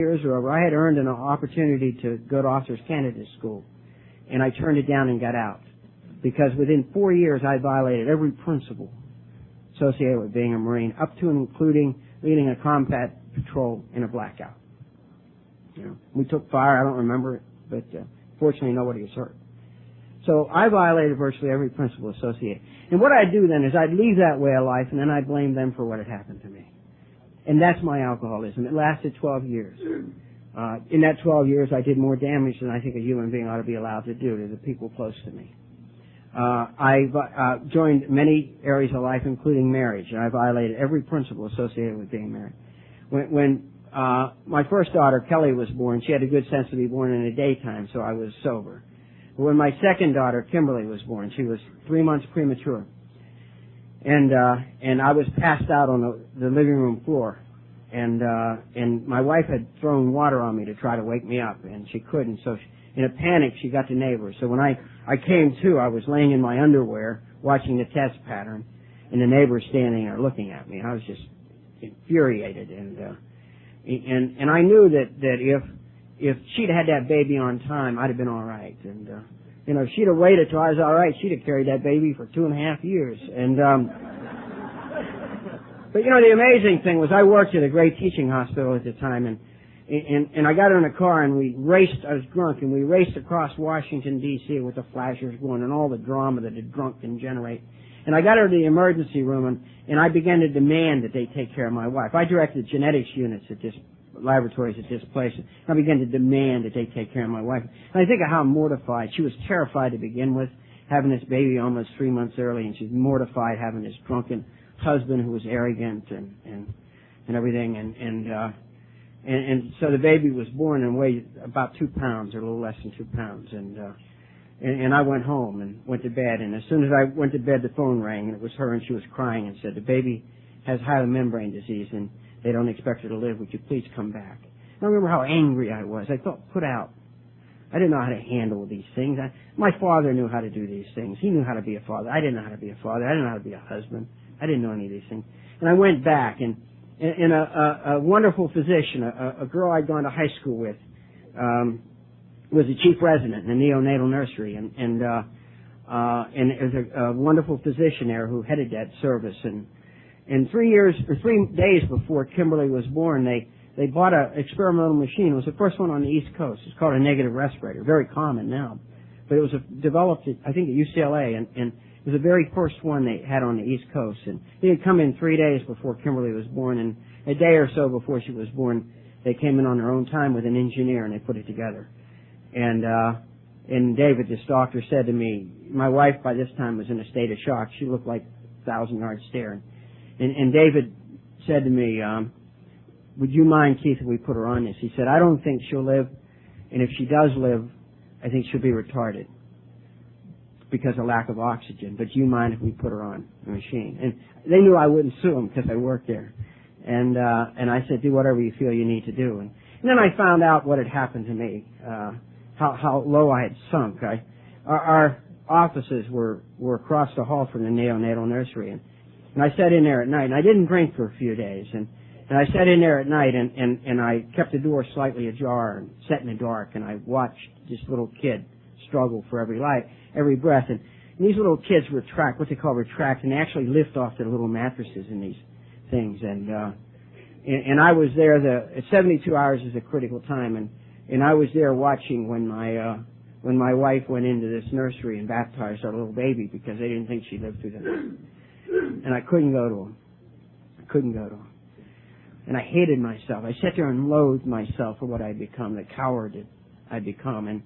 years were over, I had earned an opportunity to go to officers candidate school, and I turned it down and got out because within 4 years I violated every principle associated with being a Marine, up to and including leading a combat patrol in a blackout. You know, we took fire. I don't remember it, but fortunately nobody was hurt. So I violated virtually every principle associated. And what I'd do then is I'd leave that way of life, and then I'd blame them for what had happened to me. And that's my alcoholism. It lasted 12 years. In that 12 years, I did more damage than I think a human being ought to be allowed to do to the people close to me. I joined many areas of life, including marriage, and I violated every principle associated with being married. When my first daughter, Kelly, was born, she had a good sense to be born in the daytime, so I was sober. But when my second daughter, Kimberly, was born, she was 3 months premature. And I was passed out on the living room floor. And my wife had thrown water on me to try to wake me up, and she couldn't. So in a panic, she got to neighbors. So when I came to, I was laying in my underwear watching the test pattern, and the neighbors standing there looking at me. I was just infuriated, and I knew that if she'd had that baby on time, I'd have been all right. And you know, if she'd have waited till I was all right, she'd have carried that baby for 2.5 years. And but you know, the amazing thing was I worked at a great teaching hospital at the time, and I got in a car and we raced. I was drunk, and we raced across Washington D.C. with the flashers going and all the drama that a drunk can generate. And I got her to the emergency room, and I began to demand that they take care of my wife. I directed genetics units at this laboratories at this place, and I began to demand that they take care of my wife. And I think of how mortified. She was terrified to begin with, having this baby almost 3 months early, and she's mortified having this drunken husband who was arrogant and everything. And so the baby was born and weighed about 2 pounds, or a little less than 2 pounds, and I went home and went to bed, and as soon as I went to bed, the phone rang, and it was her, and she was crying and said, the baby has hyoid disease, and they don't expect her to live. Would you please come back? And I remember how angry I was. I felt put out. I didn't know how to handle these things. My father knew how to do these things. He knew how to be a father. I didn't know how to be a father. I didn't know how to be a husband. I didn't know any of these things. And I went back, and a wonderful physician, a girl I'd gone to high school with, was a chief resident in a neonatal nursery, and it was a wonderful physician there who headed that service. And 3 days before Kimberly was born, they bought an experimental machine. It was the first one on the East Coast. It's called a negative respirator, very common now, but it was developed, I think, at UCLA, and it was the very first one they had on the East Coast. And it had come in 3 days before Kimberly was born, and a day or so before she was born, they came in on their own time with an engineer, and they put it together. And David, this doctor, said to me, my wife by this time was in a state of shock. She looked like 1,000-yard stare. And David said to me, would you mind, Keith, if we put her on this? He said, I don't think she'll live, and if she does live, I think she'll be retarded because of lack of oxygen. But do you mind if we put her on the machine? And they knew I wouldn't sue them because I worked there. And I said, do whatever you feel you need to do. And then I found out what had happened to me, how low I had sunk. Our offices were across the hall from the neonatal nursery, and I sat in there at night, and I didn't drink for a few days, and I sat in there at night, and I kept the door slightly ajar and sat in the dark, and I watched this little kid struggle for every breath, and these little kids retract, what they call retract, and they actually lift off their little mattresses in these things, and I was there. 72 hours is a critical time, and I was there watching when my wife went into this nursery and baptized our little baby because they didn't think she'd live through the night. And I couldn't go to him. And I hated myself. I sat there and loathed myself for what I'd become, the coward that I'd become. And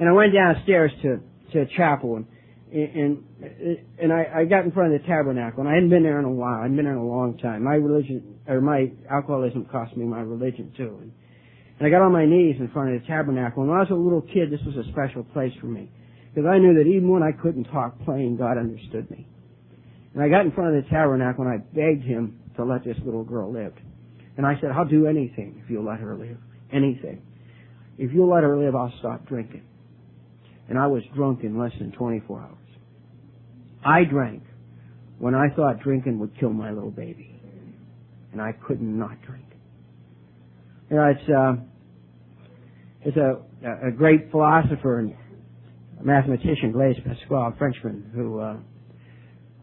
I went downstairs to a chapel, and I got in front of the tabernacle, and I hadn't been there in a while. I hadn't been there in a long time. My alcoholism cost me my religion too. And I got on my knees in front of the tabernacle. And when I was a little kid, this was a special place for me, because I knew that even when I couldn't talk plain, God understood me. And I got in front of the tabernacle, and I begged him to let this little girl live. And I said, I'll do anything if you'll let her live. Anything. If you'll let her live, I'll stop drinking. And I was drunk in less than 24 hours. I drank when I thought drinking would kill my little baby. And I could not drink. You know, There's a great philosopher and mathematician, Blaise Pascal, a Frenchman, who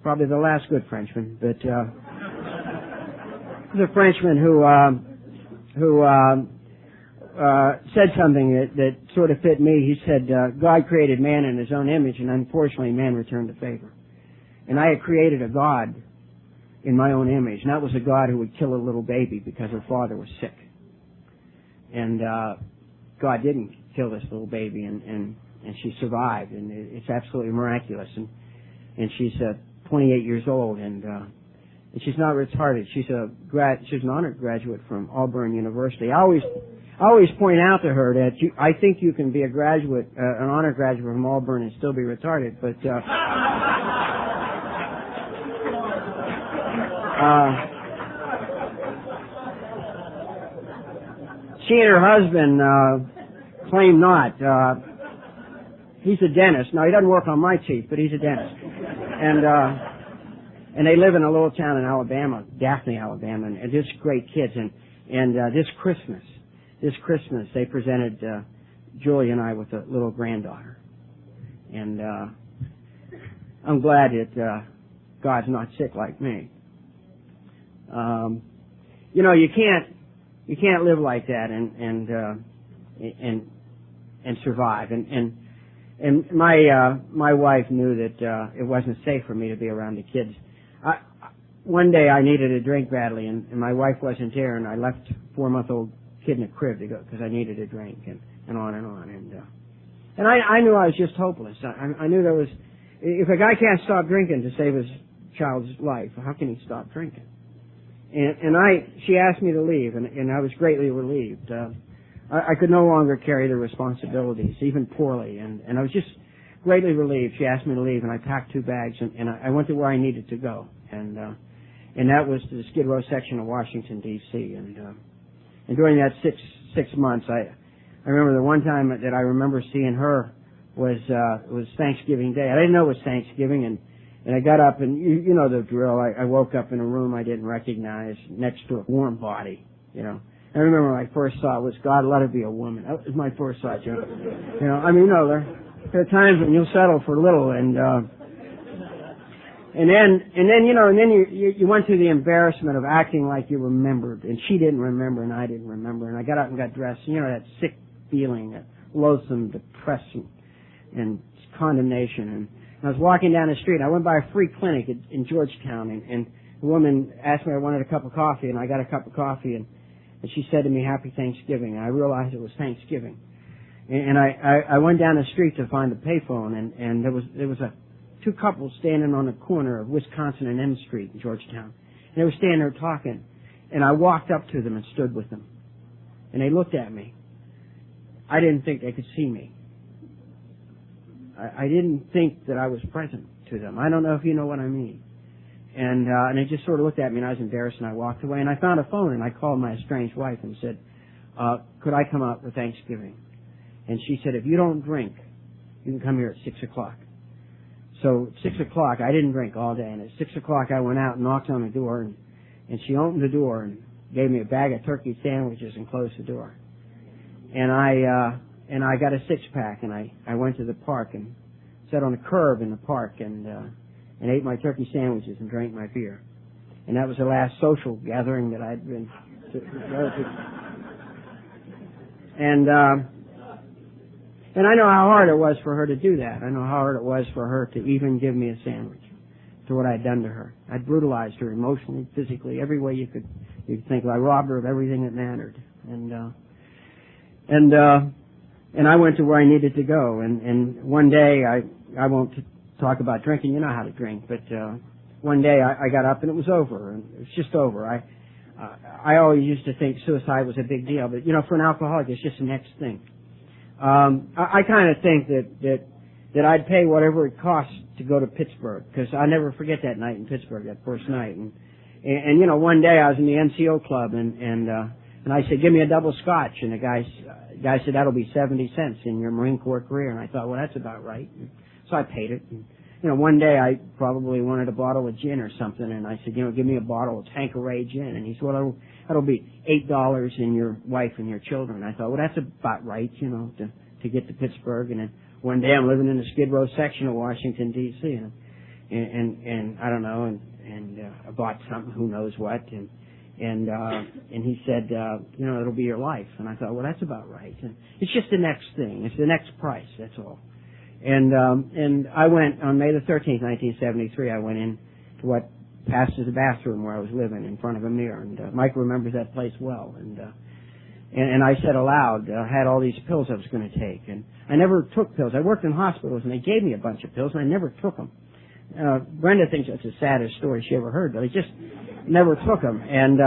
probably the last good Frenchman, but he's a Frenchman who said something that sort of fit me. He said, God created man in his own image, and unfortunately man returned the favor. And I had created a God in my own image, and that was a God who would kill a little baby because her father was sick. And God didn't kill this little baby, and she survived, and it's absolutely miraculous. And she's 28 years old, and she's not retarded. She's an honored graduate from Auburn University. I always point out to her that I think you can be a graduate, an honor graduate from Auburn and still be retarded, but she and her husband claim not. He's a dentist. Now, he doesn't work on my teeth, but he's a dentist. And they live in a little town in Alabama, Daphne, Alabama, and just great kids. And this Christmas, they presented Julie and I with a little granddaughter. And I'm glad that God's not sick like me. You can't live like that and survive. And my wife knew that it wasn't safe for me to be around the kids. One day I needed a drink badly, and my wife wasn't there, and I left a 4-month-old kid in a crib to go because I needed a drink, and on and on. And I knew I was just hopeless. I knew there was, if a guy can't stop drinking to save his child's life, how can he stop drinking? And she asked me to leave, and I was greatly relieved. I could no longer carry the responsibilities, even poorly, and I was just greatly relieved. She asked me to leave, and I packed 2 bags, and I went to where I needed to go, and that was to the Skid Row section of Washington D.C. And during that six months, I remember the one time that I remember seeing her was Thanksgiving Day. I didn't know it was Thanksgiving, and I got up, and you know the drill. I woke up in a room I didn't recognize next to a warm body, you know. I remember my first thought was, God, let her be a woman. That was my first thought, you know. I mean, no, there are times when you'll settle for little, and then you went through the embarrassment of acting like you remembered, and she didn't remember, and I didn't remember, and I got up and got dressed. You know, that sick feeling, that loathsome, depression, and condemnation. And I was walking down the street. I went by a free clinic in Georgetown, and the woman asked me if I wanted a cup of coffee, and I got a cup of coffee, and she said to me, Happy Thanksgiving. And I realized it was Thanksgiving. And I went down the street to find a payphone, and there was 2 couples standing on the corner of Wisconsin and M Street in Georgetown. And they were standing there talking. And I walked up to them and stood with them. And they looked at me. I didn't think they could see me. I didn't think that I was present to them. I don't know if you know what I mean. And they just sort of looked at me, and I was embarrassed, and I walked away. And I found a phone, and I called my estranged wife and said, could I come out for Thanksgiving? And she said, if you don't drink, you can come here at 6 o'clock. So at 6 o'clock, I didn't drink all day. And at 6 o'clock, I went out and knocked on the door, and she opened the door and gave me a bag of turkey sandwiches and closed the door. And I got a 6-pack, and I went to the park and sat on a curb in the park and ate my turkey sandwiches and drank my beer. And that was the last social gathering that I'd been to go to. And I know how hard it was for her to do that. I know how hard it was for her to even give me a sandwich to what I'd done to her. I'd brutalized her emotionally, physically, every way you could think. I robbed her of everything that mattered. And I went to where I needed to go. And one day, I won't talk about drinking. You know how to drink. But one day I got up and it was over. And it was just over. I always used to think suicide was a big deal. But, you know, for an alcoholic, it's just the next thing. I kind of think that I'd pay whatever it costs to go to Pittsburgh, because I'll never forget that night in Pittsburgh, that first night. And you know, one day I was in the NCO club, and I said, give me a double scotch, and the guy said, that'll be 70 cents in your Marine Corps career. And I thought, well, that's about right. And so I paid it. And, you know, one day I probably wanted a bottle of gin or something, and I said, you know, give me a bottle of Tanqueray gin. And he said, well, that'll be $8 in your wife and your children. I thought, well, that's about right, to get to Pittsburgh. And then one day I'm living in the Skid Row section of Washington D.C. and I don't know, and I bought something, who knows what, and he said, it'll be your life. And I thought, well, that's about right. And it's just the next thing. It's the next price. That's all. And I went on May the 13th, 1973. I went in to what passed as the bathroom where I was living in front of a mirror. And Mike remembers that place well. And I said aloud, I had all these pills I was going to take. And I never took pills. I worked in hospitals, and they gave me a bunch of pills, and I never took them. Brenda thinks that's the saddest story she ever heard, but I just never took them. And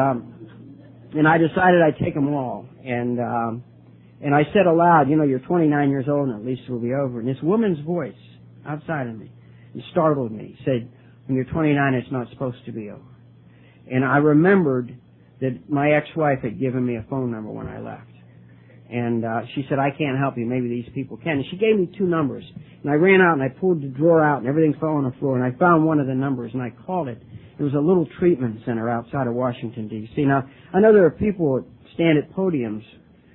I decided I'd take them all. And I said aloud, you're 29 years old, and at least it'll be over. And this woman's voice outside of me, it startled me, said, when you're 29, it's not supposed to be over. And I remembered that my ex-wife had given me a phone number when I left. And she said, I can't help you. Maybe these people can. And she gave me 2 numbers. And I ran out and I pulled the drawer out and everything fell on the floor. And I found one of the numbers and I called it. It was a little treatment center outside of Washington, D.C. Now, I know there are people that stand at podiums,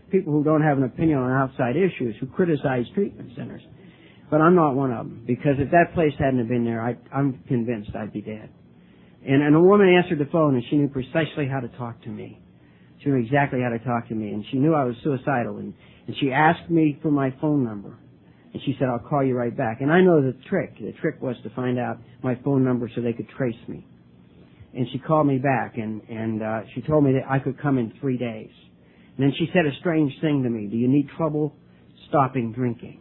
people who don't have an opinion on outside issues, who criticize treatment centers. But I'm not one of them. Because if that place hadn't have been there, I'm convinced I'd be dead. And a woman answered the phone and she knew precisely how to talk to me. She knew exactly how to talk to me, and she knew I was suicidal, and she asked me for my phone number, and she said, I'll call you right back. And I know the trick. The trick was to find out my phone number so they could trace me. And she called me back, and she told me that I could come in 3 days. And then she said a strange thing to me. Do you need trouble stopping drinking?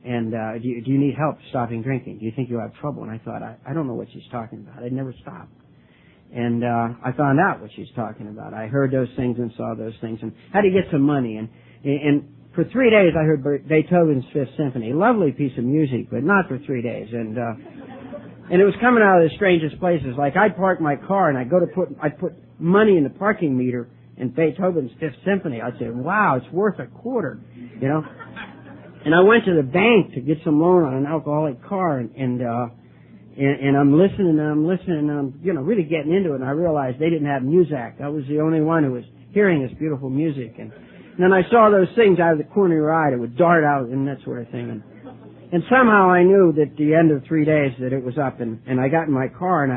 And do you need help stopping drinking? Do you think you have trouble? And I thought, I don't know what she's talking about. I'd never stopped. And I found out what she's talking about. I heard those things and saw those things and had to get some money. And for 3 days I heard Beethoven's Fifth Symphony. Lovely piece of music, but not for 3 days. And it was coming out of the strangest places. Like I'd park my car and I'd put money in the parking meter in Beethoven's Fifth Symphony. I'd say, wow, it's worth a quarter, And I went to the bank to get some loan on an alcoholic car and I'm listening and I'm really getting into it, and I realized they didn't have Muzak. I was the only one who was hearing this beautiful music. And then I saw those things out of the corner of your eye that would dart out and that sort of thing. And somehow I knew that at the end of 3 days that it was up, and I got in my car and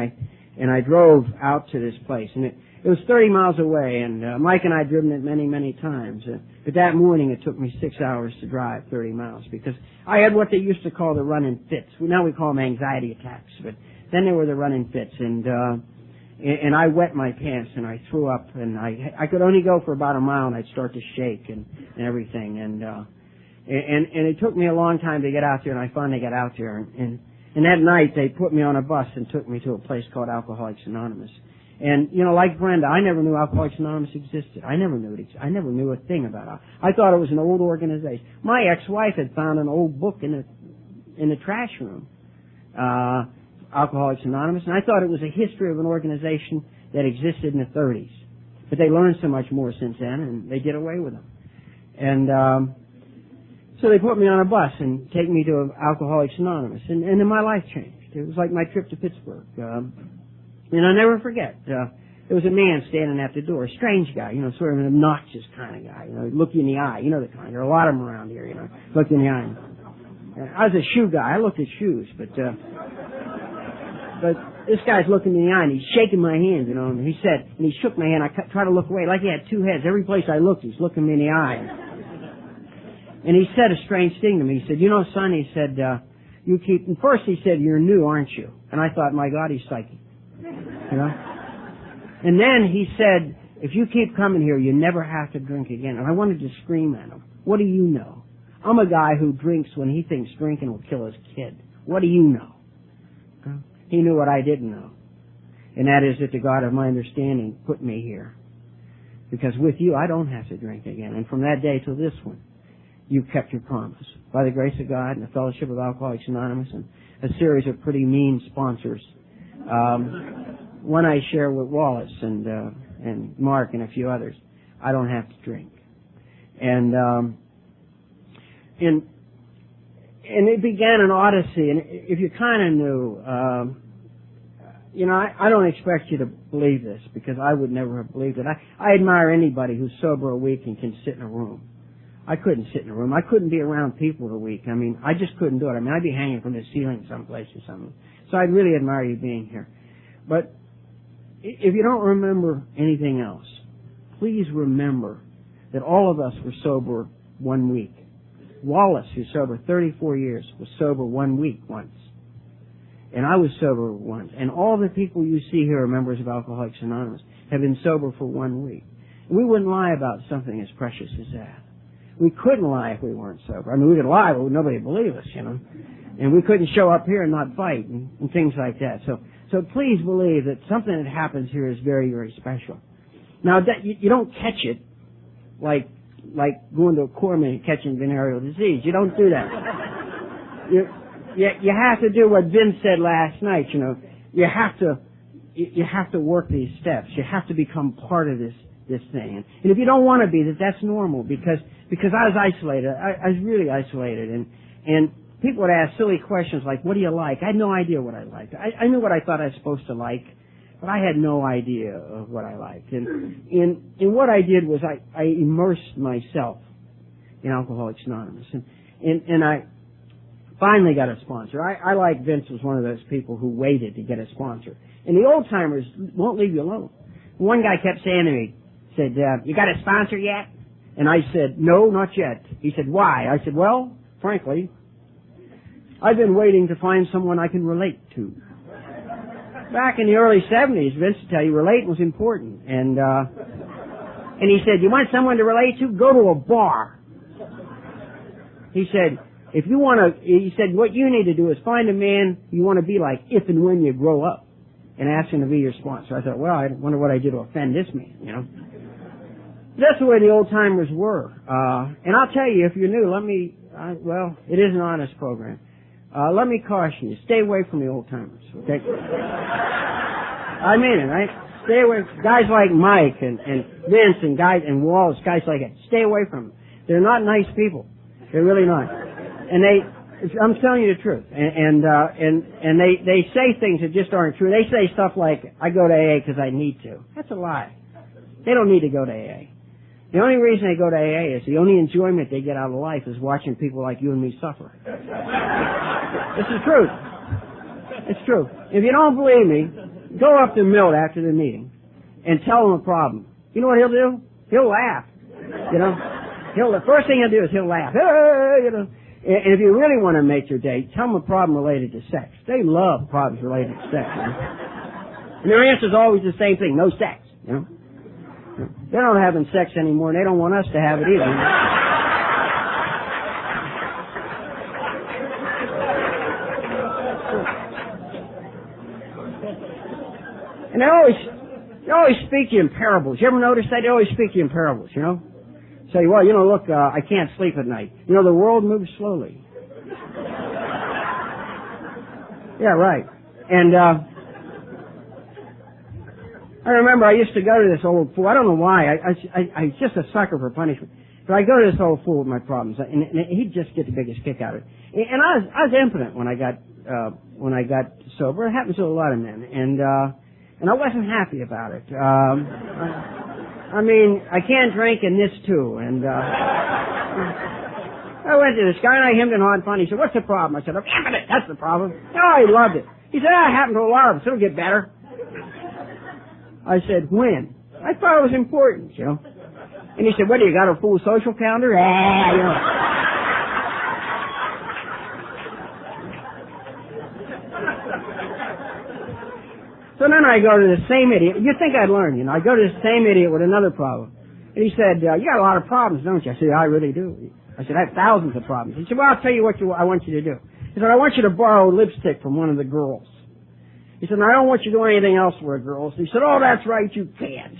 I drove out to this place. And it was 30 miles away, and Mike and I had driven it many, many times. But that morning it took me 6 hours to drive 30 miles because I had what they used to call the running fits. Now we call them anxiety attacks, but then they were the running fits. And I wet my pants and I threw up, and I could only go for about a mile and I'd start to shake and everything. And it took me a long time to get out there, and I finally got out there. And that night they put me on a bus and took me to a place called Alcoholics Anonymous. And, like Brenda, I never knew Alcoholics Anonymous existed. I never knew a thing about it. I thought it was an old organization. My ex-wife had found an old book in the trash room, Alcoholics Anonymous, and I thought it was a history of an organization that existed in the 30s. But they learned so much more since then, and they did away with them. And so they put me on a bus and take me to Alcoholics Anonymous, and then my life changed. It was like my trip to Pittsburgh. And I'll never forget, there was a man standing at the door, a strange guy, sort of an obnoxious kind of guy, look you in the eye, the kind. There are a lot of them around here, look you in the eye. I was a shoe guy. I looked at shoes, but this guy's looking me in the eye and he's shaking my hand, and he shook my hand. I tried to look away like he had 2 heads. Every place I looked, he's looking me in the eye. And he said a strange thing to me. He said, son, he said, and first he said, you're new, aren't you? And I thought, my God, he's psychic. And then he said, if you keep coming here, you never have to drink again. And I wanted to scream at him. What do you know? I'm a guy who drinks when he thinks drinking will kill his kid. What do you know? He knew what I didn't know. And that is that the God of my understanding put me here. Because with you, I don't have to drink again. And from that day till this one, you've kept your promise. By the grace of God and the fellowship of Alcoholics Anonymous and a series of pretty mean sponsors, one I share with Wallace and Mark and a few others, I don't have to drink. And it began an odyssey, and if you kind of knew, I don't expect you to believe this because I would never have believed it. I admire anybody who's sober a week and can sit in a room. I couldn't sit in a room. I couldn't be around people a week. I mean, I just couldn't do it. I mean, I'd be hanging from the ceiling someplace or something. So I'd really admire you being here. But if you don't remember anything else, please remember that all of us were sober 1 week. Wallace, who's sober 34 years, was sober 1 week once. And I was sober once. And all the people you see here are members of Alcoholics Anonymous have been sober for 1 week. And we wouldn't lie about something as precious as that. We couldn't lie if we weren't sober. I mean, we could lie, but nobody would believe us, you know. And we couldn't show up here and not fight and things like that. So please believe that something that happens here is very, very special. Now, that you don't catch it like going to a corps meeting and catching venereal disease. You don't do that. You have to do what Vince said last night, you know. You have to work these steps. You have to become part of this thing. And if you don't want to be, that's normal because I was isolated. I was really isolated and people would ask silly questions like, what do you like? I had no idea what I liked. I knew what I thought I was supposed to like, but I had no idea of what I liked. And what I did was I immersed myself in Alcoholics Anonymous. And I finally got a sponsor. I like Vince was one of those people who waited to get a sponsor. And the old timers won't leave you alone. One guy kept saying to me, said, you got a sponsor yet? And I said, no, not yet. He said, why? I said, well, frankly, I've been waiting to find someone I can relate to. Back in the early 70s, Vince would tell you relating was important. And he said, you want someone to relate to? Go to a bar. He said, he said, what you need to do is find a man you want to be like if and when you grow up and ask him to be your sponsor. I thought, well, I wonder what I did to offend this man, you know. That's the way the old timers were. And I'll tell you, if you're new, well, it is an honest program. Let me caution you, stay away from the old timers, okay? I mean it, right? Stay away from guys like Mike and Vince and Wallace, guys like that. Stay away from them. They're not nice people. They're really not. And I'm telling you the truth. And they say things that just aren't true. They say stuff like, I go to AA because I need to. That's a lie. They don't need to go to AA. The only reason they go to AA is the only enjoyment they get out of life is watching people like you and me suffer. This is true. It's true. If you don't believe me, go up to Milt after the meeting and tell him a problem. You know what he'll do? He'll laugh. You know? The first thing he'll do is he'll laugh. Hey, you know? And if you really want to make your day, tell them a problem related to sex. They love problems related to sex. You know? And their answer is always the same thing, no sex. You know? They're not having sex anymore, and they don't want us to have it either. And they always speak to you in parables. You ever notice that? They always speak to you in parables, you know? Say, well, you know, look, I can't sleep at night. You know, the world moves slowly. Yeah, right. And I remember I used to go to this old fool. I don't know why. I was just a sucker for punishment. But I go to this old fool with my problems, and he'd just get the biggest kick out of it. And I was impotent when I got sober. It happens to a lot of men, and I wasn't happy about it. I mean, I can't drink and this too. And I went to this guy and I hemmed and hawed fun. He said, "What's the problem?" I said, "I'm impotent. That's the problem." Oh, he loved it. He said, "It happened to a lot of us. It'll get better." I said, "When?" I thought it was important, you know. And he said, "What do you got, a full social calendar?" You know. So then I go to the same idiot. You'd think I'd learn, you know. I go to the same idiot with another problem. And he said, "You got a lot of problems, don't you?" I said, "I really do." I said, "I have thousands of problems." He said, "Well, I'll tell you what I want you to do." He said, "I want you to borrow lipstick from one of the girls." He said, "I don't want you to do anything else for a girl." He said, "Oh, that's right, you can't."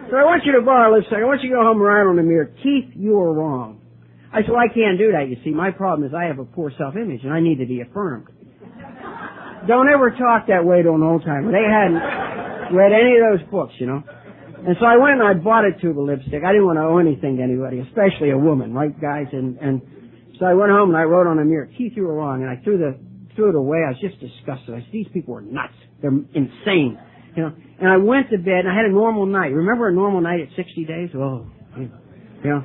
So I want you to borrow lipstick. I want you to go home and write on the mirror, "Keith, you are wrong." I said, "Well, I can't do that, you see. My problem is I have a poor self-image, and I need to be affirmed." Don't ever talk that way to an old-timer. They hadn't read any of those books, you know. And so I went and I bought a tube of lipstick. I didn't want to owe anything to anybody, especially a woman, right, guys? And so I went home and I wrote on the mirror, "Keith, you were wrong." And I threw the threw it away. I was just disgusted. I said, these people are nuts. They're insane. You know, and I went to bed and I had a normal night. Remember a normal night at 60 days? Oh, you know.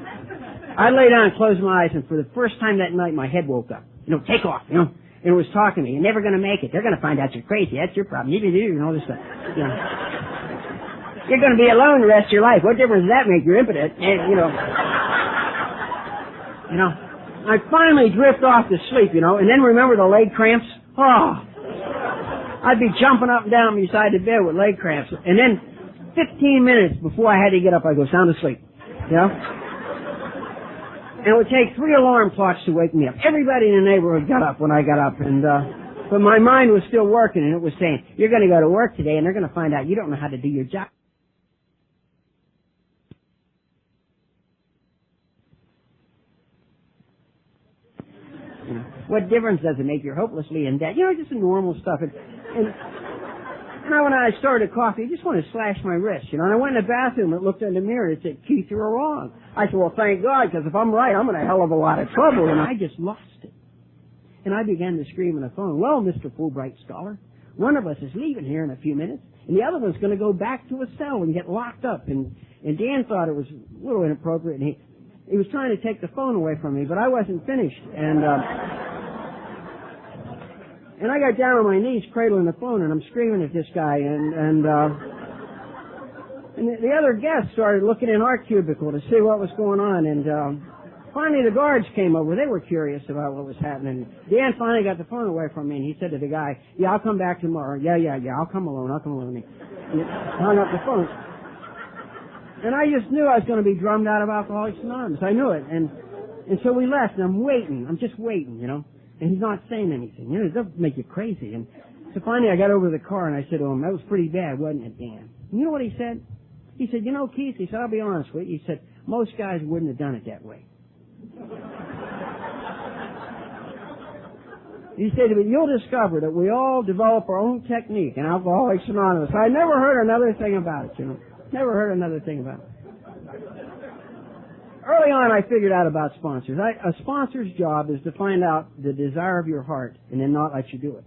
I lay down and closed my eyes, and for the first time that night, my head woke up. You know, take off, you know. And it was talking to me. You're never going to make it. They're going to find out you're crazy. That's your problem. You know, this stuff. You know. You're going to be alone the rest of your life. What difference does that make? You're impotent. And, you know. I finally drift off to sleep, you know, and then remember the leg cramps? Oh. I'd be jumping up and down beside the bed with leg cramps. And then 15 minutes before I had to get up, I'd go sound asleep. You know? And it would take 3 alarm clocks to wake me up. Everybody in the neighborhood got up when I got up, and but my mind was still working, and it was saying, you're going to go to work today, and they're going to find out you don't know how to do your job. You know, what difference does it make? You're hopelessly in debt. You know, just the normal stuff. And when I started coffee, I just wanted to slash my wrist, you know. And I went in the bathroom and looked in the mirror and said, Keith, you were wrong. I said, well, thank God, because if I'm right, I'm in a hell of a lot of trouble. And I just lost it. And I began to scream on the phone, well, Mr. Fulbright Scholar, one of us is leaving here in a few minutes, and the other one's going to go back to a cell and get locked up. And Dan thought it was a little inappropriate, and he was trying to take the phone away from me, but I wasn't finished. And I got down on my knees cradling the phone, and I'm screaming at this guy, and the other guests started looking in our cubicle to see what was going on, and finally the guards came over. They were curious about what was happening. Dan finally got the phone away from me, and he said to the guy, yeah, I'll come back tomorrow. Yeah, I'll come alone. And he hung up the phone. And I just knew I was going to be drummed out of Alcoholics Anonymous. I knew it. And so we left, and I'm waiting. I'm just waiting, you know. And he's not saying anything. You know, it doesn't make you crazy. And so finally I got over to the car and I said to him, that was pretty bad, wasn't it, Dan? And you know what he said? He said, you know, Keith, he said, I'll be honest with you. He said, most guys wouldn't have done it that way. He said, but you'll discover that we all develop our own technique in Alcoholics Anonymous. I never heard another thing about it, you know. Never heard another thing about it. Early on, I figured out about sponsors. A sponsor's job is to find out the desire of your heart and then not let you do it.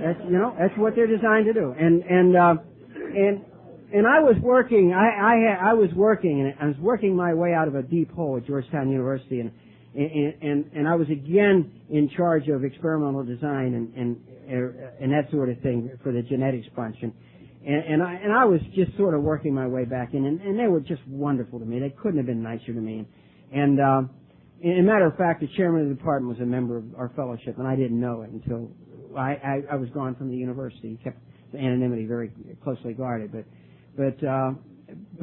That's what they're designed to do. And I was working. I was working my way out of a deep hole at Georgetown University, and I was again in charge of experimental design and that sort of thing for the genetics bunch. And I was just sort of working my way back in, and they were just wonderful to me. They couldn't have been nicer to me. And as a matter of fact, the chairman of the department was a member of our fellowship, and I didn't know it until I was gone from the university. He kept the anonymity very closely guarded, but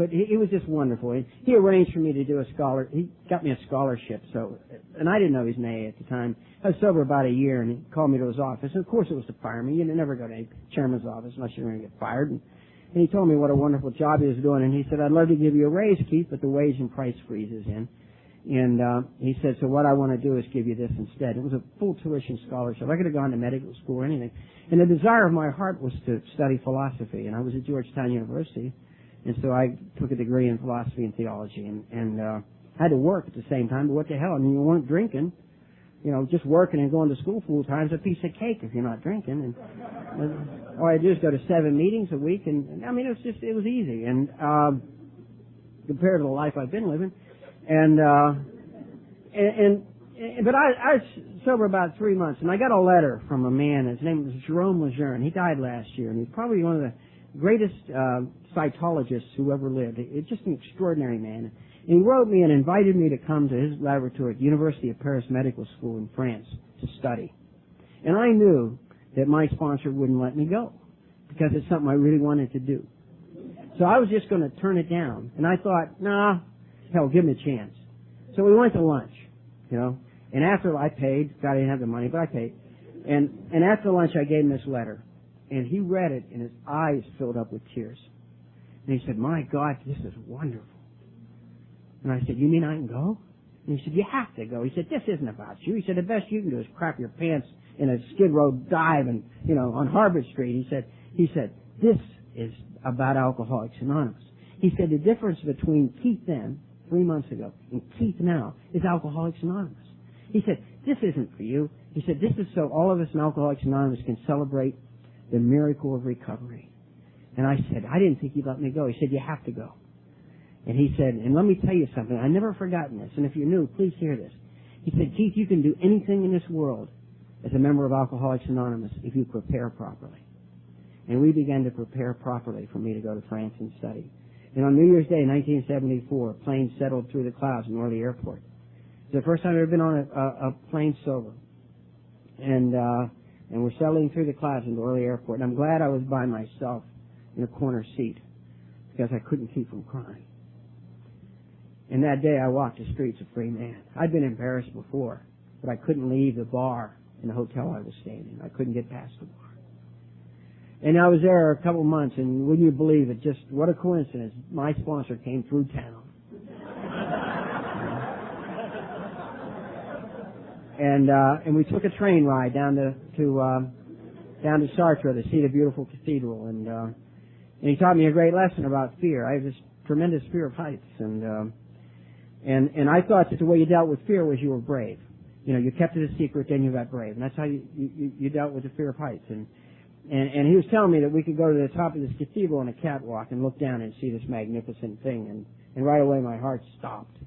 he was just wonderful. He arranged for me to do he got me a scholarship. And I didn't know he was an AA at the time. I was sober about a year, and he called me to his office. And of course it was to fire me. You never go to a chairman's office unless you're going to get fired. And he told me what a wonderful job he was doing, and he said, I'd love to give you a raise, Keith, but the wage and price freeze is in. And he said, so what I want to do is give you this instead. It was a full tuition scholarship. I could have gone to medical school or anything. And the desire of my heart was to study philosophy, and I was at Georgetown University. And so I took a degree in philosophy and theology, and I had to work at the same time. But what the hell? I mean, you weren't drinking. You know, just working and going to school full time is a piece of cake if you're not drinking. And all I do is go to 7 meetings a week, and I mean, it was easy. And compared to the life I've been living, but I was sober about 3 months, and I got a letter from a man. His name was Jerome Lejeune. He died last year, and he's probably one of the greatest cytologists who ever lived. It's just an extraordinary man. And he wrote me and invited me to come to his laboratory at the University of Paris Medical School in France to study. And I knew that my sponsor wouldn't let me go because it's something I really wanted to do. So I was just going to turn it down. And I thought, nah, hell, give him a chance. So we went to lunch, you know. And after I paid, God, I didn't have the money, but I paid. And after lunch, I gave him this letter. And he read it, and his eyes filled up with tears. And he said, my God, this is wonderful. And I said, you mean I can go? And he said, you have to go. He said, this isn't about you. He said, the best you can do is crap your pants in a Skid Row dive and, you know, on Harvard Street. He said, this is about Alcoholics Anonymous. He said, the difference between Keith then, 3 months ago, and Keith now is Alcoholics Anonymous. He said, this isn't for you. He said, this is so all of us in Alcoholics Anonymous can celebrate the miracle of recovery. And I said, I didn't think you'd let me go. He said, you have to go. And he said, and let me tell you something. I've never forgotten this. And if you're new, please hear this. He said, Keith, you can do anything in this world as a member of Alcoholics Anonymous if you prepare properly. And we began to prepare properly for me to go to France and study. And on New Year's Day, 1974, a plane settled through the clouds in Orly Airport. It was the first time I'd ever been on a plane sober. And we're settling through the clouds into Orly Airport. And I'm glad I was by myself in a corner seat because I couldn't keep from crying. And that day I walked the streets a free man. I'd been embarrassed before, but I couldn't leave the bar in the hotel I was staying in. I couldn't get past the bar. And I was there a couple months, and wouldn't you believe it, just what a coincidence. My sponsor came through town. And we took a train ride down to Chartres to see the beautiful cathedral, and he taught me a great lesson about fear. I have this tremendous fear of heights, and I thought that the way you dealt with fear was you were brave. You know, you kept it a secret, then you got brave, and that's how you dealt with the fear of heights. And he was telling me that we could go to the top of this cathedral on a catwalk and look down and see this magnificent thing, and right away my heart stopped.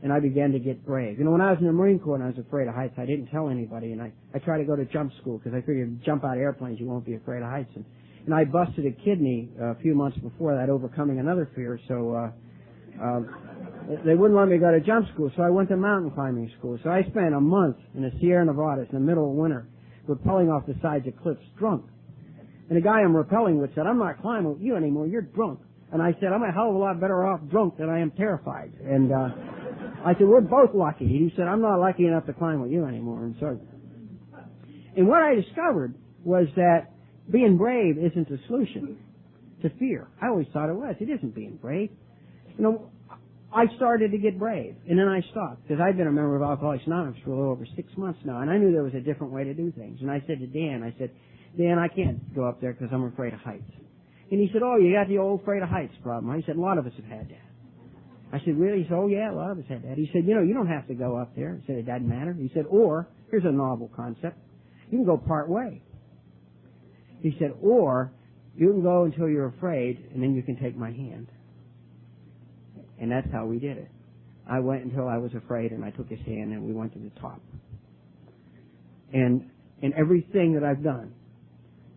And I began to get brave. You know, when I was in the Marine Corps and I was afraid of heights, I didn't tell anybody, and I tried to go to jump school because I figured jump out of airplanes, you won't be afraid of heights. And I busted a kidney a few months before that, overcoming another fear, so they wouldn't let me go to jump school, so I went to mountain climbing school. So I spent a month in the Sierra Nevadas in the middle of winter, rappelling off the sides of cliffs, drunk. And the guy I'm rappelling with said, I'm not climbing with you anymore, you're drunk. And I said, I'm a hell of a lot better off drunk than I am terrified. And I said, we're both lucky. He said, I'm not lucky enough to climb with you anymore. And what I discovered was that being brave isn't the solution to fear. I always thought it was. It isn't being brave. You know, I started to get brave, and then I stopped, because I'd been a member of Alcoholics Anonymous for a little over 6 months now, and I knew there was a different way to do things. And I said to Dan, Dan, I can't go up there because I'm afraid of heights. And he said, oh, you got the old afraid of heights problem. I said, a lot of us have had that. I said, really? He said, oh, yeah, a lot of us had that. He said, you know, you don't have to go up there. He said, it doesn't matter. He said, or, here's a novel concept, you can go part way. He said, or you can go until you're afraid, and then you can take my hand. And that's how we did it. I went until I was afraid, and I took his hand, and we went to the top. And everything that I've done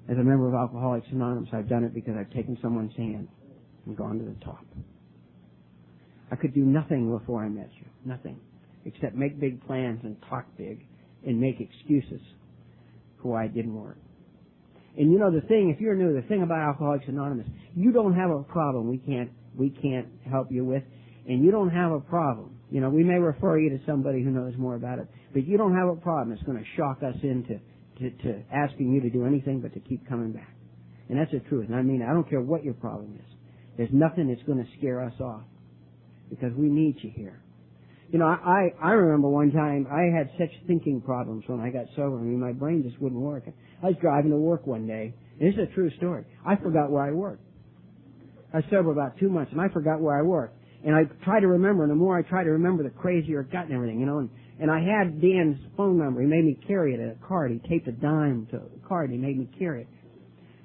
as a member of Alcoholics Anonymous, I've done it because I've taken someone's hand and gone to the top. I could do nothing before I met you, nothing, except make big plans and talk big and make excuses for why it didn't work. And you know the thing, if you're new, the thing about Alcoholics Anonymous, you don't have a problem we can't help you with, and you don't have a problem. You know, we may refer you to somebody who knows more about it, but you don't have a problem that's going to shock us into asking you to do anything but to keep coming back. And that's the truth. And I mean, I don't care what your problem is. There's nothing that's going to scare us off because we need you here. You know, I remember one time I had such thinking problems when I got sober. I mean, my brain just wouldn't work. I was driving to work one day, and this is a true story. I forgot where I worked. I was sober about 2 months, and I forgot where I worked. And I tried to remember, and the more I tried to remember, the crazier it got and everything, you know. And I had Dan's phone number. He made me carry it in a card. He taped a dime to a card, and he made me carry it.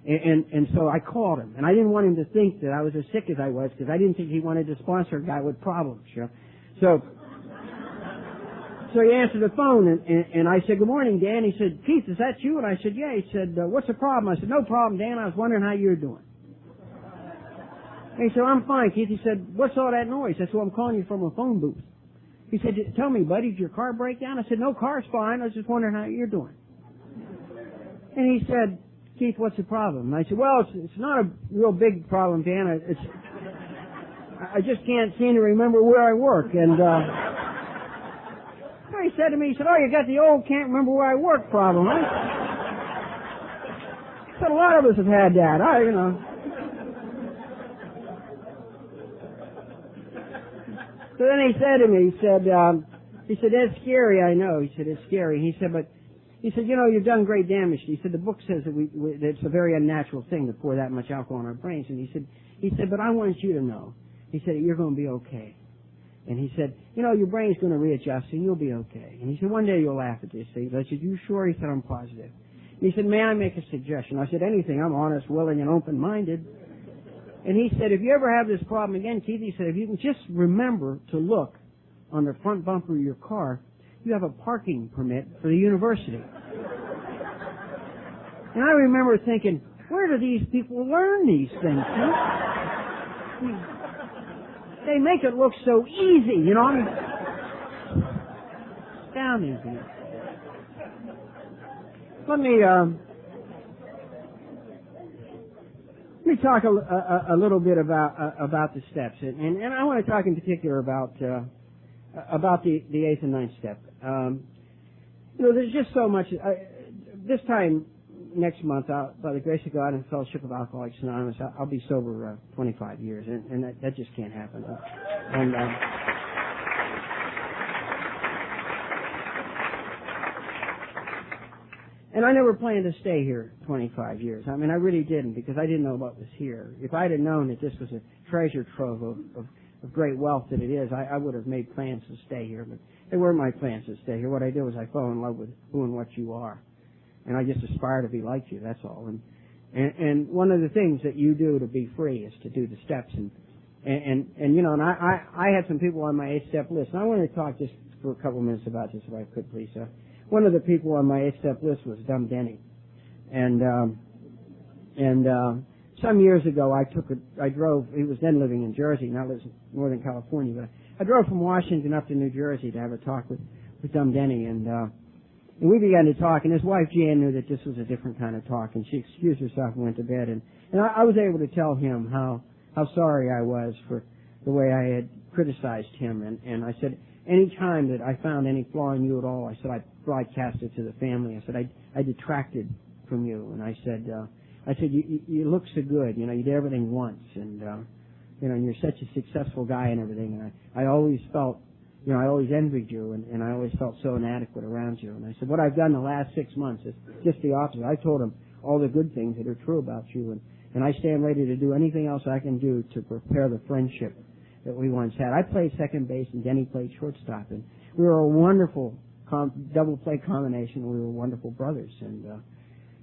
And so I called him, and I didn't want him to think that I was as sick as I was, because I didn't think he wanted to sponsor a guy with problems, you know. So he answered the phone, and I said, good morning, Dan. He said, Keith, is that you? And I said, yeah. He said, what's the problem? I said, no problem, Dan. I was wondering how you're doing. And he said, I'm fine, Keith. He said, what's all that noise? I said, well, I'm calling you from a phone booth. He said, tell me, buddy, did your car break down? I said, no, car's fine. I was just wondering how you're doing. And he said, Keith, what's the problem? And I said, well, it's not a real big problem, Dan. I just can't seem to remember where I work. And he said to me, he said, oh, you got the old can't remember where I work problem, huh? I said, a lot of us have had that. So then he said to me, he said, that's scary, I know. He said, it's scary. He said, you know, you've done great damage. He said, the book says that it's a very unnatural thing to pour that much alcohol in our brains. And he said, but I want you to know. He said, you're going to be okay. And he said, you know, your brain's going to readjust and you'll be okay. And he said, one day you'll laugh at this. I said, you sure? He said, I'm positive. And he said, may I make a suggestion? I said, anything. I'm honest, willing, and open-minded. And he said, if you ever have this problem again, Keith, he said, if you can just remember to look on the front bumper of your car, you have a parking permit for the university. And I remember thinking, where do these people learn these things? You know? They make it look so easy, you know. I mean, astounding to me. Let me talk a little bit about the steps, and I want to talk in particular about the 8th and 9th step. You know, there's just so much. This time next month, by the grace of God and Fellowship of Alcoholics Anonymous, I'll be sober 25 years, and that just can't happen. And I never planned to stay here 25 years. I mean, I really didn't, because I didn't know what was here. If I had known that this was a treasure trove of great wealth that it is, I would have made plans to stay here, but they weren't my plans to stay here. What I did was I fell in love with who and what you are. And I just aspire to be like you, that's all. And one of the things that you do to be free is to do the steps. And you know, and I had some people on my 8-step list. And I want to talk just for a couple of minutes about this, if I could, please. One of the people on my 8-step list was Dumb Denny. And some years ago, I drove, he was then living in Jersey, now lives in Northern California, but I drove from Washington up to New Jersey to have a talk with Dumb Denny. And we began to talk, and his wife Jan knew that this was a different kind of talk, and she excused herself and went to bed. And I was able to tell him how sorry I was for the way I had criticized him. And I said, any time that I found any flaw in you at all, I said, I broadcast it to the family. I said, I detracted from you. And I said, you look so good. You know, you did everything once. And, you know, and you're such a successful guy and everything. And I always felt, you know, I always envied you, and I always felt so inadequate around you. And I said, what I've done the last 6 months is just the opposite. I told him all the good things that are true about you, and I stand ready to do anything else I can do to prepare the friendship that we once had. I played second base, and Denny played shortstop, and we were a wonderful double play combination. We were wonderful brothers, and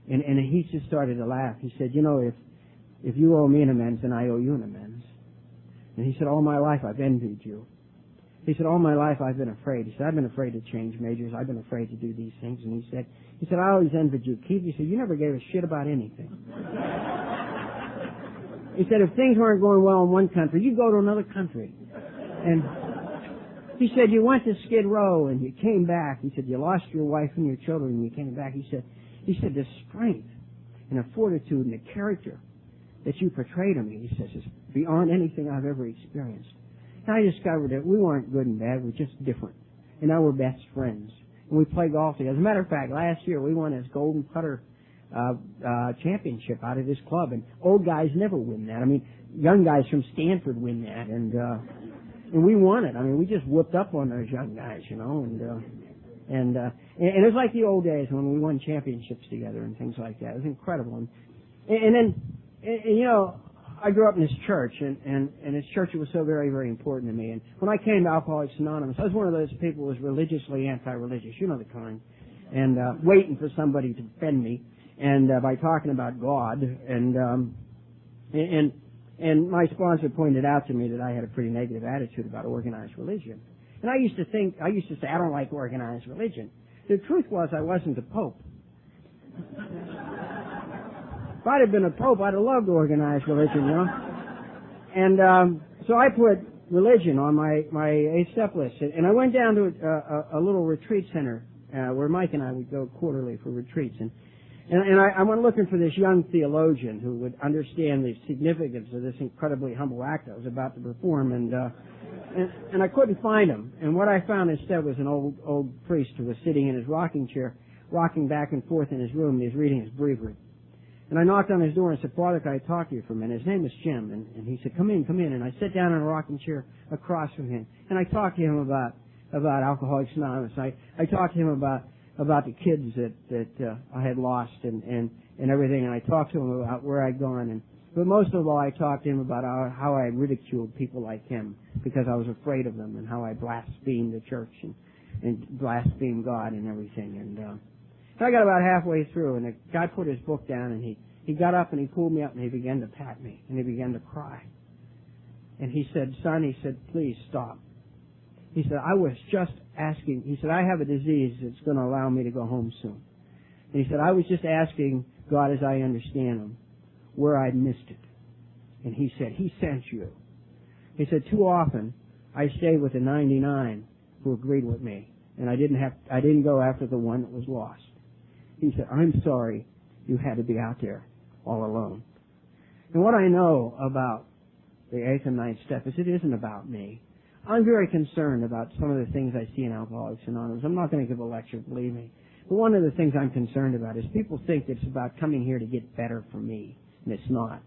he just started to laugh. He said, you know, if you owe me an amends, then I owe you an amends. And he said, all my life I've envied you. He said, all my life I've been afraid. He said, I've been afraid to change majors. I've been afraid to do these things. And he said, I always envied you, Keith. He said, you never gave a shit about anything. He said, if things weren't going well in one country, you'd go to another country. And he said, you went to Skid Row and you came back. He said, you lost your wife and your children and you came back. He said, the strength and the fortitude and the character that you portray to me, he says, is beyond anything I've ever experienced. And I discovered that we weren't good and bad, we're just different. And now we're best friends. And we play golf together. As a matter of fact, last year we won this golden putter championship out of this club, and old guys never win that. I mean, young guys from Stanford win that, and we won it. I mean, we just whooped up on those young guys, you know, and it was like the old days when we won championships together and things like that. It was incredible. And then, you know, I grew up in this church, and this church was so very, very important to me. And when I came to Alcoholics Anonymous, I was one of those people who was religiously anti-religious, you know the kind, and waiting for somebody to offend me, and by talking about God, and my sponsor pointed out to me that I had a pretty negative attitude about organized religion. And I used to say, I don't like organized religion. The truth was, I wasn't the Pope. If I'd have been a Pope, I'd have loved organized religion, you know. And so I put religion on my 8-step list. And I went down to a little retreat center where Mike and I would go quarterly for retreats. And I went looking for this young theologian who would understand the significance of this incredibly humble act I was about to perform. And I couldn't find him. And what I found instead was an old priest who was sitting in his rocking chair, rocking back and forth in his room, and he was reading his breviary. And I knocked on his door and said, Father, can I talk to you for a minute? His name was Jim. And he said, come in. And I sat down in a rocking chair across from him. And I talked to him about Alcoholics Anonymous. I talked to him about the kids that I had lost and everything. And I talked to him about where I'd gone. But most of all, I talked to him about how I ridiculed people like him because I was afraid of them and how I blasphemed the church and blasphemed God and everything. And I got about halfway through, and the guy put his book down, and he got up and he pulled me up and he began to pat me and he began to cry. And he said, "Son," he said, "please stop." He said, "I was just asking." He said, "I have a disease that's going to allow me to go home soon." And he said, "I was just asking God, as I understand Him, where I'd missed it." And he said, "He sent you." He said, "Too often I stayed with the 99 who agreed with me, and I didn't go after the one that was lost." He said, "I'm sorry you had to be out there all alone." And what I know about the 8th and 9th step is it isn't about me. I'm very concerned about some of the things I see in Alcoholics Anonymous. I'm not going to give a lecture, believe me. But one of the things I'm concerned about is people think it's about coming here to get better for me, and it's not.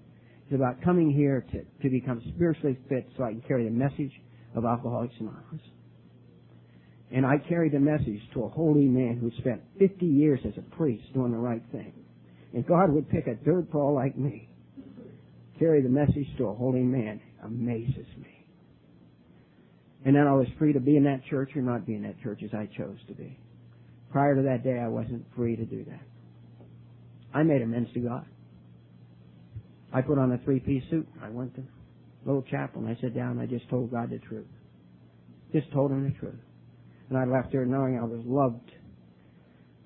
It's about coming here to become spiritually fit so I can carry the message of Alcoholics Anonymous. And I carry the message to a holy man who spent 50 years as a priest doing the right thing. And God would pick a dirt ball like me. Carry the message to a holy man amazes me. And then I was free to be in that church or not be in that church as I chose to be. Prior to that day, I wasn't free to do that. I made amends to God. I put on a 3-piece suit. I went to a little chapel and I sat down and I just told God the truth. Just told Him the truth. And I left there knowing I was loved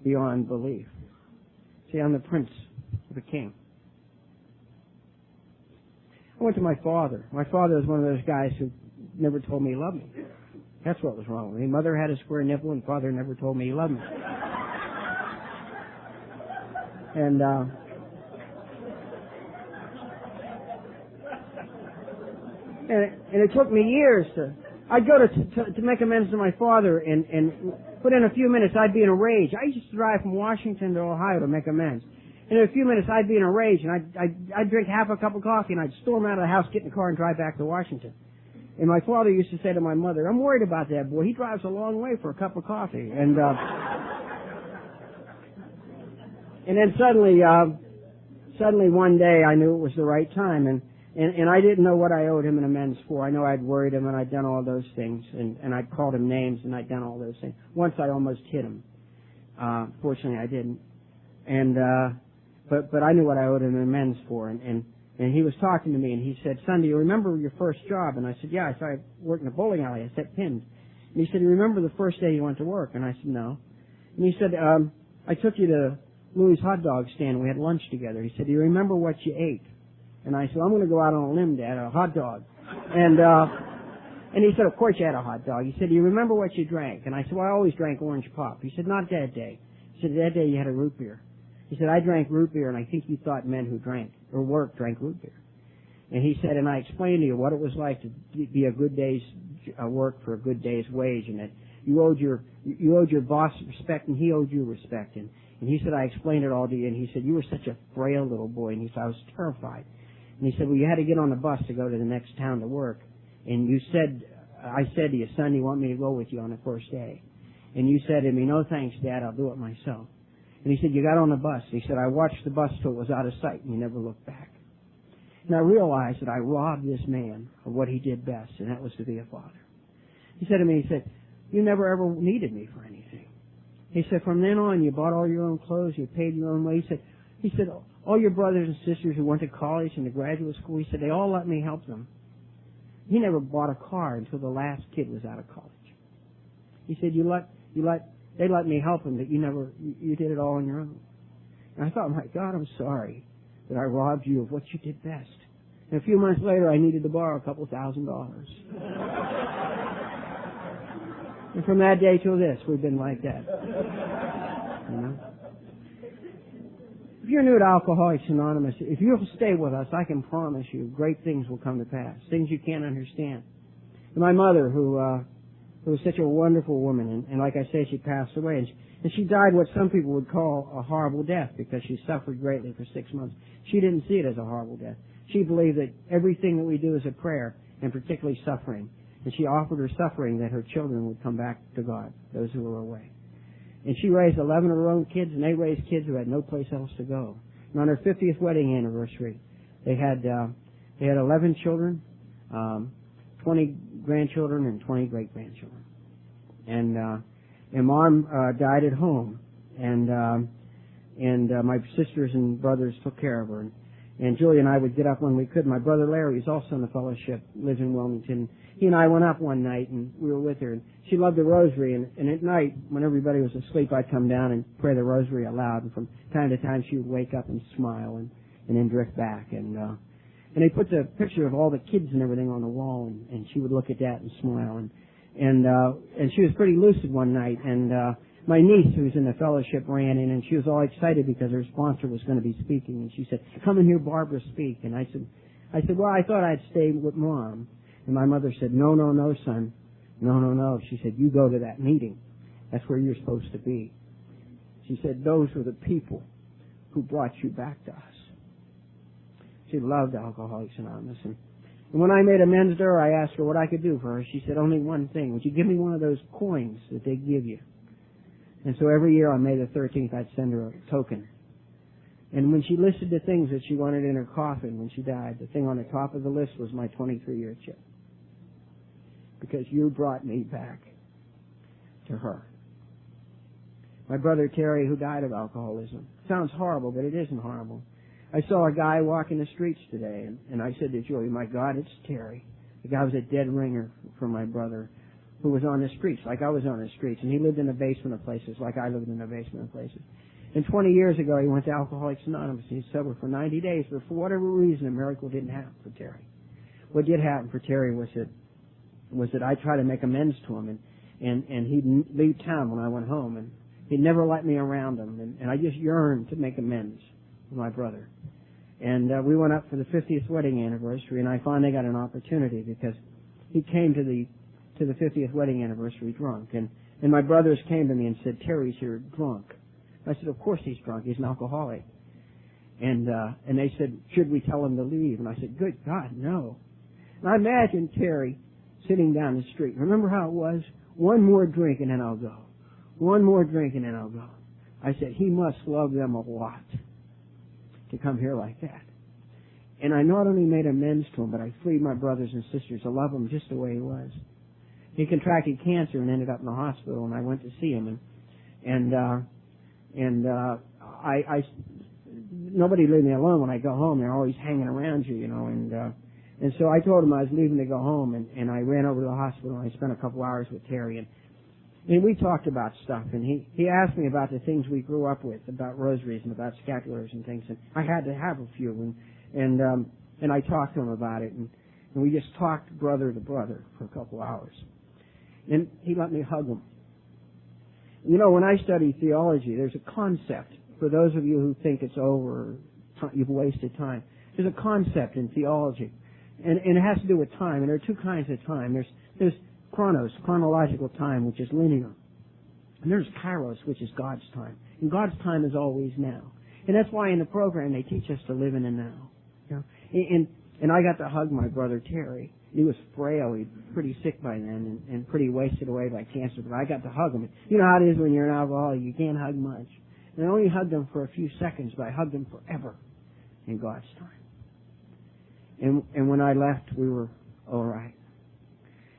beyond belief. See, I'm the prince of the king. I went to my father. My father was one of those guys who never told me he loved me. That's what was wrong with me. Mother had a square nipple and father never told me he loved me. And it took me years I'd go to make amends to my father and within a few minutes I'd be in a rage. I used to drive from Washington to Ohio to make amends. And in a few minutes I'd be in a rage and I'd drink half a cup of coffee and I'd storm out of the house, get in the car and drive back to Washington. And my father used to say to my mother, "I'm worried about that boy. He drives a long way for a cup of coffee." And then suddenly one day I knew it was the right time and I didn't know what I owed him an amends for. I know I'd worried him and I'd done all those things and I'd called him names and I'd done all those things. Once I almost hit him. Fortunately I didn't. And but I knew what I owed him an amends for and he was talking to me and he said, "Son, do you remember your first job?" And I said, "Yeah, I started working in a bowling alley. I set pins." And he said, "Do you remember the first day you went to work?" And I said, "No." And he said, "I took you to Louise hot dog stand. We had lunch together." He said, "Do you remember what you ate?" And I said, "I'm going to go out on a limb, Dad, a hot dog." And he said, "Of course you had a hot dog." He said, "Do you remember what you drank?" And I said, "Well, I always drank orange pop." He said, "Not that day." He said, "That day you had a root beer." He said, "I drank root beer, and I think you thought men who drank or worked drank root beer." And he said, "And I explained to you what it was like to be a good day's work for a good day's wage, and that you owed your boss respect, and he owed you respect." And he said, "I explained it all to you." And he said, "You were such a frail little boy." And he said, "I was terrified." And he said, "Well, you had to get on the bus to go to the next town to work. And I said to you, 'Son, you want me to go with you on the first day?' And you said to me, 'No, thanks, Dad, I'll do it myself.' And he said, 'You got on the bus.' He said, 'I watched the bus till it was out of sight and you never looked back.' And I realized that I robbed this man of what he did best, and that was to be a father. He said to me, he said, 'You never ever needed me for anything.' He said, 'From then on, you bought all your own clothes, you paid your own way.' He said, 'All your brothers and sisters who went to college and to graduate school,' he said, 'they all let me help them.' He never bought a car until the last kid was out of college. He said, they let me help him, but you did it all on your own.' And I thought, my God, I'm sorry that I robbed you of what you did best. And a few months later, I needed to borrow a couple $1,000. And from that day till this, we've been like that. You know? If you're new to Alcoholics Anonymous, if you'll stay with us, I can promise you great things will come to pass, things you can't understand. And my mother, who was such a wonderful woman, and like I say, she passed away, and she died what some people would call a horrible death because she suffered greatly for 6 months. She didn't see it as a horrible death. She believed that everything that we do is a prayer, and particularly suffering. And she offered her suffering that her children would come back to God, those who were away. And she raised 11 of her own kids, and they raised kids who had no place else to go. And on her 50th wedding anniversary, they had 11 children, 20 grandchildren and 20 great-grandchildren. And Mom died at home, and my sisters and brothers took care of her. And Julie and I would get up when we could. My brother Larry is also in the fellowship, lives in Wilmington. He and I went up one night, and we were with her. And she loved the rosary, and at night, when everybody was asleep, I'd come down and pray the rosary aloud. And from time to time, she would wake up and smile, and then drift back. And they put the picture of all the kids and everything on the wall, and she would look at that and smile. And she was pretty lucid one night, and my niece, who was in the fellowship, ran in, and she was all excited because her sponsor was going to be speaking. And she said, "Come and hear Barbara speak." And I said, "Well, I thought I'd stay with Mom." And my mother said, "No, son. No. She said, "You go to that meeting. That's where you're supposed to be." She said, "Those were the people who brought you back to us." She loved Alcoholics Anonymous. And when I made amends to her, I asked her what I could do for her. She said, "Only one thing. Would you give me one of those coins that they give you?" And so every year on May the 13th, I'd send her a token. And when she listed the things that she wanted in her coffin when she died, the thing on the top of the list was my 23-year chip. Because you brought me back to her. My brother Terry, who died of alcoholism. Sounds horrible, but it isn't horrible. I saw a guy walking the streets today, and I said to Julie, "My God, it's Terry." The guy was a dead ringer for my brother, who was on the streets, like I was on the streets, and he lived in the basement of places, like I lived in the basement of places. And 20 years ago, he went to Alcoholics Anonymous. He was sober for 90 days, but for whatever reason, a miracle didn't happen for Terry. What did happen for Terry was that I tried to make amends to him, and he'd leave town when I went home, and he'd never let me around him, and I just yearned to make amends with my brother. And we went up for the 50th wedding anniversary, and I finally got an opportunity because he came to the 50th wedding anniversary drunk, and my brothers came to me and said, "Terry's here drunk." I said, "Of course he's drunk. He's an alcoholic." And they said, "Should we tell him to leave?" And I said, "Good God, no." And I imagined Terry sitting down the street. Remember how it was? One more drink and then I'll go. One more drink and then I'll go. I said, he must love them a lot to come here like that. And I not only made amends to him, but I freed my brothers and sisters to love him just the way he was. He contracted cancer and ended up in the hospital, and I went to see him, and nobody leave me alone when I go home. They're always hanging around you, and so I told him I was leaving to go home, and I ran over to the hospital, and I spent a couple hours with Terry, and we talked about stuff, and he asked me about the things we grew up with, about rosaries and about scapulars and things, and I had to have a few, and I talked to him about it, and we just talked brother to brother for a couple hours. And he let me hug him. When I study theology, there's a concept, for those of you who think it's over, or you've wasted time, there's a concept in theology, and it has to do with time, and there are two kinds of time. There's chronos, chronological time, which is linear, and there's kairos, which is God's time, and God's time is always now. And that's why in the program they teach us to live in the now. And I got to hug my brother Terry. He was frail. He was pretty sick by then and pretty wasted away by cancer. But I got to hug him. You know how it is when you're an alcoholic. You can't hug much. And I only hugged him for a few seconds, but I hugged him forever in God's time. And when I left, we were all right.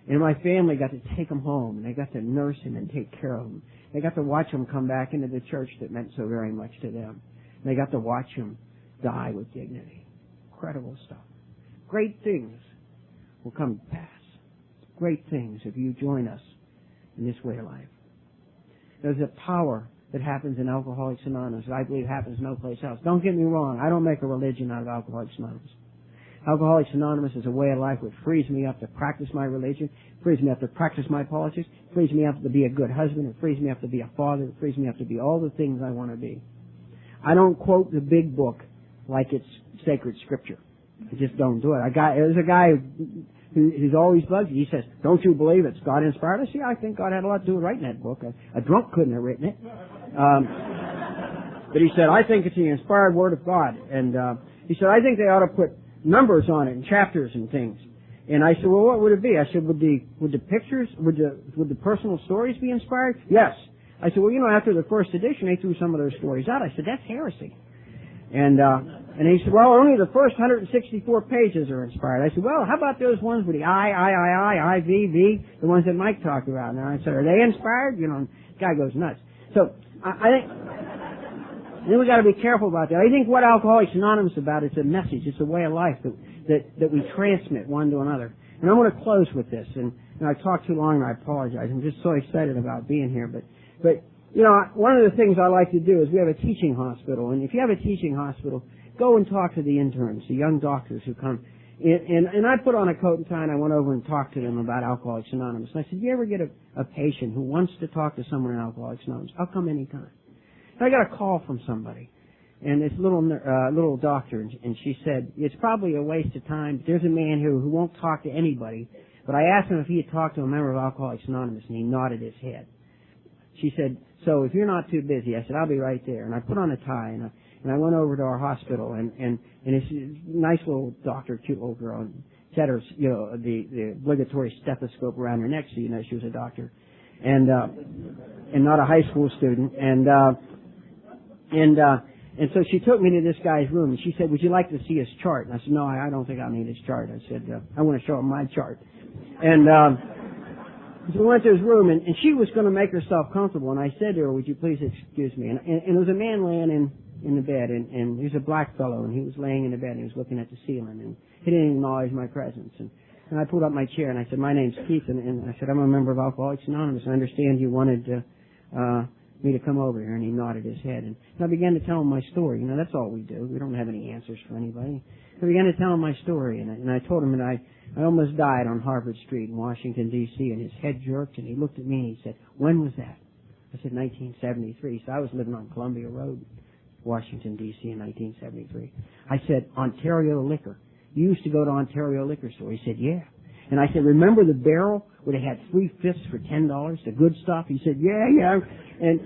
And my family got to take him home, and they got to nurse him and take care of him. They got to watch him come back into the church that meant so very much to them. And they got to watch him die with dignity. Incredible stuff. Great things will come to pass. Great things if you join us in this way of life. There's a power that happens in Alcoholics Anonymous that I believe happens no place else. Don't get me wrong. I don't make a religion out of Alcoholics Anonymous. Alcoholics Anonymous is a way of life which frees me up to practice my religion, frees me up to practice my politics, frees me up to be a good husband, it frees me up to be a father, it frees me up to be all the things I want to be. I don't quote the big book like it's sacred scripture. I just don't do it. There's a guy who's always bugged you. He says, "Don't you believe it's God inspired?" I say, I think God had a lot to do with writing that book. A drunk couldn't have written it. But he said, "I think it's the inspired word of God." And he said, "I think they ought to put numbers on it and chapters and things." And I said, "Well, what would it be?" I said, would the pictures, would the personal stories be inspired?" "Yes." I said, "Well, after the first edition, they threw some of those stories out." I said, "That's heresy." And And he said, well, only the first 164 pages are inspired. I said, well, how about those ones with the I, V, V, the ones that Mike talked about? And I said, are they inspired? You know, the guy goes nuts. So I think then we got to be careful about that. I think what Alcoholics Anonymous is about is a message. It's a way of life that we transmit one to another. And I want to close with this. And I talked too long, and I apologize. I'm just so excited about being here. But you know, one of the things I like to do is we have a teaching hospital, and if you have a teaching hospital, go and talk to the interns, the young doctors who come. And I put on a coat and tie, and I went over and talked to them about Alcoholics Anonymous. And I said, you ever get a patient who wants to talk to someone in Alcoholics Anonymous? I'll come anytime. And I got a call from somebody, and this little doctor, and she said, it's probably a waste of time. There's a man here who won't talk to anybody, but I asked him if he had talked to a member of Alcoholics Anonymous, and he nodded his head. She said, so if you're not too busy, I said, I'll be right there. And I put on a tie, and I went over to our hospital, and this nice little doctor, cute little girl, and she had her, you know, the obligatory stethoscope around her neck, so you know she was a doctor, and not a high school student, and so she took me to this guy's room, and she said, would you like to see his chart? And I said, no, I don't think I'll need his chart. I said, I want to show him my chart. And so we went to his room, and she was going to make herself comfortable, and I said to her, would you please excuse me? And there was a man laying in the bed, and he was a black fellow, and he was laying in the bed, and he was looking at the ceiling, and he didn't acknowledge my presence. And I pulled up my chair, and I said, my name's Keith, and I said, I'm a member of Alcoholics Anonymous. I understand you wanted me to come over here, and he nodded his head. And I began to tell him my story. You know, that's all we do. We don't have any answers for anybody. I began to tell him my story, and I told him that I almost died on Harvard Street in Washington, D.C., and his head jerked, and he looked at me, and he said, when was that? I said, 1973. So I was living on Columbia Road, Washington, D.C. in 1973. I said, Ontario Liquor. You used to go to Ontario Liquor Store. He said, yeah. And I said, remember the barrel where they had 3/5 for $10, the good stuff? He said, yeah. And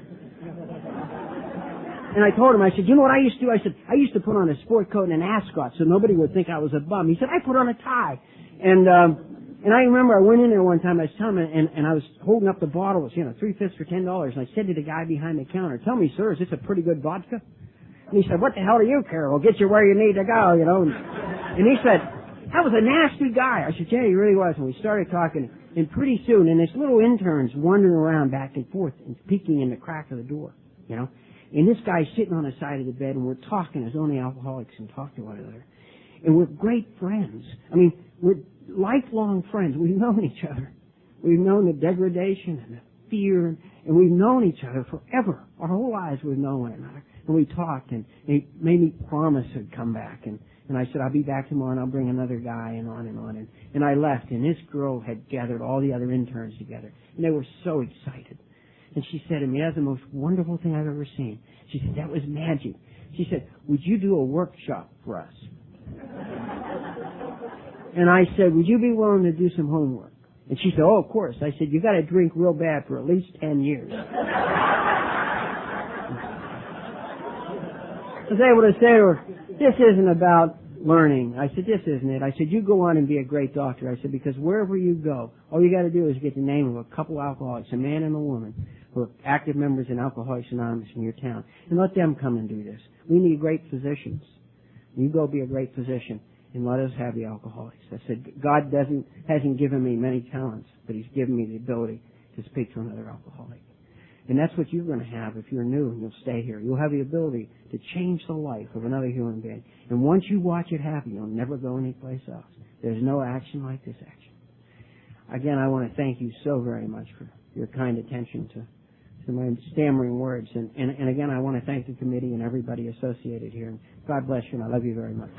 I told him, I said, you know what I used to do? I said, I used to put on a sport coat and an ascot so nobody would think I was a bum. He said, I put on a tie. And I remember I went in there one time, I was telling him, and I was holding up the bottles, you know, 3/5 for $10, and I said to the guy behind the counter, tell me, sir, is this a pretty good vodka? And he said, what the hell do you care? We'll get you where you need to go, you know. And he said, that was a nasty guy. I said, yeah, he really was. And we started talking, and pretty soon, and this little intern's wandering around back and forth and peeking in the crack of the door, you know. And this guy's sitting on the side of the bed, and we're talking as only alcoholics can talk to one another. And we're great friends. I mean, we're lifelong friends. We've known each other. We've known the degradation and the fear, and we've known each other forever. Our whole lives we've known one another. And we talked, and he made me promise he'd come back. And I said, I'll be back tomorrow, and I'll bring another guy, and on and on. And I left, and this girl had gathered all the other interns together. And they were so excited. And she said to me, that's the most wonderful thing I've ever seen. She said, that was magic. She said, would you do a workshop for us? And I said, would you be willing to do some homework? And she said, oh, of course. I said, you got to drink real bad for at least 10 years. I was able to say to her, this isn't about learning. I said, this isn't it. I said, you go on and be a great doctor. I said, because wherever you go, all you got to do is get the name of a couple alcoholics, a man and a woman, who are active members in Alcoholics Anonymous in your town, and let them come and do this. We need great physicians. You go be a great physician, and let us have the alcoholics. I said, God hasn't given me many talents, but He's given me the ability to speak to another alcoholic. And that's what you're going to have if you're new and you'll stay here. You'll have the ability to change the life of another human being. And once you watch it happen, you'll never go anyplace else. There's no action like this action. Again, I want to thank you so very much for your kind attention to my stammering words. And again, I want to thank the committee and everybody associated here. And God bless you, and I love you very much.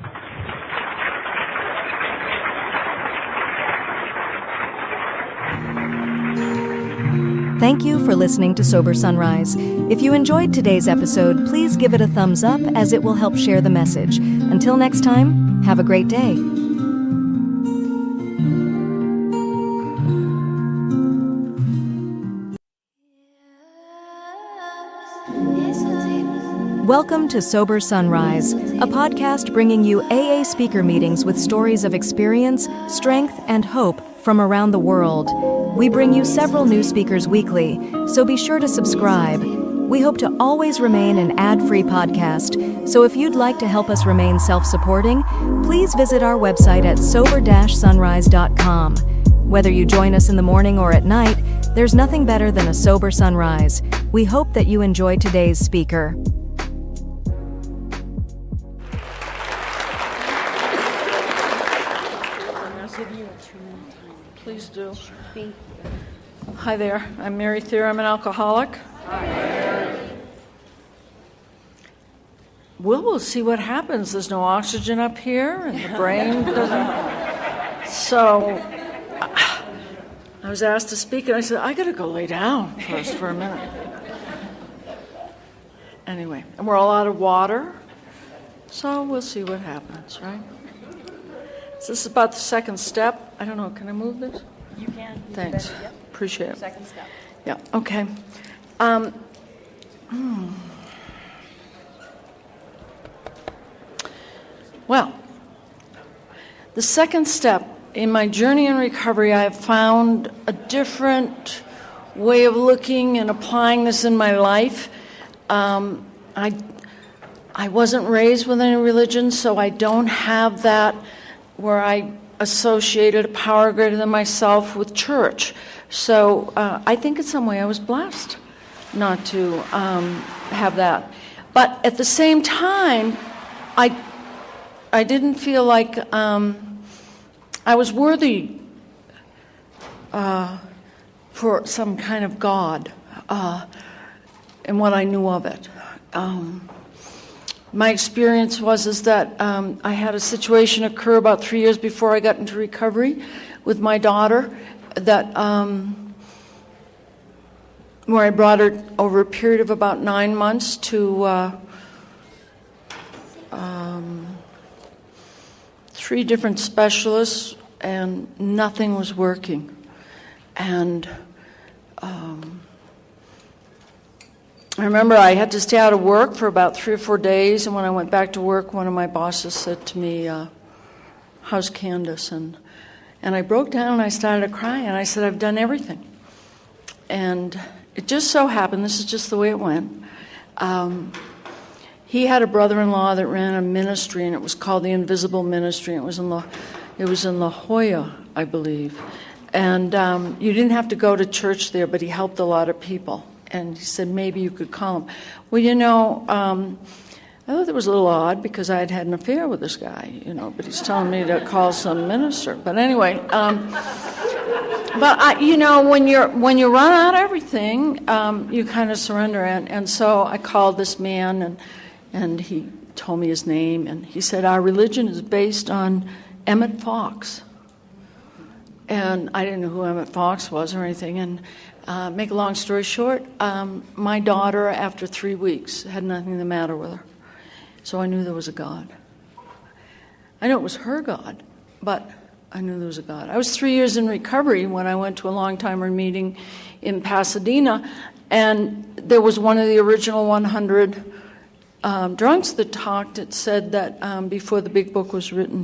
Thank you for listening to Sober Sunrise. If you enjoyed today's episode, please give it a thumbs up as it will help share the message. Until next time, have a great day. Welcome to Sober Sunrise, a podcast bringing you AA speaker meetings with stories of experience, strength, and hope from around the world. We bring you several new speakers weekly, so be sure to subscribe. We hope to always remain an ad-free podcast, so if you'd like to help us remain self-supporting, please visit our website at sober-sunrise.com. Whether you join us in the morning or at night, there's nothing better than a sober sunrise. We hope that you enjoy today's speaker. Please do. Hi there, I'm Mary Thier. I'm an alcoholic. We'll see what happens. There's no oxygen up here, and the brain doesn't. So I was asked to speak, and I said, I got to go lay down first for a minute. Anyway, and we're all out of water, so we'll see what happens, right? So this is about the second step. I don't know, can I move this? You can. Thanks. Yep. Appreciate it. Second step. Yeah, okay. Well, the second step in my journey in recovery, I have found a different way of looking and applying this in my life. I wasn't raised with any religion, so I don't have that where I associated a power greater than myself with church. So I think in some way I was blessed not to have that. But at the same time, I didn't feel like I was worthy for some kind of God and what I knew of it. My experience is that I had a situation occur about 3 years before I got into recovery with my daughter that where I brought her over a period of about 9 months to 3 different specialists, and nothing was working. And I remember I had to stay out of work for about 3 or 4 days, and when I went back to work, one of my bosses said to me, how's Candace? And I broke down and I started crying, and I said, I've done everything. And it just so happened, this is just the way it went, he had a brother-in-law that ran a ministry, and it was called the Invisible Ministry. It was in La Jolla, I believe. And you didn't have to go to church there, but he helped a lot of people. And he said, maybe you could call him. Well, you know, I thought that was a little odd because I had had an affair with this guy, you know, but he's telling me to call some minister. But anyway, you know, when you run out of everything, you kind of surrender. And so I called this man, and he told me his name, and he said, our religion is based on Emmett Fox. And I didn't know who Emmett Fox was or anything. And make a long story short, my daughter, after 3 weeks, had nothing the matter with her. So I knew there was a God. I know it was her God, but I knew there was a God. I was 3 years in recovery when I went to a long-timer meeting in Pasadena, and there was one of the original 100 drunks that talked. It said that before the big book was written,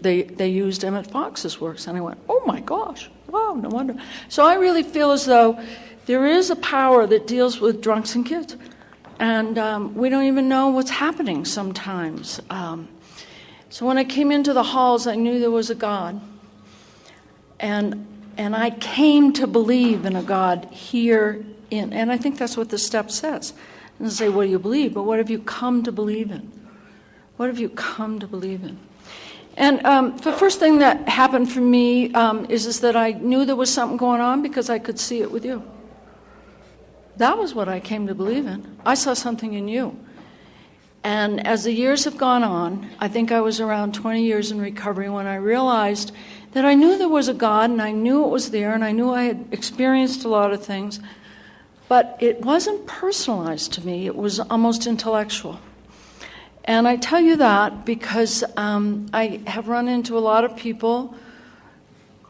they used Emmett Fox's works, and I went, oh my gosh, wow, no wonder. So I really feel as though there is a power that deals with drunks and kids, and we don't even know what's happening sometimes. So when I came into the halls, I knew there was a God, and I came to believe in a God here and I think that's what the step says. It doesn't say, what do you believe, but what have you come to believe in? What have you come to believe in? And the first thing that happened for me is that I knew there was something going on because I could see it with you. That was what I came to believe in. I saw something in you. And as the years have gone on, I think I was around 20 years in recovery when I realized that I knew there was a God, and I knew it was there, and I knew I had experienced a lot of things, but it wasn't personalized to me. It was almost intellectual. And I tell you that because I have run into a lot of people.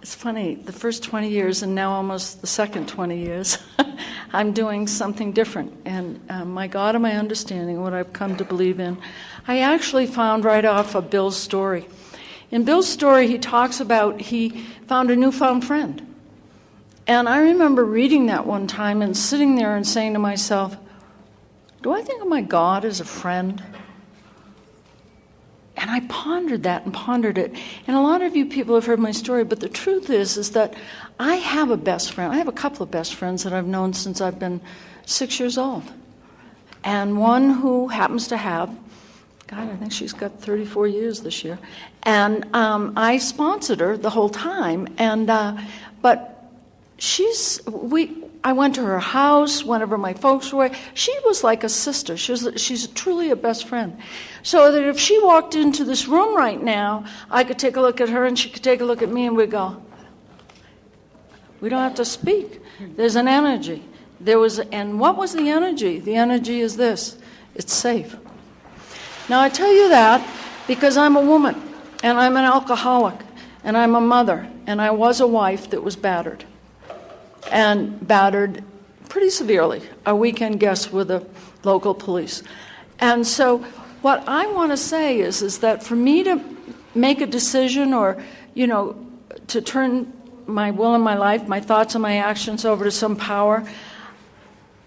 It's funny, the first 20 years and now almost the second 20 years, I'm doing something different. And my God and my understanding, what I've come to believe in, I actually found right off of Bill's story. In Bill's story, he talks about he found a newfound friend. And I remember reading that one time and sitting there and saying to myself, do I think of my God as a friend? And I pondered that and pondered it. And a lot of you people have heard my story, but the truth is that I have a best friend. I have a couple of best friends that I've known since I've been 6 years old. And one who happens to have, God, I think she's got 34 years this year. And I sponsored her the whole time. And but I went to her house whenever my folks were away. She was like a sister. She's truly a best friend. So that if she walked into this room right now, I could take a look at her and she could take a look at me and we'd go, we don't have to speak. There's an energy. And what was the energy? The energy is this. It's safe. Now I tell you that because I'm a woman and I'm an alcoholic and I'm a mother and I was a wife that was battered. And battered pretty severely, a weekend guest with the local police. And so what I want to say is that for me to make a decision or, to turn my will and my life, my thoughts and my actions over to some power,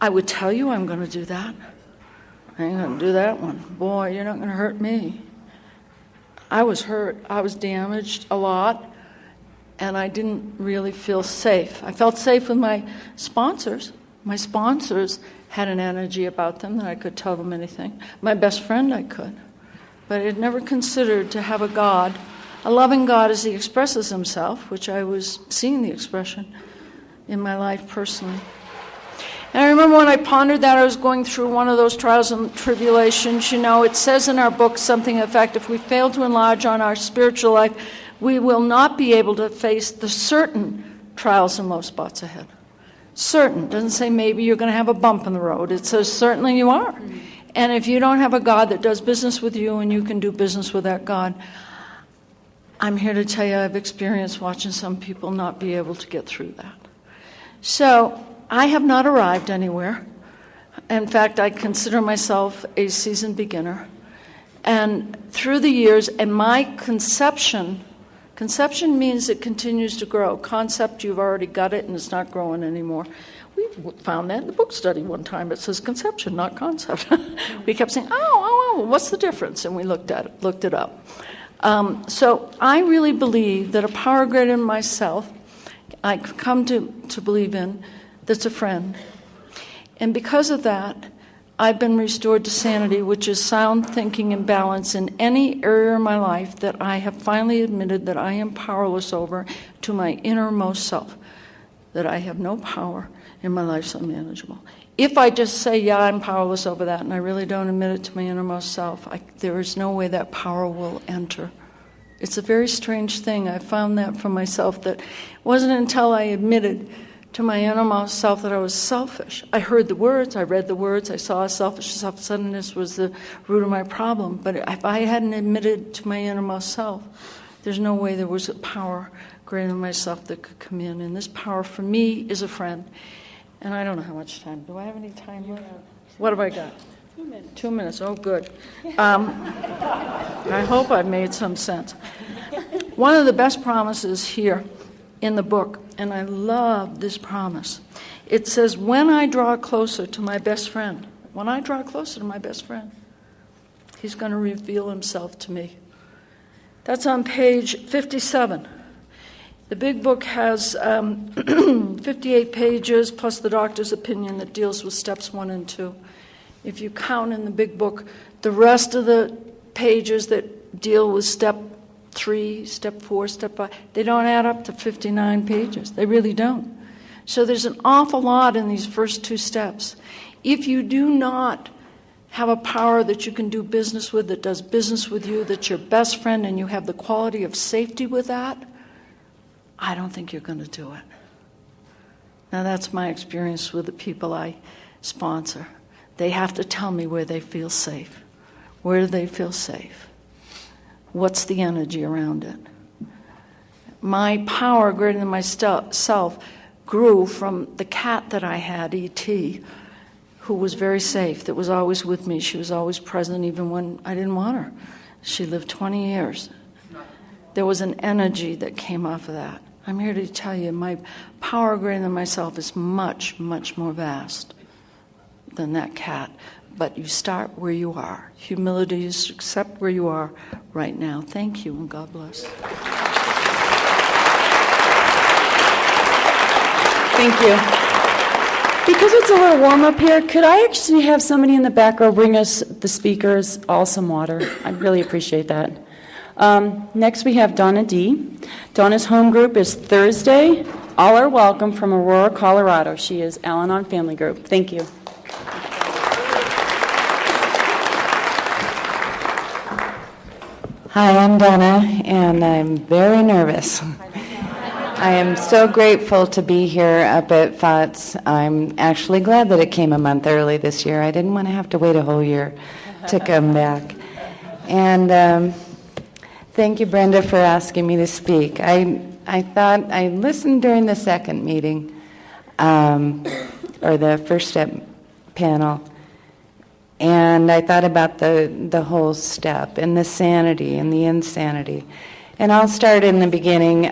I would tell you I'm going to do that. I ain't going to do that one. Boy, you're not going to hurt me. I was hurt. I was damaged a lot. And I didn't really feel safe. I felt safe with my sponsors. My sponsors had an energy about them that I could tell them anything. My best friend I could. But I had never considered to have a God, a loving God as he expresses himself, which I was seeing the expression in my life personally. And I remember when I pondered that, I was going through one of those trials and tribulations. It says in our book something, in fact, if we fail to enlarge on our spiritual life, we will not be able to face the certain trials and low spots ahead. Certain. Doesn't say maybe you're going to have a bump in the road. It says certainly you are. And if you don't have a God that does business with you and you can do business with that God, I'm here to tell you I've experienced watching some people not be able to get through that. So I have not arrived anywhere. In fact, I consider myself a seasoned beginner. And through the years, and my conception means it continues to grow. Concept, you've already got it and it's not growing anymore. We found that in the book study one time. It says conception, not concept. We kept saying, what's the difference? And we looked it up. So I really believe that a power greater than myself, I've come to believe in, that's a friend. And because of that, I've been restored to sanity, which is sound thinking and balance in any area of my life that I have finally admitted that I am powerless over to my innermost self, that I have no power and my life's unmanageable. If I just say, I'm powerless over that, and I really don't admit it to my innermost self, there is no way that power will enter. It's a very strange thing. I found that for myself, that it wasn't until I admitted to my innermost self that I was selfish. I heard the words, I read the words, I saw selfish self-centeredness was the root of my problem. But if I hadn't admitted to my innermost self, there's no way there was a power greater than myself that could come in. And this power for me is a friend. And I don't know how much time. Do I have any time left? What have I got? 2 minutes. 2 minutes. Oh, good. I hope I've made some sense. One of the best promises here in the book, and I love this promise. It says, when I draw closer to my best friend, he's going to reveal himself to me. That's on page 57. The big book has 58 pages, plus the doctor's opinion that deals with steps 1 and 2. If you count in the big book, the rest of the pages that deal with step 3, step 4, step 5, they don't add up to 59 pages. They really don't. So there's an awful lot in these first 2 steps. If you do not have a power that you can do business with, that does business with you, that's your best friend, and you have the quality of safety with that, I don't think you're going to do it. Now that's my experience with the people I sponsor. They have to tell me where they feel safe. Where do they feel safe? What's the energy around it? My power greater than myself grew from the cat that I had, E.T., who was very safe, that was always with me. She was always present even when I didn't want her. She lived 20 years. There was an energy that came off of that. I'm here to tell you my power greater than myself is much, much more vast than that cat. but you start where you are. Humility is to accept where you are right now. Thank you, and God bless. Thank you. Because it's a little warm up here, could I actually have somebody in the back row bring us, the speakers, all some water? I'd really appreciate that. Next we have Donna D. Donna's home group is Thursday. All are welcome from Aurora, Colorado. She is Al-Anon Family Group. Thank you. Hi, I'm Donna, and I'm very nervous. I am so grateful to be here up at FOTS. I'm actually glad that it came a month early this year. I didn't want to have to wait a whole year to come back. And thank you, Brenda, for asking me to speak. I thought I listened during the second meeting, or the first step panel, and I thought about the whole step and the sanity and the insanity. And I'll start in the beginning.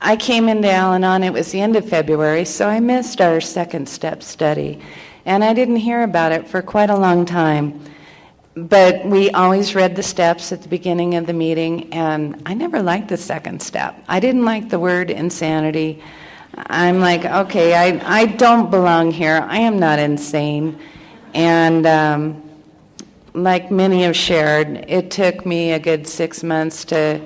I came into Al-Anon, it was the end of February, so I missed our second step study. And I didn't hear about it for quite a long time. But we always read the steps at the beginning of the meeting, and I never liked the second step. I didn't like the word insanity. I'm like, okay, I don't belong here. I am not insane. And like many have shared, it took me a good 6 months to,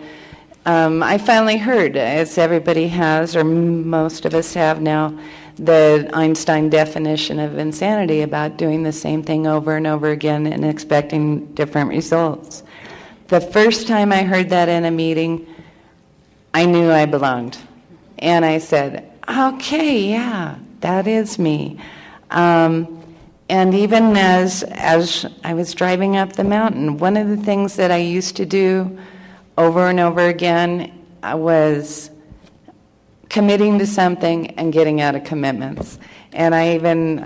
I finally heard, as everybody has, or most of us have now, the Einstein definition of insanity about doing the same thing over and over again and expecting different results. The first time I heard that in a meeting, I knew I belonged. And I said, okay, yeah, that is me. And even as I was driving up the mountain, one of the things that I used to do over and over again was committing to something and getting out of commitments. And I even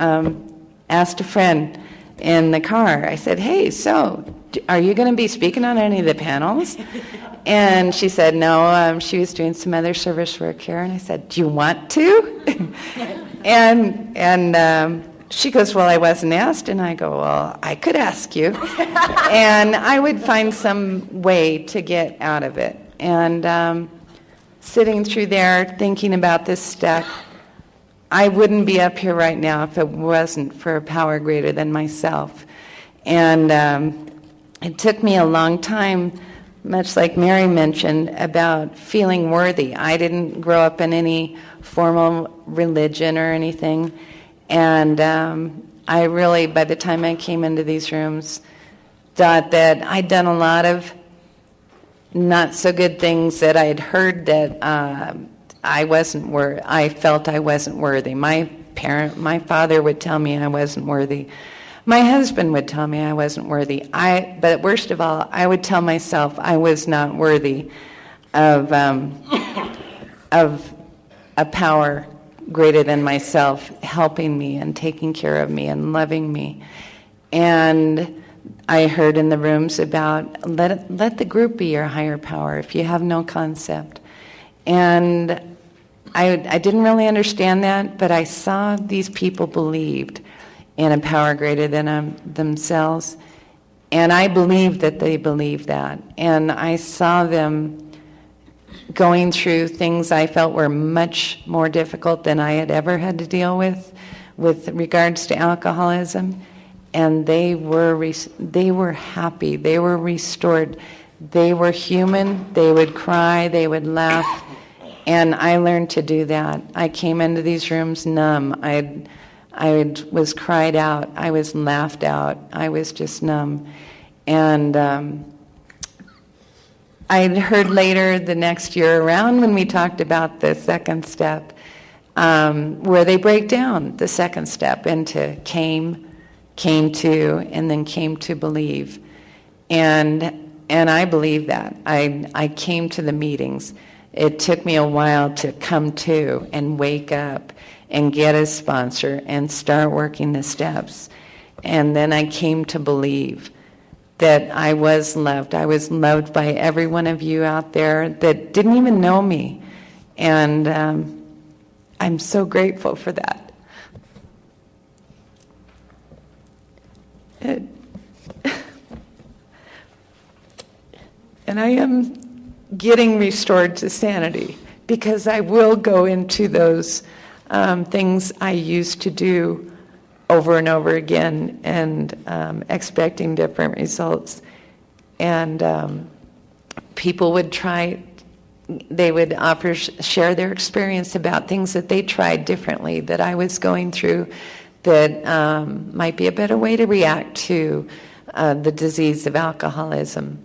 asked a friend in the car, I said, hey, so are you going to be speaking on any of the panels? And she said no, she was doing some other service work here. And I said, do you want to? and she goes, well, I wasn't asked. And I go, well, I could ask you. And I would find some way to get out of it. And sitting through there thinking about this stuff, I wouldn't be up here right now if it wasn't for a power greater than myself. And it took me a long time, much like Mary mentioned, about feeling worthy. I didn't grow up in any formal religion or anything. And I really, by the time I came into these rooms, thought that I'd done a lot of not so good things, that I had heard that I felt I wasn't worthy. My father would tell me I wasn't worthy. My husband would tell me I wasn't worthy. But worst of all, I would tell myself I was not worthy of a power greater than myself helping me and taking care of me and loving me. And I heard in the rooms about let the group be your higher power if you have no concept. And I didn't really understand that, but I saw these people believed in a power greater than themselves. And I believed that they believed that. And I saw them going through things I felt were much more difficult than I had ever had to deal with regards to alcoholism. And they were happy, they were restored, they were human, they would cry, they would laugh, and I learned to do that. I came into these rooms numb. I was cried out, I was laughed out, I was just numb. And I heard later the next year around when we talked about the second step, where they break down the second step into came to, and then came to believe. And I believe that. I came to the meetings. It took me a while to come to and wake up and get a sponsor and start working the steps. And then I came to believe that I was loved. I was loved by every one of you out there that didn't even know me. And I'm so grateful for that. And I am getting restored to sanity, because I will go into those things I used to do over and over again, and expecting different results. And people would they would share their experience about things that they tried differently that I was going through, that might be a better way to react to the disease of alcoholism.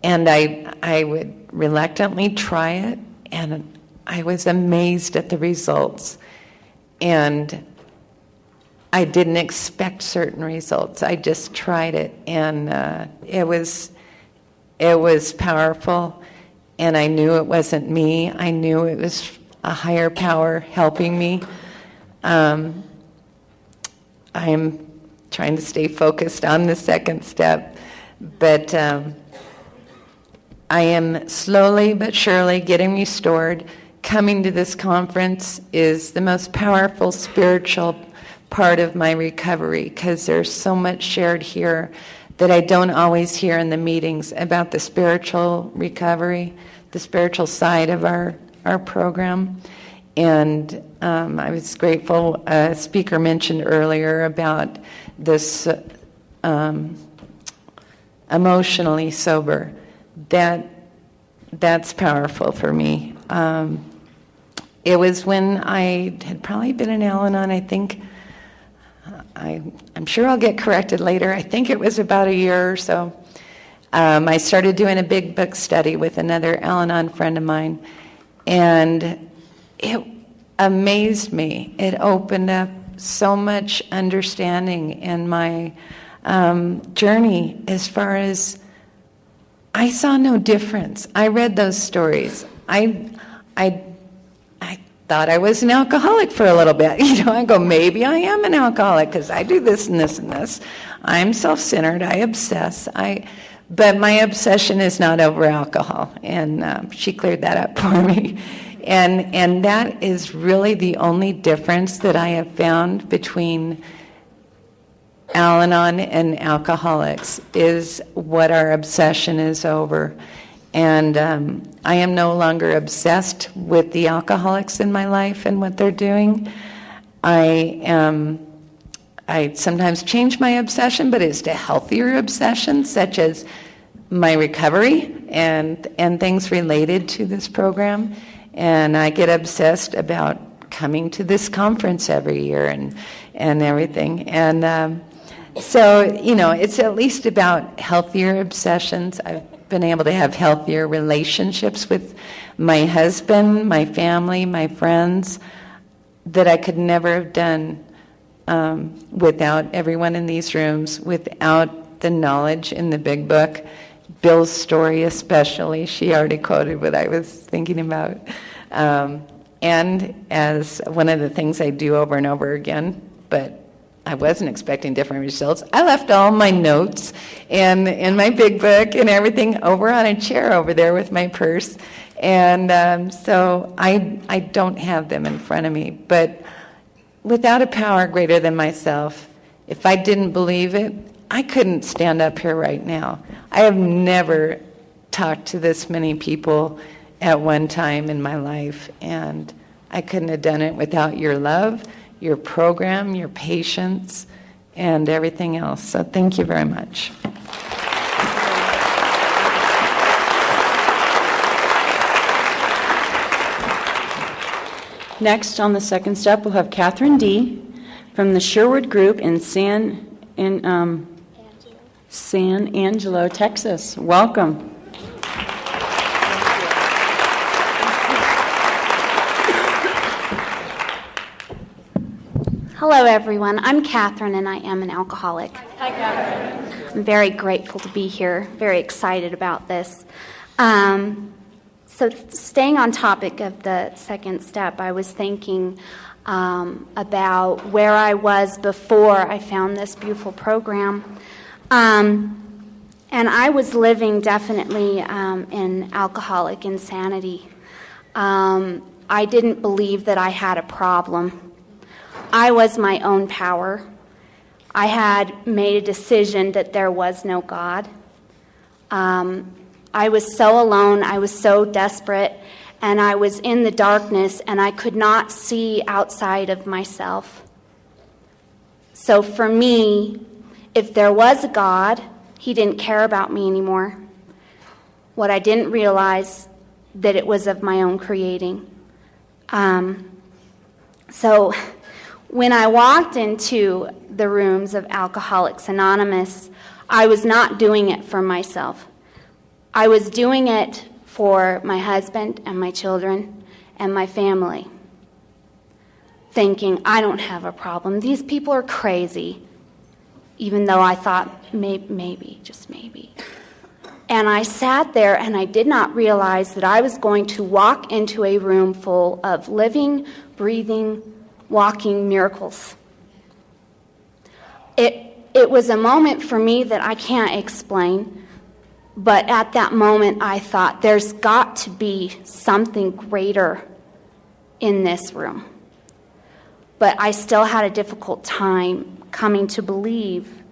And I would reluctantly try it, and I was amazed at the results. And I didn't expect certain results. I just tried it, and it was powerful. And I knew it wasn't me. I knew it was a higher power helping me. I'm trying to stay focused on the second step, but I am slowly but surely getting restored. Coming to this conference is the most powerful spiritual part of my recovery, because there's so much shared here that I don't always hear in the meetings about the spiritual recovery, the spiritual side of our program. And I was grateful, a speaker mentioned earlier about this emotionally sober. That's powerful for me. It was when I had probably been in Al-Anon, I think, I'm sure I'll get corrected later, I think it was about a year or so. I started doing a big book study with another Al-Anon friend of mine, and it amazed me. It opened up so much understanding in my journey, as far as I saw no difference. I read those stories. I thought I was an alcoholic for a little bit. I go, maybe I am an alcoholic because I do this and this and this. I'm self-centered. I obsess. But my obsession is not over alcohol, and she cleared that up for me. And that is really the only difference that I have found between Al-Anon and alcoholics, is what our obsession is over. And I am no longer obsessed with the alcoholics in my life and what they're doing. I sometimes change my obsession, but it's to healthier obsessions, such as my recovery and things related to this program. And I get obsessed about coming to this conference every year and everything. And so, it's at least about healthier obsessions. I've been able to have healthier relationships with my husband, my family, my friends, that I could never have done without everyone in these rooms, without the knowledge in the big book. Bill's story especially, she already quoted what I was thinking about. And as one of the things I do over and over again, but I wasn't expecting different results, I left all my notes and my big book and everything over on a chair over there with my purse. And so I don't have them in front of me. But without a power greater than myself, if I didn't believe it, I couldn't stand up here right now. I have never talked to this many people at one time in my life, and I couldn't have done it without your love, your program, your patience, and everything else. So thank you very much. Next, on the second step, we'll have Catherine D. from the Sherwood Group in San Angelo, Texas. Welcome. Hello, everyone. I'm Catherine, and I am an alcoholic. Hi, Catherine. I'm very grateful to be here, very excited about this. So staying on topic of the second step, I was thinking about where I was before I found this beautiful program. And I was living definitely in alcoholic insanity. I didn't believe that I had a problem. I was my own power. I had made a decision that there was no God. I was so alone, I was so desperate, and I was in the darkness, and I could not see outside of myself. So for me, if there was a God, he didn't care about me anymore. What I didn't realize, that it was of my own creating. So when I walked into the rooms of Alcoholics Anonymous, I was not doing it for myself. I was doing it for my husband and my children and my family, thinking, I don't have a problem. These people are crazy, even though I thought, maybe, just maybe. And I sat there and I did not realize that I was going to walk into a room full of living, breathing, walking miracles. It was a moment for me that I can't explain, but at that moment I thought, there's got to be something greater in this room. But I still had a difficult time coming to believe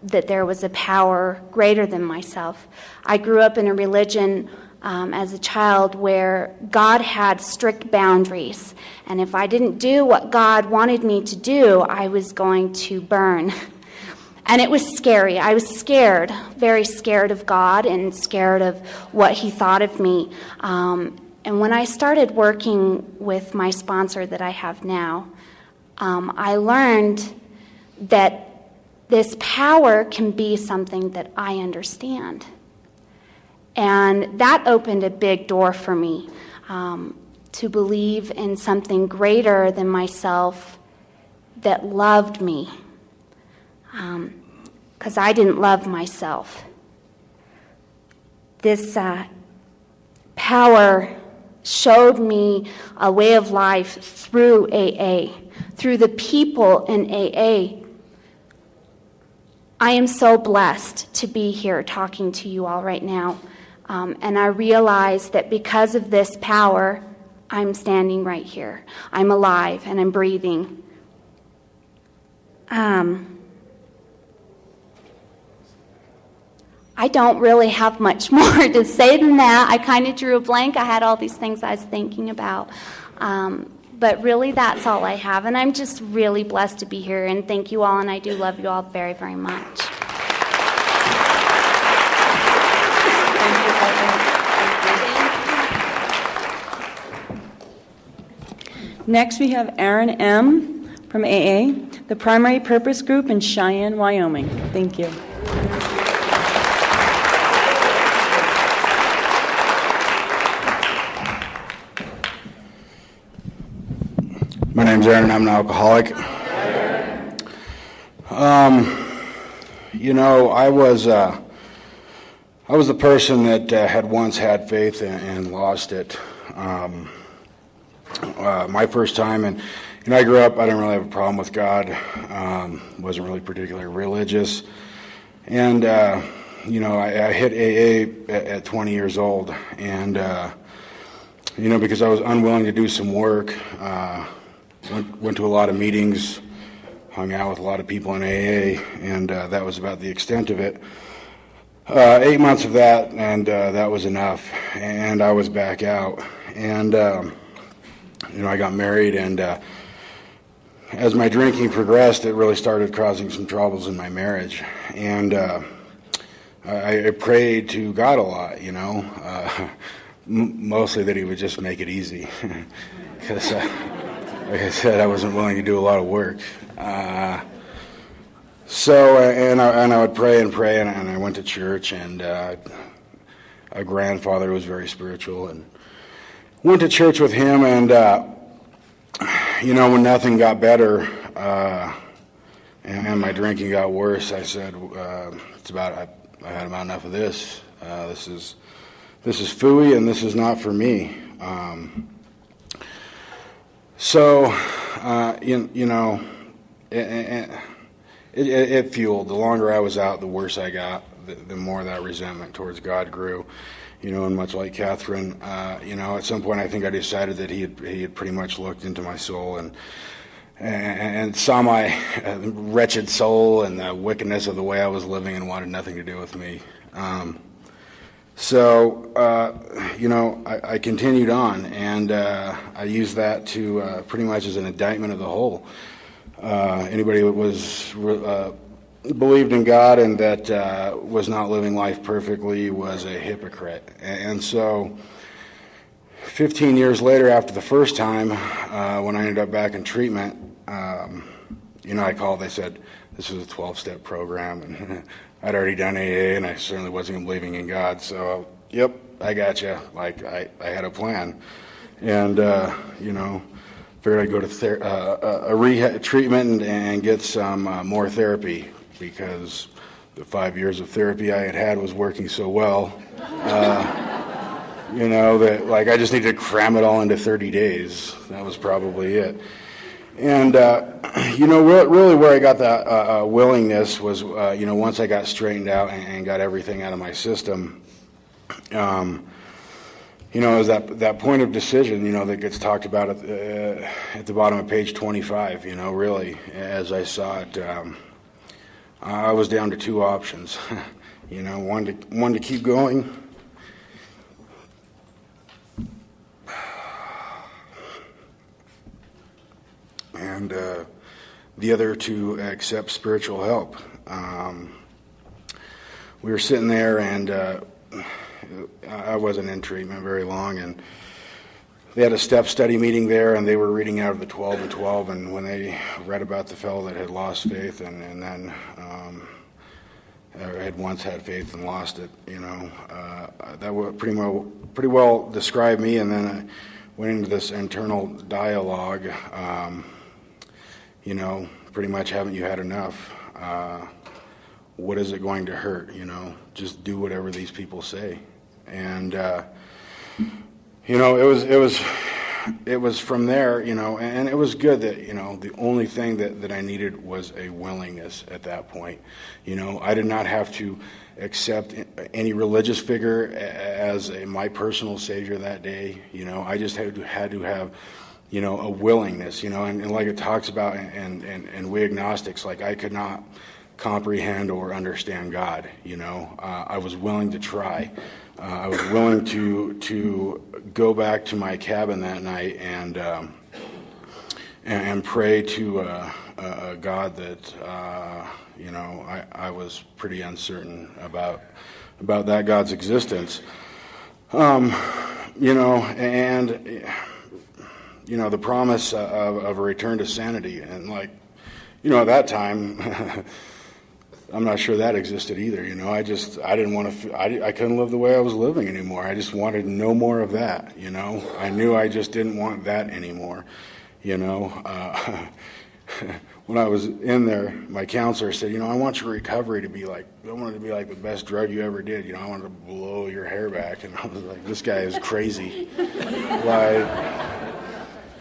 that there was a power greater than myself. I grew up in a religion as a child where God had strict boundaries, and if I didn't do what God wanted me to do, I was going to burn. And it was scary. I was scared, very scared of God and scared of what he thought of me. And when I started working with my sponsor that I have now, I learned that this power can be something that I understand. And that opened a big door for me to believe in something greater than myself that loved me. Because I didn't love myself. This power showed me a way of life through AA, through the people in AA. I am so blessed to be here talking to you all right now. And I realize that because of this power, I'm standing right here. I'm alive and I'm breathing. I don't really have much more to say than that. I kind of drew a blank. I had all these things I was thinking about. But really, that's all I have. And I'm just really blessed to be here. And thank you all. And I do love you all very, very much. Next, we have Aaron M. from AA, the Primary Purpose Group in Cheyenne, Wyoming. Thank you. My name's Aaron, and I'm an alcoholic. I was the person that had once had faith and lost it. My first time, and I grew up, I didn't really have a problem with God. Wasn't really particularly religious. And, I hit AA at 20 years old. And, because I was unwilling to do some work, went to a lot of meetings, hung out with a lot of people in AA, and that was about the extent of it. 8 months of that, and that was enough, and I was back out. And, I got married, and as my drinking progressed, it really started causing some troubles in my marriage. And I prayed to God a lot, mostly that he would just make it easy. Because, like I said, I wasn't willing to do a lot of work. I would pray, and I went to church, and a grandfather was very spiritual, and went to church with him, and when nothing got better, and my drinking got worse, I said, I had about enough of this. This is phooey, and this is not for me. It fueled. The longer I was out, the worse I got. The more that resentment towards God grew. And much like Catherine, at some point I think I decided that he had pretty much looked into my soul, and saw my wretched soul and the wickedness of the way I was living and wanted nothing to do with me. I continued on, and I used that to pretty much as an indictment of the whole. Anybody that was believed in God and that was not living life perfectly was a hypocrite. And so 15 years later, after the first time, when I ended up back in treatment, I called. They said this was a 12-step program, and I'd already done AA, and I certainly wasn't believing in God. So, yep, I got you. Like I had a plan, and figured I'd go to a rehab treatment and get some more therapy, because the 5 years of therapy I had was working so well. That like I just needed to cram it all into 30 days. That was probably it. And, really where I got that willingness was, once I got straightened out and got everything out of my system, it was that point of decision, that gets talked about at the bottom of page 25, really, as I saw it, I was down to two options, one to keep going, and the other to accept spiritual help. We were sitting there, and I wasn't in treatment very long, and they had a step study meeting there, and they were reading out of the 12 and 12, and when they read about the fellow that had lost faith and then had once had faith and lost it, that would pretty well describe me. And then I went into this internal dialogue, pretty much, haven't you had enough? What is it going to hurt? Just do whatever these people say. And it was from there, and it was good that, the only thing that I needed was a willingness at that point. I did not have to accept any religious figure as my personal savior that day. I just had to have, a willingness, and like it talks about, and we agnostics, like I could not comprehend or understand God. I was willing to try. I was willing to go back to my cabin that night and pray to a God that I was pretty uncertain about that God's existence. And the promise of a return to sanity, and at that time. I'm not sure that existed either. I didn't want to, I couldn't live the way I was living anymore. I just wanted no more of that, I knew I just didn't want that anymore, When I was in there, my counselor said, I want your recovery to be I want it to be like the best drug you ever did. I wanted to blow your hair back. And I was like, this guy is crazy.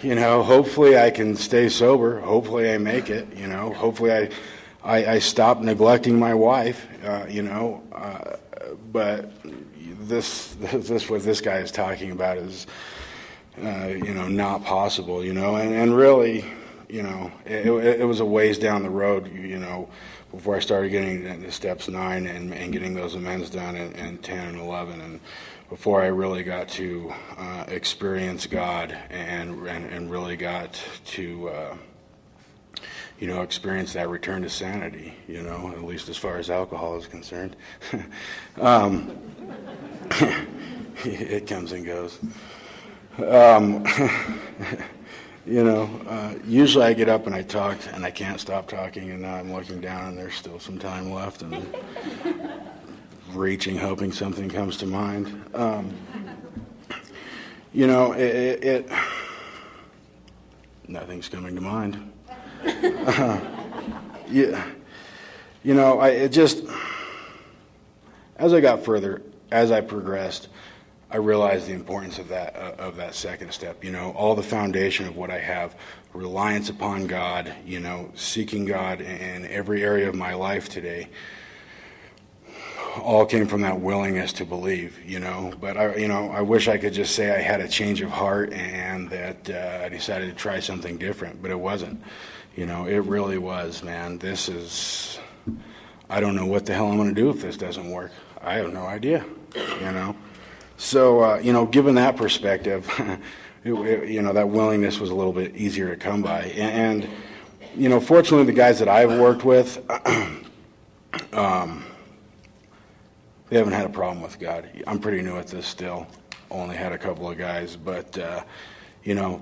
Hopefully I can stay sober. Hopefully I make it, hopefully I stopped neglecting my wife, but this what this guy is talking about is, not possible, and really, it was a ways down the road, before I started getting into steps 9 and getting those amends done and 10 and 11, and before I really got to experience God and really got to experience that return to sanity, at least as far as alcohol is concerned. It comes and goes. Usually I get up and I talk and I can't stop talking, and now I'm looking down and there's still some time left, and reaching, hoping something comes to mind. Nothing's coming to mind. As I got further, as I progressed, I realized the importance of that second step. All the foundation of what I have, reliance upon God, seeking God in every area of my life today. all came from that willingness to believe, But I wish I could just say I had a change of heart and that I decided to try something different, but it wasn't. It really was, man. I don't know what the hell I'm going to do if this doesn't work. I have no idea, So, given that perspective, that willingness was a little bit easier to come by. And fortunately, the guys that I've worked with, they haven't had a problem with God. I'm pretty new at this still. Only had a couple of guys, but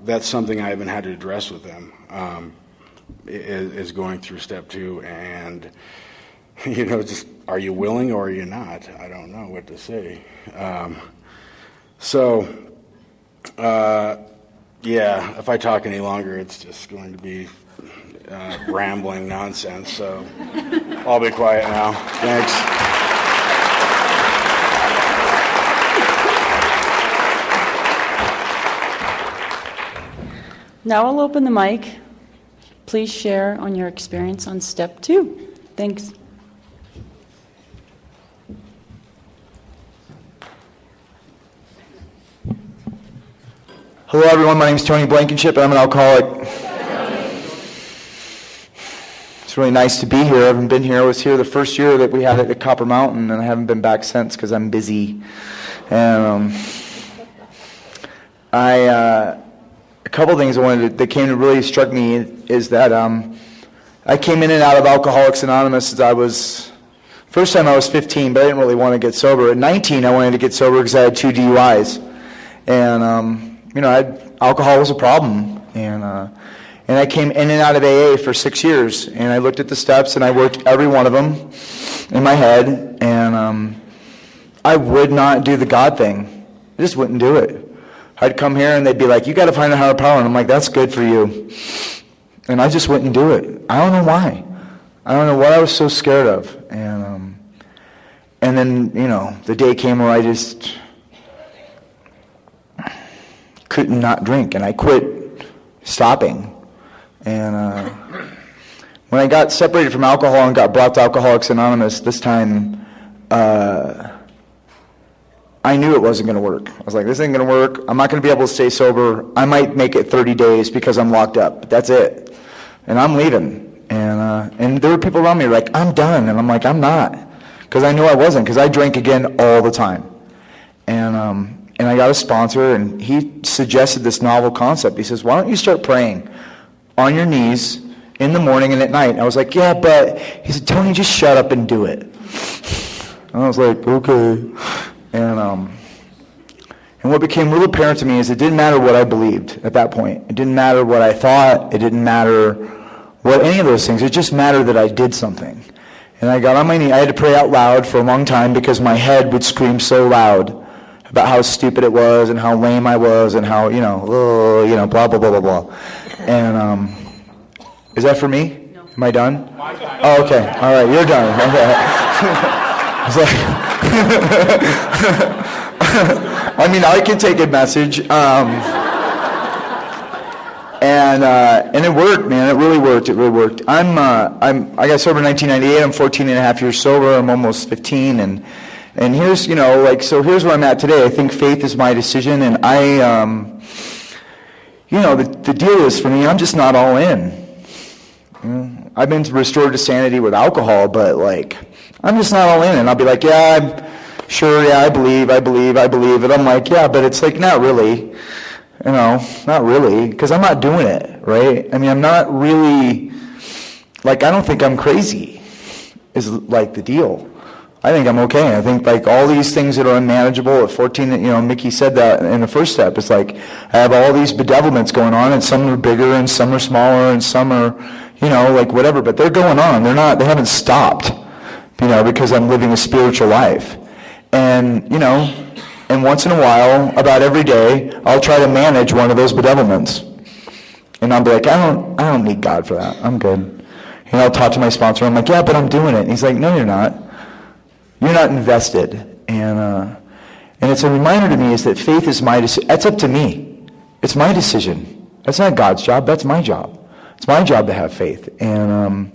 that's something I haven't had to address with them. Is going through step 2, and just are you willing or are you not? I don't know what to say. If I talk any longer, it's just going to be rambling nonsense. So I'll be quiet now. Thanks. Now I'll open the mic. Please share on your experience on step 2. Thanks. Hello everyone, my name is Tony Blankenship and I'm an alcoholic. It's really nice to be here. I haven't been here. I was here the first year that we had it at Copper Mountain, and I haven't been back since because I'm busy. And a couple things that came to really struck me is that I came in and out of Alcoholics Anonymous as first time I was 15, but I didn't really want to get sober. At 19, I wanted to get sober because I had 2 DUIs. And, alcohol was a problem. And I came in and out of AA for 6 years. And I looked at the steps and I worked every one of them in my head. And I would not do the God thing. I just wouldn't do it. I'd come here and they'd be like, you got to find a higher power. And I'm like, that's good for you. And I just wouldn't do it. I don't know why. I don't know what I was so scared of. And then, the day came where I just couldn't not drink. And I quit stopping. And when I got separated from alcohol and got brought to Alcoholics Anonymous this time, I knew it wasn't going to work. I was like, this ain't going to work. I'm not going to be able to stay sober. I might make it 30 days because I'm locked up, but that's it. And I'm leaving. And there were people around me like, I'm done. And I'm like, I'm not. Because I knew I wasn't, because I drank again all the time. And I got a sponsor, and he suggested this novel concept. He says, why don't you start praying on your knees in the morning and at night? And I was like, yeah, but he said, Tony, just shut up and do it. And I was like, okay. And what became real apparent to me is it didn't matter what I believed at that point. It didn't matter what I thought. It didn't matter what any of those things. It just mattered that I did something. And I got on my knee. I had to pray out loud for a long time because my head would scream so loud about how stupid it was and how lame I was and how, blah, blah, blah, blah, blah. And is that for me? No. Am I done? Oh, okay. All right, you're done. Okay. I was like, I can take a message. And it worked, man. It really worked. It really worked. I got sober in 1998. I'm 14 and a half years sober. I'm almost 15. And here's, so here's where I'm at today. I think faith is my decision. And the deal is for me, I'm just not all in. I've been restored to sanity with alcohol, but I'm just not all in. And I'll be like, yeah, I'm sure, yeah, I believe. And I'm like, yeah, but it's not really. Not really, because I'm not doing it, right? I'm not really, I don't think I'm crazy, is the deal. I think I'm okay. I think all these things that are unmanageable at 14, Mickey said that in the first step. It's I have all these bedevilments going on, and some are bigger, and some are smaller, and some are, whatever, but they're going on. They haven't stopped, because I'm living a spiritual life. And once in a while, about every day, I'll try to manage one of those bedevilments. And I'll be like, I don't need God for that. I'm good. And I'll talk to my sponsor. I'm like, yeah, but I'm doing it. And he's like, no, you're not. You're not invested. And it's a reminder to me is that faith is my decision. That's up to me. It's my decision. That's not God's job. That's my job. It's my job to have faith. And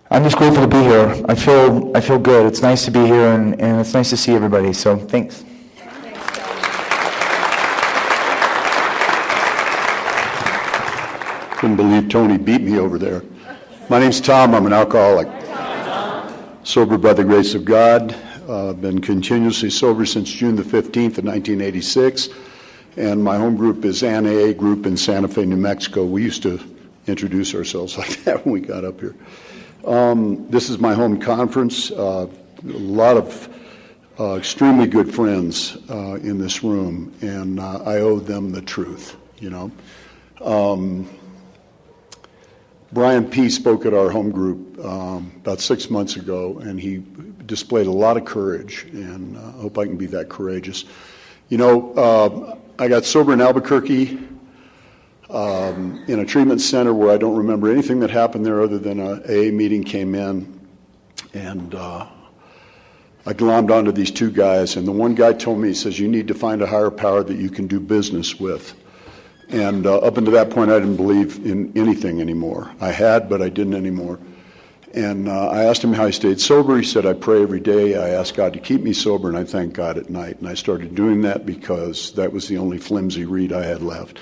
I'm just grateful to be here. I feel good. It's nice to be here, and it's nice to see everybody. So thanks. Couldn't believe Tony beat me over there. My name's Tom. I'm an alcoholic. Sober by the grace of God. I've been continuously sober since June the 15th of 1986. And my home group is an AA group in Santa Fe, New Mexico. We used to introduce ourselves like that when we got up here. This is my home conference. A lot of extremely good friends in this room, and I owe them the truth, you know. Brian P. spoke at our home group about 6 months ago, and he displayed a lot of courage, and I hope I can be that courageous. You know, I got sober in Albuquerque in a treatment center where I don't remember anything that happened there other than a AA meeting came in, and I glommed onto these two guys, and the one guy told me, he says, you need to find a higher power that you can do business with. And up until that point, I didn't believe in anything anymore. I had, but I didn't anymore. And I asked him how he stayed sober. He said, I pray every day. I ask God to keep me sober, and I thank God at night. And I started doing that because that was the only flimsy reed I had left.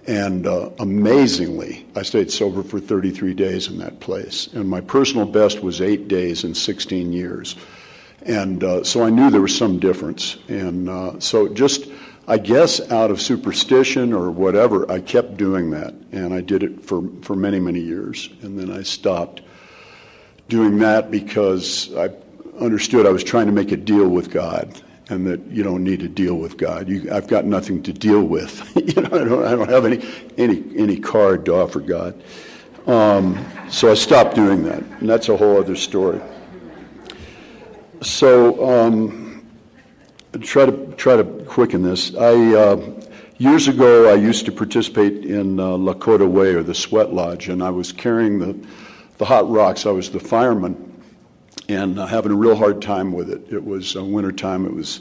And amazingly, I stayed sober for 33 days in that place. And my personal best was 8 days in 16 years. And so I knew there was some difference. And so just, I guess out of superstition or whatever, I kept doing that. And I did it for many, many years. And then I stopped doing that because I understood I was trying to make a deal with God, and that you don't need to deal with God. I've got nothing to deal with. You know, I don't have any card to offer God. So I stopped doing that, and that's a whole other story. So try to quicken this. Years ago, I used to participate in Lakota Way, or the Sweat Lodge, and I was carrying the hot rocks. I was the fireman, and having a real hard time with it. It was winter time. It was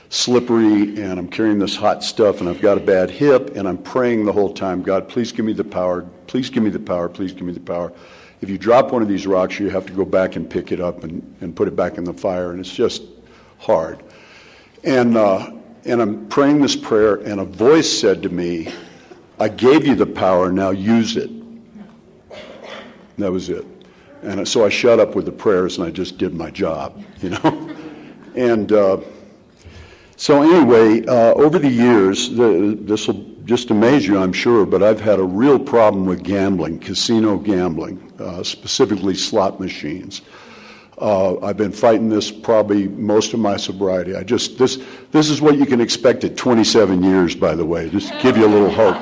slippery, and I'm carrying this hot stuff, and I've got a bad hip, and I'm praying the whole time, God, please give me the power. Please give me the power. Please give me the power. If you drop one of these rocks, you have to go back and pick it up and put it back in the fire, and it's just hard. And I'm praying this prayer, and a voice said to me, I gave you the power, now use it. And that was it. And so I shut up with the prayers, and I just did my job, you know. And so anyway, over the years, this will just amaze you, I'm sure, but I've had a real problem with gambling, casino gambling, specifically slot machines. I've been fighting this probably most of my sobriety. This is what you can expect at 27 years, by the way, just to give you a little hope.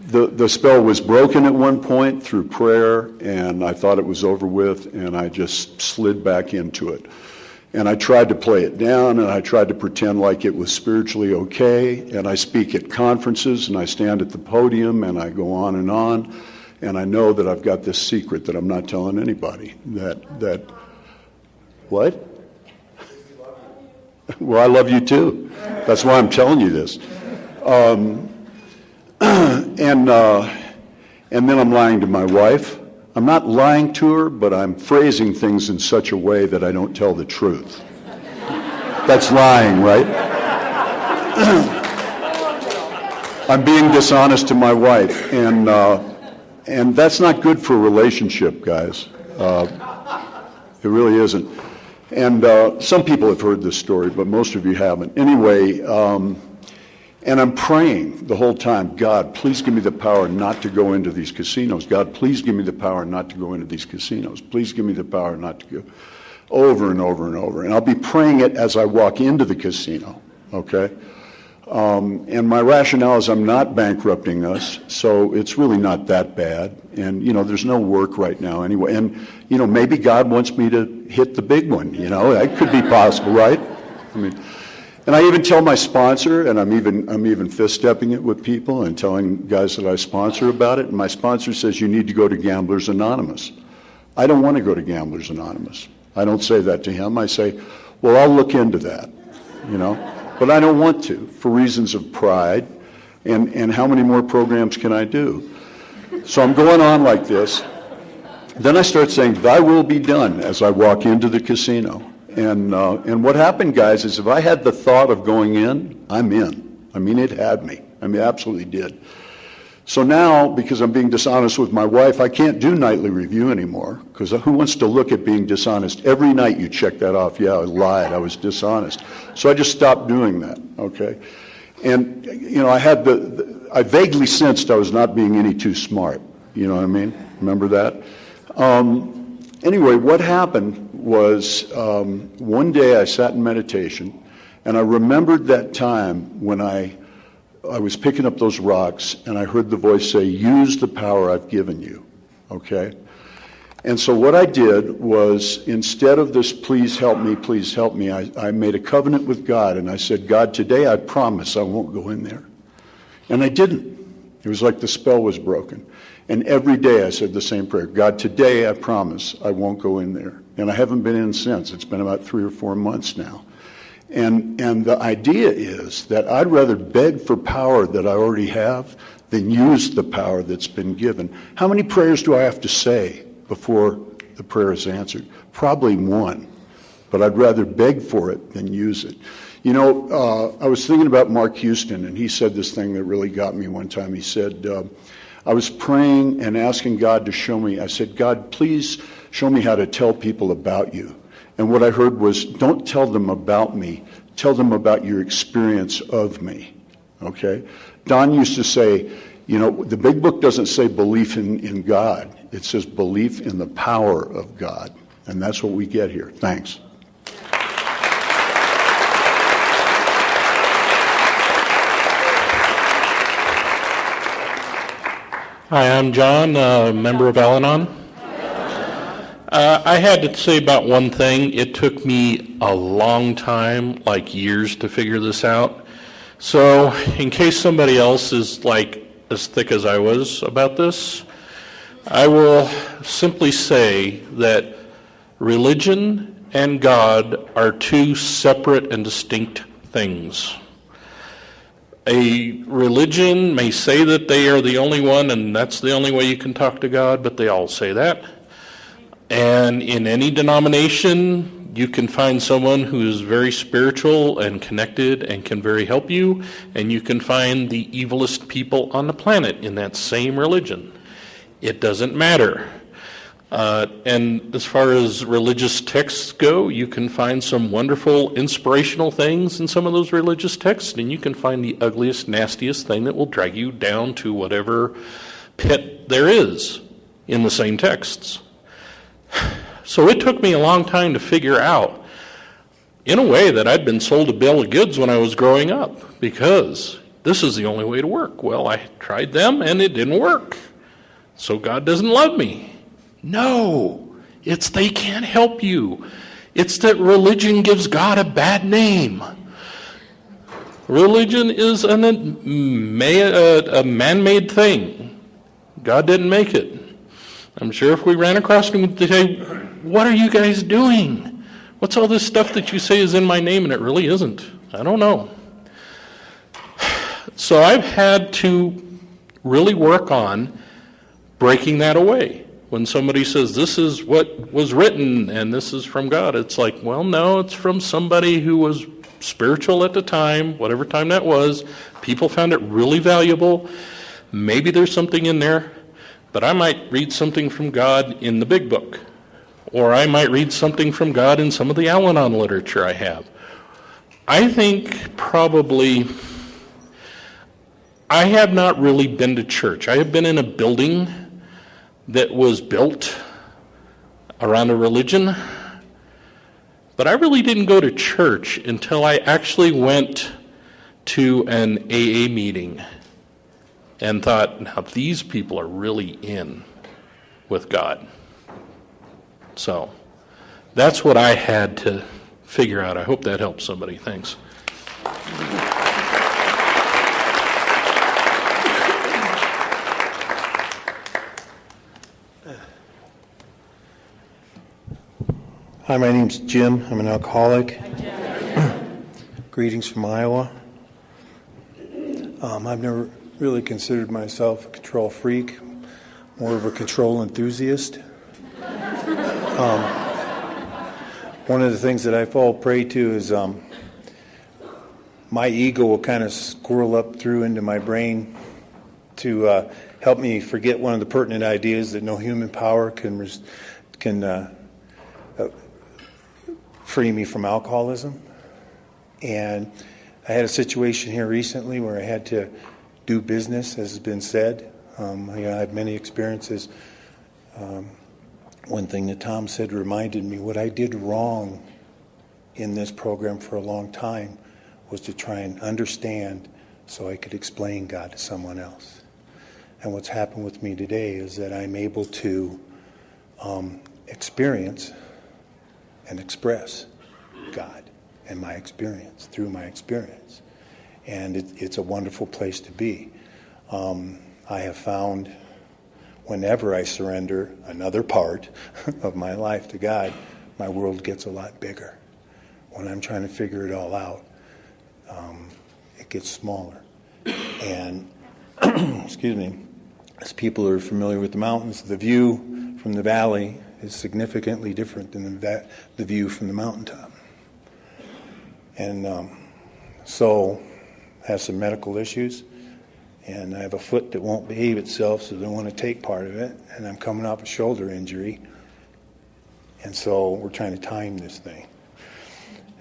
The spell was broken at one point through prayer, and I thought it was over with, and I just slid back into it. And I tried to play it down, and I tried to pretend like it was spiritually okay, and I speak at conferences, and I stand at the podium, and I go on, and I know that I've got this secret that I'm not telling anybody, that what? Well, I love you too. That's why I'm telling you this. And then I'm lying to my wife. I'm not lying to her, but I'm phrasing things in such a way that I don't tell the truth. That's lying, right? I'm being dishonest to my wife, and that's not good for a relationship, guys. It really isn't. And some people have heard this story, but most of you haven't. Anyway, and I'm praying the whole time, God, please give me the power not to go into these casinos. God, please give me the power not to go into these casinos. Please give me the power not to go. Over and over and over. And I'll be praying it as I walk into the casino, okay? And my rationale is I'm not bankrupting us, so it's really not that bad. And, you know, there's no work right now anyway. And, you know, maybe God wants me to hit the big one, you know? That could be possible, right? I mean, and I even tell my sponsor, and I'm even fist-stepping it with people and telling guys that I sponsor about it, and my sponsor says, you need to go to Gamblers Anonymous. I don't want to go to Gamblers Anonymous. I don't say that to him. I say, well, I'll look into that, you know? But I don't want to, for reasons of pride, and how many more programs can I do? So I'm going on like this. Then I start saying, "Thy will be done," as I walk into the casino. And what happened, guys, is if I had the thought of going in, I'm in. I mean, it had me. I mean, it absolutely did. So now, because I'm being dishonest with my wife, I can't do nightly review anymore, because who wants to look at being dishonest? Every night you check that off. Yeah, I lied. I was dishonest. So I just stopped doing that, okay? And, you know, I vaguely sensed I was not being any too smart. You know what I mean? Remember that? Anyway, what happened was one day I sat in meditation, and I remembered that time when I was picking up those rocks, and I heard the voice say, "Use the power I've given you," okay? And so what I did was, instead of this, please help me, I made a covenant with God, and I said, "God, today I promise I won't go in there." And I didn't. It was like the spell was broken. And every day I said the same prayer, "God, today I promise I won't go in there." And I haven't been in since. It's been about 3 or 4 months now. And the idea is that I'd rather beg for power that I already have than use the power that's been given. How many prayers do I have to say before the prayer is answered? Probably one, but I'd rather beg for it than use it. You know, I was thinking about Mark Houston, and he said this thing that really got me one time. He said, I was praying and asking God to show me. I said, "God, please show me how to tell people about you." And what I heard was, "Don't tell them about me. Tell them about your experience of me." Okay? Don used to say, you know, the big book doesn't say belief in God. It says belief in the power of God. And that's what we get here. Thanks. Hi, I'm John, a member of Al-Anon. I had to say about one thing. It took me a long time, like years, to figure this out. So, in case somebody else is like as thick as I was about this, I will simply say that religion and God are two separate and distinct things. A religion may say that they are the only one and that's the only way you can talk to God, but they all say that. And in any denomination, you can find someone who is very spiritual and connected and can very help you, and you can find the evilest people on the planet in that same religion. It doesn't matter. And as far as religious texts go, you can find some wonderful inspirational things in some of those religious texts, and you can find the ugliest, nastiest thing that will drag you down to whatever pit there is in the same texts. So it took me a long time to figure out, in a way, that I'd been sold a bill of goods when I was growing up, because this is the only way to work. Well, I tried them and it didn't work. So God doesn't love me. No, it's they can't help you. It's that religion gives God a bad name. Religion is a man-made thing. God didn't make it. I'm sure if we ran across him, they'd say, "What are you guys doing? What's all this stuff that you say is in my name and it really isn't?" I don't know. So I've had to really work on breaking that away. When somebody says, "This is what was written and this is from God," it's like, well, no, it's from somebody who was spiritual at the time, whatever time that was. People found it really valuable. Maybe there's something in there, but I might read something from God in the big book, or I might read something from God in some of the Al-Anon literature I have. I think probably I have not really been to church. I have been in a building that was built around a religion, but I really didn't go to church until I actually went to an AA meeting and thought, now these people are really in with God. So that's what I had to figure out. I hope that helps somebody. Thanks. Hi, my name's Jim. I'm an alcoholic. Greetings from Iowa. I've never really considered myself a control freak. more of a control enthusiast. One of the things that I fall prey to is my ego will kind of squirrel up through into my brain to help me forget one of the pertinent ideas that no human power can free me from alcoholism. And I had a situation here recently where I had to do business, as has been said. I had many experiences. One thing that Tom said reminded me what I did wrong in this program for a long time was to try and understand so I could explain God to someone else. And what's happened with me today is that I'm able to experience and express God and my experience through my experience. And it's a wonderful place to be. I have found whenever I surrender another part of my life to God, my world gets a lot bigger. When I'm trying to figure it all out, it gets smaller. And, excuse me, as people are familiar with the mountains, the view from the valley is significantly different than the view from the mountaintop. And so I have some medical issues, and I have a foot that won't behave itself, so they want to take part of it, and I'm coming off a shoulder injury, and so we're trying to time this thing.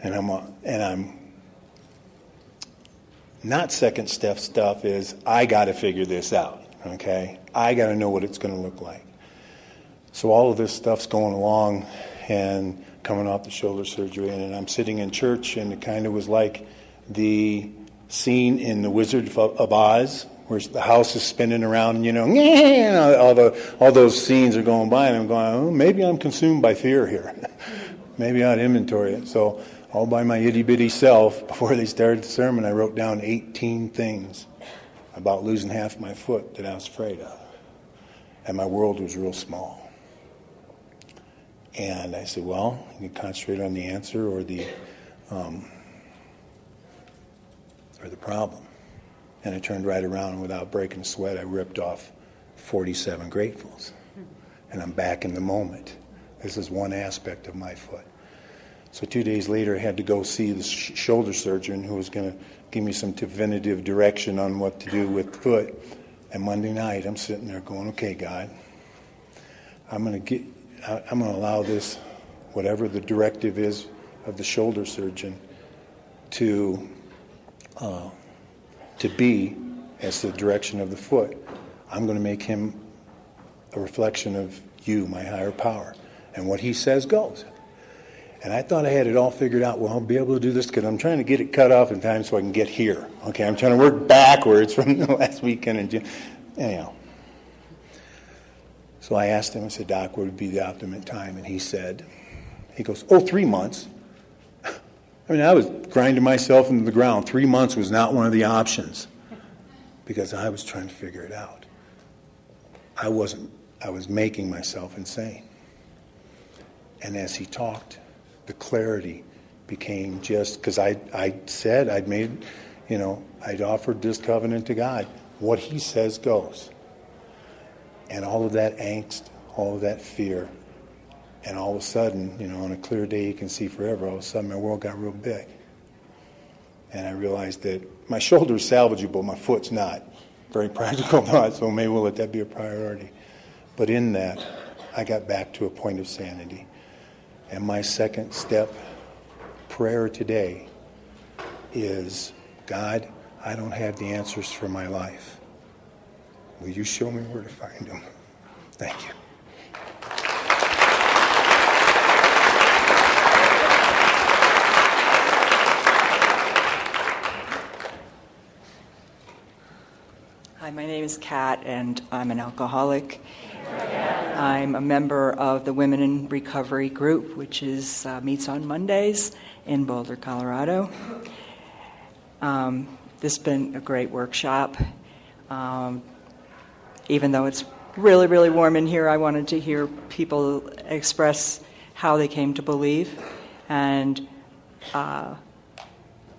And I'm not second step stuff is I got to figure this out, okay? I got to know what it's going to look like. So all of this stuff's going along and coming off the shoulder surgery, and I'm sitting in church, and it kind of was like the scene in The Wizard of Oz, where the house is spinning around, and all those scenes are going by, and I'm going, oh, maybe I'm consumed by fear here. Maybe I ought to inventory it. So all by my itty-bitty self, before they started the sermon, I wrote down 18 things about losing half my foot that I was afraid of. And my world was real small. And I said, well, you can concentrate on the answer or the problem. And I turned right around, and without breaking a sweat, I ripped off 47 gratefuls. And I'm back in the moment. This is one aspect of my foot. So 2 days later, I had to go see the shoulder surgeon who was going to give me some definitive direction on what to do with the foot. And Monday night, I'm sitting there going, okay, God, I'm going to allow this, whatever the directive is of the shoulder surgeon, to be as the direction of the foot. I'm going to make him a reflection of you, my higher power. And what he says goes. And I thought I had it all figured out. Well, I'll be able to do this because I'm trying to get it cut off in time so I can get here. Okay, I'm trying to work backwards from the last weekend. And anyhow. So I asked him, I said, Doc, what would be the optimum time? And he goes, 3 months. I mean, I was grinding myself into the ground. 3 months was not one of the options because I was trying to figure it out. I was making myself insane. And as he talked, the clarity became just, because I said I'd made, I'd offered this covenant to God. What he says goes. And all of that angst, all of that fear, and all of a sudden, on a clear day you can see forever, all of a sudden my world got real big. And I realized that my shoulder's salvageable, my foot's not. Very practical thought, so maybe we'll let that be a priority. But in that, I got back to a point of sanity. And my second step prayer today is, God, I don't have the answers for my life. Will you show me where to find them? Thank you. Hi, my name is Kat, and I'm an alcoholic. I'm a member of the Women in Recovery group, which is meets on Mondays in Boulder, Colorado. This has been a great workshop. Even though it's really, really warm in here, I wanted to hear people express how they came to believe. And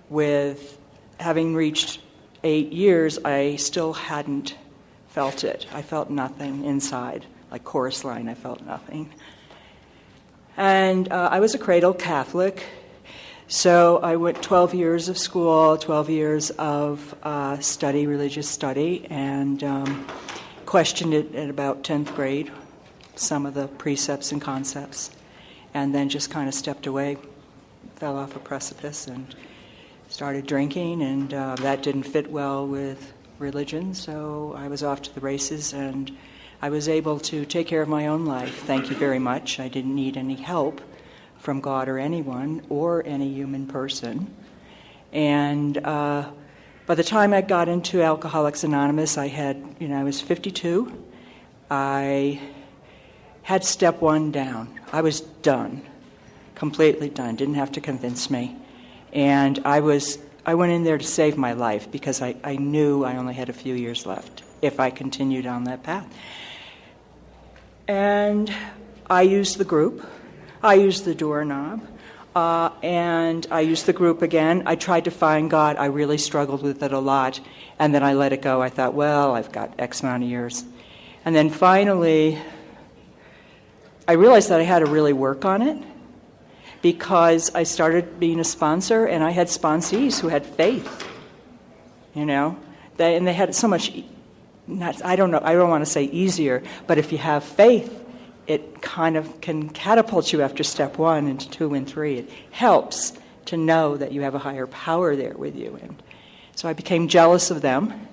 with having reached 8 years, I still hadn't felt it. I felt nothing inside, like Chorus Line, I felt nothing. And I was a cradle Catholic, so I went 12 years of school, 12 years of study, religious study, and questioned it at about 10th grade, some of the precepts and concepts, and then just kind of stepped away, fell off a precipice, and started drinking, and that didn't fit well with religion, so I was off to the races, and I was able to take care of my own life. Thank you very much. I didn't need any help from God or anyone or any human person. And by the time I got into Alcoholics Anonymous, I was 52. I had step 1 down. I was done, completely done. Didn't have to convince me. And I went in there to save my life because I knew I only had a few years left if I continued on that path. And I used the group. I used the doorknob. And I used the group again. I tried to find God. I really struggled with it a lot. And then I let it go. I thought, well, I've got X amount of years. And then finally, I realized that I had to really work on it, because I started being a sponsor, and I had sponsees who had faith, and they had so much, I don't want to say easier, but if you have faith, it kind of can catapult you after step 1 into 2 and 3. It helps to know that you have a higher power there with you. And so I became jealous of them,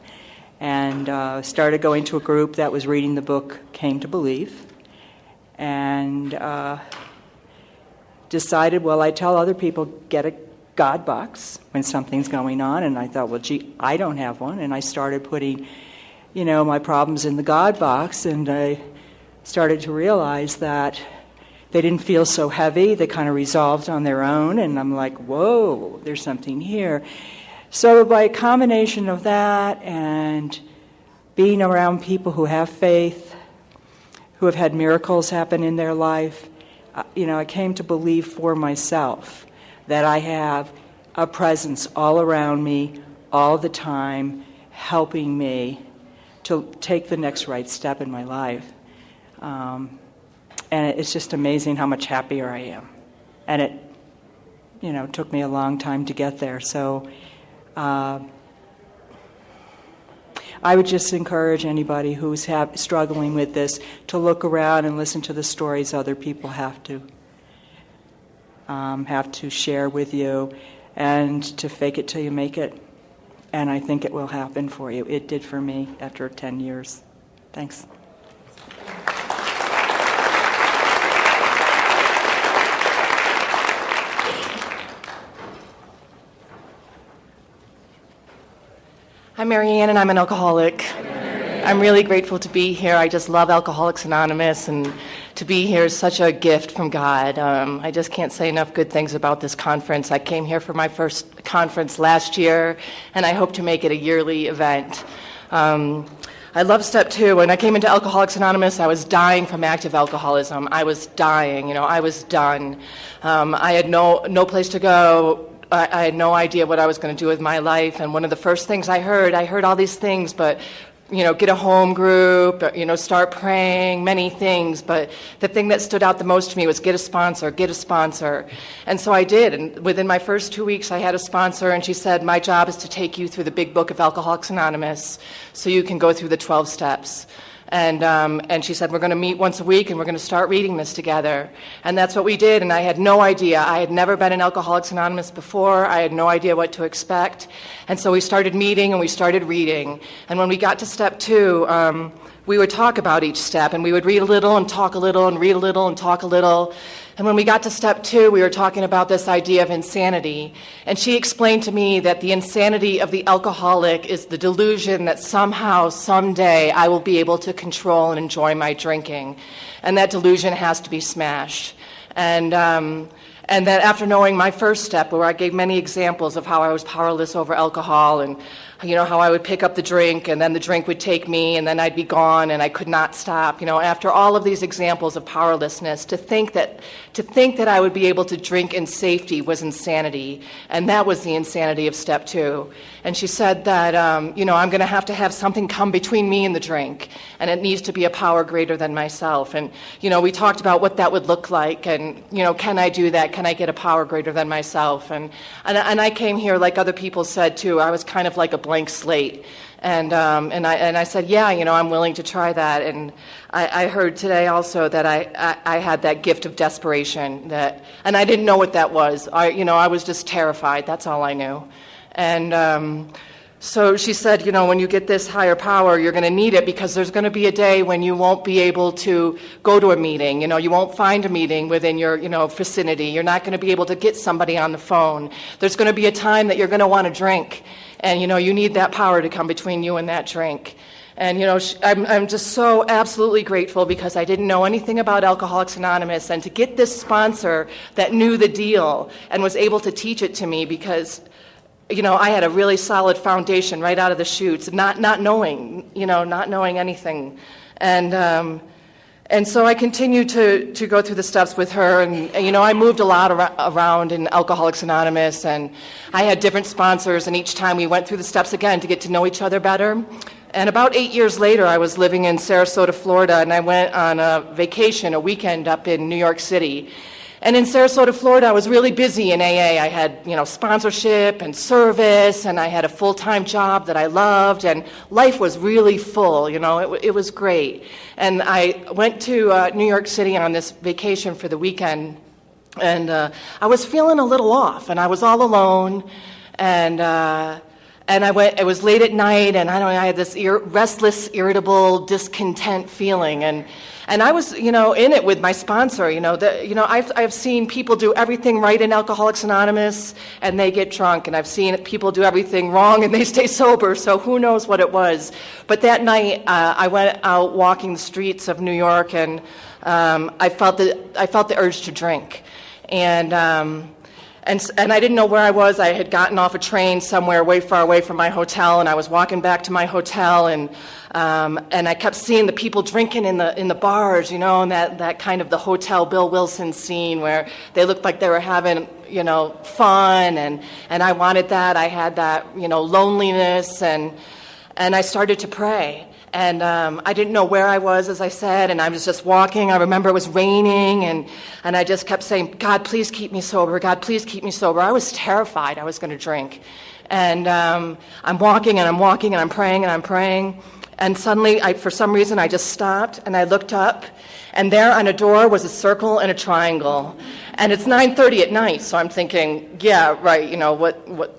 and started going to a group that was reading the book Came to Believe, and decided, well, I tell other people, get a God box when something's going on, and I thought, well, gee, I don't have one, and I started putting, my problems in the God box, and I started to realize that they didn't feel so heavy, they kind of resolved on their own, and I'm like, whoa, there's something here. So by a combination of that and being around people who have faith, who have had miracles happen in their life, I came to believe for myself that I have a presence all around me, all the time, helping me to take the next right step in my life. And it's just amazing how much happier I am. And it, took me a long time to get there. So I would just encourage anybody who's struggling with this to look around and listen to the stories other people have to share with you, and to fake it till you make it. And I think it will happen for you. It did for me after 10 years. Thanks. I'm Maryanne, and I'm an alcoholic. I'm really grateful to be here. I just love Alcoholics Anonymous, and to be here is such a gift from God. I just can't say enough good things about this conference. I came here for my first conference last year, and I hope to make it a yearly event. I love step 2. When I came into Alcoholics Anonymous, I was dying from active alcoholism. I was dying, I was done. I had no place to go. I had no idea what I was going to do with my life, and one of the first things I heard all these things, but get a home group, start praying, many things, but the thing that stood out the most to me was get a sponsor. And so I did, and within my first 2 weeks I had a sponsor, and she said, my job is to take you through the big book of Alcoholics Anonymous so you can go through the 12 steps. And she said, we're going to meet once a week, and we're going to start reading this together. And that's what we did, and I had no idea. I had never been in Alcoholics Anonymous before. I had no idea what to expect. And so we started meeting, and we started reading. And when we got to step 2, we would talk about each step, and we would read a little and talk a little and read a little and talk a little. And when we got to step 2, we were talking about this idea of insanity. And she explained to me that the insanity of the alcoholic is the delusion that somehow, someday, I will be able to control and enjoy my drinking. And that delusion has to be smashed. And And then after knowing my first step, where I gave many examples of how I was powerless over alcohol and how I would pick up the drink and then the drink would take me and then I'd be gone and I could not stop. After all of these examples of powerlessness, to think that I would be able to drink in safety was insanity. And that was the insanity of step 2. And she said that, I'm going to have something come between me and the drink. And it needs to be a power greater than myself. And, we talked about what that would look like. And, can I do that? Can I get a power greater than myself? And I came here, like other people said too, I was kind of like a blank slate. And I said, yeah, I'm willing to try that. And I heard today also that I had that gift of desperation, and I didn't know what that was. I was just terrified. That's all I knew. And so she said, when you get this higher power, you're going to need it because there's going to be a day when you won't be able to go to a meeting. You won't find a meeting within your, vicinity. You're not going to be able to get somebody on the phone. There's going to be a time that you're going to want to drink. And, you need that power to come between you and that drink. And, I'm just so absolutely grateful because I didn't know anything about Alcoholics Anonymous. And to get this sponsor that knew the deal and was able to teach it to me because, I had a really solid foundation right out of the chutes, not knowing anything. And so I continued to go through the steps with her, and I moved a lot around in Alcoholics Anonymous, and I had different sponsors, and each time we went through the steps again to get to know each other better. And about 8 years later, I was living in Sarasota, Florida, and I went on a vacation, a weekend up in New York City. And in Sarasota, Florida, I was really busy in AA. I had, sponsorship and service, and I had a full-time job that I loved, and life was really full, it was great. And I went to New York City on this vacation for the weekend, and I was feeling a little off, and I was all alone, and I went, it was late at night, and I had this restless, irritable, discontent feeling, and I was, in it with my sponsor, I've seen people do everything right in Alcoholics Anonymous and they get drunk, and I've seen people do everything wrong and they stay sober, so who knows what it was. But that night, I went out walking the streets of New York, and I felt the urge to drink. And I didn't know where I was. I had gotten off a train somewhere way far away from my hotel, and I was walking back to my hotel, and I kept seeing the people drinking in the bars, and that kind of the hotel Bill Wilson scene where they looked like they were having, fun, and I wanted that. I had that, loneliness, and I started to pray. And I didn't know where I was, as I said, and I was just walking. I remember it was raining, and I just kept saying, God, please keep me sober. God, please keep me sober. I was terrified I was going to drink. And I'm walking, and I'm walking, and I'm praying, and I'm praying. And suddenly, for some reason, I just stopped, and I looked up, and there on a door was a circle and a triangle. And it's 9:30 at night, so I'm thinking, yeah, right,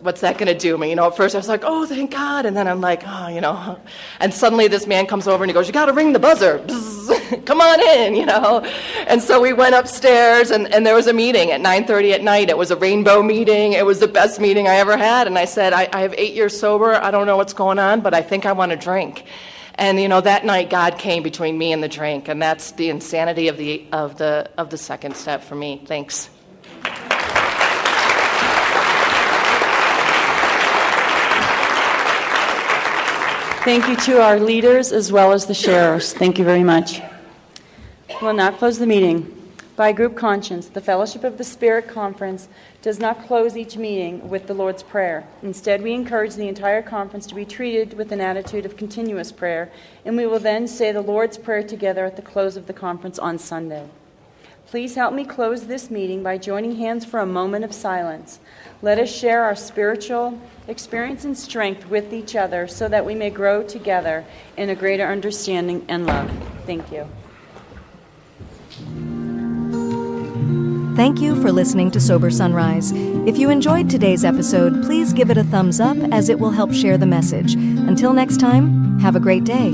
what's that going to do me? At first I was like, oh, thank God. And then I'm like, oh, And suddenly this man comes over and he goes, you got to ring the buzzer. Bzz, come on in, And so we went upstairs, and there was a meeting at 9:30 at night. It was a rainbow meeting. It was the best meeting I ever had. And I said, I have 8 years sober. I don't know what's going on, but I think I want to drink. And that night God came between me and the drink, and that's the insanity of the second step for me. Thanks. Thank you to our leaders as well as the sharers. Thank you very much. We'll now close the meeting. By group conscience, the Fellowship of the Spirit Conference does not close each meeting with the Lord's Prayer. Instead, we encourage the entire conference to be treated with an attitude of continuous prayer, and we will then say the Lord's Prayer together at the close of the conference on Sunday. Please help me close this meeting by joining hands for a moment of silence. Let us share our spiritual experience and strength with each other so that we may grow together in a greater understanding and love. Thank you. Thank you for listening to Sober Sunrise. If you enjoyed today's episode, please give it a thumbs up as it will help share the message. Until next time, have a great day.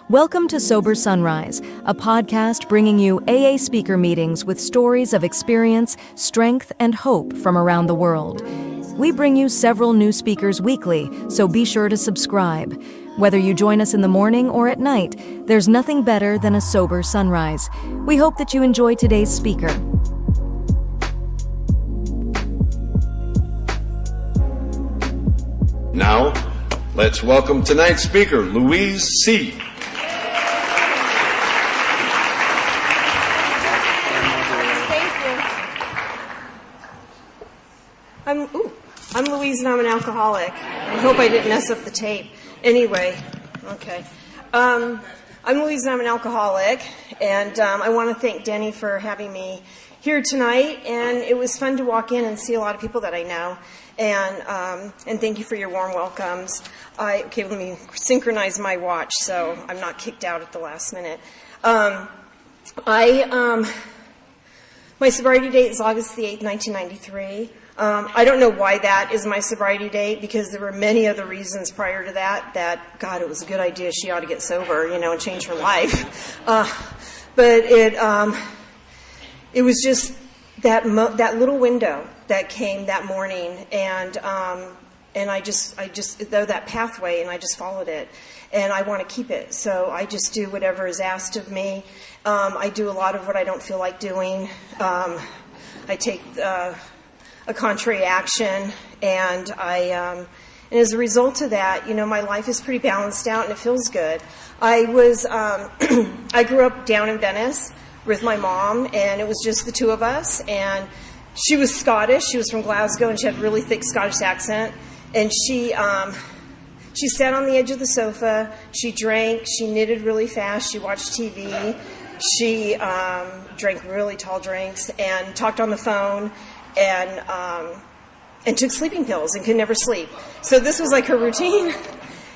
Welcome to Sober Sunrise, a podcast bringing you AA speaker meetings with stories of experience, strength, and hope from around the world. We bring you several new speakers weekly, so be sure to subscribe. Whether you join us in the morning or at night, there's nothing better than a sober sunrise. We hope that you enjoy today's speaker. Now, let's welcome tonight's speaker, Louise C. I'm Louise and I'm an alcoholic. I hope I didn't mess up the tape. Anyway, okay. I'm Louise and I'm an alcoholic, and I want to thank Denny for having me here tonight. And it was fun to walk in and see a lot of people that I know. And thank you for your warm welcomes. Okay, let me synchronize my watch so I'm not kicked out at the last minute. My sobriety date is August the 8th, 1993. I don't know why that is my sobriety date, because there were many other reasons prior to that, God, it was a good idea, she ought to get sober, and change her life. But it was just that little window that came that morning, and I just that pathway, and I just followed it, and I want to keep it. So I just do whatever is asked of me. I do a lot of what I don't feel like doing. I take a contrary action, and and as a result of that, my life is pretty balanced out, and it feels good. I grew up down in Venice with my mom, and it was just the two of us, and she was Scottish. She was from Glasgow, and she had a really thick Scottish accent, and she sat on the edge of the sofa, she drank, she knitted really fast, she watched TV, she drank really tall drinks, and talked on the phone, and took sleeping pills and could never sleep. So this was like her routine.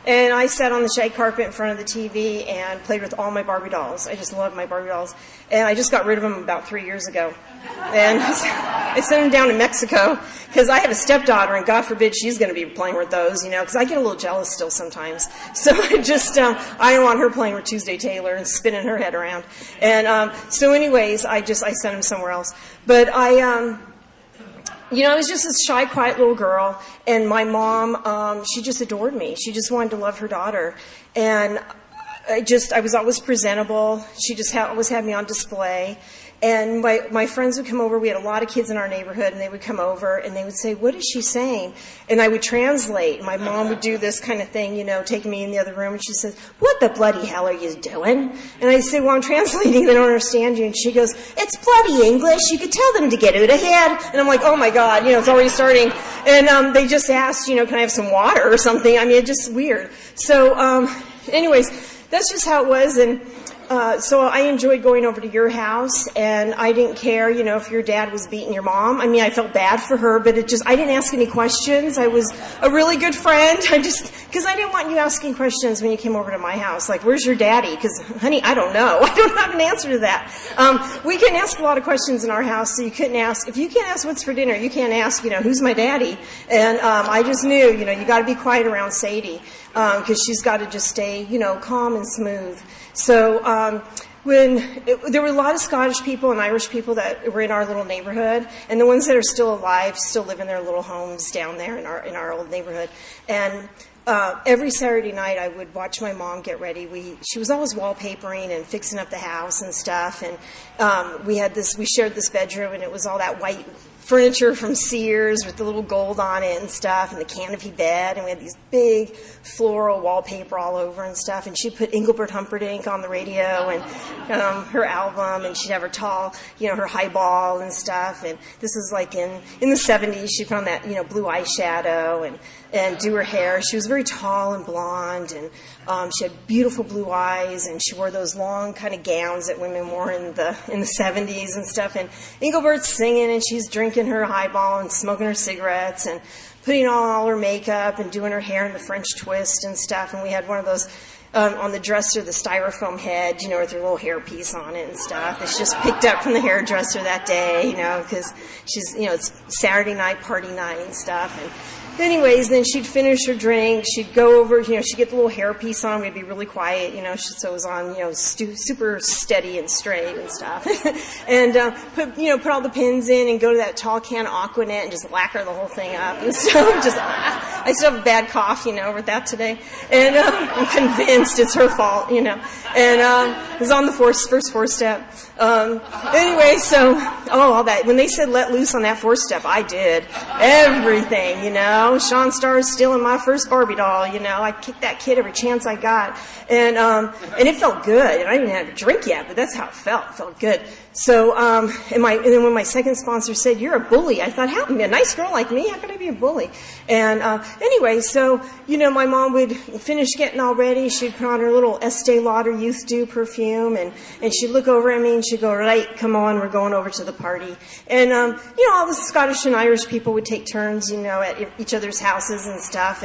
And I sat on the shag carpet in front of the TV and played with all my Barbie dolls. I just loved my Barbie dolls. And I just got rid of them about 3 years ago. And I sent them down to Mexico because I have a stepdaughter, and God forbid she's going to be playing with those, because I get a little jealous still sometimes. So I just, I don't want her playing with Tuesday Taylor and spinning her head around. And so anyways, I sent them somewhere else. But I was just this shy, quiet little girl, and my mom, she just adored me. She just wanted to love her daughter, and I was always presentable. She just always had me on display, and my friends would come over. We had a lot of kids in our neighborhood, and they would come over, and they would say, "What is she saying?" And I would translate. My mom would do this kind of thing, taking me in the other room, and she says, "What the bloody hell are you doing?" And I say, "Well, I'm translating. They don't understand you." And she goes, "It's bloody English. You could tell them to get out ahead." And I'm like, "Oh my God, it's already starting." And they just asked, "Can I have some water or something?" I mean, it's just weird. So, anyways, that's just how it was. And so I enjoyed going over to your house, and I didn't care, if your dad was beating your mom. I mean, I felt bad for her, but I didn't ask any questions. I was a really good friend. Because I didn't want you asking questions when you came over to my house, like, "Where's your daddy?" Because, honey, I don't know. I don't have an answer to that. We couldn't ask a lot of questions in our house, so you couldn't ask. If you can't ask what's for dinner, you can't ask, who's my daddy? And I just knew, you got to be quiet around Sadie, because she's got to just stay, calm and smooth. So there were a lot of Scottish people and Irish people that were in our little neighborhood, and the ones that are still alive still live in their little homes down there in our old neighborhood. And every Saturday night I would watch my mom get ready. She was always wallpapering and fixing up the house and stuff. And we shared this bedroom, and it was all that white furniture from Sears with the little gold on it and stuff, and the canopy bed, and we had these big floral wallpaper all over and stuff, and she'd put Engelbert Humperdinck on the radio, and her album, and she'd have her tall, her highball and stuff, and this was like in the 70s, she put on that, blue eyeshadow, and do her hair. She was very tall and blonde, and she had beautiful blue eyes, and she wore those long kind of gowns that women wore in the 70s and stuff, and Engelbert's singing, and she's drinking her highball and smoking her cigarettes and putting on all her makeup and doing her hair in the French twist and stuff. And we had one of those on the dresser, the styrofoam head, with her little hairpiece on it and stuff. That she just picked up from the hairdresser that day, because she's, it's Saturday night, party night and stuff. anyways, then she'd finish her drink. She'd go over, she'd get the little hairpiece on. We'd be really quiet, so it was on, super steady and straight and stuff. And put all the pins in and go to that tall can of Aquanet and just lacquer the whole thing up and stuff. I still have a bad cough, with that today. And I'm convinced it's her fault, And it was on the first 4-step. Anyway, so, all that. When they said let loose on that 4-step, I did. Everything, Sean Starr's stealing my first Barbie doll, I kicked that kid every chance I got. And it felt good. And I didn't have a drink yet, but that's how it felt. It felt good. So, and then when my second sponsor said, you're a bully, I thought, how, a nice girl like me, how could I be a bully? And, anyway, so, my mom would finish getting all ready. She'd put on her little Estee Lauder Youth Dew perfume, and she'd look over at me and she'd go, right, come on, we're going over to the party. And, all the Scottish and Irish people would take turns, at each other's houses and stuff.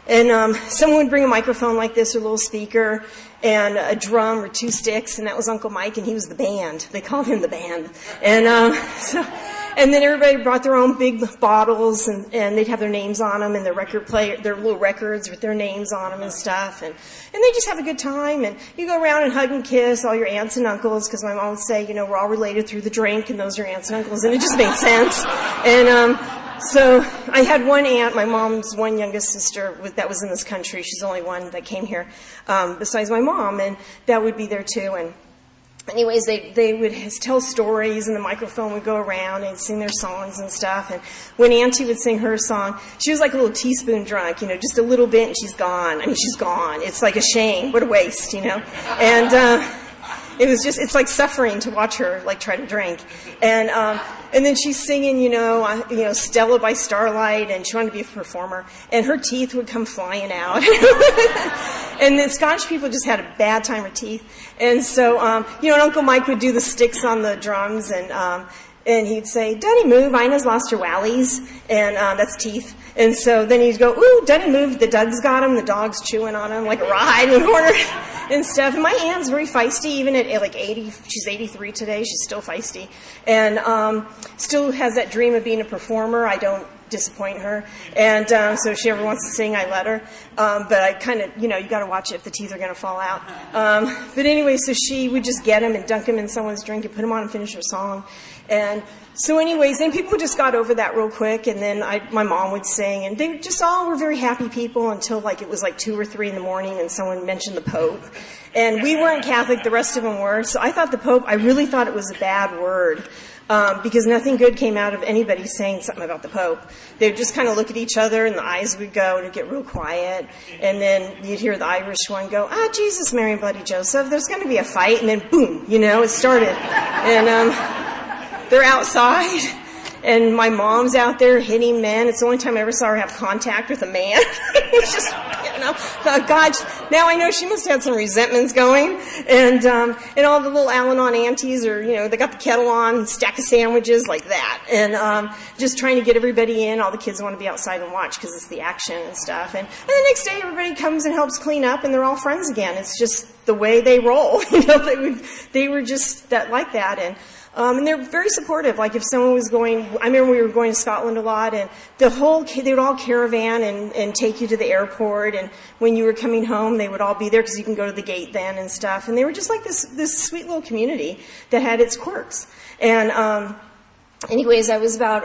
And someone would bring a microphone like this or a little speaker and a drum or 2 sticks, and that was Uncle Mike, and he was the band. They called him the band. And and then everybody brought their own big bottles, and they'd have their names on them, and their record player, their little records with their names on them and stuff. And they just have a good time. And you go around and hug and kiss all your aunts and uncles, because my mom would say, we're all related through the drink, and those are aunts and uncles, and it just made sense. And so I had one aunt, my mom's one youngest sister that was in this country. She's the only one that came here besides my mom, and that would be there too. And anyways, they would tell stories, and the microphone would go around and sing their songs and stuff. And when Auntie would sing her song, she was like a little teaspoon drunk, just a little bit, and she's gone. She's gone. It's like a shame. What a waste, And it was just, it's like suffering to watch her, try to drink. And then she's singing, Stella by Starlight, and she wanted to be a performer, and her teeth would come flying out. And then Scottish people just had a bad time with teeth. And so, and Uncle Mike would do the sticks on the drums, and he'd say, Dunny move, Ina's lost her wallies, and that's teeth. And so then he'd go, ooh, Dunny move, the Doug's got him, the dog's chewing on him like a rawhide in the corner and stuff. And my aunt's very feisty, even at 80, she's 83 today, she's still feisty. And still has that dream of being a performer. I don't disappoint her. And so if she ever wants to sing, I let her. But I kind of, you got to watch it if the teeth are going to fall out. But anyway, so she would just get them and dunk them in someone's drink and put them on and finish her song. And so anyways, then people just got over that real quick, and then my mom would sing, and they just all were very happy people until it was 2 or 3 in the morning, and someone mentioned the Pope. And we weren't Catholic, the rest of them were, so I thought the Pope, I really thought it was a bad word. Because nothing good came out of anybody saying something about the Pope. They'd just kind of look at each other, and the eyes would go, and it'd get real quiet. And then you'd hear the Irish one go, Jesus, Mary, and Bloody Joseph, there's going to be a fight. And then boom, it started. And they're outside, and my mom's out there hitting men. It's the only time I ever saw her have contact with a man. It's just, God, now I know she must have had some resentments going. And all the little Al-Anon aunties are, they got the kettle on, stack of sandwiches like that. And just trying to get everybody in. All the kids want to be outside and watch because it's the action and stuff. And the next day everybody comes and helps clean up, and they're all friends again. It's just the way they roll. They were just like that. And they're very supportive. Like if someone was going, I remember we were going to Scotland a lot, and they would all caravan and take you to the airport, and when you were coming home, they would all be there because you can go to the gate then and stuff. And they were just like this sweet little community that had its quirks. And anyways, I was about,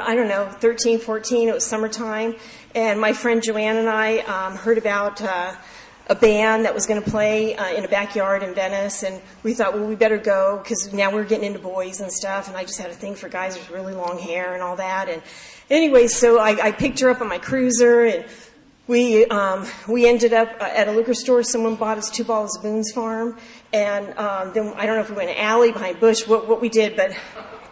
13, 14, it was summertime, and my friend Joanne and I heard about a band that was going to play in a backyard in Venice, and we thought, well, we better go because now we're getting into boys and stuff, and I just had a thing for guys with really long hair and all that. And anyway, so I picked her up on my cruiser, and we ended up at a liquor store. Someone bought us 2 bottles of Boone's Farm, and then I don't know if we went in an alley behind Bush, what we did, but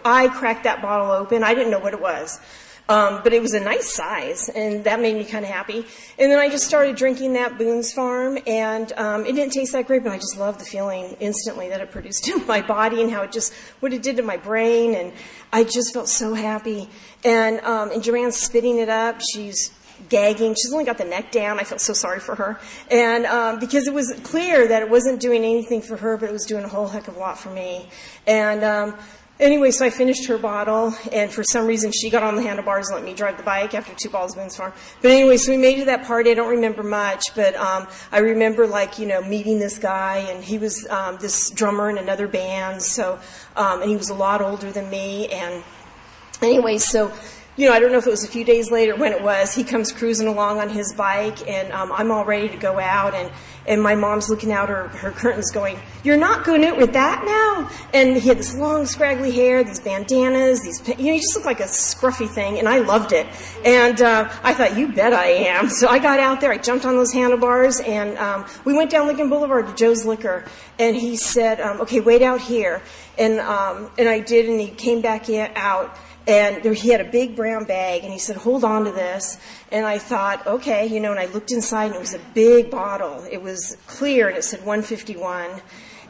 I cracked that bottle open. I didn't know what it was. But it was a nice size, and that made me kind of happy. And then I just started drinking that Boone's Farm, and it didn't taste that great, but I just loved the feeling instantly that it produced in my body and what it did to my brain, and I just felt so happy. And Joanne's spitting it up. She's gagging. She's only got the neck down. I felt so sorry for her. And because it was clear that it wasn't doing anything for her, but it was doing a whole heck of a lot for me. And Anyway, so I finished her bottle, and for some reason she got on the handlebars and let me drive the bike after 2 balls of Boone's Farm. But anyway, so we made it to that party. I don't remember much, but I remember, like, meeting this guy, and he was this drummer in another band, so, and he was a lot older than me, and anyway, so, I don't know if it was a few days later when it was, he comes cruising along on his bike, and I'm all ready to go out, and my mom's looking out her curtains going, "You're not going out with that now?" And he had this long, scraggly hair, these bandanas, he just looked like a scruffy thing, and I loved it. And I thought, you bet I am. So I got out there, I jumped on those handlebars, and we went down Lincoln Boulevard to Joe's Liquor, and he said, okay, wait out here. And I did, and he came back out. And he had a big brown bag, and he said, hold on to this. And I thought, okay, and I looked inside, and it was a big bottle. It was clear, and it said 151.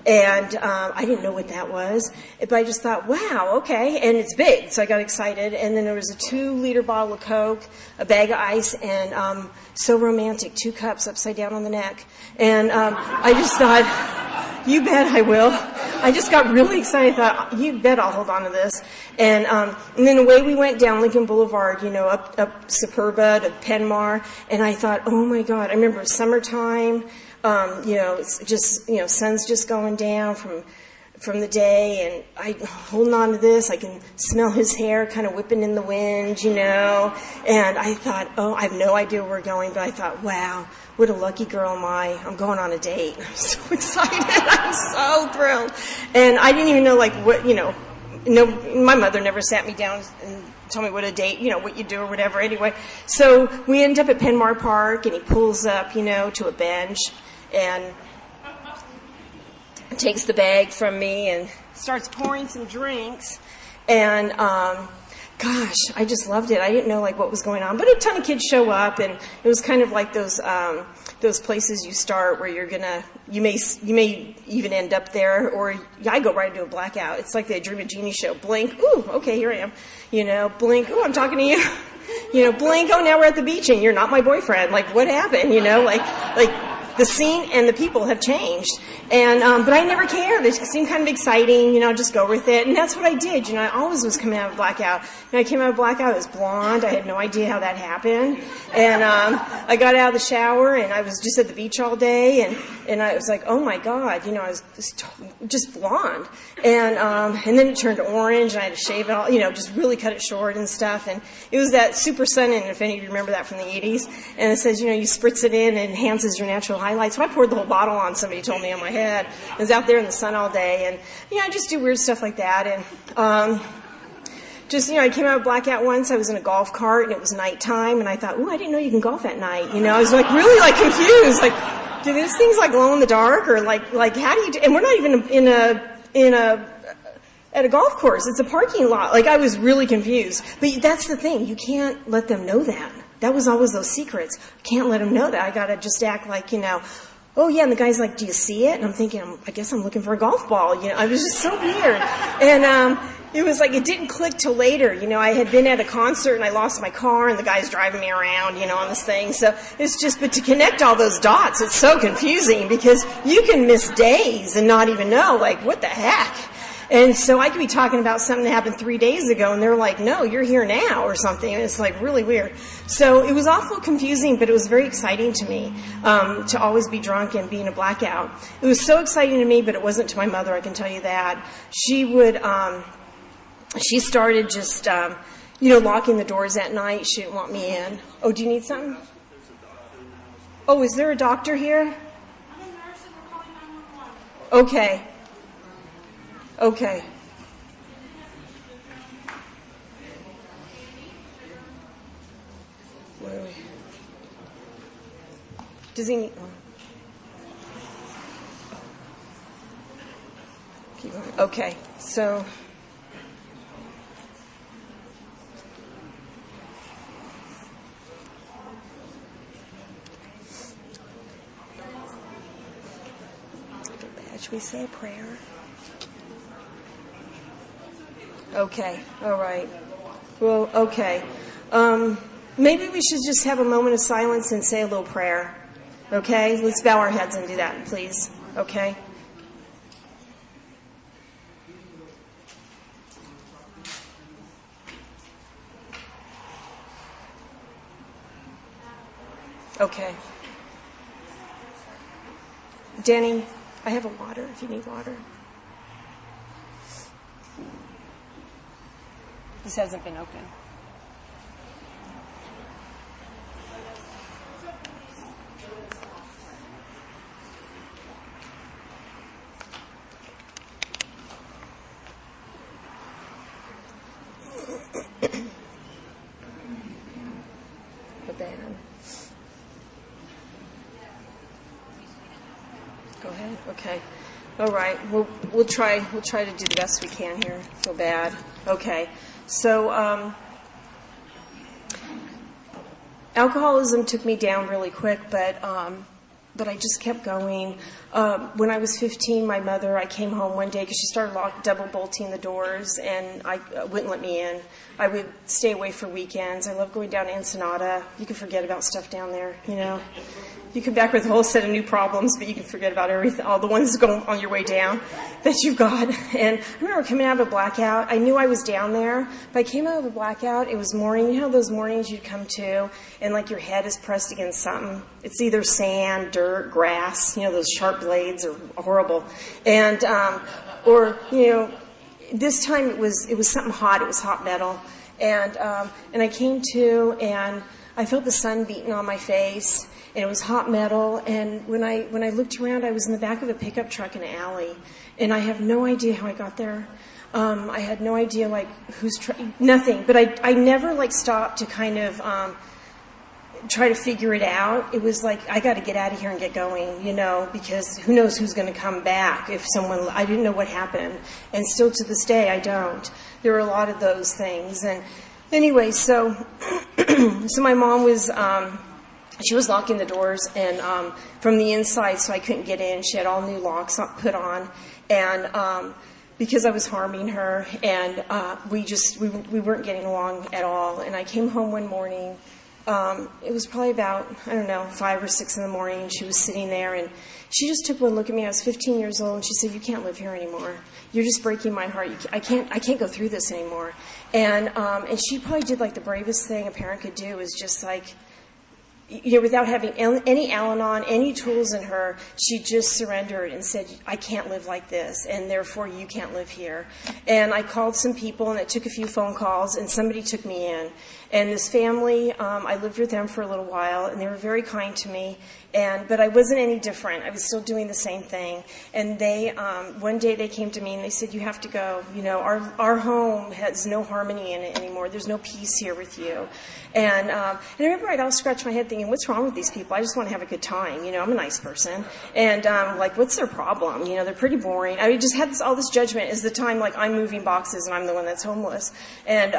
And I didn't know what that was, but I just thought, wow, okay, and it's big, so I got excited. And then there was a 2-liter bottle of Coke, a bag of ice, and So Romantic, 2 cups upside down on the neck. And I just thought, you bet I will. I just got really excited. I thought, you bet I'll hold on to this. And then away we went down Lincoln Boulevard, up Superba to Penmar. And I thought, oh my God, I remember summertime. It's just, sun's just going down from the day, and I holding on to this. I can smell his hair kind of whipping in the wind, And I thought, oh, I have no idea where we're going, but I thought, wow, what a lucky girl am I. I'm going on a date. I'm so excited. I'm so thrilled. And I didn't even know, my mother never sat me down and told me what a date, what you do or whatever. Anyway, so we end up at Penmar Park, and he pulls up, to a bench, and takes the bag from me and starts pouring some drinks. And gosh, I just loved it. I didn't know what was going on, but a ton of kids show up, and it was kind of like those places you start where you may even end up there, or I go right into a blackout. It's like the Dream of Jeannie show. Blink, ooh, okay, here I am. Blink, ooh, I'm talking to you. Blink, oh, now we're at the beach, and you're not my boyfriend. What happened? The scene and the people have changed. And, but I never cared. It seemed kind of exciting, just go with it. And that's what I did. I always was coming out of blackout. I came out of blackout, I was blonde. I had no idea how that happened. And, I got out of the shower, and I was just at the beach all day, and I was like, oh my God, I was just blonde. And then it turned orange, and I had to shave it all, just really cut it short and stuff. And it was that Super Sun, and if any of you remember that from the 80s, and it says, you spritz it in, and it enhances your natural highlights. So I poured the whole bottle on, somebody told me, on my head. I was out there in the sun all day, and I just do weird stuff like that. And I came out of blackout once. I was in a golf cart, and it was nighttime, and I thought, ooh, I didn't know you can golf at night. I was really confused. Do these things glow in the dark, or how do you do? And we're not even at a golf course. It's a parking lot. I was really confused. But that's the thing. You can't let them know that. That was always those secrets. Can't let them know that. I got to just act oh yeah, and the guy's like, do you see it? And I'm thinking, I guess I'm looking for a golf ball. I was just so weird. And it was it didn't click till later. I had been at a concert, and I lost my car, and the guy's driving me around, on this thing. So it's just, but to connect all those dots, it's so confusing, because you can miss days and not even know, what the heck? And so I could be talking about something that happened 3 days ago, and they're like, no, you're here now, or something. And it's really weird. So it was awful confusing, but it was very exciting to me, to always be drunk and be in a blackout. It was so exciting to me, but it wasn't to my mother, I can tell you that. She would, she started just, locking the doors at night. She didn't want me in. Oh, do you need something? Oh, is there a doctor here? Okay. Okay. Where are we? Does he need... Oh. Keep going. Okay, so... Should we say a prayer? Okay, all right. Well, okay. Maybe we should just have a moment of silence and say a little prayer. Okay? Let's bow our heads and do that, please. Okay? Okay. Denny, I have a water if you need water. This hasn't been open. Go ahead. Okay. All right. We'll try to do the best we can here. Feel bad. Okay. So alcoholism took me down really quick, but I just kept going. When I was 15, my mother, I came home one day because she started double bolting the doors, and I wouldn't let me in. I would stay away for weekends. I love going down to Ensenada. You can forget about stuff down there, you know. You come back with a whole set of new problems, but you can forget about everything, all the ones going on your way down that you've got. And I remember coming out of a blackout. I knew I was down there, but I came out of a blackout. It was morning. You know those mornings you'd come to, and like your head is pressed against something. It's either sand, dirt, grass. You know, those sharp blades are horrible. And or you know, this time it was something hot. It was hot metal. And I came to, and I felt the sun beating on my face. And it was hot metal, and when I looked around, I was in the back of a pickup truck in an alley, and I have no idea how I got there. I had no idea, like, nothing. But I never, like, stopped to kind of try to figure it out. It was like, I got to get out of here and get going, you know, because who knows who's going to come back if someone, I didn't know what happened. And still to this day, I don't. There are a lot of those things. And anyway, so my mom was... she was locking the doors and from the inside, so I couldn't get in. She had all new locks put on, and because I was harming her, and we weren't getting along at all. And I came home one morning. It was probably about 5 or 6 in the morning. And she was sitting there, and she just took one look at me. I was 15 years old, and she said, "You can't live here anymore. You're just breaking my heart. I can't go through this anymore." And she probably did like the bravest thing a parent could do, is just like, you know, without having any Al-Anon, any tools in her, she just surrendered and said, "I can't live like this, and therefore you can't live here." And I called some people, and it took a few phone calls, and somebody took me in. And this family, I lived with them for a little while, and they were very kind to me. But I wasn't any different. I was still doing the same thing. And they, one day they came to me and they said, "You have to go. You know, our home has no harmony in it anymore. There's no peace here with you." And I remember I'd all scratch my head thinking, what's wrong with these people? I just want to have a good time. You know, I'm a nice person. And like, what's their problem? You know, they're pretty boring. I just had all this judgment as the time, like, I'm moving boxes and I'm the one that's homeless. And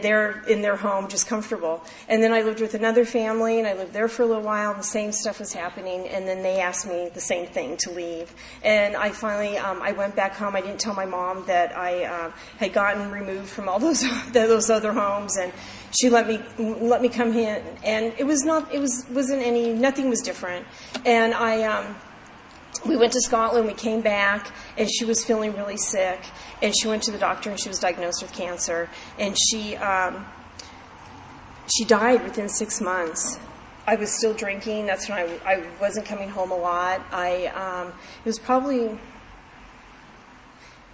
they're in their home just comfortable. And then I lived with another family, and I lived there for a little while, and the same stuff was happening, and then they asked me the same thing, to leave. And I finally, I went back home. I didn't tell my mom that I had gotten removed from all those other homes, and she let me come in, and nothing was different. And we went to Scotland, we came back, and she was feeling really sick. And she went to the doctor, and she was diagnosed with cancer. And she died within 6 months. I was still drinking. That's when I wasn't coming home a lot. It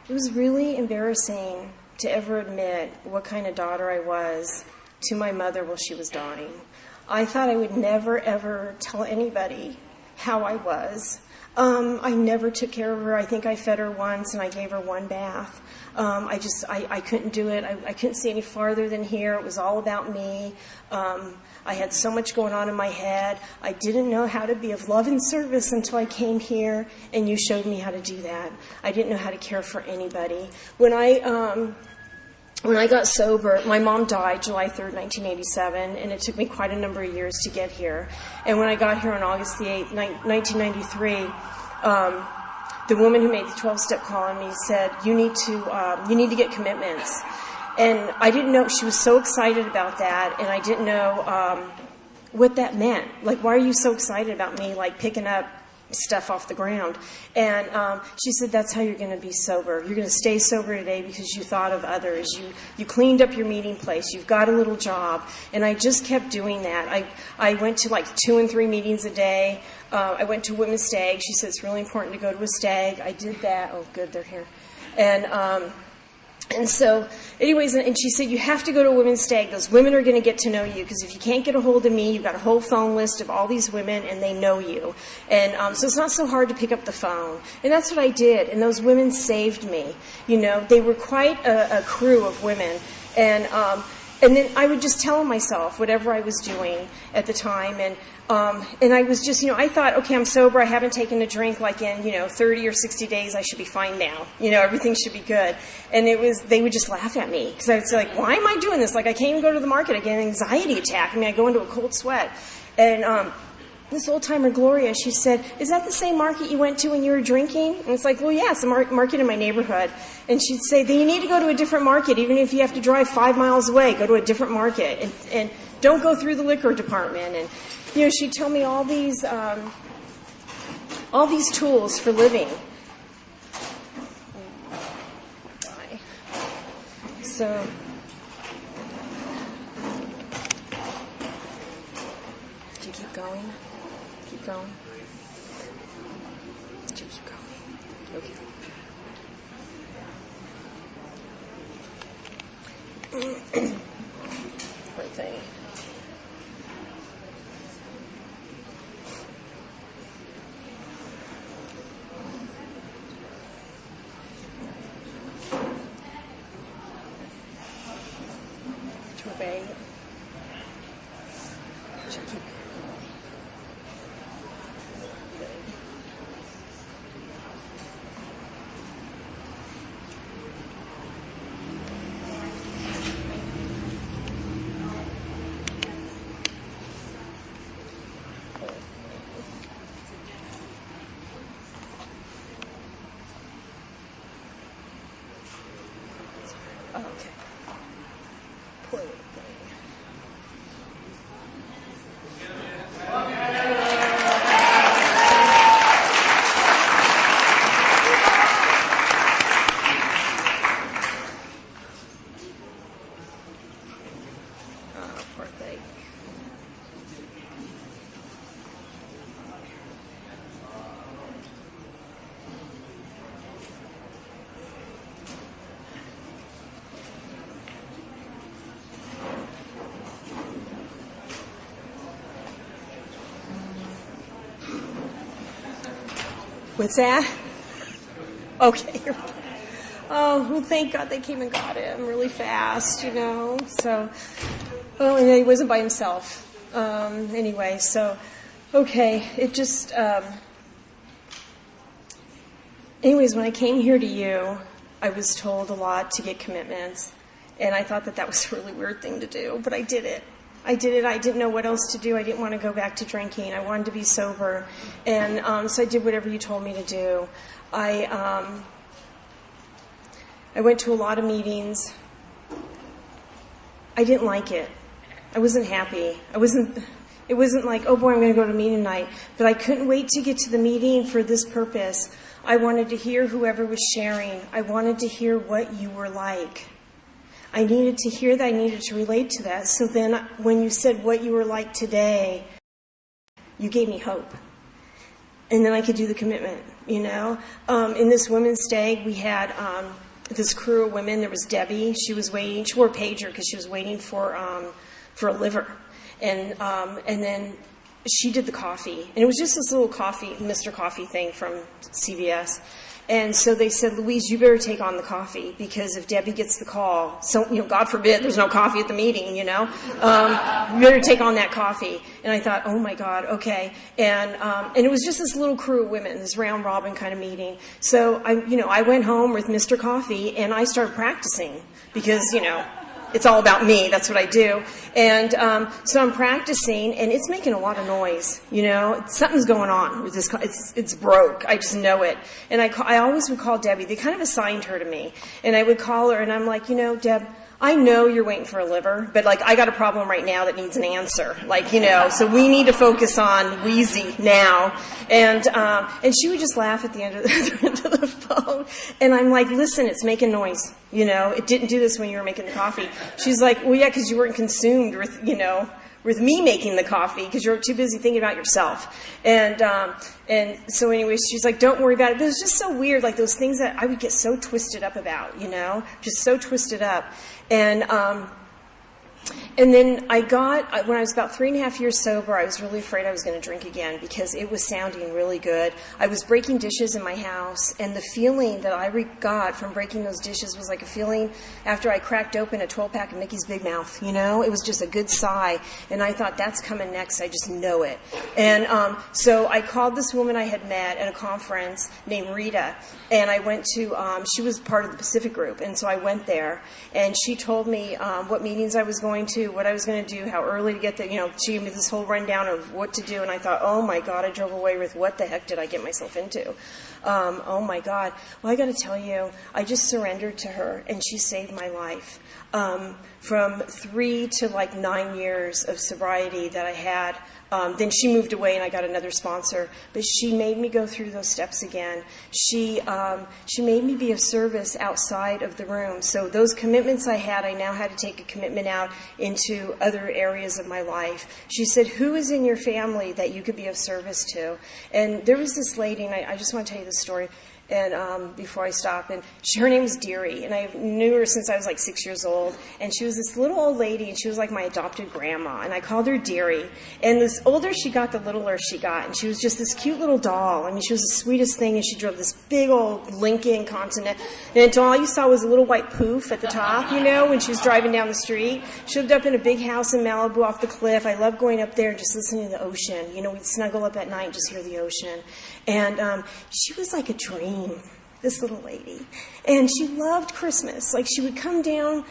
was really embarrassing to ever admit what kind of daughter I was to my mother while she was dying. I thought I would never, ever tell anybody how I was. I never took care of her. I think I fed her once, and I gave her one bath. I couldn't do it. I couldn't see any farther than here. It was all about me. I had so much going on in my head. I didn't know how to be of love and service until I came here, and you showed me how to do that. I didn't know how to care for anybody. When I got sober, my mom died July 3rd, 1987, and it took me quite a number of years to get here. And when I got here on August the 8th, 1993, the woman who made the 12-step call on me said, you need to get commitments. And I didn't know, she was so excited about that, and I didn't know what that meant. Like, why are you so excited about me, like, picking up stuff off the ground. And she said, that's how you're going to be sober. You're going to stay sober today because you thought of others. You cleaned up your meeting place. You've got a little job. And I just kept doing that. I went to like 2 and 3 meetings a day. I went to women's stag. She said it's really important to go to a stag. I did that. Oh, good, they're here. And so, anyways, and she said, you have to go to a women's stag. Those women are going to get to know you, because if you can't get a hold of me, you've got a whole phone list of all these women, and they know you. And so it's not so hard to pick up the phone. And that's what I did, and those women saved me. You know, they were quite a crew of women. And then I would just tell myself whatever I was doing at the time, and I was just, I thought, okay, I'm sober, I haven't taken a drink like in, 30 or 60 days, I should be fine now. Everything should be good. And they would just laugh at me, because I would say, like, why am I doing this? Like, I can't even go to the market, I get an anxiety attack. I go into a cold sweat. And this old-timer, Gloria, she said, is that the same market you went to when you were drinking? And it's like, well, yeah, it's a market in my neighborhood. And she'd say, then you need to go to a different market, even if you have to drive 5 miles away, go to a different market. And don't go through the liquor department. And she'd tell me all these tools for living. So, do you keep going? Keep going? Do you keep going? Okay. One thing. What's that? Okay. Oh, well, thank God they came and got him really fast, So, and he wasn't by himself. Anyway, so, okay, it just, anyways, when I came here to you, I was told a lot to get commitments, and I thought that was a really weird thing to do, but I did it. I didn't know what else to do. I didn't want to go back to drinking. I wanted to be sober. And so I did whatever you told me to do. I went to a lot of meetings. I didn't like it. I wasn't happy. It wasn't like, oh boy, I'm going to go to a meeting tonight. But I couldn't wait to get to the meeting for this purpose. I wanted to hear whoever was sharing. I wanted to hear what you were like. I needed to hear that. I needed to relate to that. So then when you said what you were like today, you gave me hope. And then I could do the commitment, In this women's stag, we had this crew of women. There was Debbie. She was waiting. She wore a pager because she was waiting for a liver. And then she did the coffee. And it was just this little Mr. Coffee thing from CVS. And so they said, Louise, you better take on the coffee, because if Debbie gets the call, so, God forbid, there's no coffee at the meeting, you better take on that coffee. And I thought, oh my God, okay. And it was just this little crew of women, this round robin kind of meeting. So I went home with Mr. Coffee and I started practicing, because, it's all about me. That's what I do. And so I'm practicing, and it's making a lot of noise. Something's going on with this. It's broke. I just know it. And I always would call Debbie. They kind of assigned her to me. And I would call her, and I'm like, Deb, I know you're waiting for a liver, but like I got a problem right now that needs an answer. Like, so we need to focus on Wheezy now. And she would just laugh at the end of the phone. And I'm like, listen, it's making noise. It didn't do this when you were making the coffee. She's like, well, yeah, because you weren't consumed with, with me making the coffee because you're too busy thinking about yourself. And so anyway, she's like, don't worry about it. But it was just so weird, like those things that I would get so twisted up about, just so twisted up. And then when I was about 3.5 years sober, I was really afraid I was going to drink again because it was sounding really good. I was breaking dishes in my house, and the feeling that I got from breaking those dishes was like a feeling after I cracked open a 12-pack of Mickey's Big Mouth, It was just a good sigh, and I thought, that's coming next. I just know it. And so I called this woman I had met at a conference named Rita, and I went to, she was part of the Pacific group, and so I went there, and she told me what meetings I was going to, what I was going to do, how early to get there. She gave me this whole rundown of what to do, and I thought, oh my God, I drove away with what the heck did I get myself into? Oh my God. Well, I got to tell you, I just surrendered to her, and she saved my life. From 3 to 9 years of sobriety that I had. Then she moved away and I got another sponsor. But she made me go through those steps again. She made me be of service outside of the room. So those commitments I now had to take a commitment out into other areas of my life. She said, who is in your family that you could be of service to? And there was this lady, and I just want to tell you this story. And before I stop, and her name was Deary, and I knew her since I was 6 years old, and she was this little old lady, and she was like my adopted grandma, and I called her Deary, and the older she got, the littler she got, and she was just this cute little doll. I mean, she was the sweetest thing, and she drove this big old Lincoln Continental, and until all you saw was a little white poof at the top, when she was driving down the street. She lived up in a big house in Malibu off the cliff. I loved going up there and just listening to the ocean. We'd snuggle up at night and just hear the ocean. And she was like a dream, this little lady. And she loved Christmas. Like, she would come down,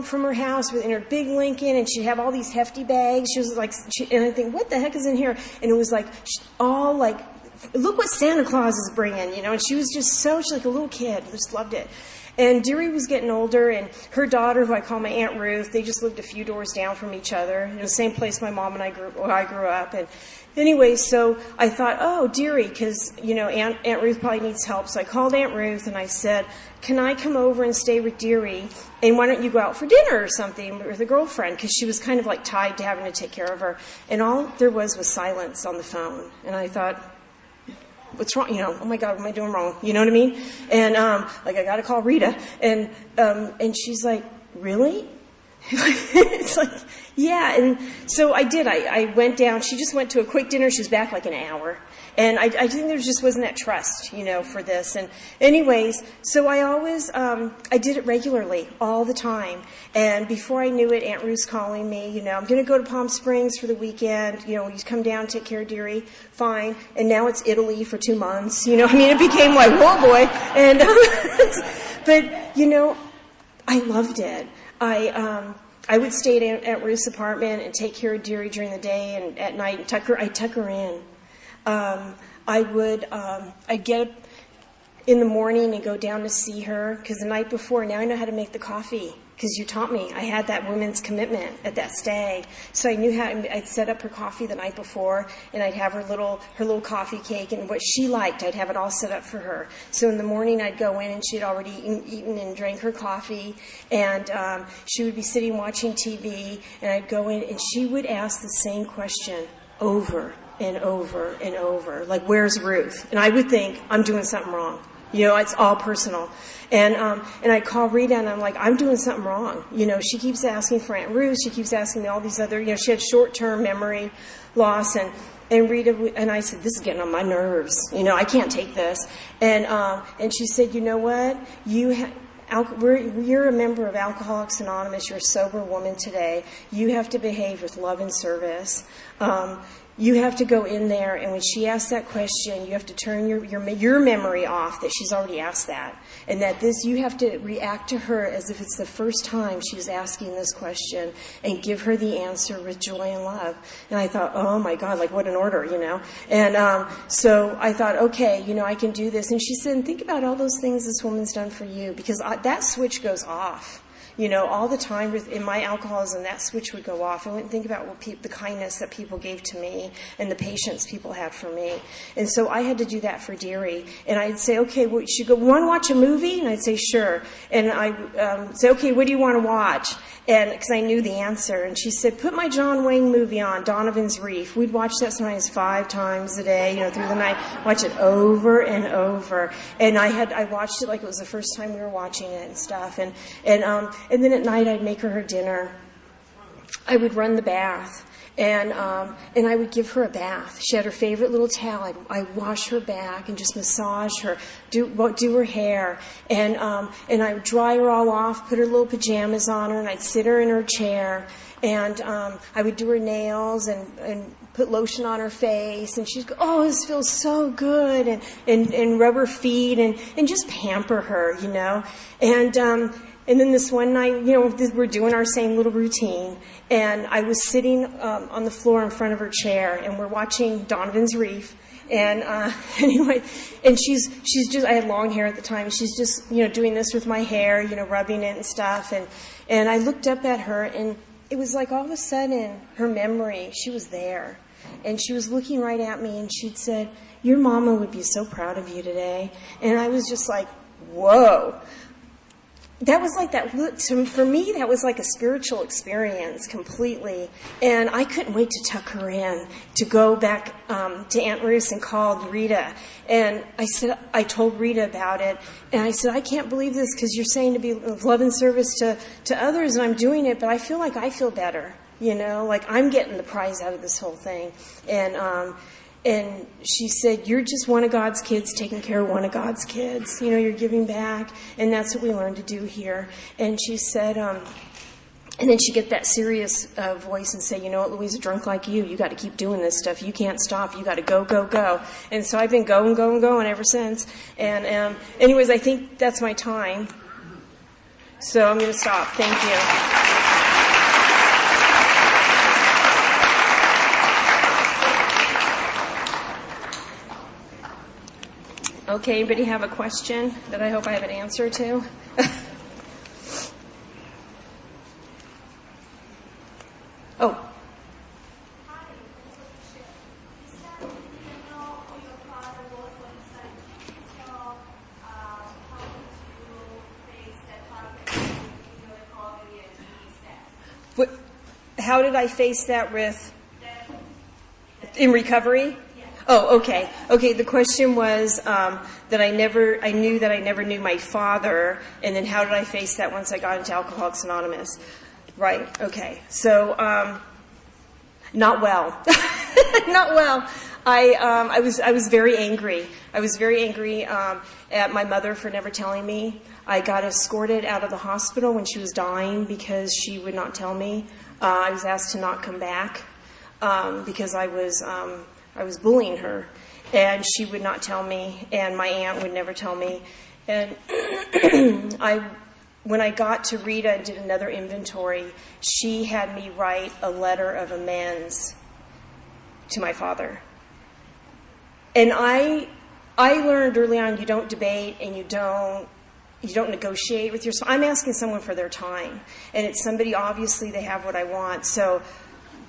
from her house in her big Lincoln, and she'd have all these hefty bags. She was like, and I think, what the heck is in here? And it was like, all like, look what Santa Claus is bringing, And she was just she's like a little kid. Just loved it. And Deary was getting older, and her daughter, who I call my Aunt Ruth, they just lived a few doors down from each other, in the same place my mom and I grew up. And anyway, so I thought, oh, Deary, because, Aunt Ruth probably needs help. So I called Aunt Ruth, and I said, can I come over and stay with Deary? And why don't you go out for dinner or something with a girlfriend? Because she was kind of tied to having to take care of her. And all there was silence on the phone. And I thought, what's wrong? Oh my God, what am I doing wrong? You know what I mean? And I got to call Rita, and she's like, really? It's like, yeah. And so I did. I went down. She just went to a quick dinner. She was back an hour. And I think there just wasn't that trust, for this. And anyways, so I always, I did it regularly, all the time. And before I knew it, Aunt Ruth's calling me, I'm going to go to Palm Springs for the weekend. You come down, take care of Deary. Fine. And now it's Italy for 2 months. It became like, whoa, boy. And, but, I loved it. I would stay at Aunt Ruth's apartment and take care of Deary during the day, and at night, I'd tuck her in. I'd get up in the morning and go down to see her, because the night before, now I know how to make the coffee, because you taught me. I had that woman's commitment at that stay. So I knew how. I'd set up her coffee the night before, and I'd have her little coffee cake, and what she liked, I'd have it all set up for her. So in the morning, I'd go in, and she'd already eaten and drank her coffee, and she would be sitting watching TV, and I'd go in, and she would ask the same question over and over and over, like, where's Ruth? And I would think, I'm doing something wrong. It's all personal. And I call Rita, and I'm like, I'm doing something wrong. She keeps asking for Aunt Ruth. She keeps asking me all these other, she had short-term memory loss. And Rita, and I said, this is getting on my nerves. I can't take this. And she said, you know what? You're a member of Alcoholics Anonymous. You're a sober woman today. You have to behave with love and service. You have to go in there, and when she asks that question, you have to turn your memory off that she's already asked that, and that you have to react to her as if it's the first time she's asking this question, and give her the answer with joy and love. And I thought, oh my God, like, what an order, And so I thought, okay, I can do this. And she said, think about all those things this woman's done for you, because that switch goes off. all the time in my alcoholism, that switch would go off. I wouldn't think about the kindness that people gave to me and the patience people had for me. And so I had to do that for Deary. And I'd say, okay, well, she'd go, want to watch a movie? And I'd say, sure. And I'd say, okay, what do you want to watch? And because I knew the answer. And she said, put my John Wayne movie on, Donovan's Reef. We'd watch that sometimes 5 times a day, through the night, watch it over and over. And I watched it like it was the first time we were watching it and stuff. And then at night I'd make her dinner. I would run the bath. And I would give her a bath. She had her favorite little towel. I'd wash her back and just massage her, do her hair, and I would dry her all off, put her little pajamas on her, and I'd sit her in her chair, and I would do her nails and put lotion on her face, and she'd go, oh, this feels so good, and rub her feet and just pamper her, And then this one night, we're doing our same little routine, and I was sitting on the floor in front of her chair, and we're watching Donovan's Reef, and anyway, and she's just, I had long hair at the time, she's just, doing this with my hair, rubbing it and stuff, and I looked up at her, and it was like all of a sudden, her memory, she was there, and she was looking right at me, and she'd said, your mama would be so proud of you today, and I was just like, whoa. That was like that, for me, that was like a spiritual experience completely. And I couldn't wait to tuck her in, to go back to Aunt Ruth and called Rita. And I told Rita about it. And I said, I can't believe this because you're saying to be of love and service to others, and I'm doing it, but I feel like I feel better, like I'm getting the prize out of this whole thing. And she said, you're just one of God's kids taking care of one of God's kids. You're giving back, and that's what we learn to do here. And she said, and then she'd get that serious voice and say, you know what, Louise, a drunk like you got to keep doing this stuff. You can't stop. You got to go, go, go. And so I've been going ever since. And anyways, I think that's my time. So I'm going to stop. Thank you. Okay, anybody have a question that I hope I have an answer to? Oh. How did I face that with in recovery? Oh, okay. Okay, the question was that I knew that I never knew my father, and then how did I face that once I got into Alcoholics Anonymous? Right, okay. So, not well. Not well. I was very angry. I was very angry at my mother for never telling me. I got escorted out of the hospital when she was dying because she would not tell me. I was asked to not come back because I was bullying her, and she would not tell me, and my aunt would never tell me. And when I got to Rita and did another inventory, she had me write a letter of amends to my father. And I learned early on, you don't debate and you don't negotiate with yourself. I'm asking someone for their time, and it's somebody, obviously they have what I want. So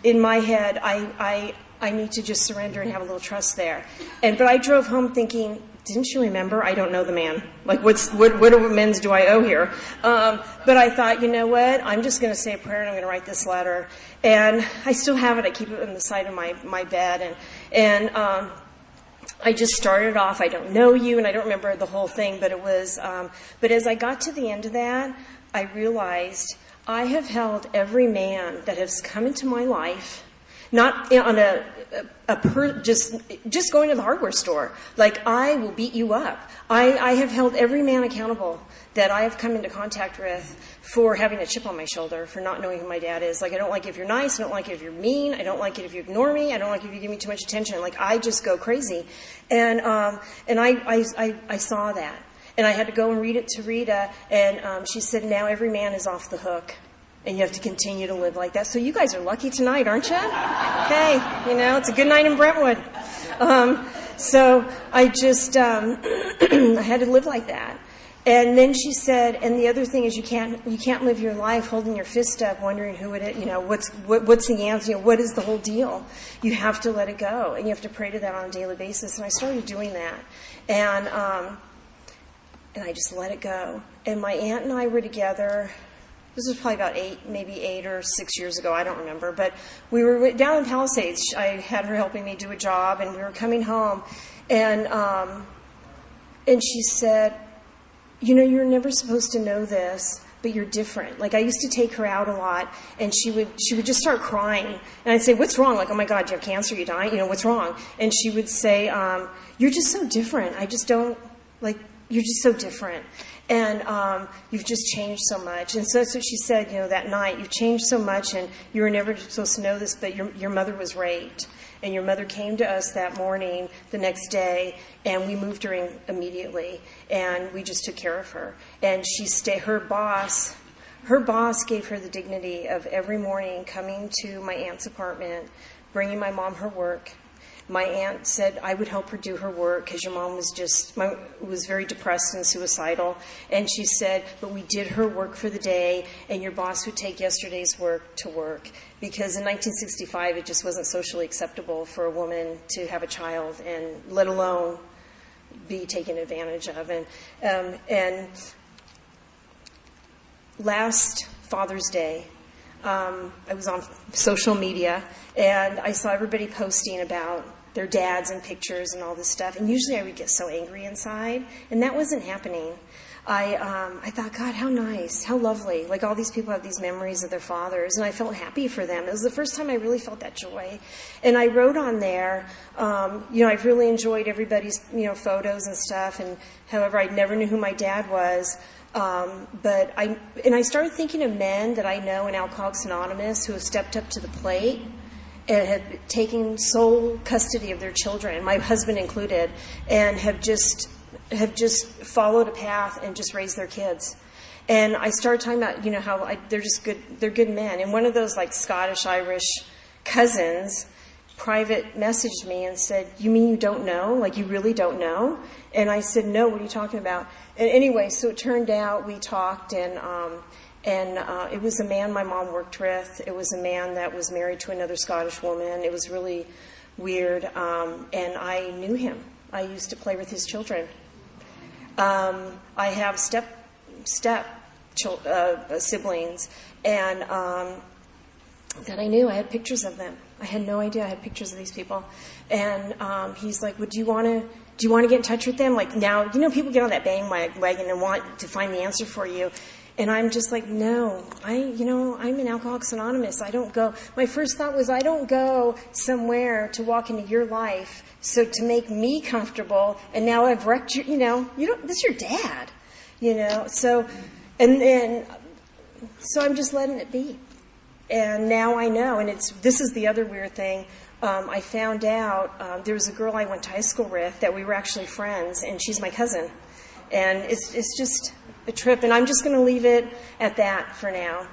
in my head, I need to just surrender and have a little trust there. But I drove home thinking, didn't you remember? I don't know the man. Like, what amends do I owe here? But I thought, you know what? I'm just going to say a prayer and I'm going to write this letter. And I still have it. I keep it on the side of my bed. And I just started off, I don't know you, and I don't remember the whole thing, but it was, but as I got to the end of that, I realized I have held every man that has come into my life, not on just going to the hardware store. Like, I will beat you up. I have held every man accountable that I have come into contact with for having a chip on my shoulder, for not knowing who my dad is. Like, I don't like it if you're nice. I don't like it if you're mean. I don't like it if you ignore me. I don't like it if you give me too much attention. Like, I just go crazy. And I saw that. And I had to go and read it to Rita, and she said, now every man is off the hook. And you have to continue to live like that. So you guys are lucky tonight, aren't you? Hey, it's a good night in Brentwood. So I just, I had to live like that. And then she said, and the other thing is you can't live your life holding your fist up, wondering who it is, what's the answer, what is the whole deal? You have to let it go, and you have to pray to that on a daily basis. And I started doing that, and I just let it go. And my aunt and I were together. This was probably about 8 or 6 years ago. I don't remember, but we were down in Palisades. I had her helping me do a job, and we were coming home, and she said, you're never supposed to know this, but you're different. Like, I used to take her out a lot, and she would just start crying. And I'd say, what's wrong? Like, oh my God, do you have cancer? You dying? What's wrong? And she would say, you're just so different. I just don't, like, you're just so different. And you've just changed so much. And so that's what she said, that night. You've changed so much, and you were never supposed to know this, but your mother was raped. And your mother came to us that morning, the next day, and we moved her in immediately. And we just took care of her. And her boss gave her the dignity of every morning coming to my aunt's apartment, bringing my mom her work. My aunt said I would help her do her work because your mom was very depressed and suicidal. And she said, but we did her work for the day, and your boss would take yesterday's work to work. Because in 1965, it just wasn't socially acceptable for a woman to have a child, and let alone be taken advantage of. And last Father's Day, I was on social media, and I saw everybody posting about their dads and pictures and all this stuff. And usually I would get so angry inside, and that wasn't happening. I thought, God, how nice, how lovely. Like, all these people have these memories of their fathers, and I felt happy for them. It was the first time I really felt that joy. And I wrote on there, I've really enjoyed everybody's, photos and stuff, and however, I never knew who my dad was. But I started thinking of men that I know in Alcoholics Anonymous who have stepped up to the plate and have taken sole custody of their children, my husband included, and have just followed a path and just raised their kids. And I started talking about, how they're just good, they're good men. And one of those like Scottish-Irish cousins private messaged me and said, you mean you don't know? Like, you really don't know? And I said, no, what are you talking about? And anyway, so it turned out we talked, and it was a man my mom worked with. It was a man that was married to another Scottish woman. It was really weird, and I knew him. I used to play with his children. I have siblings, and that I knew. I had pictures of them. I had no idea I had pictures of these people. And he's like, well, do you want to get in touch with them? Like, now, people get on that bandwagon and want to find the answer for you. And I'm just like, no, I'm in Alcoholics Anonymous. I don't go. My first thought was, I don't go somewhere to walk into your life so to make me comfortable. And now I've wrecked this is your dad, So I'm just letting it be. And now I know. And this is the other weird thing. I found out there was a girl I went to high school with that we were actually friends, and she's my cousin. And it's just a trip, and I'm just going to leave it at that for now,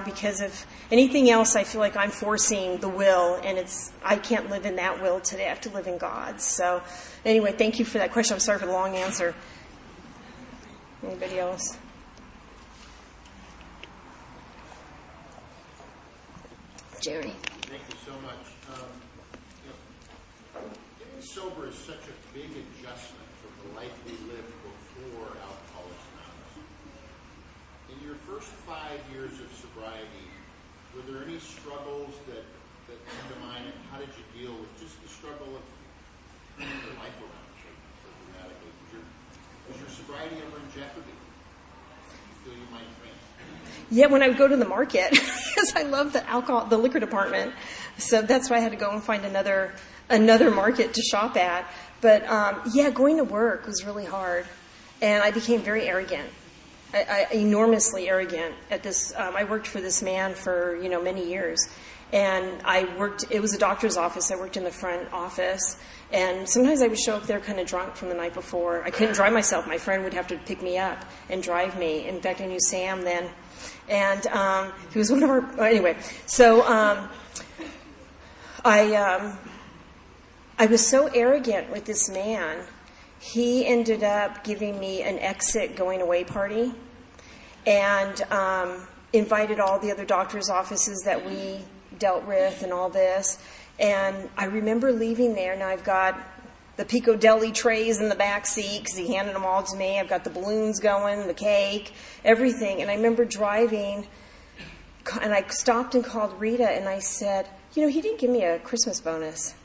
because if anything else, I feel like I'm forcing the will, and I can't live in that will today. I have to live in God's. So anyway, thank you for that question. I'm sorry for the long answer. Anybody else? Jerry. Thank you so much. Getting sober is such a big adjustment from the life we lived before Alcoholics Anonymous. In your first 5 years of sobriety, were there any struggles that come to mind, and how did you deal with just the struggle of turning your life around so dramatically? Was your sobriety ever in jeopardy? Did you feel you might drink? Yeah, when I would go to the market, because I love the liquor department. So that's why I had to go and find another market to shop at. But going to work was really hard, and I became very arrogant, enormously arrogant at this. I worked for this man for many years, and it was a doctor's office. I worked in the front office, and sometimes I would show up there kind of drunk from the night before. I couldn't drive myself. My friend would have to pick me up and drive me. In fact, I knew Sam then. And he was one of our... Anyway, so I was so arrogant with this man, he ended up giving me an exit going away party and invited all the other doctor's offices that we dealt with and all this. And I remember leaving there. Now I've got the Pico Deli trays in the back seat because he handed them all to me. I've got the balloons going, the cake, everything. And I remember driving, and I stopped and called Rita, and I said, you know, he didn't give me a Christmas bonus.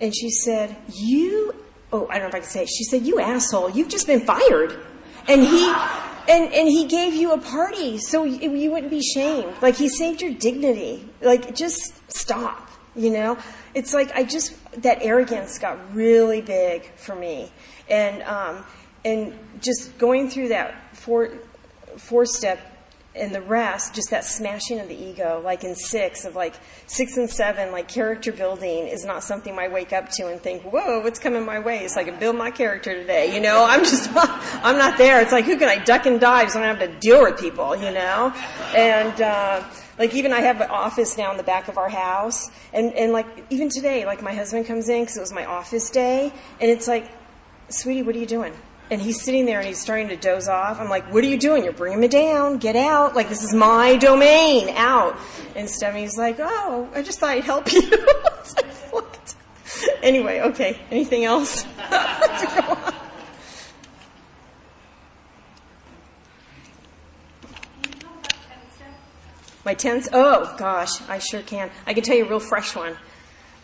And she said, I don't know if I can say it. She said, you asshole, you've just been fired. And he gave you a party so you wouldn't be shamed. Like, he saved your dignity. Like, just stop, you know? It's like that arrogance got really big for me. And just going through that four-step and the rest, just that smashing of the ego, like in 6 and 7, like character building is not something I wake up to and think, whoa, what's coming my way? It's like I build my character today, you know? I'm not there. It's like, who can I duck and dive so I don't have to deal with people, you know? And, like, even I have an office now in the back of our house, and like, even today, like, my husband comes in because it was my office day, and it's like, sweetie, what are you doing? And he's sitting there and he's starting to doze off. I'm like, what are you doing? You're bringing me down. Get out. Like, this is my domain. Out. And Stephanie's like, oh, I just thought I'd help you. It's like, what? Anyway, okay. Anything else? To go on? My 10th? Oh, gosh, I sure can. I can tell you a real fresh one.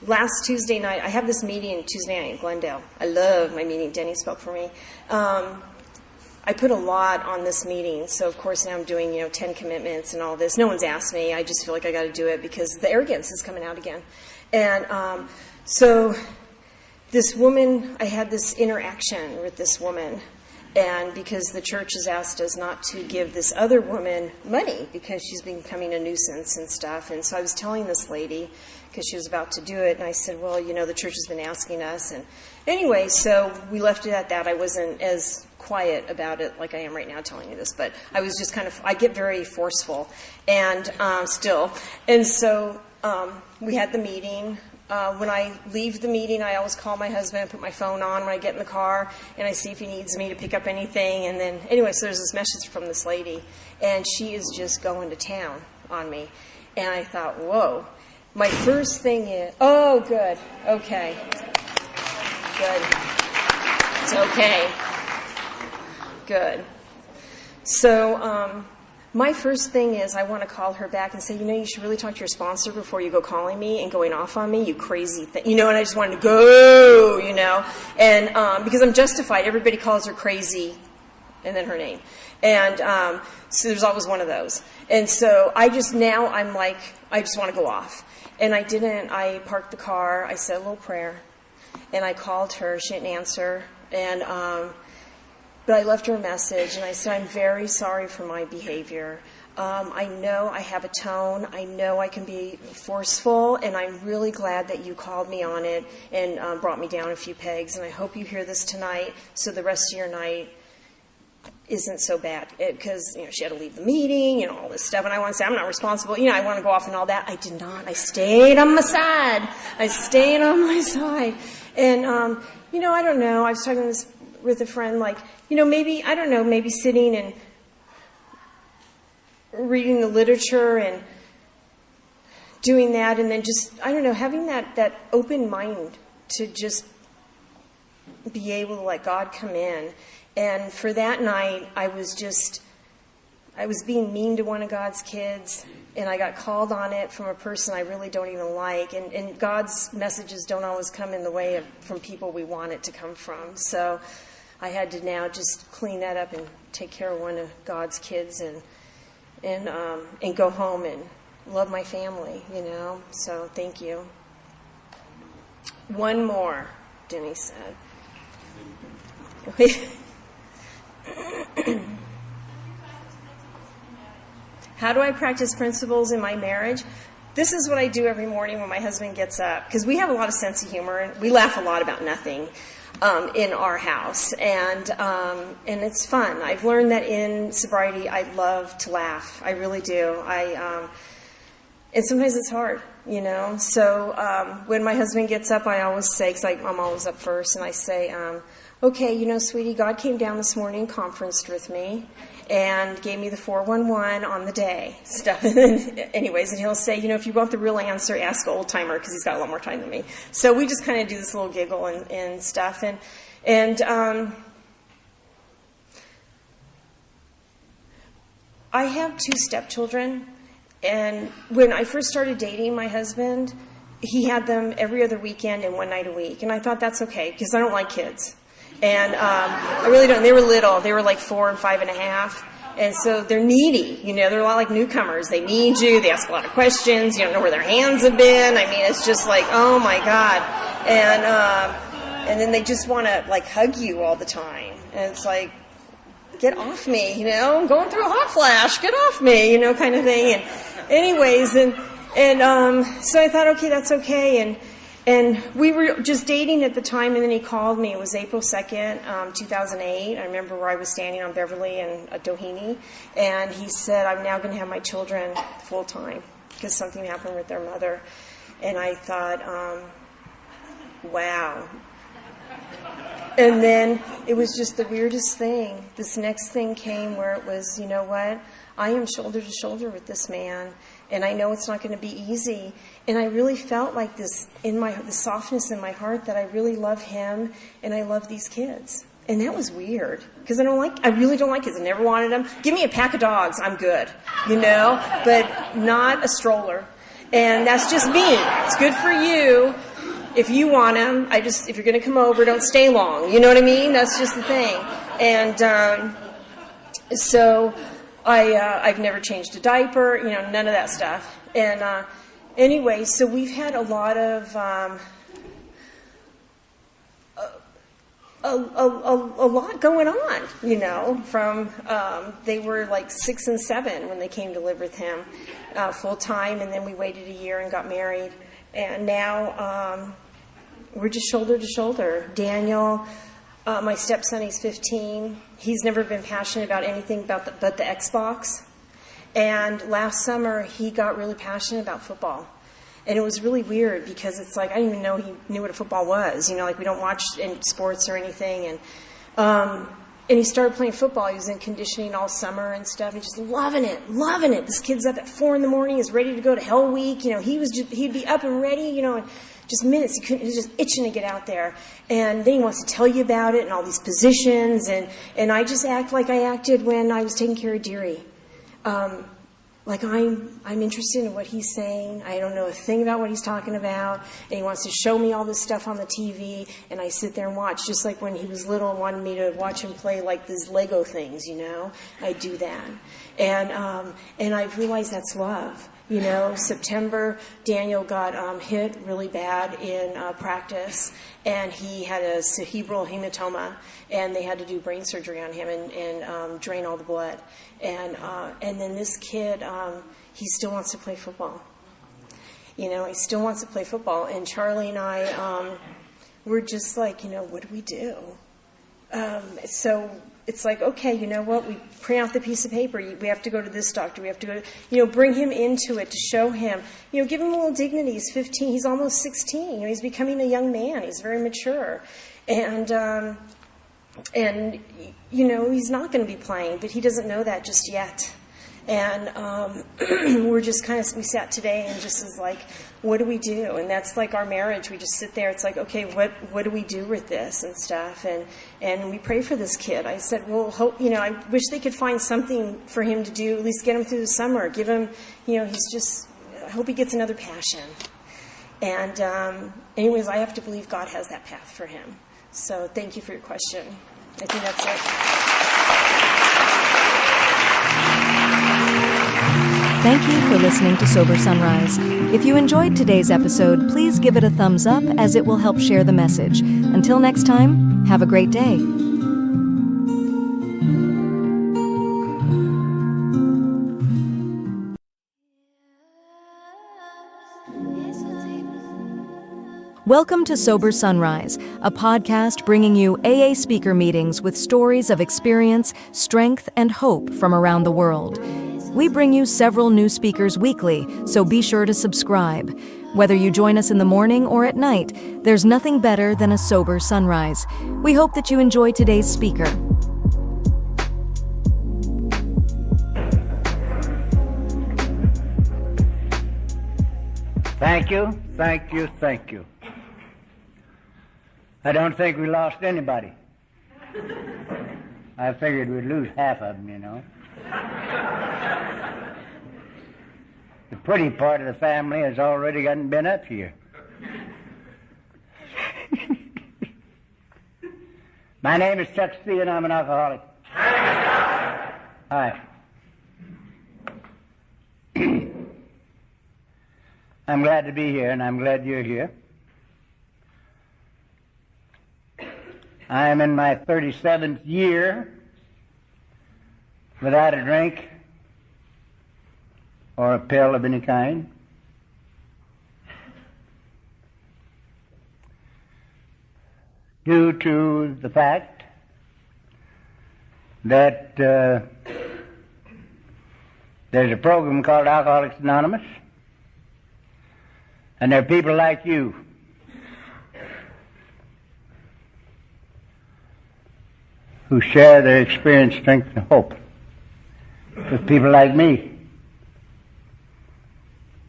Last Tuesday night, I have this meeting Tuesday night in Glendale. I love my meeting. Denny spoke for me. I put a lot on this meeting, so of course now I'm doing 10 commitments and all this. No one's asked me. I just feel like I got to do it because the arrogance is coming out again. And so this woman, I had this interaction with this woman, and because the church has asked us not to give this other woman money because she's becoming a nuisance and stuff. And so I was telling this lady, because she was about to do it, and I said, well, the church has been asking us. And anyway, so we left it at that. I wasn't as quiet about it like I am right now telling you this, but I was just I get very forceful and still. And so we had the meeting. When I leave the meeting, I always call my husband, put my phone on when I get in the car, and I see if he needs me to pick up anything. And then, anyway, so there's this message from this lady, and she is just going to town on me. And I thought, whoa. My first thing is, oh, good, okay, good, it's okay, good. So my first thing is I want to call her back and say, you should really talk to your sponsor before you go calling me and going off on me, you crazy thing, and I just wanted to go, and because I'm justified, everybody calls her crazy, and then her name. And so there's always one of those. And so I'm like, I just want to go off. And I didn't. I parked the car. I said a little prayer. And I called her. She didn't answer. And but I left her a message. And I said, I'm very sorry for my behavior. I know I have a tone. I know I can be forceful. And I'm really glad that you called me on it and brought me down a few pegs. And I hope you hear this tonight so the rest of your night isn't so bad, because she had to leave the meeting and all this stuff, and I want to say I'm not responsible, I want to go off and all that. I did not. I stayed on my side. And I don't know, I was talking this with a friend, like, maybe, I don't know, maybe sitting and reading the literature and doing that, and then just, I don't know, having that open mind to just be able to let God come in. And for that night, I was being mean to one of God's kids, and I got called on it from a person I really don't even like. And God's messages don't always come in the way from people we want it to come from. So I had to now just clean that up and take care of one of God's kids and go home and love my family, So thank you. One more, Denny said. How do I practice principles in my marriage? This is what I do every morning when my husband gets up, because we have a lot of sense of humor, and we laugh a lot about nothing in our house, and it's fun. I've learned that in sobriety I love to laugh. I really do. And sometimes it's hard, So when my husband gets up, I always say, because I'm always up first, and I say, okay, sweetie, God came down this morning and conferenced with me and gave me the 411 on the day stuff. Anyways, and he'll say, if you want the real answer, ask old timer, because he's got a lot more time than me. So we just kind of do this little giggle and stuff. And I have 2 stepchildren, and when I first started dating my husband, he had them every other weekend and one night a week. And I thought that's okay, because I don't like kids. And I really don't. They were little. They were like 4 and 5.5. And so they're needy. They're a lot like newcomers. They need you. They ask a lot of questions. You don't know where their hands have been. I mean, it's just like, oh my God. And then they just want to like hug you all the time. And it's like, get off me, I'm going through a hot flash. Get off me, kind of thing. And anyways, and so I thought, okay, that's okay. And we were just dating at the time, and then he called me. It was April 2nd, 2008. I remember where I was standing on Beverly and Doheny, and he said, I'm now going to have my children full time because something happened with their mother. And I thought, wow. And then it was just the weirdest thing. This next thing came where it was, you know what? I am shoulder to shoulder with this man, and I know it's not going to be easy. And I really felt like this the softness in my heart that I really love him and I love these kids. And that was weird because I really don't like kids. I never wanted them. Give me a pack of dogs, I'm good, but not a stroller. And that's just me. It's good for you. If you want them, if you're going to come over, don't stay long. You know what I mean? That's just the thing. And so I've never changed a diaper, none of that stuff. And anyway, so we've had a lot of a lot going on, from they were like 6 and 7 when they came to live with him full time, and then we waited a year and got married. And now we're just shoulder to shoulder. Daniel, my stepson, he's 15. He's never been passionate about anything but the Xbox. And last summer, he got really passionate about football. And it was really weird because it's like, I didn't even know he knew what a football was. Like we don't watch any sports or anything. And he started playing football. He was in conditioning all summer and stuff, and just loving it. This kid's up at 4 a.m, he's ready to go to Hell Week. He'd be up and ready, and just minutes. He was just itching to get out there. And then he wants to tell you about it and all these positions. And I just act like I acted when I was taking care of Deary. Like I'm interested in what he's saying. I don't know a thing about what he's talking about. And he wants to show me all this stuff on the TV. And I sit there and watch, just like when he was little and wanted me to watch him play like these Lego things, I do that. And I've realized that's love. September, Daniel got hit really bad in practice, and he had a cerebral hematoma, and they had to do brain surgery on him and drain all the blood. And then this kid, he still wants to play football. He still wants to play football. And Charlie and I, we're just like, what do we do? So it's like, okay, you know what? We print out the piece of paper. We have to go to this doctor. We have to go, bring him into it to show him, give him a little dignity. He's 15. He's almost 16. He's becoming a young man. He's very mature. And he's not going to be playing, but he doesn't know that just yet. And we sat today and just was like, what do we do? And that's like our marriage. We just sit there. It's like, okay, what do we do with this and stuff? And we pray for this kid. I said, well, hope, I wish they could find something for him to do, at least get him through the summer. Give him, I hope he gets another passion. And anyways, I have to believe God has that path for him. So thank you for your question. I think that's it. Thank you for listening to Sober Sunrise. If you enjoyed today's episode, please give it a thumbs up as it will help share the message. Until next time, have a great day. Welcome to Sober Sunrise, a podcast bringing you AA speaker meetings with stories of experience, strength, and hope from around the world. We bring you several new speakers weekly, so be sure to subscribe. Whether you join us in the morning or at night, there's nothing better than a sober sunrise. We hope that you enjoy today's speaker. Thank you, thank you, thank you. I don't think we lost anybody. I figured we'd lose half of them, you know. The pretty part of the family has already been up here. My name is Chuck C. and I'm an alcoholic. Hi. I'm glad to be here, and I'm glad you're here. I'm in my 37th year without a drink or a pill of any kind. Due to the fact that there's a program called Alcoholics Anonymous, and there are people like you who share their experience, strength, and hope with people like me.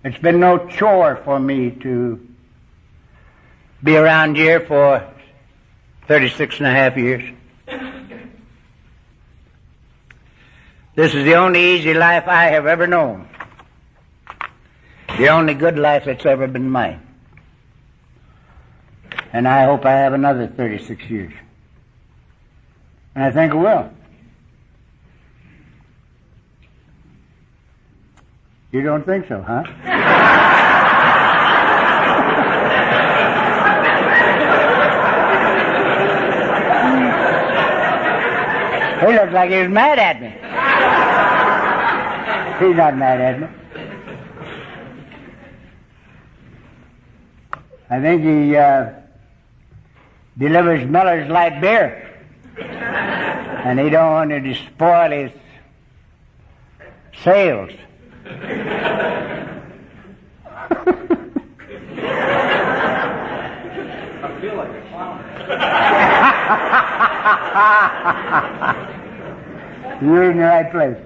It's been no chore for me to be around here for 36 and a half years. This is the only easy life I have ever known. The only good life that's ever been mine. And I hope I have another 36 years. And I think I will. You don't think so, huh? He looks like he was mad at me. He's not mad at me. I think he delivers Miller's Light Beer. And he don't want to spoil his sales. I feel like a clown. You're in the right place.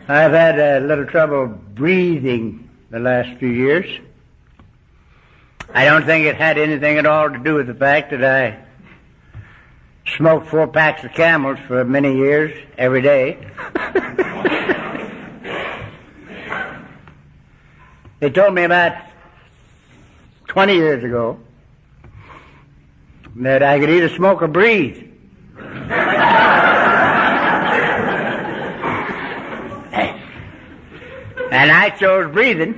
I've had a little trouble breathing the last few years. I don't think it had anything at all to do with the fact that I smoked 4 packs of Camels for many years, every day. They told me about 20 years ago that I could either smoke or breathe. And I chose breathing.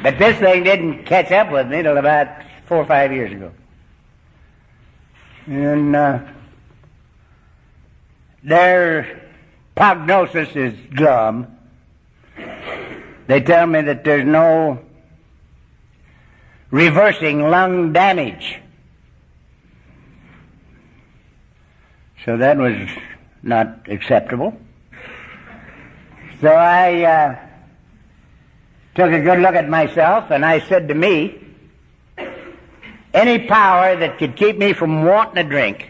But this thing didn't catch up with me till about 4 or 5 years ago. And their prognosis is glum. They tell me that there's no reversing lung damage. So that was not acceptable. So I took a good look at myself, and I said to me, any power that could keep me from wanting a drink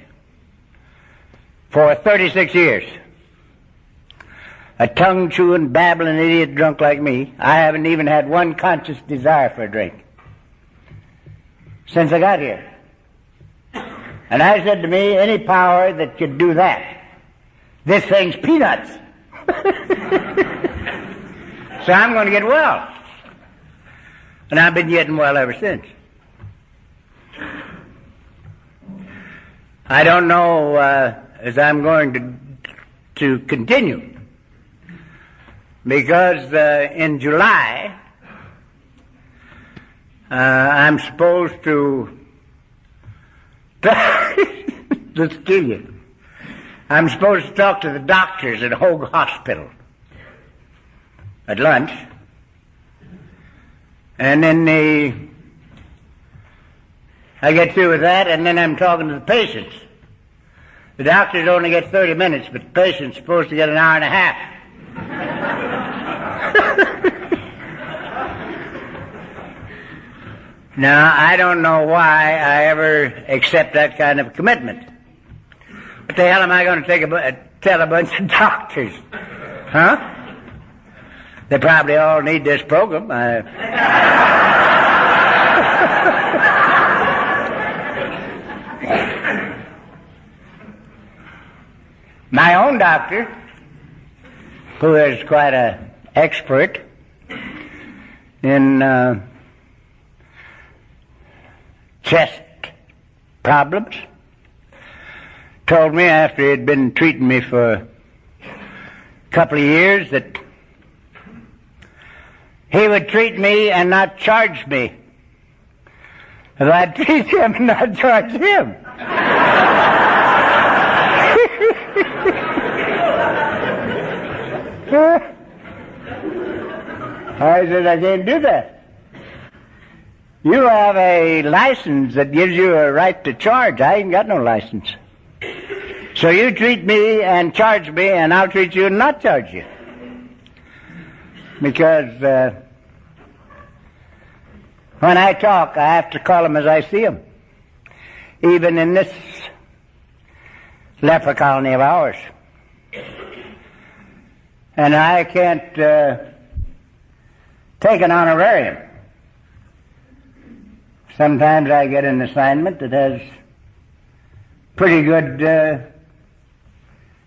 for 36 years, a tongue-chewing, babbling idiot drunk like me, I haven't even had one conscious desire for a drink since I got here. And I said to me, any power that could do that, this thing's peanuts. So I'm going to get well. And I've been getting well ever since. I don't know as I'm going to continue, because in July I'm supposed to let's kill you. I'm supposed to talk to the doctors at Hoag Hospital at lunch. And then I get through with that, and then I'm talking to the patients. The doctors only get 30 minutes, but the patient's supposed to get an hour and a half. Now, I don't know why I ever accept that kind of commitment. What the hell am I going to tell a bunch of doctors? Huh? They probably all need this program. My own doctor, who is quite an expert in chest problems, told me after he had been treating me for a couple of years that he would treat me and not charge me. That I'd treat him and not charge him. I said, I can't do that. You have a license that gives you a right to charge. I ain't got no license. So you treat me and charge me, and I'll treat you and not charge you. Because when I talk, I have to call them as I see them. Even in this leper colony of ours. And I can't take an honorarium. Sometimes I get an assignment that has pretty good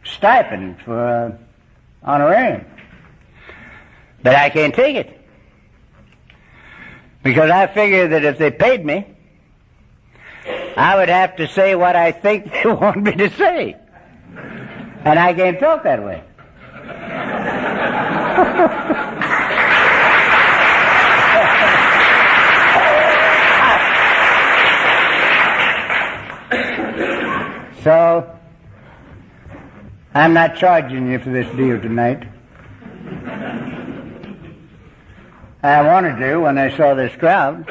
stipend for honorarium. But I can't take it. Because I figure that if they paid me, I would have to say what I think they want me to say. And I can't talk that way. So, I'm not charging you for this deal tonight. I wanted to when I saw this crowd.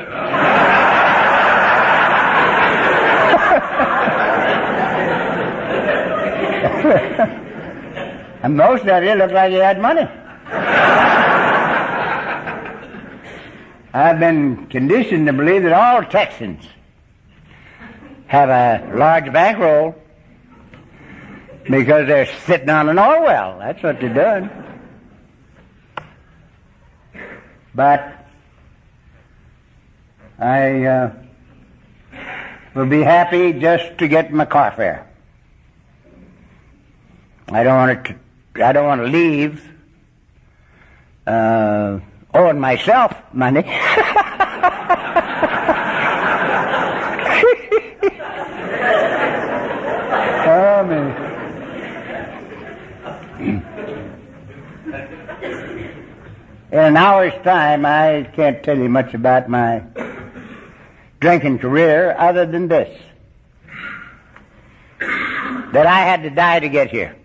And most of you look like you had money. I've been conditioned to believe that all Texans have a large bankroll because they're sitting on an oil well. That's what they're doing. But I will be happy just to get my car fare. I don't want to leave owing myself money. Oh, man. In an hour's time, I can't tell you much about my drinking career other than this. That I had to die to get here.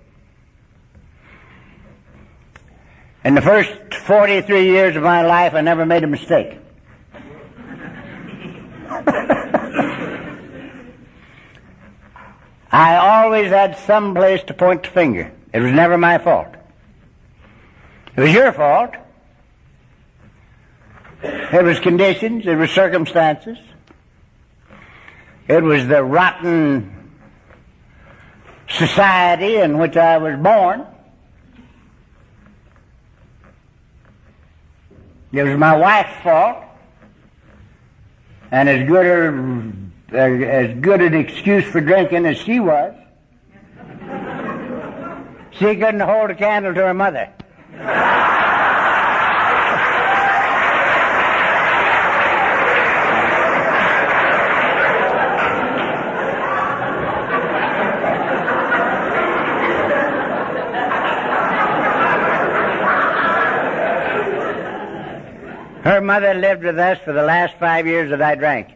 In the first 43 years of my life, I never made a mistake. I always had some place to point the finger. It was never my fault. It was your fault. It was conditions. It was circumstances. It was the rotten society in which I was born. It was my wife's fault. And as good an excuse for drinking as she was, she couldn't hold a candle to her mother. Her mother lived with us for the last 5 years that I drank.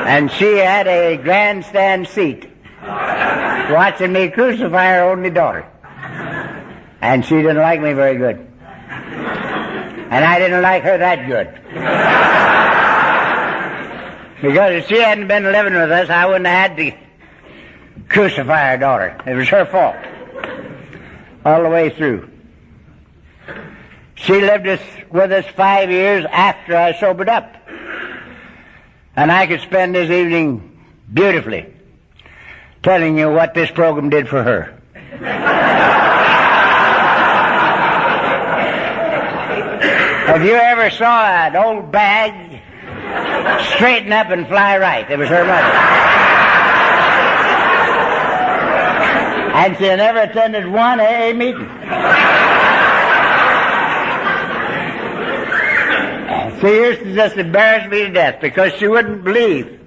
And she had a grandstand seat watching me crucify her only daughter. And she didn't like me very good. And I didn't like her that good. Because if she hadn't been living with us, I wouldn't have had to crucify her daughter. It was her fault. All the way through. She lived with us 5 years after I sobered up. And I could spend this evening beautifully telling you what this program did for her. If you ever saw an old bag straighten up and fly right, it was her mother. And she never attended one AA meeting. She used to just embarrass me to death because she wouldn't believe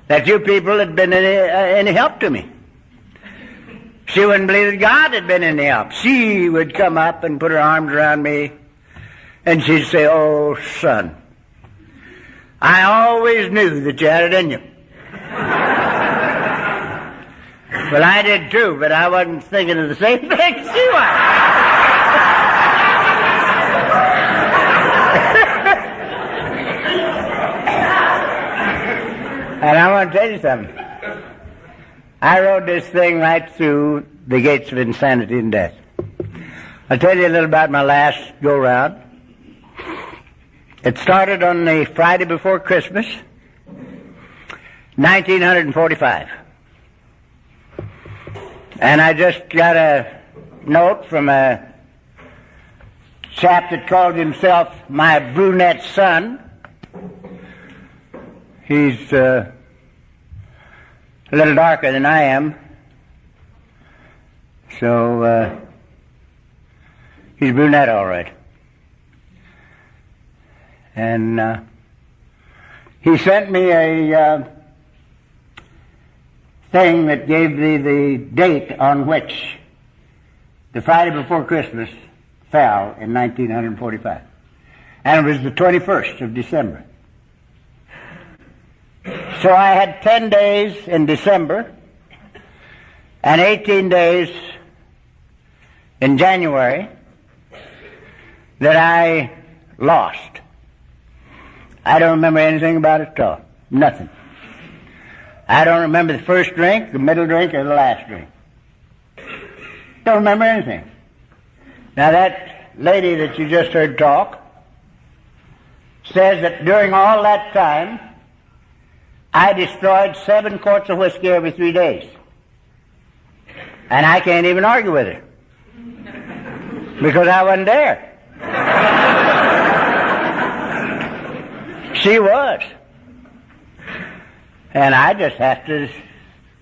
that you people had been any help to me. She wouldn't believe that God had been any help. She would come up and put her arms around me and she'd say, "Oh, son, I always knew that you had it in you." Well, I did too, but I wasn't thinking of the same thing she was. And I want to tell you something. I rode this thing right through the gates of insanity and death. I'll tell you a little about my last go-round. It started on the Friday before Christmas, 1945. And I just got a note from a chap that called himself my brunette son. He's a little darker than I am. So, he's brunette all right. And he sent me a thing that gave me the date on which the Friday before Christmas fell in 1945. And it was the 21st of December. So I had 10 days in December and 18 days in January that I lost. I don't remember anything about it at all. Nothing. I don't remember the first drink, the middle drink, or the last drink. Don't remember anything. Now that lady that you just heard talk says that during all that time I destroyed 7 quarts of whiskey every 3 days. And I can't even argue with her. Because I wasn't there. She was. And I just have to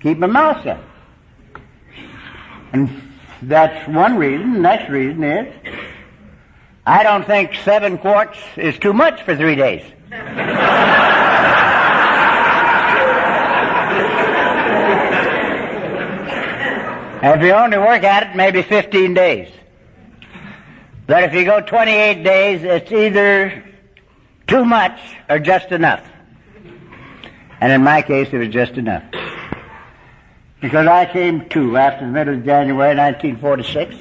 keep my mouth shut. And that's one reason. The next reason is I don't think 7 quarts is too much for 3 days. If you only work at it, maybe 15 days. But if you go 28 days, it's either too much or just enough. And in my case, it was just enough. Because I came to, after the middle of January 1946,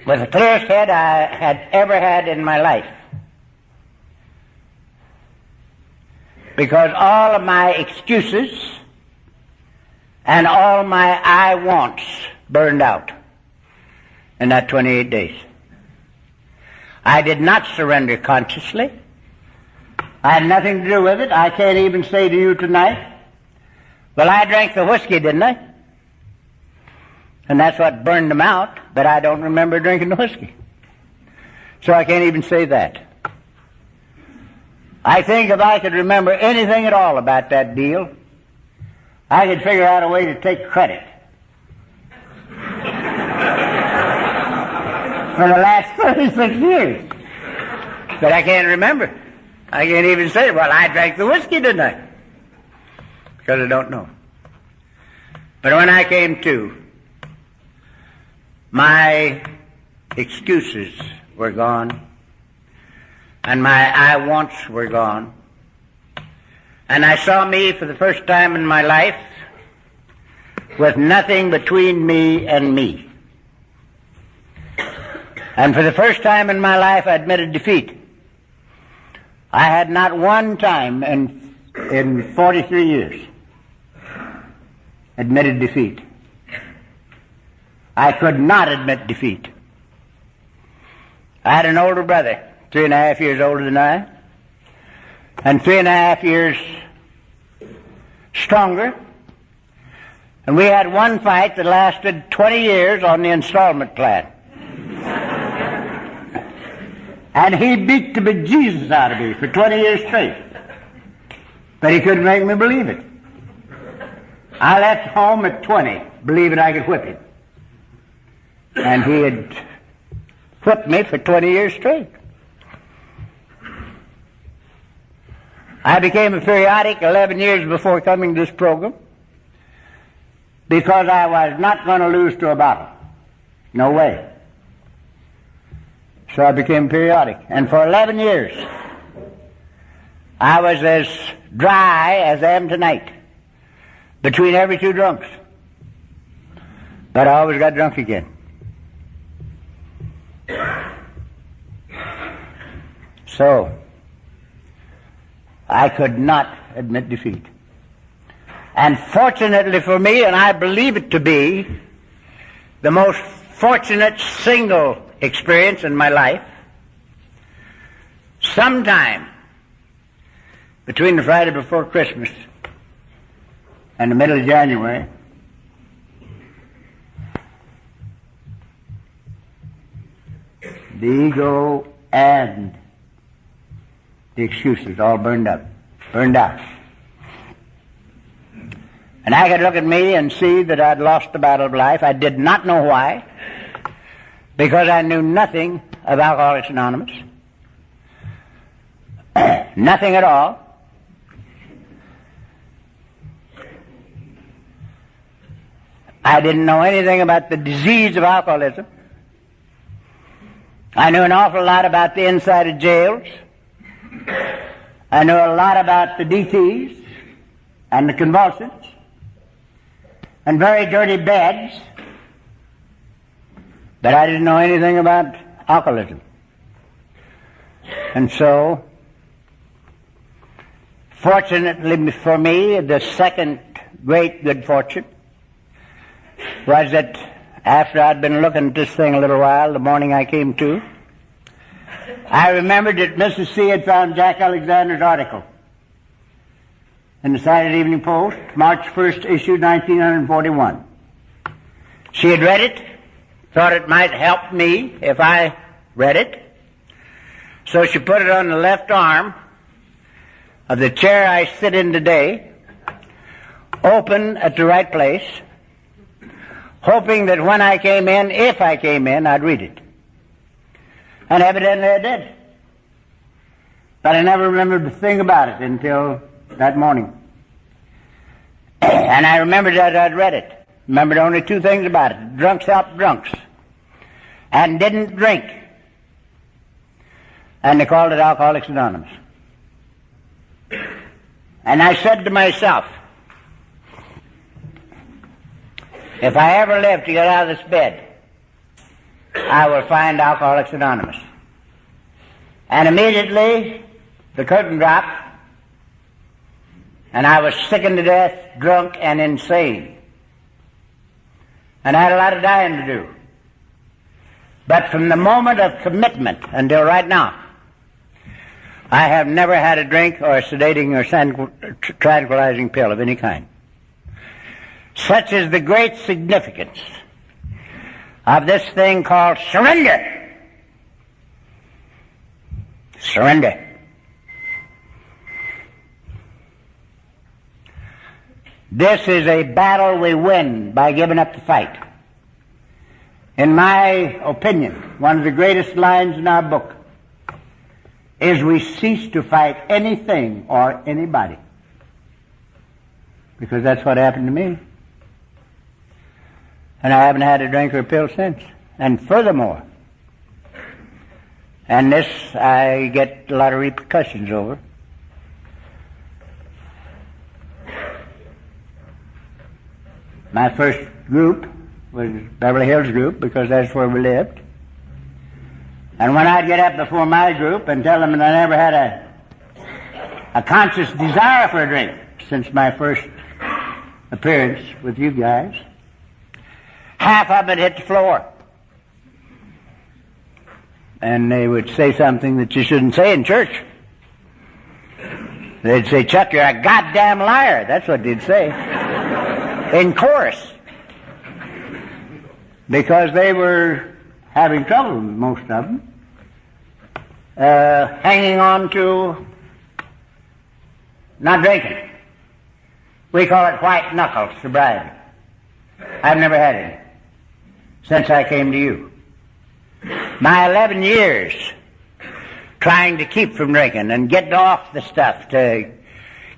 with the clearest head I had ever had in my life. Because all of my excuses and all my I wants burned out in that 28 days. I did not surrender consciously. I had nothing to do with it. I can't even say to you tonight, well, I drank the whiskey, didn't I? And that's what burned them out, but I don't remember drinking the whiskey. So I can't even say that. I think if I could remember anything at all about that deal, I could figure out a way to take credit for the last 36 years. But I can't remember. I can't even say, well, I drank the whiskey, didn't I? Because I don't know. But when I came to, my excuses were gone, and my I wants were gone, And I saw me for the first time in my life with nothing between me and me. And for the first time in my life, I admitted defeat. I had not one time in 43 years admitted defeat. I could not admit defeat. I had an older brother, 3.5 years older than I, and 3.5 years stronger. And we had one fight that lasted 20 years on the installment plan. And he beat the bejesus out of me for 20 years straight. But he couldn't make me believe it. I left home at 20, believing I could whip him. And he had whipped me for 20 years straight. I became a periodic 11 years before coming to this program because I was not going to lose to a bottle. No way. So I became periodic. And for 11 years, I was as dry as I am tonight, between every two drunks. But I always got drunk again. So, I could not admit defeat. And fortunately for me, and I believe it to be the most fortunate single experience in my life, sometime between the Friday before Christmas and the middle of January, the ego and the excuses all burned out. And I could look at me and see that I'd lost the battle of life. I did not know why, because I knew nothing of Alcoholics Anonymous. Nothing at all. I didn't know anything about the disease of alcoholism. I knew an awful lot about the inside of jails. I knew a lot about the DTs and the convulsions and very dirty beds, but I didn't know anything about alcoholism. And so, fortunately for me, the second great good fortune was that after I'd been looking at this thing a little while, the morning I came to, I remembered that Mrs. C had found Jack Alexander's article in the Saturday Evening Post, March 1st issue, 1941. She had read it, thought it might help me if I read it, so she put it on the left arm of the chair I sit in today, open at the right place, hoping that when I came in, if I came in, I'd read it. And evidently I did. But I never remembered a thing about it until that morning. And I remembered that I'd read it. Remembered only two things about it. Drunks help drunks. And didn't drink. And they called it Alcoholics Anonymous. And I said to myself, if I ever live to get out of this bed, I will find Alcoholics Anonymous. And immediately the curtain dropped, and I was sickened to death, drunk, and insane. And I had a lot of dying to do. But from the moment of commitment until right now, I have never had a drink or a sedating or tranquilizing pill of any kind. Such is the great significance of this thing called surrender. Surrender. This is a battle we win by giving up the fight. In my opinion, one of the greatest lines in our book is we cease to fight anything or anybody. Because that's what happened to me. And I haven't had a drink or a pill since. And furthermore, and this I get a lot of repercussions over, My first group was Beverly Hills group because that's where we lived. And when I'd get up before my group and tell them that I never had a conscious desire for a drink since my first appearance with you guys, half of it hit the floor. And they would say something that you shouldn't say in church. They'd say, Chuck, you're a goddamn liar. That's what they'd say. In chorus. Because they were having trouble, most of them, hanging on to not drinking. We call it white knuckle sobriety. I've never had it since I came to you. My 11 years trying to keep from drinking and get off the stuff to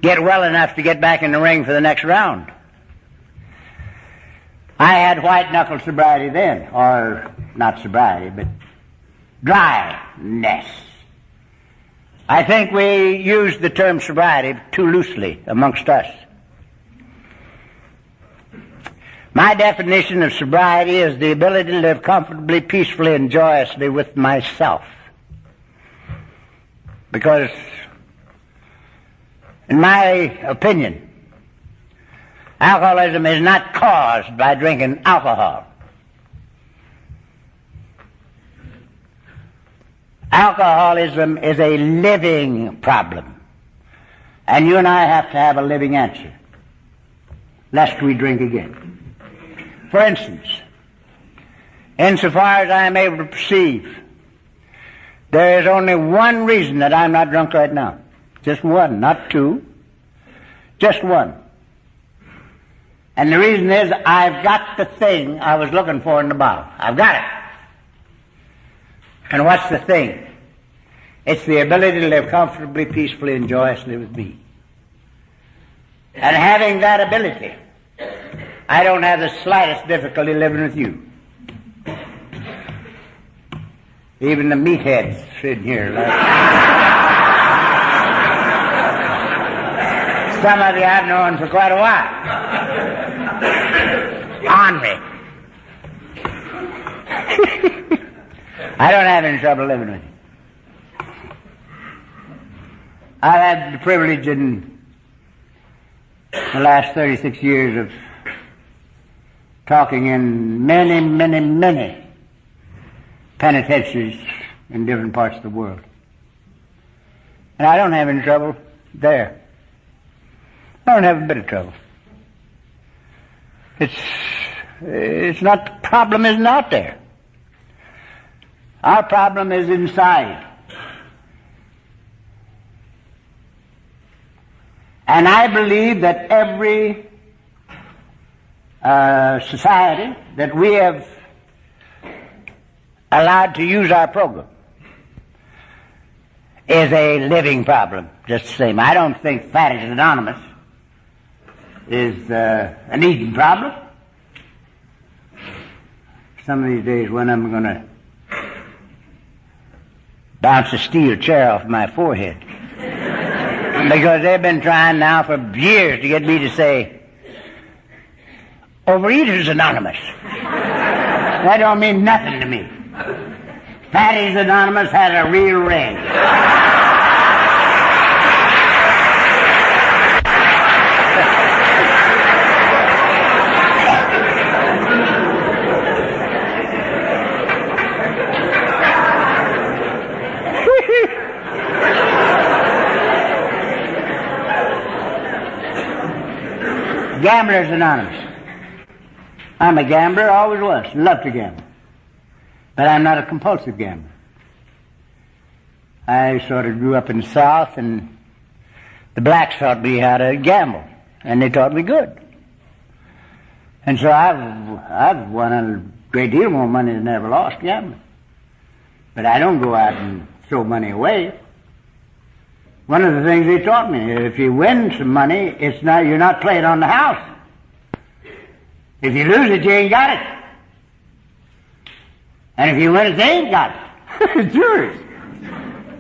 get well enough to get back in the ring for the next round. I had white knuckle sobriety then, or not sobriety, but dryness. I think we used the term sobriety too loosely amongst us. My definition of sobriety is the ability to live comfortably, peacefully, and joyously with myself. Because, in my opinion, alcoholism is not caused by drinking alcohol. Alcoholism is a living problem. And you and I have to have a living answer, lest we drink again. For instance, insofar as I am able to perceive, there is only one reason that I'm not drunk right now. Just one, not two. Just one. And the reason is I've got the thing I was looking for in the bottle. I've got it. And what's the thing? It's the ability to live comfortably, peacefully, and joyously with me. And having that ability, I don't have the slightest difficulty living with you. Even the meatheads sitting here. Some of you I've known for quite a while. Henri. I don't have any trouble living with you. I've had the privilege in the last 36 years of talking in many, many, many penitentiaries in different parts of the world. And I don't have any trouble there. I don't have a bit of trouble. It's not, the problem isn't out there. Our problem is inside. And I believe that every society that we have allowed to use our program is a living problem, just the same. I don't think Fatties Anonymous is an eating problem. Some of these days when I'm going to bounce a steel chair off my forehead. Because they've been trying now for years to get me to say, Overeaters Anonymous. That don't mean nothing to me. Fatties Anonymous has a real ring. Gamblers Anonymous. I'm a gambler, always was, love to gamble. But I'm not a compulsive gambler. I sort of grew up in the South, and the blacks taught me how to gamble, and they taught me good. And so I've won a great deal more money than I ever lost gambling. But I don't go out and throw money away. One of the things they taught me, if you win some money, you're not playing on the house. If you lose it, you ain't got it. And if you win it, they ain't got it. It's yours.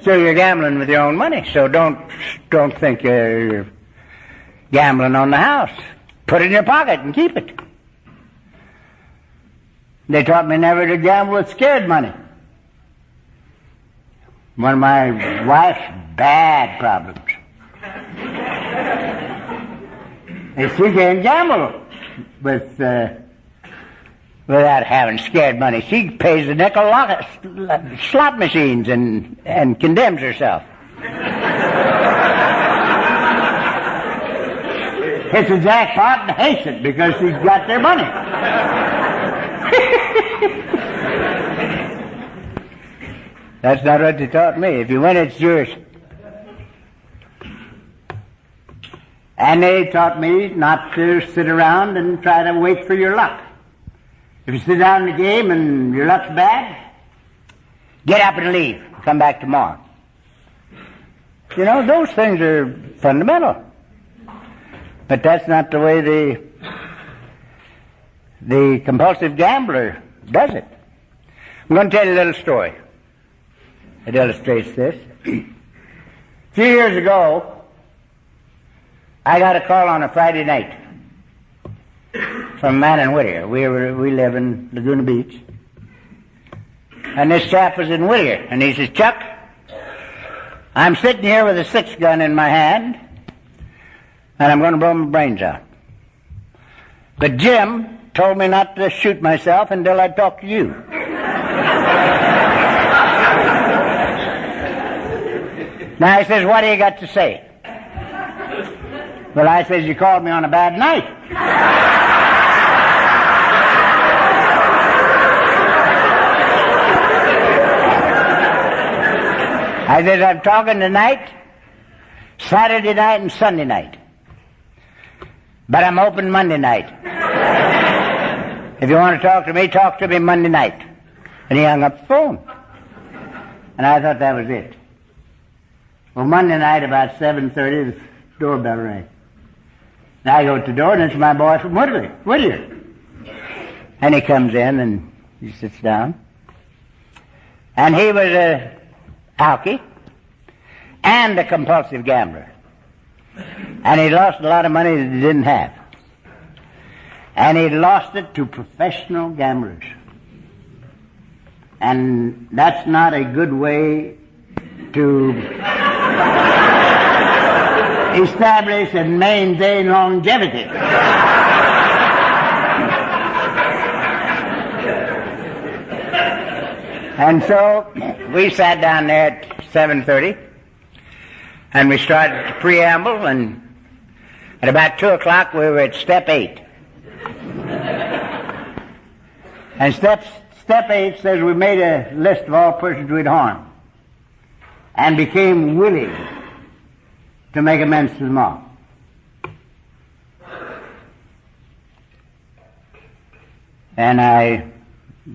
So you're gambling with your own money. So don't think you're gambling on the house. Put it in your pocket and keep it. They taught me never to gamble with scared money. One of my wife's bad problems. And she can't gamble with without having scared money. She pays the nickel slot machines and condemns herself. Hits a jackpot and hates it because she's got their money. That's not what they taught me. If you win, it's yours. And they taught me not to sit around and try to wait for your luck. If you sit down in the game and your luck's bad, get up and leave. Come back tomorrow. You know, those things are fundamental. But that's not the way the compulsive gambler does it. I'm going to tell you a little story. It illustrates this. A few years ago, I got a call on a Friday night from a man in Whittier. We live in Laguna Beach. And this chap was in Whittier. And he says, Chuck, I'm sitting here with a 6-gun in my hand, and I'm going to blow my brains out. But Jim told me not to shoot myself until I talk to you. Now he says, what do you got to say? Well, I says, you called me on a bad night. I says, I'm talking tonight, Saturday night and Sunday night. But I'm open Monday night. If you want to talk to me Monday night. And he hung up the phone. And I thought that was it. Well, Monday night about 7:30, the doorbell rang. And I go to the door, and it's my boy from Whittier. And he comes in, and he sits down. And he was a alkie and a compulsive gambler. And he lost a lot of money that he didn't have. And he lost it to professional gamblers. And that's not a good way to establish and maintain longevity. And so we sat down there at 7:30, and we started to preamble, and at about 2 o'clock we were at step 8. And step 8 says we made a list of all persons we'd harmed and became willing to make amends to them all. And I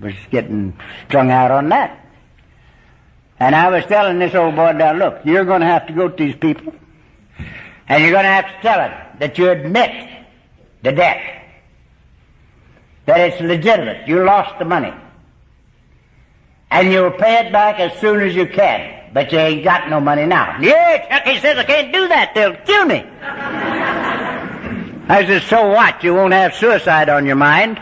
was getting strung out on that. And I was telling this old boy down, look, you're going to have to go to these people, and you're going to have to tell them that you admit the debt, that it's legitimate, you lost the money, and you'll pay it back as soon as you can, but you ain't got no money now. Yeah, Chucky says I can't do that, they'll kill me. I said, so what, you won't have suicide on your mind.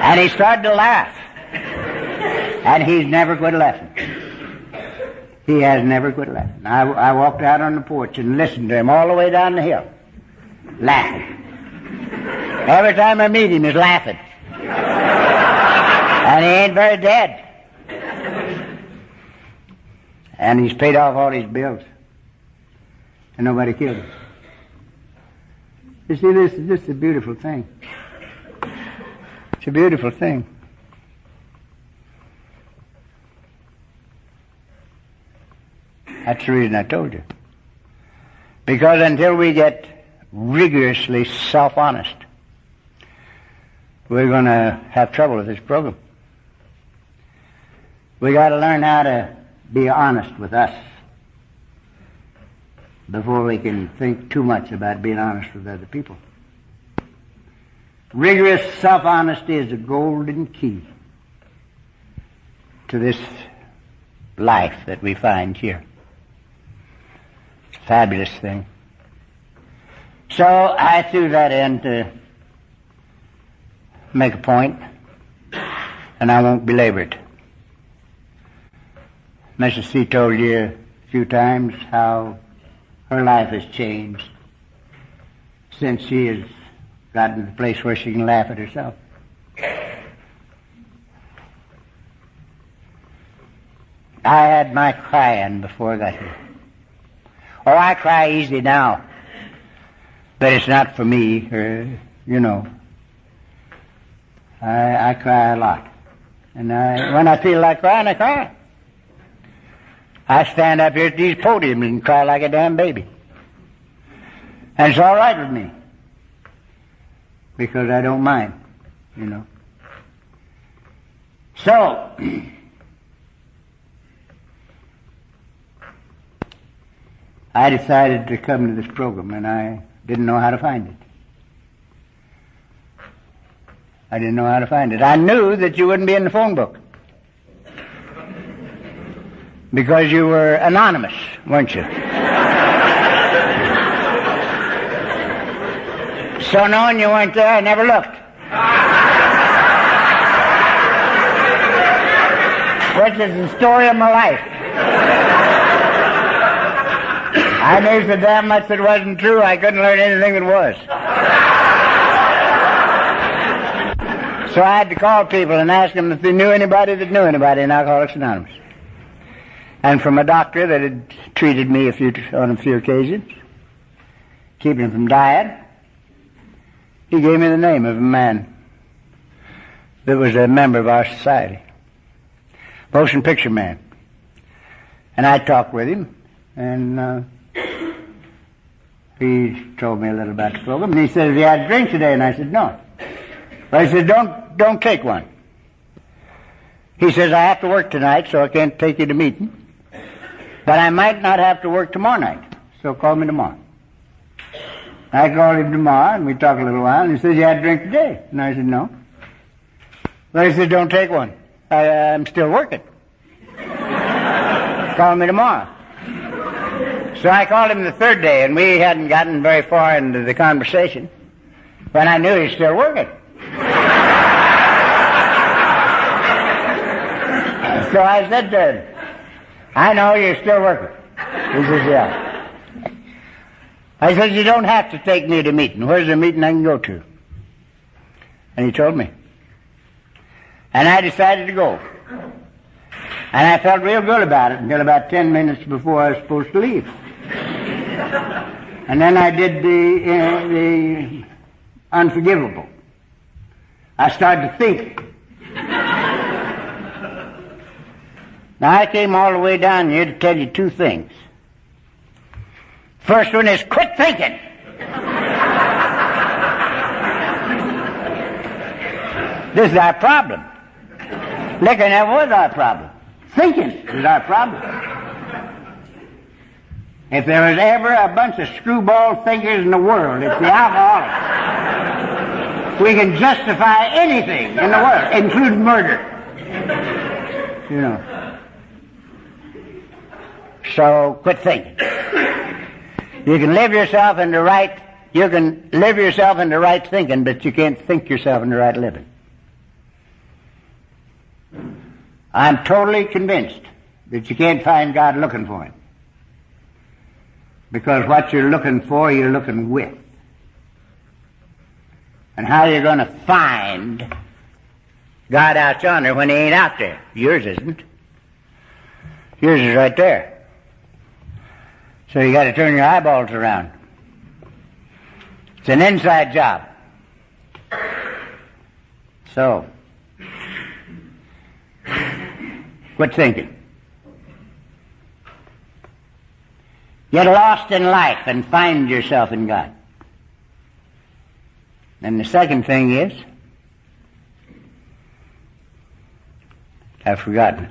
And he started to laugh. And he's never quit laughing. He has never quit laughing. I walked out on the porch and listened to him all the way down the hill, laughing. Every time I meet him, he's laughing. And he ain't very dead. And he's paid off all his bills. And nobody killed him. You see, this is a beautiful thing. It's a beautiful thing. That's the reason I told you. Because until we get rigorously self-honest, we're going to have trouble with this program. We got to learn how to be honest with us before we can think too much about being honest with other people. Rigorous self-honesty is the golden key to this life that we find here. It's a fabulous thing. So I threw that in to make a point, and I won't belabor it. Mrs. C told you a few times how her life has changed since she has gotten to the place where she can laugh at herself. I had my crying before I got here. Oh, I cry easy now, but it's not for me, you know. I cry a lot. And when I feel like crying, I cry. I stand up here at these podiums and cry like a damn baby. And it's all right with me, because I don't mind, you know. So, I decided to come to this program, and I didn't know how to find it. I didn't know how to find it. I knew that you wouldn't be in the phone book, because you were anonymous, weren't you? So knowing you weren't there, I never looked. Which is the story of my life. I knew so damn much that wasn't true, I couldn't learn anything that was. So I had to call people and ask them if they knew anybody that knew anybody in Alcoholics Anonymous. And from a doctor that had treated me on a few occasions, keeping from dying, he gave me the name of a man that was a member of our society. Motion picture man. And I talked with him, and he told me a little about the program, and he said, have you had a drink today? And I said, no. Well, he said, don't take one. He says, I have to work tonight, so I can't take you to meeting. But I might not have to work tomorrow night, so call me tomorrow. I called him tomorrow, and we talked a little while, and he says, you had a drink today? And I said, no. Well, he said, don't take one. I'm still working. Call me tomorrow. So I called him the third day, and we hadn't gotten very far into the conversation when I knew he was still working. So I said to him, I know you're still working. He says, yeah. I said, you don't have to take me to meeting. Where's the meeting I can go to? And he told me. And I decided to go. And I felt real good about it until about 10 minutes before I was supposed to leave. And then I did the unforgivable. I started to think. Now, I came all the way down here to tell you two things. First one is quit thinking. This is our problem. Liquor never was our problem. Thinking is our problem. If there was ever a bunch of screwball thinkers in the world, it's the alcoholics. We can justify anything in the world, including murder. You know. So quit thinking. You can live yourself into right thinking, but you can't think yourself into right living. I'm totally convinced that you can't find God looking for him. Because what you're looking for, you're looking with. And how are you going to find God out yonder when he ain't out there? Yours isn't. Yours is right there. So you got to turn your eyeballs around. It's an inside job. So, quit thinking. Get lost in life and find yourself in God. And the second thing is, I've forgotten.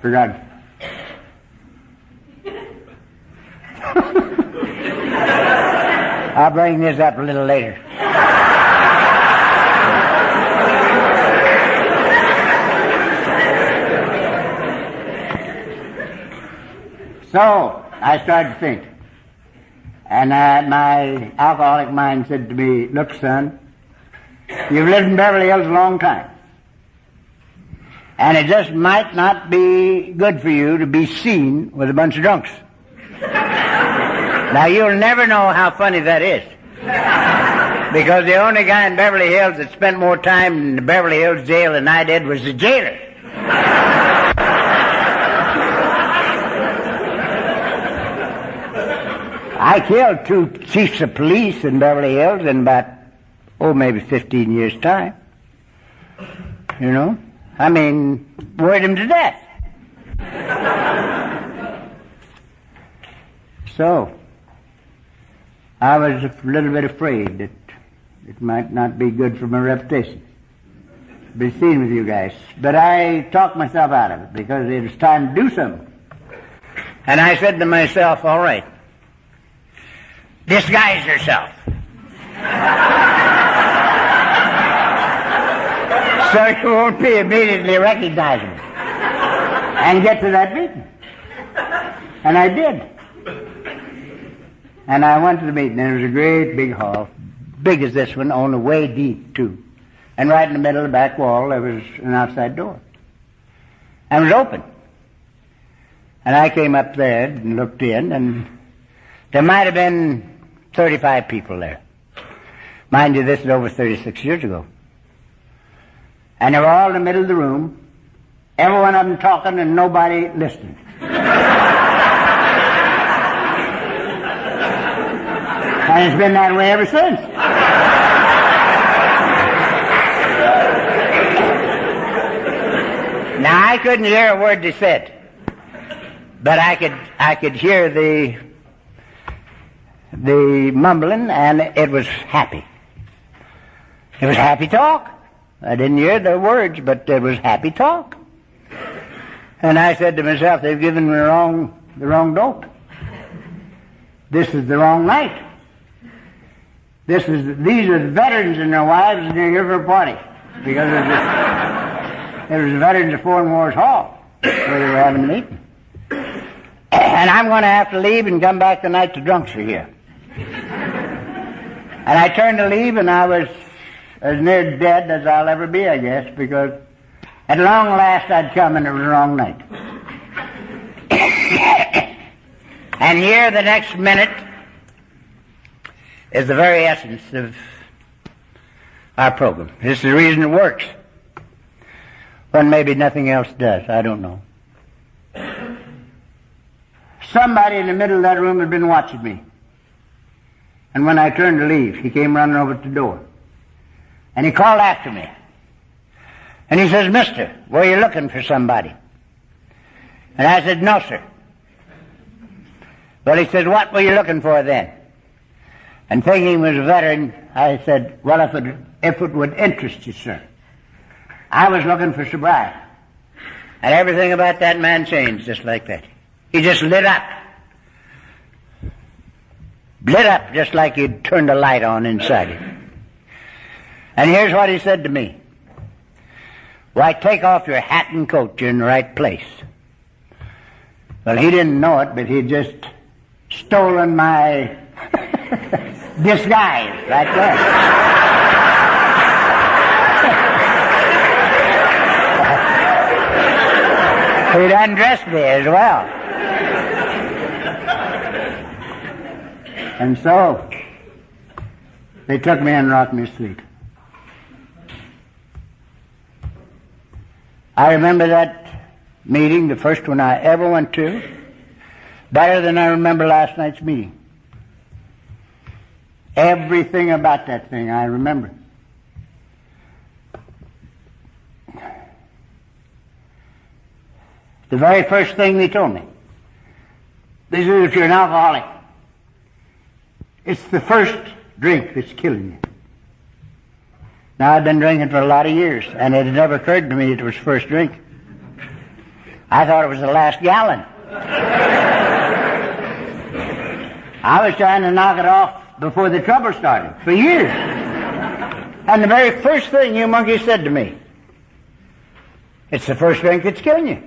Forgotten. I'll bring this up a little later. So, I started to think. And my alcoholic mind said to me, look, son, you've lived in Beverly Hills a long time. And it just might not be good for you to be seen with a bunch of drunks. Now, you'll never know how funny that is. Because the only guy in Beverly Hills that spent more time in the Beverly Hills jail than I did was the jailer. I killed 2 chiefs of police in Beverly Hills in about, maybe 15 years' time. You know? I mean, worried him to death. So, I was a little bit afraid that it might not be good for my reputation to be seen with you guys. But I talked myself out of it because it was time to do something. And I said to myself, all right, disguise yourself. So you won't be immediately recognizable. And get to that meeting. And I did. And I went to the meeting, and it was a great big hall, big as this one, only way deep, too. And right in the middle of the back wall, there was an outside door. And it was open. And I came up there and looked in, and there might have been 35 people there. Mind you, this is over 36 years ago. And they were all in the middle of the room, every one of them talking and nobody listening. And it's been that way ever since. Now, I couldn't hear a word they said, but I could hear the mumbling, and it was happy. It was happy talk. I didn't hear the words, but it was happy talk. And I said to myself, they've given me the wrong dope. This is the wrong night. These are the veterans and their wives, and they're here for a party. Because it was the veterans of Foreign Wars Hall where they were having a meeting. And I'm going to have to leave and come back tonight. The drunks are here. And I turned to leave, and I was as near dead as I'll ever be, I guess, because at long last I'd come, and it was the wrong night. And here, the next minute, is the very essence of our program. This is the reason it works. When maybe nothing else does. I don't know. Somebody in the middle of that room had been watching me. And when I turned to leave, he came running over to the door. And he called after me. And he says, "Mister, were you looking for somebody?" And I said, "No, sir." Well, he said, "What were you looking for then?" And thinking he was a veteran, I said, "Well, if it would interest you, sir, I was looking for sobriety." And everything about that man changed just like that. He just lit up. Lit up just like he'd turned a light on inside him. And here's what he said to me. "Why, take off your hat and coat. You're in the right place." Well, he didn't know it, but he'd just stolen my disguise right there. He'd undressed me as well. And so, they took me and rocked me to sleep. I remember that meeting, the first one I ever went to, better than I remember last night's meeting. Everything about that thing I remember. The very first thing they told me, they said, if you're an alcoholic, it's the first drink that's killing you. Now, I've been drinking for a lot of years, and it had never occurred to me it was the first drink. I thought it was the last gallon. I was trying to knock it off before the trouble started, for years. And the very first thing you monkey said to me, it's the first drink that's killing you.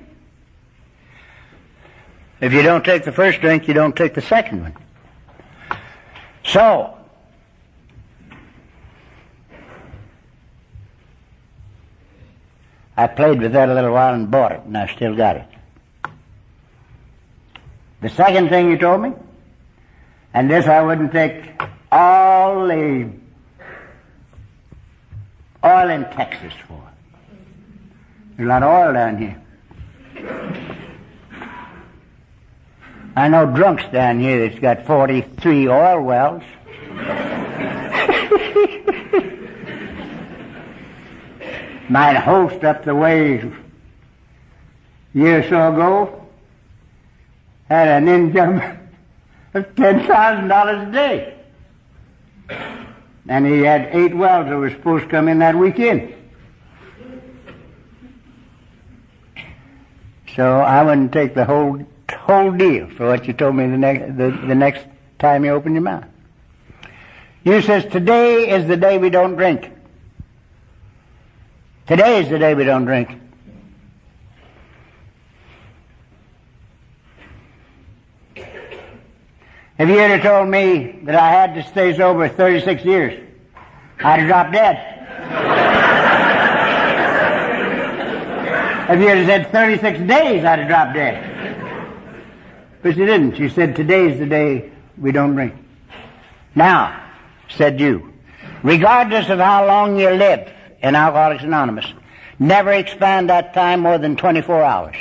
If you don't take the first drink, you don't take the second one. So, I played with that a little while and bought it, and I still got it. The second thing you told me, and this I wouldn't take all the oil in Texas for. There's a lot of oil down here. I know drunks down here that's got 43 oil wells. My host up the way a year or so ago had an income of $10,000 a day. And he had 8 wells that were supposed to come in that weekend. So I wouldn't take the whole deal for what you told me the next time you open your mouth. You says today is the day we don't drink. Today is the day we don't drink. If you had told me that I had to stay sober 36 years, I'd have dropped dead. If you had said 36 days, I'd have dropped dead. But you didn't. You said today's the day we don't drink. Now, said you, regardless of how long you live in Alcoholics Anonymous, never expand that time more than 24 hours.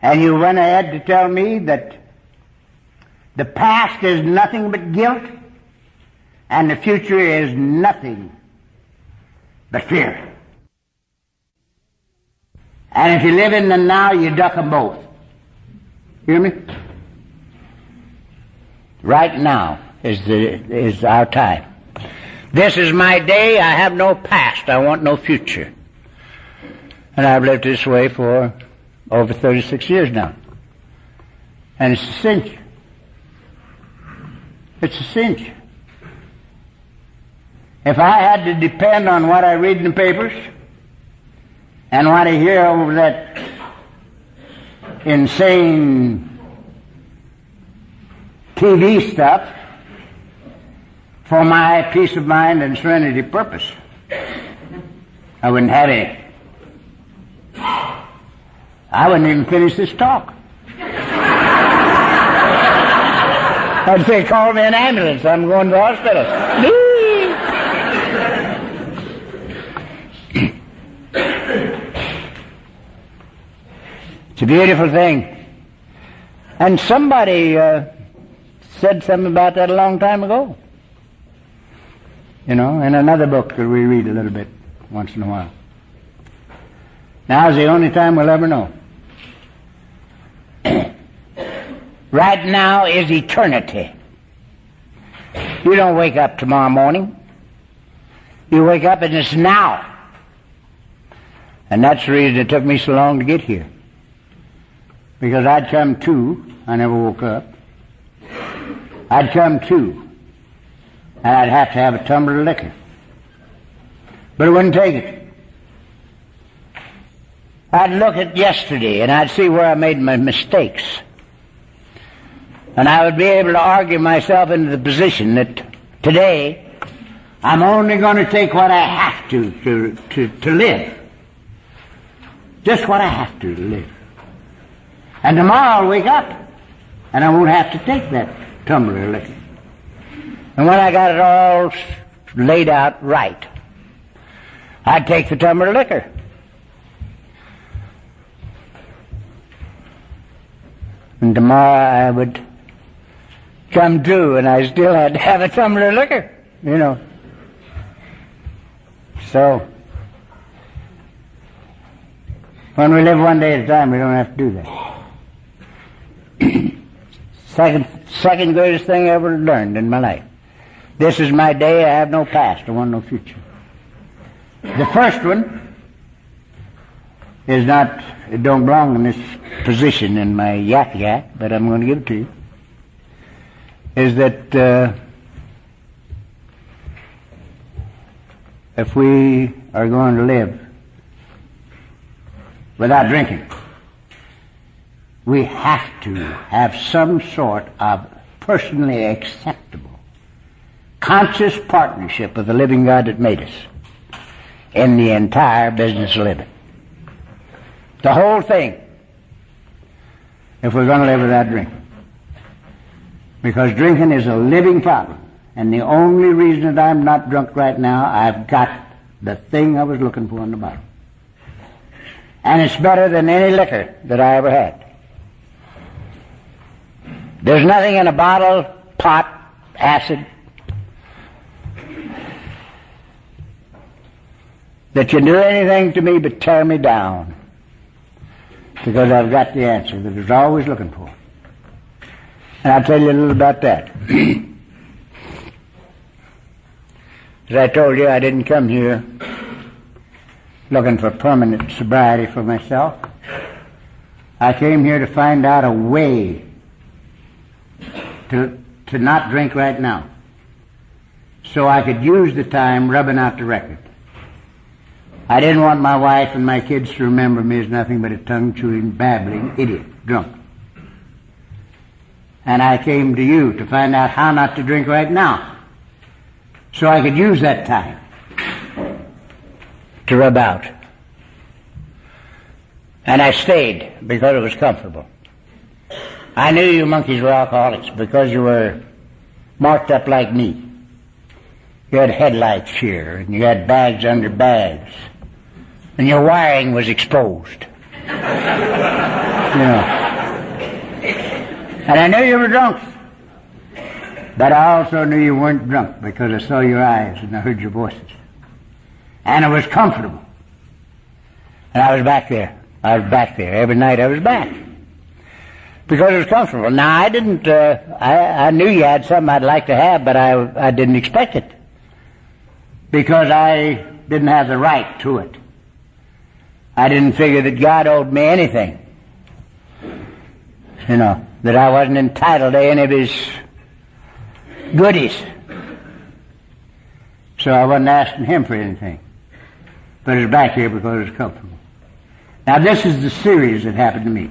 And you went ahead to tell me that the past is nothing but guilt and the future is nothing but fear. And if you live in the now, you duck them both. Hear me? Right now is our time. This is my day. I have no past. I want no future. And I've lived this way for over 36 years now. And it's a cinch. It's a cinch. If I had to depend on what I read in the papers and what I hear over that insane TV stuff for my peace of mind and serenity purpose, I wouldn't have any. I wouldn't even finish this talk. I'd say, call me an ambulance. I'm going to the hospital. It's a beautiful thing. And somebody said something about that a long time ago. You know, in another book that we read a little bit once in a while. Now's the only time we'll ever know. Right now is eternity. You don't wake up tomorrow morning. You wake up and it's now. And that's the reason it took me so long to get here. Because I'd come to, I never woke up. I'd come to, and I'd have to have a tumbler of liquor. But I wouldn't take it. I'd look at yesterday and I'd see where I made my mistakes. And I would be able to argue myself into the position that today I'm only going to take what I have to live. Just what I have to live. And tomorrow I'll wake up and I won't have to take that tumbler of liquor. And when I got it all laid out right, I'd take the tumbler of liquor. And tomorrow I would come to, and I still had to have a tumbler of liquor, you know. So, when we live one day at a time, we don't have to do that. Second greatest thing I ever learned in my life. This is my day, I have no past, I want no future. The first one is not, it don't belong in this position in my yak, but I'm going to give it to you, is that if we are going to live without drinking, we have to have some sort of personally acceptable, conscious partnership with the living God that made us in the entire business of living. The whole thing, if we're going to live without drinking. Because drinking is a living problem. And the only reason that I'm not drunk right now, I've got the thing I was looking for in the bottle. And it's better than any liquor that I ever had. There's nothing in a bottle, pot, acid, that can do anything to me but tear me down. Because I've got the answer that I was always looking for. And I'll tell you a little about that. As I told you, I didn't come here looking for permanent sobriety for myself. I came here to find out a way to not drink right now, so I could use the time rubbing out the record. I didn't want my wife and my kids to remember me as nothing but a tongue-chewing, babbling idiot, drunk. And I came to you to find out how not to drink right now, so I could use that time to rub out. And I stayed because it was comfortable. I knew you monkeys were alcoholics because you were marked up like me. You had headlights here, and you had bags under bags, and your wiring was exposed. And I knew you were drunk. But I also knew you weren't drunk because I saw your eyes and I heard your voices. And it was comfortable. And I was back there. Every night I was back. Because it was comfortable. Now I didn't, I knew you had something I'd like to have, but I didn't expect it. Because I didn't have the right to it. I didn't figure that God owed me anything. That I wasn't entitled to any of His goodies. So I wasn't asking Him for anything. But it's back here because it's comfortable. Now this is the series that happened to me.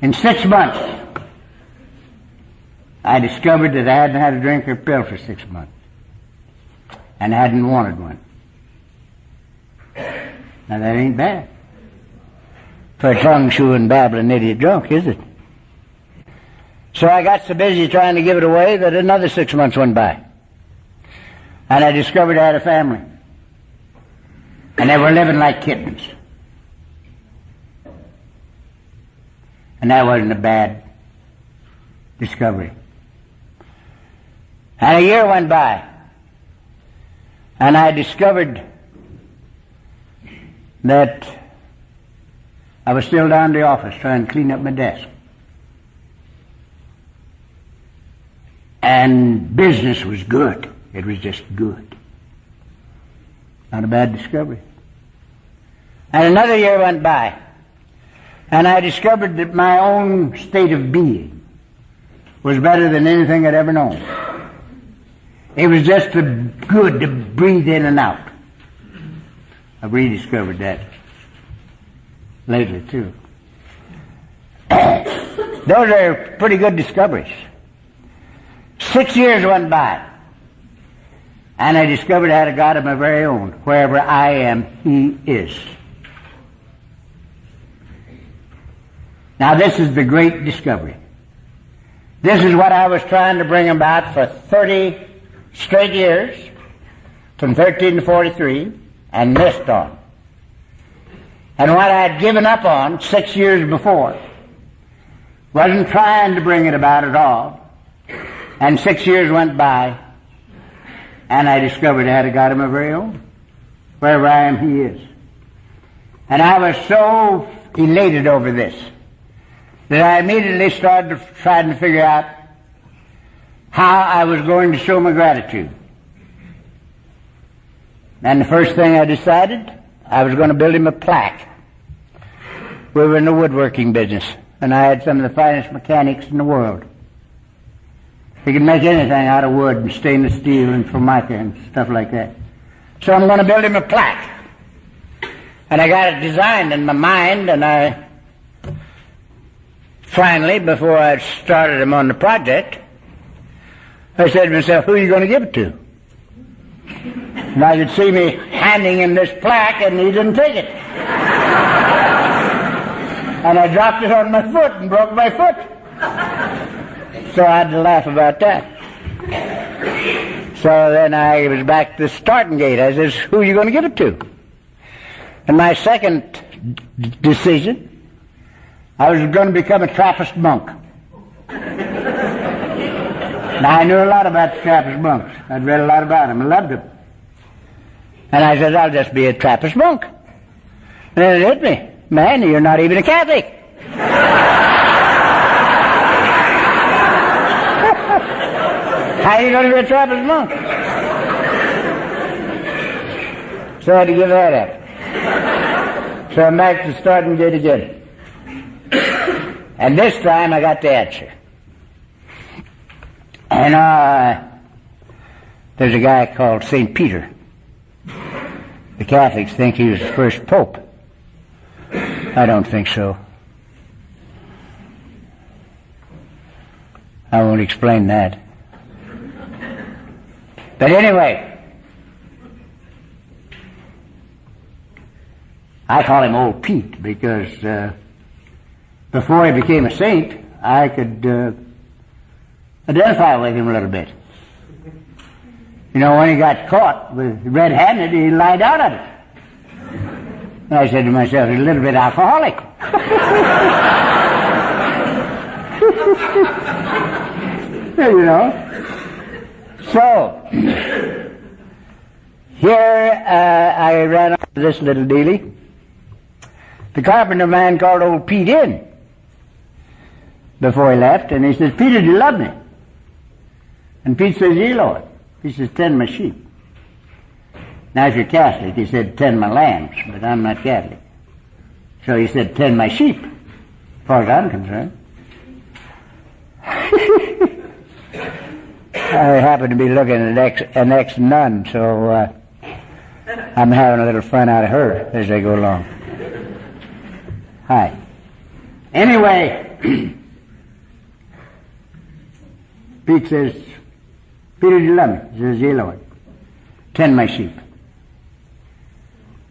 In 6 months, I discovered that I hadn't had a drink or a pill for 6 months. And I hadn't wanted one. Now that ain't bad. For a tongue-chewing, babbling idiot drunk, is it? So I got so busy trying to give it away that another 6 months went by. And I discovered I had a family. And they were living like kittens. And that wasn't a bad discovery. And a year went by. And I discovered that I was still down to the office trying to clean up my desk. And business was good. It was just good. Not a bad discovery. And another year went by. And I discovered that my own state of being was better than anything I'd ever known. It was just good to breathe in and out. I've rediscovered that lately, too. Those are pretty good discoveries. 6 years went by, and I discovered I had a God of my very own. Wherever I am, He is. Now this is the great discovery. This is what I was trying to bring about for 30 straight years, from 13 to 43, and missed on. And what I had given up on 6 years before, wasn't trying to bring it about at all. And 6 years went by, and I discovered I had a God of my very own. Wherever I am, He is. And I was so elated over this that I immediately started trying to figure out how I was going to show my gratitude. And the first thing I decided, I was going to build Him a plaque We were in the woodworking business, and I had some of the finest mechanics in the world. He could make anything out of wood and stainless steel and formica and stuff like that. So I'm going to build him a plaque. And I got it designed in my mind, and I finally, before I started him on the project, I said to myself, who are you going to give it to? And I could see me handing him this plaque, and he didn't take it. And I dropped it on my foot and broke my foot. So I had to laugh about that. So then I was back to the starting gate. I says, who are you going to give it to? And my second decision, I was going to become a Trappist monk. Now, I knew a lot about the Trappist monks. I'd read a lot about them. I loved them. And I said, I'll just be a Trappist monk. And then it hit me. Man, you're not even a Catholic. How are you going to be a Trappist monk? So I had to give that up. So I'm back to starting gate again. And this time I got the answer. And there's a guy called St. Peter. The Catholics think he was the first pope. I don't think so. I won't explain that. But anyway, I call him Old Pete because before he became a saint, I could identify with him a little bit. You know, when he got caught with red-handed, he lied out of it. And I said to myself, he's a little bit alcoholic. You know. So, here I ran into this little dealie. The carpenter man called Old Pete in before he left, and he says, Peter, do you love me? And Pete says, yeah, Lord. He says, tend my sheep. Now, if you're Catholic, he said, tend my lambs, but I'm not Catholic. So he said, tend my sheep, as far as I'm concerned. I happen to be looking at an ex-nun, so I'm having a little fun out of her as they go along. Hi. Anyway, Pete says, Peter, do you love me? He says, yeah, Lord. Tend my sheep.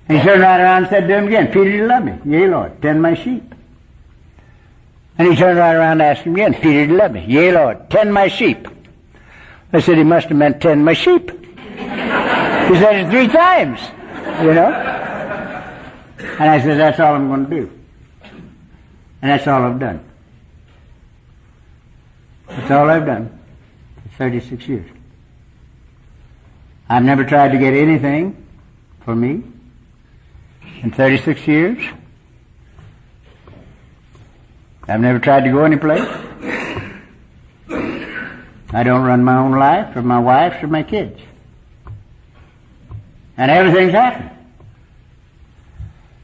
And he turned right around and said to him again, Peter, do you love me? Yeah, Lord. Tend my sheep. And he turned right around and asked him again, Peter, do you love me? Yeah, Lord. Tend my sheep. I said, he must have meant tend my sheep. He said it 3 times, you know. And I said, that's all I'm going to do. And that's all I've done. That's all I've done for 36 years. I've never tried to get anything for me in 36 years. I've never tried to go any place. I don't run my own life, or my wife's, or my kids. And everything's happened.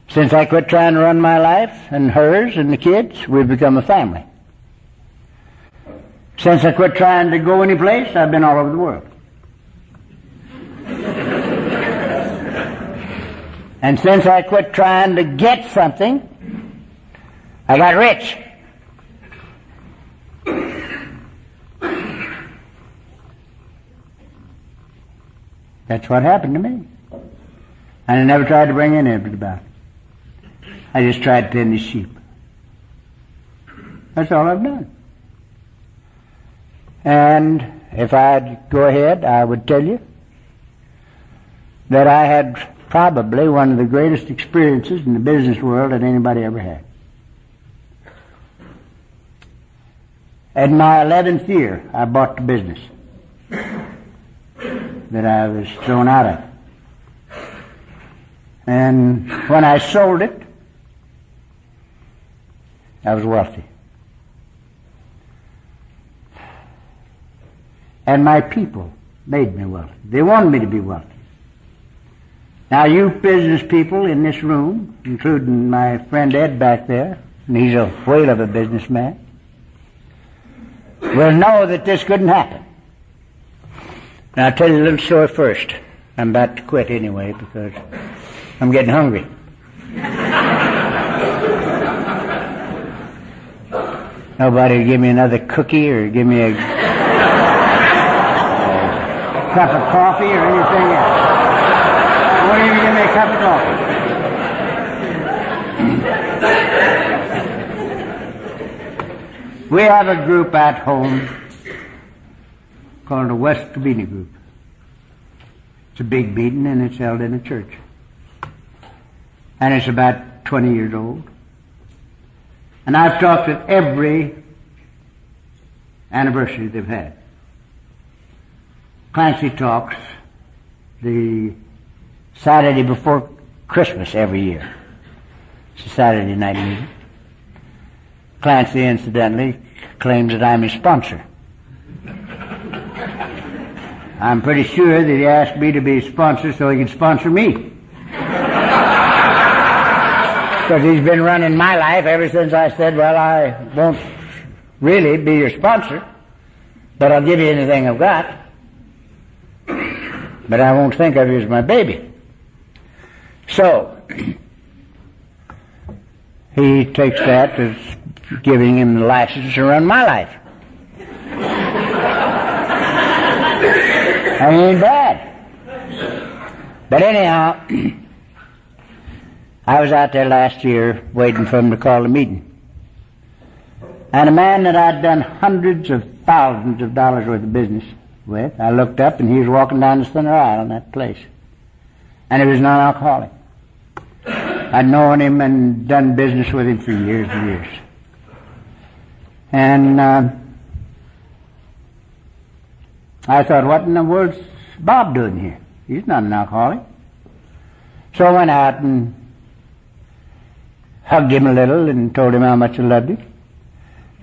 Since I quit trying to run my life, and hers, and the kids, we've become a family. Since I quit trying to go any place, I've been all over the world. And since I quit trying to get something, I got rich. That's what happened to me. And I never tried to bring any of it about. I just tried to tend the sheep. That's all I've done. And if I'd go ahead, I would tell you that I had probably one of the greatest experiences in the business world that anybody ever had. In my 11th year, I bought the business that I was thrown out of. And when I sold it, I was wealthy. And my people made me wealthy. They wanted me to be wealthy. Now, you business people in this room, including my friend Ed back there, and he's a whale of a businessman, will know that this couldn't happen. Now, I'll tell you a little story first. I'm about to quit anyway because I'm getting hungry. Nobody give me another cookie or give me a cup of coffee or anything else. Won't even give me a cup of coffee. We have a group at home called the West Covina Group. It's a big meeting and it's held in a church. And it's about 20 years old. And I've talked at every anniversary they've had. Clancy talks the Saturday before Christmas every year. It's a Saturday night meeting. Clancy, incidentally, claims that I'm his sponsor. I'm pretty sure that he asked me to be his sponsor so he can sponsor me. Because he's been running my life ever since I said, well, I won't really be your sponsor, but I'll give you anything I've got. But I won't think of you as my baby. So, he takes that as giving him the license to run my life. I ain't bad. But anyhow, I was out there last year waiting for him to call the meeting. And a man that I'd done hundreds of thousands of dollars worth of business with, I looked up and he was walking down the center aisle in that place. And he was non-alcoholic. I'd known him and done business with him for years and years. And I thought, what in the world's Bob doing here? He's not an alcoholic. So I went out and hugged him a little and told him how much I loved him.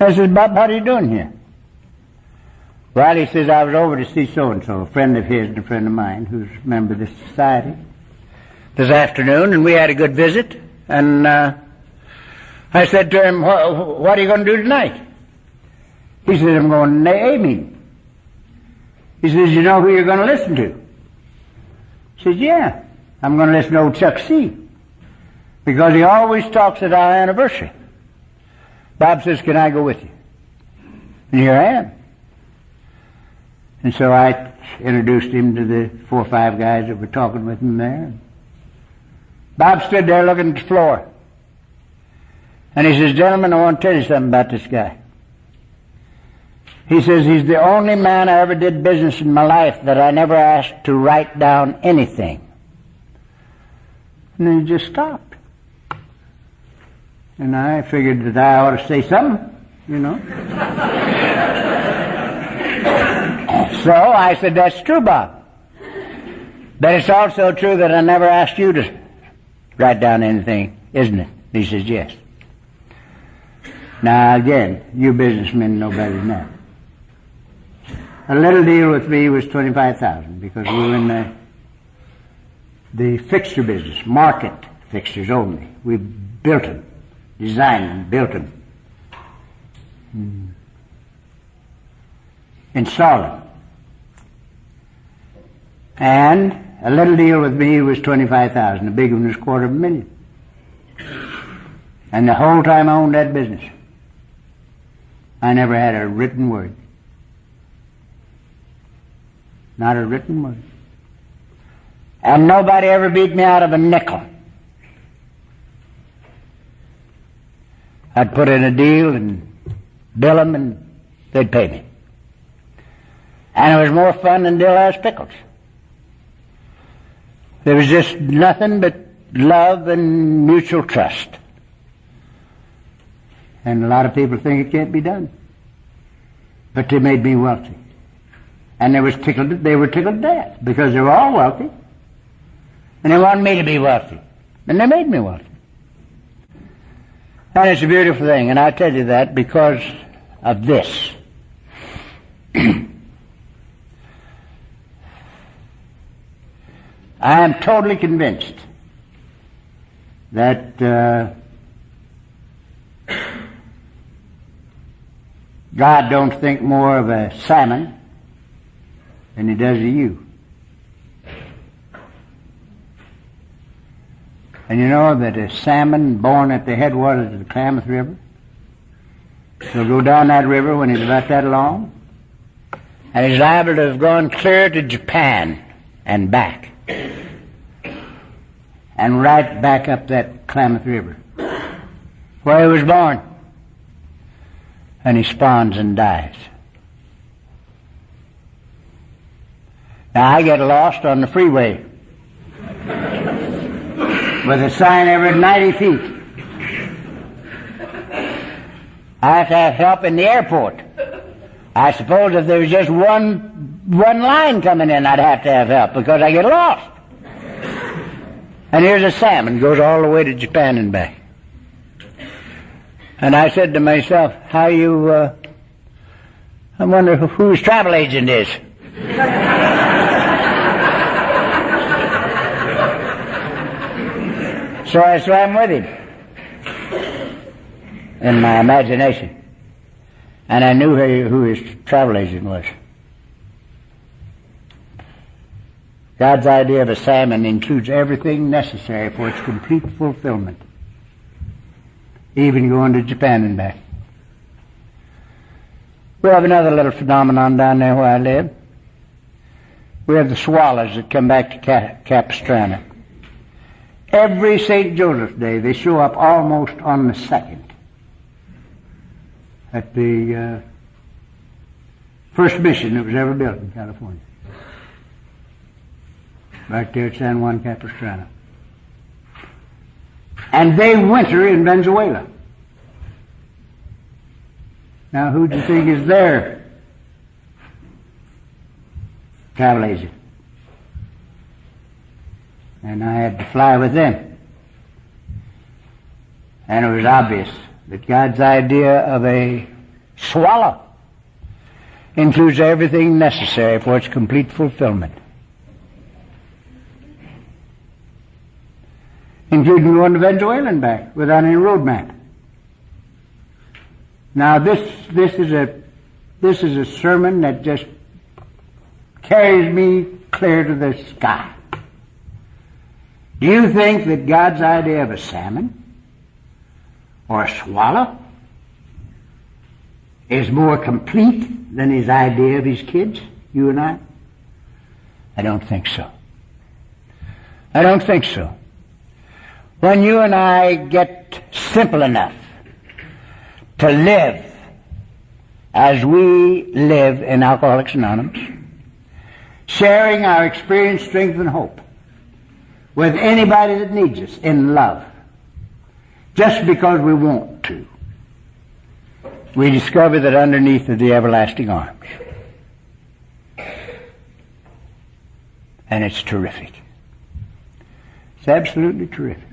I said, Bob, what are you doing here? Well, he says, I was over to see so-and-so, a friend of his and a friend of mine who's a member of this society, this afternoon, and we had a good visit. And I said to him, what are you going to do tonight? He says, I'm going to an AA meeting. He says, you know who you're going to listen to? He says, yeah, I'm going to listen to old Chuck C. Because he always talks at our anniversary. Bob says, can I go with you? And here I am. And so I introduced him to the 4 or 5 guys that were talking with him there. Bob stood there looking at the floor. And he says, gentlemen, I want to tell you something about this guy. He says, he's the only man I ever did business in my life that I never asked to write down anything. And then he just stopped. And I figured that I ought to say something, you know. So I said, that's true, Bob. But it's also true that I never asked you to write down anything, isn't it? He says, yes. Now, again, you businessmen know better than that. A little deal with me was $25,000 because we were in the fixture business, market fixtures only. We built them, designed them, built them, installed them. And a little deal with me was $25,000. The big one was $250,000. And the whole time I owned that business, I never had a written word. Not a written word. And nobody ever beat me out of a nickel. I'd put in a deal and bill them and they'd pay me. And it was more fun than dill-ass pickles. There was just nothing but love and mutual trust. And a lot of people think it can't be done. But they made me wealthy. And they were tickled to death because they were all wealthy. And they wanted me to be wealthy. And they made me wealthy. And it's a beautiful thing. And I tell you that because of this. I am totally convinced that God don't think more of a salmon than he does of you. And you know that a salmon born at the headwaters of the Klamath River, he'll go down that river when he's about that long, and he's liable to have gone clear to Japan and back, and right back up that Klamath River, where he was born, and he spawns and dies. Now I get lost on the freeway with a sign every 90 feet. I have to have help in the airport. I suppose if there was just one line coming in, I'd have to have help because I get lost. And here's a salmon, goes all the way to Japan and back. And I said to myself, I wonder who his travel agent is. So I swam with him in my imagination. And I knew who his travel agent was. God's idea of a salmon includes everything necessary for its complete fulfillment, even going to Japan and back. We have another little phenomenon down there where I live. We have the swallows that come back to Capistrano. Every St. Joseph's Day, they show up almost on the 2nd at the first mission that was ever built in California, right there at San Juan Capistrano. And they winter in Venezuela. Now, who do you think is their travel agent? And I had to fly with them. And it was obvious that God's idea of a swallow includes everything necessary for its complete fulfillment, including going to Venezuela and back without any road map. Now this is a sermon that just carries me clear to the sky. Do you think that God's idea of a salmon or a swallow is more complete than his idea of his kids, you and I? I don't think so. I don't think so. When you and I get simple enough to live as we live in Alcoholics Anonymous, sharing our experience, strength, and hope with anybody that needs us in love, just because we want to, we discover that underneath are the everlasting arms. And it's terrific. It's absolutely terrific.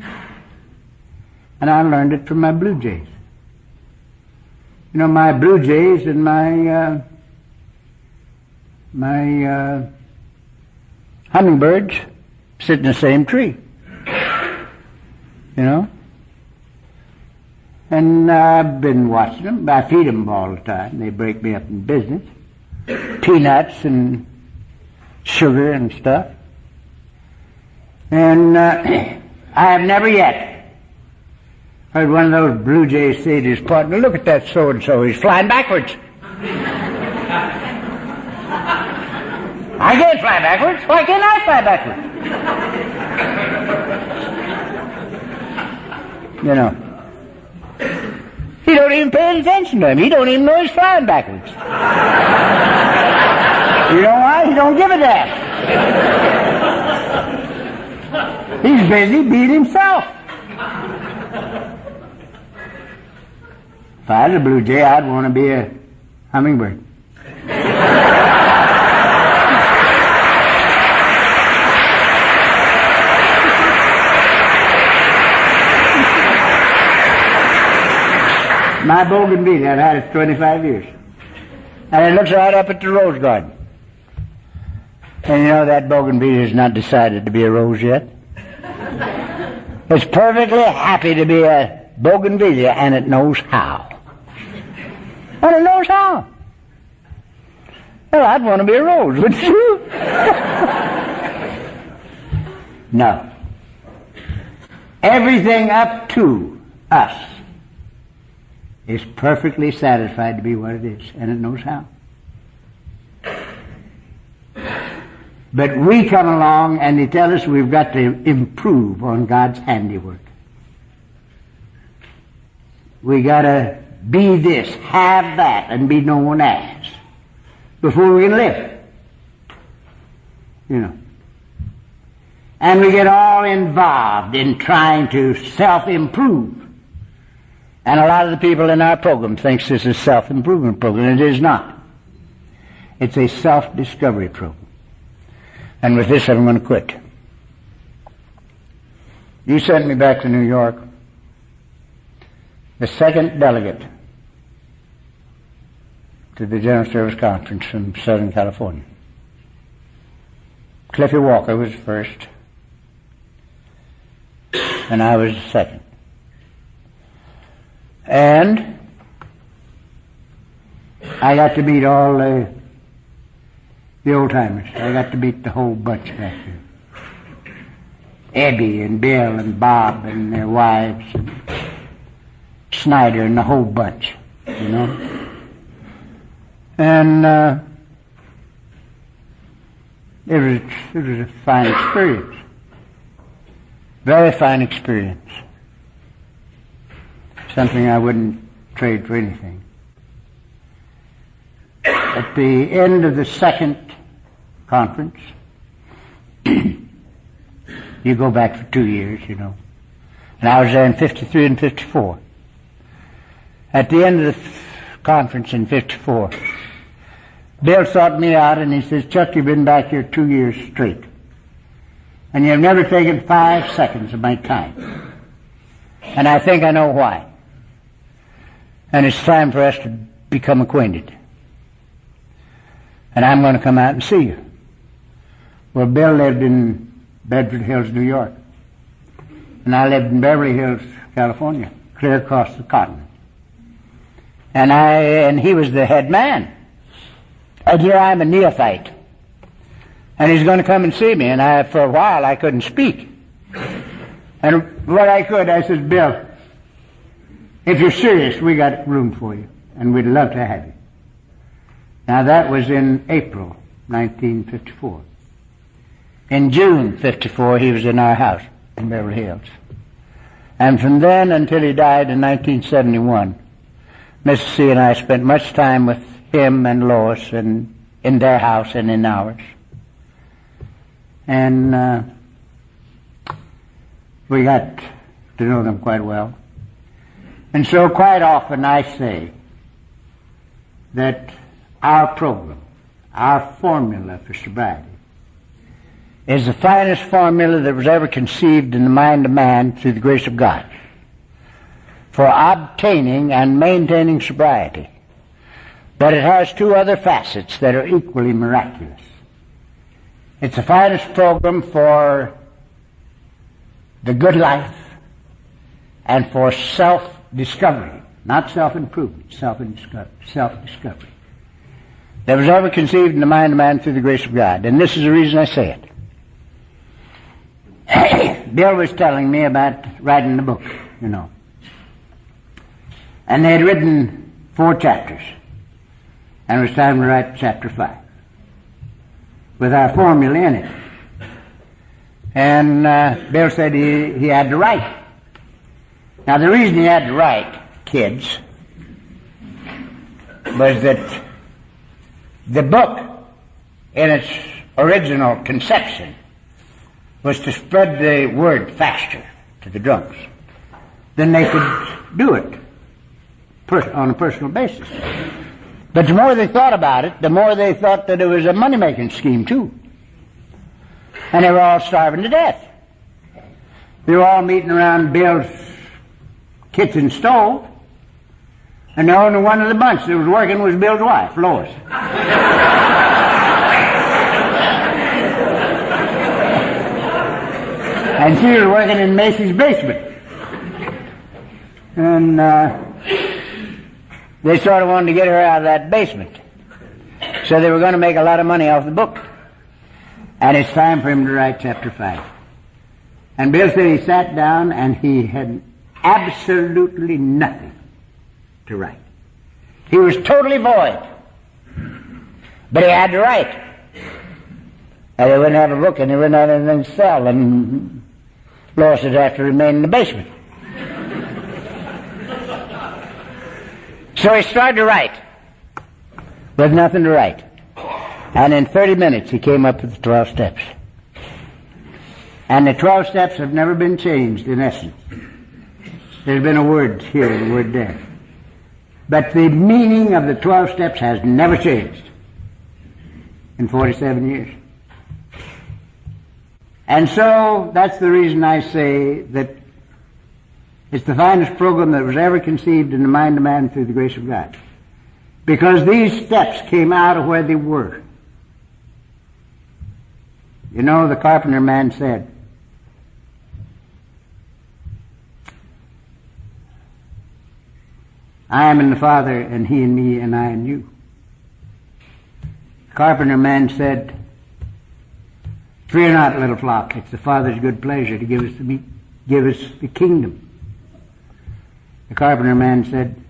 And I learned it from my Blue Jays. You know, my Blue Jays and my hummingbirds sit in the same tree. You know? And I've been watching them. I feed them all the time. They break me up in business. Peanuts and sugar and stuff. And I have never yet heard one of those Blue Jays say to his partner, "Look at that so-and-so, he's flying backwards." I can't fly backwards. Why can't I fly backwards? You know. He don't even pay attention to him. He don't even know he's flying backwards. You know why? He don't give a damn. He's busy being himself. If I was a Blue Jay, I'd want to be a hummingbird. My bougainvillea, I've had it 25 years. And it looks right up at the rose garden. And you know that bougainvillea has not decided to be a rose yet. It's perfectly happy to be a bougainvillea, and it knows how. And it knows how. Well, I'd want to be a rose, wouldn't you? No. Everything up to us is perfectly satisfied to be what it is, and it knows how. But we come along and they tell us we've got to improve on God's handiwork. We got to be this, have that, and be known as before we can live. You know. And we get all involved in trying to self-improve. And a lot of the people in our program thinks this is a self-improvement program. It is not. It's a self-discovery program. And with this, I'm going to quit. You sent me back to New York, the second delegate to the General Service Conference from Southern California. Cliffy Walker was first, and I was the second. And I got to meet all the old-timers. I got to meet the whole bunch back here. Eddie and Bill and Bob and their wives and Snyder and the whole bunch, you know. And it was a fine experience. Very fine experience. Something I wouldn't trade for anything. At the end of the second conference, you go back for 2 years, you know. And I was there in 53 and 54. At the end of the conference in 54, Bill sought me out and he says, Chuck, you've been back here 2 years straight. And you've never taken 5 seconds of my time. And I think I know why. And it's time for us to become acquainted. And I'm going to come out and see you. Well, Bill lived in Bedford Hills, New York. And I lived in Beverly Hills, California, clear across the continent. And he was the head man. And here I'm a neophyte. And he's going to come and see me. And for a while, I couldn't speak. And what I could, I said, Bill, if you're serious, we got room for you. And we'd love to have you. Now, that was in April 1954. In June 54, he was in our house in Beverly Hills. And from then until he died in 1971, Mrs. C. and I spent much time with him and Lois and in their house and in ours. And we got to know them quite well. And so quite often I say that our program, our formula for sobriety, is the finest formula that was ever conceived in the mind of man through the grace of God for obtaining and maintaining sobriety. But it has 2 other facets that are equally miraculous. It's the finest program for the good life and for self-discovery, not self-improvement, self-discovery, that was ever conceived in the mind of man through the grace of God. And this is the reason I say it. Bill was telling me about writing the book, you know. And they had written 4 chapters. And it was time to write chapter 5 with our formula in it. And Bill said he had to write. Now, the reason he had to write, kids, was that the book, in its original conception, was to spread the word faster to the drunks. Then they could do it on a personal basis. But the more they thought about it, the more they thought that it was a money-making scheme, too. And they were all starving to death. They were all meeting around Bill's kitchen stove, and the only one of the bunch that was working was Bill's wife, Lois. And she was working in Macy's basement. And they sort of wanted to get her out of that basement. So they were going to make a lot of money off the book. And it's time for him to write chapter 5. And Bill said he sat down and he had absolutely nothing to write. He was totally void. But he had to write. And they wouldn't have a book and they wouldn't have anything to sell. And Lois would have to remain in the basement. So he started to write. With nothing to write. And in 30 minutes he came up with the 12 steps. And the 12 steps have never been changed in essence. There's been a word here and a word there. But the meaning of the 12 steps has never changed in 47 years. And so that's the reason I say that it's the finest program that was ever conceived in the mind of man through the grace of God. Because these steps came out of where they were. You know, the carpenter man said, I am in the Father, and He in me, and I in you. The carpenter man said, fear not, little flock, it's the Father's good pleasure to give us the kingdom. The carpenter man said,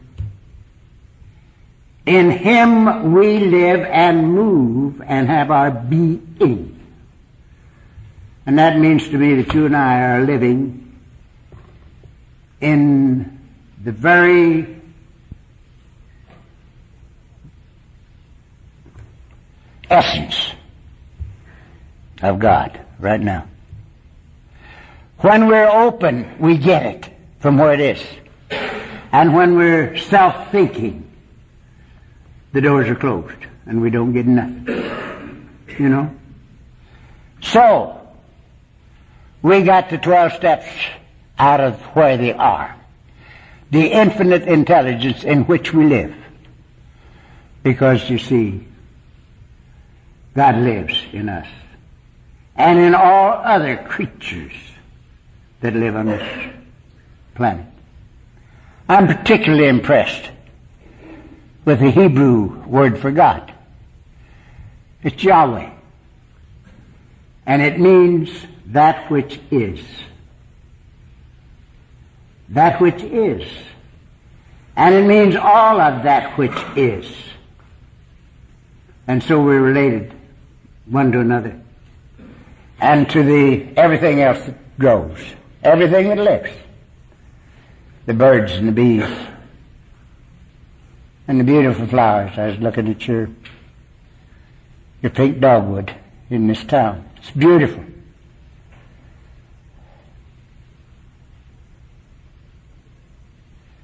in Him we live and move and have our being. And that means to me that you and I are living in the very essence of God right now. When we're open, we get it from where it is. And when we're self-thinking, the doors are closed and we don't get nothing. You know? So, we got the 12 steps out of where they are. The infinite intelligence in which we live. Because, you see, God lives in us. And in all other creatures that live on this planet. I'm particularly impressed with the Hebrew word for God. It's Yahweh. And it means that which is. That which is. And it means all of that which is. And so we're related one to another. And to everything else that grows. Everything that lives. The birds and the bees. And the beautiful flowers. I was looking at your pink dogwood in this town. It's beautiful.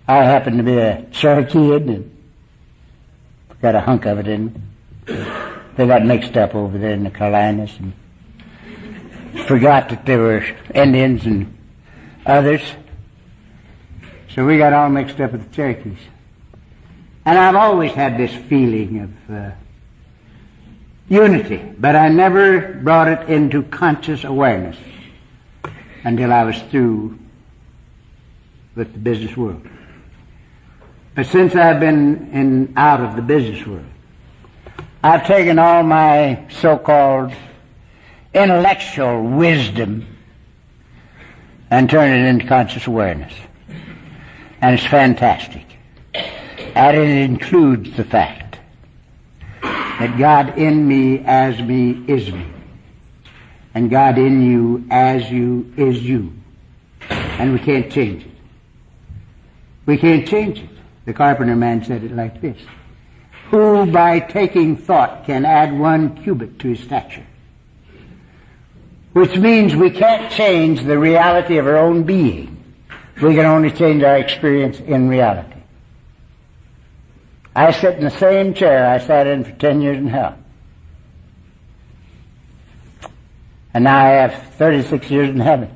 I happen to be a Cherokee and got a hunk of it in me. They got mixed up over there in the Carolinas and forgot that there were Indians and others. So we got all mixed up with the Cherokees. And I've always had this feeling of unity, but I never brought it into conscious awareness until I was through with the business world. But since I've been out of the business world, I've taken all my so-called intellectual wisdom and turned it into conscious awareness. And it's fantastic. And it includes the fact that God in me, as me, is me. And God in you, as you, is you. And we can't change it. We can't change it. The carpenter man said it like this. Who by taking thought can add 1 cubit to his stature? Which means we can't change the reality of our own being. We can only change our experience in reality. I sit in the same chair I sat in for 10 years in hell. And now I have 36 years in heaven.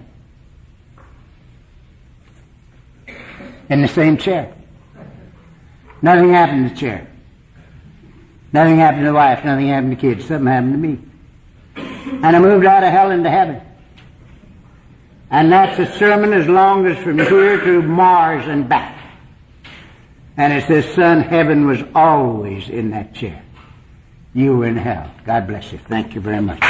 In the same chair. Nothing happened to the chair. Nothing happened to the wife. Nothing happened to the kids. Something happened to me. And I moved out of hell into heaven. And that's a sermon as long as from here to Mars and back. And it says, son, heaven was always in that chair. You were in hell. God bless you. Thank you very much.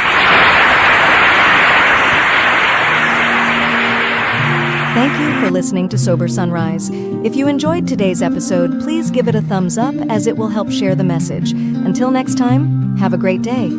Thank you for listening to Sober Sunrise. If you enjoyed today's episode, please give it a thumbs up as it will help share the message. Until next time, have a great day.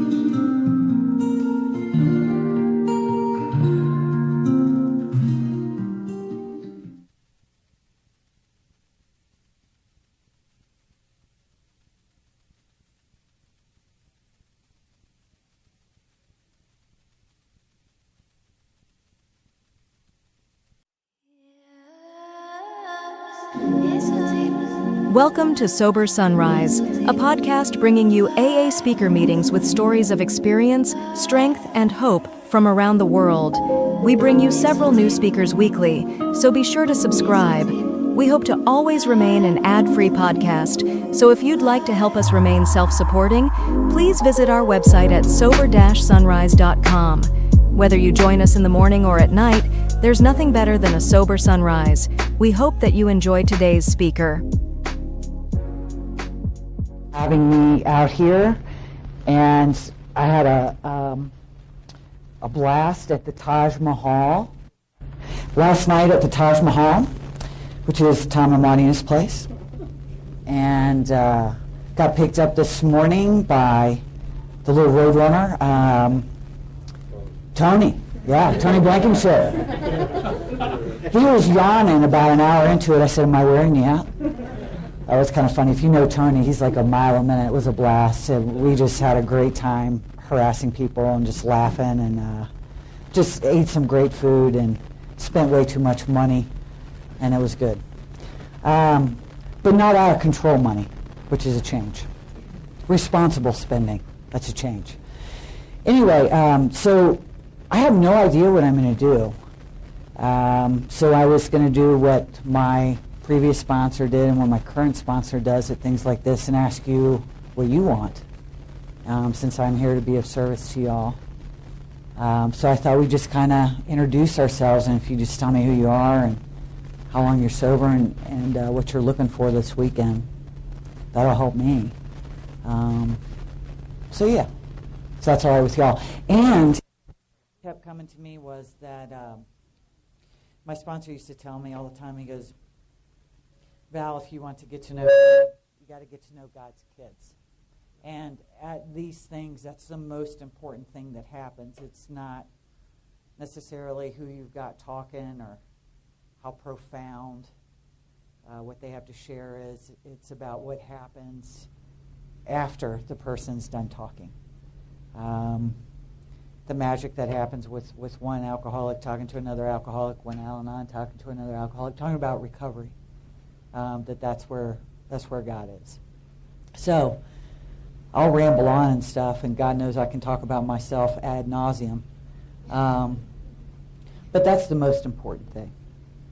Welcome to Sober Sunrise, a podcast bringing you AA speaker meetings with stories of experience, strength, and hope from around the world. We bring you several new speakers weekly, so be sure to subscribe. We hope to always remain an ad-free podcast, so if you'd like to help us remain self-supporting, please visit our website at sober-sunrise.com. Whether you join us in the morning or at night, there's nothing better than a sober sunrise. We hope that you enjoy today's speaker. Having me out here, and I had a blast at the Taj Mahal. Last night at the Taj Mahal, which is Tom and Maryanne's place, and got picked up this morning by the little roadrunner, Tony. Yeah, Tony Blankenship. He was yawning about an hour into it. I said, am I wearing you out? That was kind of funny. If you know Tony, he's like a mile a minute. It was a blast. And we just had a great time harassing people and just laughing and just ate some great food and spent way too much money, and it was good. But not out of control money, which is a change. Responsible spending, that's a change. Anyway, so I have no idea what I'm going to do. So I was going to do what my previous sponsor did and what my current sponsor does at things like this and ask you what you want, since I'm here to be of service to y'all. So I thought we'd just kind of introduce ourselves, and if you just tell me who you are and how long you're sober and what you're looking for this weekend, that'll help me. So yeah, so that's all right with y'all. And kept coming to me was that my sponsor used to tell me all the time, he goes, Val, if you want to get to know God, you got to get to know God's kids. And at these things, that's the most important thing that happens. It's not necessarily who you've got talking or how profound what they have to share is. It's about what happens after the person's done talking. The magic that happens with one alcoholic talking to another alcoholic, one Al-Anon talking to another alcoholic, talking about recovery. That's where God is. So I'll ramble on and stuff, and God knows I can talk about myself ad nauseum. But that's the most important thing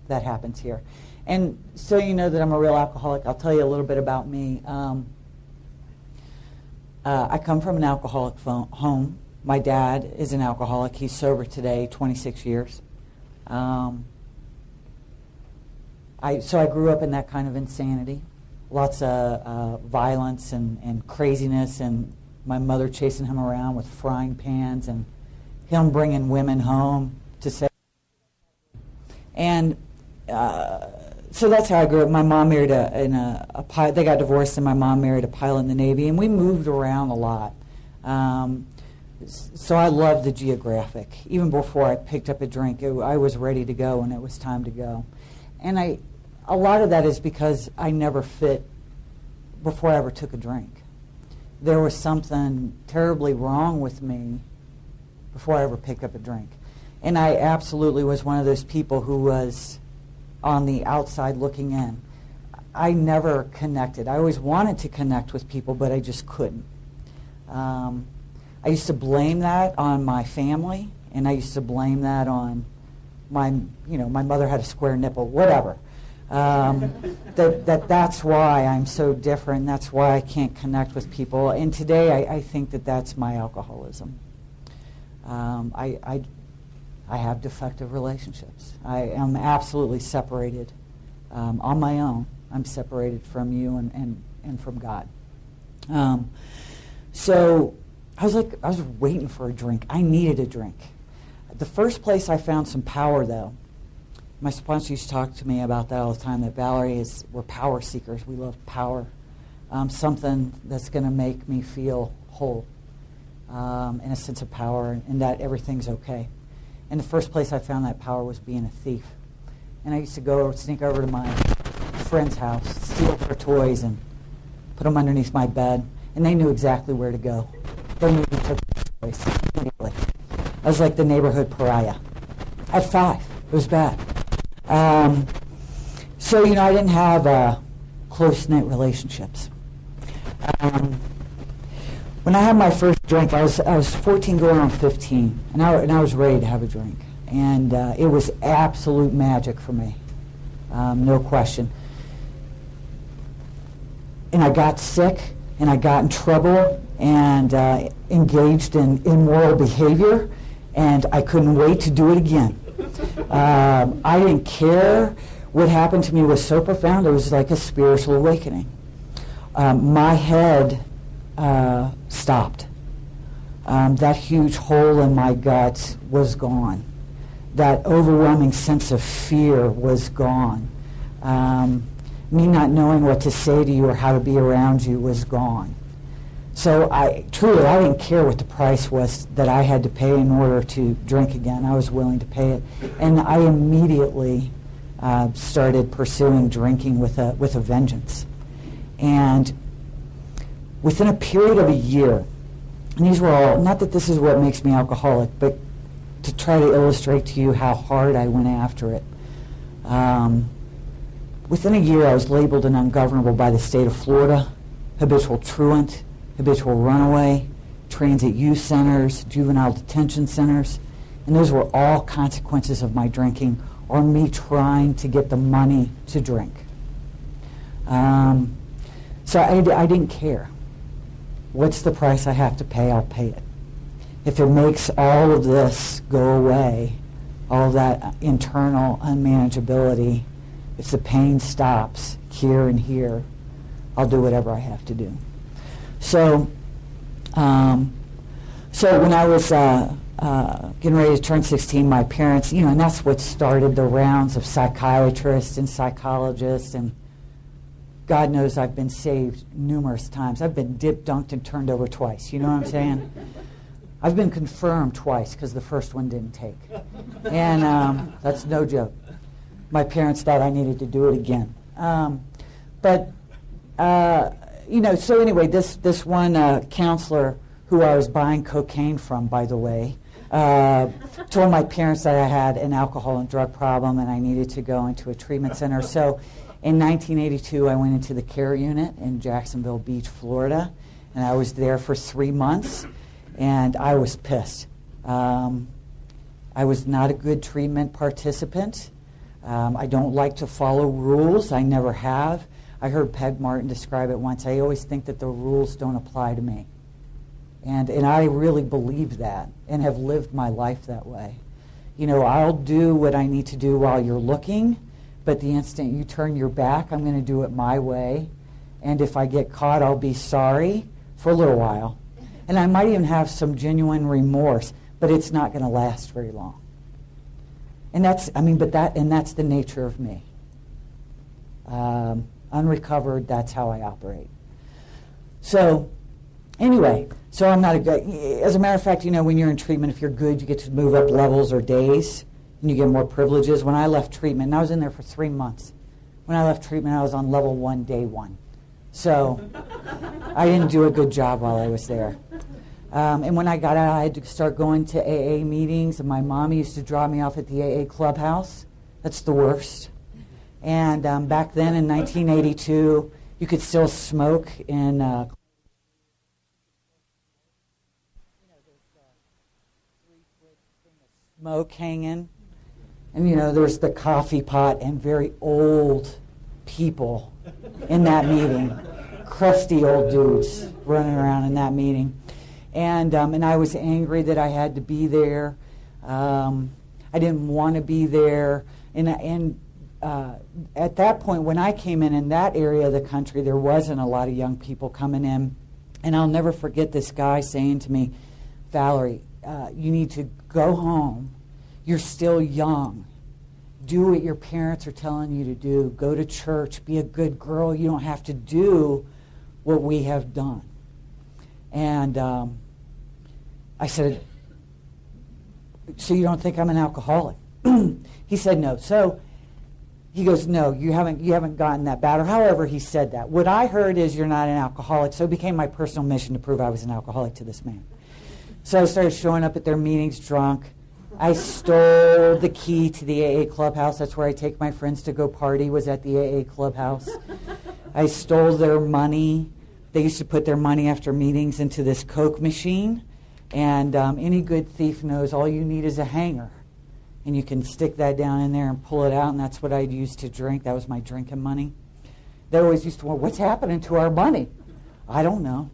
that happens here. And so you know that I'm a real alcoholic, I'll tell you a little bit about me. I come from an alcoholic home. My dad is an alcoholic. He's sober today, 26 years. So I grew up in that kind of insanity, lots of violence and craziness, and my mother chasing him around with frying pans and him bringing women home to say. And so that's how I grew up. My mom married a pilot. They got divorced, and my mom married a pilot in the Navy, and we moved around a lot. So I loved the geographic. Even before I picked up a drink, I was ready to go, and it was time to go. And a lot of that is because I never fit before I ever took a drink. There was something terribly wrong with me before I ever picked up a drink. And I absolutely was one of those people who was on the outside looking in. I never connected. I always wanted to connect with people, but I just couldn't. I used to blame that on my family, and I used to blame that on my mother had a square nipple, whatever. That's why I'm so different. That's why I can't connect with people. And today I think that's my alcoholism. I have defective relationships. I am absolutely separated on my own. I'm separated from you and from God. So I was waiting for a drink. I needed a drink. The first place I found some power, though, my sponsor used to talk to me about that all the time, that Valerie we're power seekers. We love power. Something that's going to make me feel whole, and a sense of power, and that everything's okay. And the first place I found that power was being a thief. And I used to sneak over to my friend's house, steal their toys, and put them underneath my bed. And they knew exactly where to go. They knew who took the toys immediately. I was like the neighborhood pariah. At 5, it was bad. So, I didn't have close-knit relationships. When I had my first drink, I was 14 going on 15, and I was ready to have a drink. And it was absolute magic for me, no question. And I got sick, and I got in trouble, and engaged in immoral behavior, and I couldn't wait to do it again. I didn't care. What happened to me was so profound, it was like a spiritual awakening. My head stopped. That huge hole in my gut was gone. That overwhelming sense of fear was gone. Me not knowing what to say to you or how to be around you was gone. So I didn't care what the price was that I had to pay in order to drink again. I was willing to pay it. And I immediately started pursuing drinking with a vengeance. And within a period of a year, and these were all, not that this is what makes me alcoholic, but to try to illustrate to you how hard I went after it. Within a year, I was labeled an ungovernable by the state of Florida, habitual truant, habitual runaway, transit youth centers, juvenile detention centers, and those were all consequences of my drinking or me trying to get the money to drink. So I didn't care. What's the price I have to pay? I'll pay it. If it makes all of this go away, all of that internal unmanageability, if the pain stops here and here, I'll do whatever I have to do. So when I was getting ready to turn 16, my parents, and that's what started the rounds of psychiatrists and psychologists, and God knows I've been saved numerous times. I've been dipped, dunked, and turned over twice. You know what I'm saying? I've been confirmed twice because the first one didn't take. And that's no joke. My parents thought I needed to do it again. So anyway, this one counselor who I was buying cocaine from, by the way, told my parents that I had an alcohol and drug problem and I needed to go into a treatment center. So in 1982, I went into the care unit in Jacksonville Beach, Florida, and I was there for 3 months, and I was pissed. I was not a good treatment participant. I don't like to follow rules. I never have. I heard Peg Martin describe it once. I always think that the rules don't apply to me. And I really believe that and have lived my life that way. I'll do what I need to do while you're looking, but the instant you turn your back, I'm going to do it my way. And if I get caught, I'll be sorry for a little while. And I might even have some genuine remorse, but it's not going to last very long. And that's the nature of me. Unrecovered, that's how I operate. So, anyway, so I'm not as a matter of fact, when you're in treatment, if you're good, you get to move up levels or days, and you get more privileges. When I left treatment, and I was in there for 3 months, when I left treatment, I was on level 1, day 1. So, I didn't do a good job while I was there. And when I got out, I had to start going to AA meetings, and my mom used to drop me off at the AA clubhouse. That's the worst. And back then in 1982, you could still smoke in smoke hanging. And, there's the coffee pot and very old people in that meeting. Crusty old dudes running around in that meeting. And I was angry that I had to be there. I didn't want to be there. And at that point, when I came in that area of the country, there wasn't a lot of young people coming in. And I'll never forget this guy saying to me, Valerie, you need to go home. You're still young. Do what your parents are telling you to do. Go to church. Be a good girl. You don't have to do what we have done. And I said, so you don't think I'm an alcoholic? He said no. So he goes, no, you haven't gotten that bad, or however he said that. What I heard is you're not an alcoholic, so it became my personal mission to prove I was an alcoholic to this man. So I started showing up at their meetings drunk. I stole the key to the AA clubhouse. That's where I take my friends to go party, was at the AA clubhouse. I stole their money. They used to put their money after meetings into this Coke machine, and any good thief knows all you need is a hanger. And you can stick that down in there and pull it out, and that's what I'd use to drink. That was my drinking money. They always used to wonder, what's happening to our money? I don't know.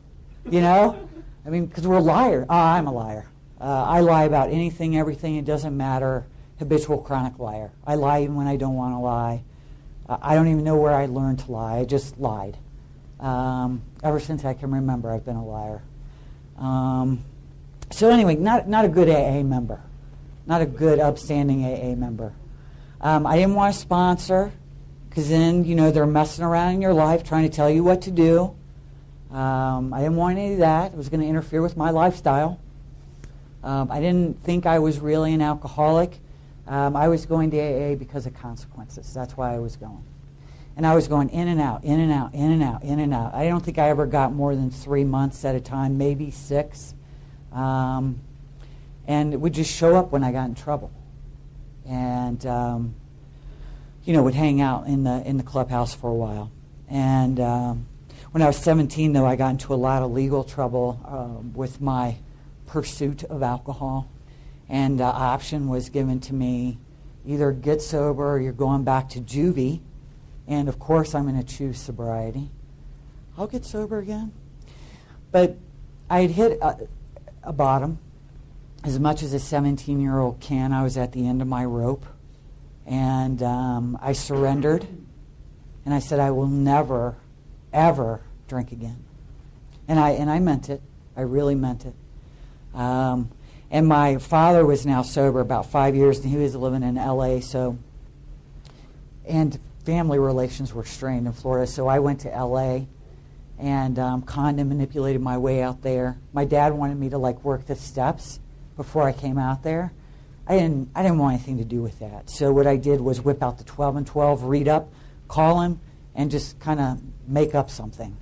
You know? I mean, because we're liars. I'm a liar. I lie about anything, everything. It doesn't matter. Habitual chronic liar. I lie even when I don't want to lie. I don't even know where I learned to lie. I just lied. Ever since I can remember, I've been a liar. So anyway, not a good AA member. Not a good, upstanding AA member. I didn't want to sponsor, because then, they're messing around in your life, trying to tell you what to do. I didn't want any of that. It was going to interfere with my lifestyle. I didn't think I was really an alcoholic. I was going to AA because of consequences. That's why I was going. And I was going in and out, in and out, in and out, in and out. I don't think I ever got more than 3 months at a time, maybe 6. And it would just show up when I got in trouble. And, would hang out in the clubhouse for a while. And when I was 17, though, I got into a lot of legal trouble with my pursuit of alcohol. And the option was given to me, either get sober or you're going back to juvie. And, of course, I'm going to choose sobriety. I'll get sober again. But I had hit a bottom. As much as a 17-year-old can, I was at the end of my rope. And I surrendered. And I said, I will never, ever drink again. And I meant it. I really meant it. And my father was now sober about 5 years, and he was living in L.A., and family relations were strained in Florida, so I went to L.A. and conned and manipulated my way out there. My dad wanted me to work the steps before I came out there. I didn't want anything to do with that. So what I did was whip out the 12 and 12, read up, call him, and just kind of make up something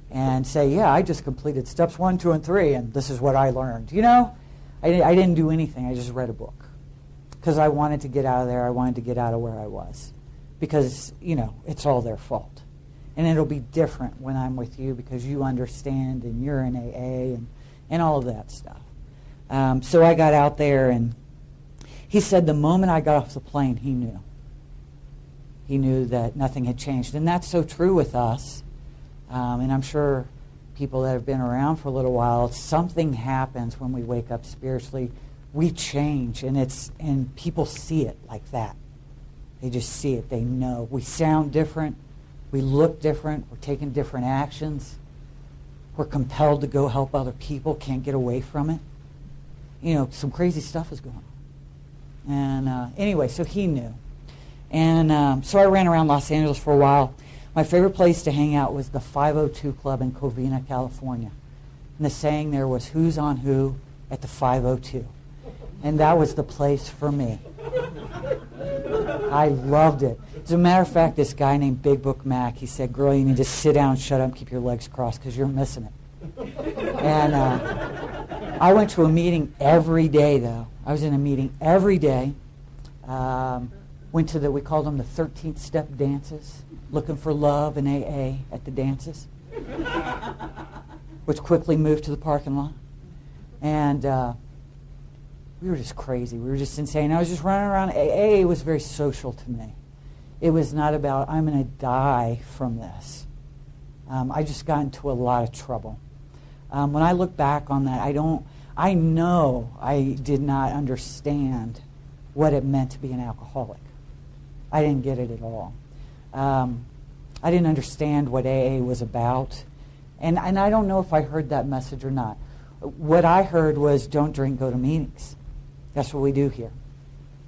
and say, yeah, I just completed steps 1, 2, and 3, and this is what I learned. I didn't do anything. I just read a book because I wanted to get out of there. I wanted to get out of where I was because, it's all their fault. And it'll be different when I'm with you because you understand and you're in AA and all of that stuff. So I got out there, and he said the moment I got off the plane, he knew. He knew that nothing had changed. And that's so true with us. And I'm sure people that have been around for a little while, something happens when we wake up spiritually. We change, and people see it like that. They just see it. They know. We sound different. We look different. We're taking different actions. We're compelled to go help other people. Can't get away from it. Some crazy stuff is going on. And anyway, so he knew. And so I ran around Los Angeles for a while. My favorite place to hang out was the 502 Club in Covina, California. And the saying there was, who's on who at the 502? And that was the place for me. I loved it. As a matter of fact, this guy named Big Book Mac, he said, girl, you need to sit down, shut up, and keep your legs crossed because you're missing it. And I went to a meeting every day, though. I was in a meeting every day. Went to we called them the 13th step dances, looking for love in AA at the dances, which quickly moved to the parking lot. And we were just crazy. We were just insane. I was just running around. AA was very social to me. It was not about, I'm going to die from this. I just got into a lot of trouble. When I look back on that, I know I did not understand what it meant to be an alcoholic. I didn't get it at all. I didn't understand what AA was about. And I don't know if I heard that message or not. What I heard was, don't drink, go to meetings. That's what we do here.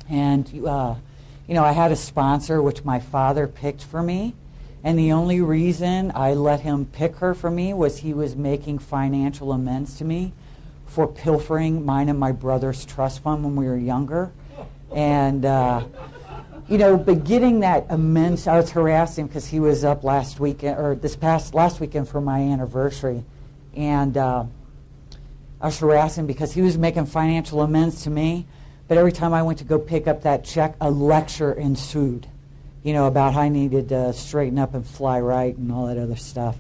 And, I had a sponsor, which my father picked for me. And the only reason I let him pick her for me was he was making financial amends to me for pilfering mine and my brother's trust fund when we were younger. And, but getting that amends, I was harassing him because he was up last weekend for my anniversary. And I was harassing him because he was making financial amends to me. But every time I went to go pick up that check, a lecture ensued, about how I needed to straighten up and fly right and all that other stuff.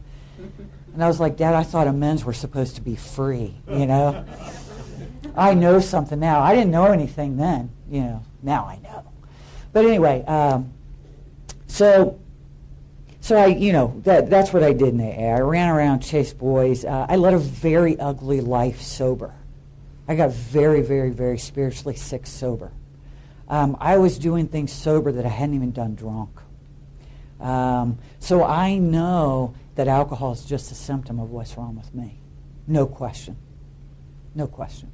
And I was like, Dad, I thought amends were supposed to be free, I know something now. I didn't know anything then, now I know. But anyway, so I, that's what I did in AA. I ran around, chased boys. I led a very ugly life sober. I got very, very, very spiritually sick sober. I was doing things sober that I hadn't even done drunk. So I know that alcohol is just a symptom of what's wrong with me. No question. No question.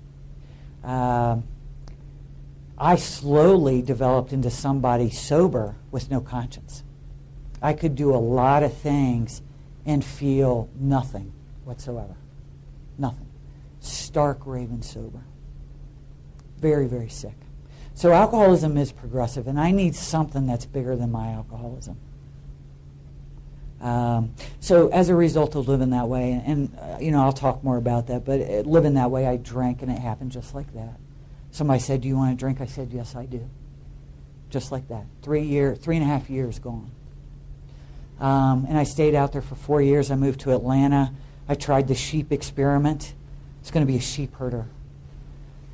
I slowly developed into somebody sober with no conscience. I could do a lot of things and feel nothing whatsoever. Nothing. Stark raving sober. Very, very sick. So alcoholism is progressive, and I need something that's bigger than my alcoholism. So as a result of living that way, and I'll talk more about that, but living that way, I drank, and it happened just like that. Somebody said, do you want to drink? I said, yes, I do. Just like that. 3.5 years gone. And I stayed out there for 4 years. I moved to Atlanta. I tried the sheep experiment. It's going to be a sheep herder.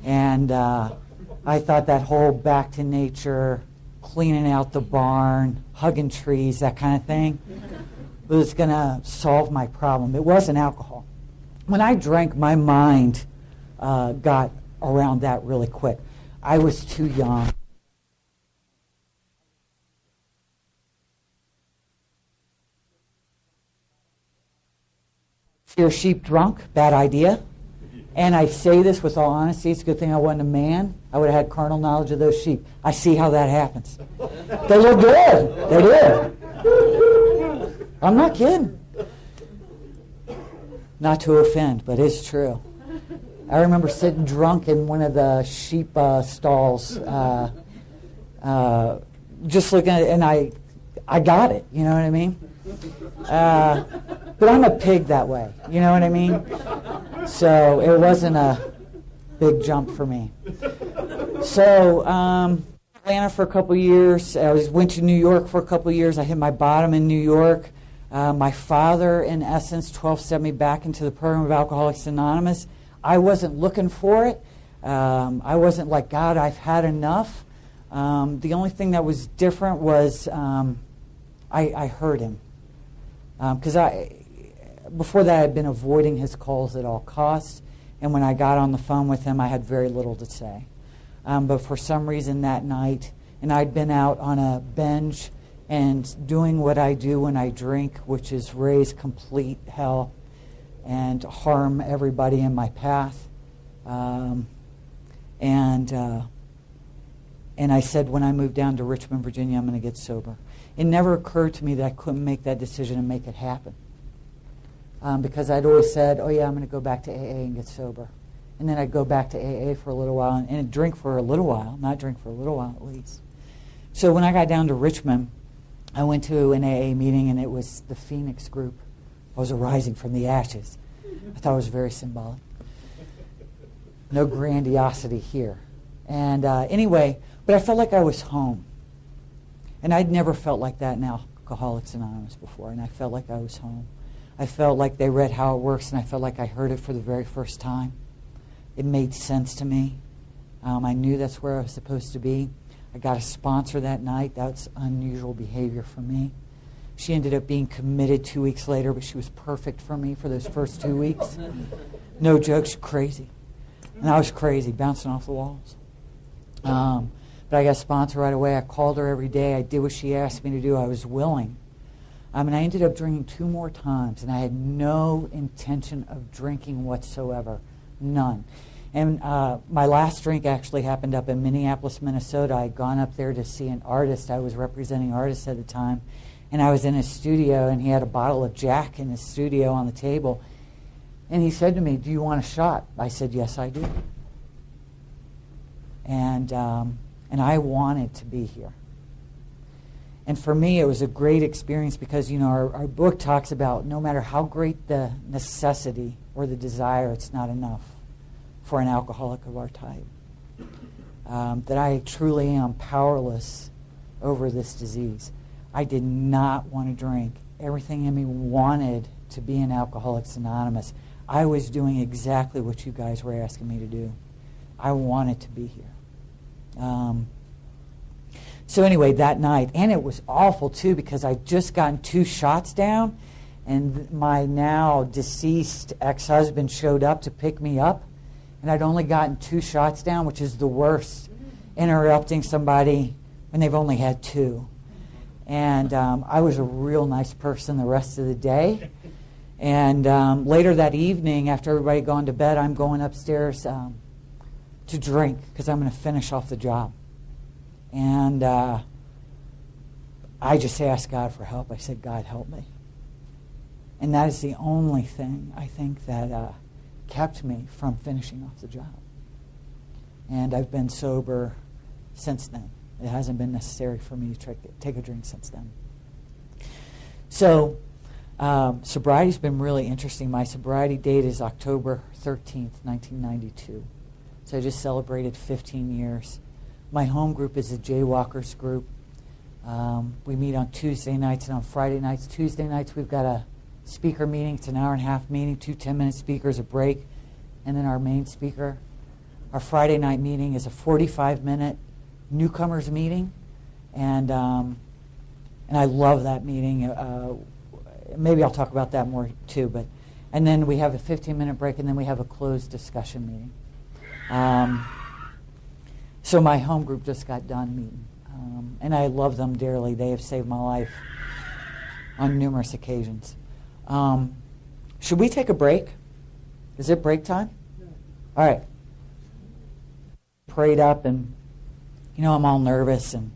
And I thought that whole back to nature, cleaning out the barn, hugging trees, that kind of thing, was going to solve my problem. It wasn't alcohol. When I drank, my mind got around that really quick. I was too young. Steer sheep drunk, bad idea. And I say this with all honesty, it's a good thing I wasn't a man. I would have had carnal knowledge of those sheep. I see how that happens. They look good. They do. I'm not kidding. Not to offend, but it's true. I remember sitting drunk in one of the sheep stalls, just looking at it, and I got it, you know what I mean? But I'm a pig that way, you know what I mean? So it wasn't a big jump for me. So Atlanta for a couple years. I went to New York for a couple years. I hit my bottom in New York. My father, in essence, 12-stepped me back into the program of Alcoholics Anonymous. I wasn't looking for it. I wasn't like, God, I've had enough. The only thing that was different was I heard him. Because before that, I had been avoiding his calls at all costs. And when I got on the phone with him, I had very little to say. But for some reason that night, and I'd been out on a binge and doing what I do when I drink, which is raise complete hell and harm everybody in my path. And I said, when I moved down to Richmond, Virginia, I'm going to get sober. It never occurred to me that I couldn't make that decision and make it happen. Because I'd always said, oh yeah, I'm going to go back to AA and get sober. And then I'd go back to AA for a little while and drink for a little while, not drink for a little while at least. So when I got down to Richmond, I went to an AA meeting, and it was the Phoenix group. I was arising from the ashes. I thought it was very symbolic. No grandiosity here. And anyway, but I felt like I was home. And I'd never felt like that in Alcoholics Anonymous before, and I felt like I was home. I felt like they read How It Works, and I felt like I heard it for the very first time. It made sense to me. I knew that's where I was supposed to be. I got a sponsor that night. That's unusual behavior for me. She ended up being committed 2 weeks later, but she was perfect for me for those first 2 weeks. No joke, she's crazy. And I was crazy, bouncing off the walls. But I got a sponsor right away. I called her every day. I did what she asked me to do. I was willing. And I ended up drinking 2 more times, and I had no intention of drinking whatsoever. None. And my last drink actually happened up in Minneapolis, Minnesota. I had gone up there to see an artist. I was representing artists at the time. And I was in his studio, and he had a bottle of Jack in his studio on the table. And he said to me, "Do you want a shot?" I said, "Yes, I do." And I wanted to be here. And for me, it was a great experience because, you know, our book talks about no matter how great the necessity or the desire, it's not enough for an alcoholic of our type. That I truly am powerless over this disease. I did not want to drink. Everything in me wanted to be in Alcoholics Anonymous. I was doing exactly what you guys were asking me to do. I wanted to be here. So anyway, that night, and it was awful too because I'd just gotten 2 shots down, and my now deceased ex-husband showed up to pick me up, and I'd only gotten 2 shots down, which is the worst, interrupting somebody when they've only had 2. And I was a real nice person the rest of the day. And later that evening, after everybody had gone to bed, I'm going upstairs to drink because I'm going to finish off the job. And I just asked God for help. I said, "God, help me." And that is the only thing I think that kept me from finishing off the job. And I've been sober since then. It hasn't been necessary for me to take a drink since then. So sobriety's been really interesting. My sobriety date is October 13th, 1992. So I just celebrated 15 years. My home group is a Jaywalkers group. We meet on Tuesday nights and on Friday nights. Tuesday nights we've got a speaker meeting. It's an hour-and-a-half meeting, 2 10-minute speakers, a break, and then our main speaker. Our Friday night meeting is a 45-minute newcomers meeting, and I love that meeting. Maybe I'll talk about that more too. And then we have a 15-minute break, and then we have a closed discussion meeting. So my home group just got done meeting, and I love them dearly. They have saved my life on numerous occasions. Should we take a break? Is it break time? All right. Prayed up, and you know, I'm all nervous, and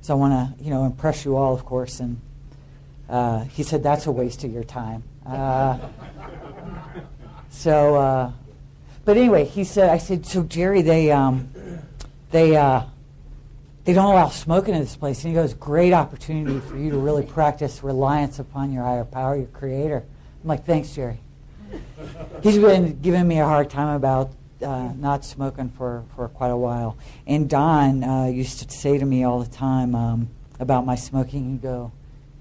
so I want to, you know, impress you all, of course. And he said, "That's a waste of your time." But anyway, he said, I said, "So Jerry, they don't allow smoking in this place." And he goes, "Great opportunity for you to really practice reliance upon your higher power, your Creator." I'm like, "Thanks, Jerry." He's been giving me a hard time about not smoking for quite a while. And Don used to say to me all the time about my smoking, he'd go,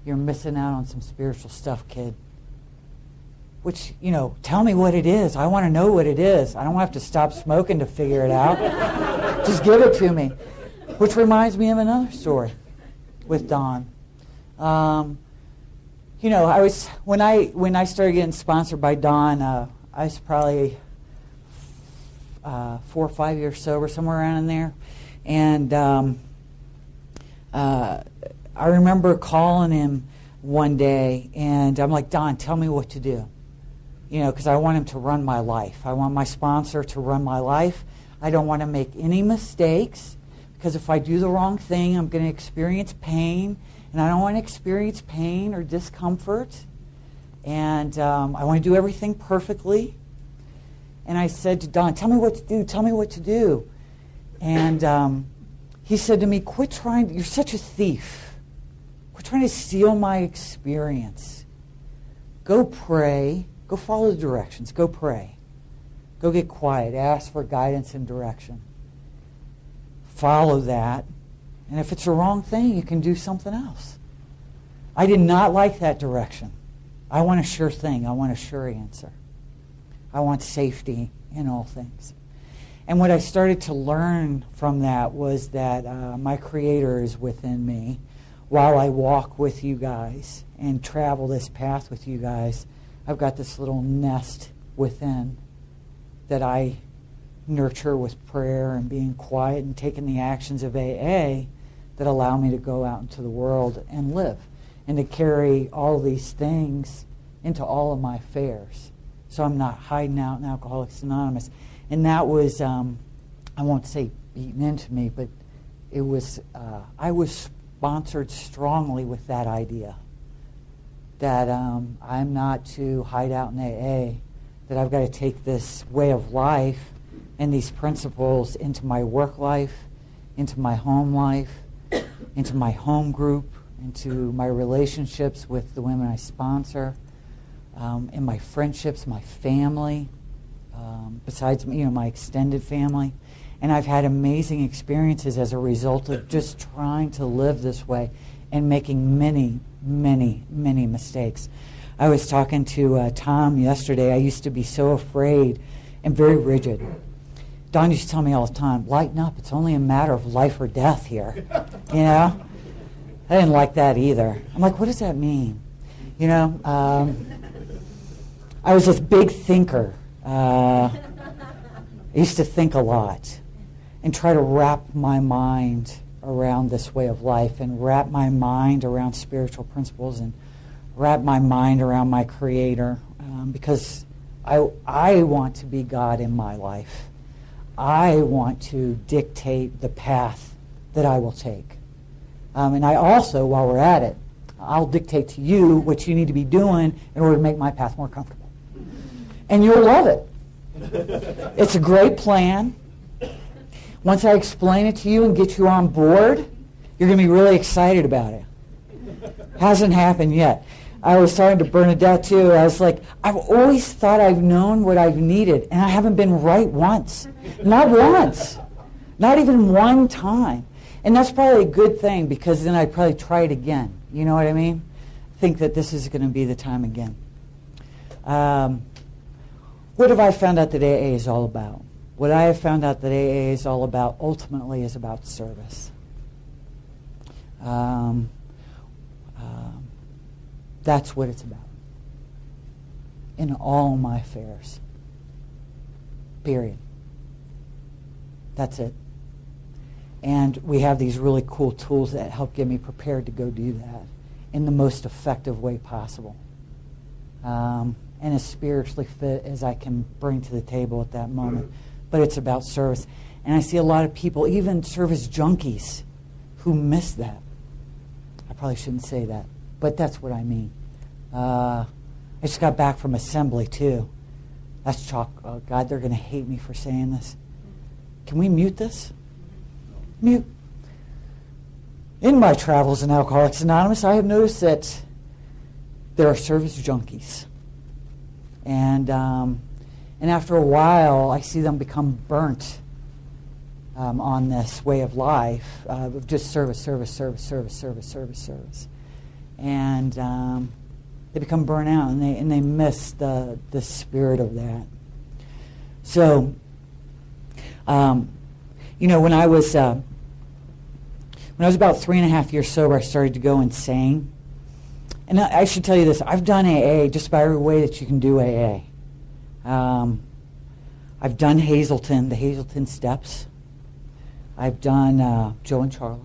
"You're missing out on some spiritual stuff, kid." Which, you know, tell me what it is. I want to know what it is. I don't have to stop smoking to figure it out. Just give it to me. Which reminds me of another story with Don. You know, when I started getting sponsored by Don, I was probably 4 or 5 years sober, somewhere around in there. And I remember calling him one day, and I'm like, "Don, tell me what to do." You know, because I want him to run my life. I want my sponsor to run my life. I don't want to make any mistakes, because if I do the wrong thing, I'm going to experience pain, and I don't want to experience pain or discomfort. And I want to do everything perfectly. And I said to Don, "Tell me what to do. Tell me what to do." And he said to me, "Quit trying. You're such a thief. Quit trying to steal my experience. Go pray. Go follow the directions. Go pray. Go get quiet. Ask for guidance and direction. Follow that. And if it's the wrong thing, you can do something else." I did not like that direction. I want a sure thing. I want a sure answer. I want safety in all things. And what I started to learn from that was that my Creator is within me. While I walk with you guys and travel this path with you guys, I've got this little nest within that I nurture with prayer and being quiet and taking the actions of AA that allow me to go out into the world and live and to carry all these things into all of my affairs. So I'm not hiding out in Alcoholics Anonymous. And that was, I won't say beaten into me, but it was, I was sponsored strongly with that idea that I'm not to hide out in AA, that I've got to take this way of life and these principles into my work life, into my home life, into my home group, into my relationships with the women I sponsor, in my friendships, my family, besides my extended family. And I've had amazing experiences as a result of just trying to live this way and making many, many, many mistakes. I was talking to Tom yesterday. I used to be so afraid and very rigid. Don used to tell me all the time, lighten up, it's only a matter of life or death here. I didn't like that either. I'm like, what does that mean? I was this big thinker. I used to think a lot and try to wrap my mind around this way of life and wrap my mind around spiritual principles and wrap my mind around my Creator, because I want to be God in my life. I want to dictate the path that I will take. And I also, while we're at it, I'll dictate to you what you need to be doing in order to make my path more comfortable. And you'll love it. It's a great plan. Once I explain it to you and get you on board, you're going to be really excited about it. Hasn't happened yet. I was talking to Bernadette, too. I was like, I've always thought I've known what I've needed, and I haven't been right once. Not once. Not even one time. And that's probably a good thing, because then I'd probably try it again. You know what I mean? Think that this is going to be the time again. What have I found out that AA is all about? What I have found out that AA is all about ultimately is about service. That's what it's about. In all my affairs. Period. That's it. And we have these really cool tools that help get me prepared to go do that in the most effective way possible. And as spiritually fit as I can bring to the table at that moment. But it's about service. And I see a lot of people, even service junkies, who miss that. I probably shouldn't say that, but that's what I mean. I just got back from assembly, too. That's chalk. Oh, God, they're going to hate me for saying this. Can we mute this? Mute. In my travels in Alcoholics Anonymous, I have noticed that there are service junkies. And after a while, I see them become burnt on this way of life of just service. And they become burnt out, and they miss the spirit of that. So, when I was about 3.5 years sober, I started to go insane. And I should tell you this, I've done AA just about every way that you can do AA. I've done Hazelton, the Hazelton steps. I've done Joe and Charlie.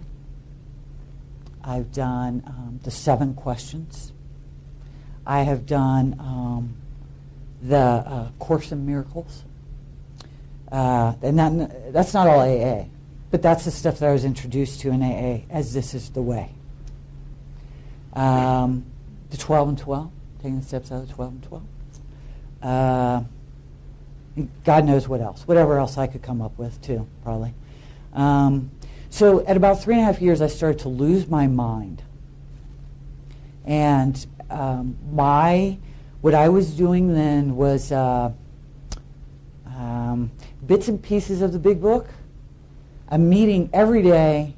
I've done the 7 questions. I have done the Course in Miracles. And that's not all AA, but that's the stuff that I was introduced to in AA as this is the way. The 12 and 12, taking the steps out of the 12 and 12. And God knows what else. Whatever else I could come up with, too, probably. So at about 3.5 years, I started to lose my mind. And what I was doing then was bits and pieces of the big book, a meeting every day,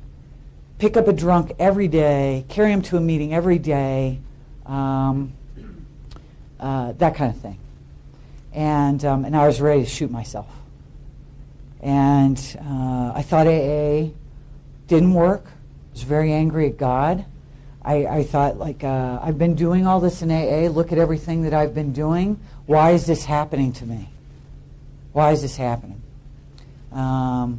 pick up a drunk every day, carry him to a meeting every day, that kind of thing. And I was ready to shoot myself. And I thought AA didn't work. I was very angry at God. I thought, I've been doing all this in AA. Look at everything that I've been doing. Why is this happening to me? Why is this happening? I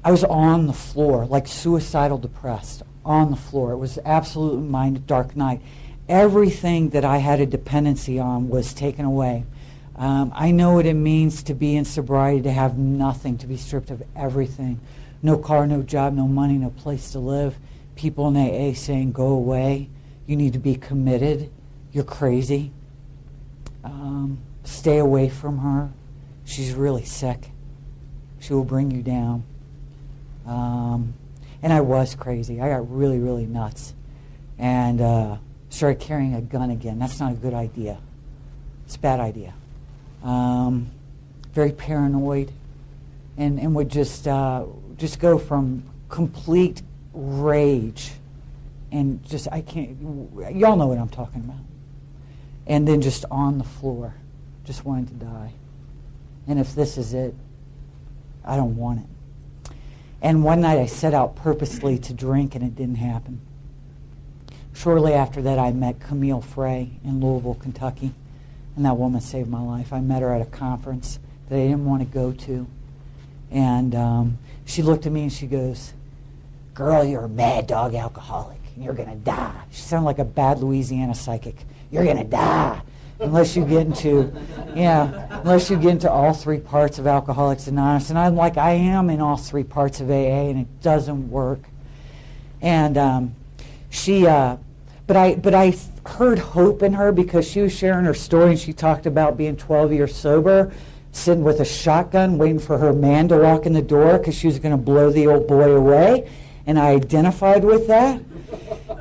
was on the floor, like suicidal depressed, on the floor. It was absolutely my dark night. Everything that I had a dependency on was taken away. I know what it means to be in sobriety, to have nothing, to be stripped of everything. No car, no job, no money, no place to live. People in AA saying, go away. You need to be committed. You're crazy. Stay away from her. She's really sick. She will bring you down. And I was crazy. I got really, really nuts. And started carrying a gun again. That's not a good idea. It's a bad idea. Very paranoid. And would just go from complete rage and just, I can't, y'all know what I'm talking about. And then just on the floor, just wanting to die. And if this is it, I don't want it. And one night I set out purposely to drink, and it didn't happen. Shortly after that, I met Camille Frey in Louisville, Kentucky, and that woman saved my life. I met her at a conference that I didn't want to go to. And she looked at me and she goes, "Girl, you're a mad dog alcoholic, and you're going to die." She sounded like a bad Louisiana psychic. "You're going to die unless you get into, unless you get into all three parts of Alcoholics Anonymous." And I'm like, I am in all three parts of AA, and it doesn't work. And but I heard hope in her because she was sharing her story, and she talked about being 12 years sober, sitting with a shotgun, waiting for her man to walk in the door because she was going to blow the old boy away. And I identified with that.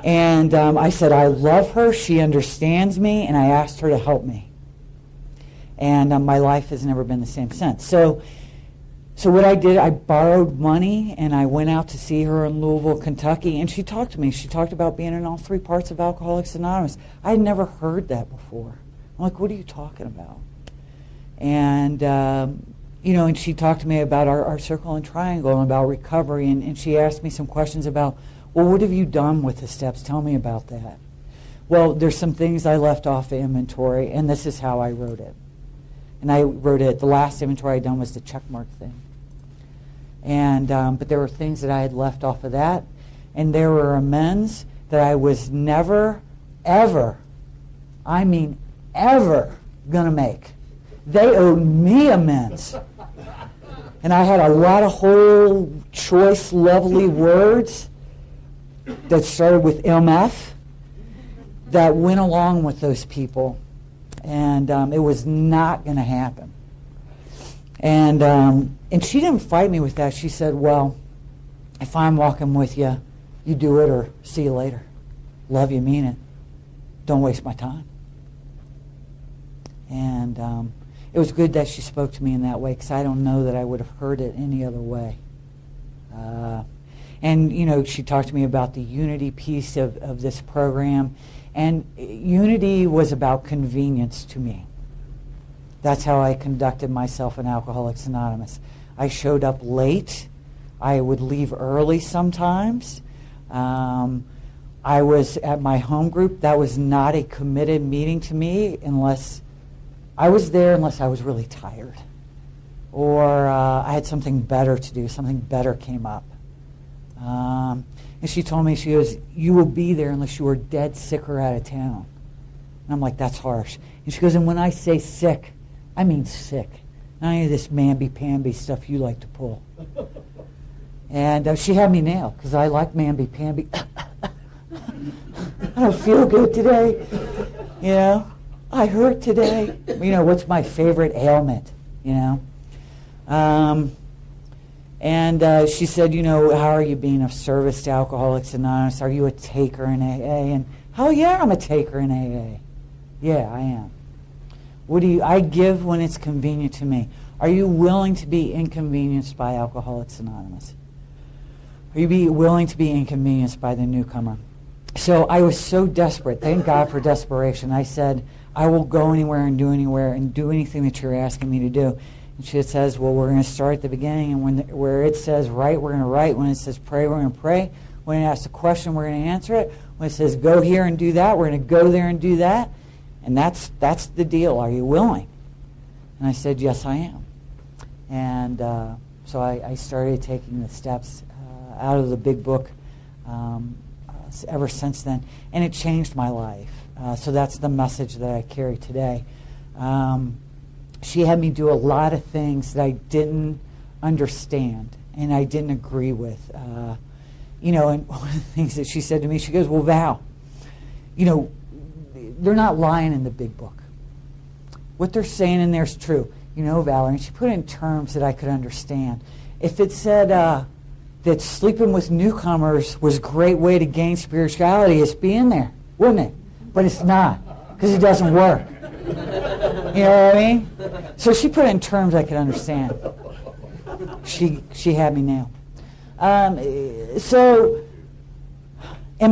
And I said, I love her, she understands me, and I asked her to help me. And my life has never been the same since. So what I did, I borrowed money, and I went out to see her in Louisville, Kentucky, and she talked to me. She talked about being in all three parts of Alcoholics Anonymous. I had never heard that before. I'm like, what are you talking about? And and she talked to me about our circle and triangle and about recovery, and she asked me some questions about, well, what have you done with the steps? Tell me about that. Well, there's some things I left off the inventory, and this is how I wrote it. And I wrote it, the last inventory I'd done was the check mark thing. And but there were things that I had left off of that, and there were amends that I was never, ever, I mean ever, going to make. They owed me amends. And I had a lot of whole choice, lovely words that started with MF that went along with those people. And it was not going to happen. And she didn't fight me with that. She said, well, if I'm walking with you, you do it or see you later. Love you, mean it. Don't waste my time. And it was good that she spoke to me in that way, because I don't know that I would have heard it any other way. And she talked to me about the unity piece of this program. And unity was about convenience to me. That's how I conducted myself in Alcoholics Anonymous. I showed up late. I would leave early sometimes. I was at my home group. That was not a committed meeting to me unless I was there, unless I was really tired. Or I had something better to do, something better came up. And she told me, she goes, you will be there unless you are dead sick or out of town. And I'm like, that's harsh. And she goes, and when I say sick, I mean sick. Not any of this mamby-pamby stuff you like to pull. And she had me nailed, because I like mamby-pamby. I don't feel good today. I hurt today. What's my favorite ailment, And she said, how are you being of service to Alcoholics Anonymous? Are you a taker in AA? And, hell yeah, I'm a taker in AA. Yeah, I am. I give when it's convenient to me. Are you willing to be inconvenienced by Alcoholics Anonymous? Are you willing to be inconvenienced by the newcomer? So I was so desperate. Thank God for desperation. I said, I will go anywhere and do anything that you're asking me to do. And she says, well, we're going to start at the beginning, and where it says write, we're going to write. When it says pray, we're going to pray. When it asks a question, we're going to answer it. When it says go here and do that, we're going to go there and do that. And that's the deal. Are you willing? And I said, yes, I am. And so I started taking the steps out of the big book ever since then. And it changed my life. So that's the message that I carry today. She had me do a lot of things that I didn't understand and I didn't agree with. And one of the things that she said to me, she goes, well, Val, they're not lying in the big book. What they're saying in there is true. Valerie, and she put it in terms that I could understand. If it said that sleeping with newcomers was a great way to gain spirituality, it's be in there, wouldn't it? But it's not, because it doesn't work. You know what I mean? So she put it in terms I could understand. She had me now. And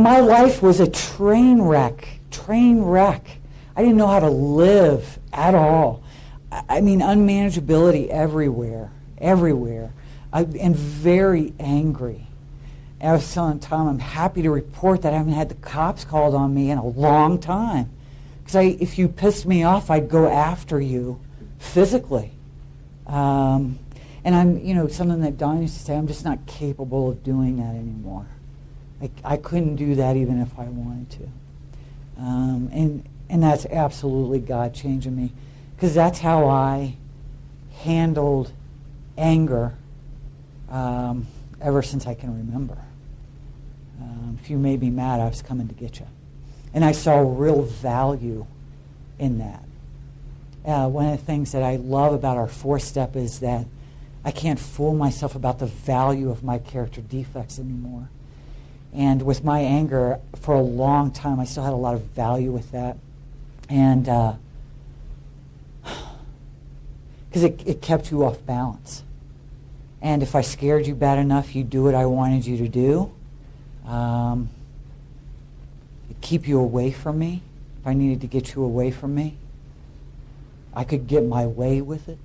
my life was a train wreck. I didn't know how to live at all. I mean, unmanageability everywhere. And very angry. And I was telling Tom, I'm happy to report that I haven't had the cops called on me in a long time. Because if you pissed me off, I'd go after you physically. And I'm, something that Don used to say, I'm just not capable of doing that anymore. I couldn't do that even if I wanted to. And that's absolutely God changing me. Because that's how I handled anger ever since I can remember. If you made me mad, I was coming to get you. And I saw real value in that. One of the things that I love about our 4th step is that I can't fool myself about the value of my character defects anymore. And with my anger, for a long time, I still had a lot of value with that. And because it kept you off balance. And if I scared you bad enough, you'd do what I wanted you to do. It'd keep you away from me. If I needed to get you away from me, I could get my way with it.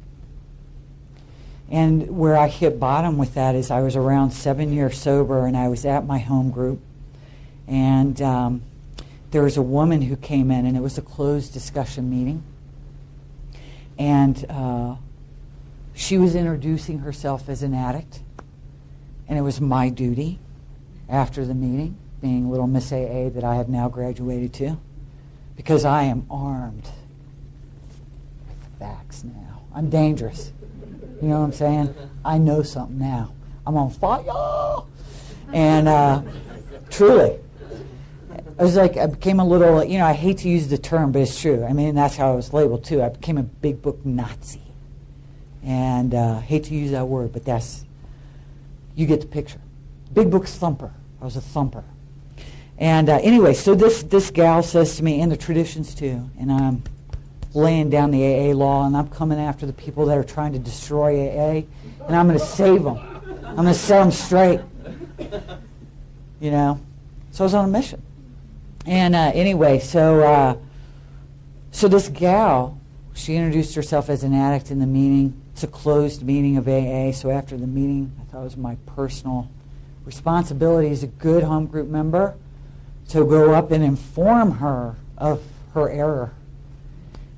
And where I hit bottom with that is I was around 7 years sober, and I was at my home group. And there was a woman who came in, and it was a closed discussion meeting. And she was introducing herself as an addict. And it was my duty after the meeting, being little Miss AA that I have now graduated to, because I am armed with facts now. I'm dangerous. You know what I'm saying? I know something now. I'm on fire. And truly, I was like, I became a little, I hate to use the term, but it's true. I mean, that's how I was labeled too. I became a big book Nazi. And hate to use that word, but you get the picture. Big book thumper. I was a thumper. And anyway, so this gal says to me, and the traditions too, and I'm laying down the AA law, and I'm coming after the people that are trying to destroy AA, and I'm going to save them. I'm going to set them straight. So I was on a mission. And anyway, so this gal, she introduced herself as an addict in the meeting. It's a closed meeting of AA, so after the meeting, I thought it was my personal responsibility as a good home group member to go up and inform her of her error.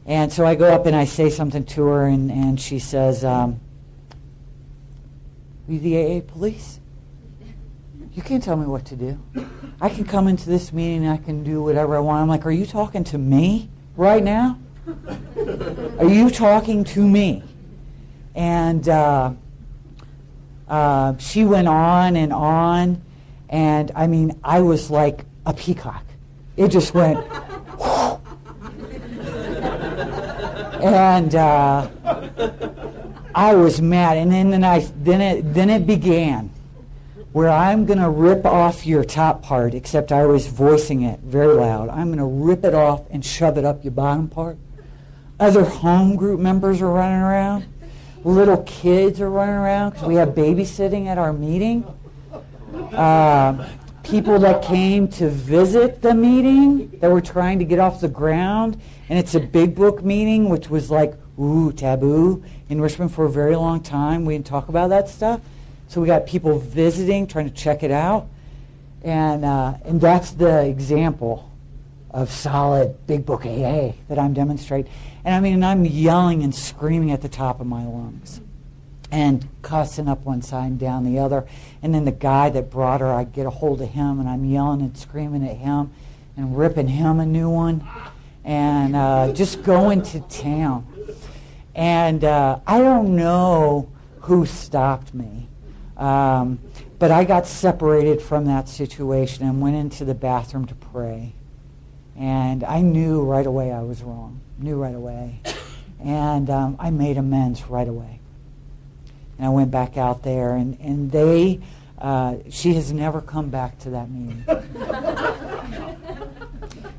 And so I go up and I say something to her, and she says, "We the AA police? You can't tell me what to do. I can come into this meeting and I can do whatever I want." I'm like, "Are you talking to me right now? Are you talking to me?" And she went on, and I mean, I was like a peacock. It just went, whoo. And I was mad, and then it began, where I'm going to rip off your top part, except I was voicing it very loud. I'm going to rip it off and shove it up your bottom part. Other home group members are running around. Little kids are running around because we have babysitting at our meeting. People that came to visit the meeting that were trying to get off the ground. And it's a big book meeting, which was like, taboo in Richmond for a very long time. We didn't talk about that stuff. So we got people visiting, trying to check it out. And that's the example of solid big book AA that I'm demonstrating. And I mean, I'm yelling and screaming at the top of my lungs and cussing up one side and down the other. And then the guy that brought her, I get a hold of him and I'm yelling and screaming at him and ripping him a new one and just going to town. And I don't know who stopped me, but I got separated from that situation and went into the bathroom to pray. And I knew right away I was wrong, knew right away. And I made amends right away. And I went back out there, and she has never come back to that meeting.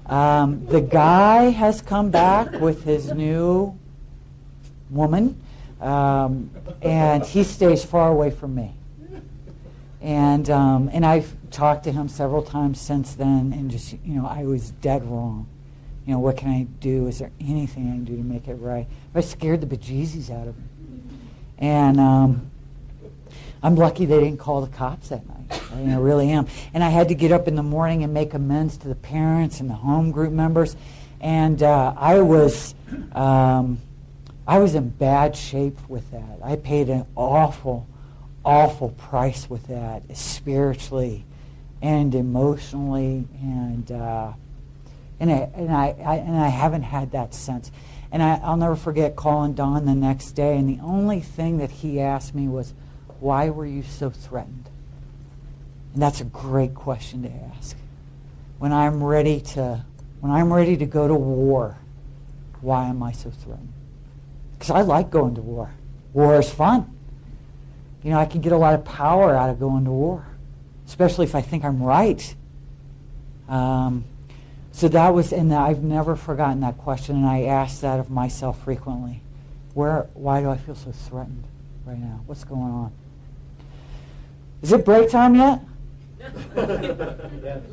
The guy has come back with his new woman, and he stays far away from me. And I've talked to him several times since then, and just, I was dead wrong. What can I do? Is there anything I can do to make it right? I scared the bejesus out of him. And I'm lucky they didn't call the cops that night. I really am. And I had to get up in the morning and make amends to the parents and the home group members. And I was in bad shape with that. I paid an awful price with that, spiritually and emotionally, and I haven't had that since. And I'll never forget calling Don the next day, and the only thing that he asked me was, "Why were you so threatened?" And that's a great question to ask. When I'm ready to go to war, why am I so threatened? Because I like going to war. War is fun. I can get a lot of power out of going to war, especially if I think I'm right. So that was, and I've never forgotten that question, and I ask that of myself frequently. Why do I feel so threatened right now? What's going on? Is it break time yet? Yes.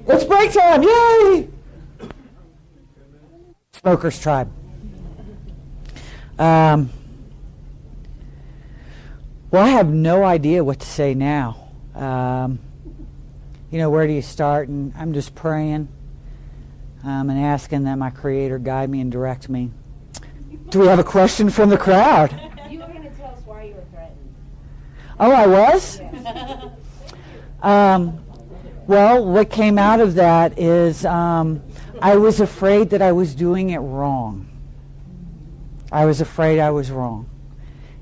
It's break time! Yay! Smokers Tribe. Well, I have no idea what to say now. Where do you start? And I'm just praying and asking that my Creator guide me and direct me. Do we have a question from the crowd? You were going to tell us why you were threatened. Oh, I was? Yes. Well, what came out of that is I was afraid that I was doing it wrong. I was afraid I was wrong.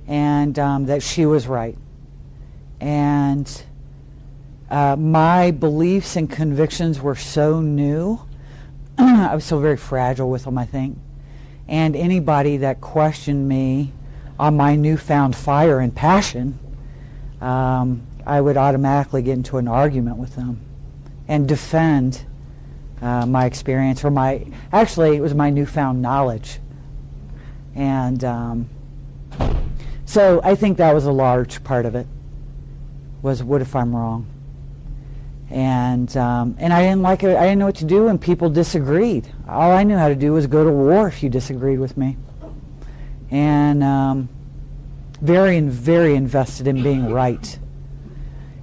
And that she was right. And my beliefs and convictions were so new. I was so very fragile with them, I think. And anybody that questioned me on my newfound fire and passion, I would automatically get into an argument with them and defend my experience, or actually it was my newfound knowledge. And so I think that was a large part of it, was what if I'm wrong? And I didn't like it. I didn't know what to do when people disagreed. All I knew how to do was go to war if you disagreed with me. And very invested in being right.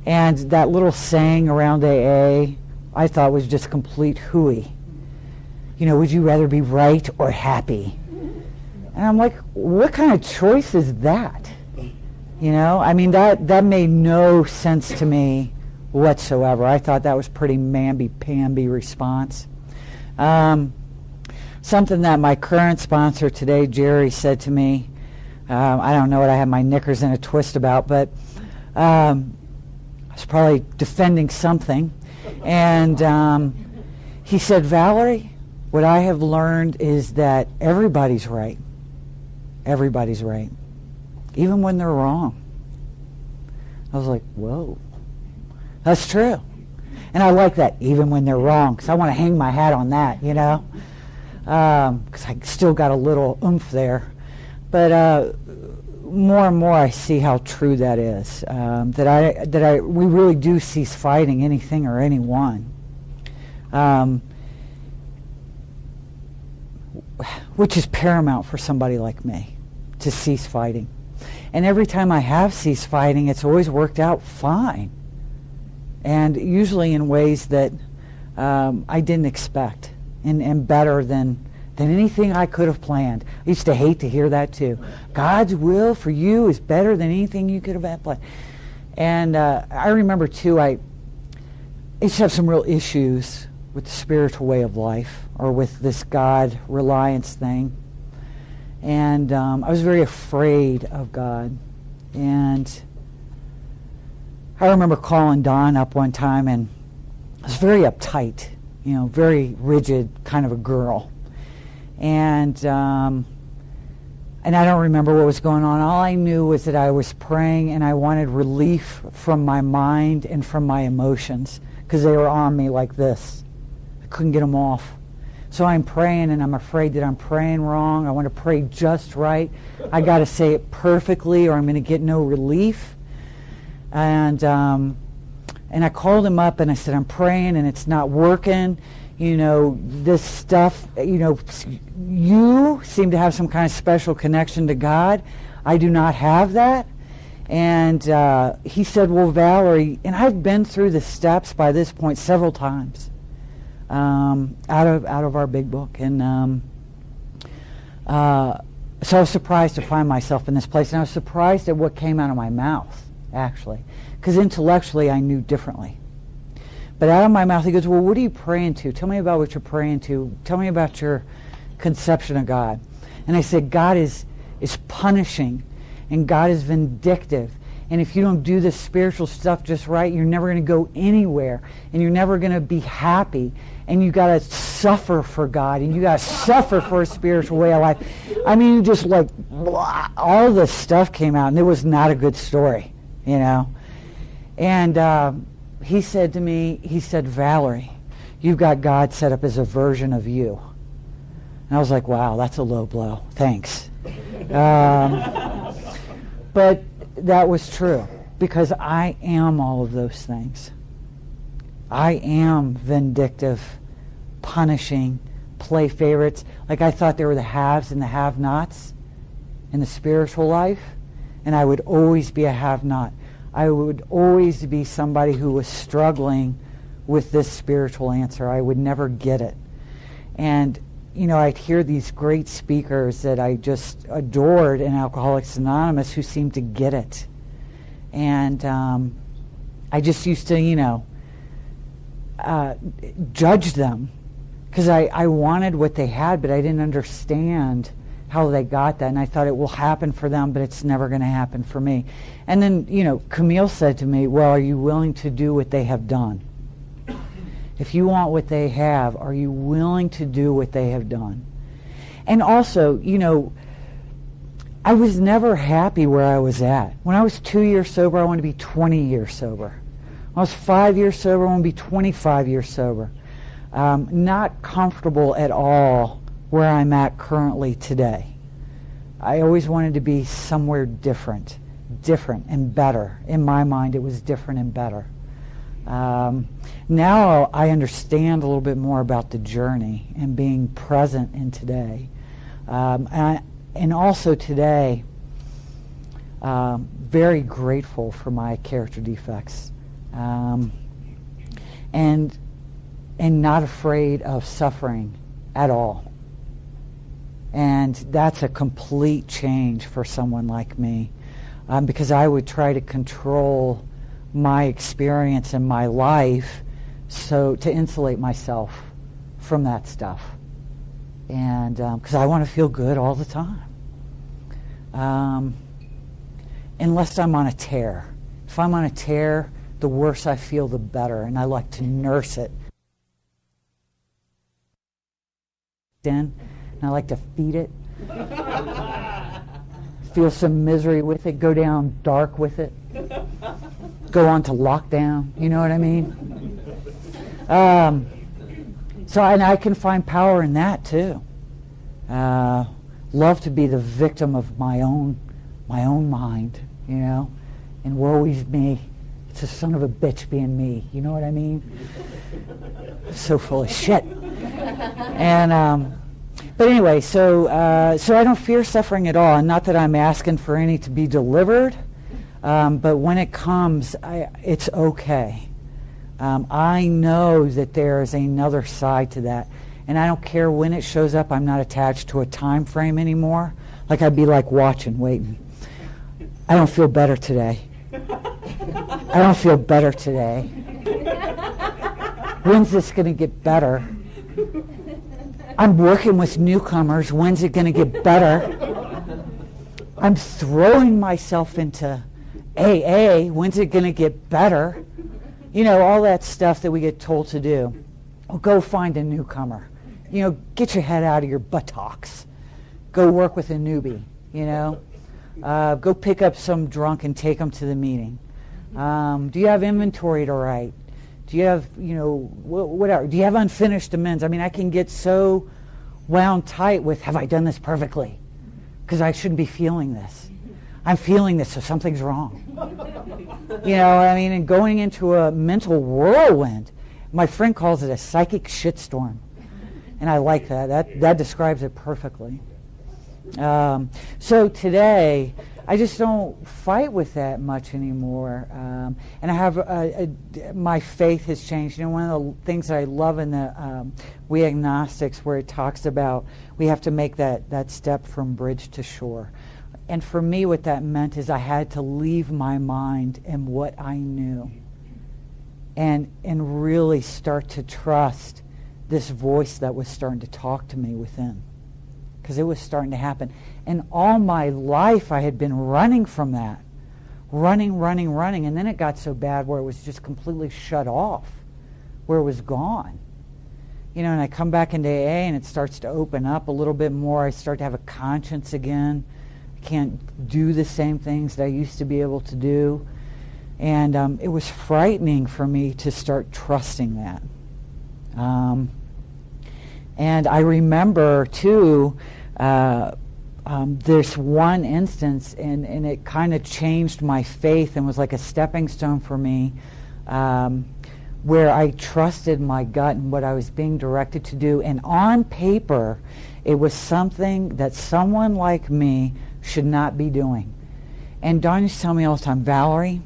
And that little saying around AA, I thought was just complete hooey. Would you rather be right or happy? And I'm like, what kind of choice is that? That made no sense to me whatsoever. I thought that was pretty mamby-pamby response. Something that my current sponsor today, Jerry, said to me, I don't know what I had my knickers in a twist about, but I was probably defending something. And he said, "Valerie, what I have learned is that everybody's right. Everybody's right, even when they're wrong." I was like, whoa, that's true. And I like that, even when they're wrong, because I want to hang my hat on that, because I still got a little oomph there. But more and more I see how true that is, that we really do cease fighting anything or anyone. Which is paramount for somebody like me, to cease fighting. And every time I have ceased fighting, it's always worked out fine. And usually in ways that I didn't expect, and better than anything I could have planned. I used to hate to hear that too. God's will for you is better than anything you could have planned. And I remember too, I used to have some real issues with the spiritual way of life, or with this God reliance thing. And I was very afraid of God. And I remember calling Dawn up one time, and I was very uptight, very rigid kind of a girl. And I don't remember what was going on. All I knew was that I was praying, and I wanted relief from my mind and from my emotions, because they were on me like this. I couldn't get them off. So I'm praying, and I'm afraid that I'm praying wrong. I want to pray just right. I got to say it perfectly, or I'm going to get no relief. And I called him up, and I said, I'm praying, and it's not working. This stuff, you seem to have some kind of special connection to God. I do not have that. And he said, well, Valerie, and I've been through the steps by this point several times, out of our big book. And so I was surprised to find myself in this place. And I was surprised at what came out of my mouth, actually, because intellectually I knew differently. But out of my mouth, he goes, well, what are you praying to? Tell me about what you're praying to. Tell me about your conception of God. And I said, God is punishing, and God is vindictive. And if you don't do this spiritual stuff just right, you're never going to go anywhere, and you're never going to be happy. And you got to suffer for God, and you got to suffer for a spiritual way of life. I mean, you just blah, all this stuff came out, and it was not a good story, And he said to me, Valerie, you've got God set up as a version of you. And I was like, wow, that's a low blow. Thanks. But that was true, because I am all of those things. I am vindictive, punishing, play favorites. Like, I thought there were the haves and the have-nots in the spiritual life, and I would always be a have-not. I would always be somebody who was struggling with this spiritual answer. I would never get it. And, I'd hear these great speakers that I just adored in Alcoholics Anonymous who seemed to get it. And I just used to, judge them, because I wanted what they had, but I didn't understand how they got that, and I thought it will happen for them, but it's never going to happen for me. And then, Camille said to me, well, are you willing to do what they have done? If you want what they have, are you willing to do what they have done? And also, I was never happy where I was at. When I was 2 years sober, I wanted to be 20 years sober. When I was 5 years sober, I wanted to be 25 years sober. Not comfortable at all where I'm at currently today. I always wanted to be somewhere different and better. In my mind, it was different and better. Now I understand a little bit more about the journey and being present in today. And also today, very grateful for my character defects. And not afraid of suffering at all. And that's a complete change for someone like me, because I would try to control my experience in my life so to insulate myself from that stuff. And because I want to feel good all the time. Unless I'm on a tear. If I'm on a tear, the worse I feel, the better, and I like to nurse it. And I like to feed it. Feel some misery with it, go down dark with it. Go on to lockdown, you know what I mean? So, and I can find power in that too. Love to be the victim of my own mind, and woe is me. It's a son of a bitch being me, you know what I mean? So full of shit. And but anyway, so I don't fear suffering at all, and not that I'm asking for any to be delivered, but when it comes, it's okay. I know that there is another side to that. And I don't care when it shows up. I'm not attached to a time frame anymore. Like I'd be like watching, waiting. I don't feel better today. I don't feel better today. When's this going to get better? I'm working with newcomers. When's it going to get better? I'm throwing myself into AA. When's it going to get better? You know, all that stuff that we get told to do. Well, go find a newcomer. You know, get your head out of your buttocks. Go work with a newbie, you know. Go pick up some drunk and take them to the meeting. Do you have inventory to write? Do you have, you know, whatever? Do you have unfinished amends? I mean, I can get so wound tight with, have I done this perfectly? Because I shouldn't be feeling this. I'm feeling this, so something's wrong. You know, I mean, and going into a mental whirlwind. My friend calls it a psychic shitstorm. And I like that. That describes it perfectly. So today, I just don't fight with that much anymore. And I have, my faith has changed. You know, one of the things that I love in the We Agnostics, where it talks about we have to make that step from bridge to shore. And for me, what that meant is I had to leave my mind and what I knew and really start to trust this voice that was starting to talk to me within, because it was starting to happen. And all my life I had been running from that, running, and then it got so bad where it was just completely shut off, where it was gone. You know, and I come back into AA and it starts to open up a little bit more. I start to have a conscience again. I can't do the same things that I used to be able to do. And it was frightening for me to start trusting that. And I remember, too, this one instance, and it kind of changed my faith and was like a stepping stone for me, where I trusted my gut and what I was being directed to do. And on paper, it was something that someone like me should not be doing. And Don used to tell me all the time, Valerie,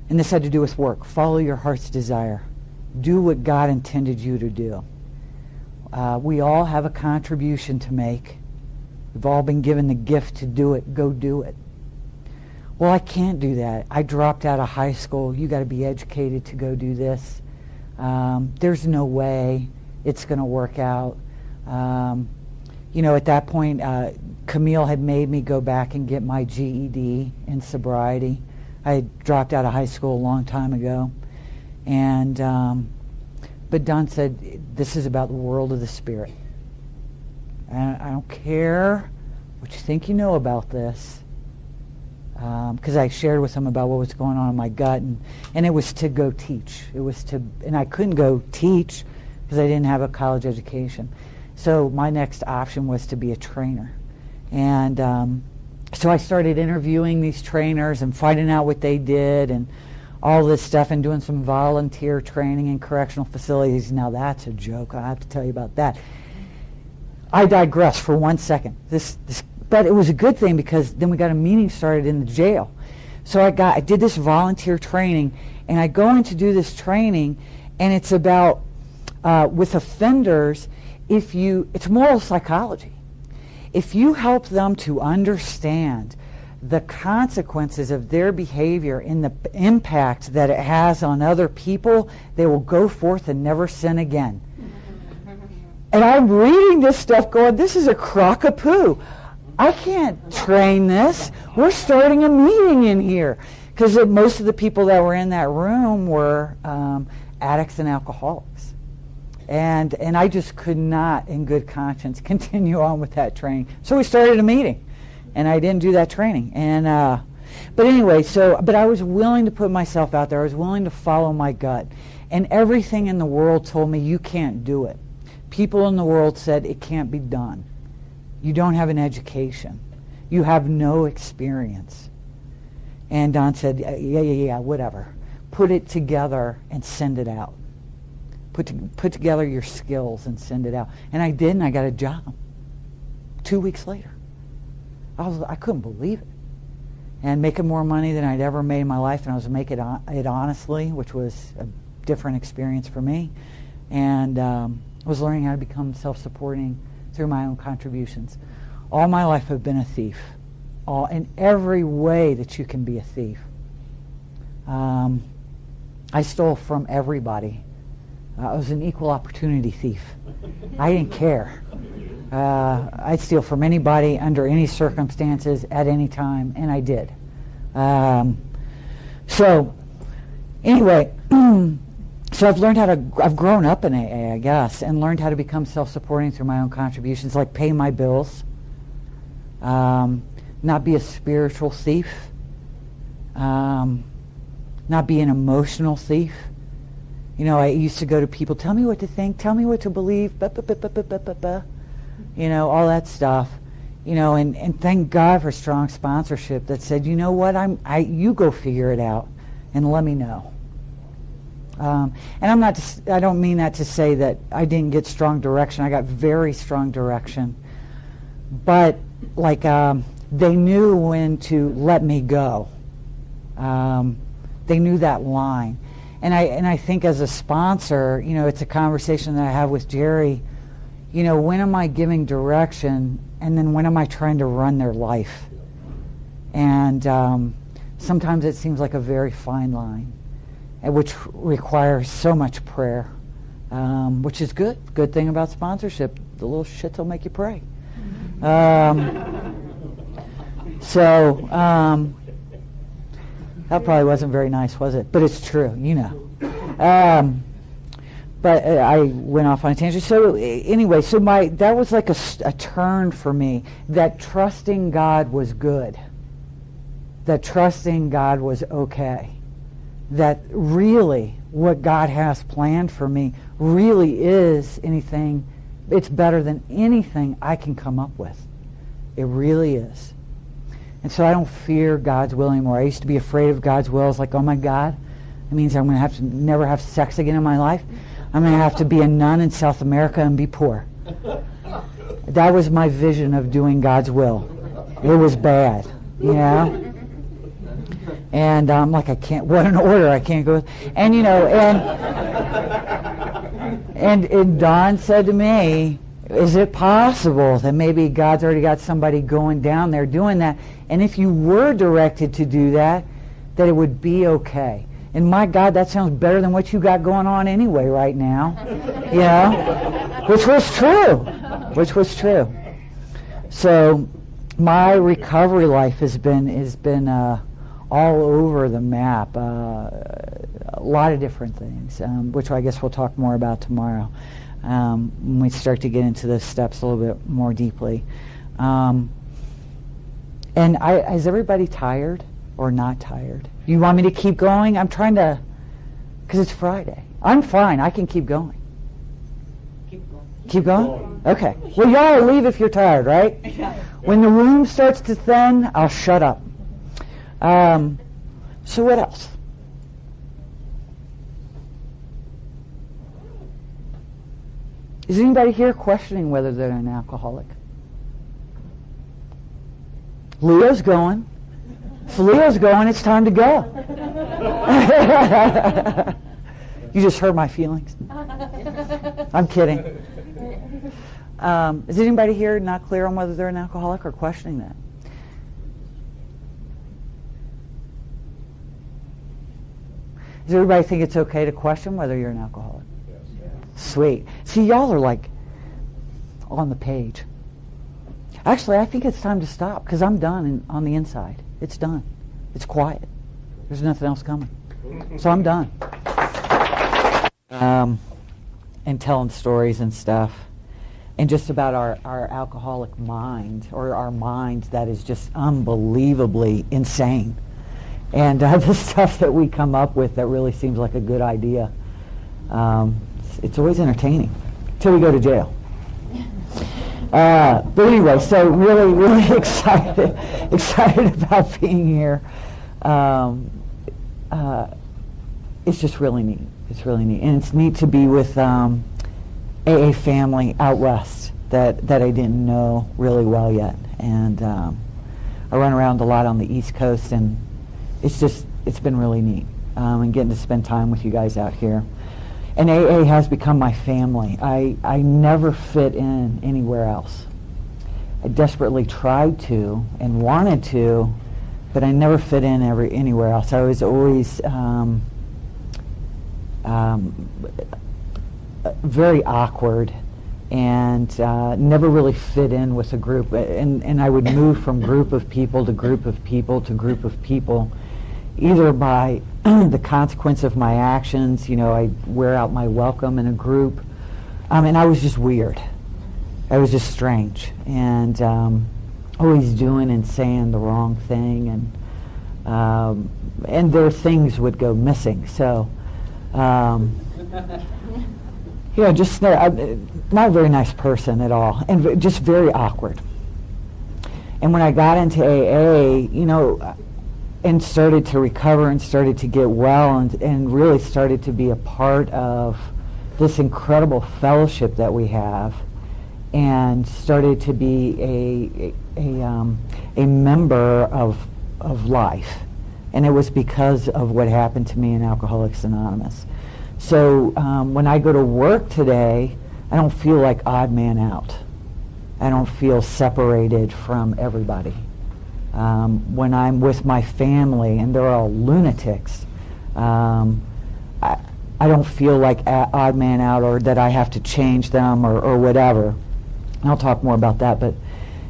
and this had to do with work, follow your heart's desire. Do what God intended you to do. We all have a contribution to make. We've all been given the gift to do it. Go do it. Well, I can't do that. I dropped out of high school. You got to be educated to go do this. There's no way it's going to work out. You know, at that point, Camille had made me go back and get my GED in sobriety. I had dropped out of high school a long time ago. And but Don said, this is about the world of the spirit. And I don't care what you think you know about this, because I shared with him about what was going on in my gut, and it was to go teach. It was to, and I couldn't go teach because I didn't have a college education. So my next option was to be a trainer. And so I started interviewing these trainers and finding out what they did and all this stuff, and doing some volunteer training in correctional facilities. Now that's a joke. I have to tell you about that. I digress for 1 second. But it was a good thing, because then we got a meeting started in the jail. So I did this volunteer training, and I go in to do this training, and it's about with offenders. It's moral psychology. If you help them to understand the consequences of their behavior and the impact that it has on other people, they will go forth and never sin again. And I'm reading this stuff going, this is a crock of poo. I can't train this. We're starting a meeting in here. Because most of the people that were in that room were addicts and alcoholics. And I just could not, in good conscience, continue on with that training. So we started a meeting. And I didn't do that training. And but anyway, but I was willing to put myself out there. I was willing to follow my gut. And everything in the world told me, you can't do it. People in the world said, it can't be done. You don't have an education. You have no experience. And Don said, yeah, whatever. Put it together and send it out. Put together your skills and send it out. And I did, and I got a job 2 weeks later. I couldn't believe it. And making more money than I'd ever made in my life, and I was making it honestly, which was a different experience for me. And was learning how to become self-supporting through my own contributions. All my life I've been a thief, in every way that you can be a thief. I stole from everybody. I was an equal opportunity thief. I didn't care. I'd steal from anybody under any circumstances at any time, and I did. So anyway, so I've grown up in AA, I guess, and learned how to become self-supporting through my own contributions, like pay my bills, not be a spiritual thief, not be an emotional thief. You know, I used to go to people, tell me what to think, tell me what to believe, you know, all that stuff. You know, and thank God for strong sponsorship that said, you know what, you go figure it out and let me know. And I don't mean that to say that I didn't get strong direction. I got very strong direction. But, like, they knew when to let me go. They knew that line. And I think as a sponsor, you know, it's a conversation that I have with Jerry. You know, when am I giving direction, and then when am I trying to run their life? And sometimes it seems like a very fine line, which requires so much prayer, which is good. Good thing about sponsorship, the little shits will make you pray. That probably wasn't very nice, was it? But it's true, you know. But I went off on a tangent. So anyway, that was like a turn for me, that trusting God was good, that trusting God was okay, that really what God has planned for me really is it's better than anything I can come up with. It really is. And so I don't fear God's will anymore. I used to be afraid of God's will. I was like, oh my God, it means I'm going to have to never have sex again in my life. I'm going to have to be a nun in South America and be poor. That was my vision of doing God's will. It was bad, you know? And I'm like, I can't, what an order, I can't go. And, you know, and Don said to me, is it possible that maybe God's already got somebody going down there doing that? And if you were directed to do that, that it would be okay. And my God, that sounds better than what you got going on anyway right now. You know? Which was true. So my recovery life has been all over the map. A lot of different things, which I guess we'll talk more about tomorrow when we start to get into the steps a little bit more deeply. And is everybody tired or not tired? You want me to keep going? I'm trying to, because it's Friday. I'm fine. I can keep going. Keep going? Okay. Well, y'all leave if you're tired, right? When the room starts to thin, I'll shut up. So what else? Is anybody here questioning whether they're an alcoholic? Leo's going. If Leo's going, it's time to go. You just hurt my feelings. I'm kidding. Is anybody here not clear on whether they're an alcoholic or questioning that? Does everybody think it's okay to question whether you're an alcoholic? Yes. Sweet. See, y'all are like on the page. Actually, I think it's time to stop because I'm done on the inside. It's done. It's quiet. There's nothing else coming. So I'm done. And telling stories and stuff. And just about our alcoholic mind, or our mind that is just unbelievably insane. And the stuff that we come up with that really seems like a good idea. It's always entertaining until we go to jail. But anyway, so really, really excited about being here. It's just really neat. It's really neat, and it's neat to be with AA family out west that I didn't know really well yet. And I run around a lot on the East Coast, and it's been really neat, and getting to spend time with you guys out here. And AA has become my family. I never fit in anywhere else. I desperately tried to and wanted to, but I never fit in anywhere else. I was always very awkward and never really fit in with a group. And I would move from group of people to group of people to group of people, either by the consequence of my actions. You know, I wear out my welcome in a group. And I was just weird. I was just strange. And always doing and saying the wrong thing. And their things would go missing. So, just not a very nice person at all. And just very awkward. And when I got into AA, and started to recover and started to get well and really started to be a part of this incredible fellowship that we have, and started to be a member of life. And it was because of what happened to me in Alcoholics Anonymous. So when I go to work today, I don't feel like odd man out. I don't feel separated from everybody. When I'm with my family and they're all lunatics, I don't feel like odd man out or that I have to change them or whatever. And I'll talk more about that,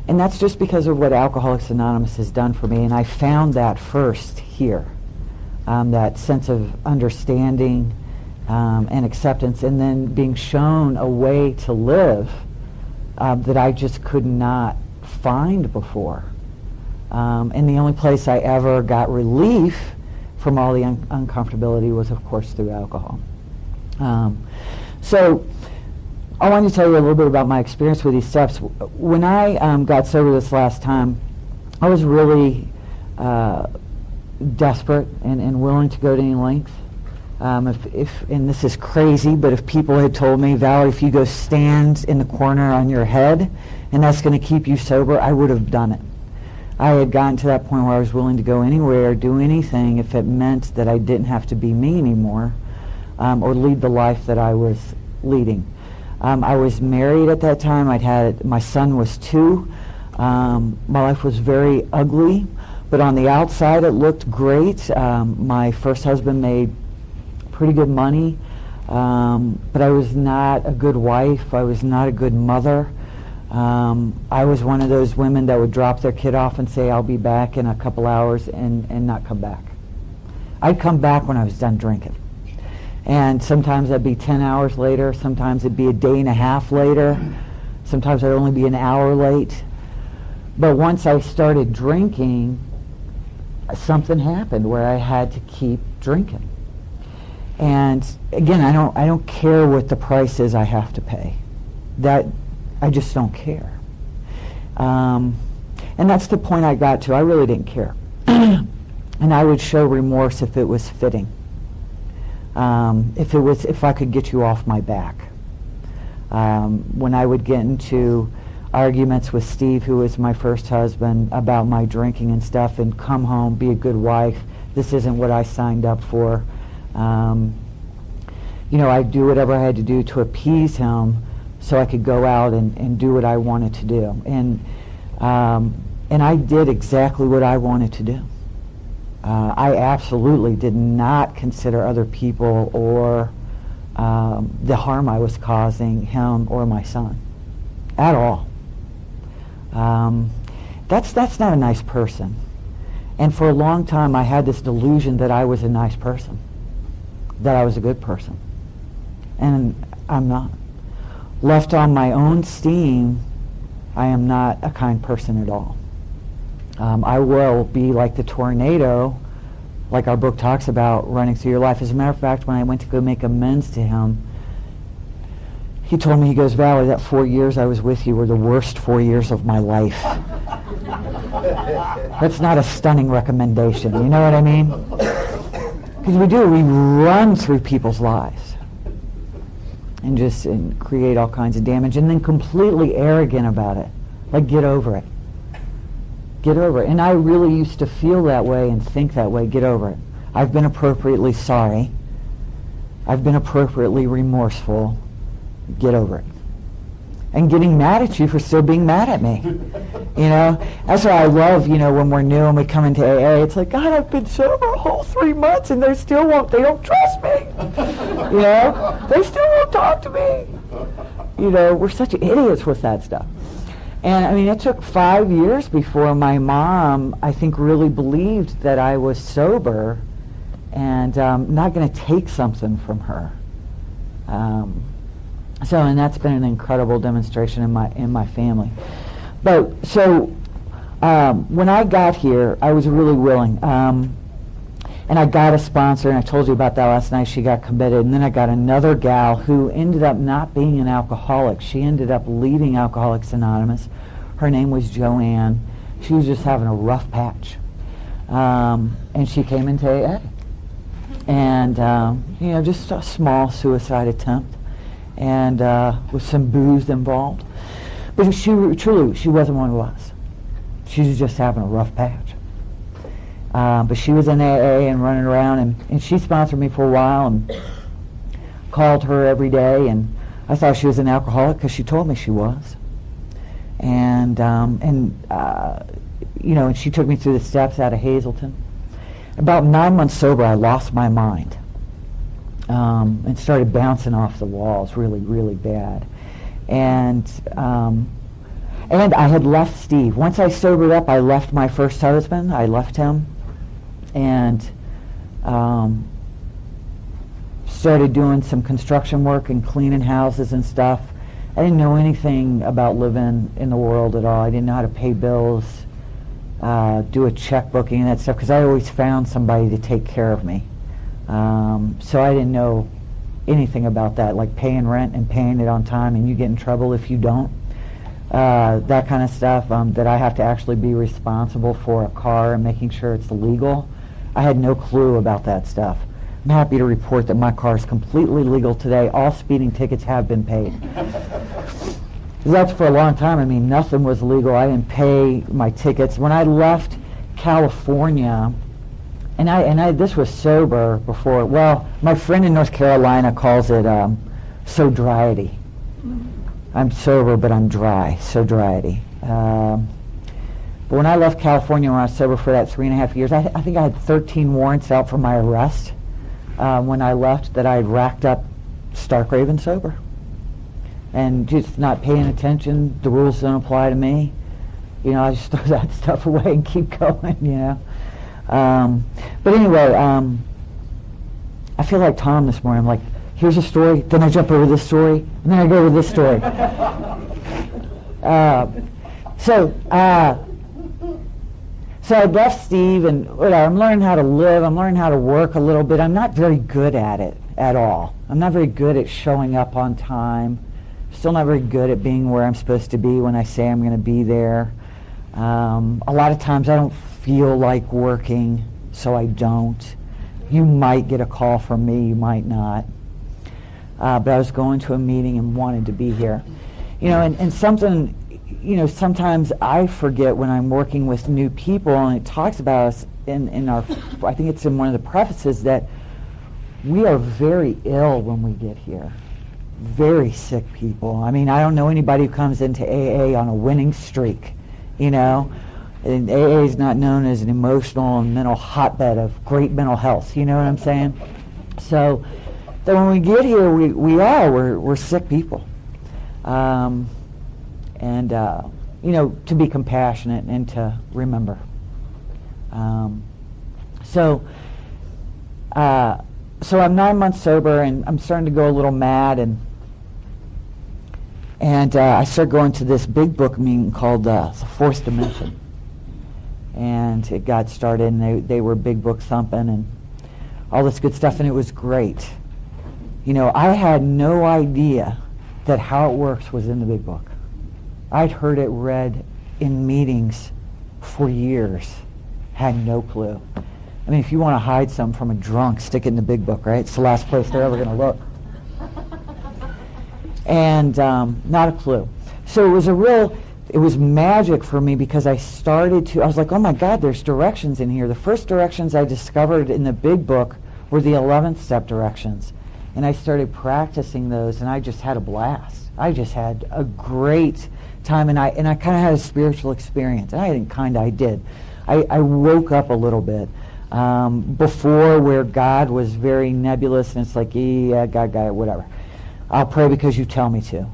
and that's just because of what Alcoholics Anonymous has done for me, and I found that first here, that sense of understanding and acceptance, and then being shown a way to live that I just could not find before. And the only place I ever got relief from all the uncomfortability was, of course, through alcohol. So I wanted to tell you a little bit about my experience with these steps. When I got sober this last time, I was really desperate and willing to go to any length. And this is crazy, but if people had told me, Valerie, if you go stand in the corner on your head and that's going to keep you sober, I would have done it. I had gotten to that point where I was willing to go anywhere, do anything, if it meant that I didn't have to be me anymore, or lead the life that I was leading. I was married at that time. My son was 2. My life was very ugly, but on the outside it looked great. My first husband made pretty good money, but I was not a good wife. I was not a good mother. I was one of those women that would drop their kid off and say, I'll be back in a couple hours, and not come back. I'd come back when I was done drinking. And sometimes I'd be 10 hours later, sometimes it'd be a day and a half later, sometimes I'd only be an hour late. But once I started drinking, something happened where I had to keep drinking. And again, I don't care what the price is I have to pay. That I just don't care. And that's the point I got to. I really didn't care. And I would show remorse if it was fitting. If I could get you off my back. When I would get into arguments with Steve, who was my first husband, about my drinking and stuff, and come home, be a good wife. This isn't what I signed up for. I'd do whatever I had to do to appease him so I could go out and do what I wanted to do. And I did exactly what I wanted to do. I absolutely did not consider other people or the harm I was causing him or my son at all. That's not a nice person. And for a long time I had this delusion that I was a nice person, that I was a good person. And I'm not. Left on my own steam, I am not a kind person at all. I will be like the tornado, like our book talks about, running through your life. As a matter of fact, when I went to go make amends to him, he told me, he goes, Valerie, that 4 years I was with you were the worst 4 years of my life. That's not a stunning recommendation, you know what I mean? Because we run through people's lives and create all kinds of damage, and then completely arrogant about it. Like, get over it. Get over it. And I really used to feel that way and think that way. Get over it. I've been appropriately sorry. I've been appropriately remorseful. Get over it. And getting mad at you for still being mad at me. You know, that's why I love, you know, when we're new and we come into AA, it's like, God, I've been sober a whole 3 months and they don't trust me. You know, they still won't talk to me. You know, we're such idiots with that stuff. And I mean, it took 5 years before my mom, I think, really believed that I was sober and not going to take something from her. And that's been an incredible demonstration in my family. But so when I got here, I was really willing, and I got a sponsor. And I told you about that last night. She got committed, and then I got another gal who ended up not being an alcoholic. She ended up leaving Alcoholics Anonymous. Her name was Joanne. She was just having a rough patch, and she came into AA, and you know, just a small suicide attempt. And with some booze involved. But she wasn't one of us. She was just having a rough patch. But she was in AA and running around, and she sponsored me for a while and called her every day, and I thought she was an alcoholic because she told me she was. And you know, and she took me through the steps out of Hazleton. About 9 months sober, I lost my mind. And started bouncing off the walls really, really bad. And I had left Steve. Once I sobered up, I left my first husband. I left him and started doing some construction work and cleaning houses and stuff. I didn't know anything about living in the world at all. I didn't know how to pay bills, do a checkbooking and that stuff, because I always found somebody to take care of me. So I didn't know anything about that, like paying rent and paying it on time, and you get in trouble if you don't. That kind of stuff, that I have to actually be responsible for a car and making sure it's legal. I had no clue about that stuff. I'm happy to report that my car is completely legal today. All speeding tickets have been paid. That's for a long time. I mean, nothing was legal. I didn't pay my tickets. When I left California, and I this was sober before, well, my friend in North Carolina calls it sobriety. I'm sober, but I'm dry, sobriety. But when I left California, when I was sober for that 3.5 years, I think I had 13 warrants out for my arrest when I left that I had racked up stark raving sober. And just not paying attention, the rules don't apply to me. You know, I just throw that stuff away and keep going, you know. But anyway, I feel like Tom this morning. I'm like, here's a story, then I jump over this story, and then I go over this story. So I left Steve, and whatever, I'm learning how to live, I'm learning how to work a little bit. I'm not very good at it at all. I'm not very good at showing up on time. Still not very good at being where I'm supposed to be when I say I'm going to be there. A lot of times I don't feel like working, so I don't. You might get a call from me, you might not. But I was going to a meeting and wanted to be here. You know, and something, you know, sometimes I forget when I'm working with new people, and it talks about us in our, I think it's in one of the prefaces, that we are very ill when we get here. Very sick people. I mean, I don't know anybody who comes into AA on a winning streak, you know. And AA is not known as an emotional and mental hotbed of great mental health, you know what I'm saying? So that when we get here, we're sick people. You know, to be compassionate and to remember. So I'm 9 months sober, and I'm starting to go a little mad, and I started going to this big book meeting called The Fourth Dimension. And it got started, and they were big book thumping and all this good stuff, and it was great. You know, I had no idea that how it works was in the big book. I'd heard it read in meetings for years, had no clue. I mean, if you want to hide something from a drunk, stick it in the big book, right? It's the last place they're ever going to look. And not a clue. So it was magic for me, because I was like, oh my God, there's directions in here. The first directions I discovered in the big book were the 11th step directions. And I started practicing those, and I just had a blast. I just had a great time, and I kind of had a spiritual experience. I did. I woke up a little bit. Before, where God was very nebulous, and it's like, yeah, God, whatever. I'll pray because you tell me to.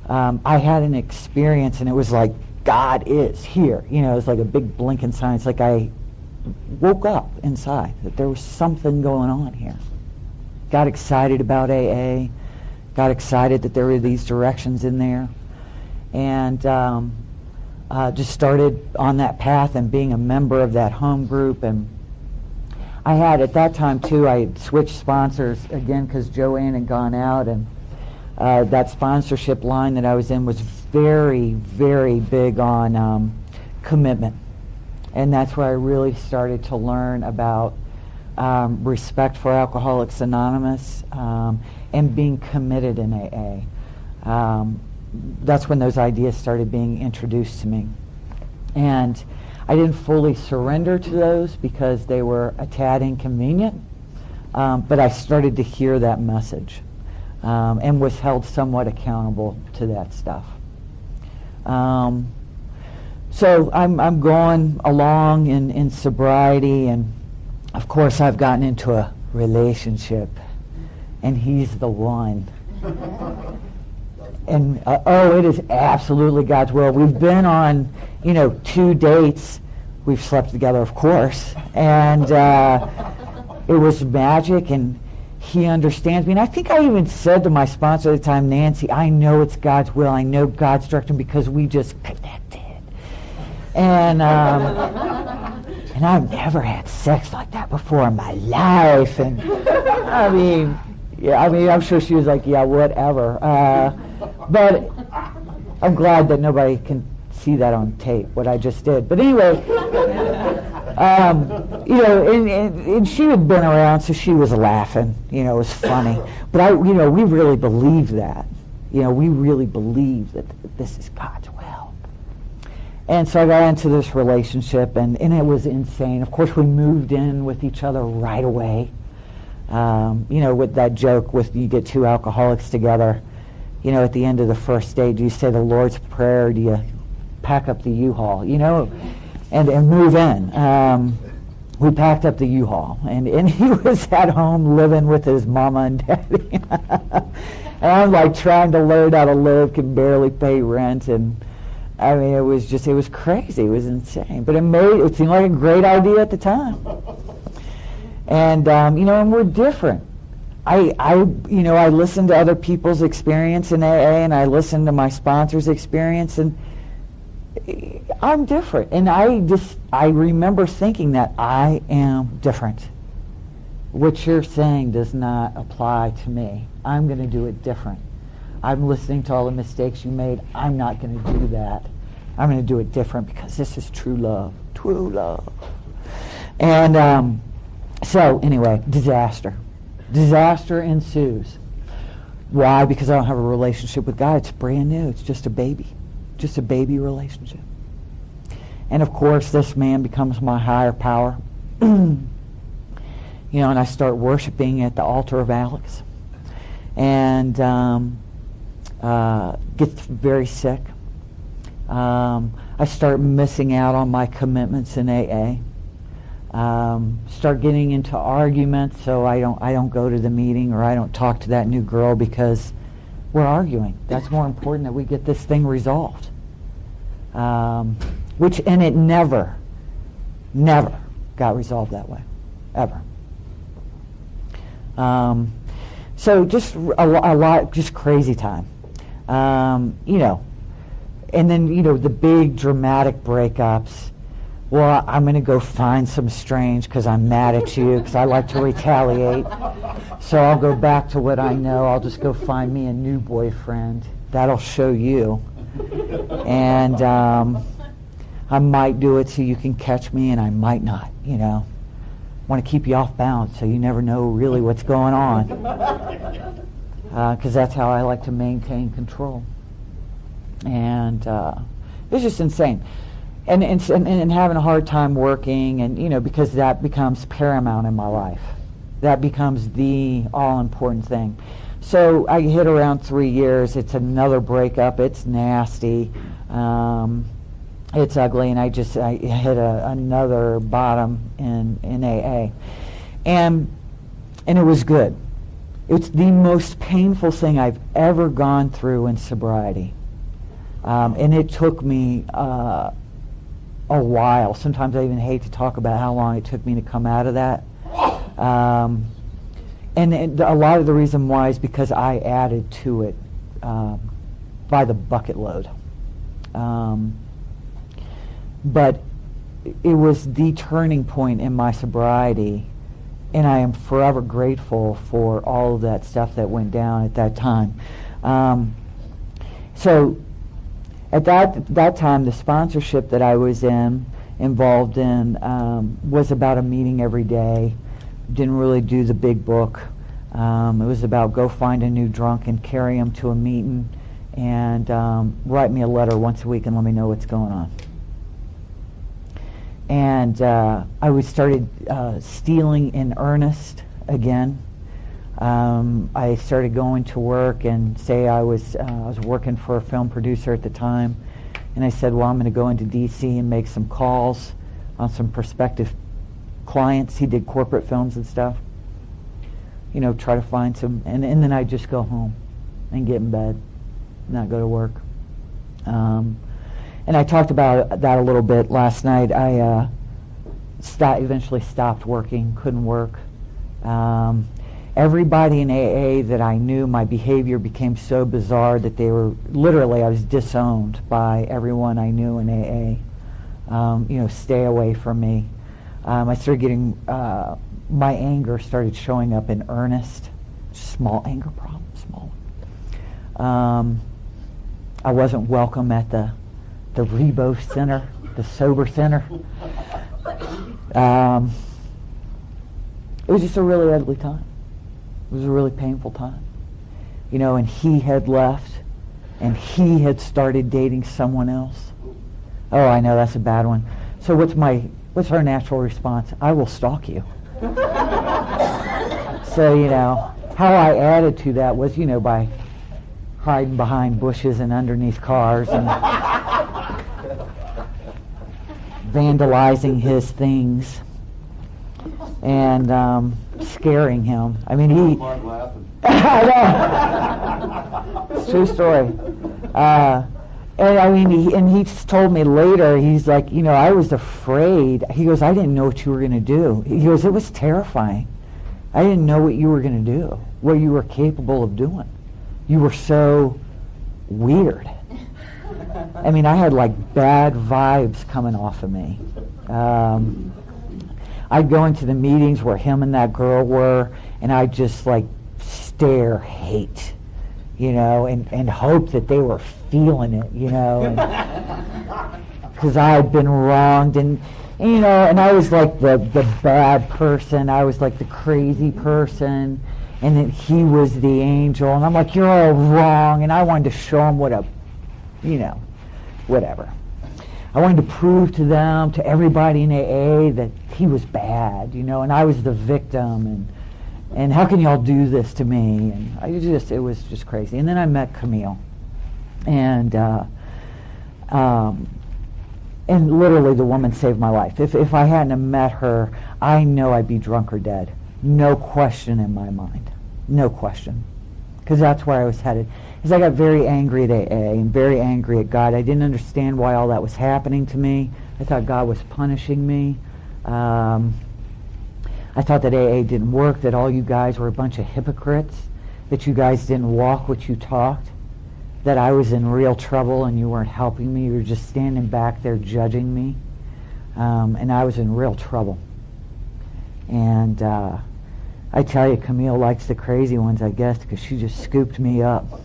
I had an experience, and it was like, God is here. You know, it's like a big blinking sign. It's like I woke up inside, that there was something going on here. Got excited about AA. Got excited that there were these directions in there. And just started on that path and being a member of that home group. And I had, at that time too, I had switched sponsors again because Joanne had gone out, and that sponsorship line that I was in was very, very big on commitment. And that's where I really started to learn about respect for Alcoholics Anonymous and being committed in AA. That's when those ideas started being introduced to me. And I didn't fully surrender to those because they were a tad inconvenient, but I started to hear that message and was held somewhat accountable to that stuff. So I'm going along in sobriety, and of course I've gotten into a relationship, and he's the one. And it is absolutely God's will. We've been on, 2 dates. We've slept together, of course, and it was magic, and he understands me. And I think I even said to my sponsor at the time, Nancy, I know it's God's will. I know God's direction because we just connected. And I've never had sex like that before in my life. And I'm sure she was like, yeah, whatever. But I'm glad that nobody can see that on tape, what I just did. But anyway, and she had been around, so she was laughing. It was funny. But we really believe that. We really believe that this is God's will. And so I got into this relationship, and it was insane. Of course, we moved in with each other right away. With that joke with you get 2 alcoholics together, at the end of the first date, do you say the Lord's Prayer, or do you pack up the U-Haul, and move in? We packed up the U-Haul, and he was at home living with his mama and daddy. And I'm like trying to learn how to live, can barely pay rent, and it was crazy, it was insane. But it seemed like a great idea at the time. And, and we're different. I listened to other people's experience in AA, and I listened to my sponsor's experience, and I'm different. And I remember thinking that I am different. What you're saying does not apply to me. I'm going to do it different. I'm listening to all the mistakes you made. I'm not going to do that. I'm going to do it different because this is true love. True love. And so anyway, disaster. Disaster ensues. Why? Because I don't have a relationship with God. It's brand new. It's just a baby. Just a baby relationship. And of course, this man becomes my higher power. And I start worshiping at the altar of Alex. And gets very sick. I start missing out on my commitments in AA. Start getting into arguments, so I don't go to the meeting, or I don't talk to that new girl because we're arguing. That's more important that we get this thing resolved. And it never got resolved that way, ever. So just a lot, just crazy time. And then, the big dramatic breakups. Well, I'm going to go find some strange because I'm mad at you because I like to retaliate. So I'll go back to what I know. I'll just go find me a new boyfriend. That'll show you. And I might do it so you can catch me, and I might not, want to keep you off balance so you never know really what's going on. Because that's how I like to maintain control. And it's just insane. And having a hard time working, and because that becomes paramount in my life. That becomes the all-important thing. So I hit around 3 years. It's another breakup. It's nasty. It's ugly, and I hit another bottom in AA. And it was good. It's the most painful thing I've ever gone through in sobriety. And it took me a while. Sometimes I even hate to talk about how long it took me to come out of that. And a lot of the reason why is because I added to it by the bucket load. But it was the turning point in my sobriety, and I am forever grateful for all of that stuff that went down at that time. So at that time, the sponsorship that I was involved in was about a meeting every day. Didn't really do the big book. It was about go find a new drunk and carry him to a meeting and write me a letter once a week and let me know what's going on. And I started stealing in earnest again. I started going to work and say I was working for a film producer at the time, and I said, well, I'm going to go into D.C. and make some calls on some prospective clients. He did corporate films and stuff. You know, try to find some, and then I'd just go home and get in bed, not go to work. And I talked about that a little bit last night. I eventually stopped working, couldn't work. Everybody in AA that I knew, my behavior became so bizarre that I was disowned by everyone I knew in AA. Stay away from me. I started getting, my anger started showing up in earnest. Small anger problem, small one. I wasn't welcome at the Rebo Center, the Sober Center. It was just a really ugly time. It was a really painful time. And he had left, and he had started dating someone else. Oh, I know, that's a bad one. So what's our natural response? I will stalk you. So, how I added to that was, by hiding behind bushes and underneath cars and vandalizing his things and scaring him. I mean, he... I know. It's a true story. And he told me later, he's like, I was afraid. He goes, I didn't know what you were going to do. He goes, it was terrifying. I didn't know what you were going to do, what you were capable of doing. You were so weird. I mean, I had bad vibes coming off of me. I'd go into the meetings where him and that girl were, and I'd just stare hate, and hope that they were feeling it, because I had been wronged, and I was the bad person. I was the crazy person, and then he was the angel, and I'm like, you're all wrong, and I wanted to show him whatever. I wanted to prove to them, to everybody in AA, that he was bad, and I was the victim, and how can y'all do this to me? And it was just crazy. And then I met Camille, and literally the woman saved my life. If I hadn't have met her, I know I'd be drunk or dead. No question in my mind. No question. Because that's where I was headed. Because I got very angry at AA and very angry at God. I didn't understand why all that was happening to me. I thought God was punishing me. I thought that AA didn't work, that all you guys were a bunch of hypocrites, that you guys didn't walk what you talked, that I was in real trouble and you weren't helping me. You were just standing back there judging me. And I was in real trouble. And I tell you, Camille likes the crazy ones, I guess, because she just scooped me up.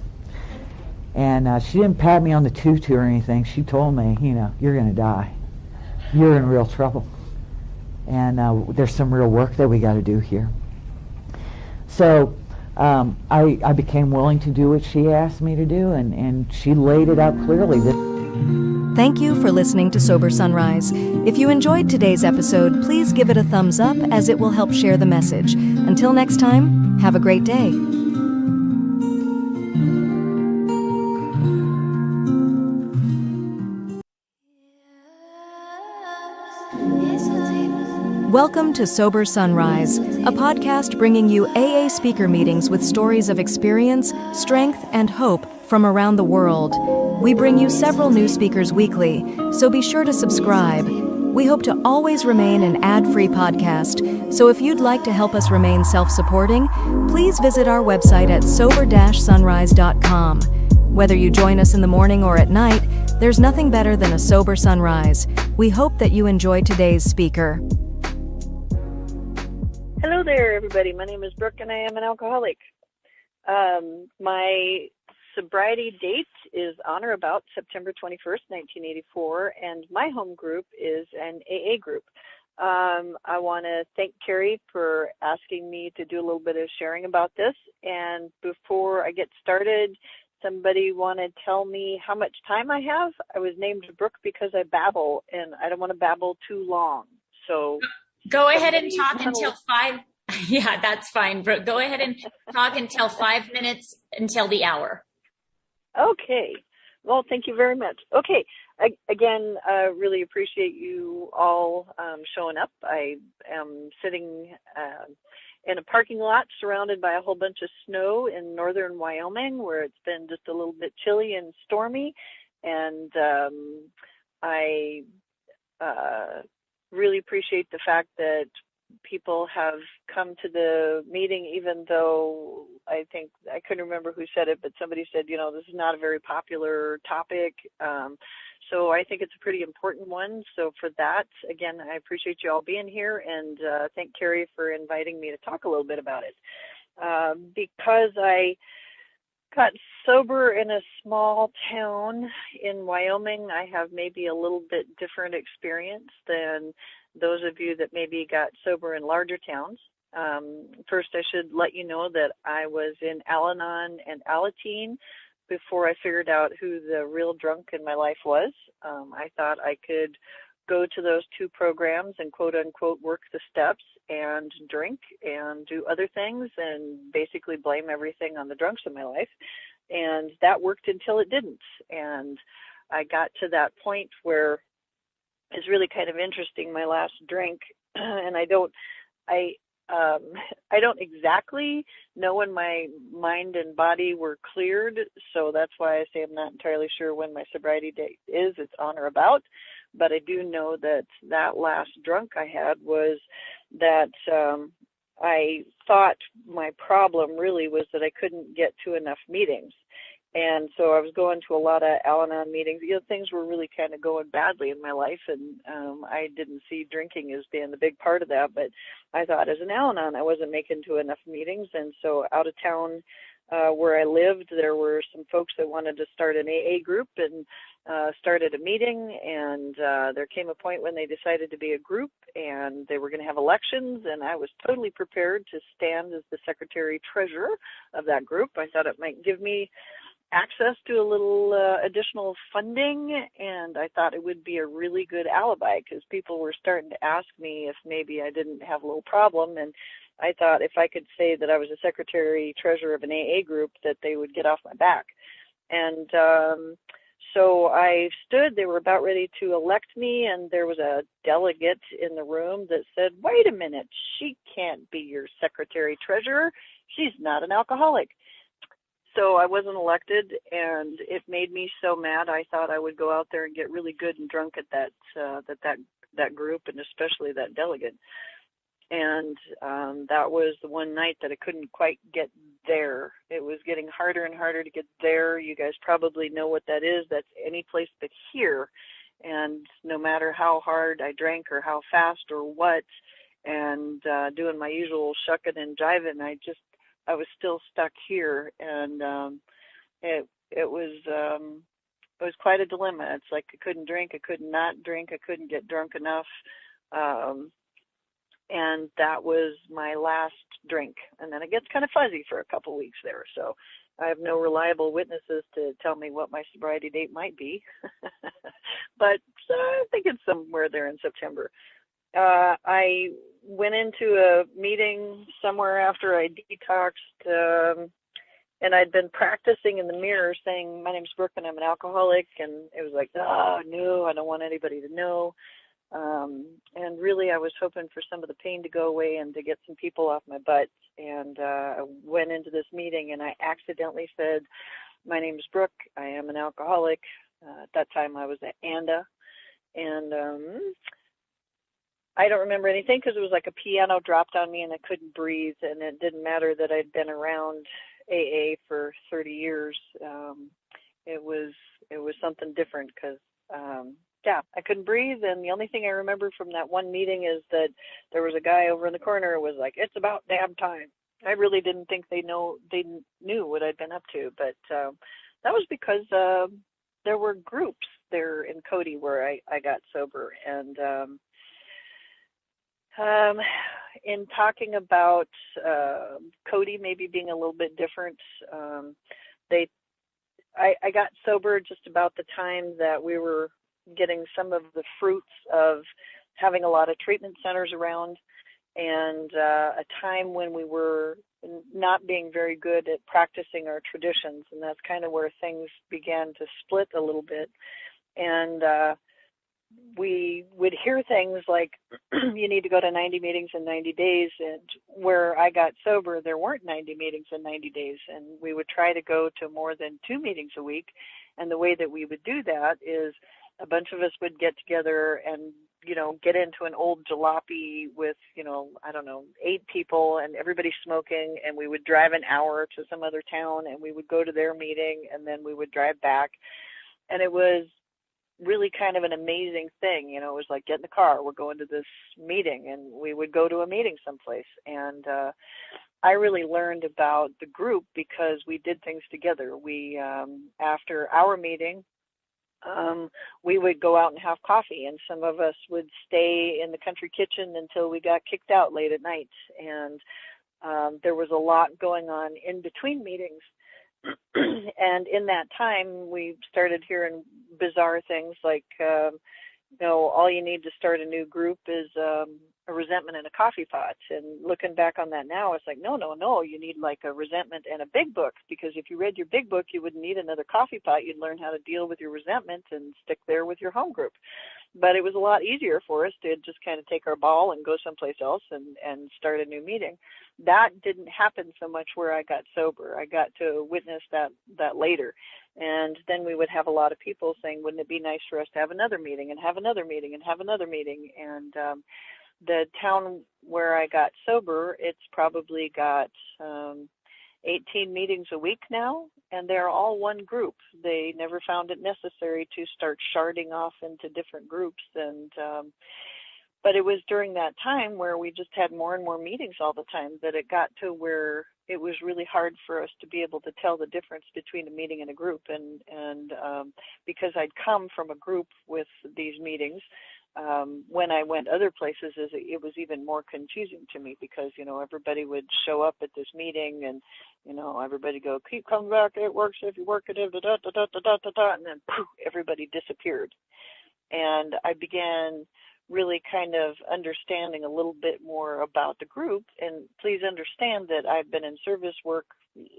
And she didn't pat me on the tutu or anything. She told me, you're going to die. You're in real trouble. And there's some real work that we got to do here. So I became willing to do what she asked me to do, and she laid it out clearly. That Thank you for listening to Sober Sunrise. If you enjoyed today's episode, please give it a thumbs up as it will help share the message. Until next time, have a great day. Welcome to Sober Sunrise, a podcast bringing you AA speaker meetings with stories of experience, strength, and hope from around the world. We bring you several new speakers weekly, so be sure to subscribe. We hope to always remain an ad-free podcast, so if you'd like to help us remain self-supporting, please visit our website at sober-sunrise.com. Whether you join us in the morning or at night, there's nothing better than a sober sunrise. We hope that you enjoy today's speaker. Hello there, everybody. My name is Brooke, and I am an alcoholic. My sobriety date is on or about September 21st, 1984, and my home group is an AA group. I want to thank Carrie for asking me to do a little bit of sharing about this. And before I get started, somebody want to tell me how much time I have? I was named Brooke because I babble, and I don't want to babble too long. So go ahead and talk until 5. Yeah, that's fine, Brooke. Go ahead and talk until 5 minutes until the hour. Okay. Well, thank you very much. Okay. Again, really appreciate you all showing up. I am sitting in a parking lot surrounded by a whole bunch of snow in northern Wyoming, where it's been just a little bit chilly and stormy. And I really appreciate the fact that people have come to the meeting, even though I think, I couldn't remember who said it, but somebody said, this is not a very popular topic. So I think it's a pretty important one. So for that, again, I appreciate you all being here, and thank Carrie for inviting me to talk a little bit about it. Because I got sober in a small town in Wyoming, I have maybe a little bit different experience than those of you that maybe got sober in larger towns. First, I should let you know that I was in Al-Anon and Alateen before I figured out who the real drunk in my life was. I thought I could go to those two programs and quote-unquote work the steps and drink and do other things and basically blame everything on the drunks in my life. And that worked until it didn't. And I got to that point where it's really kind of interesting, my last drink, and I don't exactly know when my mind and body were cleared, so that's why I say I'm not entirely sure when my sobriety date is. It's on or about, but I do know that that last drunk I had was that I thought my problem really was that I couldn't get to enough meetings. And so I was going to a lot of Al-Anon meetings. Things were really kind of going badly in my life, and I didn't see drinking as being the big part of that. But I thought as an Al-Anon, I wasn't making to enough meetings. And so out of town where I lived, there were some folks that wanted to start an AA group and started a meeting. And there came a point when they decided to be a group, and they were going to have elections. And I was totally prepared to stand as the secretary-treasurer of that group. I thought it might give me access to a little additional funding, and I thought it would be a really good alibi because people were starting to ask me if maybe I didn't have a little problem, and I thought if I could say that I was a secretary-treasurer of an AA group that they would get off my back. And so I stood, they were about ready to elect me, and there was a delegate in the room that said, "Wait a minute, she can't be your secretary-treasurer. She's not an alcoholic." So I wasn't elected, and it made me so mad. I thought I would go out there and get really good and drunk at that group, and especially that delegate. And that was the one night that I couldn't quite get there. It was getting harder and harder to get there. You guys probably know what that is. That's any place but here. And no matter how hard I drank or how fast or what, and doing my usual shucking and jiving, I was still stuck here, and it was quite a dilemma. It's like I couldn't drink, I could not drink, I couldn't get drunk enough, and that was my last drink. And then it gets kind of fuzzy for a couple weeks there, so I have no reliable witnesses to tell me what my sobriety date might be. but I think it's somewhere there in September. I went into a meeting somewhere after I detoxed, and I'd been practicing in the mirror saying, my name's Brooke and I'm an alcoholic, and it was like, oh, no, I don't want anybody to know. And really I was hoping for some of the pain to go away and to get some people off my butt. And I went into this meeting and I accidentally said, my name's Brooke, I am an alcoholic. At that time I was at ANDA, and I don't remember anything because it was like a piano dropped on me and I couldn't breathe, and it didn't matter that I'd been around AA for 30 years. It was something different because, I couldn't breathe, and the only thing I remember from that one meeting is that there was a guy over in the corner who was like, it's about damn time. I really didn't think they knew what I'd been up to, but that was because there were groups there in Cody where I got sober, and in talking about Cody maybe being a little bit different, I got sober just about the time that we were getting some of the fruits of having a lot of treatment centers around, and a time when we were not being very good at practicing our traditions, and that's kind of where things began to split a little bit. And we would hear things like, you need to go to 90 meetings in 90 days, and where I got sober, there weren't 90 meetings in 90 days, and we would try to go to more than 2 meetings a week. And the way that we would do that is a bunch of us would get together and, get into an old jalopy with, 8 people and everybody smoking, and we would drive an hour to some other town and we would go to their meeting, and then we would drive back. And it was really kind of an amazing thing. It was like, get in the car, we're going to this meeting, and we would go to a meeting someplace. And I really learned about the group because we did things together. We, after our meeting, we would go out and have coffee, and some of us would stay in the country kitchen until we got kicked out late at night. And there was a lot going on in between meetings. And in that time, we started hearing bizarre things like, all you need to start a new group is a resentment and a coffee pot. And looking back on that now, it's like, no, you need like a resentment and a big book, because if you read your big book, you wouldn't need another coffee pot. You'd learn how to deal with your resentment and stick there with your home group. But it was a lot easier for us to just kind of take our ball and go someplace else and start a new meeting. That didn't happen so much where I got sober. I got to witness that later. And then we would have a lot of people saying, wouldn't it be nice for us to have another meeting and have another meeting and have another meeting? And the town where I got sober, it's probably got 18 meetings a week now, and they're all one group. They never found it necessary to start sharding off into different groups. And but it was during that time where we just had more and more meetings all the time that it got to where it was really hard for us to be able to tell the difference between a meeting and a group. And because I'd come from a group with these meetings, when I went other places, it was even more confusing to me because, everybody would show up at this meeting and, everybody go, keep coming back, it works if you work it, and then poof, everybody disappeared. And I began really kind of understanding a little bit more about the group. And please understand that I've been in service work.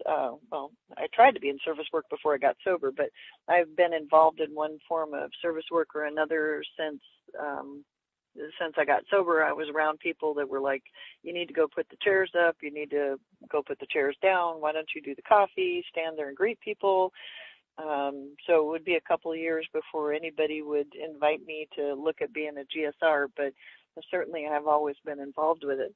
I tried to be in service work before I got sober, but I've been involved in one form of service work or another since I got sober. I was around people that were like, you need to go put the chairs up, you need to go put the chairs down, why don't you do the coffee, stand there and greet people. So it would be a couple of years before anybody would invite me to look at being a GSR, but certainly I've always been involved with it.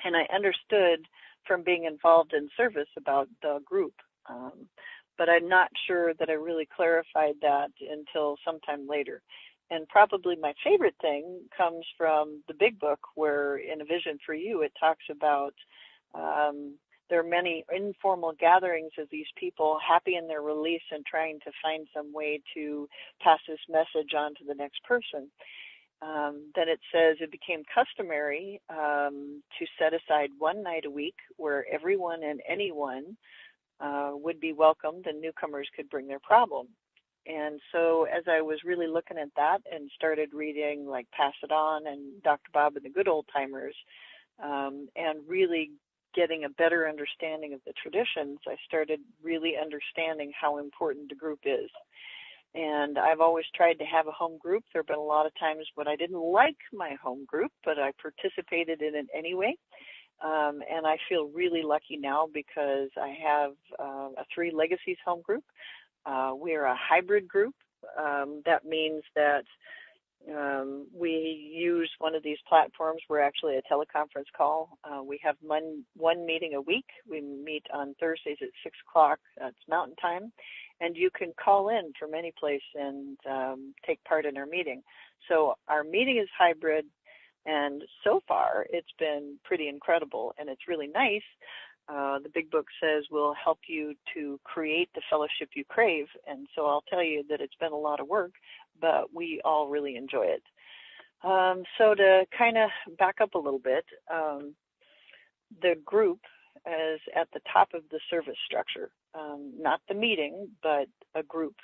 And I understood from being involved in service about the group, but I'm not sure that I really clarified that until sometime later. And probably my favorite thing comes from the big book where in A Vision for You, it talks about there are many informal gatherings of these people happy in their release and trying to find some way to pass this message on to the next person. Then it says it became customary to set aside one night a week where everyone and anyone would be welcomed and newcomers could bring their problem. And so as I was really looking at that and started reading like Pass It On and Dr. Bob and the Good Old Timers, and really getting a better understanding of the traditions, I started really understanding how important the group is. And I've always tried to have a home group. There have been a lot of times when I didn't like my home group, but I participated in it anyway. And I feel really lucky now because I have a Three Legacies home group. We are a hybrid group. That means that we use one of these platforms. We're actually a teleconference call. We have one meeting a week. We meet on Thursdays at 6 o'clock. That's Mountain Time. And you can call in from any place and take part in our meeting. So our meeting is hybrid, and so far it's been pretty incredible, and it's really nice. The big book says we'll help you to create the fellowship you crave, and so I'll tell you that it's been a lot of work, but we all really enjoy it. So to kind of back up a little bit, the group is at the top of the service structure, not the meeting, but a group.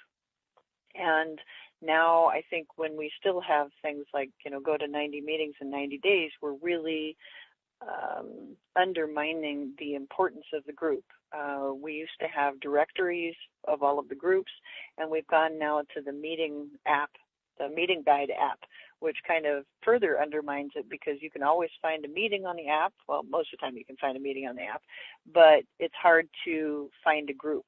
And now I think when we still have things like, go to 90 meetings in 90 days, we're really undermining the importance of the group. We used to have directories of all of the groups, and we've gone now to the meeting app, the meeting guide app, which kind of further undermines it because you can always find a meeting on the app. Well, most of the time you can find a meeting on the app, but it's hard to find a group.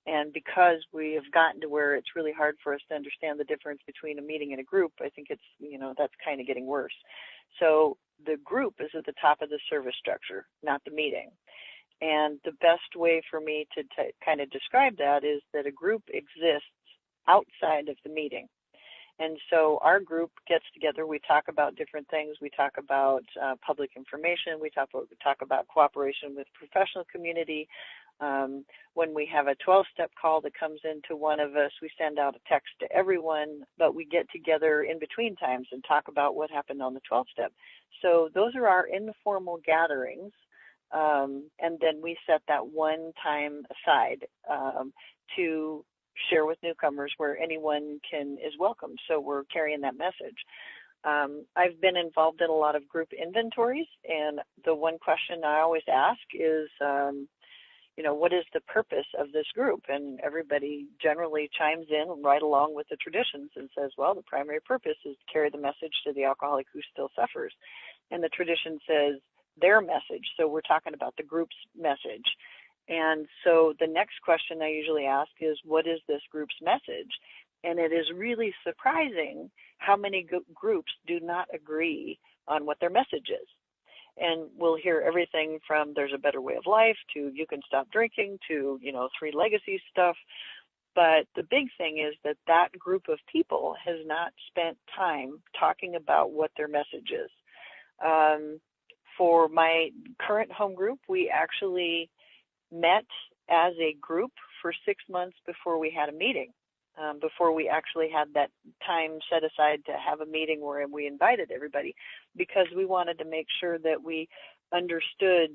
And because we have gotten to where it's really hard for us to understand the difference between a meeting and a group, I think it's, that's kind of getting worse. So the group is at the top of the service structure, not the meeting. And the best way for me to kind of describe that is that a group exists outside of the meeting. And so our group gets together, we talk about different things. We talk about public information. We talk about cooperation with professional community. When we have a 12-step call that comes into one of us, we send out a text to everyone, but we get together in between times and talk about what happened on the 12-step. So those are our informal gatherings. And then we set that one time aside to share with newcomers where anyone is welcome. So we're carrying that message. I've been involved in a lot of group inventories, and the one question I always ask is, what is the purpose of this group? And everybody generally chimes in right along with the traditions and says, well, the primary purpose is to carry the message to the alcoholic who still suffers. And the tradition says their message. So we're talking about the group's message. And so the next question I usually ask is, what is this group's message? And it is really surprising how many groups do not agree on what their message is. And we'll hear everything from there's a better way of life to you can stop drinking to, Three Legacies stuff. But the big thing is that group of people has not spent time talking about what their message is. For my current home group, we actually met as a group for 6 months before we had a meeting, before we actually had that time set aside to have a meeting where we invited everybody, because we wanted to make sure that we understood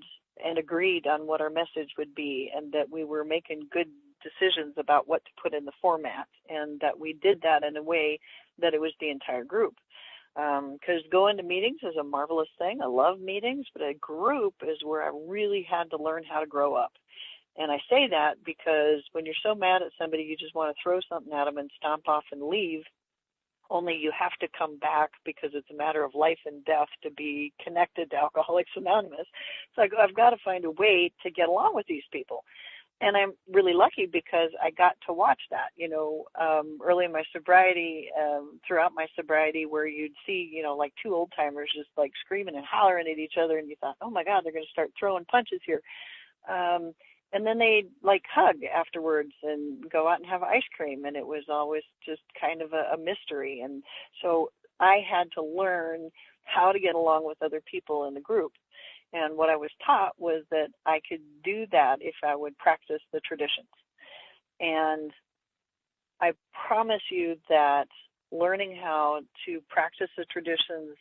and agreed on what our message would be, and that we were making good decisions about what to put in the format, and that we did that in a way that it was the entire group. Because going to meetings is a marvelous thing. I love meetings, but a group is where I really had to learn how to grow up. And I say that because when you're so mad at somebody, you just want to throw something at them and stomp off and leave, only you have to come back because it's a matter of life and death to be connected to Alcoholics Anonymous. So I've got to find a way to get along with these people. And I'm really lucky because I got to watch that, early in my sobriety, throughout my sobriety, where you'd see, like two old timers just like screaming and hollering at each other. And you thought, oh my God, they're going to start throwing punches here. And then they'd like hug afterwards and go out and have ice cream. And it was always just kind of a mystery. And so I had to learn how to get along with other people in the group. And what I was taught was that I could do that if I would practice the traditions. And I promise you that learning how to practice the traditions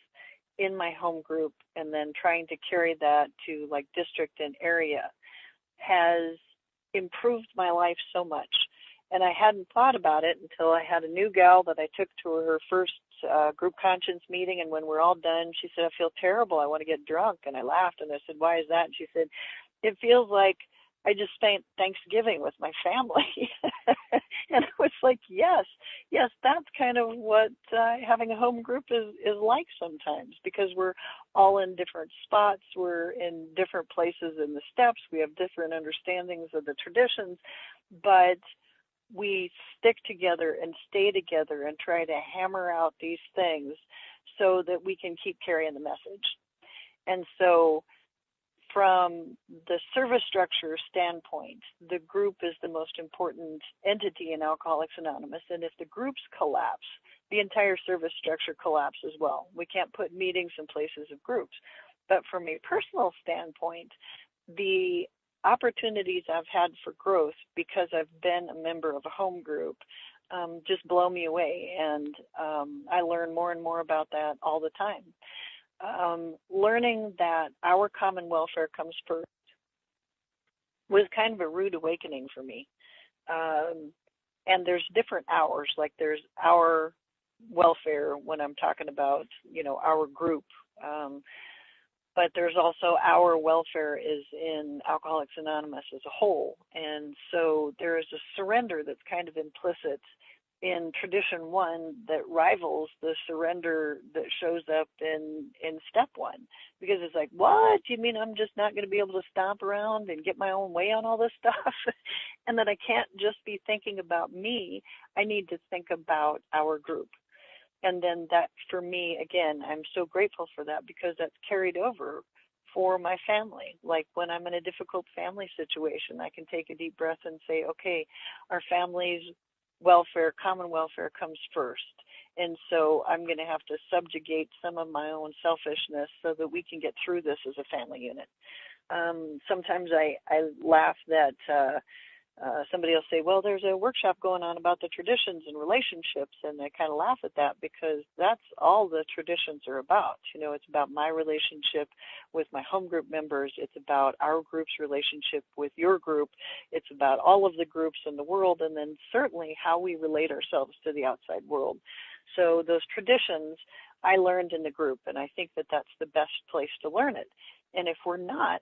in my home group and then trying to carry that to like district and area has improved my life so much. And I hadn't thought about it until I had a new gal that I took to her first group conscience meeting. And when we're all done, she said, I feel terrible. I want to get drunk. And I laughed and I said, why is that? And she said, it feels like I just spent Thanksgiving with my family. And I was like, yes, that's kind of what having a home group is like sometimes, because we're all in different spots. We're in different places in the steps. We have different understandings of the traditions, but we stick together and stay together and try to hammer out these things so that we can keep carrying the message. And so from the service structure standpoint, the group is the most important entity in Alcoholics Anonymous. And if the groups collapse, the entire service structure collapses as well. We can't put meetings in places of groups. But from a personal standpoint, the opportunities I've had for growth because I've been a member of a home group just blow me away. And I learn more and more about that all the time. Learning that our common welfare comes first was kind of a rude awakening for me. And there's different hours, like there's our welfare when I'm talking about, our group. But there's also our welfare is in Alcoholics Anonymous as a whole. And so there is a surrender that's kind of implicit in tradition one that rivals the surrender that shows up in step one. Because it's like, what? You mean I'm just not going to be able to stomp around and get my own way on all this stuff? And that I can't just be thinking about me. I need to think about our group. And then that, for me, again, I'm so grateful for that because that's carried over for my family. Like when I'm in a difficult family situation, I can take a deep breath and say, okay, our family's welfare, common welfare comes first. And so I'm going to have to subjugate some of my own selfishness so that we can get through this as a family unit. Sometimes I laugh that somebody will say, well, there's a workshop going on about the traditions and relationships, and I kind of laugh at that because that's all the traditions are about. It's about my relationship with my home group members. It's about our group's relationship with your group. It's about all of the groups in the world, and then certainly how we relate ourselves to the outside world. So those traditions I learned in the group, and I think that that's the best place to learn it. And if we're not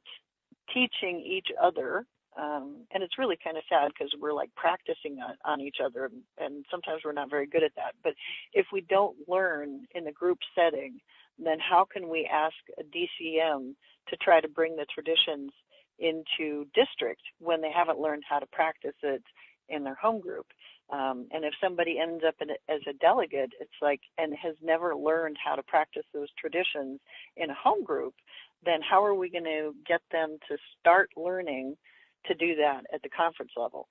teaching each other, and it's really kind of sad because we're like practicing on each other, and sometimes we're not very good at that. But if we don't learn in the group setting, then how can we ask a DCM to try to bring the traditions into district when they haven't learned how to practice it in their home group? And if somebody ends up as a delegate, it's like, and has never learned how to practice those traditions in a home group, then how are we going to get them to start learning to do that at the conference level?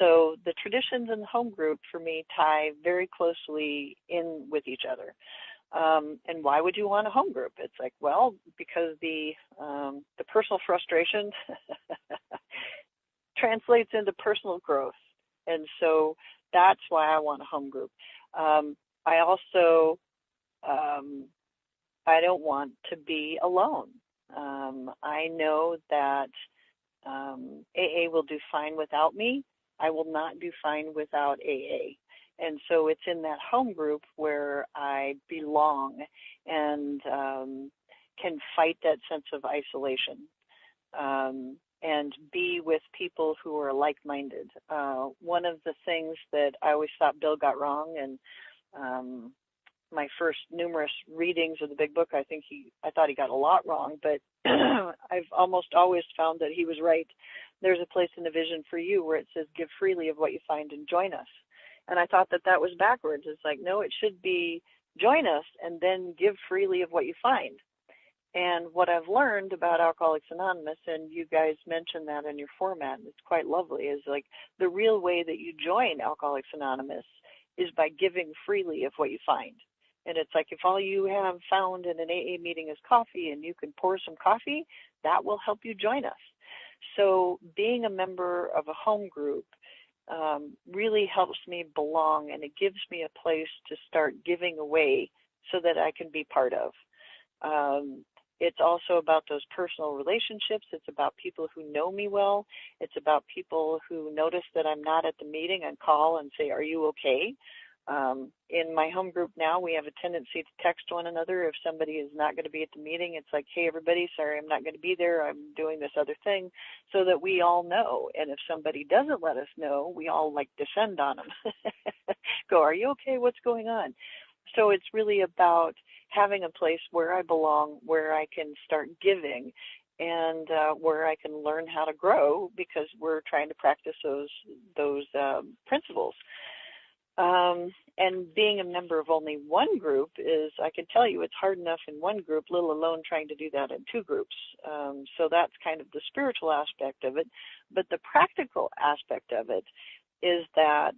So the traditions in the home group for me tie very closely in with each other. And why would you want a home group? It's like, well, because the personal frustration translates into personal growth. And so that's why I want a home group. I also, I don't want to be alone. I know that AA will do fine without me. I will not do fine without AA. And so it's in that home group where I belong and can fight that sense of isolation and be with people who are like-minded. One of the things that I always thought Bill got wrong, and my first numerous readings of the big book, I thought he got a lot wrong, but I've almost always found that he was right. There's a place in the vision for you where it says, give freely of what you find and join us. And I thought that was backwards. It's like, no, it should be join us and then give freely of what you find. And what I've learned about Alcoholics Anonymous, and you guys mentioned that in your format, and it's quite lovely, is like the real way that you join Alcoholics Anonymous is by giving freely of what you find. And it's like if all you have found in an AA meeting is coffee and you can pour some coffee, that will help you join us. So being a member of a home group really helps me belong, and it gives me a place to start giving away so that I can be part of. it's also about those personal relationships. It's about people who know me well. It's about people who notice that I'm not at the meeting and call and say, are you okay? In my home group now, we have a tendency to text one another. If somebody is not going to be at the meeting, it's like, hey, everybody, sorry, I'm not going to be there. I'm doing this other thing, so that we all know. And if somebody doesn't let us know, we all like descend on them. Go, are you okay? What's going on? So it's really about having a place where I belong, where I can start giving, and where I can learn how to grow, because we're trying to practice those principles. And being a member of only one group is, I can tell you, it's hard enough in one group, let alone trying to do that in two groups. So that's kind of the spiritual aspect of it. But the practical aspect of it is that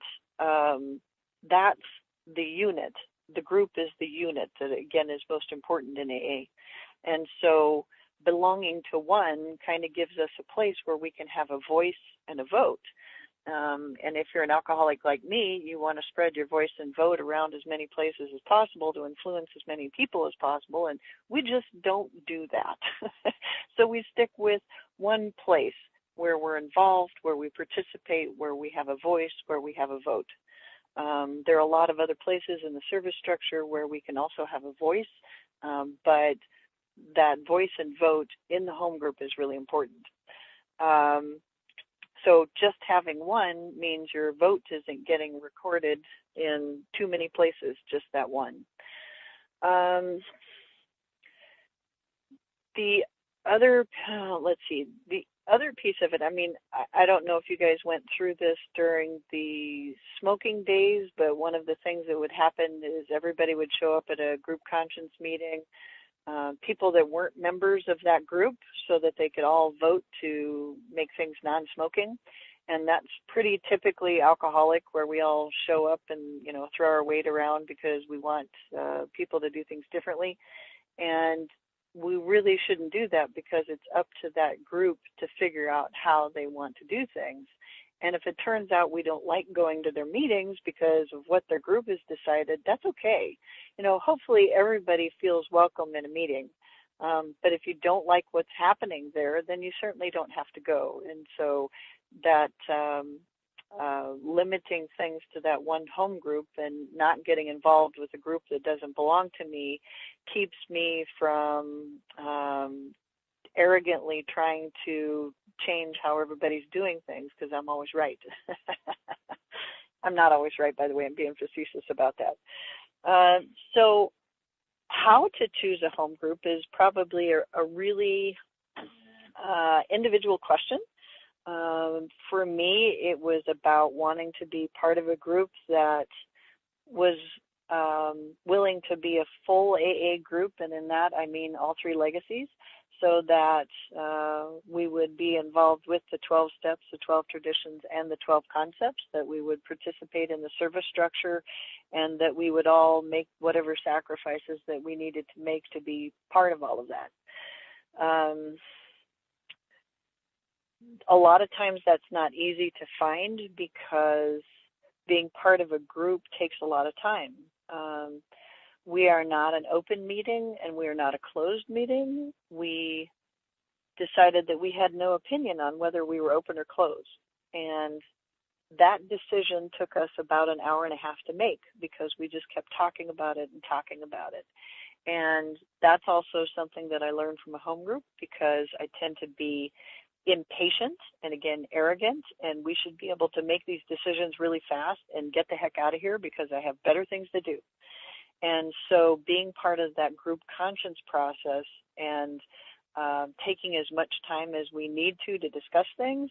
that's the unit. The group is the unit that, again, is most important in AA. And so belonging to one kind of gives us a place where we can have a voice and a vote. And if you're an alcoholic like me, you want to spread your voice and vote around as many places as possible to influence as many people as possible, and we just don't do that. So we stick with one place where we're involved, where we participate, where we have a voice, where we have a vote. There are a lot of other places in the service structure where we can also have a voice, but that voice and vote in the home group is really important. So just having one means your vote isn't getting recorded in too many places, just that one. The other, the other piece of it, I mean, I don't know if you guys went through this during the smoking days, but one of the things that would happen is everybody would show up at a group conscience meeting, people that weren't members of that group, so that they could all vote to make things non-smoking. And that's pretty typically alcoholic, where we all show up and, you know, throw our weight around because we want people to do things differently. And we really shouldn't do that, because it's up to that group to figure out how they want to do things. And if it turns out we don't like going to their meetings because of what their group has decided, that's okay. You know, hopefully everybody feels welcome in a meeting. But if you don't like what's happening there, then you certainly don't have to go. And so that limiting things to that one home group and not getting involved with a group that doesn't belong to me keeps me from arrogantly trying to change how everybody's doing things, because I'm always right. I'm not always right, by the way. I'm being facetious about that. So how to choose a home group is probably a really individual question. For me, it was about wanting to be part of a group that was willing to be a full AA group, and in that I mean all three legacies, so that we would be involved with the 12 steps, the 12 traditions, and the 12 concepts, that we would participate in the service structure, and that we would all make whatever sacrifices that we needed to make to be part of all of that. A lot of times that's not easy to find, because being part of a group takes a lot of time. We are not an open meeting, and we are not a closed meeting. We decided that we had no opinion on whether we were open or closed. And that decision took us about an hour and a half to make, because we just kept talking about it and talking about it. And that's also something that I learned from a home group, because I tend to be impatient and, again, arrogant, and we should be able to make these decisions really fast and get the heck out of here, because I have better things to do. And so being part of that group conscience process and taking as much time as we need to discuss things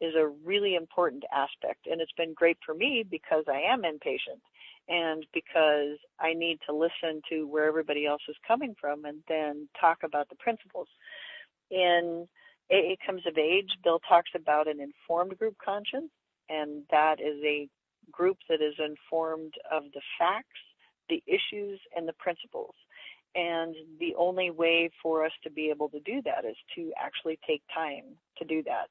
is a really important aspect. And it's been great for me, because I am impatient, and because I need to listen to where everybody else is coming from and then talk about the principles. In AA Comes of Age, Bill talks about an informed group conscience, and that is a group that is informed of the facts, the issues, and the principles. And the only way for us to be able to do that is to actually take time to do that.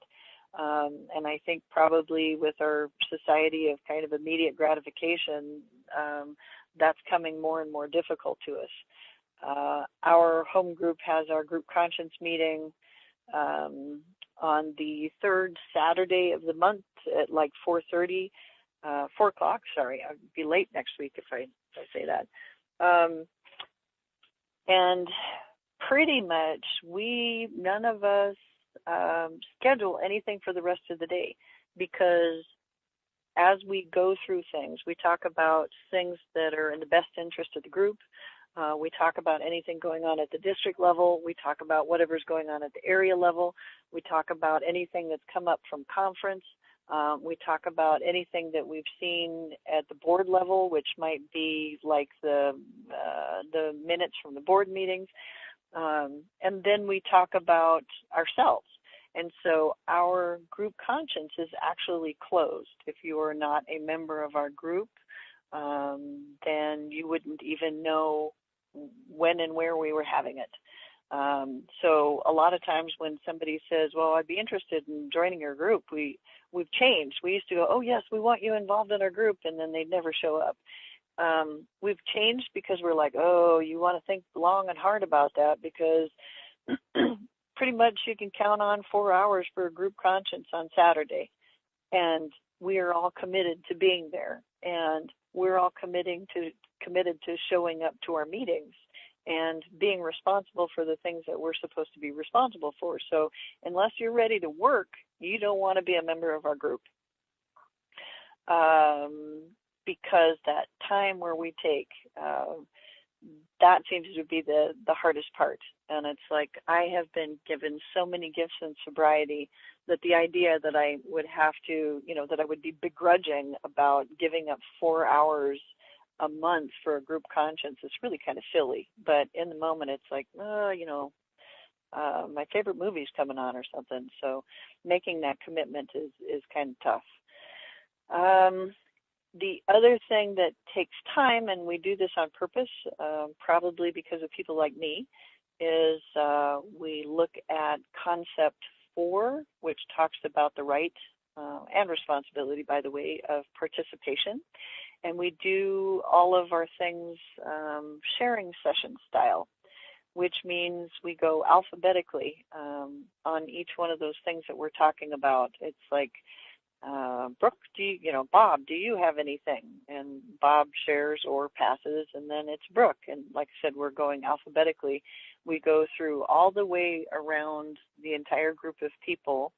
And I think probably with our society of kind of immediate gratification, that's coming more and more difficult to us. Our home group has our group conscience meeting on the third Saturday of the month at like 4:30, 4 o'clock. Sorry, I'd be late next week if I say that. And pretty much none of us schedule anything for the rest of the day, because as we go through things, we talk about things that are in the best interest of the group. We talk about anything going on at the district level. We talk about whatever's going on at the area level. We talk about anything that's come up from conference. We talk about anything that we've seen at the board level, which might be like the minutes from the board meetings. And then we talk about ourselves. And so our group conscience is actually closed. If you are not a member of our group, then you wouldn't even know when and where we were having it. So a lot of times when somebody says, well, I'd be interested in joining your group, we've changed. We used to go, oh, yes, we want you involved in our group, and then they'd never show up. We've changed because we're like, oh, you want to think long and hard about that, because pretty much you can count on 4 hours for a group conscience on Saturday. And we are all committed to being there. And we're all committed to showing up to our meetings and being responsible for the things that we're supposed to be responsible for. So unless you're ready to work, you don't want to be a member of our group. Because that time where we take, that seems to be the hardest part. And it's like, I have been given so many gifts in sobriety that the idea that I would have to, that I would be begrudging about giving up 4 hours a month for a group conscience is really kind of silly. But in the moment, it's like, my favorite movie's coming on or something. So making that commitment is kind of tough. The other thing that takes time, and we do this on purpose, probably because of people like me, is we look at concept 4, which talks about the right and responsibility, by the way, of participation. And we do all of our things sharing session style, which means we go alphabetically on each one of those things that we're talking about. It's like, Brooke, Bob, do you have anything? And Bob shares or passes, and then it's Brooke. And like I said, we're going alphabetically. We go through all the way around the entire group of people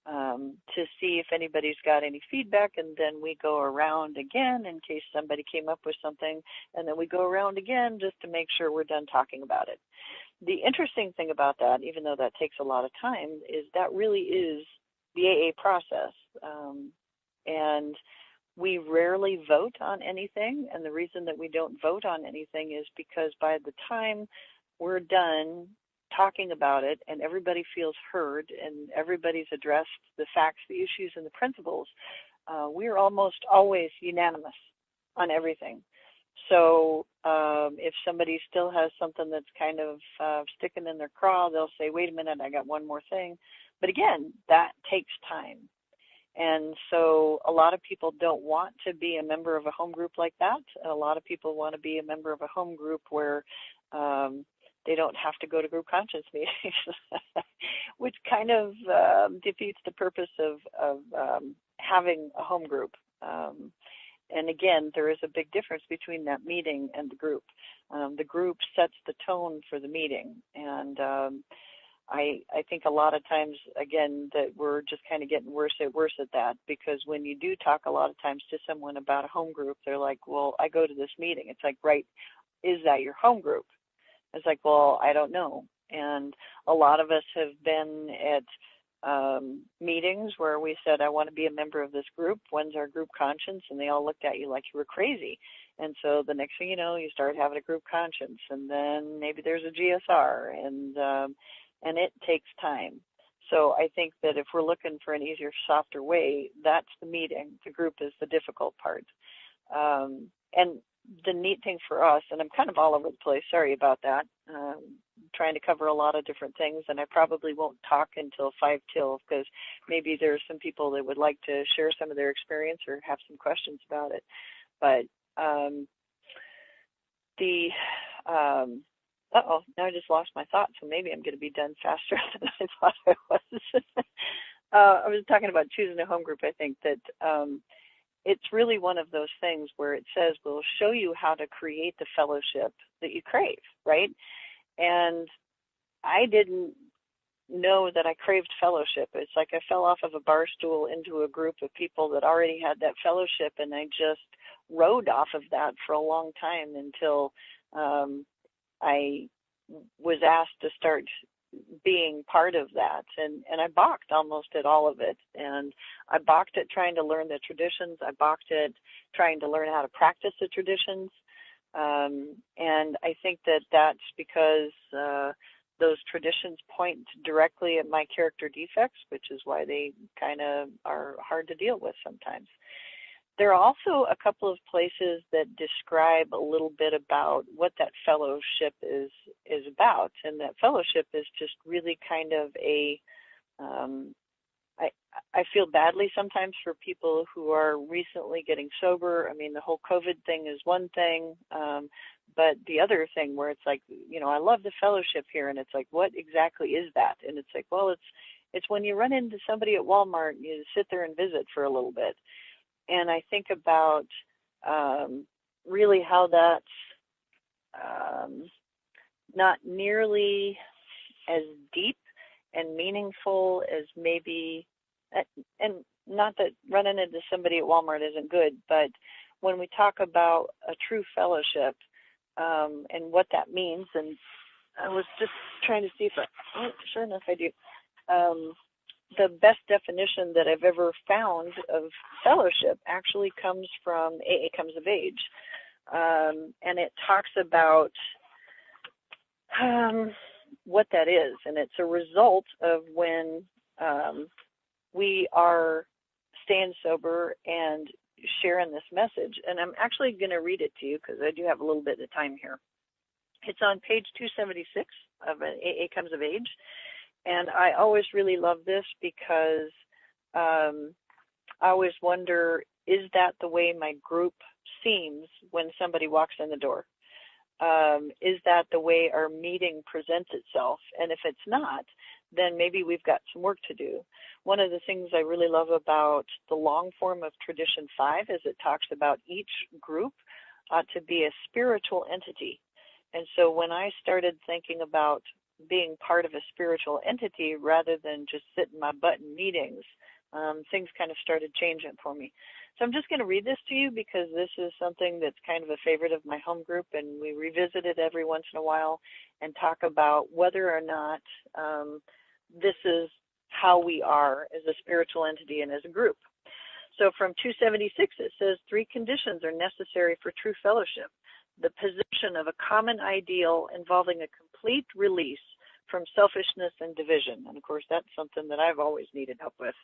to see if anybody's got any feedback, and then we go around again in case somebody came up with something, and then we go around again just to make sure we're done talking about it. The interesting thing about that, even though that takes a lot of time, is that really is the AA process. And we rarely vote on anything, and the reason that we don't vote on anything is because by the time we're done talking about it and everybody feels heard and everybody's addressed the facts, the issues, and the principles, we're almost always unanimous on everything. So if somebody still has something that's kind of sticking in their craw, they'll say, wait a minute, I got one more thing. But again, that takes time. And so a lot of people don't want to be a member of a home group like that. A lot of people want to be a member of a home group where they don't have to go to group conscience meetings, which kind of defeats the purpose of having a home group. And again, there is a big difference between that meeting and the group. The group sets the tone for the meeting. And I think a lot of times, again, that we're just kind of getting worse at that, because when you do talk a lot of times to someone about a home group, they're like, well, I go to this meeting. It's like, right, is that your home group? It's like, well, I don't know. And a lot of us have been at meetings where we said, I want to be a member of this group. When's our group conscience? And they all looked at you like you were crazy. And so the next thing you know, you start having a group conscience, and then maybe there's a GSR, and it takes time. So I think that if we're looking for an easier, softer way, that's the meeting. The group is the difficult part. And the neat thing for us, and I'm kind of all over the place, sorry about that, trying to cover a lot of different things, and I probably won't talk until 5 till, because maybe there's some people that would like to share some of their experience or have some questions about it. But Uh-oh, now I just lost my thought, so maybe I'm going to be done faster than I thought I was. I was talking about choosing a home group. I think that it's really one of those things where it says we'll show you how to create the fellowship that you crave, right? And I didn't know that I craved fellowship. It's like I fell off of a bar stool into a group of people that already had that fellowship, and I just rode off of that for a long time until I was asked to start being part of that, and I balked almost at all of it. And I balked at trying to learn the traditions. I balked at trying to learn how to practice the traditions. And I think that that's because those traditions point directly at my character defects, which is why they kind of are hard to deal with sometimes. There are also a couple of places that describe a little bit about what that fellowship is about, and that fellowship is just really kind of a I feel badly sometimes for people who are recently getting sober. I mean, the whole COVID thing is one thing, but the other thing where it's like, I love the fellowship here, and it's like, what exactly is that? And it's like, well, it's when you run into somebody at Walmart, you sit there and visit for a little bit. And I think about really how that's not nearly as deep and meaningful as maybe, and not that running into somebody at Walmart isn't good, but when we talk about a true fellowship and what that means, and I was just trying to see if sure enough I do. The best definition that I've ever found of fellowship actually comes from AA Comes of Age. And it talks about what that is. And it's a result of when we are staying sober and sharing this message. And I'm actually going to read it to you because I do have a little bit of time here. It's on page 276 of an AA Comes of Age. And I always really love this because I always wonder, is that the way my group seems when somebody walks in the door? Is that the way our meeting presents itself? And if it's not, then maybe we've got some work to do. One of the things I really love about the long form of Tradition 5 is it talks about each group ought to be a spiritual entity. And so when I started thinking about being part of a spiritual entity rather than just sitting my butt in meetings, things kind of started changing for me. So I'm just going to read this to you because this is something that's kind of a favorite of my home group, and we revisit it every once in a while and talk about whether or not this is how we are as a spiritual entity and as a group. So from 276, it says 3 conditions are necessary for true fellowship. The possession of a common ideal involving a complete release from selfishness and division. And of course, that's something that I've always needed help with.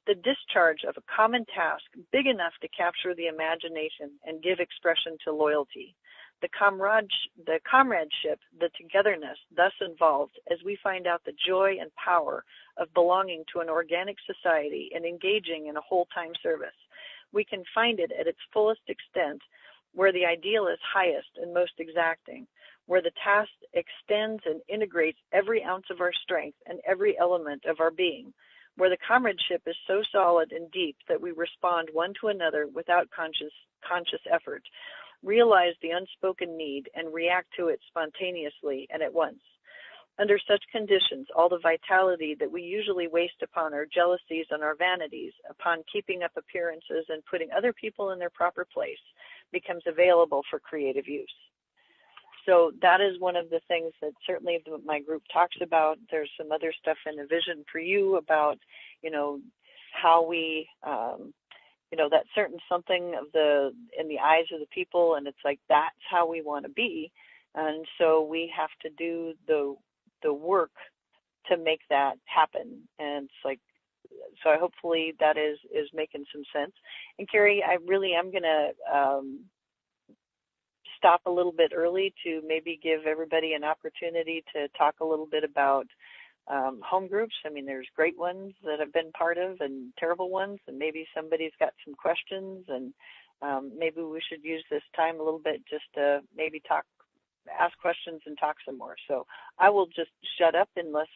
The discharge of a common task big enough to capture the imagination and give expression to loyalty. The comradeship, the togetherness thus involved as we find out the joy and power of belonging to an organic society and engaging in a whole-time service. We can find it at its fullest extent where the ideal is highest and most exacting, where the task extends and integrates every ounce of our strength and every element of our being, where the comradeship is so solid and deep that we respond one to another without conscious effort, realize the unspoken need, and react to it spontaneously and at once. Under such conditions, all the vitality that we usually waste upon our jealousies and our vanities, upon keeping up appearances and putting other people in their proper place, becomes available for creative use. So that is one of the things that certainly my group talks about. There's some other stuff in the vision for you about, how we, that certain something in the eyes of the people, and it's like that's how we want to be. And so we have to do the work to make that happen. And it's like, so hopefully that is making some sense. And Carrie, I really am going to stop a little bit early to maybe give everybody an opportunity to talk a little bit about home groups. I mean, there's great ones that I've been part of and terrible ones, and maybe somebody's got some questions, and maybe we should use this time a little bit just to maybe talk ask questions and talk some more. So I will just shut up unless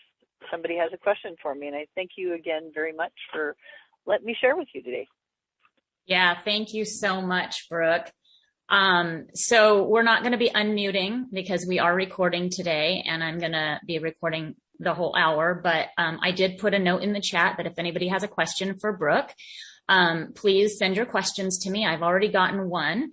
somebody has a question for me. And I thank you again very much for letting me share with you today. Yeah, thank you so much, Brooke. So we're not going to be unmuting because we are recording today, and I'm going to be recording the whole hour. But I did put a note in the chat that if anybody has a question for Brooke, please send your questions to me. I've already gotten one.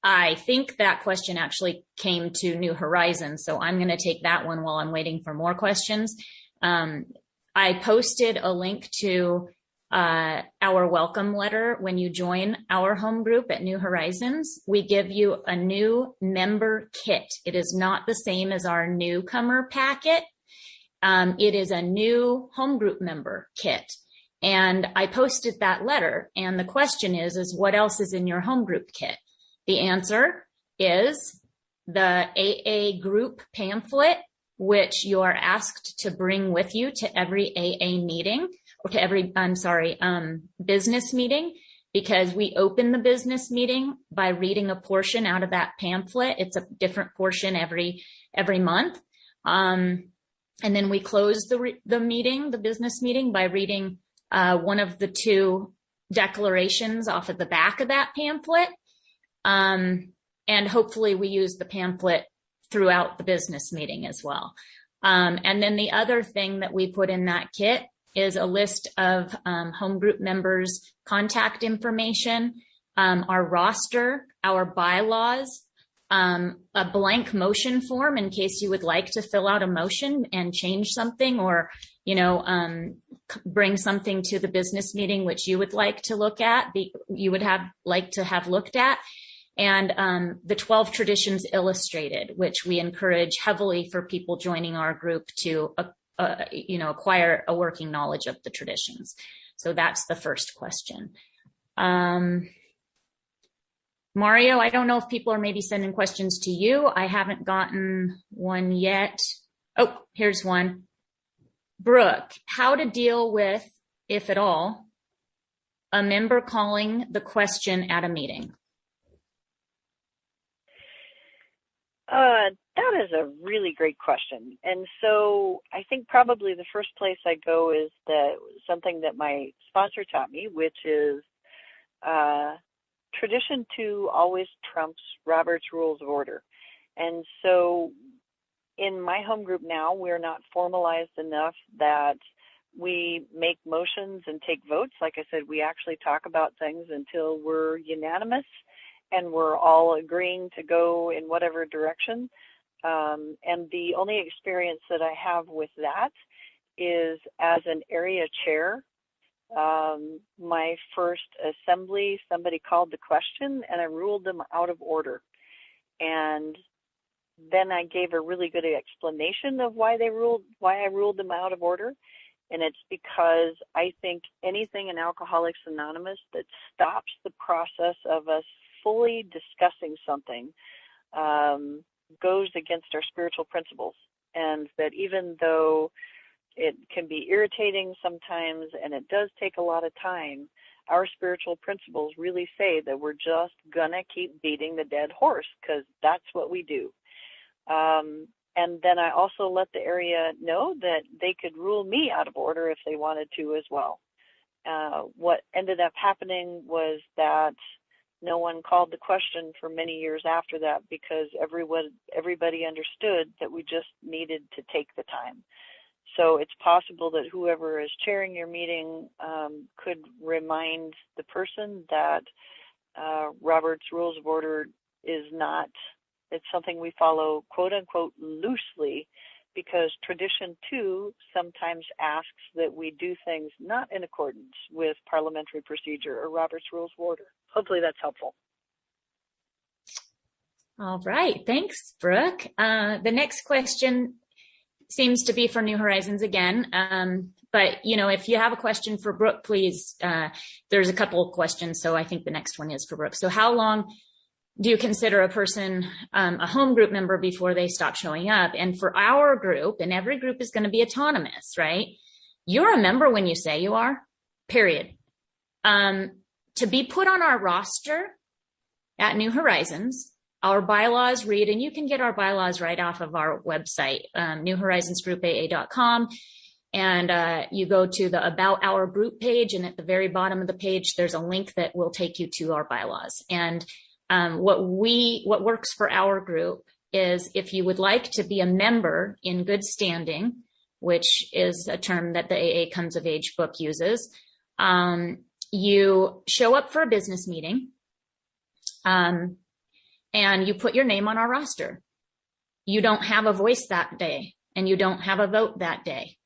I think that question actually came to New Horizons, so I'm going to take that one while I'm waiting for more questions. I posted a link to our welcome letter. When you join our home group at New Horizons, we give you a new member kit. It is not the same as our newcomer packet. It is a new home group member kit. And I posted that letter, and the question is what else is in your home group kit? The answer is the AA group pamphlet, which you are asked to bring with you to every AA meeting, or to every, business meeting, because we open the business meeting by reading a portion out of that pamphlet. It's a different portion every month. And then we close the meeting, the business meeting, by reading one of the two declarations off of the back of that pamphlet. And hopefully we use the pamphlet throughout the business meeting as well. And then the other thing that we put in that kit is a list of home group members' contact information, our roster, our bylaws, a blank motion form in case you would like to fill out a motion and change something, or, bring something to the business meeting which you would like to look at, like to have looked at. And the 12 Traditions Illustrated, which we encourage heavily for people joining our group to, acquire a working knowledge of the traditions. So that's the first question. Mario, I don't know if people are maybe sending questions to you. I haven't gotten one yet. Oh, here's one. Brooke, how to deal with, if at all, a member calling the question at a meeting? That is a really great question. And so I think probably the first place I go is something that my sponsor taught me, which is tradition 2 always trumps Robert's Rules of Order. And so in my home group now, we're not formalized enough that we make motions and take votes. Like I said, we actually talk about things until we're unanimous and we're all agreeing to go in whatever direction. And the only experience that I have with that is as an area chair. My first assembly, somebody called the question and I ruled them out of order. And then I gave a really good explanation of why I ruled them out of order. And it's because I think anything in Alcoholics Anonymous that stops the process of us fully discussing something goes against our spiritual principles. And that even though it can be irritating sometimes and it does take a lot of time, our spiritual principles really say that we're just gonna keep beating the dead horse, because that's what we do. And then I also let the area know that they could rule me out of order if they wanted to as well. What ended up happening was that no one called the question for many years after that, because everybody understood that we just needed to take the time. So it's possible that whoever is chairing your meeting could remind the person that Robert's Rules of Order is not, it's something we follow quote unquote loosely, because tradition 2 sometimes asks that we do things not in accordance with parliamentary procedure or Robert's Rules of Order. Hopefully that's helpful. All right. Thanks, Brooke. The next question seems to be for New Horizons again. But, if you have a question for Brooke, please, there's a couple of questions. So I think the next one is for Brooke. So how long do you consider a person a home group member before they stop showing up? And for our group, and every group is going to be autonomous, right? You're a member when you say you are, period. To be put on our roster at New Horizons, our bylaws read, and you can get our bylaws right off of our website, newhorizonsgroupaa.com. And you go to the About Our Group page, and at the very bottom of the page, there's a link that will take you to our bylaws. And what works for our group is, if you would like to be a member in good standing, which is a term that the AA Comes of Age book uses, you show up for a business meeting, and you put your name on our roster. You don't have a voice that day, and you don't have a vote that day.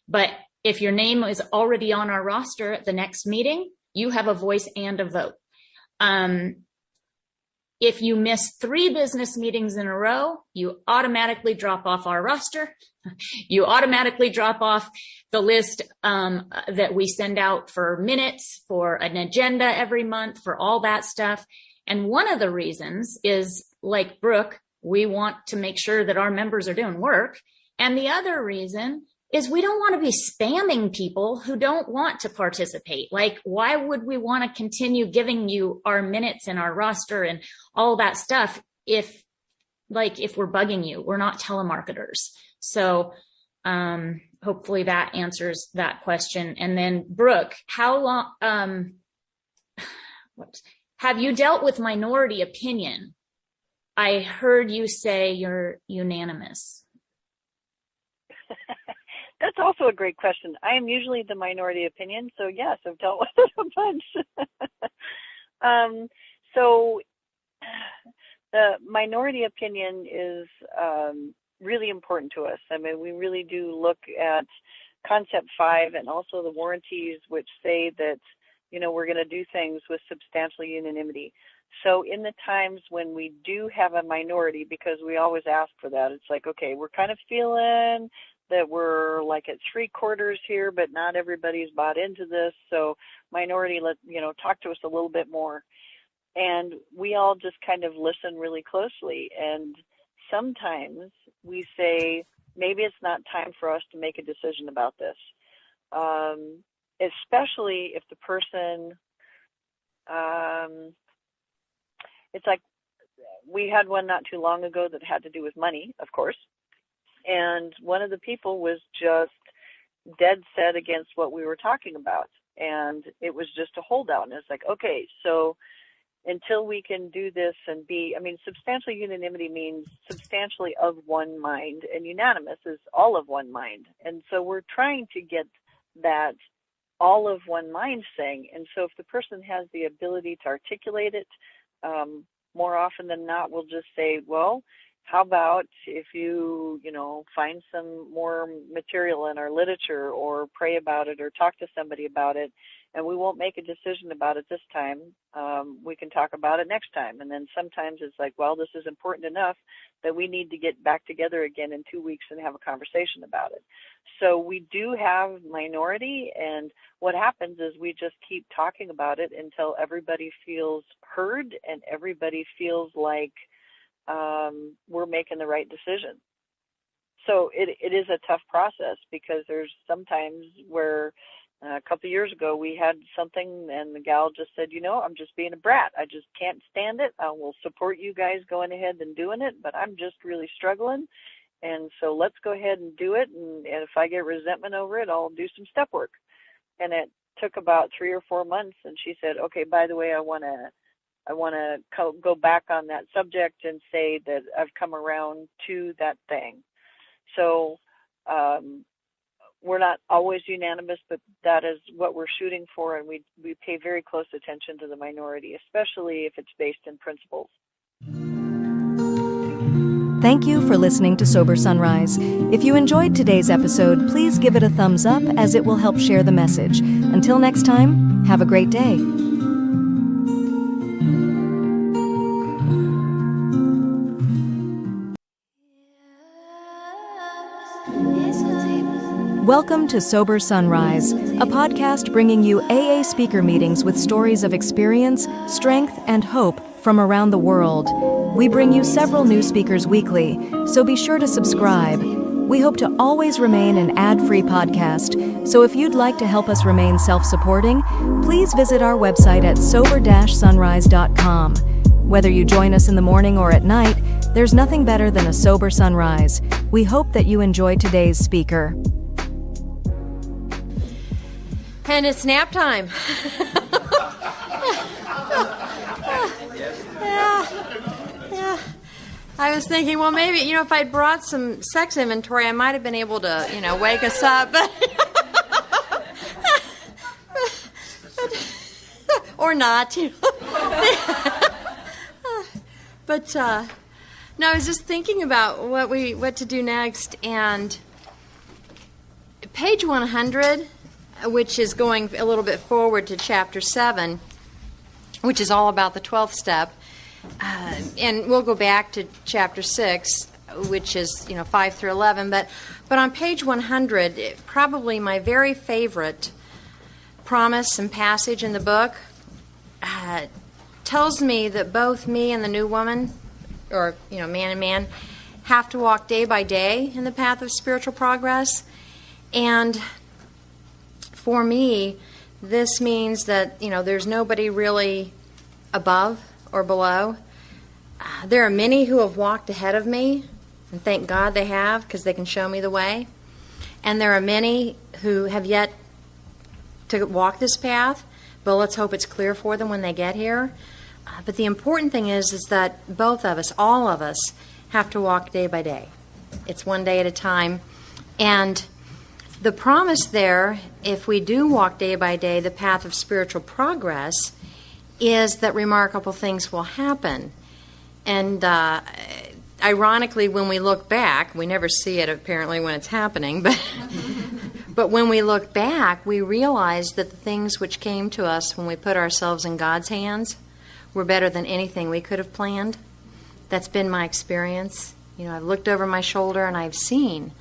But if your name is already on our roster at the next meeting, you have a voice and a vote. If you miss 3 business meetings in a row, you automatically drop off our roster. You automatically drop off the list that we send out for minutes, for an agenda every month, for all that stuff. And one of the reasons is, like Brooke, we want to make sure that our members are doing work. And the other reason is we don't want to be spamming people who don't want to participate. Like, why would we want to continue giving you our minutes and our roster and all that stuff if we're bugging you? We're not telemarketers. So hopefully that answers that question. And then, Brooke, how long have you dealt with minority opinion? I heard you say you're unanimous. That's also a great question. I am usually the minority opinion, so yes, I've dealt with it a bunch. So the minority opinion is really important to us. I mean, we really do look at Concept 5 and also the warranties, which say that, we're going to do things with substantial unanimity. So in the times when we do have a minority, because we always ask for that, it's like, okay, we're kind of feeling that we're like at 3/4 here, but not everybody's bought into this. So minority, talk to us a little bit more. And we all just kind of listen really closely. And sometimes we say, maybe it's not time for us to make a decision about this. Especially if the person, it's like, we had one not too long ago that had to do with money, of course. And one of the people was just dead set against what we were talking about. And it was just a holdout. And it's like, okay, so until we can do this and substantial unanimity means substantially of one mind, and unanimous is all of one mind. And so we're trying to get that all of one mind thing. And so if the person has the ability to articulate it, more often than not, we'll just say, well, how about if you, find some more material in our literature, or pray about it, or talk to somebody about it, and we won't make a decision about it this time. We can talk about it next time. And then sometimes it's like, well, this is important enough that we need to get back together again in 2 weeks and have a conversation about it. So we do have minority, and what happens is we just keep talking about it until everybody feels heard and everybody feels like we're making the right decision. So it is a tough process, because there's sometimes where a couple of years ago we had something and the gal just said, I'm just being a brat. I just can't stand it. I will support you guys going ahead and doing it, but I'm just really struggling. And so let's go ahead and do it. And if I get resentment over it, I'll do some step work. And it took about 3 or 4 months. And she said, okay, by the way, I want to go back on that subject and say that I've come around to that thing. So we're not always unanimous, but that is what we're shooting for, and we pay very close attention to the minority, especially if it's based in principles. Thank you for listening to Sober Sunrise. If you enjoyed today's episode, please give it a thumbs up, as it will help share the message. Until next time, have a great day. Welcome to Sober Sunrise, a podcast bringing you AA speaker meetings with stories of experience, strength, and hope from around the world. We bring you several new speakers weekly, so be sure to subscribe. We hope to always remain an ad-free podcast, so if you'd like to help us remain self-supporting, please visit our website at sober-sunrise.com. Whether you join us in the morning or at night, there's nothing better than a sober sunrise. We hope that you enjoy today's speaker. And it's nap time. Yeah. I was thinking, well, maybe, if I'd brought some sex inventory, I might have been able to, wake us up. Or not, But, no, I was just thinking about what to do next, and page 100, which is going a little bit forward to chapter 7, which is all about the 12th step, and we'll go back to chapter 6, which is 5 through 11. But on page 100, probably my very favorite promise and passage in the book tells me that both me and the new woman, or man and man, have to walk day by day in the path of spiritual progress. And for me, this means that there's nobody really above or below. There are many who have walked ahead of me, and thank God they have, because they can show me the way. And there are many who have yet to walk this path, but let's hope it's clear for them when they get here. But the important thing is that both of us, all of us, have to walk day by day. It's one day at a time. And the promise there, if we do walk day by day the path of spiritual progress, is that remarkable things will happen. And ironically, when we look back, we never see it apparently when it's happening, but when we look back, we realize that the things which came to us when we put ourselves in God's hands were better than anything we could have planned. That's been my experience. I've looked over my shoulder and I've seen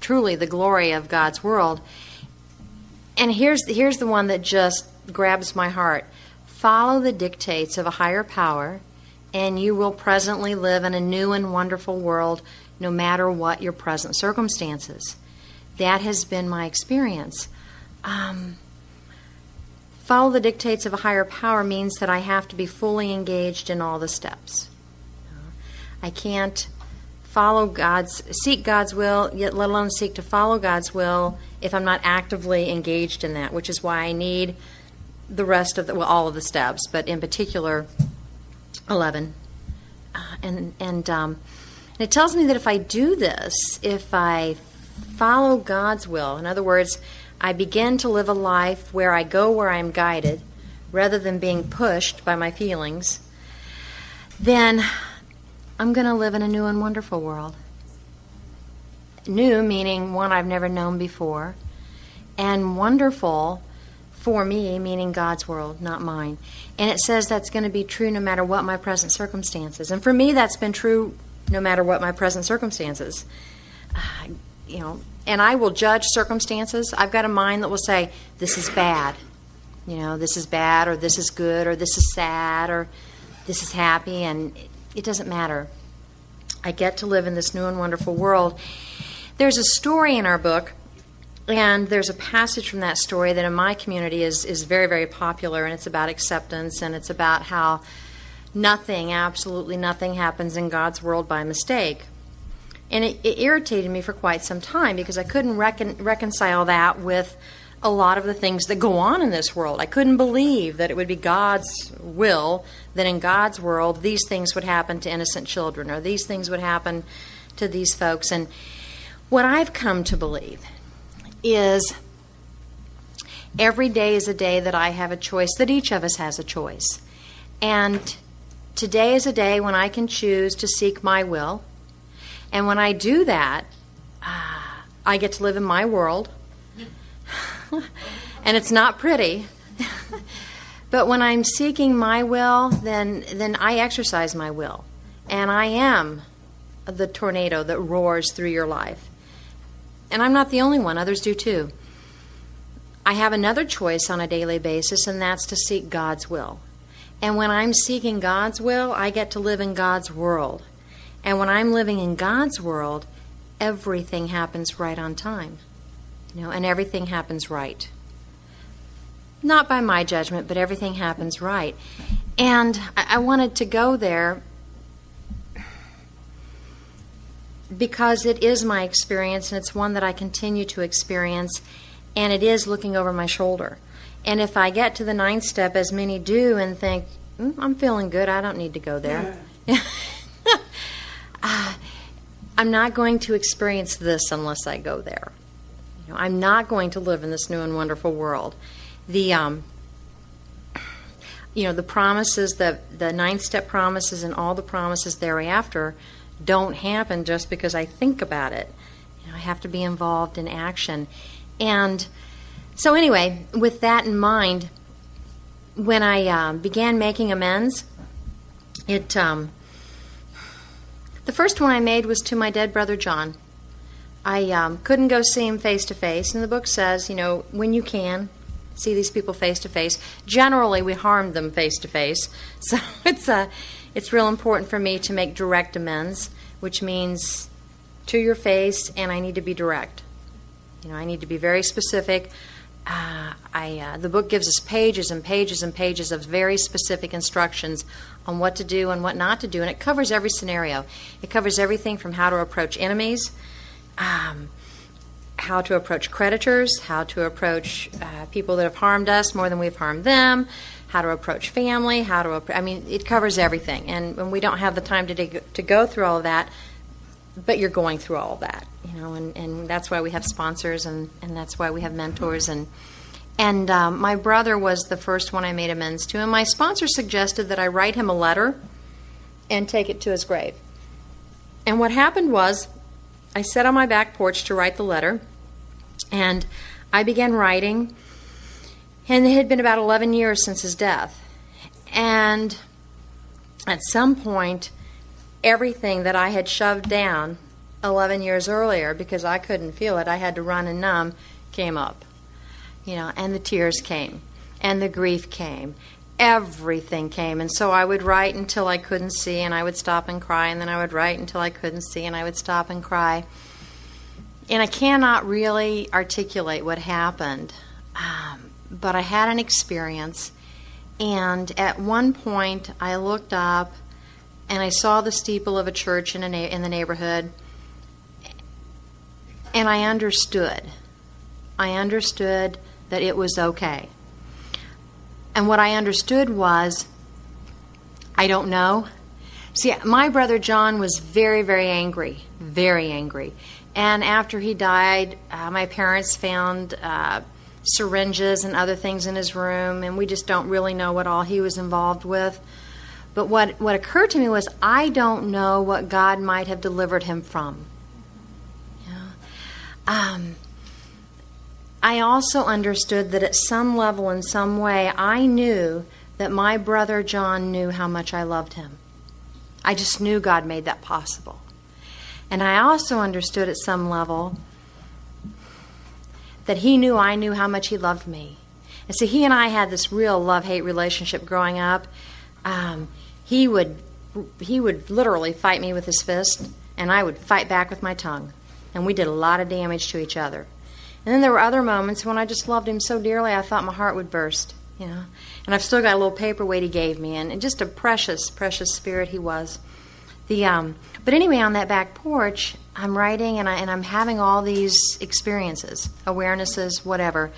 truly the glory of God's world. And here's the one that just grabs my heart. Follow the dictates of a higher power, and you will presently live in a new and wonderful world, no matter what your present circumstances. That has been my experience. Follow the dictates of a higher power means that I have to be fully engaged in all the steps. I can't seek God's will, yet let alone seek to follow God's will, if I'm not actively engaged in that, which is why I need the rest of all of the steps, but in particular 11. And it tells me that if I do this, if I follow God's will, in other words, I begin to live a life where I go where I'm guided, rather than being pushed by my feelings, then I'm going to live in a new and wonderful world. New meaning one I've never known before, and wonderful for me meaning God's world, not mine. And it says that's going to be true no matter what my present circumstances. And for me, that's been true no matter what my present circumstances. And I will judge circumstances. I've got a mind that will say, this is bad. This is bad, or this is good, or this is sad, or this is happy, and it doesn't matter. I get to live in this new and wonderful world. There's a story in our book, and there's a passage from that story that in my community is very, very popular, and it's about acceptance, and it's about how nothing, absolutely nothing, happens in God's world by mistake. And it irritated me for quite some time because I couldn't reconcile that with a lot of the things that go on in this world. I couldn't believe that it would be God's will that in God's world these things would happen to innocent children, or these things would happen to these folks. And what I've come to believe is every day is a day that I have a choice, that each of us has a choice. And today is a day when I can choose to seek my will. And when I do that, I get to live in my world. And it's not pretty. But when I'm seeking my will, then I exercise my will. And I am the tornado that roars through your life. And I'm not the only one. Others do too. I have another choice on a daily basis, and that's to seek God's will. And when I'm seeking God's will, I get to live in God's world. And when I'm living in God's world, everything happens right on time. And everything happens right. Not by my judgment, but everything happens right. And I wanted to go there because it is my experience, and it's one that I continue to experience, and it is looking over my shoulder. And if I get to the 9th step, as many do, and think, I'm feeling good, I don't need to go there. I'm not going to experience this unless I go there. I'm not going to live in this new and wonderful world. The promises, the 9th step promises and all the promises thereafter don't happen just because I think about it. I have to be involved in action. And so anyway, with that in mind, when I began making amends, the first one I made was to my dead brother John. I couldn't go see him face to face, and the book says, when you can, see these people face to face. Generally, we harmed them face to face, so it's real important for me to make direct amends, which means to your face, and I need to be direct. I need to be very specific. The book gives us pages and pages and pages of very specific instructions on what to do and what not to do, and it covers every scenario. It covers everything from how to approach enemies, how to approach creditors, how to approach people that have harmed us more than we've harmed them, how to approach family, it covers everything. And we don't have the time to go through all of that, but you're going through all of that, and that's why we have sponsors, and that's why we have mentors. And my brother was the first one I made amends to, and my sponsor suggested that I write him a letter and take it to his grave. And what happened was, I sat on my back porch to write the letter, and I began writing, and it had been about 11 years since his death. And at some point, everything that I had shoved down 11 years earlier, because I couldn't feel it, I had to run and numb, came up. And the tears came, and the grief came. Everything came. And so I would write until I couldn't see, and I would stop and cry, and then I would write until I couldn't see, and I would stop and cry. And I cannot really articulate what happened, but I had an experience. And at one point, I looked up, and I saw the steeple of a church in the neighborhood, and I understood. I understood that it was okay. And what I understood was, I don't know. See, my brother John was very, very angry, very angry. And after he died, my parents found syringes and other things in his room, and we just don't really know what all he was involved with. But what occurred to me was, I don't know what God might have delivered him from. I also understood that at some level, in some way, I knew that my brother John knew how much I loved him. I just knew God made that possible. And I also understood at some level that he knew I knew how much he loved me. And so he and I had this real love-hate relationship growing up. He would literally fight me with his fist, and I would fight back with my tongue. And we did a lot of damage to each other. And then there were other moments when I just loved him so dearly I thought my heart would burst, And I've still got a little paperweight he gave me, and just a precious, precious spirit he was. But anyway, on that back porch, I'm writing, and I'm having all these experiences, awarenesses, whatever.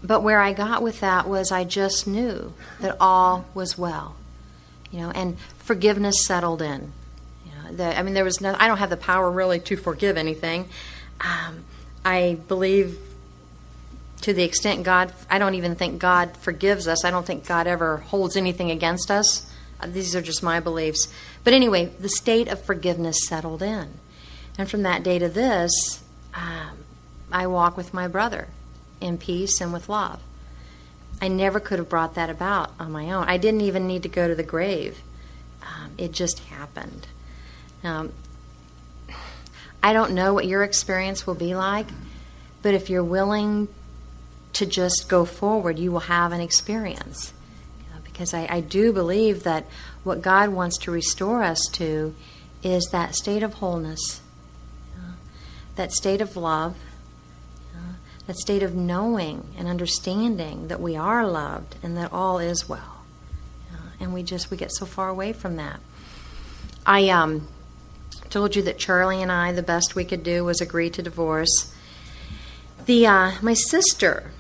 But where I got with that was, I just knew that all was well, and forgiveness settled in. There was no. I don't have the power really to forgive anything. I believe, to the extent God, I don't even think God forgives us. I don't think God ever holds anything against us. These are just my beliefs. But anyway, the state of forgiveness settled in. And from that day to this, I walk with my brother in peace and with love. I never could have brought that about on my own. I didn't even need to go to the grave. It just happened. I don't know what your experience will be like, but if you're willing to just go forward, you will have an experience. Because I do believe that what God wants to restore us to is that state of wholeness, that state of love, that state of knowing and understanding that we are loved and that all is well. and we get so far away from that. I told you that Charlie and I, the best we could do was agree to divorce. My sister,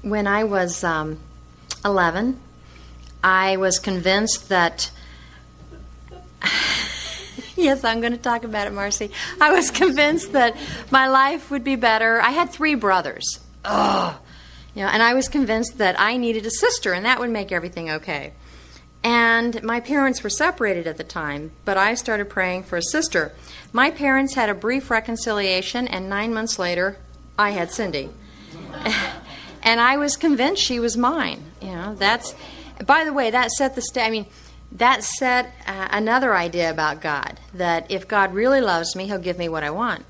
when I was 11, I was convinced that yes, I'm going to talk about it, Marcy. I was convinced that my life would be better. I had 3 brothers. And I was convinced that I needed a sister, and that would make everything okay. And my parents were separated at the time, but I started praying for a sister. My parents had a brief reconciliation, and 9 months later, I had Cindy. And I was convinced she was mine. By the way, that set the stage. That set another idea about God, that if God really loves me, He'll give me what I want,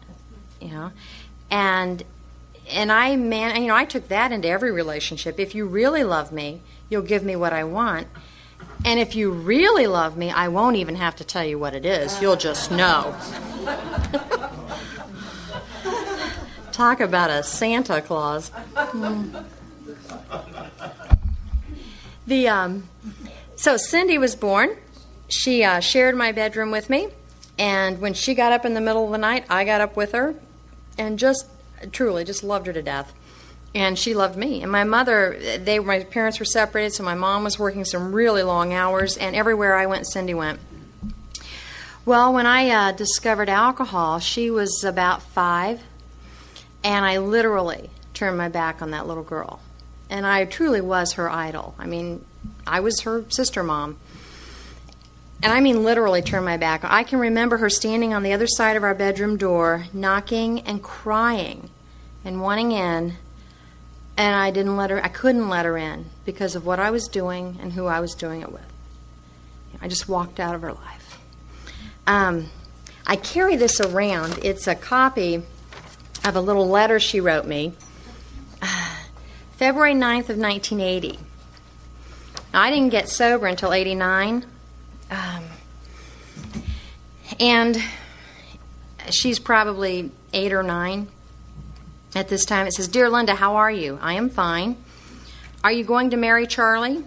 And I took that into every relationship. If you really love me, you'll give me what I want. And if you really love me, I won't even have to tell you what it is. You'll just know. Talk about a Santa Claus. So Cindy was born. She shared my bedroom with me, and when she got up in the middle of the night, I got up with her, and truly loved her to death. And she loved me. And my parents were separated, so my mom was working some really long hours, and everywhere I went, Cindy went. Well, when I discovered alcohol, she was about 5, and I literally turned my back on that little girl. And I truly was her idol. I was her sister mom. And literally turned my back. I can remember her standing on the other side of our bedroom door, knocking and crying and wanting in. And I couldn't let her in because of what I was doing and who I was doing it with. I just walked out of her life. I carry this around. It's a copy of a little letter she wrote me. February 9th of 1980. Now, I didn't get sober until 89. And she's probably 8 or 9 at this time. It says, "Dear Linda, how are you? I am fine. Are you going to marry Charlie?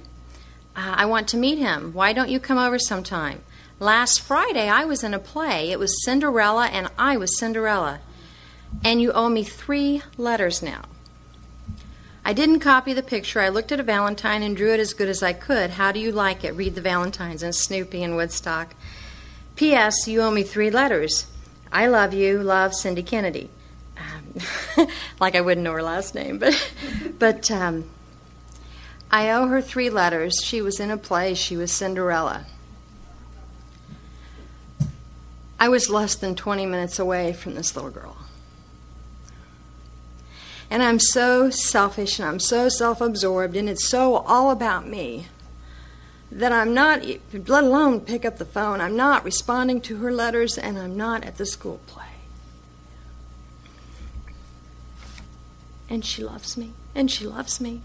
I want to meet him. Why don't you come over sometime? Last Friday I was in a play. It was Cinderella and I was Cinderella. And you owe me 3 letters now. I didn't copy the picture. I looked at a Valentine and drew it as good as I could. How do you like it? Read the Valentines and Snoopy and Woodstock. P.S. You owe me 3 letters. I love you. Love, Cindy Kennedy." Like I wouldn't know her last name, but I owe her 3 letters. She was in a play. She was Cinderella. I was less than 20 minutes away from this little girl. And I'm so selfish and I'm so self-absorbed and it's so all about me that I'm not, let alone pick up the phone, I'm not responding to her letters and I'm not at the school play. And she loves me, and she loves me.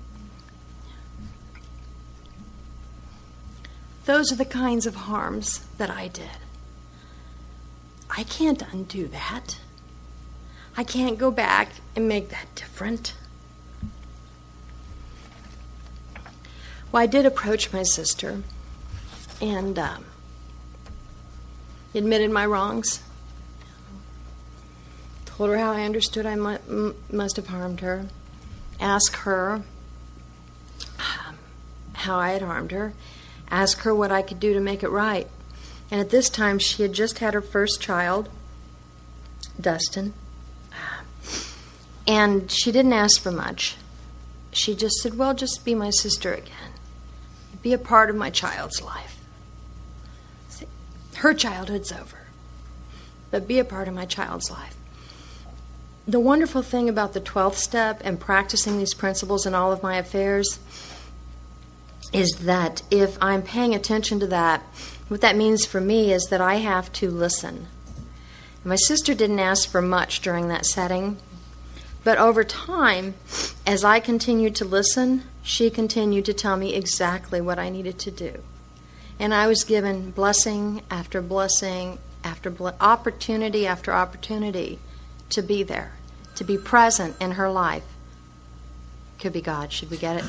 Those are the kinds of harms that I did. I can't undo that. I can't go back and make that different. Well, I did approach my sister and admitted my wrongs. Told her how I understood I must have harmed her. Asked her how I had harmed her. Asked her what I could do to make it right. And at this time, she had just had her first child, Dustin. And she didn't ask for much. She just said, well, just be my sister again. Be a part of my child's life. See, her childhood's over. But be a part of my child's life. The wonderful thing about the 12th step and practicing these principles in all of my affairs is that if I'm paying attention to that, what that means for me is that I have to listen. And my sister didn't ask for much during that setting. But over time, as I continued to listen, she continued to tell me exactly what I needed to do. And I was given blessing after blessing after opportunity after opportunity to be there, to be present in her life. Could be God. Should we get it?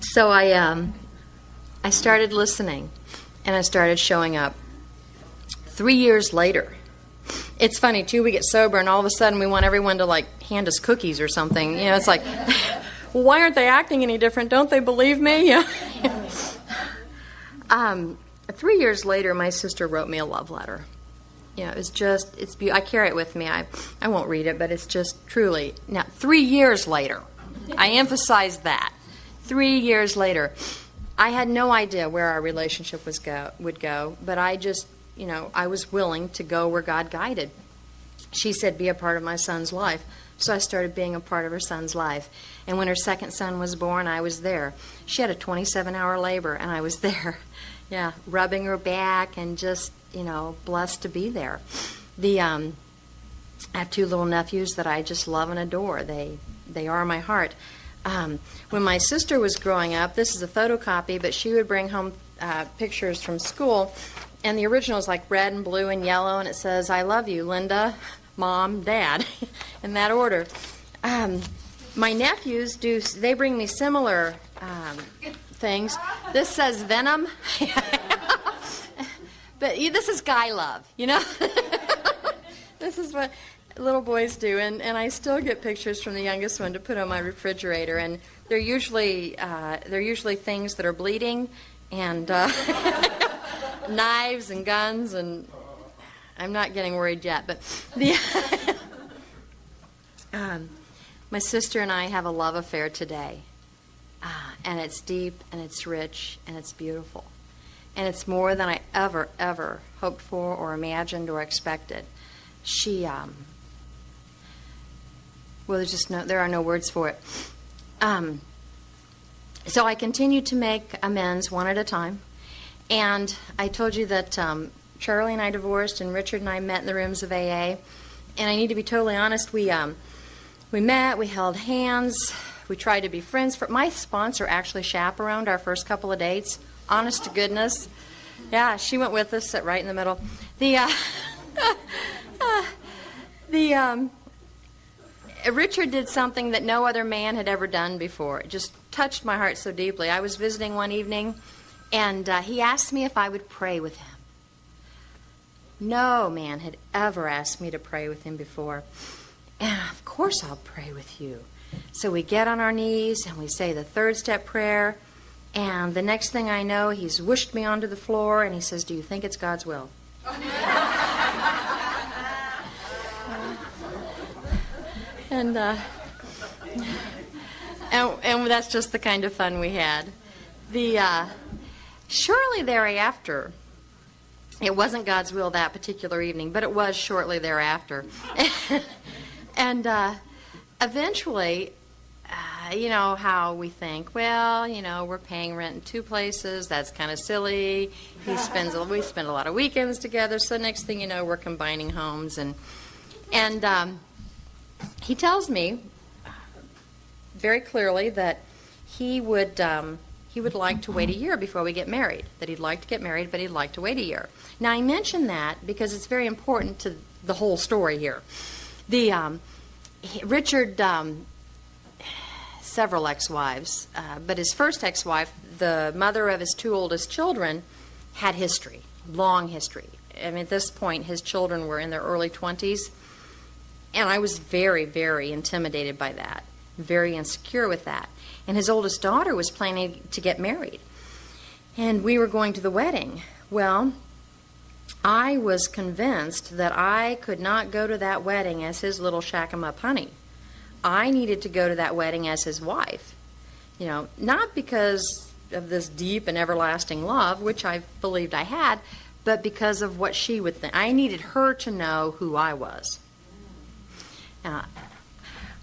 So I started listening, and I started showing up. 3 years later, it's funny too. We get sober, and all of a sudden, we want everyone to like hand us cookies or something. You know, it's like, well, why aren't they acting any different? Don't they believe me? Yeah. 3 years later, my sister wrote me a love letter. You know, it's I carry it with me. I won't read it, but it's just truly. Now, 3 years later, I emphasize that. 3 years later, I had no idea where our relationship would go, but I just, you know, I was willing to go where God guided. She said, be a part of my son's life. So I started being a part of her son's life. And when her second son was born, I was there. She had a 27-hour labor, and I was there. Yeah, rubbing her back and just, you know, blessed to be there. I have 2 little nephews that I just love and adore. They are my heart. When my sister was growing up, this is a photocopy, but she would bring home pictures from school, and the original is like red and blue and yellow, and it says, I love you, Linda, Mom, Dad, in that order. My nephews they bring me similar things. This says Venom, but this is guy love, you know? This is what little boys do, and I still get pictures from the youngest one to put on my refrigerator, and they're usually things that are bleeding, and knives and guns, and I'm not getting worried yet, but my sister and I have a love affair today, and it's deep, and it's rich, and it's beautiful, and it's more than I ever hoped for or imagined or expected. Well, there are no words for it. So I continued to make amends one at a time. And I told you that Charlie and I divorced, and Richard and I met in the rooms of AA. And I need to be totally honest, we met, we held hands, we tried to be friends. My sponsor actually chaperoned our first couple of dates, honest to goodness. Yeah, she went with us, sat right in the middle. Richard did something that no other man had ever done before. It just touched my heart so deeply. I was visiting one evening, and he asked me if I would pray with him. No man had ever asked me to pray with him before. And of course I'll pray with you. So we get on our knees, and we say the 3rd step prayer, and the next thing I know, he's whooshed me onto the floor, and he says, do you think it's God's will? And that's just the kind of fun we had. Shortly thereafter, it wasn't God's will that particular evening, but it was shortly thereafter. And eventually, you know how we think, well, you know, we're paying rent in 2 places, that's kind of silly. We spend a lot of weekends together, so next thing you know, we're combining homes. And he tells me very clearly that he would like to wait a year before we get married, that he'd like to get married, but he'd like to wait a year. Now, I mention that because it's very important to the whole story here. Richard, several ex-wives, but his first ex-wife, the mother of his 2 oldest children, had history, long history. I mean, at this point, his children were in their early 20s, and I was very, very intimidated by that, very insecure with that. And his oldest daughter was planning to get married, and we were going to the wedding. Well, I was convinced that I could not go to that wedding as his little shack-em-up honey. I needed to go to that wedding as his wife. You know, not because of this deep and everlasting love, which I believed I had, but because of what she would think. I needed her to know who I was.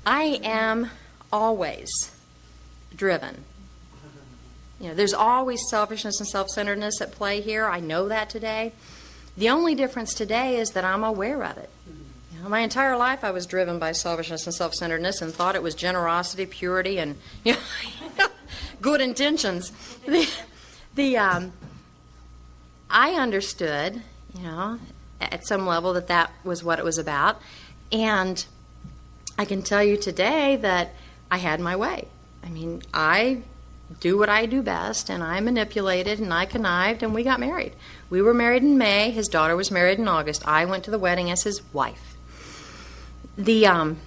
I am always driven. You know, there's always selfishness and self-centeredness at play here. I know that today. The only difference today is that I'm aware of it. You know, my entire life I was driven by selfishness and self-centeredness and thought it was generosity, purity, and good intentions. I understood, at some level that was what it was about. And I can tell you today that I had my way. I mean, I do what I do best, and I manipulated, and I connived, and we got married. We were married in May. His daughter was married in August. I went to the wedding as his wife. I'm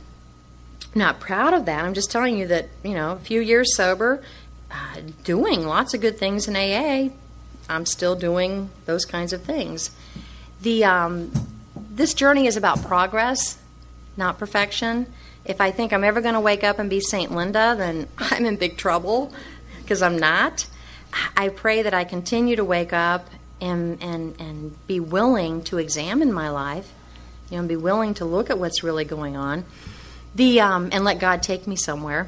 not proud of that. I'm just telling you that, a few years sober, doing lots of good things in AA, I'm still doing those kinds of things. This journey is about progress, not perfection. If I think I'm ever going to wake up and be St. Linda, then I'm in big trouble, because I'm not. I pray that I continue to wake up and be willing to examine my life, and be willing to look at what's really going on, and let God take me somewhere.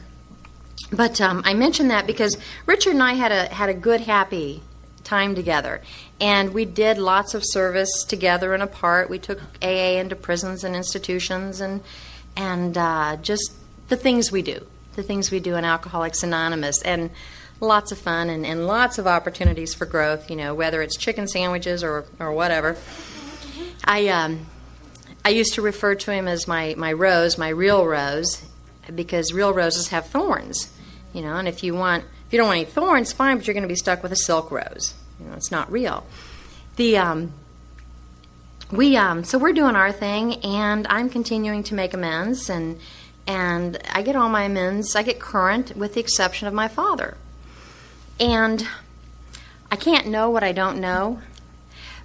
But I mention that because Richard and I had a good, happy time together, and we did lots of service together and apart. We took AA into prisons and institutions, and just the things we do in Alcoholics Anonymous, and lots of fun and lots of opportunities for growth, whether it's chicken sandwiches or whatever. I used to refer to him as my rose, my real rose, because real roses have thorns, and if you don't want any thorns, fine, but you're going to be stuck with a silk rose. It's not real. So we're doing our thing, and I'm continuing to make amends, and I get all my amends. I get current, with the exception of my father. And I can't know what I don't know,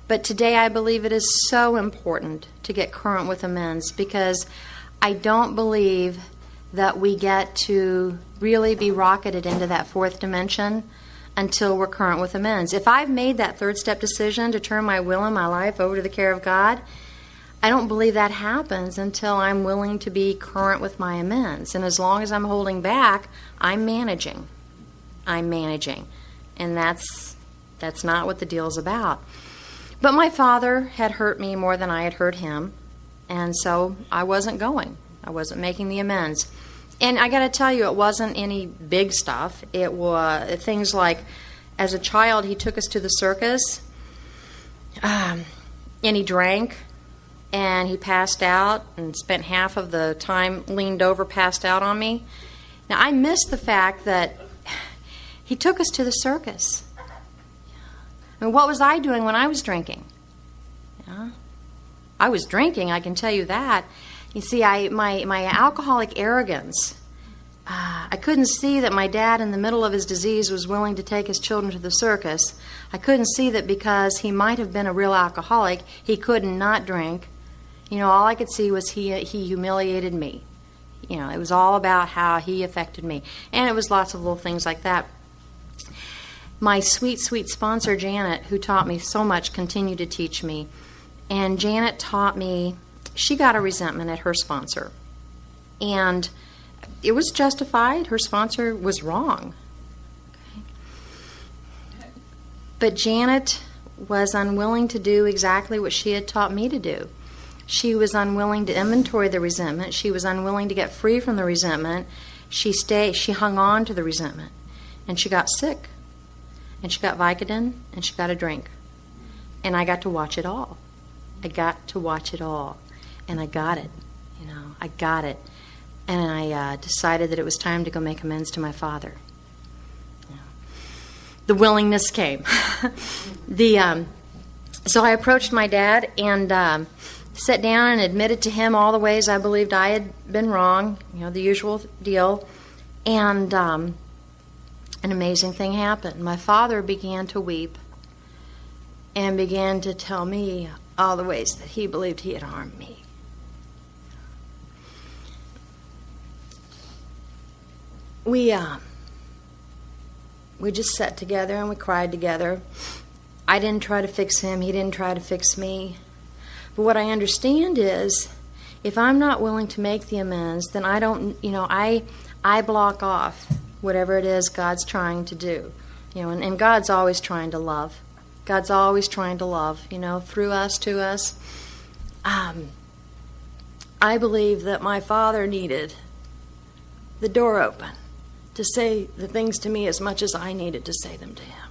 but today I believe it is so important to get current with amends, because I don't believe that we get to really be rocketed into that fourth dimension until we're current with amends. If I've made that third step decision to turn my will and my life over to the care of God, I don't believe that happens until I'm willing to be current with my amends. And as long as I'm holding back, I'm managing. And that's not what the deal's about. But my father had hurt me more than I had hurt him, and so I wasn't going. I wasn't making the amends. And I got to tell you, it wasn't any big stuff. It was things like, as a child, he took us to the circus, and he drank, and he passed out and spent half of the time leaned over, passed out on me. Now, I missed the fact that he took us to the circus. And what was I doing when I was drinking? I was drinking, I can tell you that. You see, my alcoholic arrogance, I couldn't see that my dad, in the middle of his disease, was willing to take his children to the circus. I couldn't see that because he might have been a real alcoholic, he couldn't not drink. All I could see was he humiliated me. It was all about how he affected me. And it was lots of little things like that. My sweet, sweet sponsor, Janet, who taught me so much, continued to teach me. And Janet taught me, she got a resentment at her sponsor. And it was justified. Her sponsor was wrong. Okay. But Janet was unwilling to do exactly what she had taught me to do. She was unwilling to inventory the resentment. She was unwilling to get free from the resentment. She hung on to the resentment. And she got sick. And she got Vicodin, and she got a drink. And I got to watch it all. And I got it. I got it. And I decided that it was time to go make amends to my father. The willingness came. So I approached my dad and sat down and admitted to him all the ways I believed I had been wrong, the usual deal. And an amazing thing happened. My father began to weep and began to tell me all the ways that he believed he had harmed me. We just sat together and we cried together. I didn't try to fix him. He didn't try to fix me. But what I understand is, if I'm not willing to make the amends, then I don't, I block off whatever it is God's trying to do. And God's always trying to love. God's always trying to love, through us, to us. I believe that my father needed the door open to say the things to me as much as I needed to say them to him.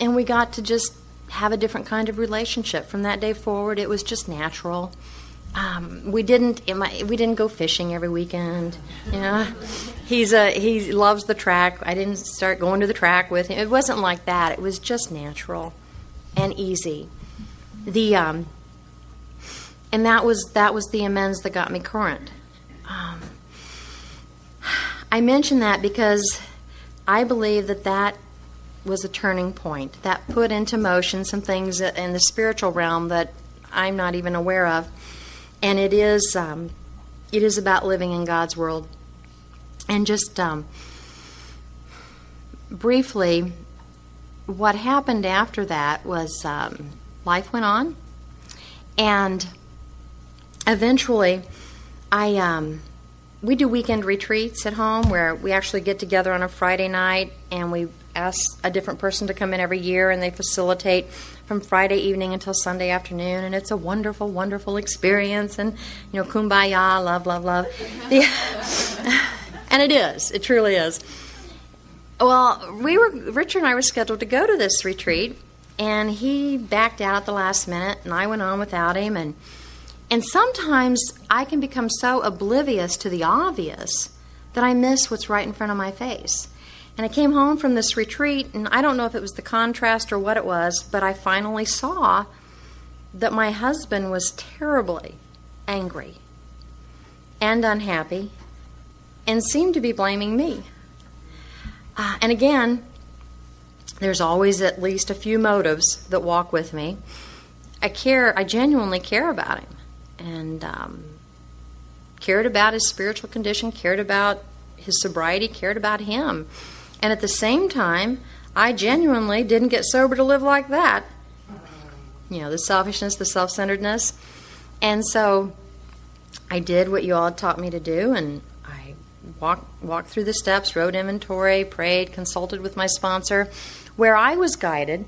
And we got to just have a different kind of relationship. From that day forward, it was just natural. We didn't go fishing every weekend. You know, he loves the track. I didn't start going to the track with him. It wasn't like that. It was just natural and easy. And that was the amends that got me current. I mention that because I believe that was a turning point. That put into motion some things in the spiritual realm that I'm not even aware of. And it is about living in God's world. And just briefly, what happened after that was life went on. And eventually, we do weekend retreats at home where we actually get together on a Friday night and we ask a different person to come in every year, and they facilitate from Friday evening until Sunday afternoon, and it's a wonderful, wonderful experience, and, you know, kumbaya, love, love, love. And it is. It truly is. Well, Richard and I were scheduled to go to this retreat, and he backed out at the last minute, and I went on without him, and sometimes I can become so oblivious to the obvious that I miss what's right in front of my face. And I came home from this retreat, and I don't know if it was the contrast or what it was, but I finally saw that my husband was terribly angry and unhappy and seemed to be blaming me. And again, there's always at least a few motives that walk with me. I genuinely care about him, and cared about his spiritual condition, cared about his sobriety, cared about him. And at the same time, I genuinely didn't get sober to live like that. You know, the selfishness, the self-centeredness. And so I did what you all had taught me to do, and I walked through the steps, wrote inventory, prayed, consulted with my sponsor. Where I was guided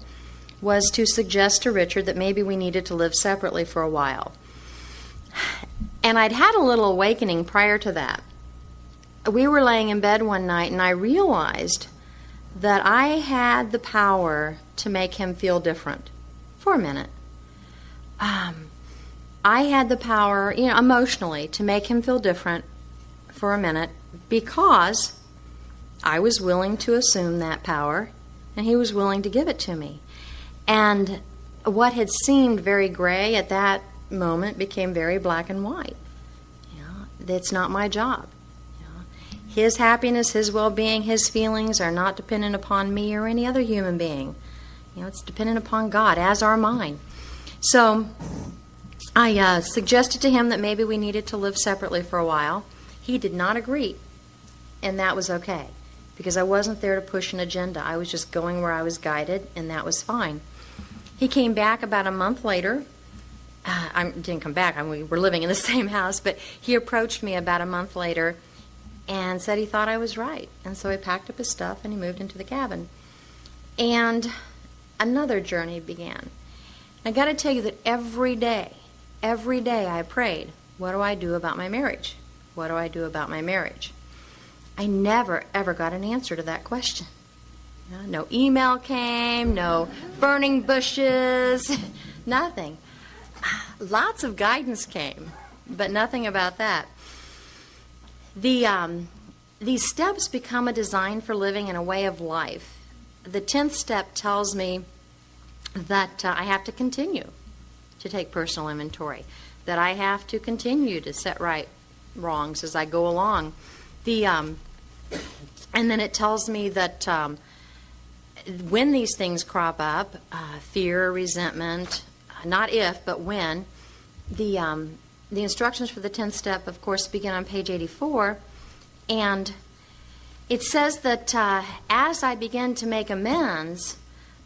was to suggest to Richard that maybe we needed to live separately for a while. And I'd had a little awakening prior to that. We were laying in bed one night, and I realized that I had the power to make him feel different for a minute. I had the power, you know, emotionally, to make him feel different for a minute because I was willing to assume that power, and he was willing to give it to me. And what had seemed very gray at that moment became very black and white. You know, it's not my job. His happiness, his well-being, his feelings are not dependent upon me or any other human being. You know, it's dependent upon God, as are mine. So I suggested to him that maybe we needed to live separately for a while. He did not agree, and that was okay, because I wasn't there to push an agenda. I was just going where I was guided, and that was fine. He came back about a month later. I didn't come back. We were living in the same house, but he approached me about a month later and said he thought I was right. And so he packed up his stuff and he moved into the cabin. And another journey began. I got to tell you that every day I prayed, what do I do about my marriage? What do I do about my marriage? I never, ever got an answer to that question. No email came, no burning bushes, nothing. Lots of guidance came, but nothing about that. These steps become a design for living in a way of life. The 10th step tells me that I have to continue to take personal inventory, that I have to continue to set right wrongs as I go along. And then it tells me that when these things crop up, fear, resentment, not if, but when, the instructions for the 10th step, of course, begin on page 84, and it says that as I begin to make amends,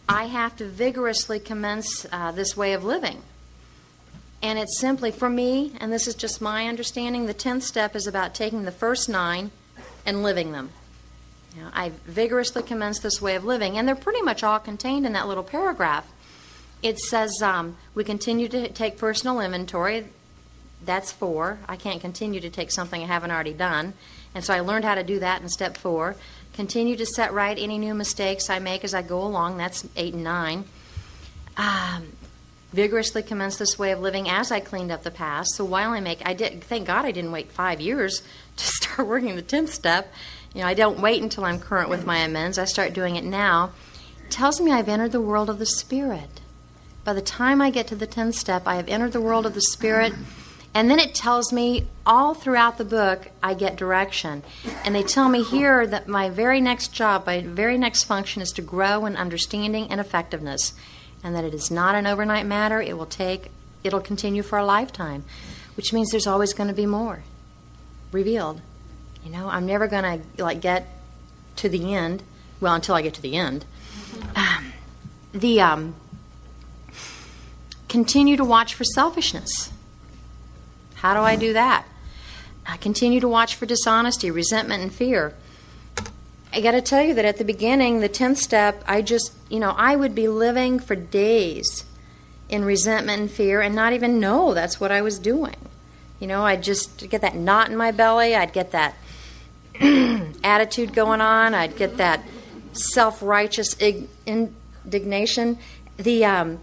I have to vigorously commence this way of living. And it's simply, for me, and this is just my understanding, the 10th step is about taking the first 9 and living them. You know, I vigorously commence this way of living, and they're pretty much all contained in that little paragraph. It says we continue to take personal inventory. That's 4. I can't continue to take something I haven't already done. And so I learned how to do that in step 4. Continue to set right any new mistakes I make as I go along. That's 8 and 9. vigorously commenced this way of living as I cleaned up the past. So while thank God I didn't wait 5 years to start working the 10th step. I don't wait until I'm current with my amends. I start doing it now. It tells me I've entered the world of the Spirit. By the time I get to the 10th step, I have entered the world of the Spirit. And then it tells me all throughout the book, I get direction. And they tell me here that my very next job, my very next function is to grow in understanding and effectiveness. And that it is not an overnight matter. It'll continue for a lifetime, which means there's always going to be more revealed. I'm never going to get to the end. Well, until I get to the end. Continue to watch for selfishness. How do I do that? I continue to watch for dishonesty, resentment, and fear. I got to tell you that at the beginning, the 10th step, I would be living for days in resentment and fear and not even know that's what I was doing. I'd just get that knot in my belly. I'd get that attitude going on. I'd get that self-righteous indignation. And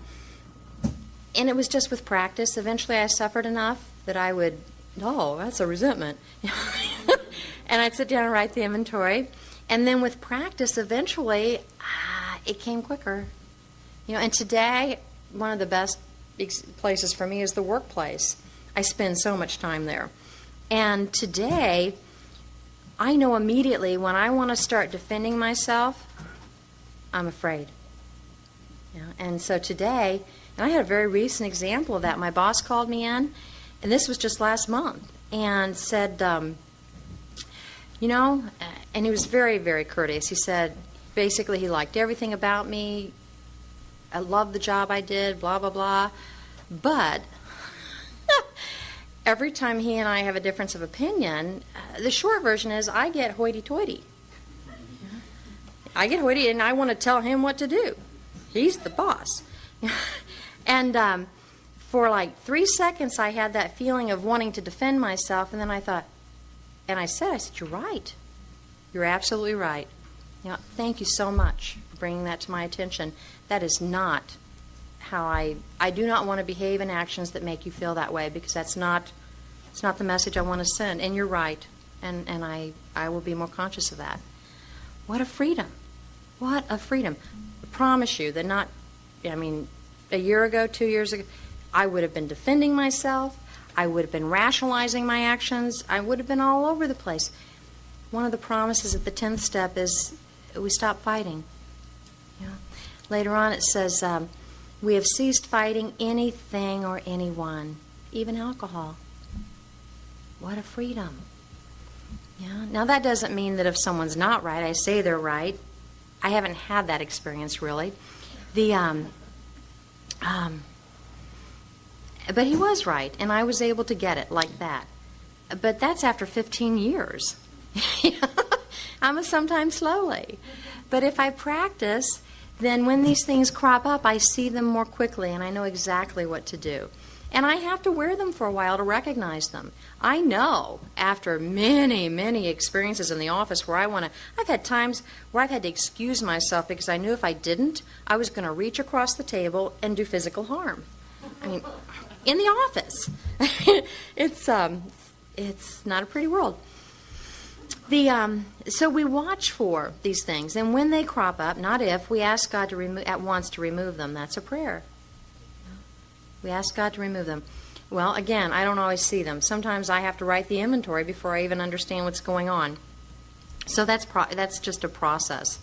it was just with practice. Eventually I suffered enough that I would, that's a resentment. And I'd sit down and write the inventory. And then with practice, eventually, it came quicker. And today, one of the best places for me is the workplace. I spend so much time there. And today, I know immediately when I want to start defending myself, I'm afraid. And so today, and I had a very recent example of that. My boss called me in, and this was just last month, and said, and he was very, very courteous. He said, basically, he liked everything about me. I loved the job I did, blah, blah, blah. But every time he and I have a difference of opinion, the short version is I get hoity-toity. I get hoity, and I want to tell him what to do. He's the boss. And for like 3 seconds, I had that feeling of wanting to defend myself, and then I thought, and I said, you're right. You're absolutely right. Thank you so much for bringing that to my attention. That is not how I do not want to behave in actions that make you feel that way, because it's not the message I want to send. And you're right. And I will be more conscious of that. What a freedom. What a freedom. I promise you that a year ago, 2 years ago, I would have been defending myself. I would have been rationalizing my actions. I would have been all over the place. One of the promises at the 10th step is we stop fighting. Later on it says, we have ceased fighting anything or anyone, even alcohol. What a freedom. Now that doesn't mean that if someone's not right, I say they're right. I haven't had that experience really. But he was right, and I was able to get it like that. But that's after 15 years. I'm sometimes slowly. But if I practice, then when these things crop up, I see them more quickly, and I know exactly what to do. And I have to wear them for a while to recognize them. I know after many, many experiences in the office where I've had times where I've had to excuse myself because I knew if I didn't, I was going to reach across the table and do physical harm. In the office. It's not a pretty world. So we watch for these things, and when they crop up, not if, we ask God at once to remove them. That's a prayer. We ask God to remove them. Well, again, I don't always see them. Sometimes I have to write the inventory before I even understand what's going on. So that's just a process.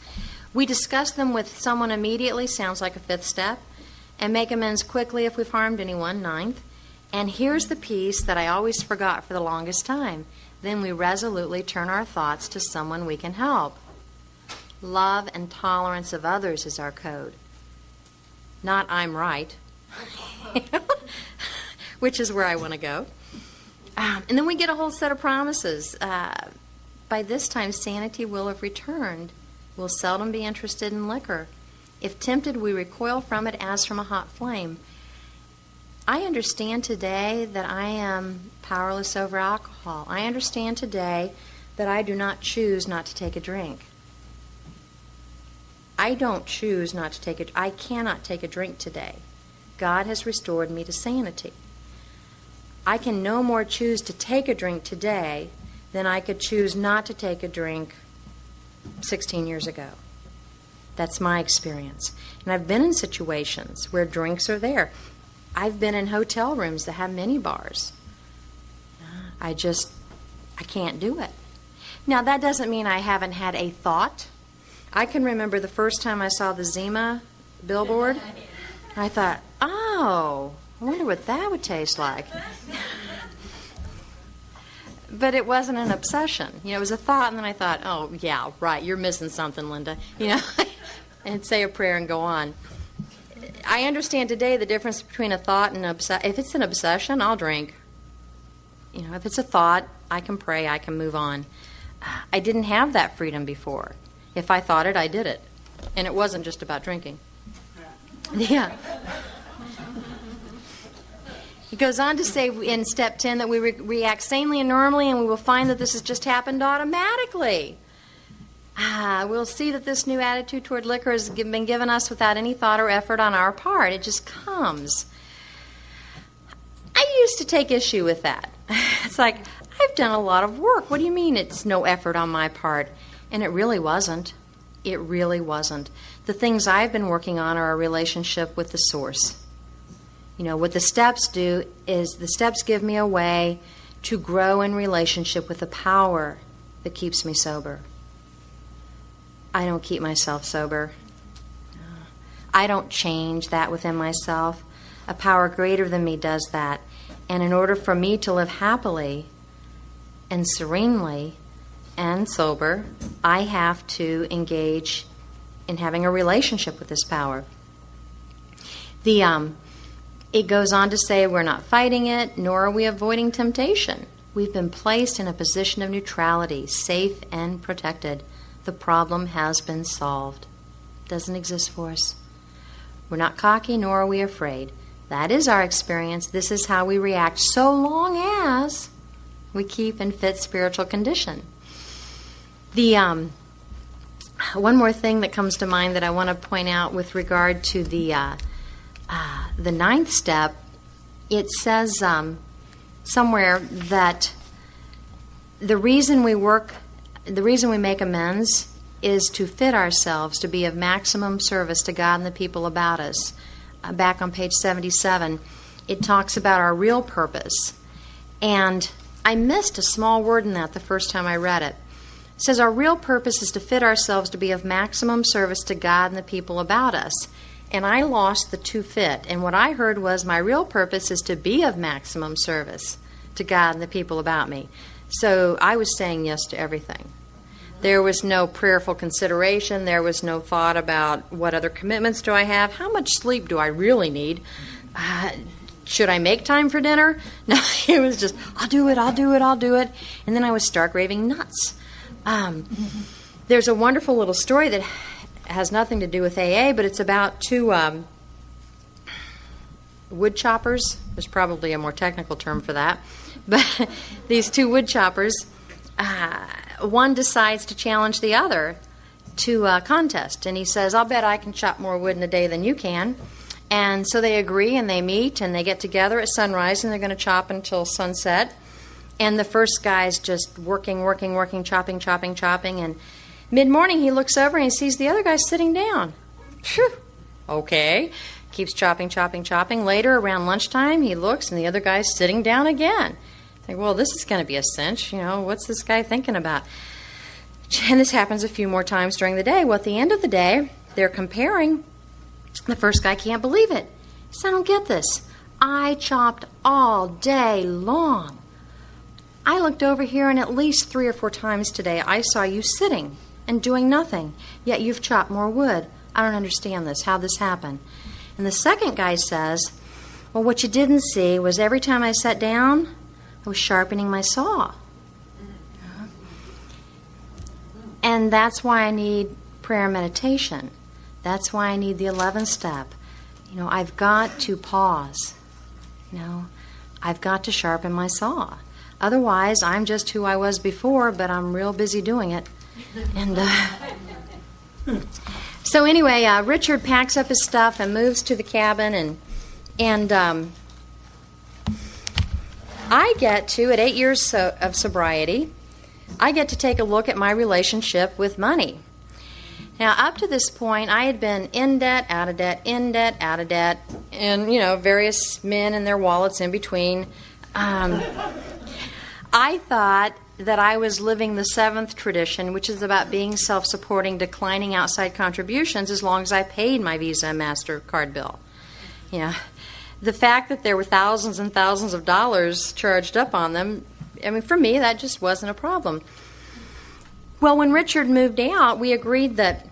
We discuss them with someone immediately, sounds like a 5th step, and make amends quickly if we've harmed anyone, 9th. And here's the piece that I always forgot for the longest time. Then we resolutely turn our thoughts to someone we can help. Love and tolerance of others is our code. Not I'm right, which is where I want to go. And then we get a whole set of promises. By this time, sanity will have returned. We'll seldom be interested in liquor. If tempted, we recoil from it as from a hot flame. I understand today that I am powerless over alcohol. I understand today that I do not choose not to take a drink. I don't choose not to take it. I cannot take a drink today. God has restored me to sanity. I can no more choose to take a drink today than I could choose not to take a drink 16 years ago. That's my experience. And I've been in situations where drinks are there. I've been in hotel rooms that have mini bars. I can't do it. Now, that doesn't mean I haven't had a thought. I can remember the first time I saw the Zima billboard. I thought, oh, I wonder what that would taste like. But it wasn't an obsession. It was a thought, and then I thought, oh, yeah, right, you're missing something, Linda. And say a prayer and go on. I understand today the difference between a thought and an obsession. If it's an obsession, I'll drink. If it's a thought, I can pray, I can move on. I didn't have that freedom before. If I thought it, I did it. And it wasn't just about drinking. Yeah. He goes on to say in step 10 that we react sanely and normally, and we will find that this has just happened automatically. We'll see that this new attitude toward liquor has been given us without any thought or effort on our part. It just comes. I used to take issue with that. It's like, I've done a lot of work. What do you mean it's no effort on my part? And it really wasn't. It really wasn't. The things I've been working on are a relationship with the source. What the steps do is the steps give me a way to grow in relationship with the power that keeps me sober. I don't keep myself sober. I don't change that within myself. A power greater than me does that. And in order for me to live happily and serenely and sober, I have to engage in having a relationship with this power. It goes on to say we're not fighting it, nor are we avoiding temptation. We've been placed in a position of neutrality, safe and protected. The problem has been solved. It doesn't exist for us. We're not cocky, nor are we afraid. That is our experience. This is how we react, so long as we keep in fit spiritual condition. One more thing that comes to mind that I want to point out with regard to the ninth step, it says somewhere that the reason we make amends is to fit ourselves to be of maximum service to God and the people about us. Back on page 77, it talks about our real purpose. And I missed a small word in that the first time I read it. It says our real purpose is to fit ourselves to be of maximum service to God and the people about us. And I lost the to fit. And what I heard was my real purpose is to be of maximum service to God and the people about me. So I was saying yes to everything. There was no prayerful consideration. There was no thought about what other commitments do I have? How much sleep do I really need? Should I make time for dinner? No, it was just, I'll do it. And then I would start raving nuts. There's a wonderful little story that has nothing to do with AA, but it's about two wood choppers. There's probably a more technical term for that. But these two wood choppers, one decides to challenge the other to a contest. And he says, I'll bet I can chop more wood in a day than you can. And so they agree, and they meet, and they get together at sunrise, and they're going to chop until sunset. And the first guy's just working, chopping. And mid-morning, he looks over, and he sees the other guy sitting down. Phew. Okay. Keeps chopping. Later, around lunchtime, he looks, and the other guy's sitting down again. I think, well, this is going to be a cinch. What's this guy thinking about? And this happens a few more times during the day. Well, at the end of the day, they're comparing. The first guy can't believe it. He said, I don't get this. I chopped all day long. I looked over here, and at least 3 or 4 times today, I saw you sitting and doing nothing. Yet you've chopped more wood. I don't understand this. How'd this happen? And the second guy says, well, what you didn't see was every time I sat down, I was sharpening my saw. And that's why I need prayer and meditation. That's why I need the 11th step. I've got to pause. I've got to sharpen my saw. Otherwise, I'm just who I was before, but I'm real busy doing it. And So anyway, Richard packs up his stuff and moves to the cabin, and I get to, at 8 years of sobriety, I get to take a look at my relationship with money. Now, up to this point, I had been in debt, out of debt, in debt, out of debt, and, various men and their wallets in between. I thought that I was living the seventh tradition, which is about being self-supporting, declining outside contributions as long as I paid my Visa and MasterCard bill. The fact that there were thousands and thousands of dollars charged up on them, for me, that just wasn't a problem. Well, when Richard moved out, we agreed that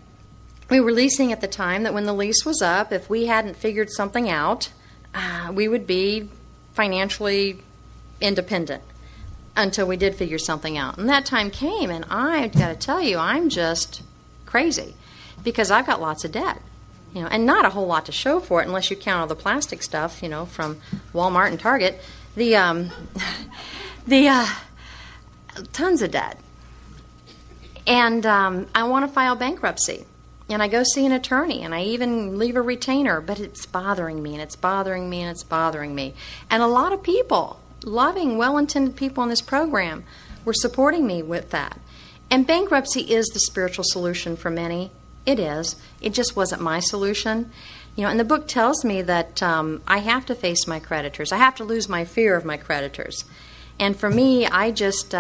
we were leasing at the time, that when the lease was up, if we hadn't figured something out, we would be financially independent until we did figure something out. And that time came, and I've got to tell you, I'm just crazy because I've got lots of debt, and not a whole lot to show for it unless you count all the plastic stuff, from Walmart and Target. Tons of debt. And I want to file bankruptcy. And I go see an attorney, and I even leave a retainer, but it's bothering me, and it's bothering me, and it's bothering me. And a lot of people, loving, well-intended people in this program, were supporting me with that. And bankruptcy is the spiritual solution for many. It is. It just wasn't my solution. And the book tells me that I have to face my creditors. I have to lose my fear of my creditors. And for me, I just,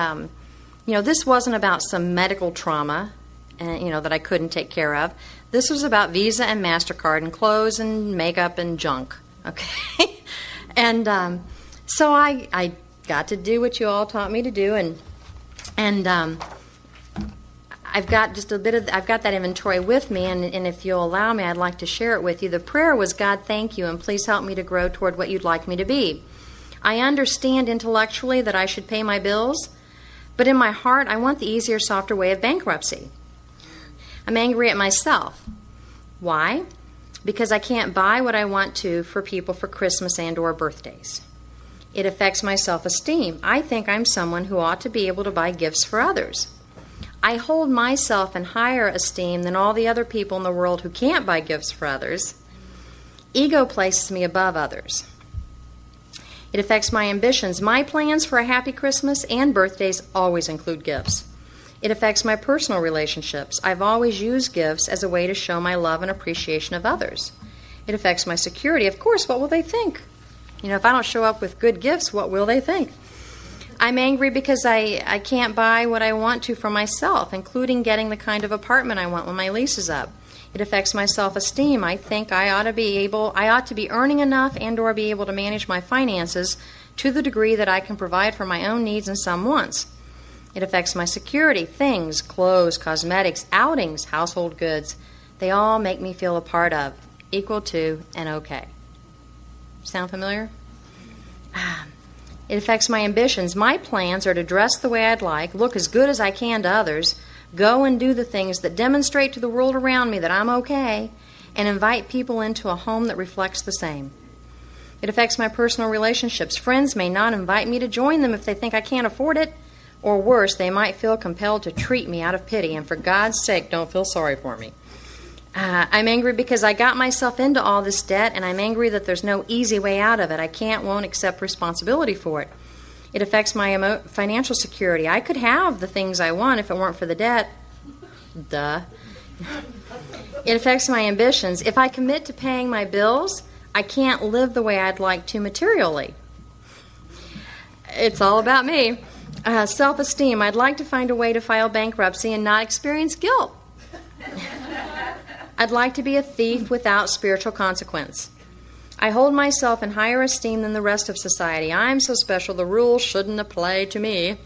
this wasn't about some medical trauma, that I couldn't take care of. This was about Visa and MasterCard and clothes and makeup and junk, okay? And so I got to do what you all taught me to do, and I've got just I've got that inventory with me, and if you'll allow me, I'd like to share it with you. The prayer was, God, thank you, and please help me to grow toward what you'd like me to be. I understand intellectually that I should pay my bills, but in my heart, I want the easier, softer way of bankruptcy. I'm angry at myself. Why? Because I can't buy what I want to for people for Christmas and or birthdays. It affects my self-esteem. I think I'm someone who ought to be able to buy gifts for others. I hold myself in higher esteem than all the other people in the world who can't buy gifts for others. Ego places me above others. It affects my ambitions. My plans for a happy Christmas and birthdays always include gifts. It affects my personal relationships. I've always used gifts as a way to show my love and appreciation of others. It affects my security. Of course, what will they think? If I don't show up with good gifts, what will they think? I'm angry because I can't buy what I want to for myself, including getting the kind of apartment I want when my lease is up. It affects my self-esteem. I think I ought to be earning enough and or be able to manage my finances to the degree that I can provide for my own needs and some wants. It affects my security. Things, clothes, cosmetics, outings, household goods, they all make me feel a part of, equal to, and okay. Sound familiar? It affects my ambitions. My plans are to dress the way I'd like, look as good as I can to others, go and do the things that demonstrate to the world around me that I'm okay, and invite people into a home that reflects the same. It affects my personal relationships. Friends may not invite me to join them if they think I can't afford it, or worse, they might feel compelled to treat me out of pity, and for God's sake, don't feel sorry for me. I'm angry because I got myself into all this debt, and I'm angry that there's no easy way out of it. I won't accept responsibility for it. It affects my financial security. I could have the things I want if it weren't for the debt. Duh. It affects my ambitions. If I commit to paying my bills, I can't live the way I'd like to materially. It's all about me. Self-esteem. I'd like to find a way to file bankruptcy and not experience guilt. I'd like to be a thief without spiritual consequence. I hold myself in higher esteem than the rest of society. I'm so special, the rules shouldn't apply to me.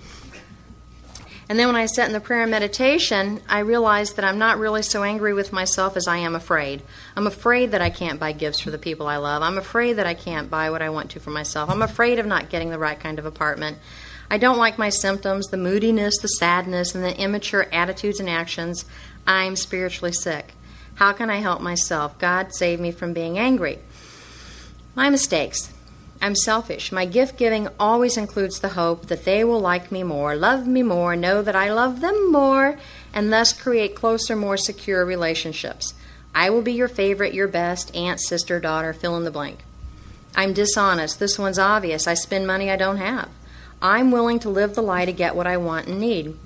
And then when I sat in the prayer and meditation, I realized that I'm not really so angry with myself as I am afraid. I'm afraid that I can't buy gifts for the people I love. I'm afraid that I can't buy what I want to for myself. I'm afraid of not getting the right kind of apartment. I don't like my symptoms, the moodiness, the sadness, and the immature attitudes and actions. I'm spiritually sick. How can I help myself? God, save me from being angry. My mistakes. I'm selfish. My gift-giving always includes the hope that they will like me more, love me more, know that I love them more, and thus create closer, more secure relationships. I will be your favorite, your best, aunt, sister, daughter, fill in the blank. I'm dishonest. This one's obvious. I spend money I don't have. I'm willing to live the lie to get what I want and need.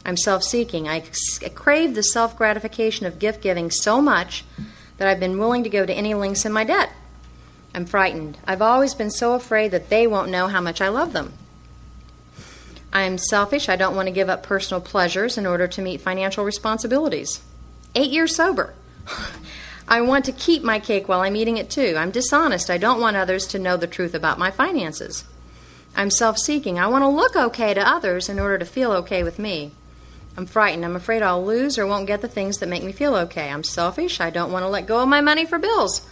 I'm self-seeking. I crave the self-gratification of gift-giving so much that I've been willing to go to any lengths in my debt. I'm frightened. I've always been so afraid that they won't know how much I love them. I'm selfish. I don't want to give up personal pleasures in order to meet financial responsibilities. 8 years sober. I want to keep my cake while I'm eating it too. I'm dishonest. I don't want others to know the truth about my finances. I'm self-seeking. I want to look okay to others in order to feel okay with me. I'm frightened. I'm afraid I'll lose or won't get the things that make me feel okay. I'm selfish. I don't want to let go of my money for bills.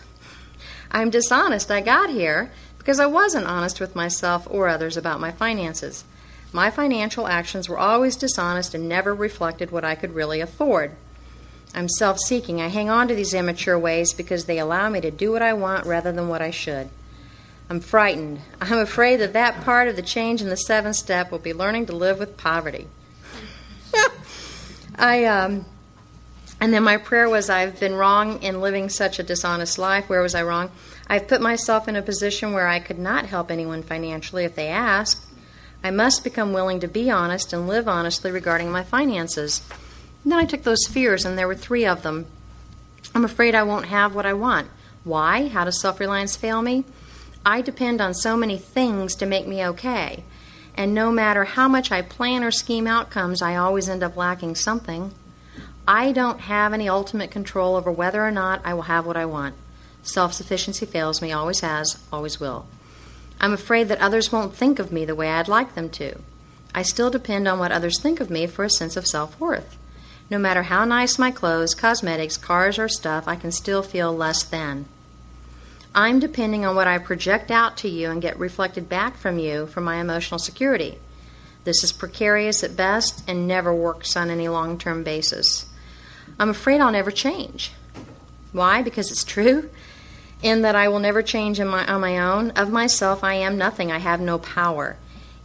I'm dishonest. I got here because I wasn't honest with myself or others about my finances. My financial actions were always dishonest and never reflected what I could really afford. I'm self-seeking. I hang on to these immature ways because they allow me to do what I want rather than what I should. I'm frightened. I'm afraid that part of the change in the 7th step will be learning to live with poverty. And then my prayer was, I've been wrong in living such a dishonest life. Where was I wrong? I've put myself in a position where I could not help anyone financially if they asked. I must become willing to be honest and live honestly regarding my finances. And then I took those fears, and there were 3 of them. I'm afraid I won't have what I want. Why? How does self-reliance fail me? I depend on so many things to make me okay. And no matter how much I plan or scheme outcomes, I always end up lacking something. I don't have any ultimate control over whether or not I will have what I want. Self-sufficiency fails me, always has, always will. I'm afraid that others won't think of me the way I'd like them to. I still depend on what others think of me for a sense of self-worth. No matter how nice my clothes, cosmetics, cars, or stuff, I can still feel less than. I'm depending on what I project out to you and get reflected back from you for my emotional security. This is precarious at best and never works on any long-term basis. I'm afraid I'll never change. Why? Because it's true. In that I will never change on my own. Of myself, I am nothing. I have no power.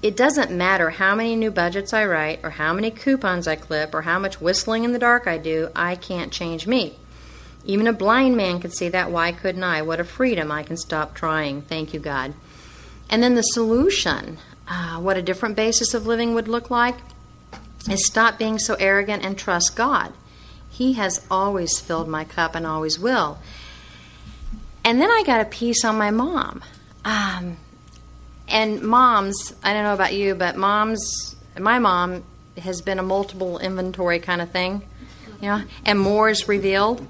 It doesn't matter how many new budgets I write or how many coupons I clip or how much whistling in the dark I do. I can't change me. Even a blind man could see that. Why couldn't I? What a freedom. I can stop trying. Thank you, God. And then the solution, what a different basis of living would look like, is stop being so arrogant and trust God. He has always filled my cup and always will. And then I got a piece on my mom. And moms, I don't know about you, but my mom has been a multiple inventory kind of thing, and more is revealed.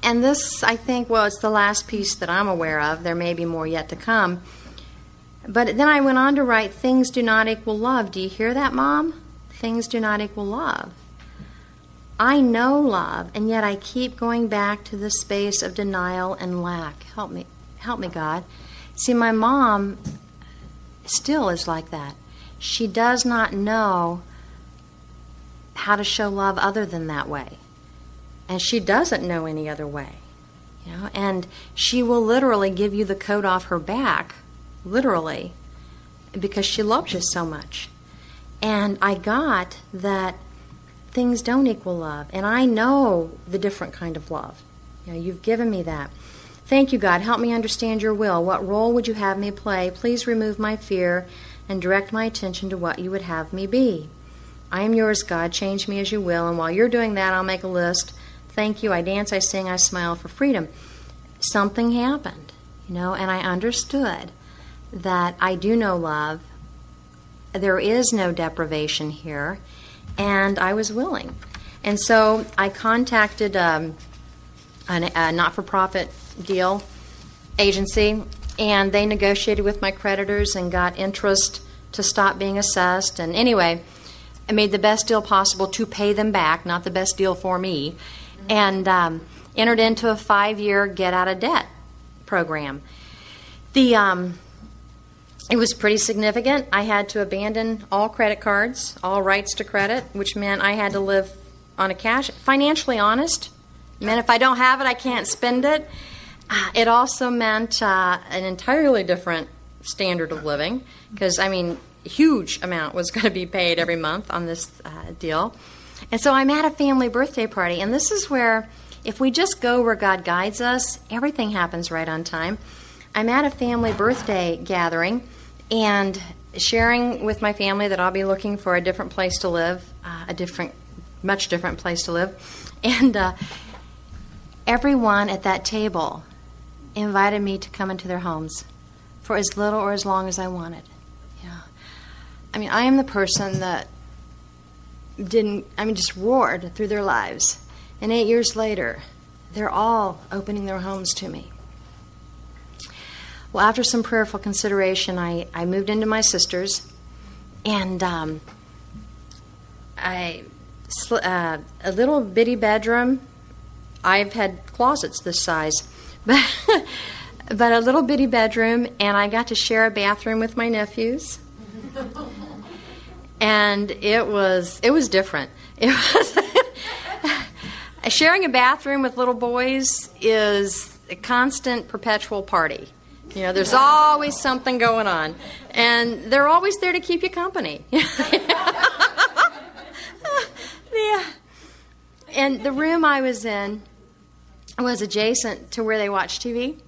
And this, I think, it's the last piece that I'm aware of. There may be more yet to come. But then I went on to write, things do not equal love. Do you hear that, Mom? Things do not equal love. I know love, and yet I keep going back to the space of denial and lack. Help me, God. See, my mom still is like that. She does not know how to show love other than that way. And she doesn't know any other way. And she will literally give you the coat off her back, literally, because she loves you so much. And I got that things don't equal love. And I know the different kind of love. You've given me that. Thank you, God. Help me understand your will. What role would you have me play? Please remove my fear and direct my attention to what you would have me be. I am yours, God. Change me as you will. And while you're doing that, I'll make a list. Thank you. I dance, I sing, I smile for freedom. Something happened, and I understood that I do know love. There is no deprivation here, and I was willing. And so I contacted a not-for-profit deal agency, and they negotiated with my creditors and got interest to stop being assessed. And anyway, I made the best deal possible to pay them back, not the best deal for me, and entered into a 5-year get-out-of-debt program. It was pretty significant. I had to abandon all credit cards, all rights to credit, which meant I had to live on a cash. Financially honest. It meant if I don't have it, I can't spend it. It also meant an entirely different standard of living because, a huge amount was going to be paid every month on this deal. And so I'm at a family birthday party, and this is where, if we just go where God guides us, everything happens right on time. I'm at a family birthday gathering and sharing with my family that I'll be looking for a different place to live, much different place to live. And everyone at that table invited me to come into their homes for as little or as long as I wanted. Yeah. I mean, I am the person that just roared through their lives. And 8 years later, they're all opening their homes to me. Well, after some prayerful consideration, I moved into my sister's, and a little bitty bedroom. I've had closets this size, but a little bitty bedroom, and I got to share a bathroom with my nephews. And it was different. It was sharing a bathroom with little boys is a constant, perpetual party. You know, there's always something going on, and they're always there to keep you company. Yeah. And the room I was in was adjacent to where they watched TV,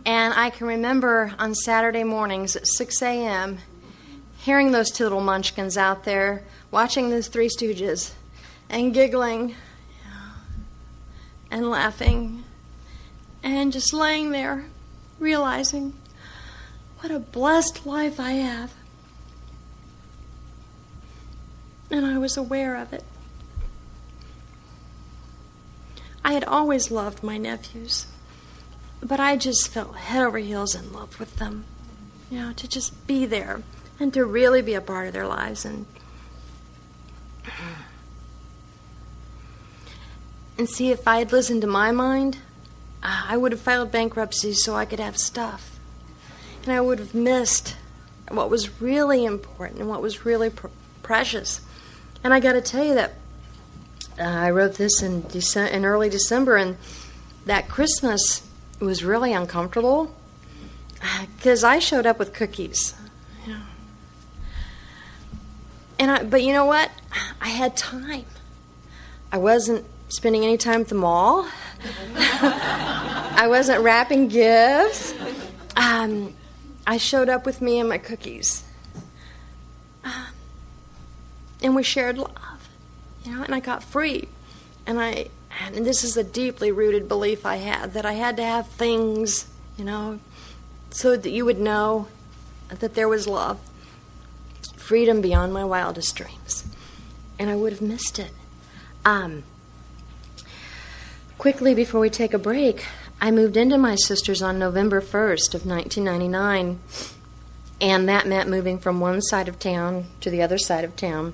and I can remember on Saturday mornings at 6 a.m. hearing those two little munchkins out there watching those Three Stooges and giggling and laughing and just laying there realizing what a blessed life I have. And I was aware of it. I had always loved my nephews, but I just felt head over heels in love with them. You know, to just be there and to really be a part of their lives. And see, if I had listened to my mind, I would have filed bankruptcy so I could have stuff. And I would have missed what was really important and what was really precious. And I got to tell you that I wrote this in early December, and that Christmas was really uncomfortable because I showed up with cookies. You know. But you know what? I had time. I wasn't spending any time at the mall. I wasn't wrapping gifts. I showed up with me and my cookies. And we shared love, you know, and I got free. And this is a deeply rooted belief I had, that I had to have things, you know, so that you would know that there was love, freedom beyond my wildest dreams. And I would have missed it. Quickly before we take a break, I moved into my sister's on November 1st of 1999, and that meant moving from one side of town to the other side of town.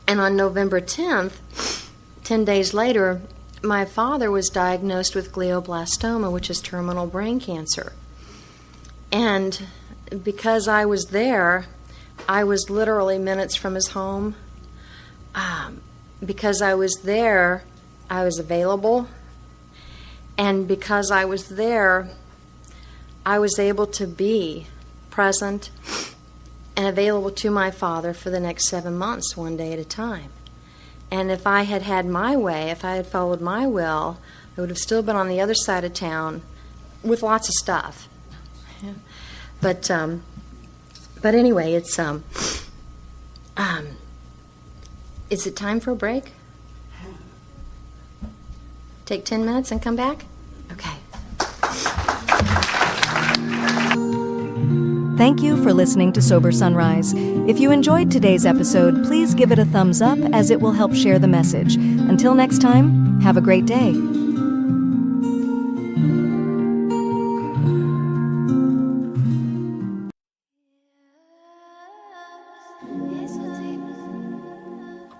And on November 10th, 10 days later, my father was diagnosed with glioblastoma, which is terminal brain cancer. And because I was there, I was literally minutes from his home. Because I was there, I was available. And because I was there, I was able to be present and available to my father for the next 7 months, one day at a time. And if I had had my way, if I had followed my will, I would have still been on the other side of town with lots of stuff. Yeah. But anyway, it's is it time for a break? Take 10 minutes and come back? Okay. Thank you for listening to Sober Sunrise. If you enjoyed today's episode, please give it a thumbs up, as it will help share the message. Until next time, have a great day.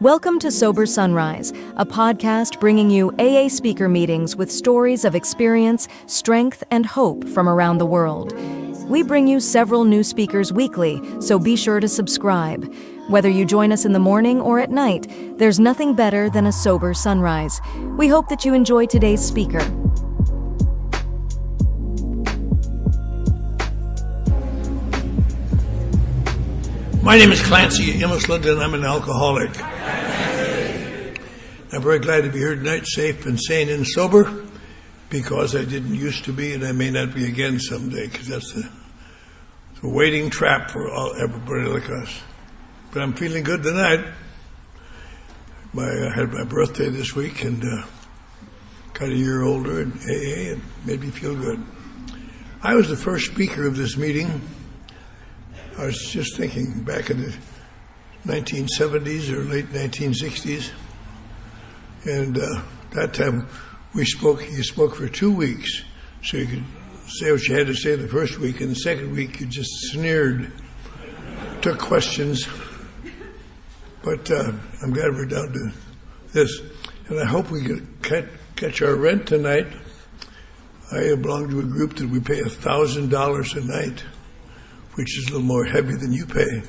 Welcome to Sober Sunrise, a podcast bringing you AA speaker meetings with stories of experience, strength, and hope from around the world. We bring you several new speakers weekly, so be sure to subscribe. Whether you join us in the morning or at night, there's nothing better than a sober sunrise. We hope that you enjoy today's speaker. My name is Clancy Immisland, and I'm an alcoholic. I'm very glad to be here tonight, safe and sane and sober, because I didn't used to be, and I may not be again someday, because that's a waiting trap for everybody like us. But I'm feeling good tonight. I had my birthday this week, and got a year older in AA, and made me feel good. I was the first speaker of this meeting. I was just thinking back in the 1970s or late 1960s, and that time you spoke for 2 weeks, so you could say what you had to say the first week, and the second week you just sneered, took questions. But I'm glad we're down to this, and I hope we can catch our rent tonight. I belong to a group that we pay $1,000 a night, which is a little more heavy than you pay.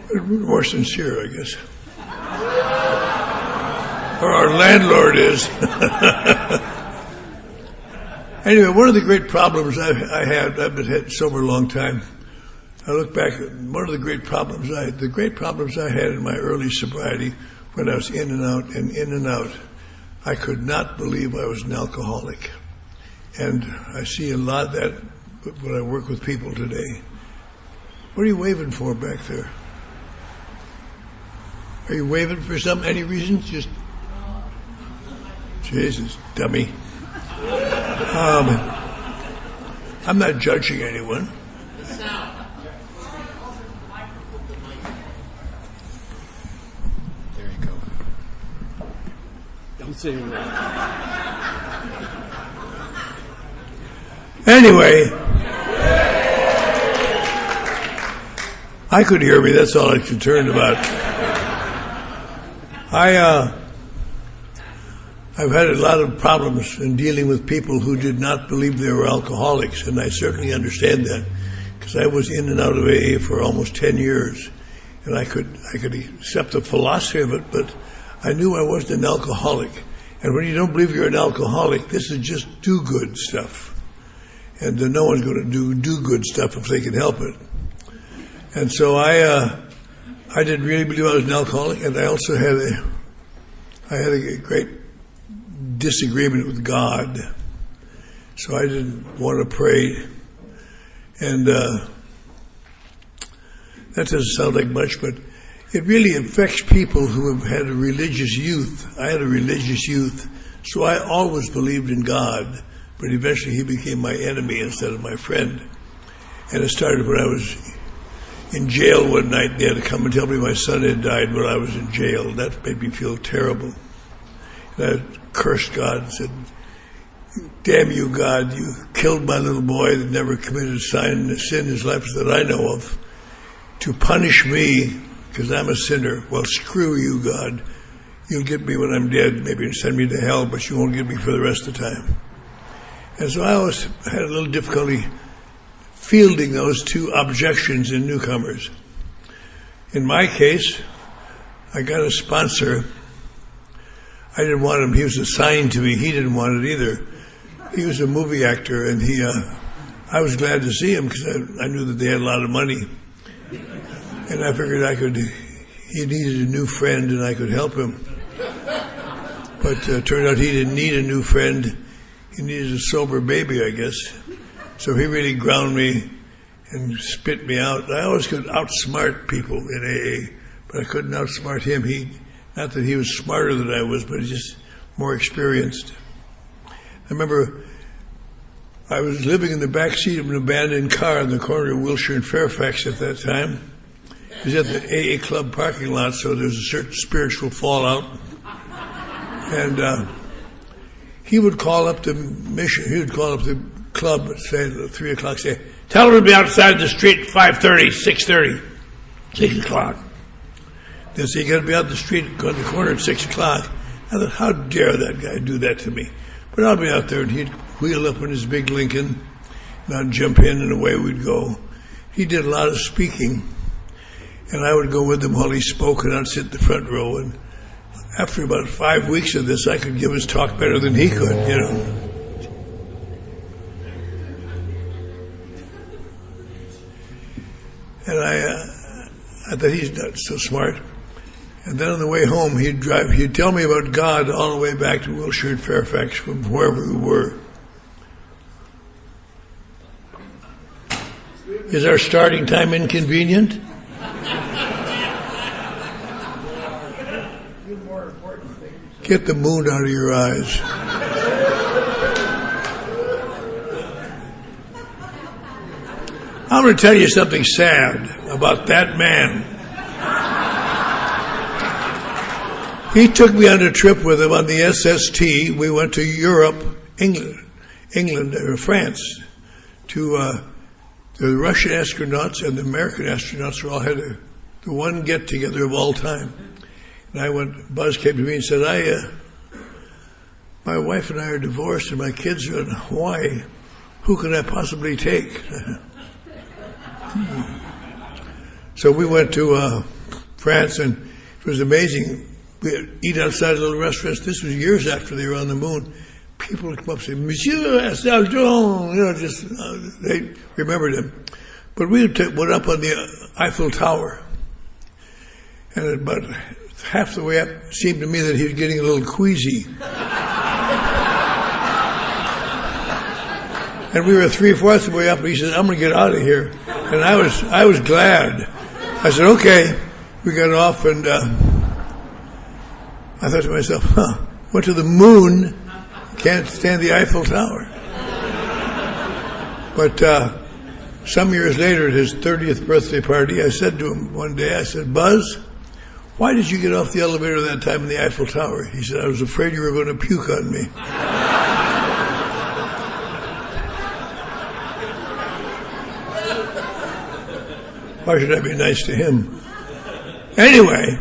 But we're more sincere, I guess. Or our landlord is. Anyway, one of the great problems I've been sober a long time. I look back at one of the great problems I had in my early sobriety, when I was in and out, I could not believe I was an alcoholic. And I see a lot of that when I work with people today. What are you waving for back there? Are you waving for any reason? Just, Jesus, dummy. I'm not judging anyone. There you go. Don't say that. Anyway, I could hear me. That's all I'm concerned about. I've had a lot of problems in dealing with people who did not believe they were alcoholics, and I certainly understand that, because I was in and out of AA for almost 10 years, and I could accept the philosophy of it, but I knew I wasn't an alcoholic. And when you don't believe you're an alcoholic, this is just do-good stuff. And no one's going to do good stuff if they can help it. And so I didn't really believe I was an alcoholic, and I also had a great disagreement with God. So I didn't want to pray. And that doesn't sound like much, but it really affects people who have had a religious youth. I had a religious youth, so I always believed in God, but eventually he became my enemy instead of my friend. And it started when I was in jail one night, and they had to come and tell me my son had died while I was in jail. That made me feel terrible. And I cursed God and said, "Damn you, God, you killed my little boy that never committed a sin in his life that I know of, to punish me because I'm a sinner. Well, screw you, God. You'll get me when I'm dead, maybe send me to hell, but you won't get me for the rest of the time." And so I always had a little difficulty fielding those two objections in newcomers. In my case, I got a sponsor. I didn't want him. He was assigned to me. He didn't want it either. He was a movie actor, and I was glad to see him because I knew that they had a lot of money. And I figured he needed a new friend and I could help him. But it turned out he didn't need a new friend. He needed a sober baby, I guess. So he really ground me and spit me out. I always could outsmart people in AA, but I couldn't outsmart him. Not that he was smarter than I was, but he's just more experienced. I remember I was living in the back seat of an abandoned car in the corner of Wilshire and Fairfax at that time. It was at the AA club parking lot, so there was a certain spiritual fallout. And he would call up the club at, say, 3 o'clock, say, "Tell them to be outside the street at 5:30, 6:30, 6 o'clock. They say, "You got to be out the street, go in the corner at 6 o'clock. I thought, how dare that guy do that to me? But I'll be out there, and he'd wheel up in his big Lincoln, and I'd jump in, and away we'd go. He did a lot of speaking, and I would go with him while he spoke, and I'd sit in the front row. And after about 5 weeks of this, I could give his talk better than he could, you know. And I thought, he's not so smart. And then on the way home, he'd tell me about God all the way back to Wilshire and Fairfax from wherever we were. Is our starting time inconvenient? Get the moon out of your eyes. I'm going to tell you something sad about that man. He took me on a trip with him on the SST. We went to Europe, England, or France, to the Russian astronauts and the American astronauts all had the one get-together of all time. And Buzz came to me and said, my wife and I are divorced and my kids are in Hawaii. Who can I possibly take? So we went to France, and it was amazing. We'd eat outside little restaurants. This was years after they were on the moon. People would come up and say, Monsieur Astaldon, they remembered him. But we went up on the Eiffel Tower. And about half the way up, it seemed to me that he was getting a little queasy. And we were 3/4 of the way up, and he said, I'm going to get out of here. And I was glad. I said, okay. We got off, and I thought to myself, went to the moon, can't stand the Eiffel Tower. But some years later, at his 30th birthday party, I said to him one day, I said, Buzz, why did you get off the elevator that time in the Eiffel Tower? He said, I was afraid you were going to puke on me. Why should I be nice to him? Anyway,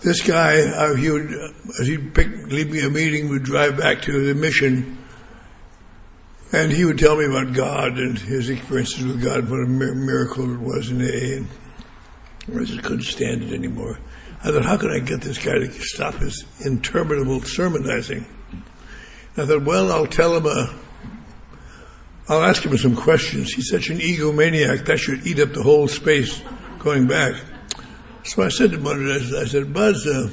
this guy, as he'd leave me a meeting, we'd drive back to the mission, and he would tell me about God and his experiences with God, what a miracle it was in AA, and I just couldn't stand it anymore. I thought, how could I get this guy to stop his interminable sermonizing? I thought, well, I'll ask him some questions. He's such an egomaniac, that should eat up the whole space going back. So I said to him, I said, Buzz, his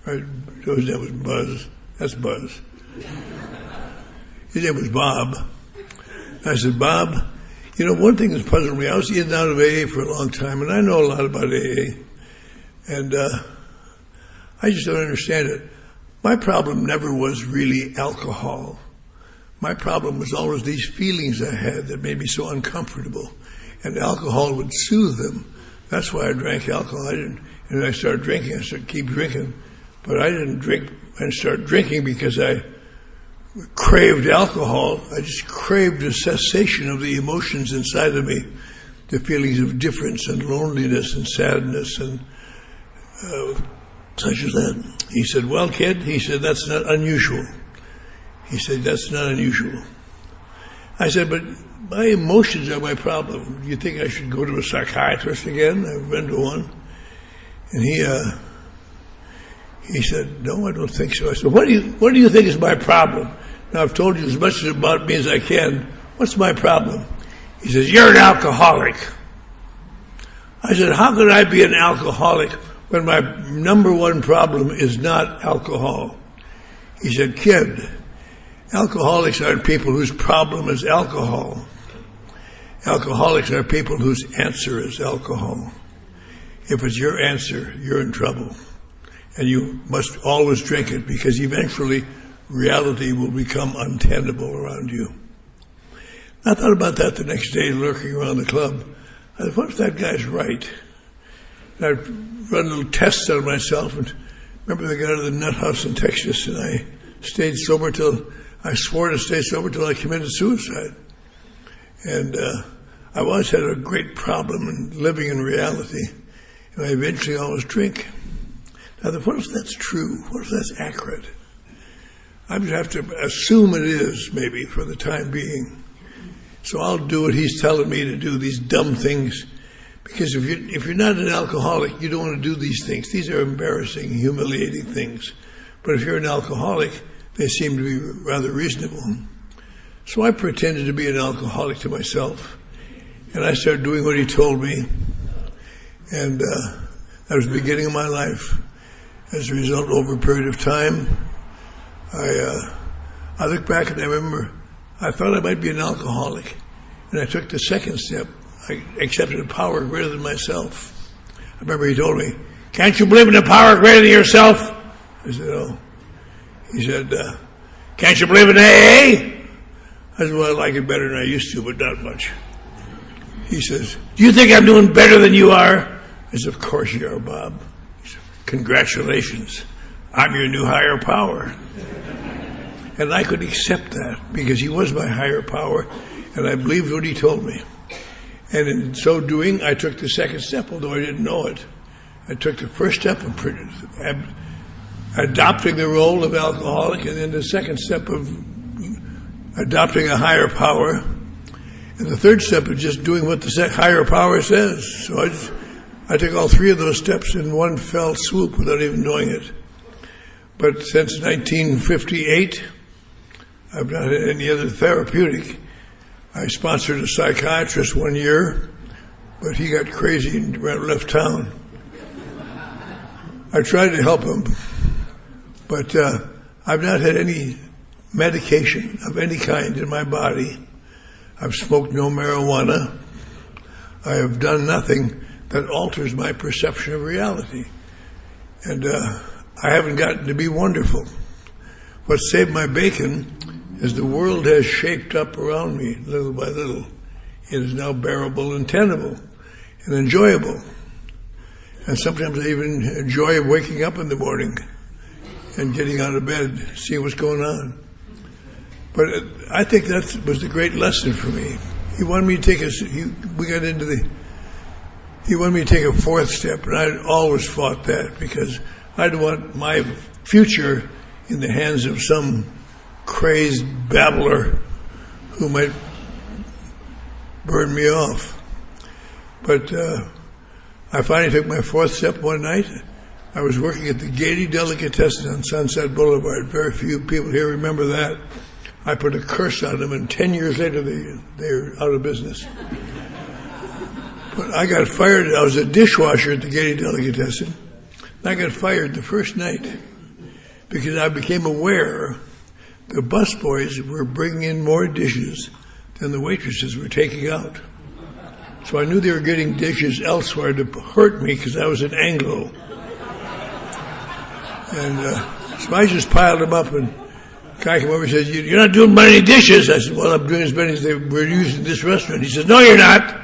name was Buzz. That's Buzz. His name was Bob. I said, Bob, one thing that's puzzled me, I was in and out of AA for a long time, and I know a lot about AA. And I just don't understand it. My problem never was really alcohol. My problem was always these feelings I had that made me so uncomfortable. And alcohol would soothe them. That's why I drank alcohol. And I started drinking. I started keep drinking. But I didn't drink and start drinking because I craved alcohol. I just craved a cessation of the emotions inside of me, the feelings of difference and loneliness and sadness and such as that. He said, well, kid, he said, that's not unusual. He said, that's not unusual. I said, but my emotions are my problem. Do you think I should go to a psychiatrist again? I've been to one. And he said, no, I don't think so. I said, what do you think is my problem? Now, I've told you as much about me as I can. What's my problem? He says, you're an alcoholic. I said, how could I be an alcoholic when my number one problem is not alcohol? He said, kid, alcoholics aren't people whose problem is alcohol. Alcoholics are people whose answer is alcohol. If it's your answer, you're in trouble. And you must always drink it, because eventually reality will become untenable around you. I thought about that the next day, lurking around the club. I thought, what if that guy's right? And I run little tests on myself, and remember I got out of the nut house in Texas, and I stayed sober I swore to stay sober till I committed suicide. And I always had a great problem in living in reality, and I eventually always drink. Now, what if that's true? What if that's accurate? I just have to assume it is, maybe, for the time being. So I'll do what he's telling me to do, these dumb things. Because if you're not an alcoholic, you don't want to do these things. These are embarrassing, humiliating things. But if you're an alcoholic, they seem to be rather reasonable. So I pretended to be an alcoholic to myself. And I started doing what he told me. And That was the beginning of my life. As a result, over a period of time, I look back and I remember I thought I might be an alcoholic. And I took the second step. I accepted a power greater than myself. I remember he told me, "Can't you believe in a power greater than yourself?" I said, "Oh." He said, "Can't you believe in AA?" I said, "Well, I like it better than I used to, but not much." He says, "Do you think I'm doing better than you are?" I said, "Of course you are, Bob." He said, "Congratulations. I'm your new higher power." And I could accept that because he was my higher power, and I believed what he told me. And in so doing, I took the second step, although I didn't know it. I took the first step of adopting the role of alcoholic, and then the second step of adopting a higher power, and the third step of just doing what the higher power says. So I took all three of those steps in one fell swoop without even knowing it. But since 1958, I've not had any other therapeutic. I sponsored a psychiatrist one year, but he got crazy and left town. I tried to help him, but I've not had any medication of any kind in my body. I've smoked no marijuana. I have done nothing that alters my perception of reality. And I haven't gotten to be wonderful. What saved my bacon is the world has shaped up around me little by little. It is now bearable and tenable and enjoyable. And sometimes I even enjoy waking up in the morning and getting out of bed, seeing what's going on. But I think that was the great lesson for me. He wanted me to take he wanted me to take a fourth step, and I always fought that because I didn't want my future in the hands of some crazed babbler who might burn me off. But I finally took my fourth step one night. I was working at the Gaiety Delicatessen on Sunset Boulevard. Very few people here remember that. I put a curse on them, and 10 years later they're out of business. But I got fired. I was a dishwasher at the Gaiety Delicatessen. I got fired the first night because I became aware the busboys were bringing in more dishes than the waitresses were taking out. So I knew they were getting dishes elsewhere to hurt me because I was an Anglo. And so I just piled them up, and the guy came over and said, "You're not doing many dishes." I said, "Well, I'm doing as many as they were using in this restaurant." He said, "No, you're not.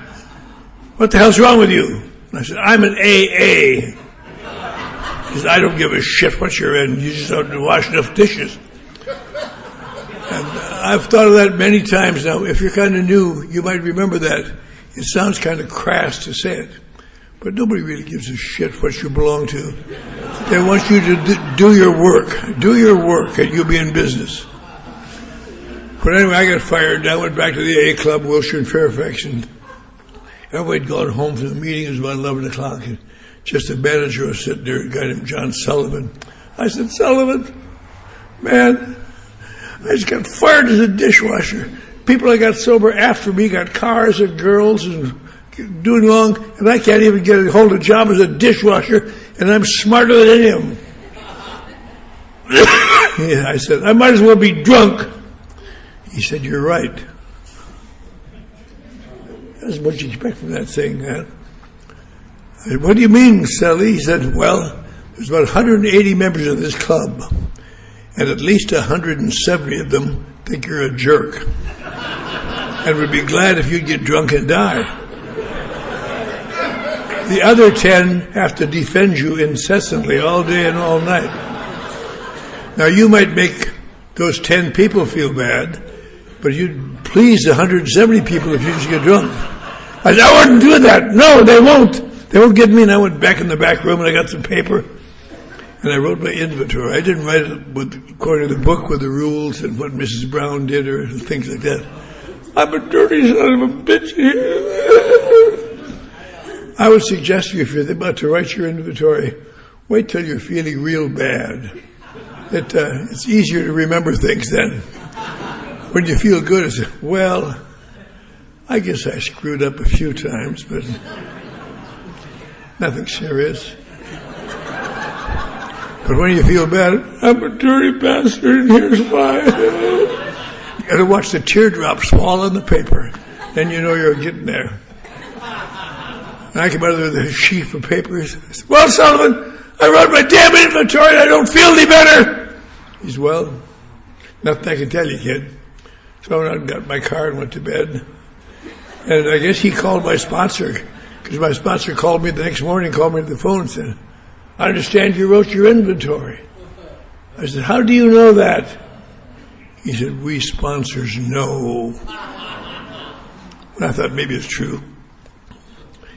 What the hell's wrong with you?" And I said, "I'm an AA." He said, "I don't give a shit what you're in. You just don't wash enough dishes." And I've thought of that many times now. If you're kind of new, you might remember that. It sounds kind of crass to say it, but nobody really gives a shit what you belong to. They want you to do your work. Do your work, and you'll be in business. But anyway, I got fired. I went back to the AA Club, Wilshire and Fairfax, and everybody had gone home from the meeting. It was about 11 o'clock, and just the manager was sitting there, a guy named John Sullivan. I said, "Sullivan, man, I just got fired as a dishwasher. People I got sober after me got cars and girls and doing long, and I can't even get a hold of a job as a dishwasher, and I'm smarter than any of them." Yeah, I said, "I might as well be drunk." He said, "You're right." That's what you expect from that thing, man. I said, "What do you mean, Sally?" He said, "Well, there's about 180 members of this club, and at least 170 of them think you're a jerk and would be glad if you'd get drunk and die. The other 10 have to defend you incessantly all day and all night. Now, you might make those 10 people feel bad, but you'd please the 170 people if you just get drunk." I said, "I wouldn't do that." "No, they won't. They won't get me." And I went back in the back room and I got some paper and I wrote my inventory. I didn't write it according to the book with the rules and what Mrs. Brown did or things like that. I'm a dirty son of a bitch. I would suggest to you, if you're about to write your inventory, wait till you're feeling real bad. It's easier to remember things then. When you feel good, it's, well, I guess I screwed up a few times, but nothing serious. But when you feel bad, I'm a dirty bastard, and here's why. You got to watch the teardrops fall on the paper. Then you know you're getting there. And I came out of the sheaf of papers. I said, well, Sullivan, I wrote my damn inventory and I don't feel any better. He said, well, nothing I can tell you, kid. So I went out and got my car and went to bed. And I guess he called my sponsor, because my sponsor called me the next morning, called me to the phone and said, I understand you wrote your inventory. I said, how do you know that? He said, we sponsors know. And I thought maybe it's true.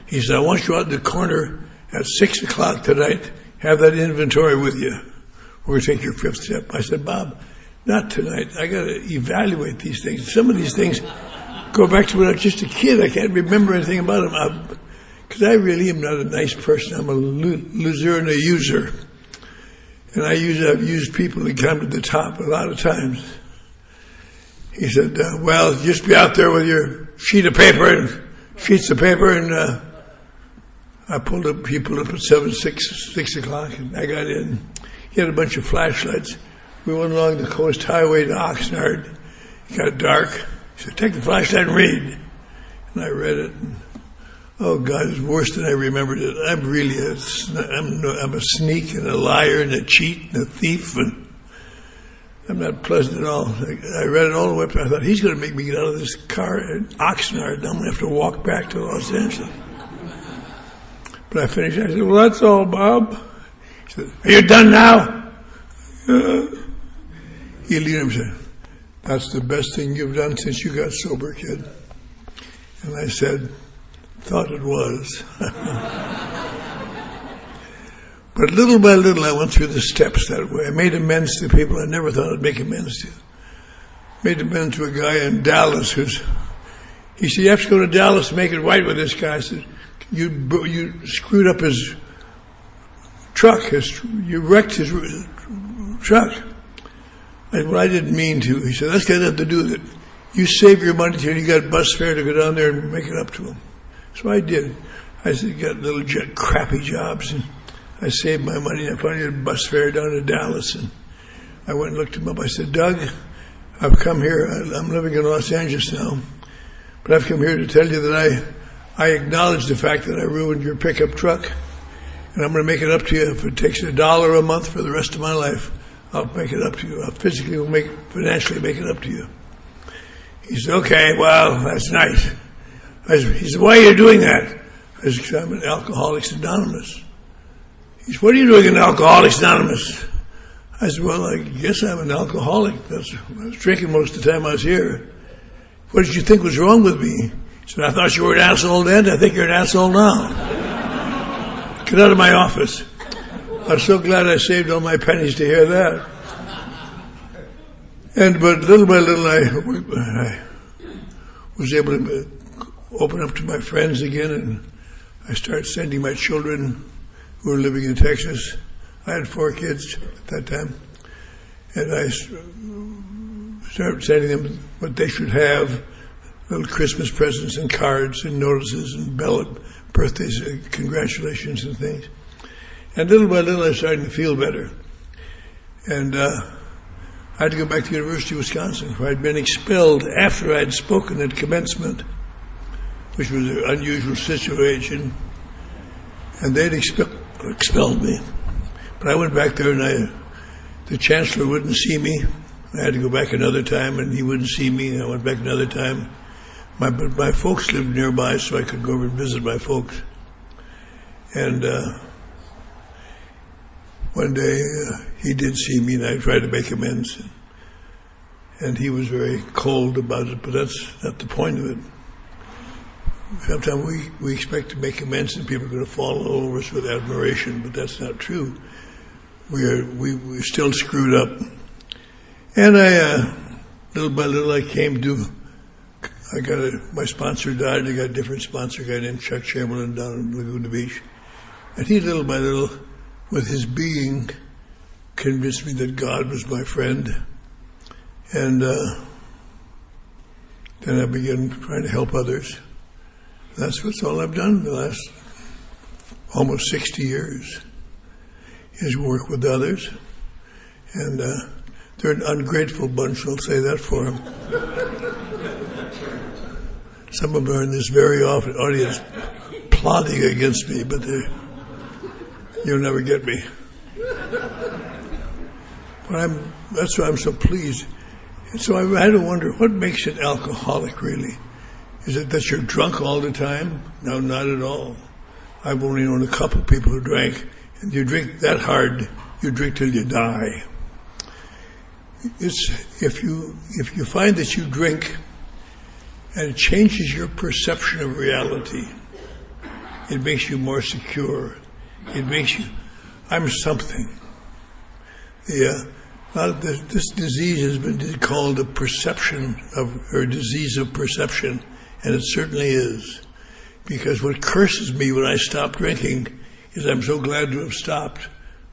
He said, I want you out in the corner at 6 o'clock tonight. Have that inventory with you. We're going to take your fifth step. I said, Bob, not tonight. I got to evaluate these things. Some of these things go back to when I was just a kid. I can't remember anything about them. Because I really am not a nice person. I'm a loser and a user. And I've used people to come to the top a lot of times. He said, well, just be out there with your sheets of paper, and he pulled up at 6 o'clock, and I got in. He had a bunch of flashlights. We went along the coast highway to Oxnard. It got dark. He said, take the flashlight and read. And I read it. And, oh, God, it's worse than I remembered it. I'm really I'm a sneak and a liar and a cheat and a thief, and I'm not pleasant at all. I read it all the way up. I thought, he's going to make me get out of this car in Oxnard, and I'm going to have to walk back to Los Angeles. But I finished. I said, well, that's all, Bob. He said, are you done now? He leaned over and said, that's the best thing you've done since you got sober, kid. And I said, thought it was. But little by little, I went through the steps that way. I made amends to people I never thought I'd make amends to. Made amends to a guy in Dallas he said, you have to go to Dallas to make it right with this guy. I said, you screwed up his truck. You wrecked his truck. I said, well, I didn't mean to. He said, that's got nothing to do with it. You save your money till you got bus fare to go down there and make it up to him. So I did. I said, got little crappy jobs, and I saved my money, and I finally had a bus fare down to Dallas, and I went and looked him up. I said, Doug, I've come here. I'm living in Los Angeles now, but I've come here to tell you that I acknowledge the fact that I ruined your pickup truck, and I'm going to make it up to you. If it takes $1 a month for the rest of my life, I'll make it up to you. I'll financially make it up to you. He said, okay, well, that's nice. He said, why are you doing that? I said, because I'm in Alcoholics Anonymous. He said, what are you doing in Alcoholics Anonymous? I said, well, I guess I'm an alcoholic. I was drinking most of the time I was here. What did you think was wrong with me? He said, I thought you were an asshole then. I think you're an asshole now. Get out of my office. I'm so glad I saved all my pennies to hear that. But little by little, I was able to open up to my friends again, and I started sending my children who were living in Texas. I had 4 kids at that time, and I started sending them what they should have, little Christmas presents and cards and notices and birthdays, congratulations and things. And little by little, I started to feel better. And I had to go back to the University of Wisconsin, where I'd been expelled after I'd spoken at commencement, which was an unusual situation. And they'd expelled me. But I went back there, and the chancellor wouldn't see me. I had to go back another time, and he wouldn't see me. I went back another time. But my folks lived nearby, so I could go over and visit my folks. And one day he did see me, and I tried to make amends. And he was very cold about it, but that's not the point of it. Sometimes we expect to make amends, and people are going to fall all over us with admiration, but that's not true. We're still screwed up. And little by little, my sponsor died. I got a different sponsor, a guy named Chuck Chamberlain down in Laguna Beach. And he, little by little, with his being, convinced me that God was my friend. And then I began trying to help others. That's all I've done the last almost 60 years. his work with others. And they're an ungrateful bunch, I'll say that for him. Some of them are in this very audience plotting against me, but you'll never get me. But that's why I'm so pleased. And so I had to wonder, what makes an alcoholic really? Is it that you're drunk all the time? No, not at all. I've only known a couple of people who drank, and you drink that hard, you drink till you die. It's if you find that you drink and it changes your perception of reality, it makes you more secure. It makes you, I'm something. This disease has been called a disease of perception, and it certainly is. Because what curses me when I stop drinking is I'm so glad to have stopped,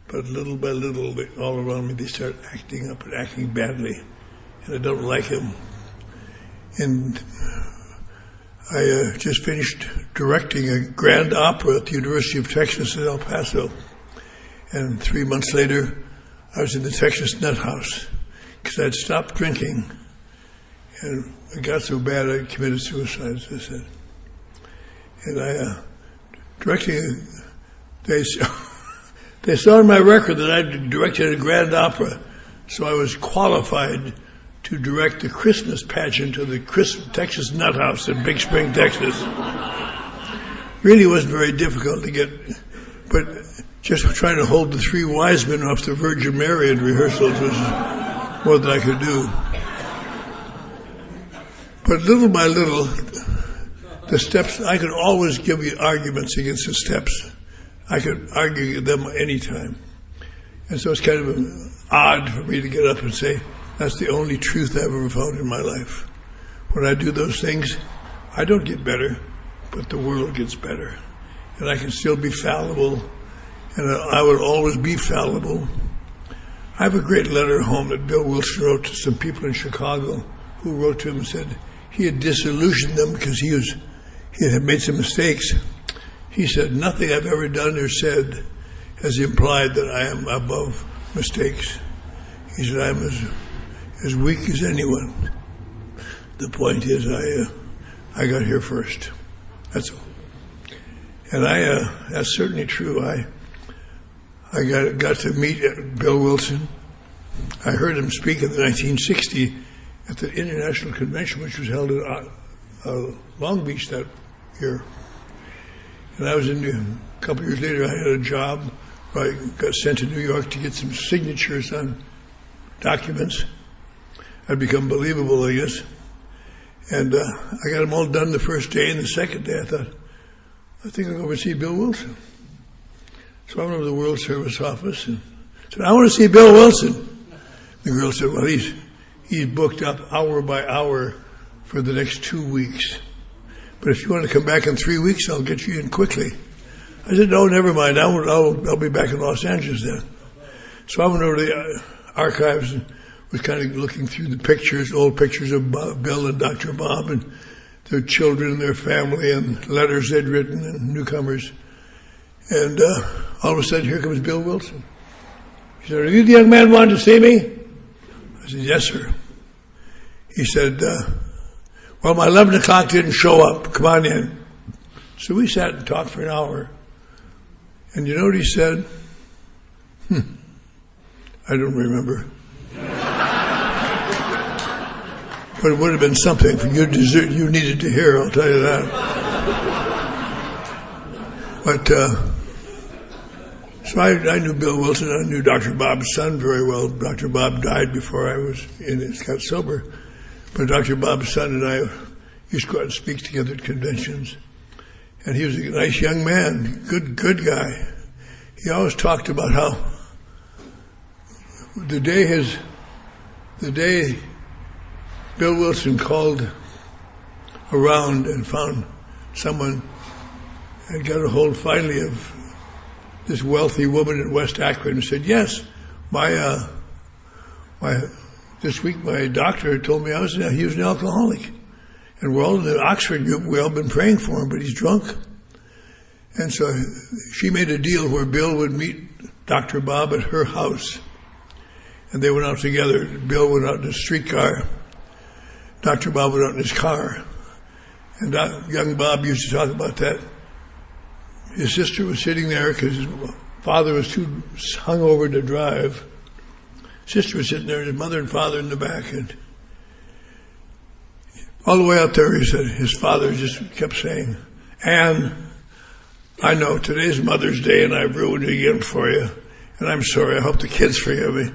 but little by little, all around me, they start acting up and acting badly, and I don't like them. And I just finished directing a grand opera at the University of Texas at El Paso, and 3 months later, I was in the Texas Nut House because I'd stopped drinking, and it got so bad I committed suicide, as I said. And I directing. They saw on my record that I directed a grand opera, so I was qualified to direct the Christmas pageant of the Texas Nut House in Big Spring, Texas. Really wasn't very difficult to get, but just trying to hold the three wise men off the Virgin Mary in rehearsals was more than I could do. But little by little, the steps, I could always give you arguments against the steps. I could argue them anytime. And so it's kind of odd for me to get up and say, that's the only truth I've ever found in my life. When I do those things, I don't get better, but the world gets better. And I can still be fallible, and I would always be fallible. I have a great letter home that Bill Wilson wrote to some people in Chicago who wrote to him and said he had disillusioned them because he had made some mistakes. He said, nothing I've ever done or said has implied that I am above mistakes. He said, I'm as weak as anyone. The point is I got here first. That's all. And that's certainly true. I got to meet Bill Wilson. I heard him speak in 1960 at the International Convention, which was held at Long Beach that year. And I was a couple years later, I had a job where I got sent to New York to get some signatures on documents. I'd become believable, I guess. And I got them all done the first day, and the second day I thought, I think I'll go over and see Bill Wilson. So I went over to the World Service office and said, I want to see Bill Wilson. The girl said, well, he's booked up hour by hour for the next 2 weeks. But if you want to come back in 3 weeks, I'll get you in quickly. I said, no, never mind. I'll be back in Los Angeles then. So I went over to the archives and was kind of looking through the pictures, old pictures of Bill and Dr. Bob and their children and their family and letters they'd written and newcomers. And all of a sudden, here comes Bill Wilson. He said, are you the young man who wanted to see me? I said, yes, sir. He said, well, my 11 o'clock didn't show up. Come on in. So we sat and talked for an hour. And you know what he said? I don't remember. But it would have been something for you needed to hear, I'll tell you that. But, so I knew Bill Wilson. I knew Dr. Bob's son very well. Dr. Bob died before I got sober. But Dr. Bob's son and I used to go out and speak together at conventions. And he was a nice young man, good guy. He always talked about how the day Bill Wilson called around and found someone and got a hold finally of this wealthy woman in West Akron and said, yes, this week my doctor told me he was an alcoholic. And we're all in the Oxford group, we all been praying for him, but he's drunk. And so she made a deal where Bill would meet Dr. Bob at her house. And they went out together. Bill went out in his streetcar. Dr. Bob went out in his car. And young Bob used to talk about that. His sister was sitting there because his father was too hungover to drive. Sister was sitting there, his mother and father in the back. And all the way out there, he said, his father just kept saying, Ann, I know today's Mother's Day and I've ruined it again for you. And I'm sorry. I hope the kids forgive me.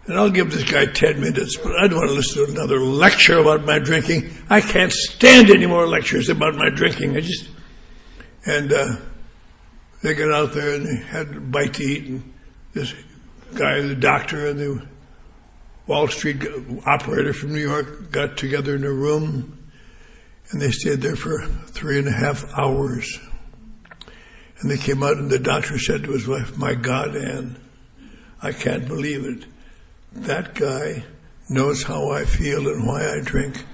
And I'll give this guy 10 minutes, but I don't want to listen to another lecture about my drinking. I can't stand any more lectures about my drinking. And they got out there and they had a bite to eat. And this guy, the doctor, and the Wall Street operator from New York got together in a room, and they stayed there for 3.5 hours. And they came out, and the doctor said to his wife, "My God, Ann, I can't believe it. That guy knows how I feel and why I drink.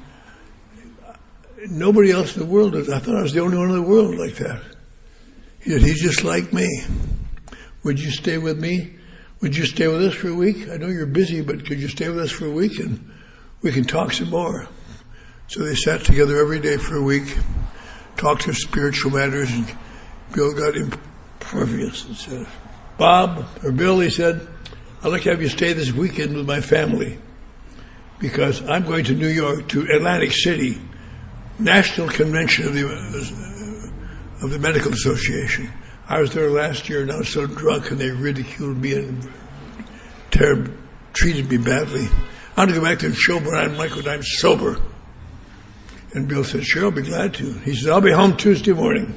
Nobody else in the world does. I thought I was the only one in the world like that." He said, "He's just like me. Would you stay with me? Would you stay with us for a week? I know you're busy, but could you stay with us for a week and we can talk some more?" So they sat together every day for a week, talked to spiritual matters, and Bill got impervious and said, "Bob," or Bill, he said, "I'd like to have you stay this weekend with my family because I'm going to New York, to Atlantic City, National Convention of the Medical Association. I was there last year and I was so drunk and they ridiculed me and treated me badly. I want to go back there and show Brian Michael that I'm sober." And Bill said, "Sure, I'll be glad to." He said, "I'll be home Tuesday morning."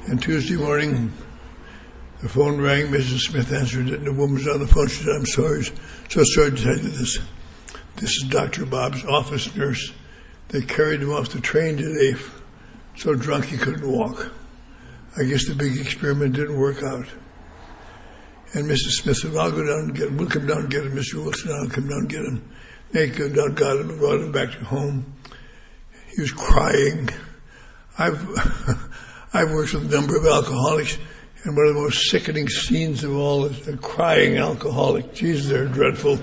And Tuesday morning, the phone rang. Mrs. Smith answered it, and the woman was on the phone. She said, "I'm sorry, so sorry to tell you this. This is Dr. Bob's office nurse. They carried him off the train today, so drunk he couldn't walk. I guess the big experiment didn't work out." And Mrs. Smith said, "I'll go down and get him. We'll come down and get him, Mr. Wilson. I'll come down and get him." They came down, got him, and brought him back to home. He was crying. I've worked with a number of alcoholics, and one of the most sickening scenes of all is a crying alcoholic. Jesus, they're dreadful.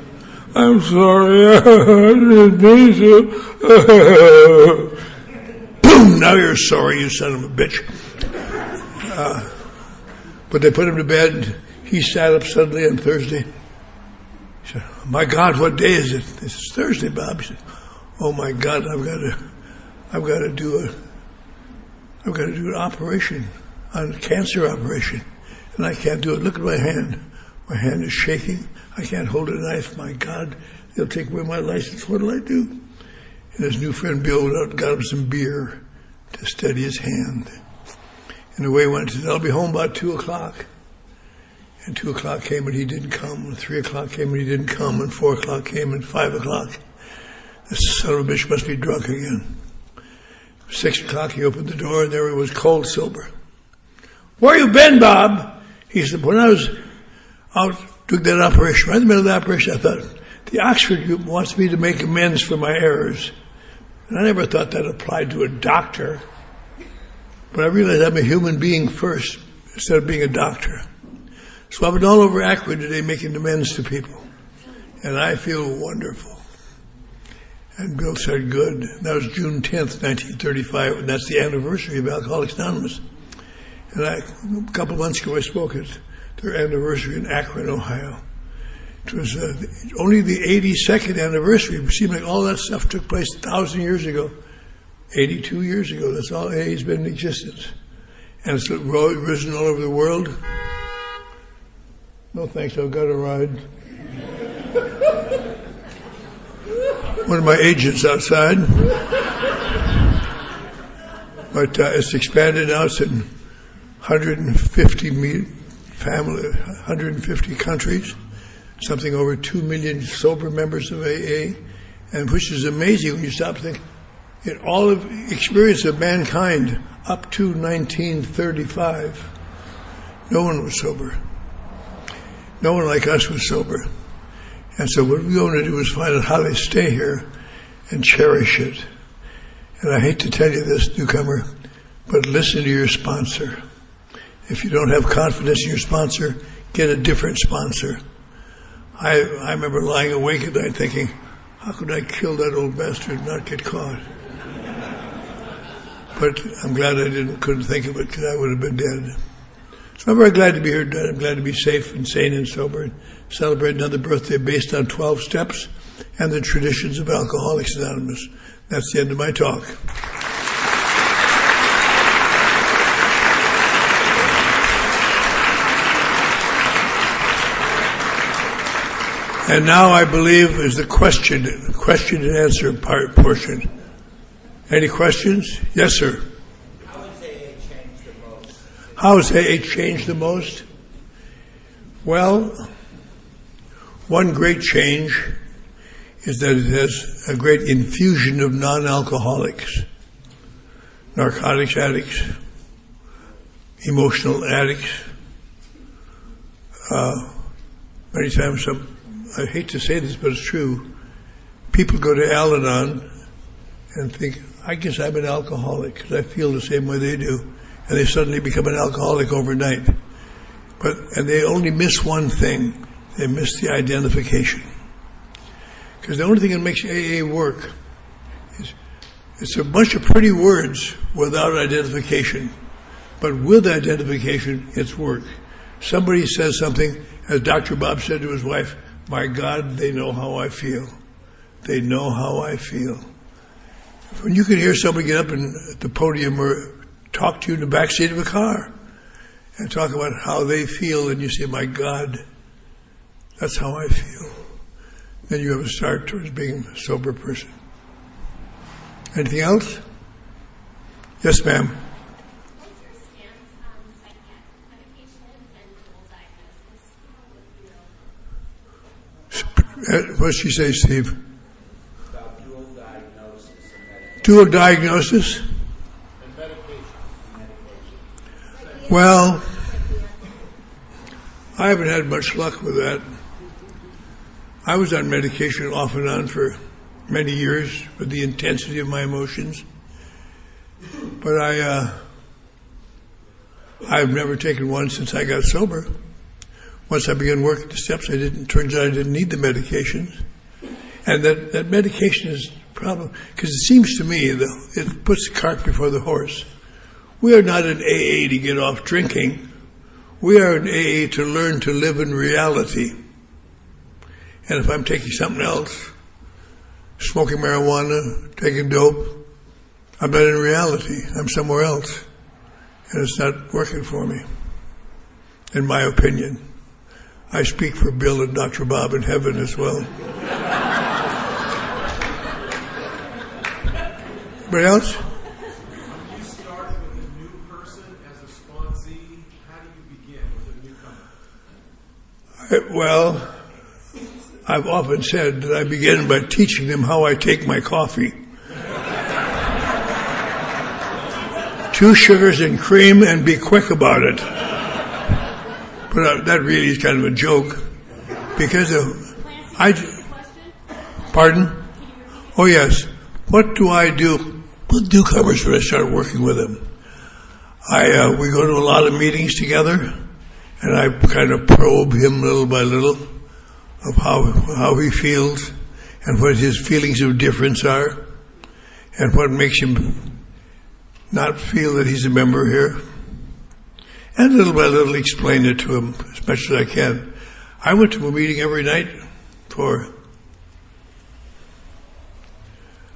"I'm sorry, I didn't mean to." Boom! Now you're sorry, you son of a bitch. But they put him to bed, and he sat up suddenly on Thursday. He said, "My God, what day is it?" This is Thursday, Bob. He said, "Oh my God, I've got to do an operation, a cancer operation, and I can't do it. Look at my hand. My hand is shaking. I can't hold a knife. My God, they'll take away my license. What'll I do?" And his new friend Bill went out and got him some beer to steady his hand. And away he went. He said, "I'll be home about 2:00. And 2:00 came and he didn't come. And 3:00 came and he didn't come. And 4:00 came and 5:00. This son of a bitch must be drunk again. 6:00 he opened the door and there he was, cold sober. "Where you been, Bob?" He said, "When I was out doing that operation, right in the middle of the operation, I thought, the Oxford group wants me to make amends for my errors. And I never thought that applied to a doctor. But I realized I'm a human being first instead of being a doctor. So I've been all over Akron today making amends to people. And I feel wonderful." And Bill said, "Good." And that was June 10th, 1935, and that's the anniversary of Alcoholics Anonymous. And a couple of months ago I spoke at their anniversary in Akron, Ohio. It was only the 82nd anniversary. It seemed like all that stuff took place 1,000 years ago. 82 years ago, that's all AA's been in existence. And it's risen all over the world. No thanks, I've got a ride. One of my agents outside. But it's expanded now. It's in 150 countries. Something over 2 million sober members of AA. And which is amazing when you stop to think. In all of experience of mankind up to 1935, no one was sober. No one like us was sober. And so what we want to do is find out how they stay here and cherish it. And I hate to tell you this, newcomer, but listen to your sponsor. If you don't have confidence in your sponsor, get a different sponsor. I remember lying awake at night thinking, how could I kill that old bastard and not get caught? But I'm glad I couldn't think of it, because I would have been dead. So I'm very glad to be here today. I'm glad to be safe and sane and sober and celebrate another birthday based on 12 steps and the traditions of Alcoholics Anonymous. That's the end of my talk. And now I believe is the question and answer portion. Any questions? Yes, sir. How has AA changed the most? How has AA changed the most? Well, one great change is that it has a great infusion of non-alcoholics, narcotics addicts, emotional addicts. Many times I hate to say this, but it's true. People go to Al-Anon and think, I guess I'm an alcoholic because I feel the same way they do. And they suddenly become an alcoholic overnight. And they only miss one thing. They miss the identification. Because the only thing that makes AA work is it's a bunch of pretty words without identification. But with identification, it's work. Somebody says something, as Dr. Bob said to his wife, my God, they know how I feel. They know how I feel. When you can hear somebody get up at the podium or talk to you in the backseat of a car and talk about how they feel, and you say, my God, that's how I feel. Then you have a start towards being a sober person. Anything else? Yes, ma'am. What did she say, Steve? About dual diagnosis and medication. Dual diagnosis? And medication. Well, I haven't had much luck with that. I was on medication off and on for many years with the intensity of my emotions. But I've never taken one since I got sober. Once I began working the steps, turns out I didn't need the medications. And that medication is a problem, because it seems to me that it puts the cart before the horse. We are not in AA to get off drinking. We are in AA to learn to live in reality. And if I'm taking something else, smoking marijuana, taking dope, I'm not in reality. I'm somewhere else. And it's not working for me, in my opinion. I speak for Bill and Dr. Bob in heaven as well. Anybody else? When you started with a new person as a sponsee, how do you begin with a newcomer? Well, I've often said that I begin by teaching them how I take my coffee. 2 sugars and cream, and be quick about it. But that really is kind of a joke, because pardon? Oh yes. What do I do with newcomers when I start working with them? We go to a lot of meetings together, and I kind of probe him little by little of how he feels and what his feelings of difference are and what makes him not feel that he's a member here. And little by little explain it to him as much as I can. I went to a meeting every night for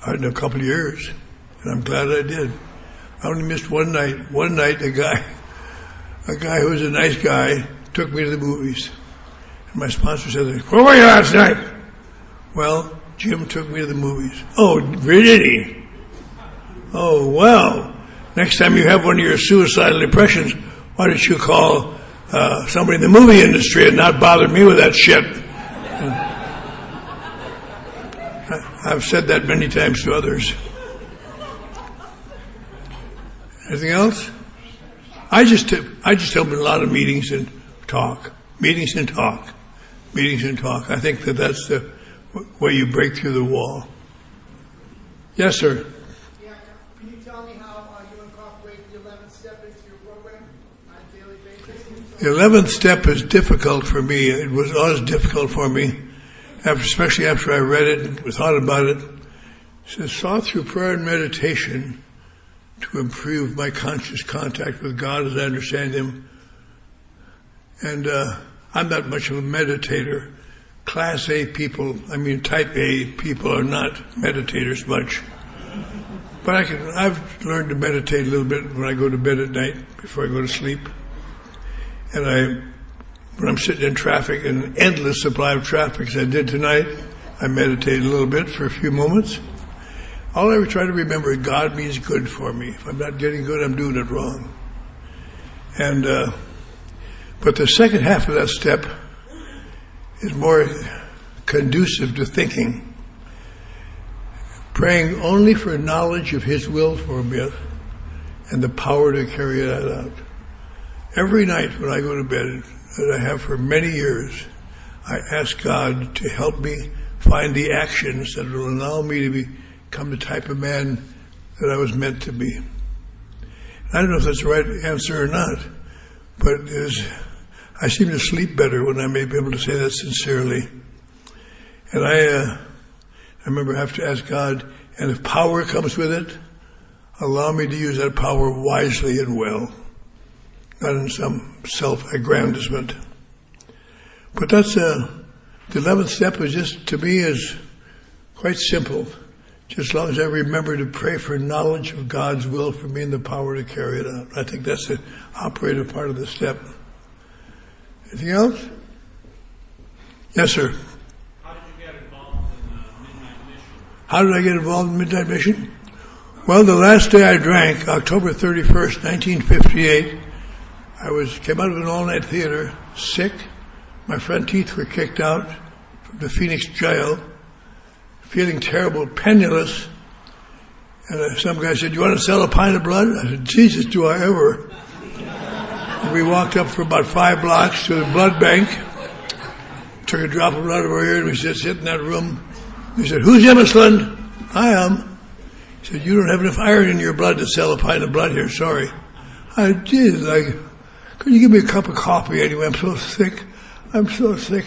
a couple of years, and I'm glad I did. I only missed one night. One night, a guy who was a nice guy took me to the movies. And my sponsor said, where were you last night? Well, Jim took me to the movies. Oh, really? Oh, well. Next time you have one of your suicidal depressions, why don't you call somebody in the movie industry and not bother me with that shit? I've said that many times to others. Anything else? I just help in a lot of meetings and talk. Meetings and talk. Meetings and talk. I think that's the way you break through the wall. Yes, sir. Yeah, can you tell me how you incorporate the 11th step into your program on a daily basis? The 11th step is difficult for me. It was always difficult for me, especially after I read it and thought about it. It says, sought through prayer and meditation to improve my conscious contact with God as I understand Him. And I'm not much of a meditator. Class A people, type A people are not meditators much. But I've learned to meditate a little bit when I go to bed at night before I go to sleep. And when I'm sitting in traffic, an endless supply of traffic as I did tonight, I meditate a little bit for a few moments. All I try to remember is God means good for me. If I'm not getting good, I'm doing it wrong. And but the second half of that step is more conducive to thinking. Praying only for knowledge of His will for me and the power to carry that out. Every night when I go to bed, that I have for many years, I ask God to help me find the actions that will allow me to become the type of man that I was meant to be. I don't know if that's the right answer or not, but I seem to sleep better when I may be able to say that sincerely. And I remember I have to ask God, and if power comes with it, allow me to use that power wisely and well, not in some self-aggrandizement. But that's the 11th step is just, to me, is quite simple. Just as long as I remember to pray for knowledge of God's will for me and the power to carry it out. I think that's the operative part of the step. Anything else? Yes, sir. How did you get involved in Midnight Mission? How did I get involved in Midnight Mission? Well, the last day I drank, October 31st, 1958, I came out of an all-night theater, sick. My front teeth were kicked out from the Phoenix jail, feeling terrible, penniless. And some guy said, "You want to sell a pint of blood?" I said, "Jesus, do I ever." And we walked up for about 5 blocks to the blood bank, took a drop of blood over here, and we said, "Sit in that room." He said, "Who's Emerson?" "I am." He said, "You don't have enough iron in your blood to sell a pint of blood here, sorry." I did, could you give me a cup of coffee anyway? I'm so sick. I'm so sick.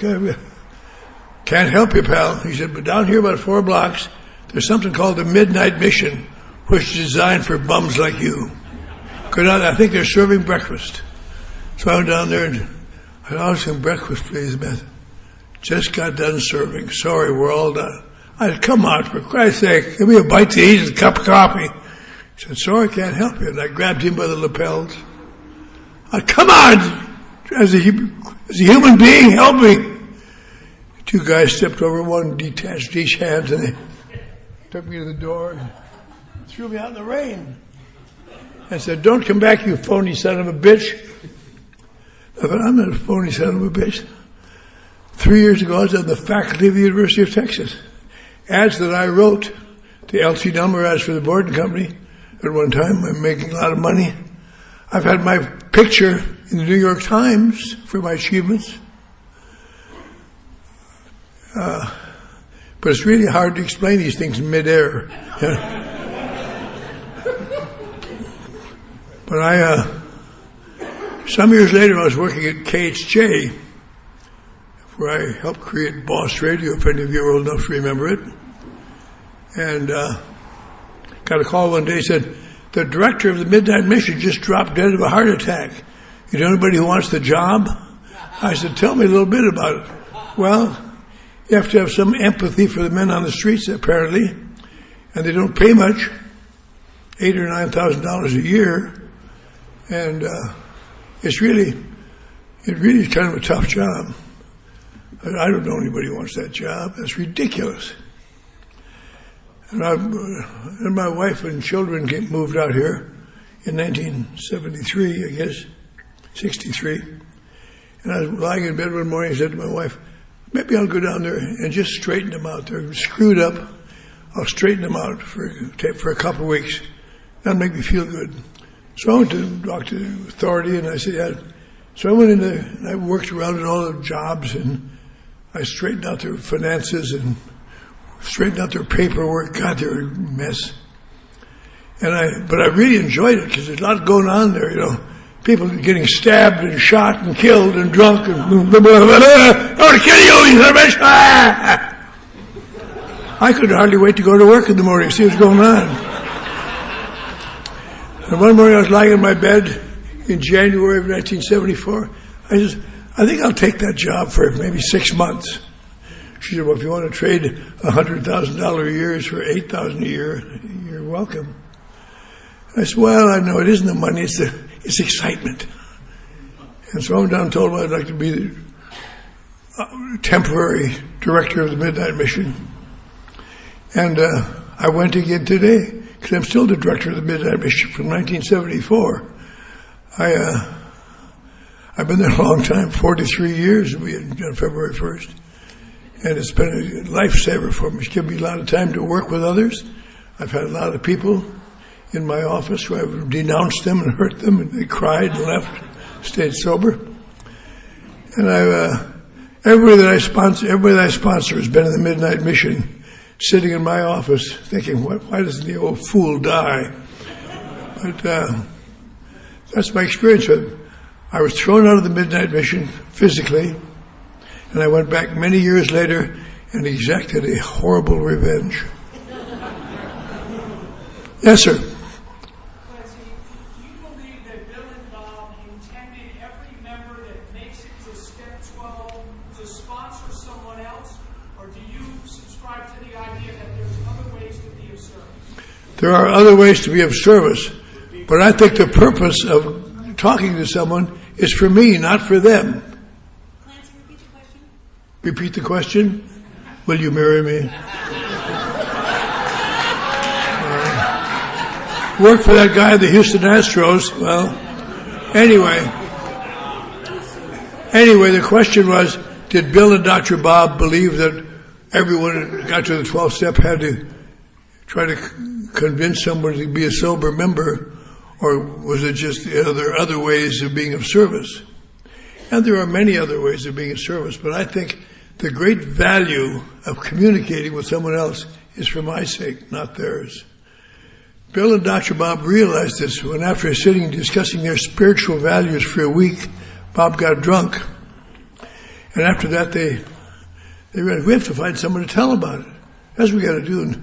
Can't help you, pal. He said, "But down here about 4 blocks, there's something called the Midnight Mission, which is designed for bums like you. I think they're serving breakfast." So I went down there and I said, "I'll some breakfast, please, Beth." "Just got done serving. Sorry, we're all done." I said, "Come on, for Christ's sake, give me a bite to eat and a cup of coffee." He said, "Sorry, can't help you." And I grabbed him by the lapels. I said, "Come on, as a human being, help me." 2 guys stepped over, one detached each hand, and they took me to the door and threw me out in the rain. I said, "Don't come back, you phony son of a bitch." I thought, I'm not a phony son of a bitch. 3 years ago, I was on the faculty of the University of Texas. Ads that I wrote, the LC number ads for the boarding company. At one time, I'm making a lot of money. I've had my picture in the New York Times for my achievements. But it's really hard to explain these things in midair. But some years later, I was working at KHJ, where I helped create Boss Radio, if any of you are old enough to remember it. And got a call one day, said, "The director of the Midnight Mission just dropped dead of a heart attack. You know anybody who wants the job?" I said, "Tell me a little bit about it." "Well, you have to have some empathy for the men on the streets, apparently, and they don't pay much, $8,000 or $9,000 a year, and it really is kind of a tough job. I don't know anybody who wants that job. That's ridiculous." And my wife and children moved out here in 1973, I guess, 63. And I was lying in bed one morning and said to my wife, "Maybe I'll go down there and just straighten them out. They're screwed up. I'll straighten them out for a couple of weeks. That'll make me feel good." So I went to talk to the authority, and I said, "Yeah." So I went in there, and I worked around at all the jobs, and I straightened out their finances and straightened out their paperwork. God, they were a mess. But I really enjoyed it because there's a lot going on there, people getting stabbed and shot and killed and drunk and I'm going to kill you, you son of a bitch. I could hardly wait to go to work in the morning, see what's going on. And one morning I was lying in my bed in January of 1974. I think I'll take that job for maybe 6 months. She said, well, if you want to trade $100,000 a year for $8,000 a year, you're welcome. I said, well, I know it isn't the money, it's excitement. And so I went down and told him I'd like to be the temporary director of the Midnight Mission. And I went again today, because I'm still the director of the Midnight Mission from 1974. I've been there a long time, 43 years, on February 1st. And it's been a lifesaver for me. It's given me a lot of time to work with others. I've had a lot of people in my office where I've denounced them and hurt them, and they cried and left, stayed sober. And everybody that I sponsor has been in the Midnight Mission, sitting in my office thinking, why doesn't the old fool die? But that's my experience with it. I was thrown out of the Midnight Mission physically, and I went back many years later and exacted a horrible revenge. Yes, sir. There are other ways to be of service, but I think the purpose of talking to someone is for me, not for them. Clancy, repeat your question. Repeat the question? Will you marry me? Work for that guy at the Houston Astros. Well, anyway, the question was, did Bill and Dr. Bob believe that everyone who got to the 12th step had to try to convince someone to be a sober member, or was it just there are other ways of being of service? And there are many other ways of being of service, but I think the great value of communicating with someone else is for my sake, not theirs. Bill and Dr. Bob realized this when, after sitting and discussing their spiritual values for a week, Bob got drunk. And after that, they realized, we have to find someone to tell about it. That's what we got to do. And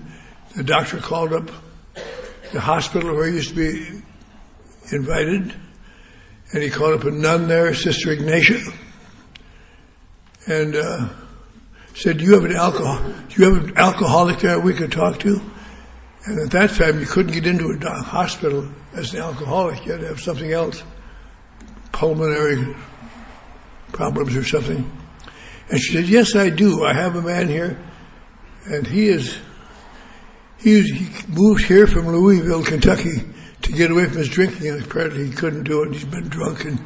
the doctor called up the hospital where he used to be invited, and he called up a nun there, Sister Ignatia, and said, do you have an alcoholic there we could talk to? And at that time, you couldn't get into a hospital as an alcoholic. You had to have something else, pulmonary problems or something. And she said, yes, I do. I have a man here, and he moved here from Louisville, Kentucky, to get away from his drinking, and apparently he couldn't do it. He's been drunk in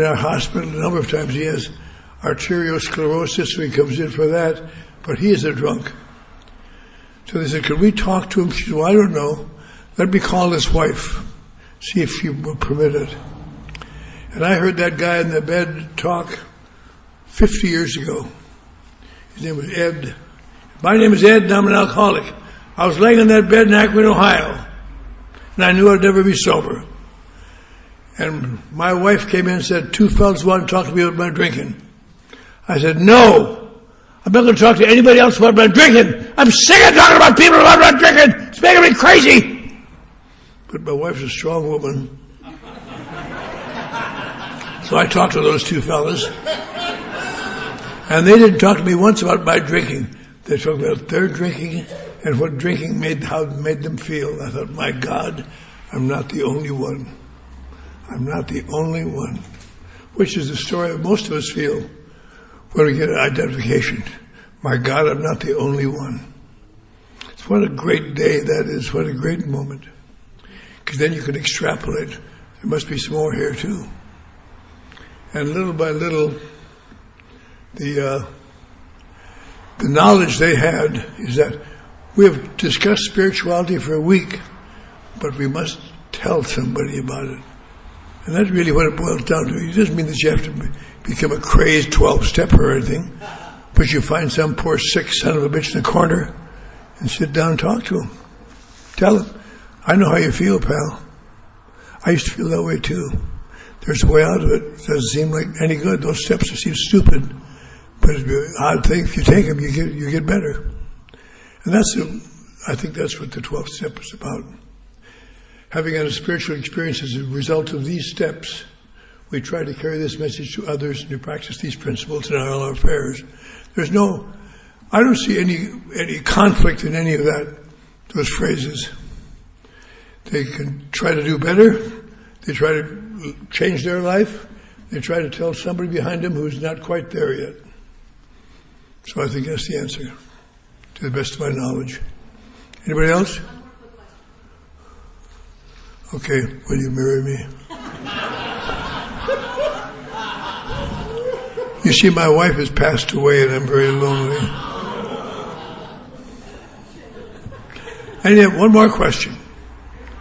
our hospital a number of times. He has arteriosclerosis, so he comes in for that, but he is a drunk. So they said, could we talk to him? She said, well, I don't know. Let me call his wife, see if she will permit it. And I heard that guy in the bed talk 50 years ago. His name was Ed. My name is Ed, and I'm an alcoholic. I was laying in that bed in Akron, Ohio, and I knew I'd never be sober. And my wife came in and said, two fellas want to talk to me about my drinking. I said, no, I'm not going to talk to anybody else about my drinking. I'm sick of talking about people about my drinking. It's making me crazy. But my wife's a strong woman. So I talked to those two fellas. And they didn't talk to me once about my drinking. They talked about their drinking and what drinking how it made them feel. I thought, my God, I'm not the only one. I'm not the only one. Which is the story that most of us feel when we get an identification. My God, I'm not the only one. What a great day that is. What a great moment. Because then you can extrapolate. There must be some more here too. And little by little, the knowledge they had is that we have discussed spirituality for a week, but we must tell somebody about it. And that's really what it boils down to. It doesn't mean that you have to become a crazed 12-stepper or anything, but you find some poor sick son of a bitch in the corner and sit down and talk to him. Tell him, I know how you feel, pal. I used to feel that way too. there's a way out of it. It doesn't seem like any good. Those steps seem stupid, but it's an odd thing. If you take them, you get better. And I think that's what the 12th step is about. Having had a spiritual experience as a result of these steps, we try to carry this message to others and to practice these principles in all our affairs. I don't see any conflict in any of those phrases. They can try to do better. They try to change their life. They try to tell somebody behind them who's not quite there yet. So I think that's the answer, to the best of my knowledge. Anybody else? Okay, will you marry me? You see, my wife has passed away and I'm very lonely. And yet, one more question.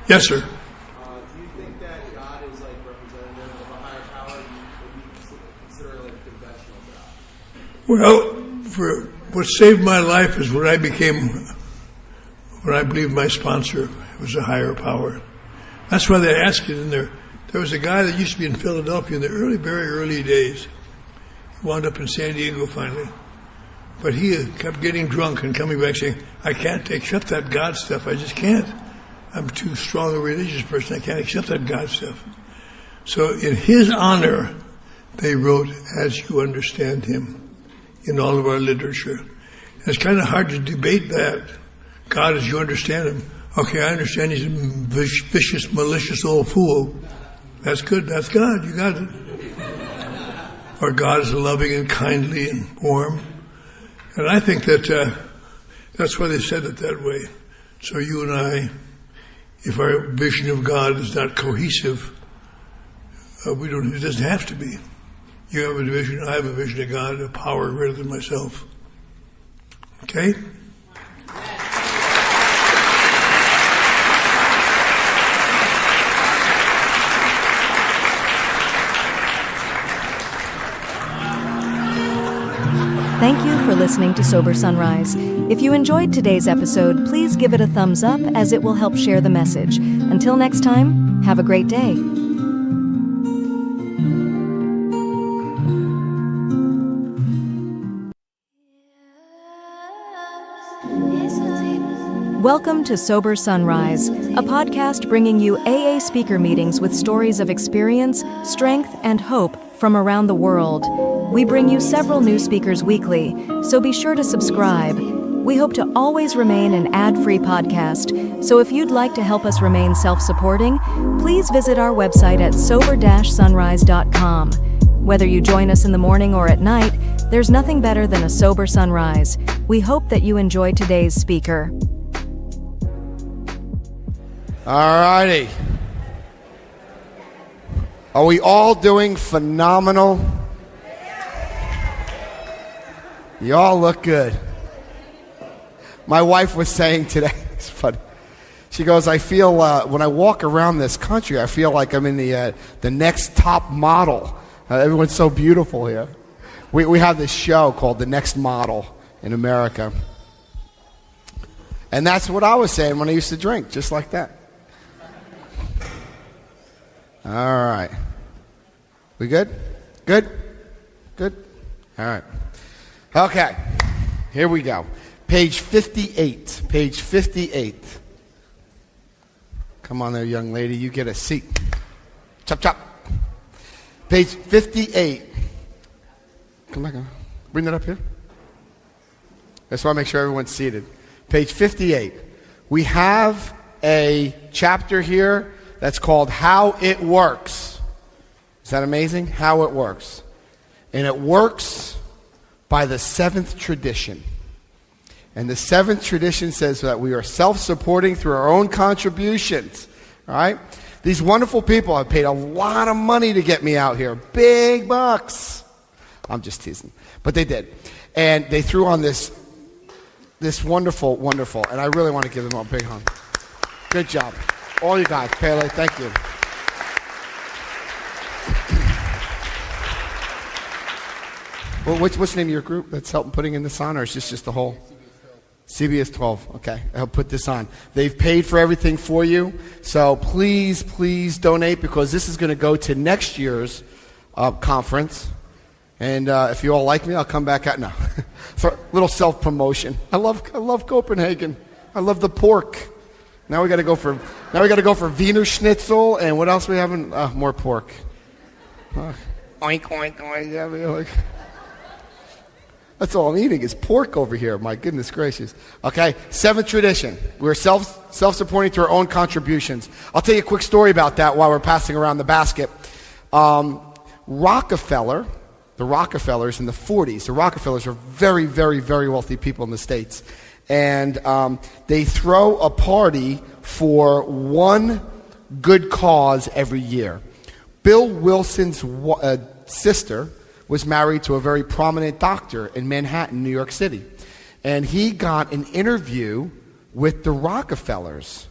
Yes, sir. Do you think that God is like representative of a higher power? Would you consider it like a conventional God? Well, what saved my life is when I believed my sponsor was a higher power. That's why they asked it in there. There was a guy that used to be in Philadelphia in the very early days. He wound up in San Diego finally. But he kept getting drunk and coming back saying, I can't accept that God stuff. I just can't. I'm too strong a religious person. I can't accept that God stuff. So in his honor, they wrote, As You Understand Him, in all of our literature. And it's kind of hard to debate that. God as you understand Him. Okay, I understand He's a vicious, malicious old fool. That's good. That's God. You got it. Or God is loving and kindly and warm. And I think that that's why they said it that way. So you and I, if our vision of God is not cohesive, it doesn't have to be. You have a vision, I have a vision of God, a power greater than myself. Okay? Thank you for listening to Sober Sunrise. If you enjoyed today's episode, please give it a thumbs up as it will help share the message. Until next time, have a great day. Welcome to Sober Sunrise, a podcast bringing you AA speaker meetings with stories of experience, strength, and hope from around the world. We bring you several new speakers weekly, so be sure to subscribe. We hope to always remain an ad-free podcast, so if you'd like to help us remain self-supporting, please visit our website at sober-sunrise.com. Whether you join us in the morning or at night, there's nothing better than a sober sunrise. We hope that you enjoy today's speaker. All righty. Are we all doing phenomenal? You all look good. My wife was saying today, it's funny. She goes, I feel, when I walk around this country, I feel like I'm in the next top model. Everyone's so beautiful here. We have this show called The Next Model in America. And that's what I was saying when I used to drink, just like that. All right. We good? Good? Good? All right. Okay. Here we go. Page 58. Page 58. Come on there, young lady. You get a seat. Chop, chop. Page 58. Come back on. Bring that up here. I just want to make sure everyone's seated. Page 58. We have a chapter here that's called How It Works. Is that amazing? How it works. And it works by the seventh tradition. And the seventh tradition says that we are self-supporting through our own contributions. All right? These wonderful people have paid a lot of money to get me out here. Big bucks. I'm just teasing. But they did. And they threw on this wonderful, and I really want to give them a big hug. Good job. All you guys. Pele, thank you. Well, what's the name of your group that's helping putting in this on, or is this just the whole? CBS 12. Okay, I'll put this on. They've paid for everything for you, so please, please donate, because this is going to go to next year's conference. And if you all like me, I'll come back out. No, for a little self-promotion. I love Copenhagen. I love the pork. Now we got to go for Wiener Schnitzel, and what else we having? More pork. Oink oink oink. Yeah, like. That's all I'm eating is pork over here. My goodness gracious. Okay, seventh tradition. We're self-supporting through our own contributions. I'll tell you a quick story about that while we're passing around the basket. Rockefeller, the Rockefellers in the 40s, the Rockefellers are very, very, very wealthy people in the States. And they throw a party for one good cause every year. Bill Wilson's sister was married to a very prominent doctor in Manhattan, New York City. And he got an interview with the Rockefellers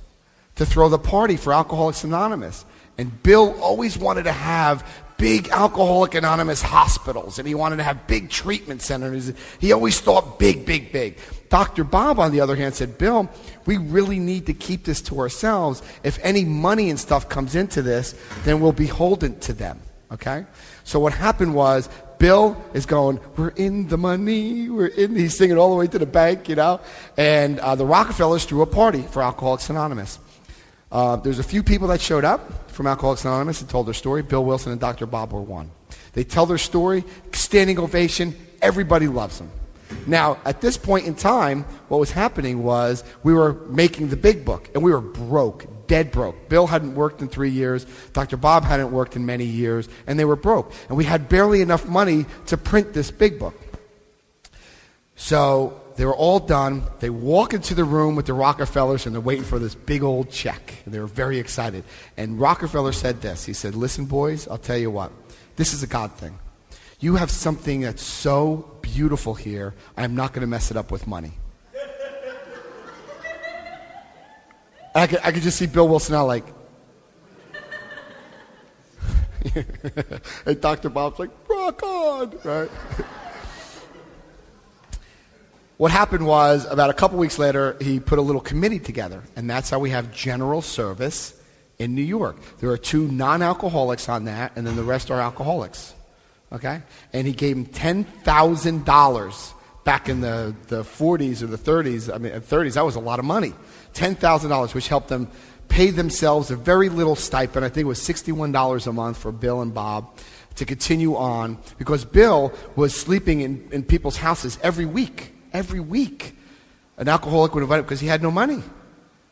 to throw the party for Alcoholics Anonymous. And Bill always wanted to have big Alcoholic Anonymous hospitals, and he wanted to have big treatment centers. He always thought big, big, big. Dr. Bob, on the other hand, said, Bill, we really need to keep this to ourselves. If any money and stuff comes into this, then we'll be beholden to them. Okay? So what happened was, Bill is going, we're in the money, he's singing all the way to the bank, and the Rockefellers threw a party for Alcoholics Anonymous. There's a few people that showed up from Alcoholics Anonymous and told their story. Bill Wilson and Dr. Bob were one. They tell their story, standing ovation, everybody loves them. Now, at this point in time, what was happening was we were making the big book, and we were broke. Dead broke. Bill hadn't worked in 3 years. Dr. Bob hadn't worked in many years, and they were broke. And we had barely enough money to print this big book. So they were all done. They walk into the room with the Rockefellers, and they're waiting for this big old check. And they were very excited. And Rockefeller said this. He said, listen, boys, I'll tell you what. This is a God thing. You have something that's so beautiful here, I'm not going to mess it up with money. I could just see Bill Wilson out like, and Dr. Bob's like, rock on, right? What happened was, about a couple weeks later, he put a little committee together, and that's how we have general service in New York. There are 2 non-alcoholics on that, and then the rest are alcoholics, okay? And he gave them $10,000 back in the 40s or the 30s. I mean, 30s, that was a lot of money. $10,000, which helped them pay themselves a very little stipend. I think it was $61 a month for Bill and Bob to continue on, because Bill was sleeping in people's houses every week. Every week. An alcoholic would invite him because he had no money. And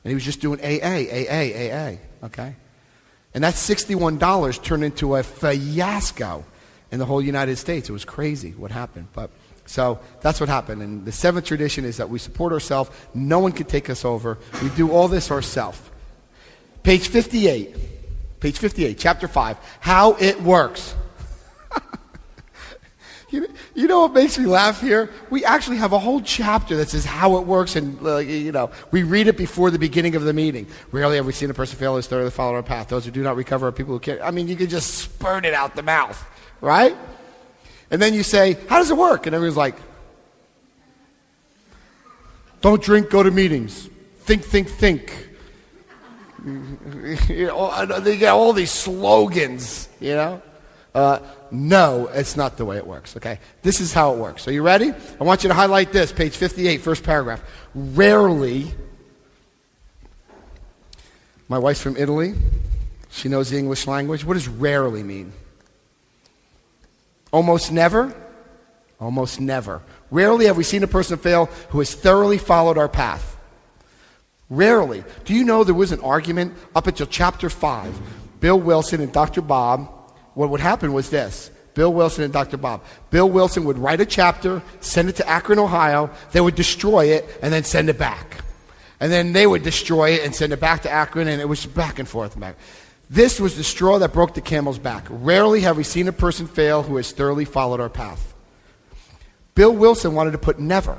he was just doing AA, okay? And that $61 turned into a fiasco in the whole United States. It was crazy what happened. So that's what happened. And the seventh tradition is that we support ourselves. No one can take us over. We do all this ourselves. Page 58, chapter 5, how it works. You know what makes me laugh here? We actually have a whole chapter that says how it works, and we read it before the beginning of the meeting. Rarely have we seen a person fail who's thoroughly followed our path. Those who do not recover are people who can't. I mean, you can just spurt it out the mouth, right? And then you say, how does it work? And everyone's like, don't drink, go to meetings. Think. They get all these slogans, No, it's not the way it works, okay? This is how it works. Are you ready? I want you to highlight this, page 58, first paragraph. Rarely, my wife's from Italy. She knows the English language. What does rarely mean? Almost never? Almost never. Rarely have we seen a person fail who has thoroughly followed our path. Rarely. Do you know there was an argument up until chapter 5? Bill Wilson and Dr. Bob, what would happen was this. Bill Wilson and Dr. Bob. Bill Wilson would write a chapter, send it to Akron, Ohio. They would destroy it and then send it back. And then they would destroy it and send it back to Akron, and it was back and forth and back. This was the straw that broke the camel's back. Rarely have we seen a person fail who has thoroughly followed our path. Bill Wilson wanted to put never.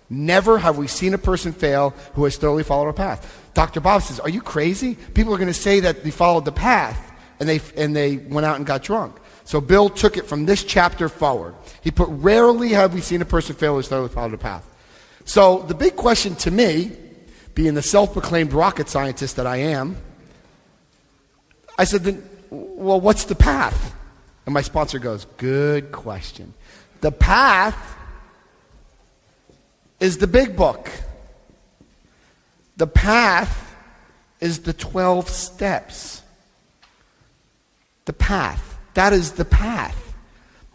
Never have we seen a person fail who has thoroughly followed our path. Dr. Bob says, are you crazy? People are going to say that they followed the path and they went out and got drunk. So Bill took it from this chapter forward. He put, rarely have we seen a person fail who has thoroughly followed the path. So the big question to me, being the self-proclaimed rocket scientist that I am, I said, then, well, what's the path? And my sponsor goes, good question. The path is the big book. The path is the 12 steps. The path. That is the path.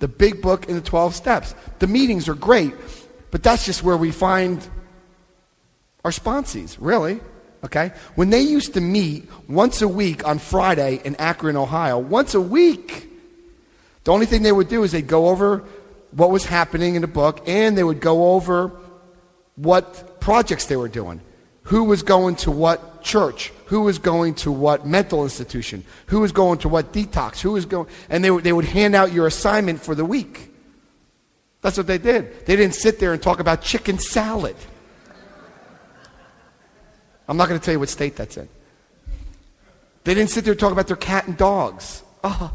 The big book and the 12 steps. The meetings are great, but that's just where we find our sponsees, really. Okay? When they used to meet once a week on Friday in Akron, Ohio, once a week, the only thing they would do is they'd go over what was happening in the book, and they would go over what projects they were doing. Who was going to what church? Who was going to what mental institution? Who was going to what detox? Who was going, and they would hand out your assignment for the week. That's what they did. They didn't sit there and talk about chicken salad. I'm not going to tell you what state that's in. They didn't sit there and talk about their cat and dogs. Oh.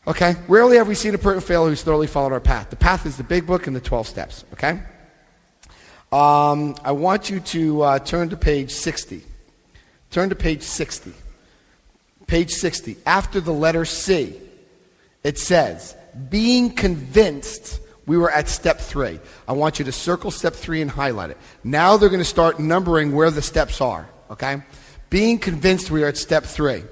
Okay? Rarely have we seen a person fail who's thoroughly followed our path. The path is the big book and the 12 steps. Okay? I want you to turn to page 60. Turn to page 60. Page 60. After the letter C, it says, being convinced. We were at step 3. I want you to circle step 3 and highlight it. Now they're going to start numbering where the steps are. Okay? Being convinced, we are at step 3,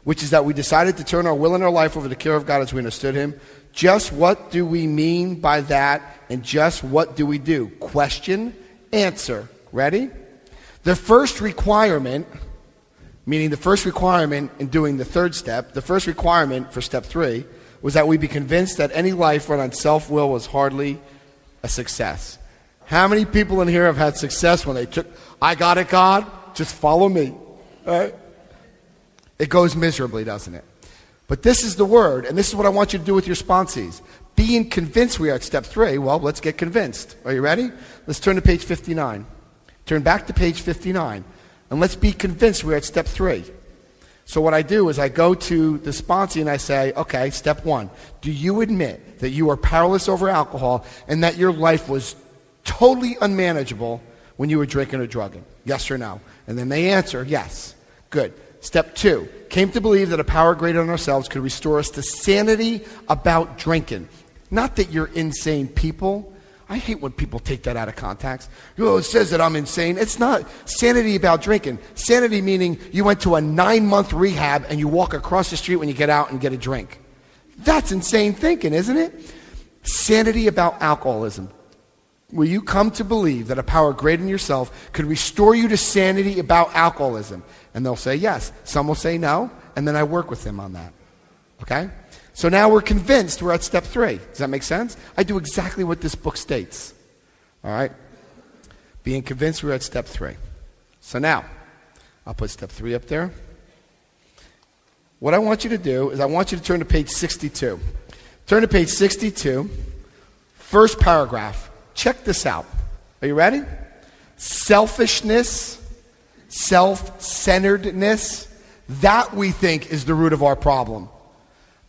which is that we decided to turn our will and our life over to the care of God as we understood Him. Just what do we mean by that, and just what do we do? Question, answer. Ready? The first requirement, meaning the first requirement in doing the third step, the first requirement for step 3 was that we be convinced that any life run on self-will was hardly a success. How many people in here have had success when they took, I got it, God, just follow me. Right? It goes miserably, doesn't it? But this is the word, and this is what I want you to do with your sponsees. Being convinced, we are at step 3. Well, let's get convinced. Are you ready? Let's turn to page 59. Turn back to page 59, and let's be convinced we're at step 3. So what I do is I go to the sponsee and I say, okay, step 1. Do you admit that you are powerless over alcohol and that your life was totally unmanageable when you were drinking or drugging? Yes or no? And then they answer, yes. Good. Step 2, came to believe that a power greater than ourselves could restore us to sanity about drinking. Not that you're insane people. I hate when people take that out of context. Oh, it says that I'm insane. It's not. Sanity about drinking. Sanity meaning you went to a 9-month rehab and you walk across the street when you get out and get a drink. That's insane thinking, isn't it? Sanity about alcoholism. Will you come to believe that a power greater than yourself could restore you to sanity about alcoholism? And they'll say yes. Some will say no, and then I work with them on that. Okay? So now we're convinced we're at step 3. Does that make sense? I do exactly what this book states. All right? Being convinced we're at step 3. So now, I'll put step 3 up there. What I want you to do is I want you to turn to page 62. Turn to page 62, first paragraph. Check this out. Are you ready? Selfishness, self-centeredness, that we think is the root of our problem.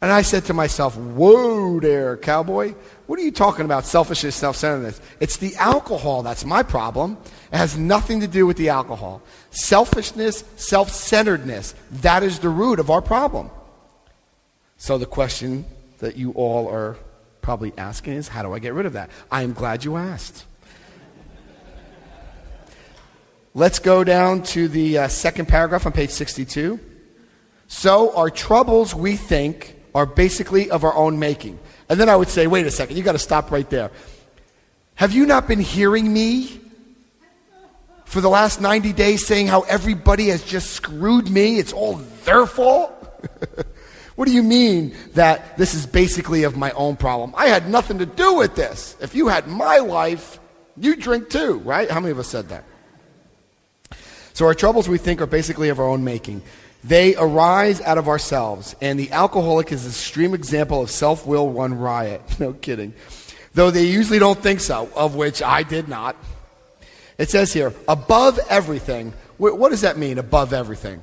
And I said to myself, whoa there, cowboy. What are you talking about, selfishness, self-centeredness? It's the alcohol that's my problem. It has nothing to do with the alcohol. Selfishness, self-centeredness, that is the root of our problem. So the question that you all are probably asking is, how do I get rid of that? I am glad you asked. Let's go down to the second paragraph on page 62. So our troubles, we think, are basically of our own making. And then I would say, wait a second, you got to stop right there. Have you not been hearing me for the last 90 days saying how everybody has just screwed me? It's all their fault? What do you mean that this is basically of my own problem? I had nothing to do with this. If you had my life, you'd drink too, right? How many of us said that? So our troubles, we think, are basically of our own making. They arise out of ourselves, and the alcoholic is an extreme example of self-will run riot. No kidding. Though they usually don't think so, of which I did not. It says here, above everything. What does that mean, above everything?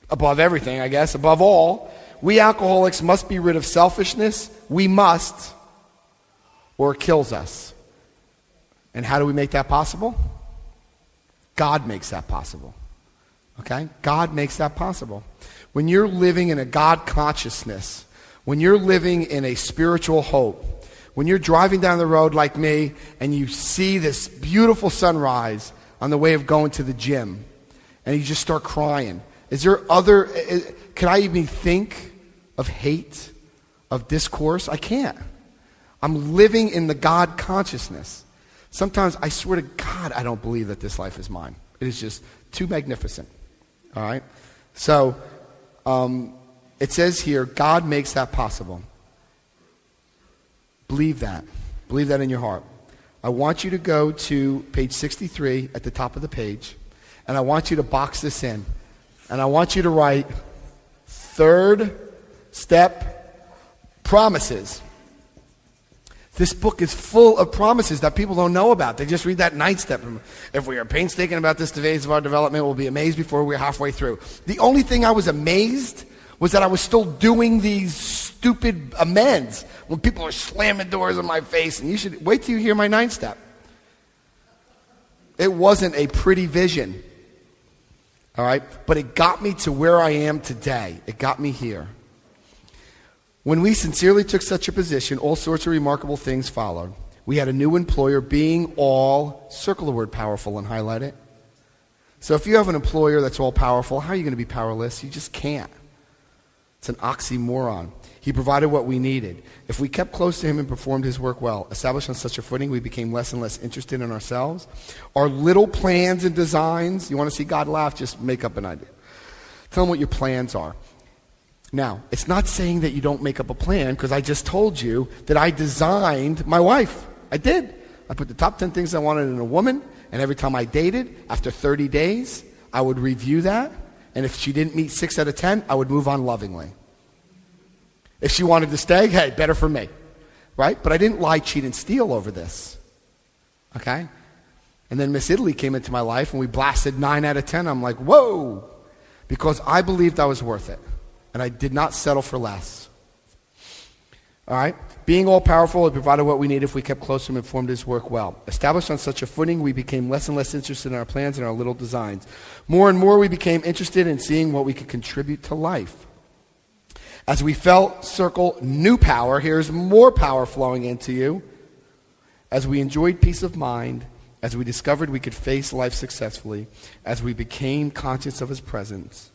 Above everything, I guess. Above all, we alcoholics must be rid of selfishness. We must, or it kills us. And how do we make that possible? God makes that possible. Okay? God makes that possible. When you're living in a God consciousness, when you're living in a spiritual hope, when you're driving down the road like me and you see this beautiful sunrise on the way of going to the gym and you just start crying, can I even think of hate, of discourse? I can't. I'm living in the God consciousness. Sometimes I swear to God, I don't believe that this life is mine. It is just too magnificent. All right? So, it says here, God makes that possible. Believe that. Believe that in your heart. I want you to go to page 63 at the top of the page, and I want you to box this in. And I want you to write third step promises. This book is full of promises that people don't know about. They just read that ninth step. If we are painstaking about this phase of our development, we'll be amazed before we're halfway through. The only thing I was amazed was that I was still doing these stupid amends when people are slamming doors in my face. And you should wait till you hear my ninth step. It wasn't a pretty vision. All right? But it got me to where I am today. It got me here. When we sincerely took such a position, all sorts of remarkable things followed. We had a new employer, being all, circle the word powerful and highlight it. So if you have an employer that's all powerful, how are you going to be powerless? You just can't. It's an oxymoron. He provided what we needed. If we kept close to him and performed his work well, established on such a footing, we became less and less interested in ourselves. Our little plans and designs, you want to see God laugh, just make up an idea. Tell him what your plans are. Now, it's not saying that you don't make up a plan, because I just told you that I designed my wife. I did. I put the top 10 things I wanted in a woman, and every time I dated, after 30 days, I would review that, and if she didn't meet 6 out of 10, I would move on lovingly. If she wanted to stay, hey, better for me. Right? But I didn't lie, cheat, and steal over this. Okay? And then Miss Italy came into my life, and we blasted 9 out of 10. I'm like, whoa! Because I believed I was worth it. And I did not settle for less. All right? Being all-powerful, he provided what we needed if we kept close to him and performed his work well. Established on such a footing, we became less and less interested in our plans and our little designs. More and more, we became interested in seeing what we could contribute to life. As we felt, circle, new power, here's more power flowing into you. As we enjoyed peace of mind, as we discovered we could face life successfully, as we became conscious of his presence,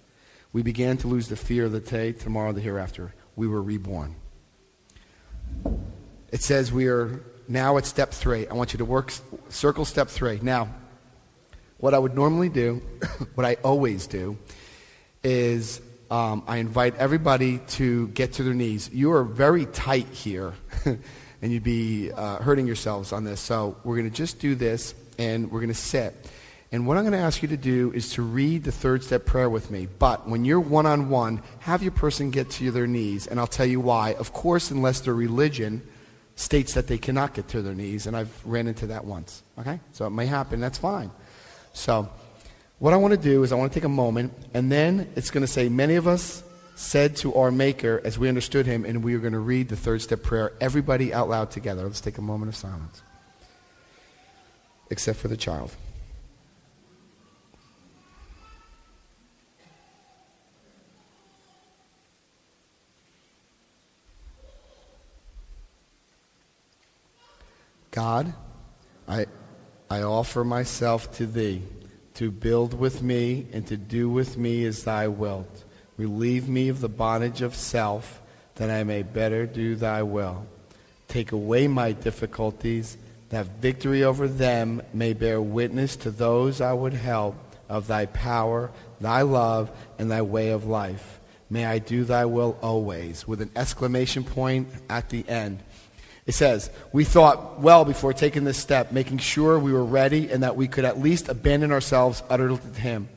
we began to lose the fear of the day, tomorrow, the hereafter. We were reborn. It says we are now at step 3. I want you to circle step 3. Now, what I would normally do, what I always do, is I invite everybody to get to their knees. You are very tight here, and you'd be hurting yourselves on this. So we're going to just do this, and we're going to sit. And what I'm going to ask you to do is to read the third step prayer with me. But when you're one-on-one, have your person get to their knees, and I'll tell you why. Of course, unless their religion states that they cannot get to their knees, and I've ran into that once. Okay? So it may happen. That's fine. So what I want to do is I want to take a moment, and then it's going to say, many of us said to our Maker as we understood him, and we are going to read the third step prayer, everybody out loud together. Let's take a moment of silence. Except for the child. God, I offer myself to thee, to build with me and to do with me as thou wilt. Relieve me of the bondage of self, that I may better do thy will. Take away my difficulties, that victory over them may bear witness to those I would help of thy power, thy love, and thy way of life. May I do thy will always, with an exclamation point at the end. It says, we thought well before taking this step, making sure we were ready and that we could at least abandon ourselves utterly to him.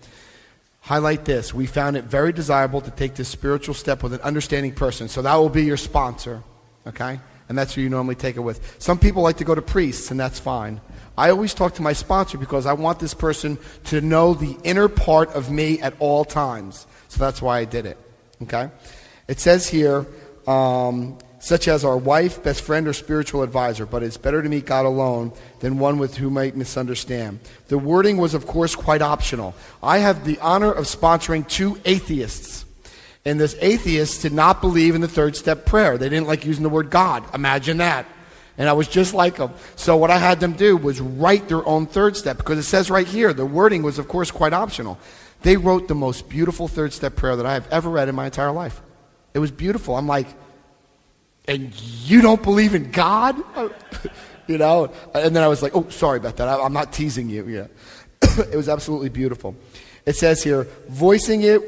Highlight this. We found it very desirable to take this spiritual step with an understanding person. So that will be your sponsor, okay? And that's who you normally take it with. Some people like to go to priests, and that's fine. I always talk to my sponsor because I want this person to know the inner part of me at all times. So that's why I did it, okay? It says here, such as our wife, best friend, or spiritual advisor, but it's better to meet God alone than one with whom might misunderstand. The wording was, of course, quite optional. I have the honor of sponsoring 2 atheists. And this atheists did not believe in the third step prayer. They didn't like using the word God. Imagine that. And I was just like them. So what I had them do was write their own third step, because it says right here, the wording was, of course, quite optional. They wrote the most beautiful third step prayer that I have ever read in my entire life. It was beautiful. I'm like, and you don't believe in God? You know? And then I was like, oh, sorry about that. I'm not teasing you. Yeah. It was absolutely beautiful. It says here, voicing it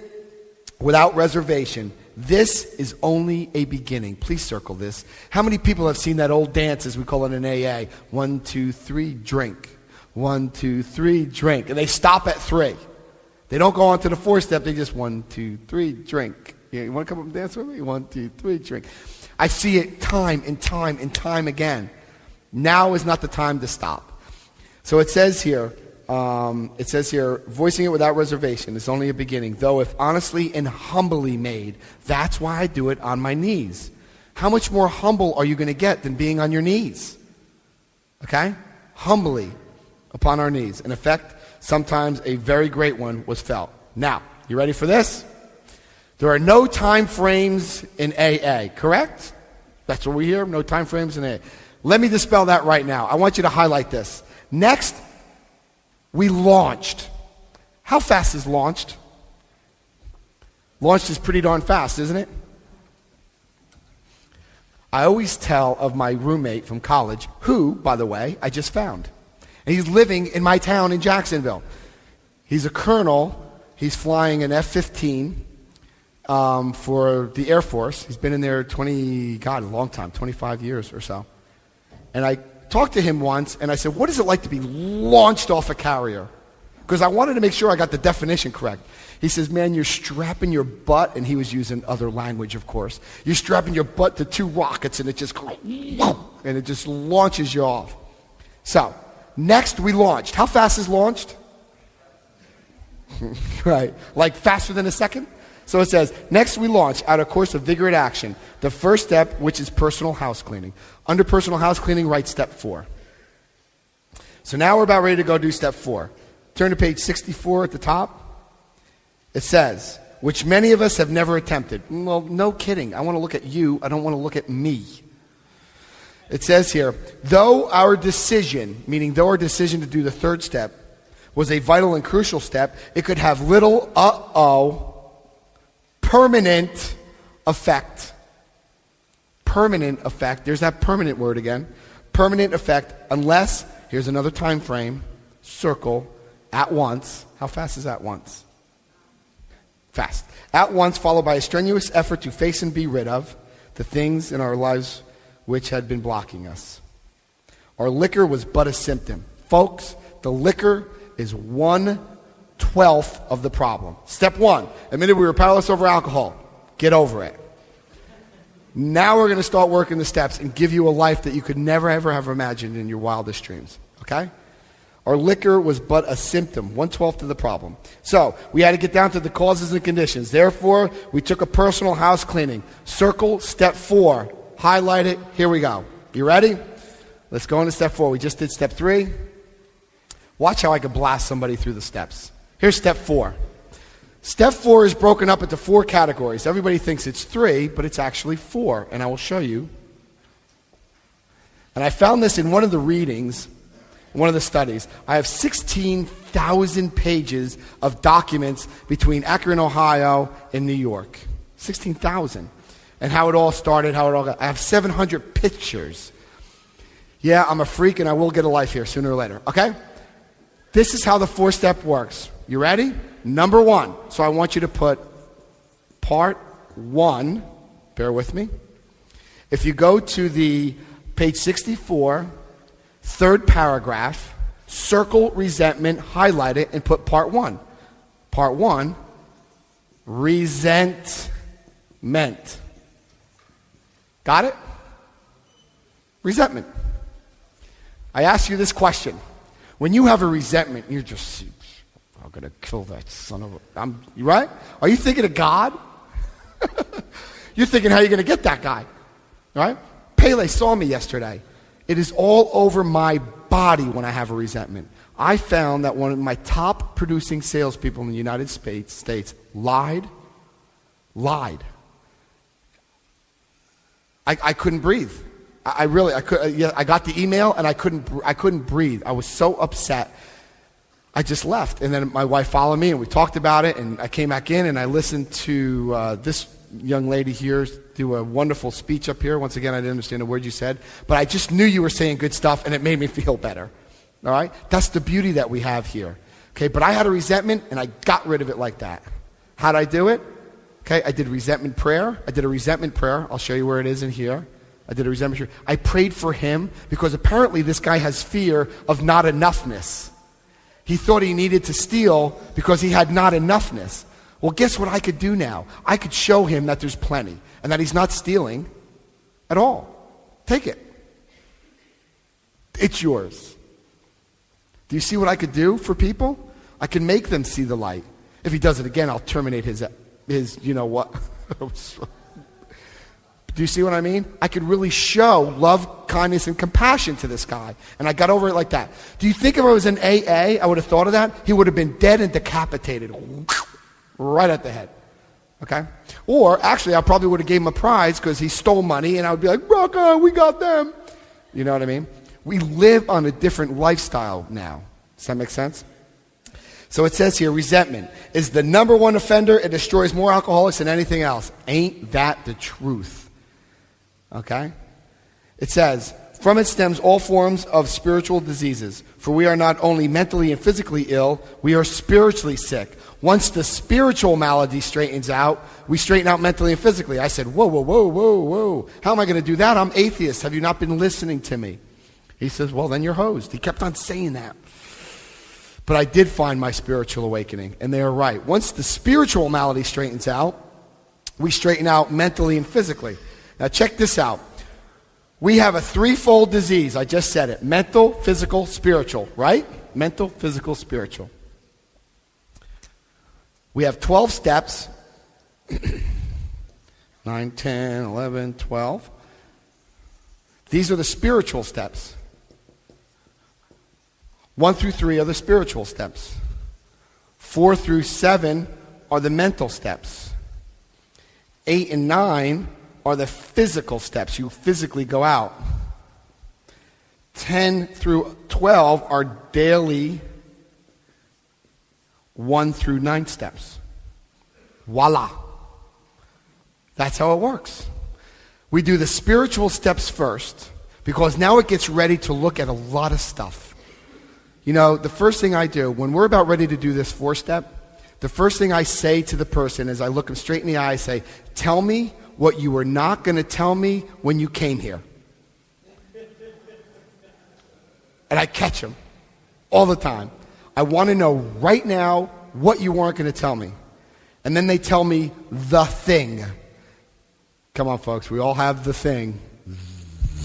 without reservation. This is only a beginning. Please circle this. How many people have seen that old dance, as we call it in AA? 1, 2, 3, drink. 1, 2, 3, drink. And they stop at 3. They don't go on to the 4th step. They just 1, 2, 3, drink. You want to come up and dance with me? 1, 2, 3, drink. I see it time and time and time again. Now is not the time to stop. So it says here, voicing it without reservation is only a beginning, though if honestly and humbly made, that's why I do it on my knees. How much more humble are you going to get than being on your knees? Okay? Humbly upon our knees. In effect, sometimes a very great one was felt. Now, you ready for this? There are no time frames in AA, correct? That's what we hear, no time frames in AA. Let me dispel that right now. I want you to highlight this. Next, we launched. How fast is launched? Launched is pretty darn fast, isn't it? I always tell of my roommate from college, who, by the way, I just found. And he's living in my town in Jacksonville. He's a colonel. He's flying an F-15 for the Air Force. He's been in there a long time, 25 years or so. And I talked to him once, and I said, what is it like to be launched off a carrier? Because I wanted to make sure I got the definition correct. He says, man, you're strapping your butt, and he was using other language, of course. You're strapping your butt to 2 rockets, and it just goes, and it just launches you off. So, next we launched. How fast is launched? Right, like faster than a second? So it says, next we launch out a course of vigorous action. The first step, which is personal house cleaning. Under personal house cleaning, write step 4. So now we're about ready to go do step 4. Turn to page 64 at the top. It says, which many of us have never attempted. Well, no kidding. I want to look at you. I don't want to look at me. It says here, though our decision to do the third step was a vital and crucial step, it could have little, permanent effect. Permanent effect. There's that permanent word again. Permanent effect unless, here's another time frame, circle, at once. How fast is at once? Fast. At once, followed by a strenuous effort to face and be rid of the things in our lives which had been blocking us. Our liquor was but a symptom. Folks, the liquor is 1/12 of the problem. Step 1, admitted we were powerless over alcohol. Get over it. Now we're going to start working the steps and give you a life that you could never, ever have imagined in your wildest dreams. Okay? Our liquor was but a symptom, 1/12 of the problem. So, we had to get down to the causes and conditions. Therefore, we took a personal house cleaning. Circle step 4. Highlight it. Here we go. You ready? Let's go into step 4. We just did step 3. Watch how I can blast somebody through the steps. Here's step 4. Step 4 is broken up into 4 categories. Everybody thinks it's 3, but it's actually 4, and I will show you. And I found this in one of the readings, one of the studies. I have 16,000 pages of documents between Akron, Ohio, and New York. 16,000. And how it all started, how it all got. I have 700 pictures. Yeah, I'm a freak, and I will get a life here sooner or later, okay? This is how the 4-step works. You ready? Number 1. So I want you to put part 1. Bear with me. If you go to the page 64, 3rd paragraph, circle resentment, highlight it, and put part 1. Part 1, resentment. Got it? Resentment. I ask you this question. When you have a resentment, you're just, I'm going to kill that son of a... You right? Are you thinking of God? You're thinking how you're going to get that guy. All right? Pele saw me yesterday. It is all over my body when I have a resentment. I found that one of my top producing salespeople in the United States lied. I couldn't breathe. I got the email and I couldn't breathe. I was so upset. I just left. And then my wife followed me and we talked about it, and I came back in and I listened to this young lady here do a wonderful speech up here. Once again, I didn't understand a word you said, but I just knew you were saying good stuff and it made me feel better. All right? That's the beauty that we have here. Okay, but I had a resentment and I got rid of it like that. How'd I do it? Okay, I did resentment prayer. I did a resentment prayer. I'll show you where it is in here. I did a resentment prayer. I prayed for him because apparently this guy has fear of not enoughness. He thought he needed to steal because he had not enoughness. Well, guess what I could do now? I could show him that there's plenty and that he's not stealing at all. Take it. It's yours. Do you see what I could do for people? I can make them see the light. If he does it again, I'll terminate his you know what. Do you see what I mean? I could really show love, kindness, and compassion to this guy. And I got over it like that. Do you think if I was in AA, I would have thought of that? He would have been dead and decapitated. Right at the head. Okay? Or, actually, I probably would have gave him a prize because he stole money, and I would be like, Rocco, we got them. You know what I mean? We live on a different lifestyle now. Does that make sense? So it says here, resentment is the number one offender. It destroys more alcoholics than anything else. Ain't that the truth? Okay? It says, from it stems all forms of spiritual diseases. For we are not only mentally and physically ill, we are spiritually sick. Once the spiritual malady straightens out, we straighten out mentally and physically. I said, whoa. How am I going to do that? I'm atheist. Have you not been listening to me? He says, well, then you're hosed. He kept on saying that. But I did find my spiritual awakening, and they are right. Once the spiritual malady straightens out, we straighten out mentally and physically. Now check this out. We have a threefold disease. I just said it. Mental, physical, spiritual, right? Mental, physical, spiritual. We have 12 steps. 9, 10, 11, 12. These are the spiritual steps. 1 through 3 are the spiritual steps. 4 through 7 are the mental steps. 8 and 9 are the physical steps. You physically go out. 10 through 12 are daily 1 through 9 steps. Voila. That's how it works. We do the spiritual steps first because now it gets ready to look at a lot of stuff. You know, the first thing I do, when we're about ready to do this 4-step, the first thing I say to the person is I look them straight in the eye, I say, tell me what you were not going to tell me when you came here. And I catch them all the time. I want to know right now what you weren't going to tell me. And then they tell me the thing. Come on, folks, we all have the thing.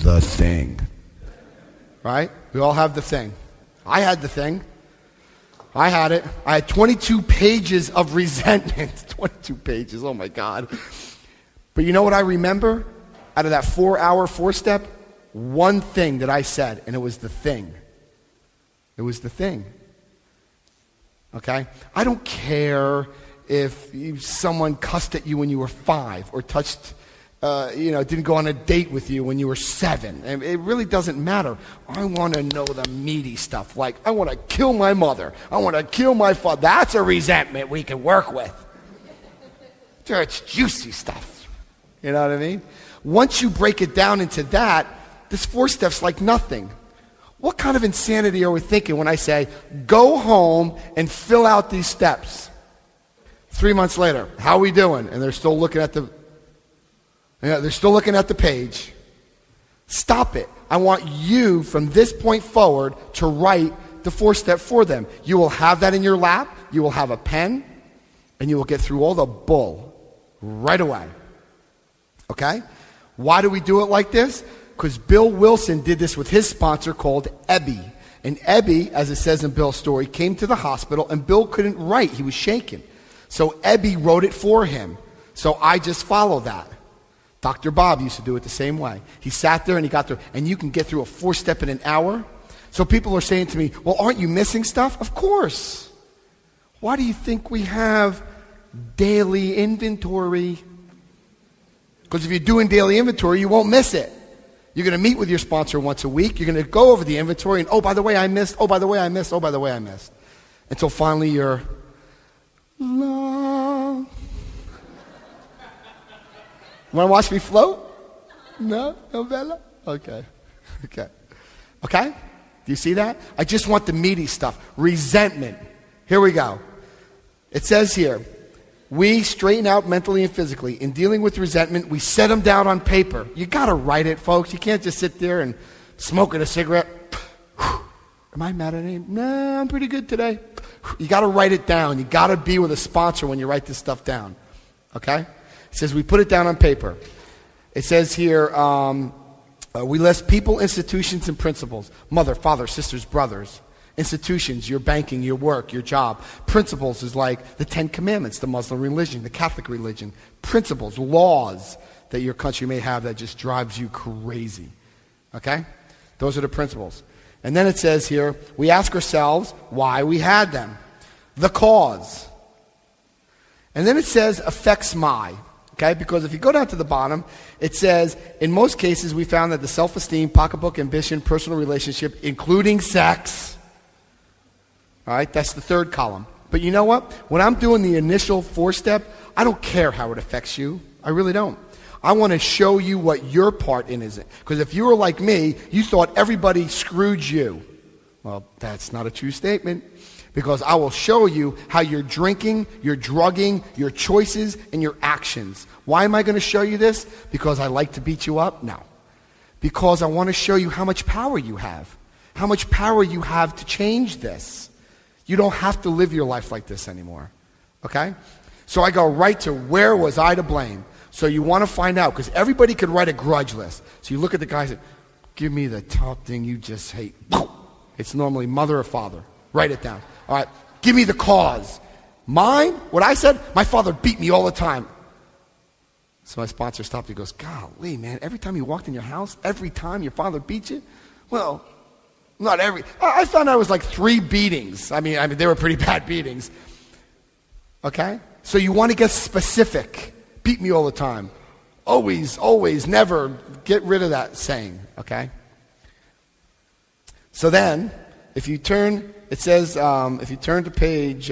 The thing. Right? We all have the thing. I had the thing. I had it. I had 22 pages of resentment. 22 pages, oh my God. But you know what I remember? Out of that 4-hour 4-step, one thing that I said, and it was the thing. It was the thing. Okay? I don't care if someone cussed at you when you were 5 or touched, didn't go on a date with you when you were 7. It really doesn't matter. I want to know the meaty stuff. Like, I want to kill my mother. I want to kill my father. That's a resentment we can work with. It's juicy stuff. You know what I mean? Once you break it down into that, this 4 steps like nothing. What kind of insanity are we thinking when I say, go home and fill out these steps? 3 months later, how are we doing? And they're still looking at the page. Stop it. I want you, from this point forward, to write the 4-step for them. You will have that in your lap. You will have a pen. And you will get through all the bull right away. Okay? Why do we do it like this? Because Bill Wilson did this with his sponsor called Ebby. And Ebby, as it says in Bill's story, came to the hospital and Bill couldn't write. He was shaking. So Ebby wrote it for him. So I just follow that. Dr. Bob used to do it the same way. He sat there and he got through, and you can get through a 4-step in an hour. So people are saying to me, well, aren't you missing stuff? Of course. Why do you think we have daily inventory? Because if you're doing daily inventory, you won't miss it. You're going to meet with your sponsor once a week. You're going to go over the inventory and, oh, by the way, I missed. Oh, by the way, I missed. Oh, by the way, I missed. Until finally you're, la. Want to watch me float? No? No, Bella? Okay. Okay. Okay? Do you see that? I just want the meaty stuff. Resentment. Here we go. It says here, we straighten out mentally and physically. In dealing with resentment, we set them down on paper. You got to write it, folks. You can't just sit there and smoking a cigarette. Am I mad at him? No, I'm pretty good today. You got to write it down. You got to be with a sponsor when you write this stuff down. Okay? It says we put it down on paper. It says here, we list people, institutions, and principles. Mother, father, sisters, brothers. Institutions, your banking, your work, your job. Principles is like the 10 Commandments, the Muslim religion, the Catholic religion. Principles, laws that your country may have that just drives you crazy. Okay? Those are the principles. And then it says here, we ask ourselves why we had them. The cause. And then it says affects my. Okay? Because if you go down to the bottom, it says, in most cases we found that the self-esteem, pocketbook, ambition, personal relationship, including sex. All right? That's the third column. But you know what? When I'm doing the initial 4-step, I don't care how it affects you. I really don't. I want to show you what your part in is. Because if you were like me, you thought everybody screwed you. Well, that's not a true statement. Because I will show you how you're drinking, you're drugging, your choices, and your actions. Why am I going to show you this? Because I like to beat you up? No. Because I want to show you how much power you have. How much power you have to change this. You don't have to live your life like this anymore. Okay? So I go right to where was I to blame? So you want to find out, because everybody could write a grudge list. So you look at the guy and say, give me the top thing you just hate. It's normally mother or father. Write it down. All right, give me the cause. Mine, what I said, my father beat me all the time. So my sponsor stopped. He goes, golly, man, every time you walked in your house, every time your father beat you? Well, not every. I found out it was like 3 beatings. I mean, they were pretty bad beatings. Okay? So you want to get specific. Beat me all the time. Always, always, never. Get rid of that saying. Okay? So then, if you turn... It says, if you turn to page,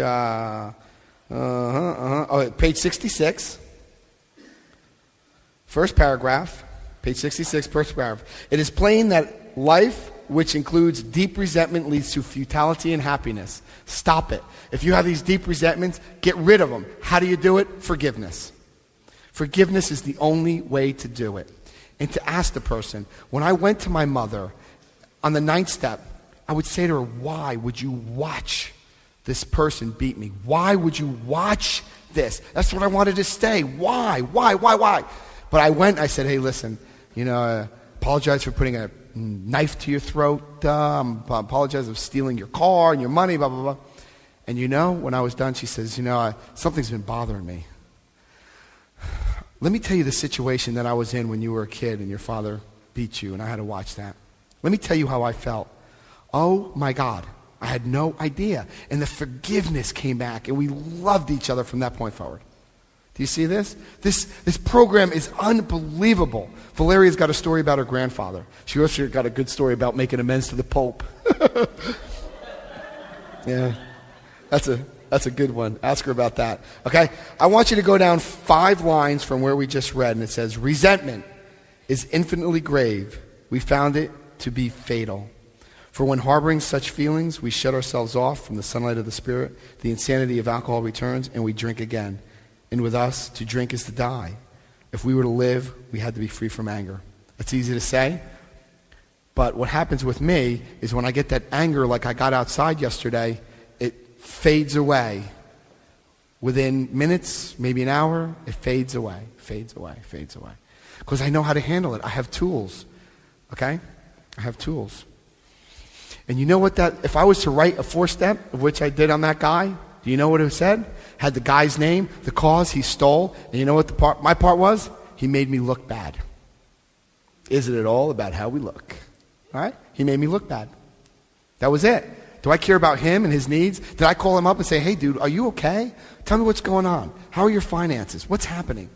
page 66, first paragraph, page 66, first paragraph. It is plain that life, which includes deep resentment, leads to futility and happiness. Stop it. If you have these deep resentments, get rid of them. How do you do it? Forgiveness. Forgiveness is the only way to do it. And to ask the person, when I went to my mother on the 9th step, I would say to her, why would you watch this person beat me? Why would you watch this? That's what I wanted to say. Why? But I went and I said, hey, listen, I apologize for putting a knife to your throat. I apologize for stealing your car and your money, blah, blah, blah. And when I was done, she says, something's been bothering me. Let me tell you the situation that I was in when you were a kid and your father beat you and I had to watch that. Let me tell you how I felt. Oh my God, I had no idea. And the forgiveness came back and we loved each other from that point forward. Do you see this? This program is unbelievable. Valeria's got a story about her grandfather. She also got a good story about making amends to the Pope. Yeah, that's a good one. Ask her about that. Okay, I want you to go down 5 lines from where we just read, and it says, resentment is infinitely grave. We found it to be fatal. For when harboring such feelings, we shut ourselves off from the sunlight of the Spirit. The insanity of alcohol returns, and we drink again. And with us, to drink is to die. If we were to live, we had to be free from anger. That's easy to say. But what happens with me is when I get that anger like I got outside yesterday, it fades away. Within minutes, maybe an hour, it fades away. Because I know how to handle it. I have tools. Okay? I have tools. And you know what if I was to write a 4-step, of which I did on that guy, do you know what it said? Had the guy's name, the cause he stole, and you know what my part was? He made me look bad. Isn't it all about how we look? All right? He made me look bad. That was it. Do I care about him and his needs? Did I call him up and say, hey, dude, are you okay? Tell me what's going on. How are your finances? What's happening?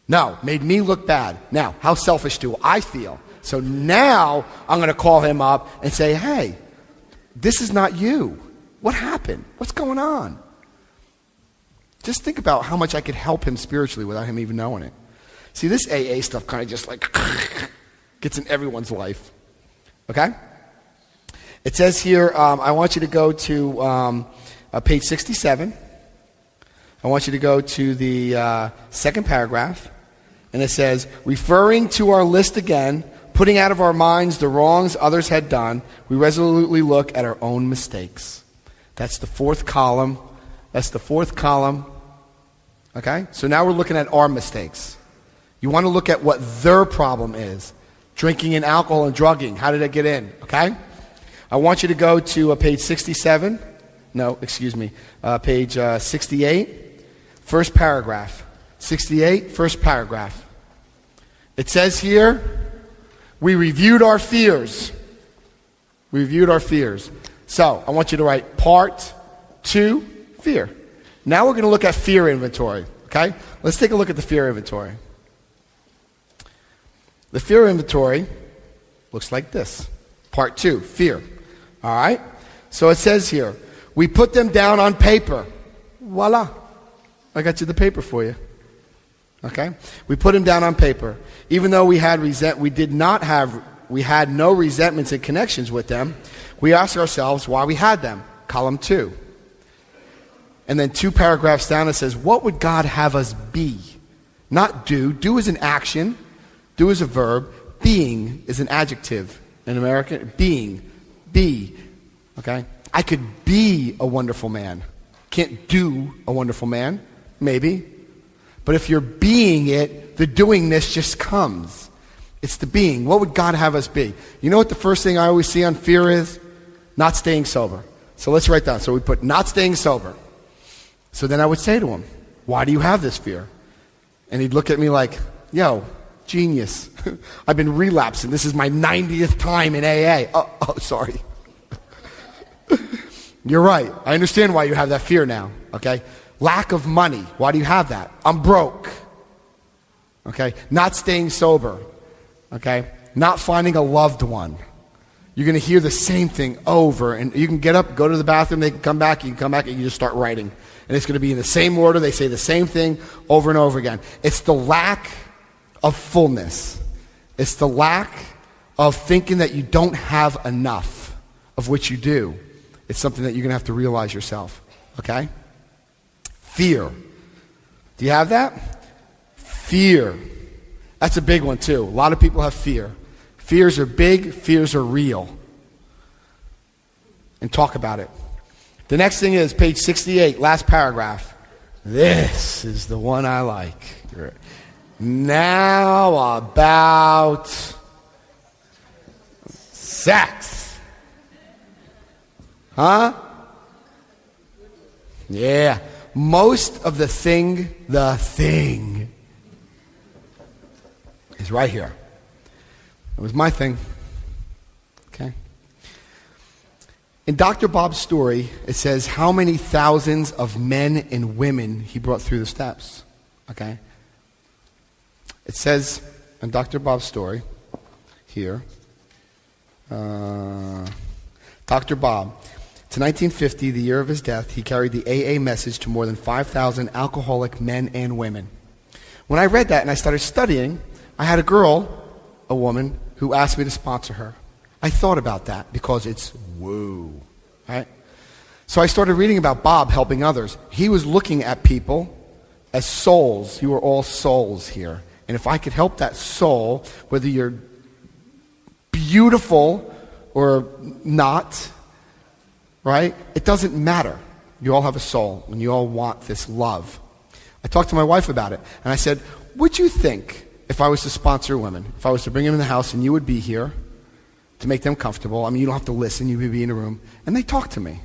No, made me look bad. Now, how selfish do I feel? So now I'm going to call him up and say, hey, this is not you. What happened? What's going on? Just think about how much I could help him spiritually without him even knowing it. See, this AA stuff kind of just like gets in everyone's life. Okay? It says here, I want you to go to page 67. I want you to go to the second paragraph. And it says, referring to our list again, putting out of our minds the wrongs others had done, we resolutely look at our own mistakes. That's the fourth column. That's the fourth column. Okay? So now we're looking at our mistakes. You want to look at what their problem is. Drinking and alcohol and drugging. How did it get in? Okay? I want you to go to page 67. No, excuse me. Page 68. First paragraph. 68, first paragraph. It says here, we reviewed our fears. We reviewed our fears. So, I want you to write part 2, fear. Now we're going to look at fear inventory. Okay? Let's take a look at the fear inventory. The fear inventory looks like this. Part 2, fear. All right? So it says here, we put them down on paper. Voila. I got you the paper for you. Okay? We put them down on paper. Even though we had no resentments and connections with them, we asked ourselves why we had them. Column 2. And then 2 paragraphs down it says, what would God have us be? Not do. Do is an action. Do is a verb. Being is an adjective. In American, being. Be. Okay? I could be a wonderful man. Can't do a wonderful man. Maybe. But if you're being it, the doingness just comes. It's the being. What would God have us be? You know what the first thing I always see on fear is? Not staying sober. So let's write down. So we put not staying sober. So then I would say to him, why do you have this fear? And he'd look at me like, yo, genius. I've been relapsing. This is my 90th time in AA. Oh, sorry. You're right. I understand why you have that fear now. Okay? Lack of money. Why do you have that? I'm broke. Okay? Not staying sober. Okay? Not finding a loved one. You're going to hear the same thing over, and you can get up, go to the bathroom, they can come back, you can come back, and you just start writing. And it's going to be in the same order. They say the same thing over and over again. It's the lack of fullness. It's the lack of thinking that you don't have enough of what you do. It's something that you're going to have to realize yourself. Okay? Fear. Do you have that? Fear. That's a big one too. A lot of people have fear. Fears are big, fears are real. And talk about it. The next thing is page 68, last paragraph. This is the one I like. Now about sex. Huh? Yeah. Most of the thing is right here. It was my thing. Okay? In Dr. Bob's story, it says how many thousands of men and women he brought through the steps. Okay? It says in Dr. Bob's story here, Dr. Bob, to 1950, the year of his death, he carried the AA message to more than 5,000 alcoholic men and women. When I read that and I started studying, I had a woman, who asked me to sponsor her. I thought about that because it's woo, right? So I started reading about Bob helping others. He was looking at people as souls. You are all souls here. And if I could help that soul, whether you're beautiful or not, right? It doesn't matter. You all have a soul and you all want this love. I talked to my wife about it and I said, would you think if I was to sponsor women, if I was to bring them in the house and you would be here to make them comfortable, I mean, you don't have to listen, you would be in a room, and they talk to me.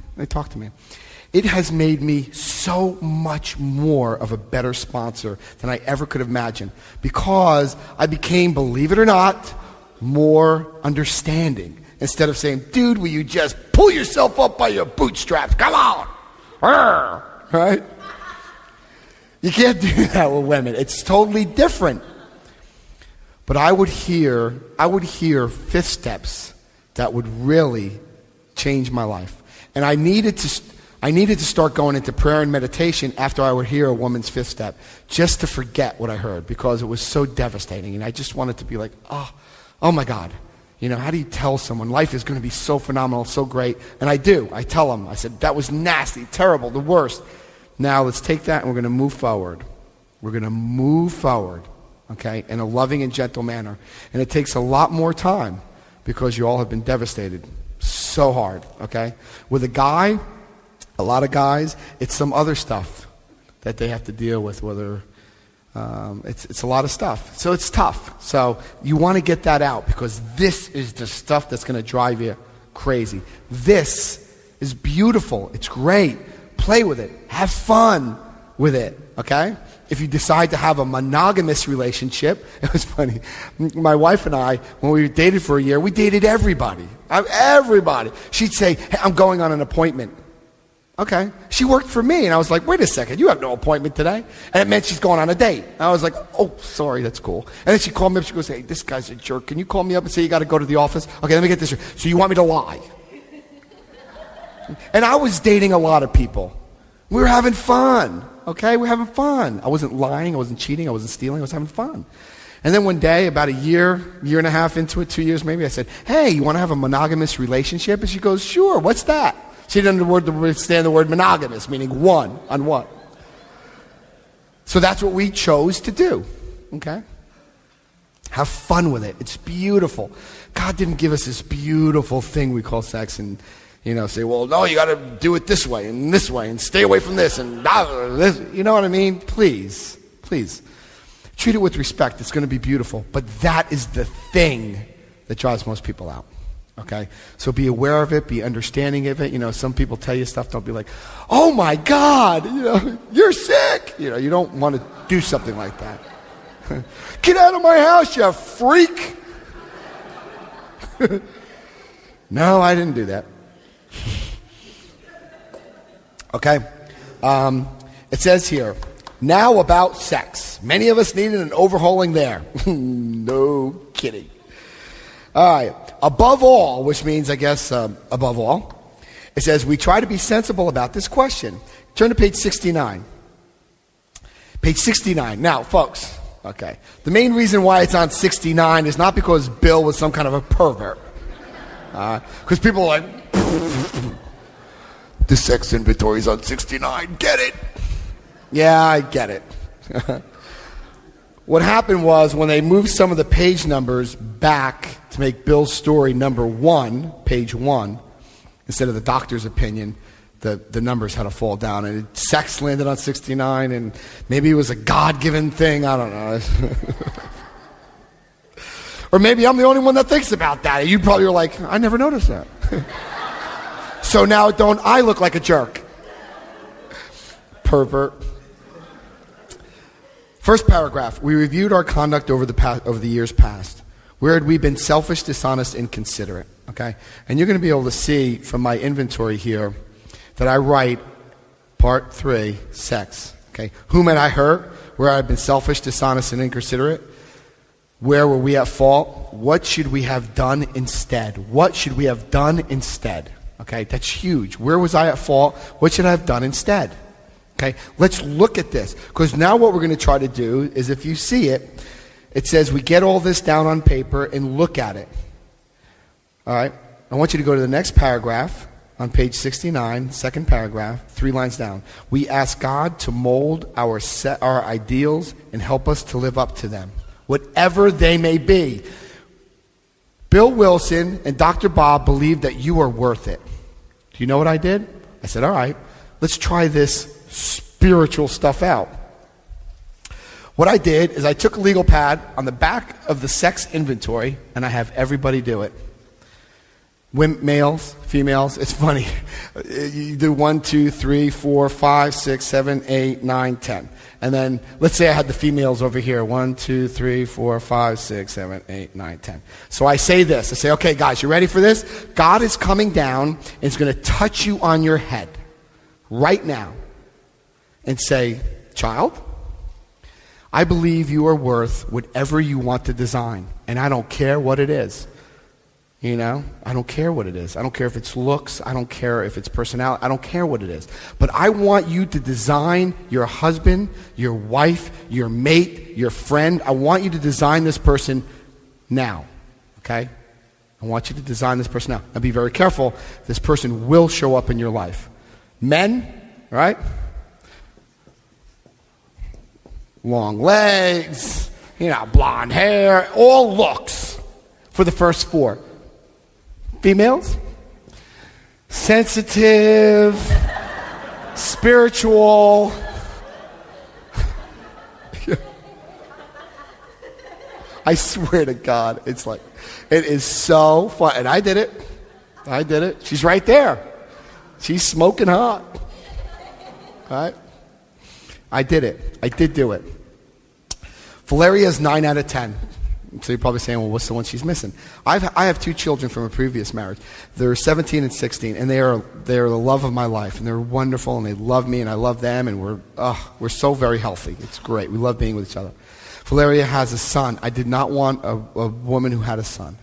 It has made me so much more of a better sponsor than I ever could have imagined, because I became, believe it or not, more understanding. Instead of saying, dude, will you just pull yourself up by your bootstraps? Come on. Right? You can't do that with women. It's totally different. But I would hear fifth steps that would really change my life. And I needed to start going into prayer and meditation after I would hear a woman's fifth step, just to forget what I heard, because it was so devastating. And I just wanted to be like, oh my God. You know, how do you tell someone life is going to be so phenomenal, so great? And I do. I tell them. I said, that was nasty, terrible, the worst. Now let's take that and we're going to move forward. We're going to move forward, okay, in a loving and gentle manner. And it takes a lot more time because you all have been devastated so hard, okay? With a lot of guys, it's some other stuff that they have to deal with, whether it's a lot of stuff. So it's tough. So you want to get that out, because this is the stuff that's going to drive you crazy. This is beautiful. It's great. Play with it. Have fun with it, okay? If you decide to have a monogamous relationship, it was funny. My wife and I, when we dated for a year, we dated everybody. Everybody. She'd say, hey, I'm going on an appointment. Okay. She worked for me, and I was like, wait a second, you have no appointment today. And it meant she's going on a date. And I was like, oh, sorry, that's cool. And then she called me up, she goes, hey, this guy's a jerk. Can you call me up and say you got to go to the office? Okay, let me get this. So you want me to lie? And I was dating a lot of people. We were having fun. Okay, we're having fun. I wasn't lying, I wasn't cheating, I wasn't stealing, I was having fun. And then one day, about a year and a half into it, 2 years maybe, I said, hey, you want to have a monogamous relationship? And she goes, sure, what's that? She didn't understand the word monogamous, meaning one on one. So that's what we chose to do, okay? Have fun with it. It's beautiful. God didn't give us this beautiful thing we call sex and, say, well, no, you got to do it this way and stay away from this and this. You know what I mean? Please. Treat it with respect. It's going to be beautiful. But that is the thing that drives most people out. Okay? So be aware of it. Be understanding of it. Some people tell you stuff. Don't be like, oh my God, you're sick. You don't want to do something like that. Get out of my house, you freak. No, I didn't do that. Okay? It says here, now about sex. Many of us needed an overhauling there. No kidding. All right. Above all, which means, I guess, above all, it says, we try to be sensible about this question. Turn to page 69. Page 69. Now, folks, okay, the main reason why it's on 69 is not because Bill was some kind of a pervert. Because people are like, the sex inventory is on 69. Get it? Yeah, I get it. What happened was, when they moved some of the page numbers back to make Bill's story number 1, page 1, instead of the doctor's opinion, the numbers had to fall down, and sex landed on 69, and maybe it was a God-given thing. I don't know. Or maybe I'm the only one that thinks about that. You probably were like, I never noticed that. So now don't I look like a jerk? Pervert. First paragraph, we reviewed our conduct over the years past. Where had we been selfish, dishonest, inconsiderate? Okay? And you're going to be able to see from my inventory here that I write part 3, sex. Okay? Whom had I hurt? Where I had been selfish, dishonest, and inconsiderate? Where were we at fault? What should we have done instead? What should we have done instead? Okay, that's huge. Where was I at fault? What should I have done instead? Okay, let's look at this. Because now what we're going to try to do is, if you see it, it says we get all this down on paper and look at it. All right, I want you to go to the next paragraph on page 69, second paragraph, 3 lines down. We ask God to mold our ideals and help us to live up to them, whatever they may be. Bill Wilson and Dr. Bob believe that you are worth it. Do you know what I did? I said, all right, let's try this spiritual stuff out. What I did is I took a legal pad on the back of the sex inventory, and I have everybody do it. Males, females, it's funny. You do 1, 2, 3, 4, 5, 6, 7, 8, 9, 10. And then let's say I had the females over here. 1, 2, 3, 4, 5, 6, 7, 8, 9, 10. So I say this. I say, okay, guys, you ready for this? God is coming down and is going to touch you on your head right now and say, child, I believe you are worth whatever you want to design. And I don't care what it is. You know, I don't care what it is. I don't care if it's looks. I don't care if it's personality. I don't care what it is. But I want you to design your husband, your wife, your mate, your friend. I want you to design this person now. Okay? I want you to design this person now. Now be very careful. This person will show up in your life. Men, right? Long legs, blonde hair, all looks for the first 4. Females, sensitive, spiritual. I swear to God, it's like, it is so fun. And I did it. She's right there. She's smoking hot. All right? I did it. I did do it. Valeria is 9 out of 10. So you're probably saying, well, what's the one she's missing? I have 2 children from a previous marriage. They're 17 and 16, and they are the love of my life, and they're wonderful, and they love me, and I love them, and we're so very healthy. It's great. We love being with each other. Valeria has a son. I did not want a woman who had a son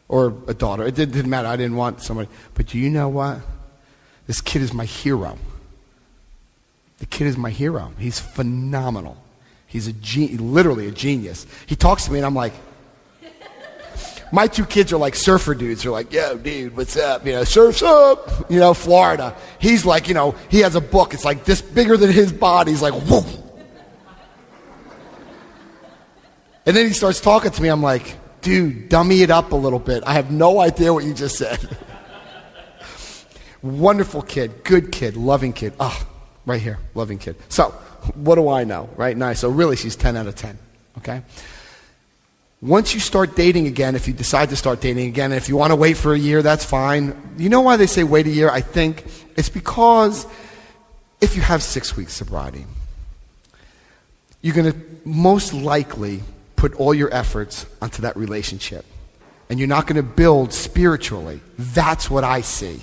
or a daughter. It didn't matter. I didn't want somebody. But do you know what? This kid is my hero. The kid is my hero. He's phenomenal. He's literally a genius. He talks to me, and I'm like, my 2 kids are like surfer dudes. They're like, yo, dude, what's up? Surf's up. Florida. He's like, he has a book. It's like this bigger than his body. He's like, whoa. And then he starts talking to me. I'm like, dude, dummy it up a little bit. I have no idea what you just said. Wonderful kid, good kid, loving kid. Right here, loving kid. So, what do I know, right? Nice. So really, she's 10 out of 10, okay? Once you start dating again, if you decide to start dating again, and if you want to wait for a year, that's fine. You know why they say wait a year? I think it's because if you have 6 weeks sobriety, you're going to most likely put all your efforts onto that relationship. And you're not going to build spiritually. That's what I see,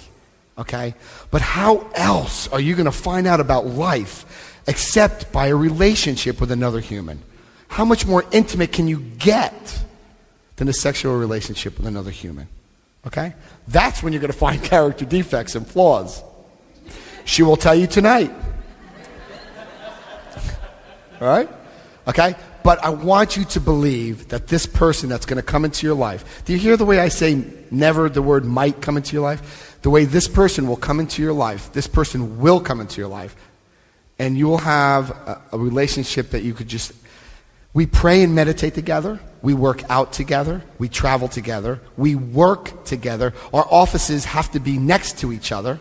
okay? But how else are you going to find out about life except by a relationship with another human? How much more intimate can you get than a sexual relationship with another human? Okay? That's when you're going to find character defects and flaws. She will tell you tonight. All right? Okay? But I want you to believe that this person that's going to come into your life, do you hear the way I say never the word might come into your life? The way this person will come into your life, this person will come into your life, and you will have a relationship that you could just... We pray and meditate together. We work out together. We travel together. We work together. Our offices have to be next to each other.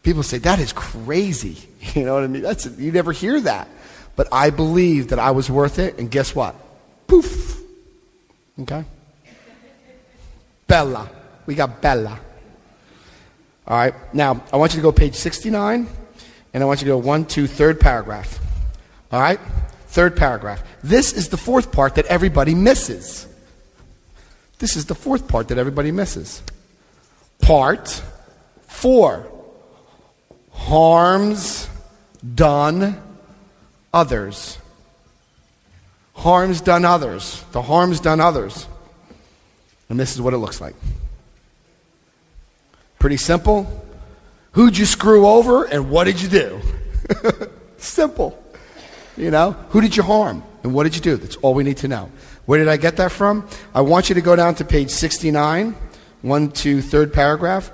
People say, that is crazy. You know what I mean? You never hear that. But I believe that I was worth it, and guess what? Poof. Okay? Bella. We got Bella. All right. Now, I want you to go page 69, and I want you to go 1, 2, third paragraph. All right? Third paragraph. This is the fourth part that everybody misses. This is the fourth part that everybody misses. Part 4. Harms done others. Harms done others. The harms done others. And this is what it looks like. Pretty simple. Who'd you screw over and what did you do? Simple. Who did you harm and what did you do? That's all we need to know. Where did I get that from? I want you to go down to page 69, 1, 2, third paragraph.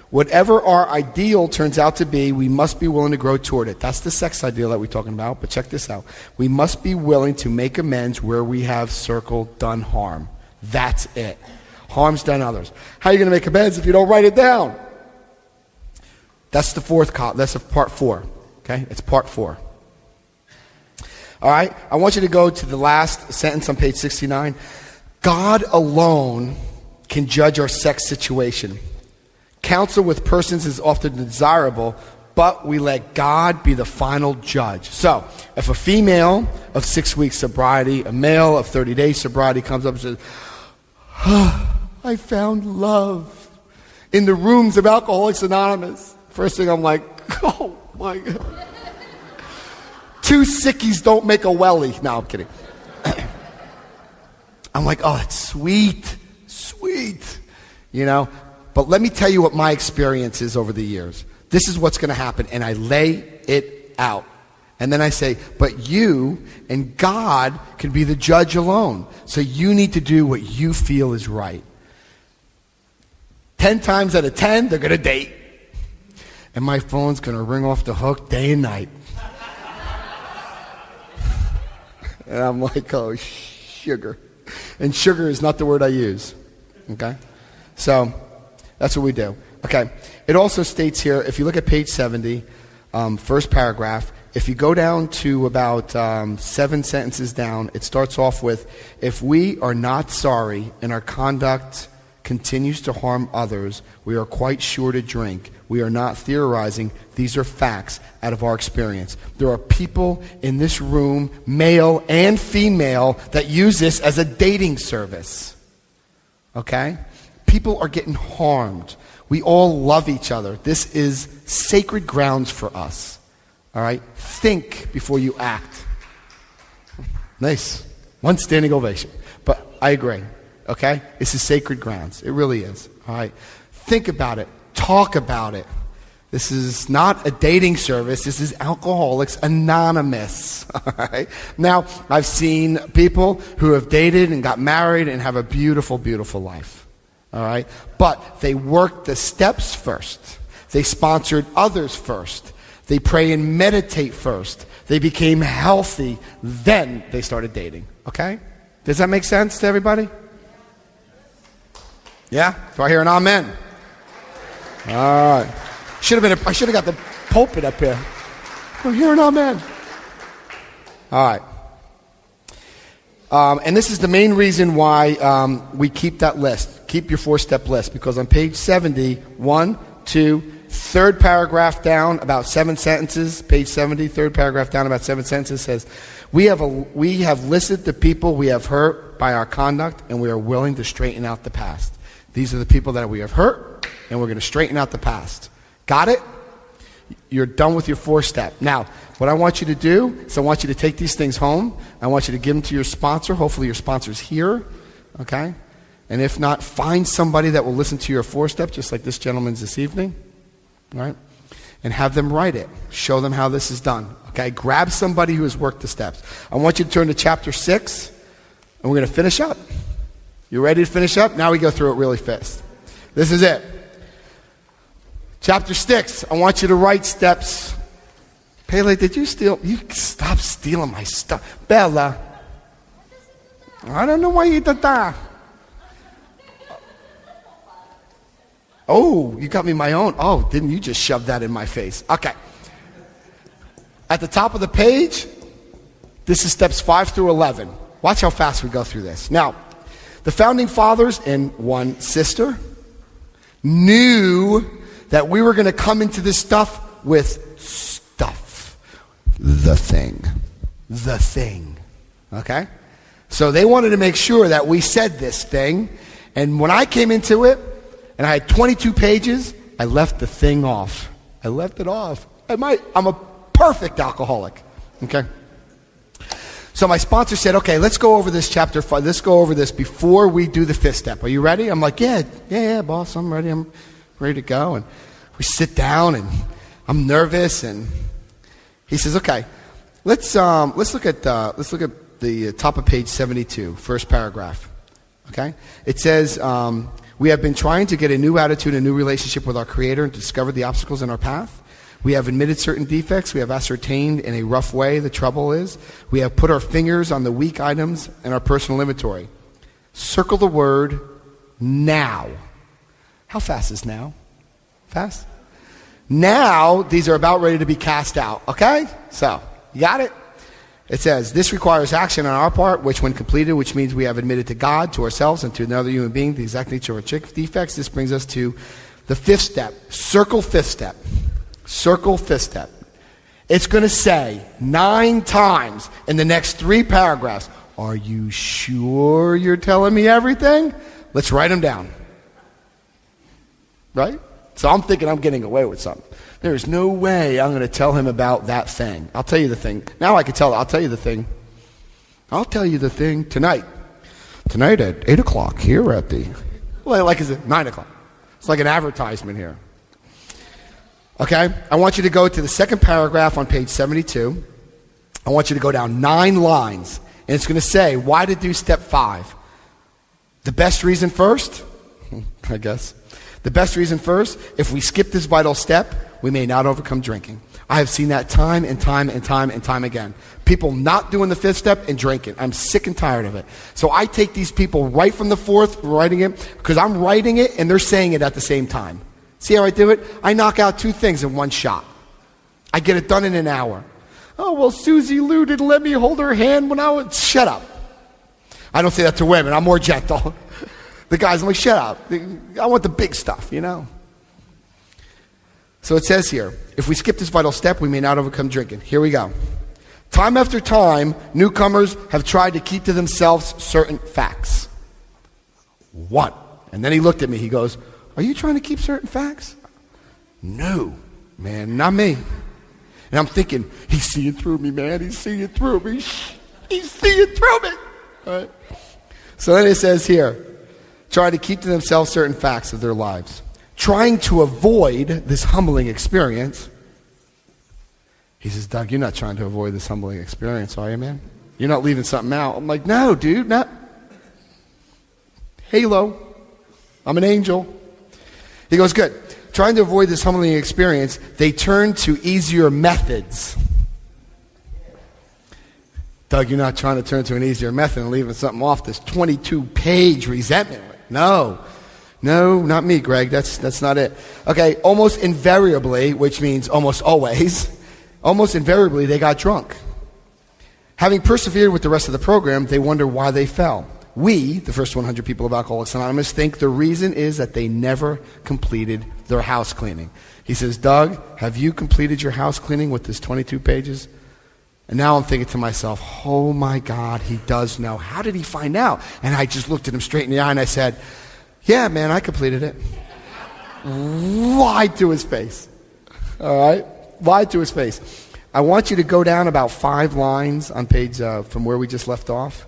Whatever our ideal turns out to be, we must be willing to grow toward it. That's the sex ideal that we're talking about, but check this out. We must be willing to make amends where we have circled done harm. That's it. Harm's done others. How are you going to make amends if you don't write it down? That's the fourth column. That's part 4. Okay? It's part 4. All right? I want you to go to the last sentence on page 69. God alone can judge our sex situation. Counsel with persons is often desirable, but we let God be the final judge. So, if a female of 6 weeks sobriety, a male of 30 days sobriety comes up and says, I found love in the rooms of Alcoholics Anonymous. First thing I'm like, oh my God. 2 sickies don't make a welly. No, I'm kidding. I'm like, oh, it's sweet, sweet, you know. But let me tell you what my experience is over the years. This is what's going to happen, and I lay it out. And then I say, but you and God can be the judge alone. So you need to do what you feel is right. 10 times out of 10, they're going to date. And my phone's going to ring off the hook day and night. And I'm like, oh, sugar. And sugar is not the word I use. Okay? So that's what we do. Okay. It also states here, if you look at page 70, first paragraph, if you go down to about 7 sentences down, it starts off with, if we are not sorry and our conduct continues to harm others, we are quite sure to drink. We are not theorizing. These are facts out of our experience. There are people in this room, male and female, that use this as a dating service. Okay? People are getting harmed. We all love each other. This is sacred grounds for us. All right? Think before you act. Nice. One standing ovation. But I agree. Okay? This is sacred grounds. It really is. All right? Think about it. Talk about it. This is not a dating service. This is Alcoholics Anonymous. All right? Now, I've seen people who have dated and got married and have a beautiful, beautiful life. All right? But they worked the steps first. They sponsored others first. They pray and meditate first. They became healthy. Then they started dating. Okay? Does that make sense to everybody? Yeah? Do I hear an amen? All right. I should have got the pulpit up here. We're hearing amen. All right. And this is the main reason why we keep that list. Keep your 4-step list. Because on page 70, 1, 2, third paragraph down, about 7 sentences, page 70, third paragraph down, about 7 sentences, says, we have listed the people we have hurt by our conduct, and we are willing to straighten out the past. These are the people that we have hurt, and we're going to straighten out the past. Got it? You're done with your 4-step. Now, what I want you to do is I want you to take these things home. I want you to give them to your sponsor. Hopefully your sponsor's here. Okay? And if not, find somebody that will listen to your 4-step, just like this gentleman's this evening. All right? And have them write it. Show them how this is done. Okay? Grab somebody who has worked the steps. I want you to turn to chapter 6, and we're going to finish up. You ready to finish up? Now we go through it really fast. This is it. Chapter 6, I want you to write steps. Pele, did you steal? You stop stealing my stuff. Bella, I don't know why you did that. Oh, you got me my own. Oh, didn't you just shove that in my face? Okay. At the top of the page, this is steps 5 through 11. Watch how fast we go through this. Now, the founding fathers and one sister knew that we were going to come into this stuff with stuff. The thing. The thing. Okay? So they wanted to make sure that we said this thing. And when I came into it, and I had 22 pages, I left the thing off. I left it off. I'm a perfect alcoholic. Okay? So my sponsor said, okay, let's go over this chapter 5. Let's go over this before we do the 5th step. Are you ready? I'm like, yeah, boss, I'm ready. I'm ready to go. And we sit down, and I'm nervous, and he says, okay, let's look at the top of page 72, first paragraph. Okay? It says, we have been trying to get a new attitude, a new relationship with our Creator, and to discover the obstacles in our path. We have admitted certain defects. We have ascertained in a rough way the trouble is. We have put our fingers on the weak items in our personal inventory. Circle the word now. How fast is now? Fast? Now, these are about ready to be cast out. Okay? So, you got it? It says, this requires action on our part, which when completed, which means we have admitted to God, to ourselves, and to another human being the exact nature of our defects. This brings us to the fifth step. Circle fifth step. Circle fifth step. It's going to say 9 times in the next 3 paragraphs, are you sure you're telling me everything? Let's write them down. Right? So I'm thinking I'm getting away with something. There's no way I'm going to tell him about that thing. I'll tell you the thing. Now I can tell. I'll tell you the thing. I'll tell you the thing tonight. Tonight at 8 o'clock here at the... Well, like is it 9 o'clock? It's like an advertisement here. Okay? I want you to go to the second paragraph on page 72. I want you to go down 9 lines. And it's going to say why to do step 5. The best reason first? I guess. The best reason first, if we skip this vital step, we may not overcome drinking. I have seen that time and time and time and time again. People not doing the 5th step and drinking. I'm sick and tired of it. So I take these people right from the 4th, writing it, because I'm writing it and they're saying it at the same time. See how I do it? I knock out 2 things in one shot. I get it done in an hour. Oh, well, Susie Lou didn't let me hold her hand when I was... Shut up. I don't say that to women. I'm more gentle. The guys, I'm like, shut up. I want the big stuff, you know. So it says here, if we skip this vital step, we may not overcome drinking. Here we go. Time after time, newcomers have tried to keep to themselves certain facts. What? And then he looked at me. He goes, are you trying to keep certain facts? No, man, not me. And I'm thinking, he's seeing through me, man. He's seeing through me. He's seeing through me. All right. So then it says here, try to keep to themselves certain facts of their lives. Trying to avoid this humbling experience. He says, Doug, you're not trying to avoid this humbling experience, are you, man? You're not leaving something out. I'm like, no, dude, not. Halo. I'm an angel. He goes, good. Trying to avoid this humbling experience, they turn to easier methods. Doug, you're not trying to turn to an easier method and leaving something off this 22-page resentment. No, not me, Greg. That's not it. Okay, almost invariably, which means almost always, almost invariably they got drunk. Having persevered with the rest of the program, they wonder why they fell. We, the first 100 people of Alcoholics Anonymous, think the reason is that they never completed their house cleaning. He says, Doug, have you completed your house cleaning with this 22 pages? And now I'm thinking to myself, oh my God, he does know. How did he find out? And I just looked at him straight in the eye and I said, yeah, man, I completed it. Lied to his face. All right? Lied to his face. I want you to go down about 5 lines on page, from where we just left off.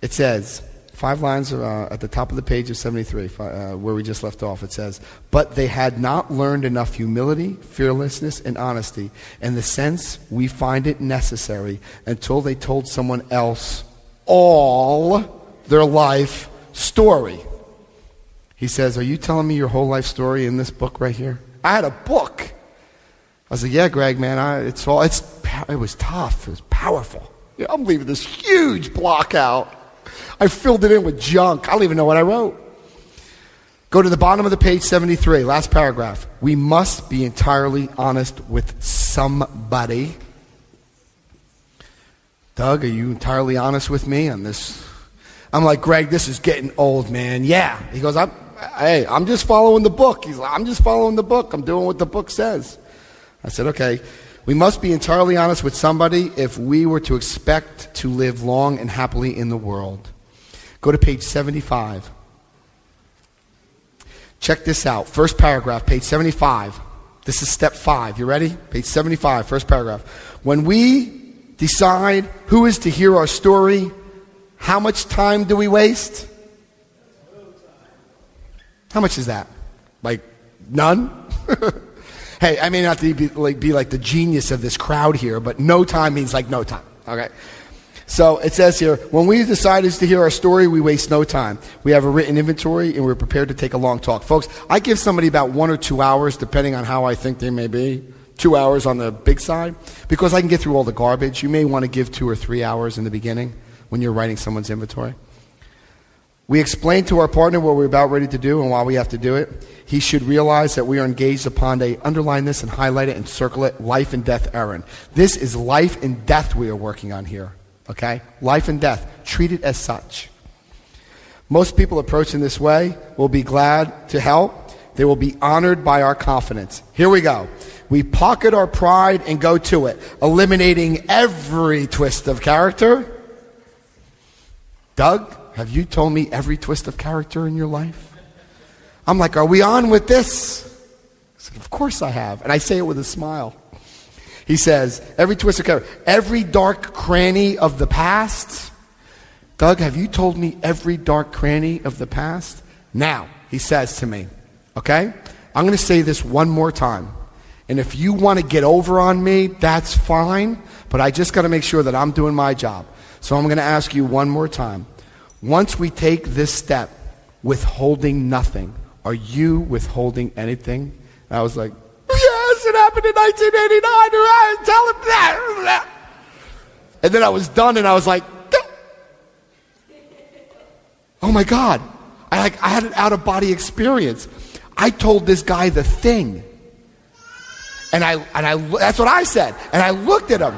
It says, 5 lines at the top of the page of 73, where we just left off. It says, but they had not learned enough humility, fearlessness, and honesty in the sense we find it necessary until they told someone else all their life story. He says, are you telling me your whole life story in this book right here? I had a book. I was like, yeah, Greg, man, it was tough. It was powerful. Yeah, I'm leaving this huge block out. I filled it in with junk. I don't even know what I wrote. Go to the bottom of the page 73, last paragraph. We must be entirely honest with somebody. Doug, are you entirely honest with me on this? I'm like, Greg, this is getting old, man. Yeah. He goes, I'm just following the book. He's like, I'm just following the book. I'm doing what the book says. I said, okay. We must be entirely honest with somebody if we were to expect to live long and happily in the world. Go to page 75. Check this out. First paragraph, page 75. This is step 5. You ready? Page 75, first paragraph. When we decide who is to hear our story, how much time do we waste? How much is that? Like none? Hey, I may not be like the genius of this crowd here, but no time means like no time. Okay. So it says here, when we decide to hear our story, we waste no time. We have a written inventory and we're prepared to take a long talk. Folks, I give somebody about 1 or 2 hours, depending on how I think they may be. 2 hours on the big side, because I can get through all the garbage. You may want to give 2 or 3 hours in the beginning when you're writing someone's inventory. We explain to our partner what we're about ready to do and why we have to do it. He should realize that we are engaged upon underline this and highlight it and circle it, life and death errand. This is life and death we are working on here, okay? Life and death. Treat it as such. Most people approaching this way will be glad to help. They will be honored by our confidence. Here we go. We pocket our pride and go to it, eliminating every twist of character. Doug, have you told me every twist of character in your life? I'm like, are we on with this? I said, of course I have. And I say it with a smile. He says, every twist of character, every dark cranny of the past. Doug, have you told me every dark cranny of the past? Now, he says to me, okay, I'm going to say this one more time. And if you want to get over on me, that's fine. But I just got to make sure that I'm doing my job. So I'm going to ask you one more time. Once we take this step, withholding nothing, are you withholding anything? And I was like, yes, it happened in 1989. Tell him that. And then I was done and I was like, oh my God. I had an out-of-body experience. I told this guy the thing. And that's what I said. And I looked at him.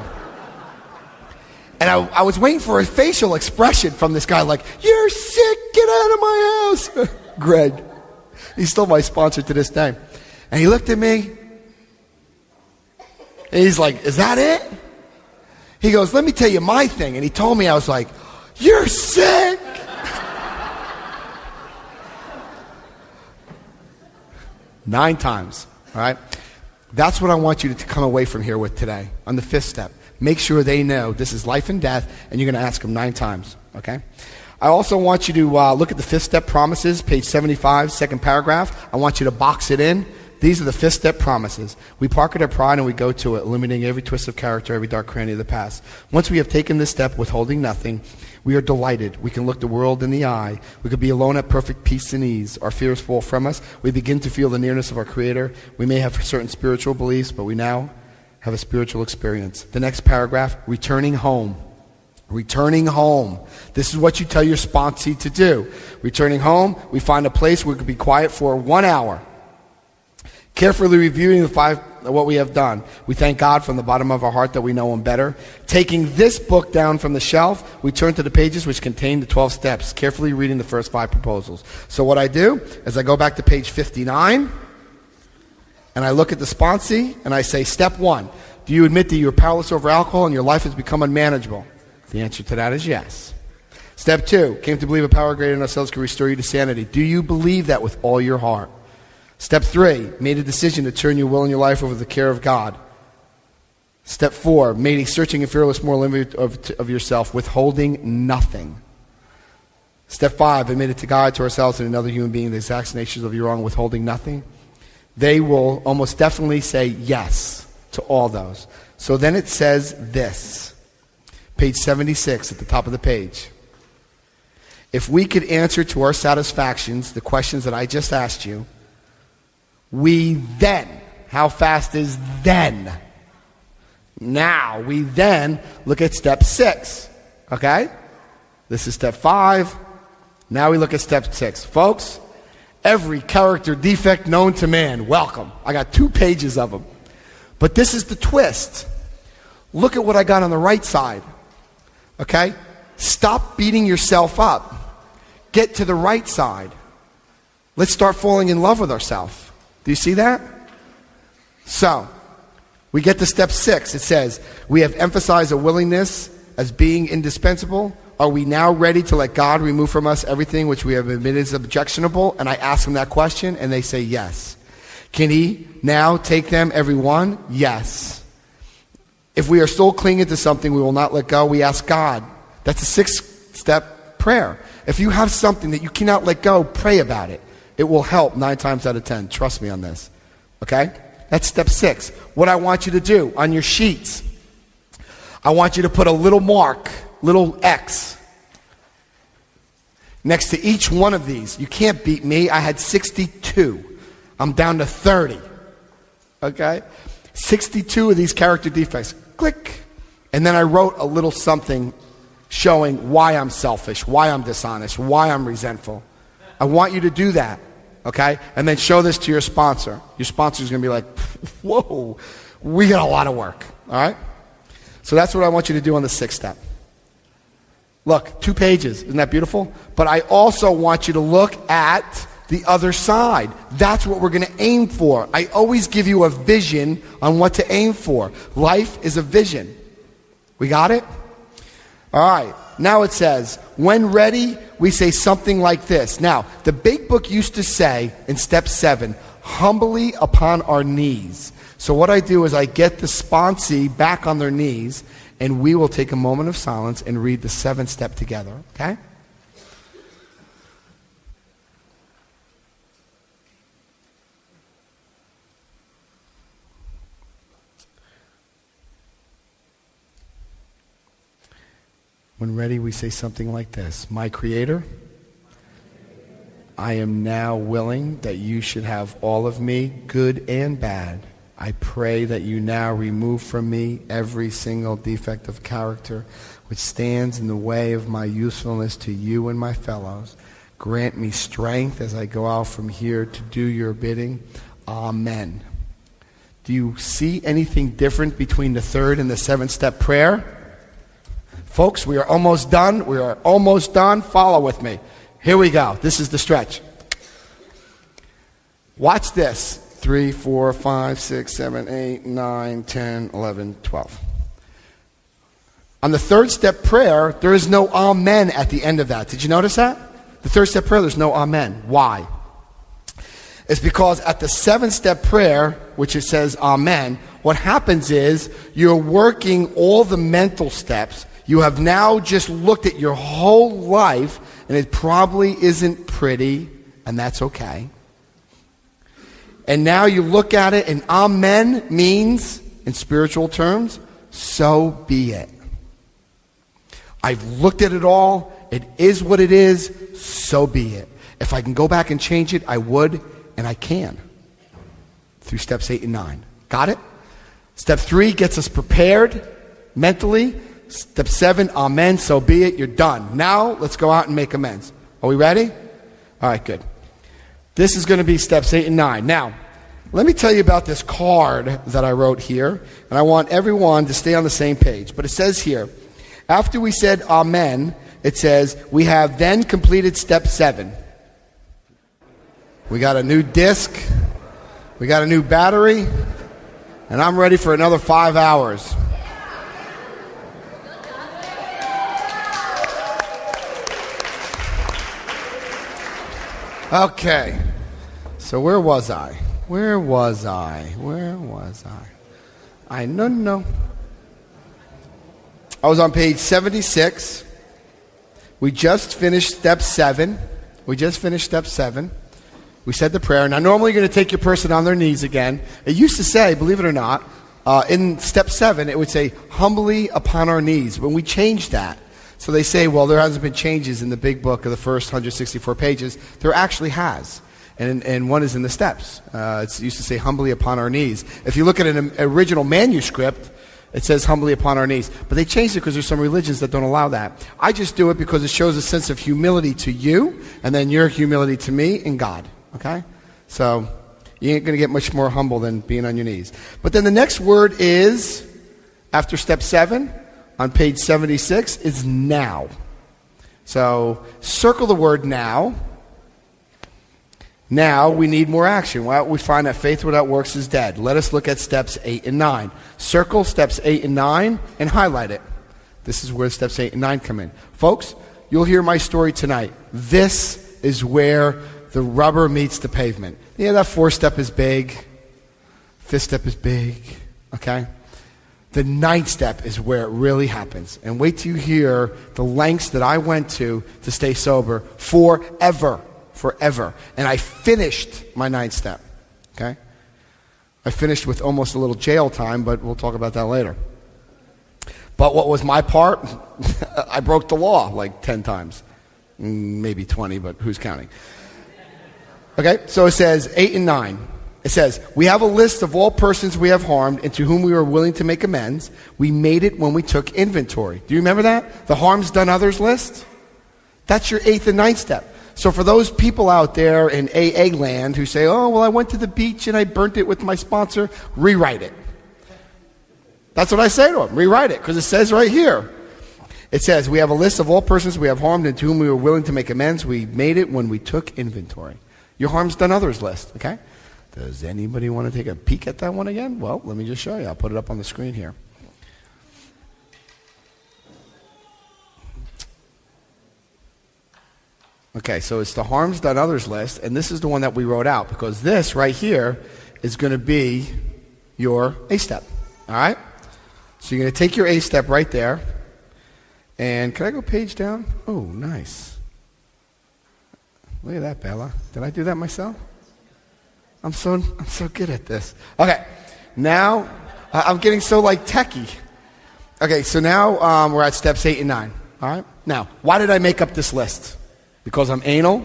And I was waiting for a facial expression from this guy like, you're sick, get out of my house. Greg. He's still my sponsor to this day. And he looked at me. And he's like, is that it? He goes, let me tell you my thing. And he told me, I was like, you're sick. Nine times. All right? That's what I want you to come away from here with today on the fifth step. Make sure they know this is life and death, and you're going to ask them 9 times, okay? I also want you to look at the fifth step promises, page 75, second paragraph. I want you to box it in. These are the fifth step promises. We park at our pride and we go to it, eliminating every twist of character, every dark cranny of the past. Once we have taken this step, withholding nothing, we are delighted. We can look the world in the eye. We could be alone at perfect peace and ease. Our fears fall from us. We begin to feel the nearness of our Creator. We may have certain spiritual beliefs, but we now have a spiritual experience. The next paragraph, returning home. Returning home. This is what you tell your sponsee to do. Returning home, we find a place where we can be quiet for 1 hour. Carefully reviewing what we have done. We thank God from the bottom of our heart that we know Him better. Taking this book down from the shelf, we turn to the pages which contain the 12 steps, carefully reading the first 5 proposals. So what I do is I go back to page 59, and I look at the sponsee, and I say, step 1, do you admit that you are powerless over alcohol and your life has become unmanageable? The answer to that is yes. Step 2, came to believe a power greater than ourselves can restore you to sanity. Do you believe that with all your heart? Step 3, made a decision to turn your will and your life over to the care of God. Step 4, made a searching and fearless moral image of yourself, withholding nothing. Step 5, admitted to God, to ourselves, and another human being the exact nature of your wrong, withholding nothing. They will almost definitely say yes to all those. So then it says this, page 76 at the top of the page. If we could answer to our satisfactions the questions that I just asked you, we then, how fast is then? Now, we then look at step 6, okay? This is step 5. Now we look at step 6. Folks, every character defect known to man, welcome. I got 2 pages of them. But this is the twist. Look at what I got on the right side, okay? Stop beating yourself up. Get to the right side. Let's start falling in love with ourselves. Do you see that? So, we get to step 6. It says, we have emphasized a willingness as being indispensable. Are we now ready to let God remove from us everything which we have admitted is objectionable? And I ask them that question, and they say yes. Can He now take them, every one? Yes. If we are still clinging to something we will not let go, we ask God. That's a 6-step prayer. If you have something that you cannot let go, pray about it. It will help 9 times out of 10. Trust me on this. Okay? That's step 6. What I want you to do on your sheets, I want you to put a little mark, little X, next to each one of these. You can't beat me. I had 62. I'm down to 30. Okay? 62 of these character defects. Click. And then I wrote a little something showing why I'm selfish, why I'm dishonest, why I'm resentful. I want you to do that, okay? And then show this to your sponsor. Your sponsor's going to be like, whoa, we got a lot of work, all right? So that's what I want you to do on the 6th step. Look, 2 pages. Isn't that beautiful? But I also want you to look at the other side. That's what we're going to aim for. I always give you a vision on what to aim for. Life is a vision. We got it? All right. Now it says, when ready, we say something like this. Now, the big book used to say in step 7, humbly upon our knees. So what I do is I get the sponsee back on their knees, and we will take a moment of silence and read the 7th step together, okay? When ready, we say something like this. My Creator, I am now willing that you should have all of me, good and bad. I pray that you now remove from me every single defect of character which stands in the way of my usefulness to you and my fellows. Grant me strength as I go out from here to do your bidding. Amen. Do you see anything different between the 3rd and the 7th step prayer? Folks, we are almost done. We are almost done. Follow with me. Here we go. This is the stretch. Watch this. 3, 4, 5, 6, 7, 8, 9, 10, 11, 12. On the 3rd step prayer, there is no amen at the end of that. Did you notice that? The 3rd step prayer, there's no amen. Why? It's because at the 7th step prayer, which it says amen, what happens is you're working all the mental steps. You have now just looked at your whole life, and it probably isn't pretty, and that's okay. And now you look at it, and amen means, in spiritual terms, so be it. I've looked at it all. It is what it is. So be it. If I can go back and change it, I would, and I can. Through steps 8 and 9. Got it? Step 3 gets us prepared mentally. Step 7, amen, so be it. You're done. Now, let's go out and make amends. Are we ready? All right, good. This is going to be steps 8 and 9. Now, let me tell you about this card that I wrote here, and I want everyone to stay on the same page. But it says here, after we said amen, it says, we have then completed step 7. We got a new disc, we got a new battery, and I'm ready for another 5 hours. Okay, so where was I? I know. I was on page 76. We just finished step 7. We said the prayer. Now, normally you're going to take your person on their knees again. It used to say, believe it or not, in step 7, it would say, humbly upon our knees. When we changed that, so they say, well, there hasn't been changes in the big book of the first 164 pages. There actually has. And one is in the steps. It used to say humbly upon our knees. If you look at an original manuscript, it says humbly upon our knees. But they changed it because there's some religions that don't allow that. I just do it because it shows a sense of humility to you, and then your humility to me and God. Okay? So you ain't going to get much more humble than being on your knees. But then the next word is, after step 7, on page 76, is now. So circle the word now. Now we need more action. Well, we find that faith without works is dead. Let us look at steps 8 and 9. Circle steps 8 and 9 and highlight it. This is where steps 8 and 9 come in. Folks, you'll hear my story tonight. This is where the rubber meets the pavement. Yeah, that 4th step is big. 5th step is big. Okay? The 9th step is where it really happens. And wait till you hear the lengths that I went to stay sober forever. And I finished my 9th step. Okay? I finished with almost a little jail time, but we'll talk about that later. But what was my part? I broke the law like 10 times. Maybe 20, but who's counting? Okay, so it says 8 and 9. It says, we have a list of all persons we have harmed and to whom we were willing to make amends. We made it when we took inventory. Do you remember that? The harms done others list? That's your 8th and 9th step. So for those people out there in AA land who say, oh, well, I went to the beach and I burnt it with my sponsor, rewrite it. That's what I say to them. Rewrite it, because it says right here. It says, we have a list of all persons we have harmed and to whom we were willing to make amends. We made it when we took inventory. Your harms done others list, okay? Does anybody want to take a peek at that one again? Well, let me just show you. I'll put it up on the screen here. Okay, so it's the harms done others list, and this is the one that we wrote out, because this right here is going to be your A step, all right? So you're going to take your A step right there, and can I go page down? Oh, nice. Look at that, Bella. Did I do that myself? I'm so good at this. Okay, now I'm getting so like techie. Okay, so now we're at steps 8 and 9, all right? Now, why did I make up this list? Because I'm anal?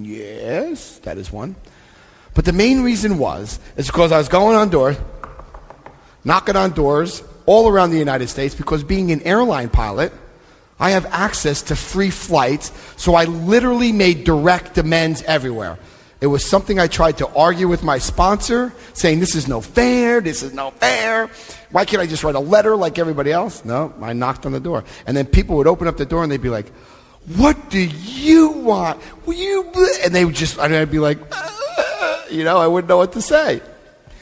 Yes, that is one. But the main reason is because I was going on doors, knocking on doors all around the United States, because being an airline pilot, I have access to free flights, so I literally made direct amends everywhere. It was something I tried to argue with my sponsor, saying this is no fair, this is no fair. Why can't I just write a letter like everybody else? No, I knocked on the door. And then people would open up the door and they'd be like, what do you want? And they would just, and I'd be like, I wouldn't know what to say.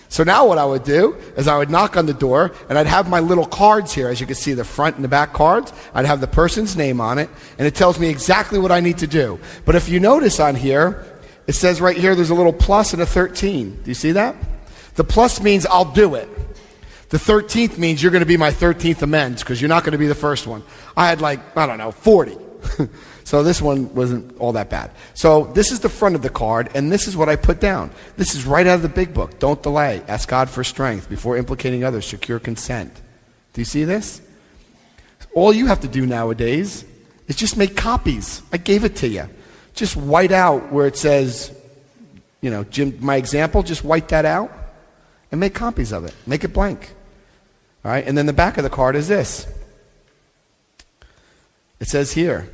So now what I would do is I would knock on the door, and I'd have my little cards here. As you can see, the front and the back cards. I'd have the person's name on it, and it tells me exactly what I need to do. But if you notice on here, it says right here there's a little plus and a 13. Do you see that? The plus means I'll do it. The 13th means you're going to be my 13th amends, because you're not going to be the first one. I had 40. So this one wasn't all that bad. So this is the front of the card, and this is what I put down. This is right out of the big book. Don't delay. Ask God for strength. Before implicating others, secure consent. Do you see this? All you have to do nowadays is just make copies. I gave it to you. Just white out where it says, Jim, my example, just white that out and make copies of it. Make it blank. All right? And then the back of the card is this. It says here,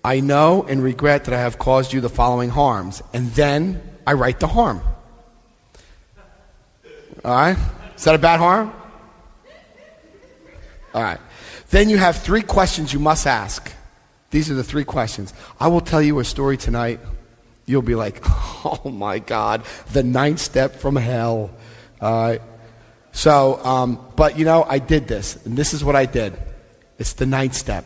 I know and regret that I have caused you the following harms. And then I write the harm. All right? Is that a bad harm? All right. Then you have 3 questions you must ask. These are the 3 questions. I will tell you a story tonight. You'll be like, oh my God, the 9th step from hell. All right. So, but I did this. And this is what I did. It's the 9th step.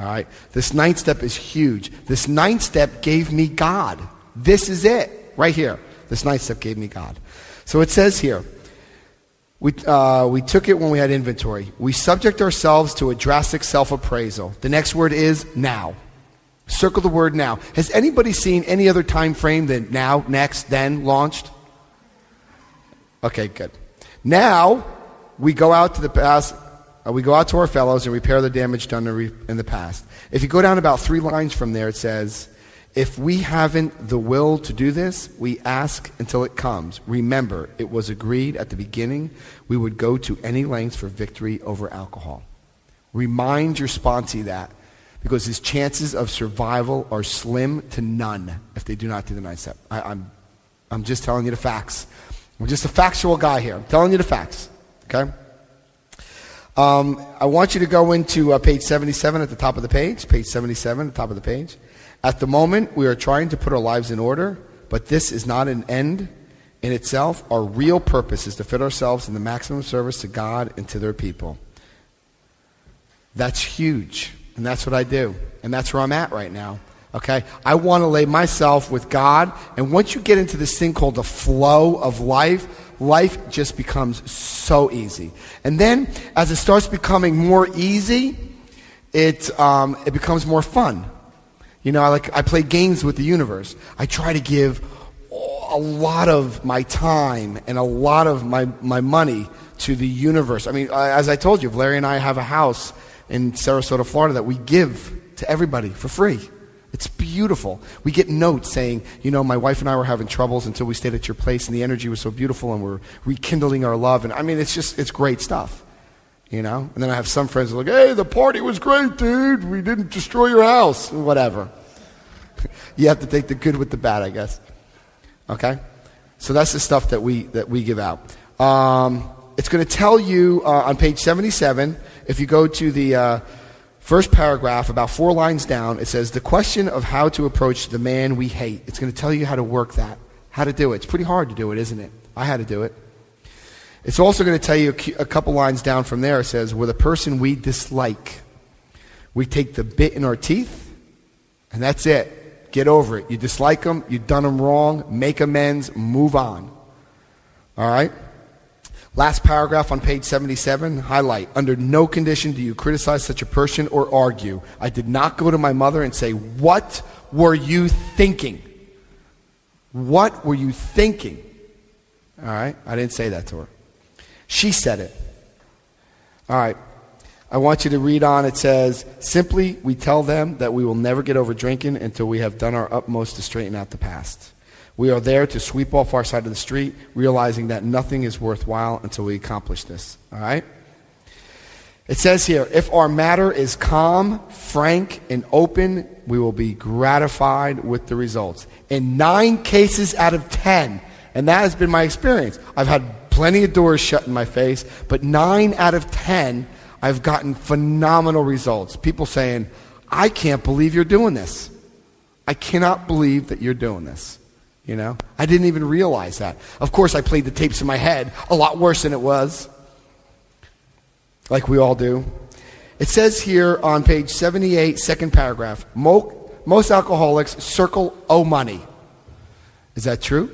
All right. This 9th step is huge. This 9th step gave me God. This is it right here. This 9th step gave me God. So it says here, we took it when we had inventory. We subject ourselves to a drastic self-appraisal. The next word is now. Circle the word now. Has anybody seen any other time frame than now, next, then, launched? Okay, good. Now, we go out to the past. We go out to our fellows and repair the damage done in the past. If you go down about 3 lines from there, it says, if we haven't the will to do this, we ask until it comes. Remember, it was agreed at the beginning we would go to any lengths for victory over alcohol. Remind your sponsee that, because his chances of survival are slim to none if they do not do the 9th step. I'm just telling you the facts. I'm just a factual guy here. I'm telling you the facts. Okay? I want you to go into page 77 at the top of the page. Page 77 at the top of the page. At the moment, we are trying to put our lives in order, but this is not an end in itself. Our real purpose is to fit ourselves in the maximum service to God and to their people. That's huge, and that's what I do, and that's where I'm at right now. Okay? I want to lay myself with God, and once you get into this thing called the flow of life just becomes so easy. And then, as it starts becoming more easy, it becomes more fun. I play games with the universe. I try to give a lot of my time and a lot of my money to the universe. I mean, as I told you, Larry and I have a house in Sarasota, Florida that we give to everybody for free. It's beautiful. We get notes saying, my wife and I were having troubles until we stayed at your place, and the energy was so beautiful, and we're rekindling our love. And I mean, it's great stuff, And then I have some friends who are like, hey, the party was great, dude. We didn't destroy your house. Whatever. You have to take the good with the bad, I guess. Okay? So that's the stuff that we give out. It's going to tell you on page 77, if you go to the first paragraph, about 4 lines down, it says, the question of how to approach the man we hate. It's going to tell you how to work that, how to do it. It's pretty hard to do it, isn't it? I had to do it. It's also going to tell you a couple lines down from there. It says, with a person we dislike, we take the bit in our teeth, and that's it. Get over it. You dislike them, you've done them wrong, make amends, move on. All right? Last paragraph on page 77, highlight. Under no condition do you criticize such a person or argue. I did not go to my mother and say, what were you thinking? What were you thinking? All right? I didn't say that to her. She said it. All right. I want you to read on. It says, simply, we tell them that we will never get over drinking until we have done our utmost to straighten out the past. We are there to sweep off our side of the street, realizing that nothing is worthwhile until we accomplish this. All right? It says here, if our matter is calm, frank, and open, we will be gratified with the results. In 9 cases out of 10, and that has been my experience. I've had plenty of doors shut in my face, but 9 out of 10, I've gotten phenomenal results. People saying, I can't believe you're doing this. I cannot believe that you're doing this. I didn't even realize that. Of course, I played the tapes in my head a lot worse than it was, like we all do. It says here on page 78, second paragraph, most alcoholics circle owe money. Is that true?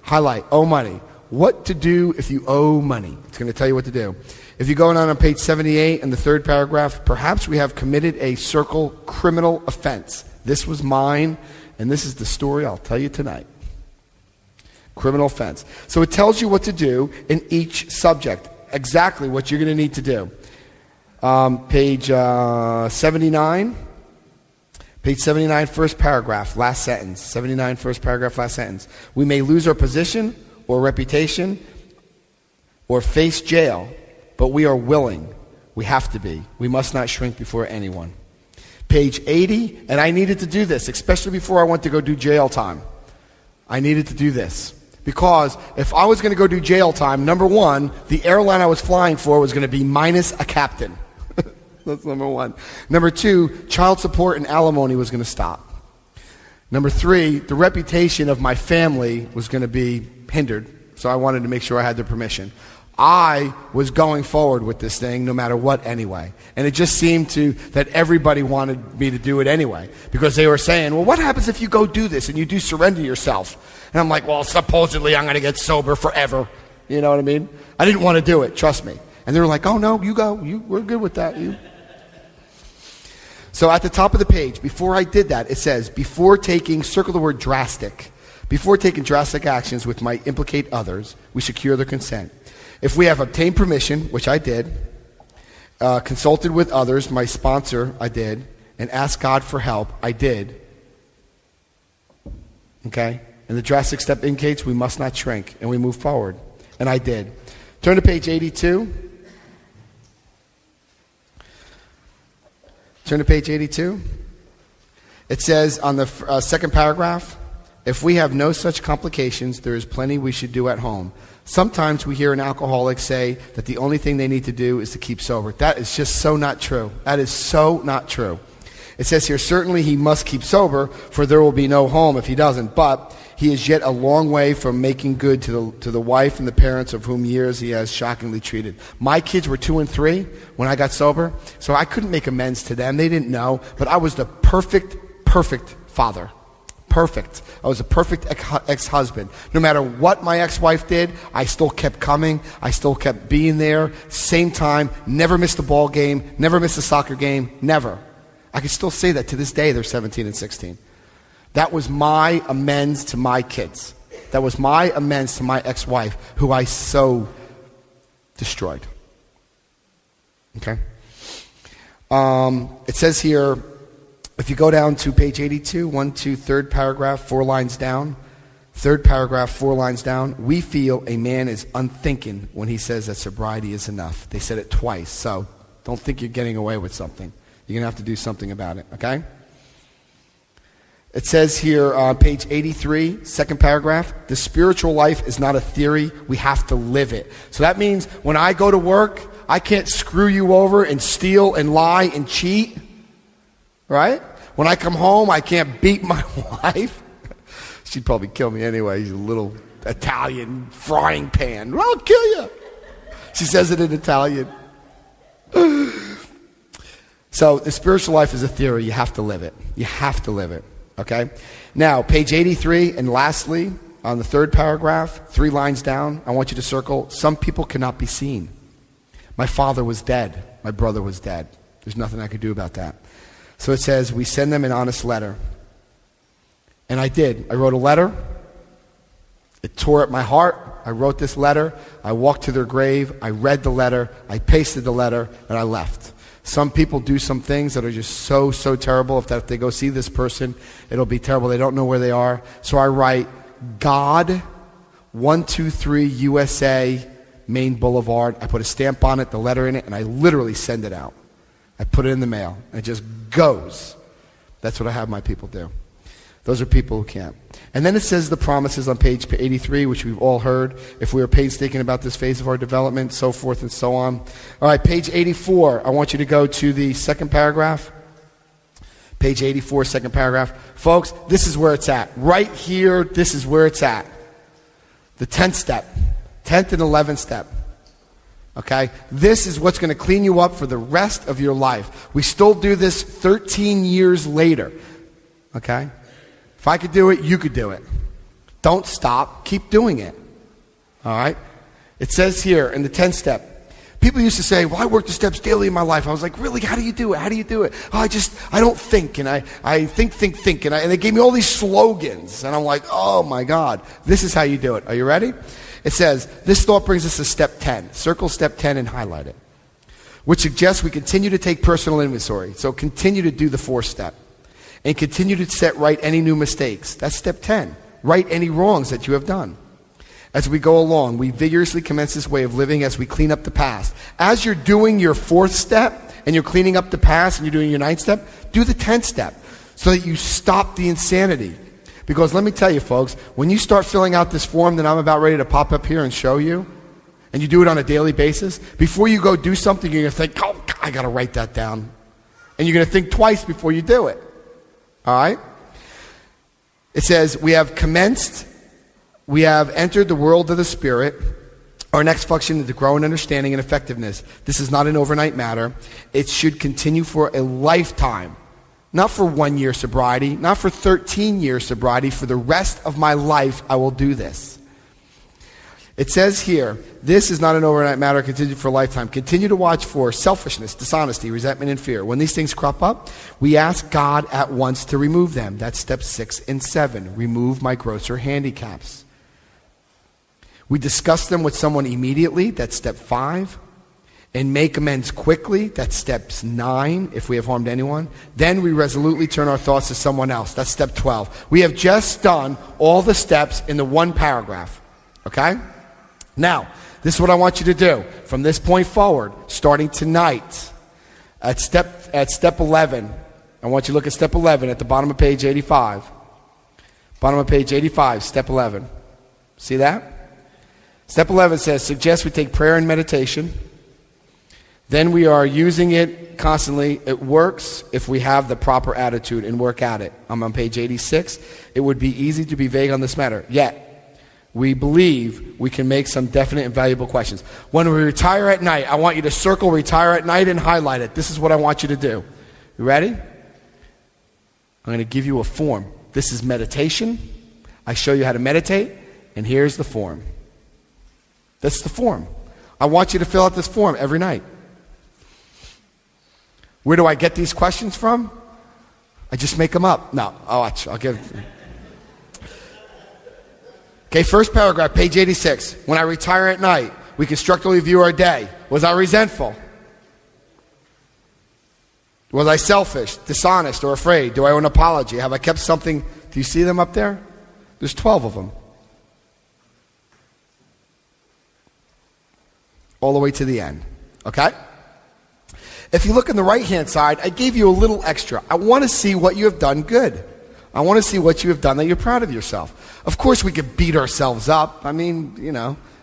Highlight, owe money. What to do if you owe money. It's going to tell you what to do. If you go on page 78 in the third paragraph, perhaps we have committed a circle criminal offense. This was mine, and this is the story I'll tell you tonight. Criminal offense. So it tells you what to do in each subject, exactly what you're going to need to do. Page 79. Page 79, first paragraph, last sentence. 79, first paragraph, last sentence. We may lose our position or reputation or face jail, but we are willing. We have to be. We must not shrink before anyone. Page 80, and I needed to do this, especially before I went to go do jail time. I needed to do this. Because if I was going to go do jail time, number one, the airline I was flying for was going to be minus a captain. That's number one. Number two, child support and alimony was going to stop. Number three, the reputation of my family was going to be hindered. So I wanted to make sure I had their permission. I was going forward with this thing no matter what anyway. And it just seemed that everybody wanted me to do it anyway. Because they were saying, well, what happens if you go do this and you do surrender yourself? And I'm like, well, supposedly I'm going to get sober forever. You know what I mean? I didn't want to do it, trust me. And they were like, oh, no, you go. We're good with that. So at the top of the page, before I did that, it says, circle the word drastic. Before taking drastic actions which might implicate others, we secure their consent. If we have obtained permission, which I did, consulted with others, my sponsor, I did, and asked God for help, I did. Okay? And the drastic step indicates we must not shrink, and we move forward. And I did. Turn to page 82. Turn to page 82. It says on the second paragraph, if we have no such complications, there is plenty we should do at home. Sometimes we hear an alcoholic say that the only thing they need to do is to keep sober. That is just so not true. That is so not true. It says here, certainly he must keep sober, for there will be no home if he doesn't. But he is yet a long way from making good to the wife and the parents of whom years he has shockingly treated. My kids were 2 and 3 when I got sober, so I couldn't make amends to them. They didn't know, but I was the perfect father. Perfect. I was a perfect ex-husband. No matter what my ex-wife did, I still kept coming. I still kept being there. Same time. Never missed a ball game. Never missed a soccer game. Never. I can still say that to this day. They're 17 and 16. That was my amends to my kids. That was my amends to my ex-wife, who I so destroyed. Okay? It says here, If you go down to page 82, 1, 2, third paragraph, 4 lines down, third paragraph, 4 lines down, we feel a man is unthinking when he says that sobriety is enough. They said it twice, so don't think you're getting away with something. You're going to have to do something about it, okay? It says here on page 83, second paragraph, the spiritual life is not a theory. We have to live it. So that means when I go to work, I can't screw you over and steal and lie and cheat, right? When I come home, I can't beat my wife. She'd probably kill me anyway. She's a little Italian frying pan. I'll kill you. She says it in Italian. So the spiritual life is a theory. You have to live it. You have to live it. Okay? Now, page 83, and lastly, on the third paragraph, 3 lines down, I want you to circle, some people cannot be seen. My father was dead. My brother was dead. There's nothing I could do about that. So it says, we send them an honest letter. And I did. I wrote a letter. It tore at my heart. I wrote this letter. I walked to their grave. I read the letter. I pasted the letter, and I left. Some people do some things that are just so terrible. If they go see this person, it'll be terrible. They don't know where they are. So I write, God, 123 USA, Main Boulevard. I put a stamp on it, the letter in it, and I literally send it out. I put it in the mail, and it just goes. That's what I have my people do. Those are people who can't. And then it says the promises on page 83, which we've all heard, if we are painstaking about this phase of our development, so forth and so on. All right, page 84, I want you to go to the second paragraph. Page 84, second paragraph. Folks, this is where it's at. Right here, this is where it's at. The 10th step. 10th and 11th step. Okay? This is what's going to clean you up for the rest of your life. We still do this 13 years later. Okay? If I could do it, you could do it. Don't stop. Keep doing it. All right? It says here in the 10th step, people used to say, well, I work the steps daily in my life. I was like, really? How do you do it? How do you do it? Oh, I don't think. And I think. And they gave me all these slogans. And I'm like, oh my God. This is how you do it. Are you ready? It says, this thought brings us to step 10. Circle step 10 and highlight it. Which suggests we continue to take personal inventory. So continue to do the 4th step. And continue to set right any new mistakes. That's step 10. Right any wrongs that you have done. As we go along, we vigorously commence this way of living as we clean up the past. As you're doing your 4th step, and you're cleaning up the past, and you're doing your 9th step, do the 10th step, so that you stop the insanity. Because let me tell you, folks, when you start filling out this form that I'm about ready to pop up here and show you, and you do it on a daily basis, before you go do something, you're going to think, oh, God, I got to write that down. And you're going to think twice before you do it. All right? It says, we have entered the world of the Spirit. Our next function is to grow in understanding and effectiveness. This is not an overnight matter. It should continue for a lifetime. Not for 1 year sobriety, not for 13 years sobriety. For the rest of my life, I will do this. It says here, this is not an overnight matter, continue for a lifetime. Continue to watch for selfishness, dishonesty, resentment, and fear. When these things crop up, we ask God at once to remove them. That's step 6 and 7. Remove my grosser handicaps. We discuss them with someone immediately. That's step 5. And make amends quickly. That's steps 9, if we have harmed anyone. Then we resolutely turn our thoughts to someone else. That's step 12. We have just done all the steps in the 1 paragraph. Okay? Now, this is what I want you to do. From this point forward, starting tonight, at step 11, I want you to look at step 11 at the bottom of page 85. Bottom of page 85, step 11. See that? Step 11 says, suggest we take prayer and meditation. Then we are using it constantly. It works if we have the proper attitude and work at it. I'm on page 86. It would be easy to be vague on this matter. Yet, we believe we can make some definite and valuable questions. When we retire at night, I want you to circle retire at night and highlight it. This is what I want you to do. You ready? I'm going to give you a form. This is meditation. I show you how to meditate, and here's the form. That's the form. I want you to fill out this form every night. Where do I get these questions from? I just make them up. No, I'll give it to you. Okay, first paragraph, page 86. When I retire at night, we constructively view our day. Was I resentful? Was I selfish, dishonest, or afraid? Do I owe an apology? Have I kept something? Do you see them up there? There's 12 of them. All the way to the end. Okay? If you look on the right-hand side, I gave you a little extra. I want to see what you have done good. I want to see what you have done that you're proud of yourself. Of course, we could beat ourselves up. I mean,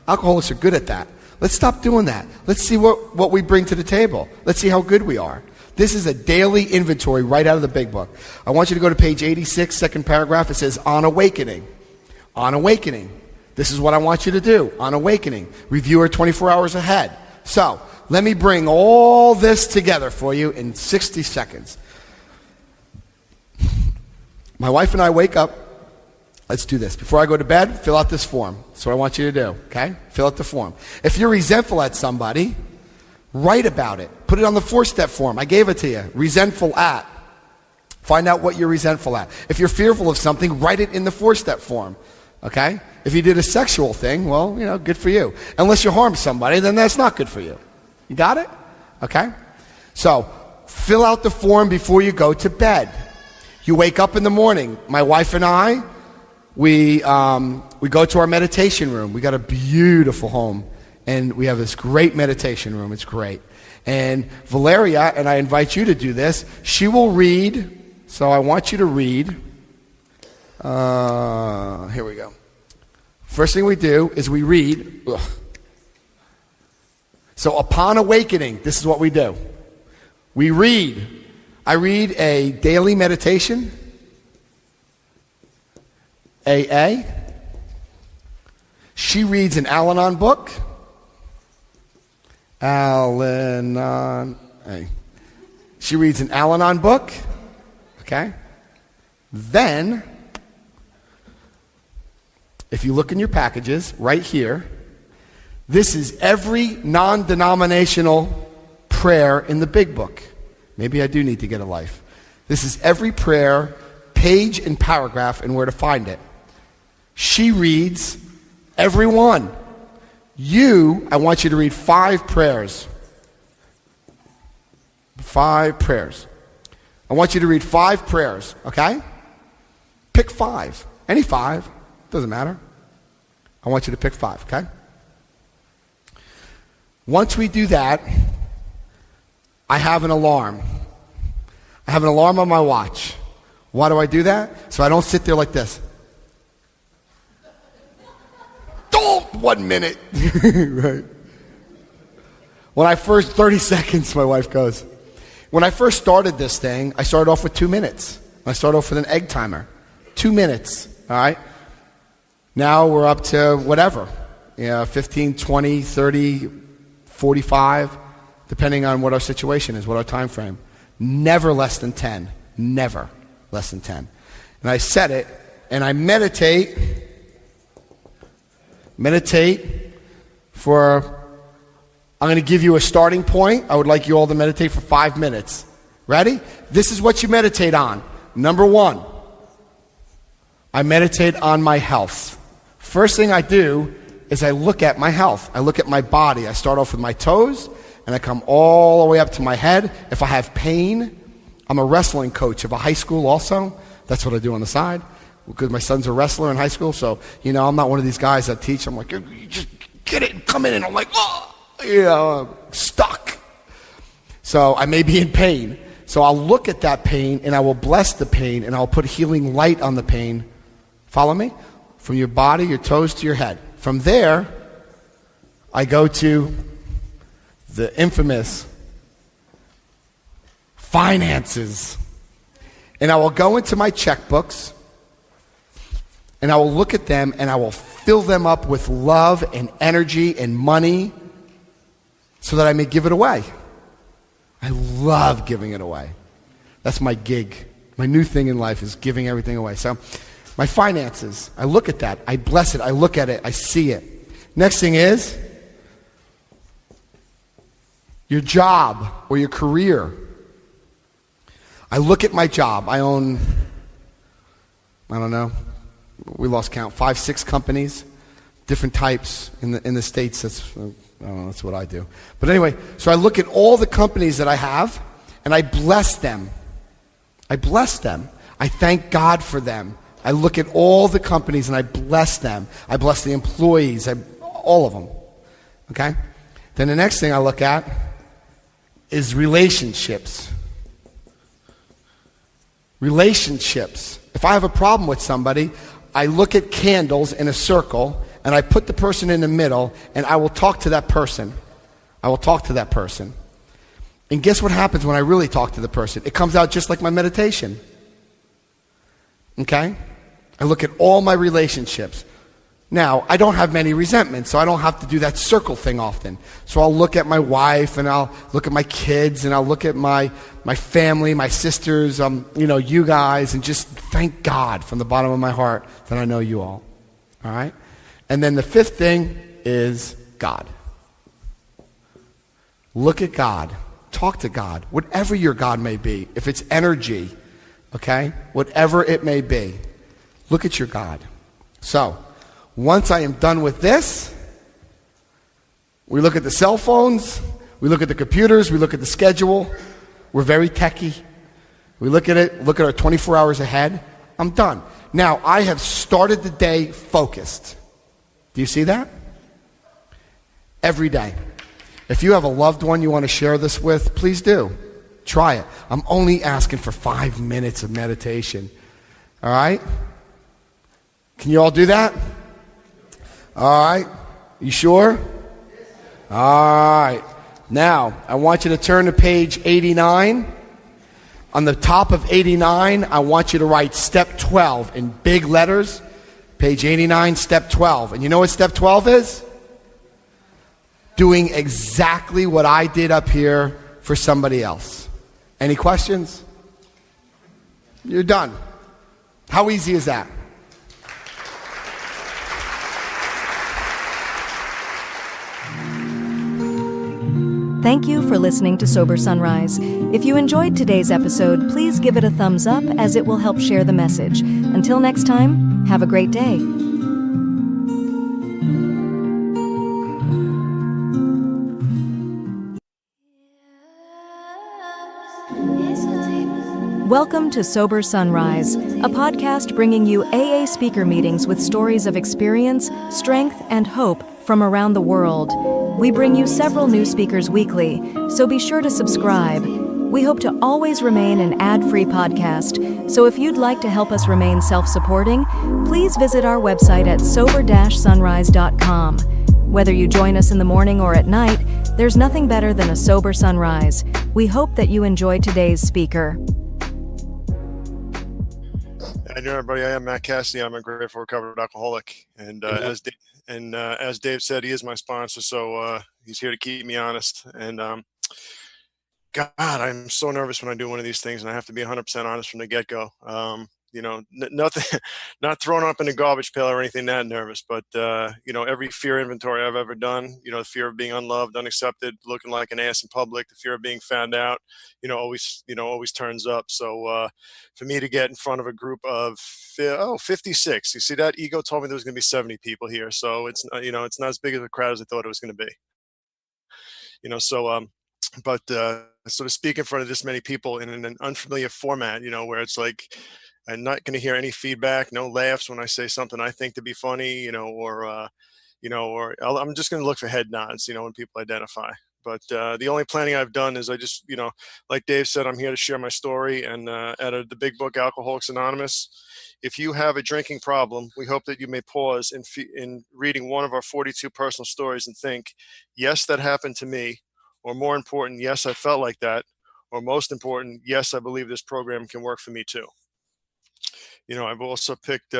alcoholics are good at that. Let's stop doing that. Let's see what we bring to the table. Let's see how good we are. This is a daily inventory right out of the big book. I want you to go to page 86, second paragraph. It says, on awakening. On awakening. This is what I want you to do. On awakening. Review her 24 hours ahead. So, let me bring all this together for you in 60 seconds. My wife and I wake up. Let's do this. Before I go to bed, fill out this form. That's what I want you to do, okay? Fill out the form. If you're resentful at somebody, write about it. Put it on the 4-step form. I gave it to you. Resentful at. Find out what you're resentful at. If you're fearful of something, write it in the 4-step form, okay? If you did a sexual thing, well, good for you. Unless you harmed somebody, then that's not good for you. You got it? Okay? So, fill out the form before you go to bed. You wake up in the morning. My wife and I, we go to our meditation room. We got a beautiful home, and we have this great meditation room. It's great. And Valeria, and I invite you to do this, she will read. So I want you to read. Here we go. First thing we do is we read. Ugh. So upon awakening, this is what we do. We read. I read a daily meditation, AA. She reads an Al-Anon book. Al-Anon. She reads an Al-Anon book. Okay? Then, if you look in your packages, right here, this is every non-denominational prayer in the big book. Maybe I do need to get a life. This is every prayer, page and paragraph, and where to find it. She reads every one. I want you to read 5 prayers. 5 prayers. I want you to read 5 prayers, okay? Pick 5. Any 5. Doesn't matter. I want you to pick 5, okay? Once we do that, I have an alarm. I have an alarm on my watch. Why do I do that? So I don't sit there like this. Don't! 1 minute. Right. When I first, 30 seconds, my wife goes. When I first started this thing, I started off with 2 minutes. I started off with an egg timer. 2 minutes, all right? Now we're up to whatever. 15, 20, 30, 45, depending on what our situation is, what our time frame. Never less than 10. Never less than 10. And I set it, and I meditate for, I'm going to give you a starting point. I would like you all to meditate for 5 minutes. Ready? This is what you meditate on. Number 1, I meditate on my health. First thing I do is I look at my health. I look at my body. I start off with my toes, and I come all the way up to my head. If I have pain, I'm a wrestling coach of a high school also. That's what I do on the side, because my son's a wrestler in high school. So, I'm not one of these guys that teach. I'm like, you just get it and come in. And I'm like, I'm stuck. So I may be in pain. So I'll look at that pain, and I will bless the pain, and I'll put healing light on the pain. Follow me? From your body, your toes to your head. From there, I go to the infamous finances. And I will go into my checkbooks, and I will look at them, and I will fill them up with love and energy and money so that I may give it away. I love giving it away. That's my gig. My new thing in life is giving everything away. So my finances, I look at that. I bless it. I look at it. I see it. Next thing is your job or your career. I look at my job. I own, we lost count, 5, 6 companies, different types in the States. That's what I do. But anyway, so I look at all the companies that I have, and I bless them. I bless them. I thank God for them. I look at all the companies and I bless them. I bless the employees, all of them. Okay? Then the next thing I look at is relationships. Relationships. If I have a problem with somebody, I look at candles in a circle and I put the person in the middle and I will talk to that person. I will talk to that person. And guess what happens when I really talk to the person? It comes out just like my meditation. Okay? I look at all my relationships. Now, I don't have many resentments, so I don't have to do that circle thing often. So I'll look at my wife, and I'll look at my kids, and I'll look at my family, my sisters, you guys, and just thank God from the bottom of my heart that I know you all. All right? And then the fifth thing is God. Look at God. Talk to God. Whatever your God may be. If it's energy, okay? Whatever it may be. Look at your God. So, once I am done with this, we look at the cell phones, we look at the computers, we look at the schedule. We're very techy. We look at it, look at our 24 hours ahead. I'm done. Now, I have started the day focused. Do you see that? Every day. If you have a loved one you want to share this with, please do. Try it. I'm only asking for 5 minutes of meditation. All right? Can you all do that? All right. You sure? All right. Now, I want you to turn to page 89. On the top of 89, I want you to write step 12 in big letters. Page 89, step 12. And you know what step 12 is? Doing exactly what I did up here for somebody else. Any questions? You're done. How easy is that? Thank you for listening to Sober Sunrise. If you enjoyed today's episode, please give it a thumbs up as it will help share the message. Until next time, have a great day. Welcome to Sober Sunrise, a podcast bringing you AA speaker meetings with stories of experience, strength, and hope from around the world. We bring you several new speakers weekly, so be sure to subscribe. We hope to always remain an ad-free podcast, so if you'd like to help us remain self-supporting, please visit our website at sober-sunrise.com. Whether you join us in the morning or at night, there's nothing better than a sober sunrise. We hope that you enjoy today's speaker. Hi, everybody. I am Matt Cassidy. I'm a grateful recovered alcoholic, and as Dave said, he is my sponsor, so he's here to keep me honest. And God, I'm so nervous when I do one of these things, and I have to be 100% honest from the get-go. Nothing, not thrown up in a garbage pail or anything that nervous, but every fear inventory I've ever done, the fear of being unloved, unaccepted, looking like an ass in public, the fear of being found out, always turns up. So for me to get in front of a group of 56, you see that? Ego told me there was going to be 70 people here, so it's it's not as big of a crowd as I thought it was going to be. But so to speak in front of this many people in an unfamiliar format, where it's like I'm not going to hear any feedback, no laughs when I say something I think to be funny, or I'm just going to look for head nods, when people identify. But the only planning I've done is I just, like Dave said, I'm here to share my story. And out of the big book, Alcoholics Anonymous, if you have a drinking problem, we hope that you may pause in reading one of our 42 personal stories and think, yes, that happened to me. Or more important, yes, I felt like that. Or most important, yes, I believe this program can work for me too. I've also picked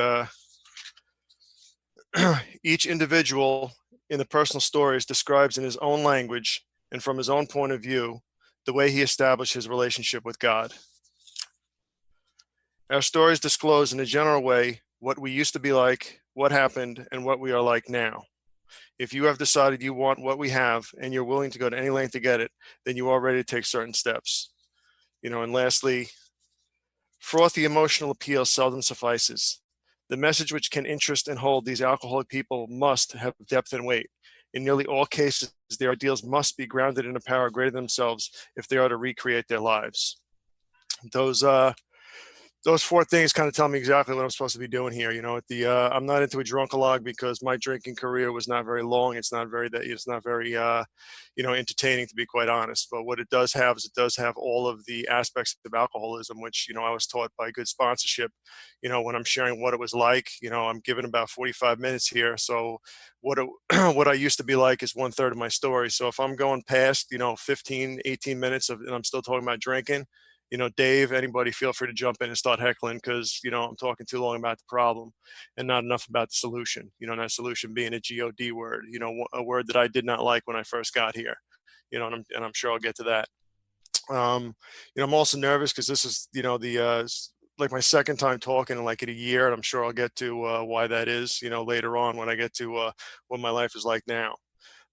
each individual in the personal stories describes in his own language and from his own point of view the way he established his relationship with God. Our stories disclose in a general way what we used to be like, what happened, and what we are like now. If you have decided you want what we have and you're willing to go to any length to get it, then you are ready to take certain steps. And lastly, frothy emotional appeal seldom suffices. The message which can interest and hold these alcoholic people must have depth and weight. In nearly all cases, their ideals must be grounded in a power greater than themselves if they are to recreate their lives. Those four things kind of tell me exactly what I'm supposed to be doing here. I'm not into a drunkalog because my drinking career was not very long. It's not very entertaining, to be quite honest. But what it does have is it does have all of the aspects of alcoholism, which, I was taught by good sponsorship. When I'm sharing what it was like, I'm given about 45 minutes here. So what I used to be like is 1/3 of my story. So if I'm going past, 15, 18 minutes and I'm still talking about drinking, Dave, anybody, feel free to jump in and start heckling because, I'm talking too long about the problem and not enough about the solution, that solution being a God word, a word that I did not like when I first got here, and I'm sure I'll get to that. I'm also nervous because this is, like my second time talking in like in a year, and I'm sure I'll get to why that is, later on when I get to what my life is like now.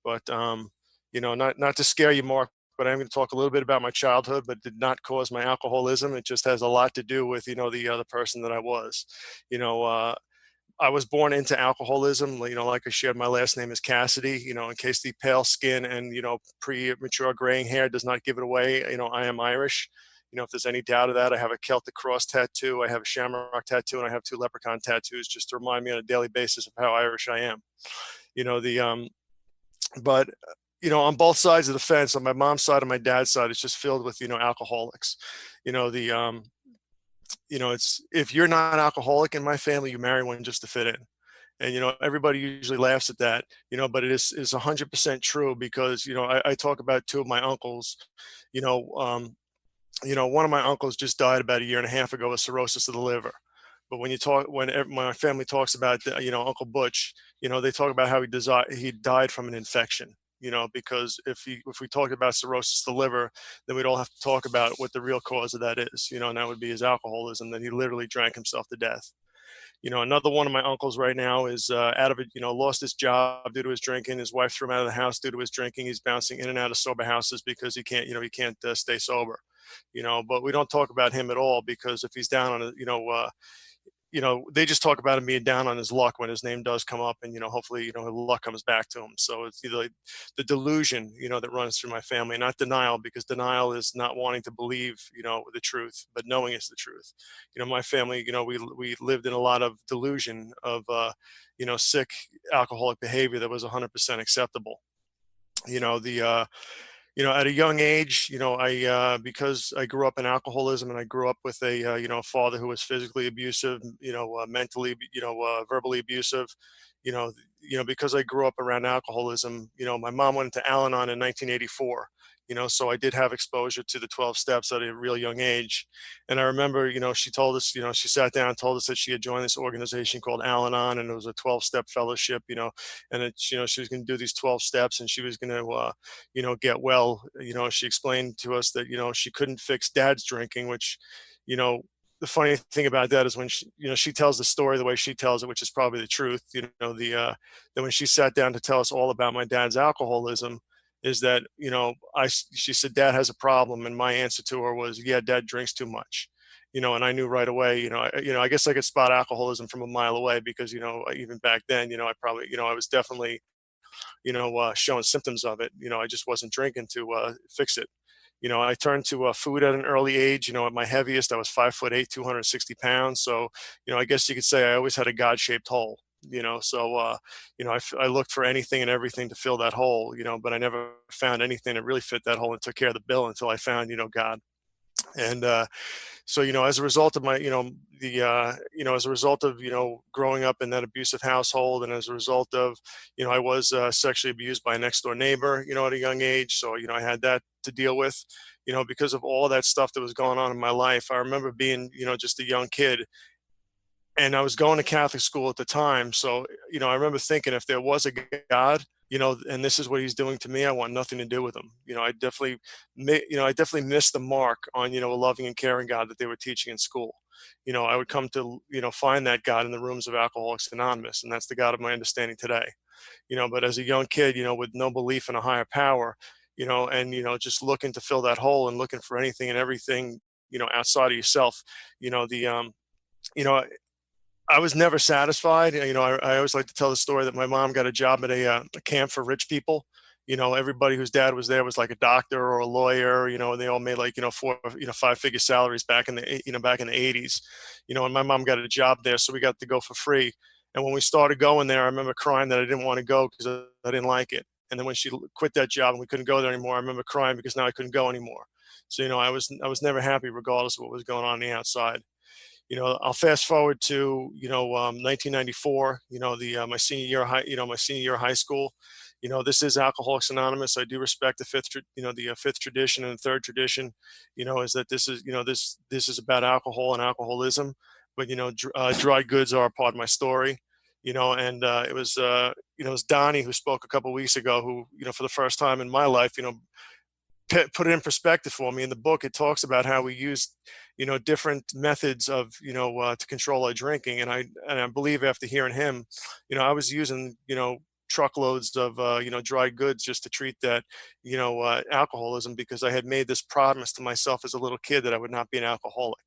But, not to scare you, Mark, but I'm going to talk a little bit about my childhood, but did not cause my alcoholism. It just has a lot to do with, the other person that I was. I was born into alcoholism. Like I shared, my last name is Cassidy. In case the pale skin and, premature graying hair does not give it away, I am Irish. If there's any doubt of that, I have a Celtic cross tattoo, I have a shamrock tattoo, and I have 2 leprechaun tattoos just to remind me on a daily basis of how Irish I am. But on both sides of the fence, on my mom's side and my dad's side, it's just filled with, alcoholics. It's, if you're not alcoholic in my family, you marry one just to fit in. And, everybody usually laughs at that, but it is 100% true because, I talk about 2 of my uncles, one of my uncles just died about 1.5 years ago with cirrhosis of the liver. But when my family talks about, Uncle Butch, they talk about how he died from an infection. Because if we talk about cirrhosis of the liver, then we'd all have to talk about what the real cause of that is, and that would be his alcoholism, that he literally drank himself to death. Another one of my uncles right now is out of it, lost his job due to his drinking. His wife threw him out of the house due to his drinking. He's bouncing in and out of sober houses because he can't stay sober, but we don't talk about him at all because if he's down on it, they just talk about him being down on his luck when his name does come up and, hopefully, luck comes back to him. So it's either the delusion, that runs through my family, not denial, because denial is not wanting to believe, the truth, but knowing it's the truth. My family, we lived in a lot of delusion of, sick alcoholic behavior that was 100% acceptable. At a young age, because I grew up in alcoholism and I grew up with a father who was physically abusive, mentally, verbally abusive, because I grew up around alcoholism, my mom went into Al-Anon in 1984. So I did have exposure to the 12 steps at a real young age. And I remember, she told us, she sat down and told us that she had joined this organization called Al-Anon, and it was a 12-step fellowship, and it, she was going to do these 12 steps and she was going to, get well. She explained to us that, she couldn't fix dad's drinking, which, the funny thing about that is when she tells the story the way she tells it, which is probably the truth, that when she sat down to tell us all about my dad's alcoholism, is that, she said, Dad has a problem. And my answer to her was, yeah, Dad drinks too much, and I knew right away, I guess I could spot alcoholism from a mile away because, even back then, I probably, I was definitely, showing symptoms of it. I just wasn't drinking to fix it. I turned to food at an early age. At my heaviest, I was 5'8", 260 pounds. So, I guess you could say I always had a God-shaped hole. So, I looked for anything and everything to fill that hole, but I never found anything that really fit that hole and took care of the bill until I found, God. And so, as a result of my, as a result of, growing up in that abusive household, and as a result of, I was sexually abused by a next door neighbor, at a young age. So, I had that to deal with, because of all that stuff that was going on in my life. I remember being, just a young kid. And I was going to Catholic school at the time. So, I remember thinking if there was a God, and this is what he's doing to me, I want nothing to do with him. I definitely missed the mark on, a loving and caring God that they were teaching in school. I would come to, find that God in the rooms of Alcoholics Anonymous, and that's the God of my understanding today. But as a young kid, with no belief in a higher power, and, just looking to fill that hole and looking for anything and everything, outside of yourself, I was never satisfied. You know, I always like to tell the story that my mom got a job at a camp for rich people. You know, everybody whose dad was there was like a doctor or a lawyer, you know, and they all made like, you know, 5-figure salaries back in the 80s, you know, and my mom got a job there. So we got to go for free. And when we started going there, I remember crying that I didn't want to go because I didn't like it. And then when she quit that job and we couldn't go there anymore, I remember crying because now I couldn't go anymore. So, you know, I was never happy regardless of what was going on the outside. You know, I'll fast forward to, 1994, you know, my senior year of high school. You know, this is Alcoholics Anonymous. I do respect the fifth tradition and the third tradition, you know, is that this is about alcohol and alcoholism, but, you know, dry goods are a part of my story, you know, and it was Donnie who spoke a couple of weeks ago who, you know, for the first time in my life, you know, put it in perspective for me. In the book, it talks about how we used, you know, different methods of, to control our drinking. And I believe after hearing him, you know, I was using, you know, truckloads of, dry goods just to treat that, alcoholism, because I had made this promise to myself as a little kid that I would not be an alcoholic,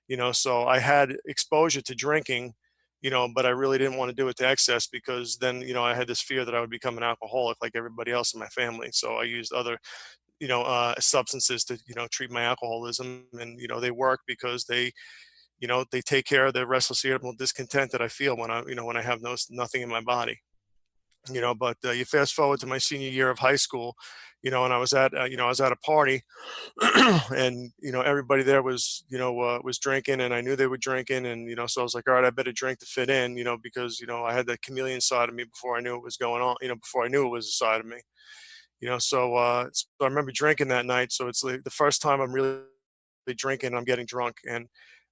you know, so I had exposure to drinking, you know, but I really didn't want to do it to excess because then, you know, I had this fear that I would become an alcoholic like everybody else in my family. So I used other substances to, you know, treat my alcoholism, and, you know, they work because they, you know, they take care of the restless, irritable discontent that I feel when I have nothing in my body, you know. But you fast forward to my senior year of high school, you know, and I was at a party and, you know, everybody there was, was drinking, and I knew they were drinking. And, you know, so I was like, all right, I better drink to fit in, you know, because, you know, I had that chameleon side of me before I knew it was going on, you know, before I knew it was a side of me. You know, so I remember drinking that night. So it's like the first time I'm really drinking, I'm getting drunk. And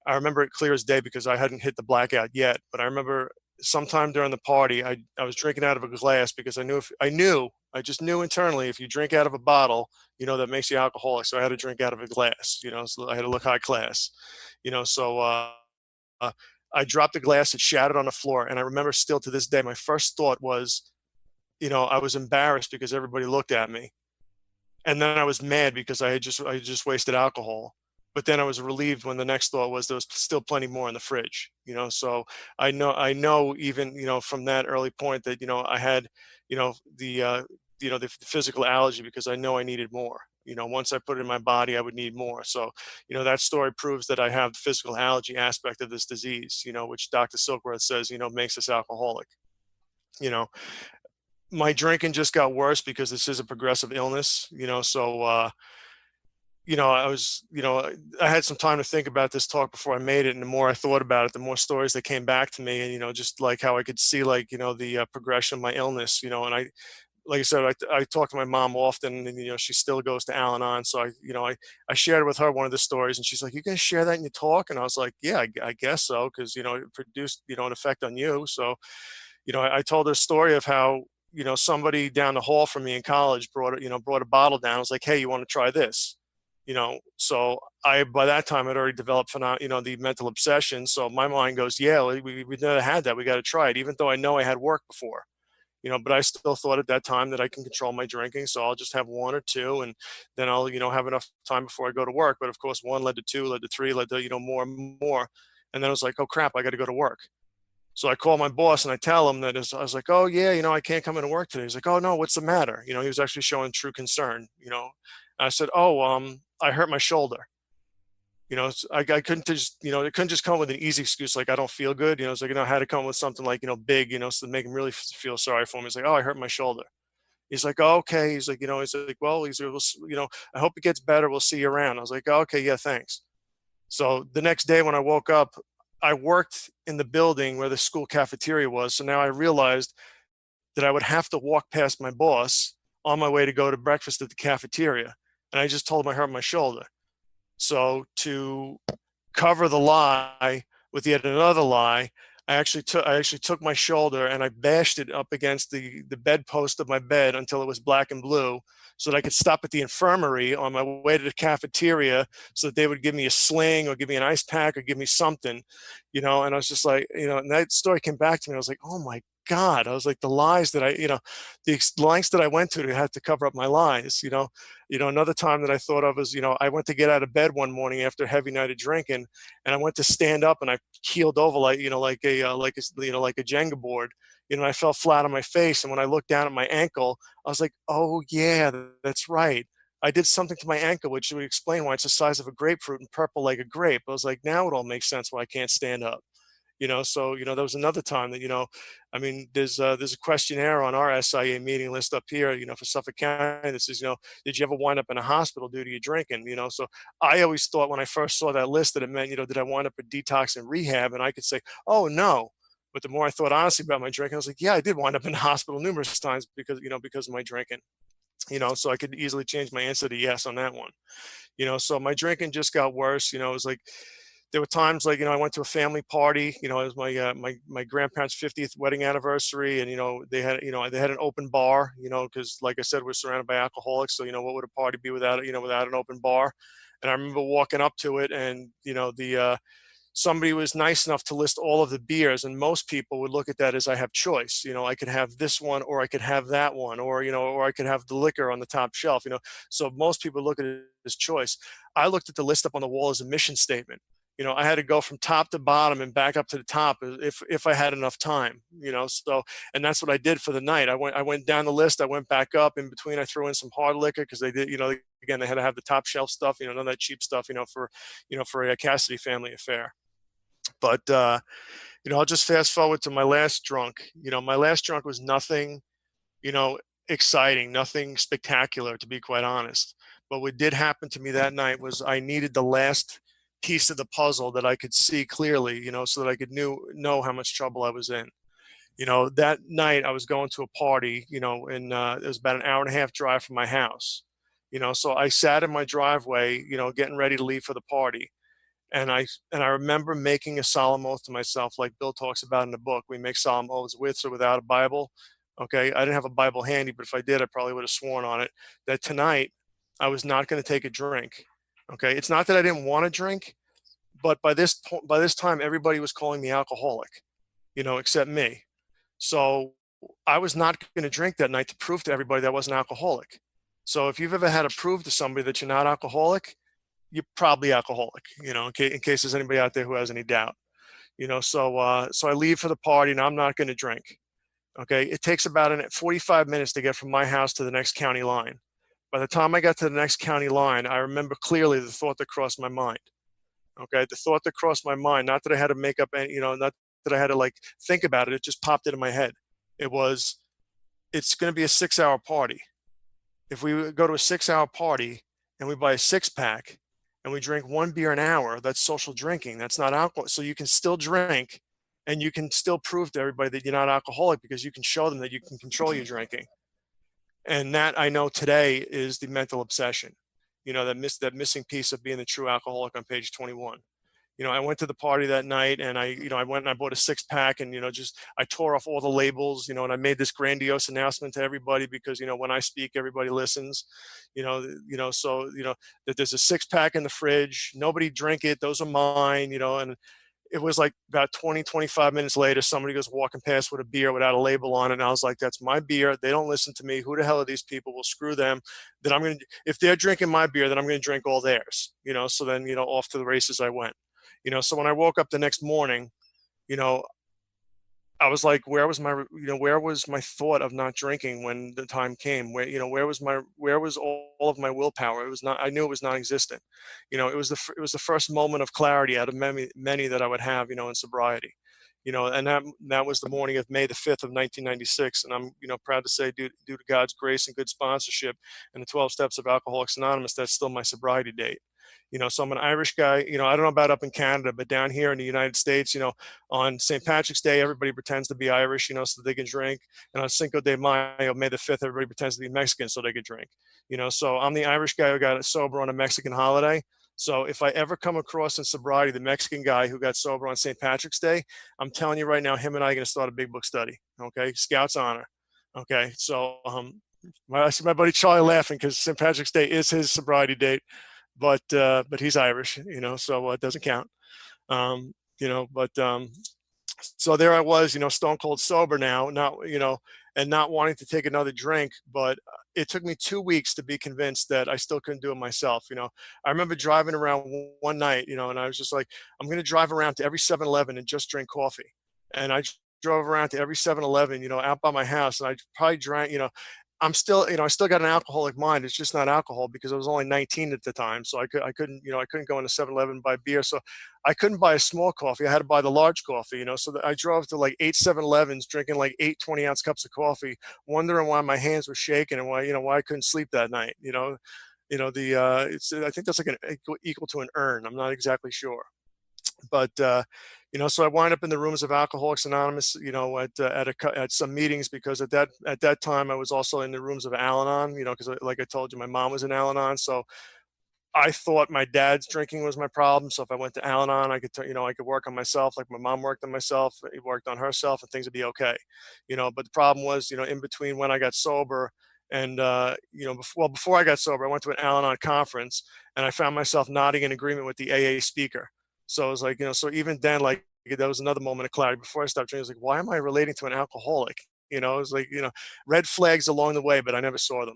I remember it clear as day because I hadn't hit the blackout yet. But I remember sometime during the party, I was drinking out of a glass because I just knew internally, if you drink out of a bottle, you know, that makes you alcoholic. So I had to drink out of a glass, you know, so I had to look high class, you know. So I dropped the glass, it shattered on the floor. And I remember still to this day, my first thought was, you know, I was embarrassed because everybody looked at me. And then I was mad because I just wasted alcohol. But then I was relieved when the next thought was there was still plenty more in the fridge, you know. So I know even, you know, from that early point that, you know, I had, you know, the physical allergy because I know I needed more. You know, once I put it in my body, I would need more. So, you know, that story proves that I have the physical allergy aspect of this disease, you know, which Dr. Silkworth says, you know, makes us alcoholic. You know, my drinking just got worse because this is a progressive illness, you know. So, you know, I had some time to think about this talk before I made it. And the more I thought about it, the more stories that came back to me, and, you know, just like how I could see, like, you know, the progression of my illness, you know. And like I said, I talk to my mom often, and, you know, she still goes to Al-Anon. So I shared with her one of the stories, and she's like, "You gonna share that in your talk?" And I was like, "Yeah, I guess so." Cause, you know, it produced, you know, an effect on you. So, you know, I told her a story of how, you know, somebody down the hall from me in college brought a bottle down. I was like, "Hey, you want to try this?" You know, so by that time I'd already developed, you know, the mental obsession. So my mind goes, yeah, we never had that. We got to try it, even though I know I had work before, you know, but I still thought at that time that I can control my drinking. So I'll just have one or two, and then I'll, you know, have enough time before I go to work. But of course, one led to two, led to three, led to, you know, more and more. And then I was like, oh crap, I got to go to work. So I call my boss and I tell him that I was like, oh yeah, you know, I can't come into work today. He's like, oh no, what's the matter? You know, he was actually showing true concern, you know. And I said, oh, I hurt my shoulder. You know, I couldn't just, you know, it couldn't just come with an easy excuse like I don't feel good. You know, it's like, you know, I had to come with something like, you know, big, you know, so to make him really feel sorry for me. He's like, oh, I hurt my shoulder. He's like, oh, okay. He's like, you know, he's like, well, you know, I hope it gets better. We'll see you around. I was like, oh, okay, yeah, thanks. So the next day when I woke up, I worked in the building where the school cafeteria was. So now I realized that I would have to walk past my boss on my way to go to breakfast at the cafeteria. And I just told him I hurt my shoulder. So to cover the lie with yet another lie, I actually took my shoulder and I bashed it up against the bedpost of my bed until it was black and blue, so that I could stop at the infirmary on my way to the cafeteria, so that they would give me a sling or give me an ice pack or give me something, you know. And I was just like, you know, and that story came back to me. I was like, oh my God, I was like, the lies that the lengths that I went to had to cover up my lies. Another time that I thought of is, I went to get out of bed one morning after a heavy night of drinking, and I went to stand up and I keeled over like a Jenga board. I fell flat on my face, and when I looked down at my ankle, I was like, oh yeah, that's right. I did something to my ankle, which would explain why it's the size of a grapefruit and purple like a grape. I was like, now it all makes sense why I can't stand up. So there was another time that there's a questionnaire on our SIA meeting list up here, for Suffolk County that says, did you ever wind up in a hospital due to your drinking? So I always thought when I first saw that list that it meant, did I wind up in detox and rehab? And I could say, oh no. But the more I thought honestly about my drinking, I was like, yeah, I did wind up in the hospital numerous times because of my drinking. So I could easily change my answer to yes on that one. So my drinking just got worse. It was like, there were times like, I went to a family party, it was my grandparents' 50th wedding anniversary. And, they had an open bar, because like I said, we're surrounded by alcoholics. So, what would a party be without an open bar? And I remember walking up to it and, somebody was nice enough to list all of the beers, and most people would look at that as I have choice. I could have this one, or I could have that one, or I could have the liquor on the top shelf. So most people look at it as choice. I looked at the list up on the wall as a mission statement. I had to go from top to bottom and back up to the top if I had enough time. So, and that's what I did for the night. I went down the list. I went back up. In between, I threw in some hard liquor because they did. Again, they had to have the top shelf stuff. None of that cheap stuff. For a Cassidy family affair. But, I'll just fast forward to my last drunk. My last drunk was nothing, exciting, nothing spectacular, to be quite honest. But what did happen to me that night was I needed the last piece of the puzzle that I could see clearly, so that I could know how much trouble I was in. That night I was going to a party, and it was about an hour and a half drive from my house. So I sat in my driveway, getting ready to leave for the party. And I remember making a solemn oath to myself, like Bill talks about in the book. We make solemn oaths with or without a Bible. Okay, I didn't have a Bible handy, but if I did, I probably would have sworn on it that tonight I was not going to take a drink. Okay, it's not that I didn't want to drink, but by this time, everybody was calling me alcoholic, except me. So I was not going to drink that night to prove to everybody that I wasn't alcoholic. So if you've ever had to prove to somebody that you're not alcoholic, you're probably alcoholic, in case there's anybody out there who has any doubt, so I leave for the party and I'm not going to drink. Okay. It takes about 45 minutes to get from my house to the next county line. By the time I got to the next county line, I remember clearly the thought that crossed my mind. Okay. The thought that crossed my mind, not that I had to make up any, not that I had to think about it. It just popped into my head. It's going to be a 6-hour party. If we go to a 6-hour party and we buy a 6-pack, and we drink 1 beer an hour, that's social drinking. That's not alcohol. So you can still drink and you can still prove to everybody that you're not alcoholic because you can show them that you can control your drinking. And that I know today is the mental obsession, that missing piece of being the true alcoholic on page 21. I went to the party that night and I went and I bought a 6-pack and, I tore off all the labels, and I made this grandiose announcement to everybody because, when I speak, everybody listens, so, that there's a 6-pack in the fridge, nobody drink it. Those are mine, and it was like about 20, 25 minutes later, somebody goes walking past with a beer without a label on it. And I was like, that's my beer. They don't listen to me. Who the hell are these people? Well, screw them. Then if they're drinking my beer, then I'm going to drink all theirs, so then, off to the races I went. So when I woke up the next morning, I was like, where was my thought of not drinking when the time came? Where was all of my willpower? I knew it was non-existent. It was the first moment of clarity out of many that I would have, in sobriety. And that was the morning of May the 5th of 1996. And I'm, proud to say due to God's grace and good sponsorship and the 12 steps of Alcoholics Anonymous, that's still my sobriety date. So I'm an Irish guy, I don't know about up in Canada, but down here in the United States, on St. Patrick's Day, everybody pretends to be Irish, so they can drink. And on Cinco de Mayo, May the 5th, everybody pretends to be Mexican so they could drink. So I'm the Irish guy who got sober on a Mexican holiday. So if I ever come across in sobriety the Mexican guy who got sober on St. Patrick's Day, I'm telling you right now, him and I are going to start a big book study. Okay, Scout's honor. Okay, so I see my buddy Charlie laughing because St. Patrick's Day is his sobriety date. But he's Irish, so it doesn't count, So there I was, stone cold sober now, and not wanting to take another drink. But it took me 2 weeks to be convinced that I still couldn't do it myself. I remember driving around one night, and I was just like, I'm going to drive around to every 7-Eleven and just drink coffee. And I drove around to every 7-Eleven, out by my house, and I probably drank, I'm still, I still got an alcoholic mind. It's just not alcohol because I was only 19 at the time. So I couldn't go into 7-Eleven and buy beer. So I couldn't buy a small coffee. I had to buy the large coffee, so that I drove to like 8 7-Elevens, drinking like 8 20-ounce cups of coffee, wondering why my hands were shaking and why I couldn't sleep that night. I think that's like equal to an urn. I'm not exactly sure. But so I wind up in the rooms of Alcoholics Anonymous, at some meetings, because at that time I was also in the rooms of Al-Anon, because like I told you, my mom was in Al-Anon, so I thought my dad's drinking was my problem. So if I went to Al-Anon, I could work on myself, like my mom worked on myself, worked on herself, and things would be okay. But the problem was, in between when I got sober and before I got sober, I went to an Al-Anon conference and I found myself nodding in agreement with the AA speaker. So I was like, so even then, like, that was another moment of clarity. Before I stopped drinking, I was like, why am I relating to an alcoholic? It was like, red flags along the way, but I never saw them.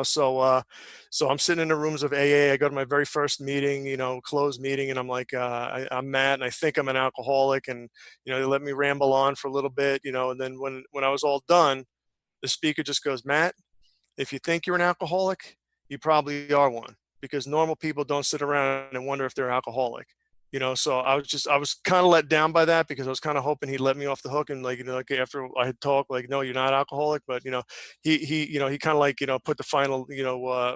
So I'm sitting in the rooms of AA. I go to my very first meeting, closed meeting, and I'm like, I'm Matt, and I think I'm an alcoholic, and they let me ramble on for a little bit, and then when I was all done, the speaker just goes, Matt, if you think you're an alcoholic, you probably are one, because normal people don't sit around and wonder if they're alcoholic. So I was kind of let down by that, because I was kind of hoping he'd let me off the hook, and like after I had talked, like, no, you're not alcoholic, but he kind of like put the final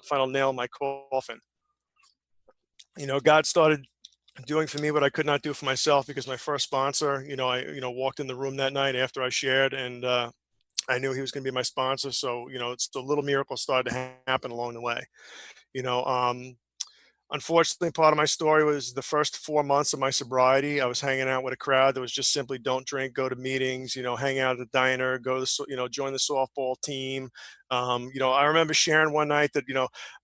final nail in my coffin. God started doing for me what I could not do for myself, because my first sponsor, I walked in the room that night after I shared, and I knew he was going to be my sponsor. So it's the little miracle started to happen along the way. Unfortunately, part of my story was the first 4 months of my sobriety. I was hanging out with a crowd that was just simply don't drink, go to meetings, hang out at the diner, go to, join the softball team. I remember sharing one night that,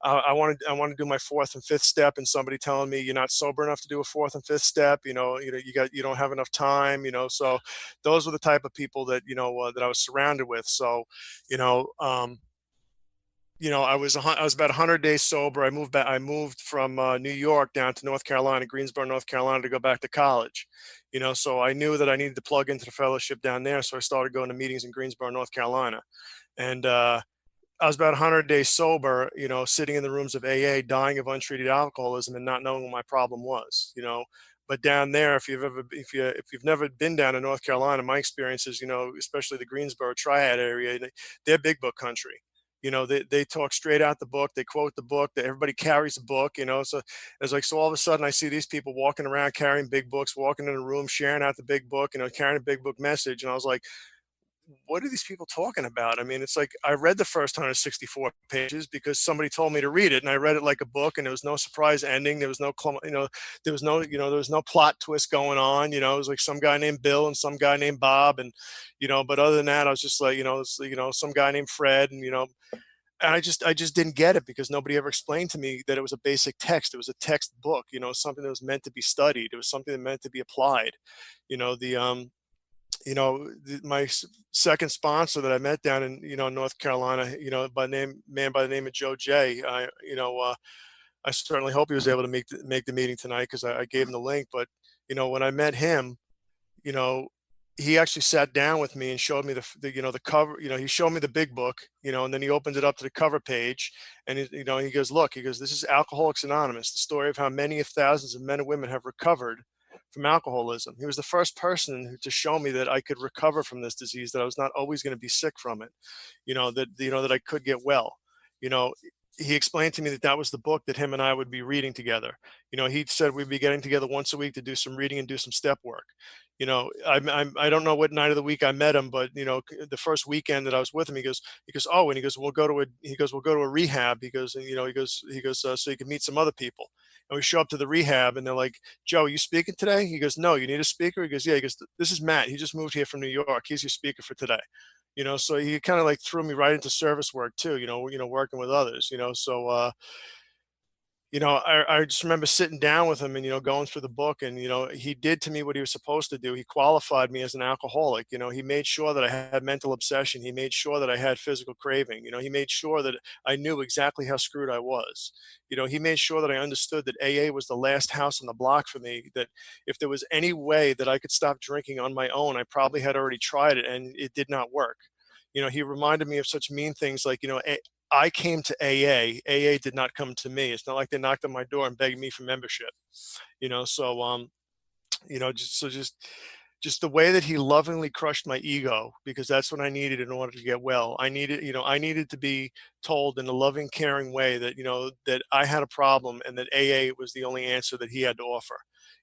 I want to do my 4th and 5th step, and somebody telling me you're not sober enough to do a 4th and 5th step. You don't have enough time. So those were the type of people that that I was surrounded with. So, I was about 100 days sober. I moved from New York down to North Carolina, Greensboro, North Carolina, to go back to college. So I knew that I needed to plug into the fellowship down there. So I started going to meetings in Greensboro, North Carolina. And I was about 100 days sober, sitting in the rooms of AA, dying of untreated alcoholism and not knowing what my problem was. But down there, if you've never been down in North Carolina, my experience is, especially the Greensboro Triad area, they're big book country. They talk straight out the book. They quote the book. Everybody carries a book. So it's like, so all of a sudden I see these people walking around carrying big books, walking in a room, sharing out the big book, carrying a big book message. And I was like, what are these people talking about? I mean, it's like, I read the first 164 pages because somebody told me to read it, and I read it like a book, and there was no surprise ending. There was no, there was no plot twist going on. It was like some guy named Bill and some guy named Bob, and but other than that, I was just like, some guy named Fred, and and I just didn't get it, because nobody ever explained to me that it was a basic text. It was a textbook, something that was meant to be studied. It was something that meant to be applied. My second sponsor that I met down in, North Carolina, by the name of Joe J. I certainly hope he was able to make the meeting tonight, because I gave him the link. But, when I met him, he actually sat down with me and showed me the cover. He showed me the big book, and then he opened it up to the cover page, and he goes, look, this is Alcoholics Anonymous, the story of how many of thousands of men and women have recovered from alcoholism. He was the first person to show me that I could recover from this disease, that I was not always going to be sick from it, that I could get well. He explained to me that was the book that him and I would be reading together. He said we'd be getting together once a week to do some reading and do some step work. I don't know what night of the week I met him, but the first weekend that I was with him, he goes, oh, and he goes, we'll go to a rehab. He goes, so you can meet some other people. And we show up to the rehab, and they're like, Joe, are you speaking today? He goes, no, you need a speaker? He goes, yeah. He goes, this is Matt. He just moved here from New York. He's your speaker for today. So he kind of like threw me right into service work too, working with others, so, I just remember sitting down with him and, going through the book, and, he did to me what he was supposed to do. He qualified me as an alcoholic. He made sure that I had mental obsession. He made sure that I had physical craving. He made sure that I knew exactly how screwed I was. He made sure that I understood that AA was the last house on the block for me, that if there was any way that I could stop drinking on my own, I probably had already tried it and it did not work. He reminded me of such mean things like, I came to AA. AA did not come to me. It's not like they knocked on my door and begged me for membership. So just the way that he lovingly crushed my ego, because that's what I needed in order to get well. I needed to be told in a loving, caring way that, that I had a problem and that AA was the only answer that he had to offer.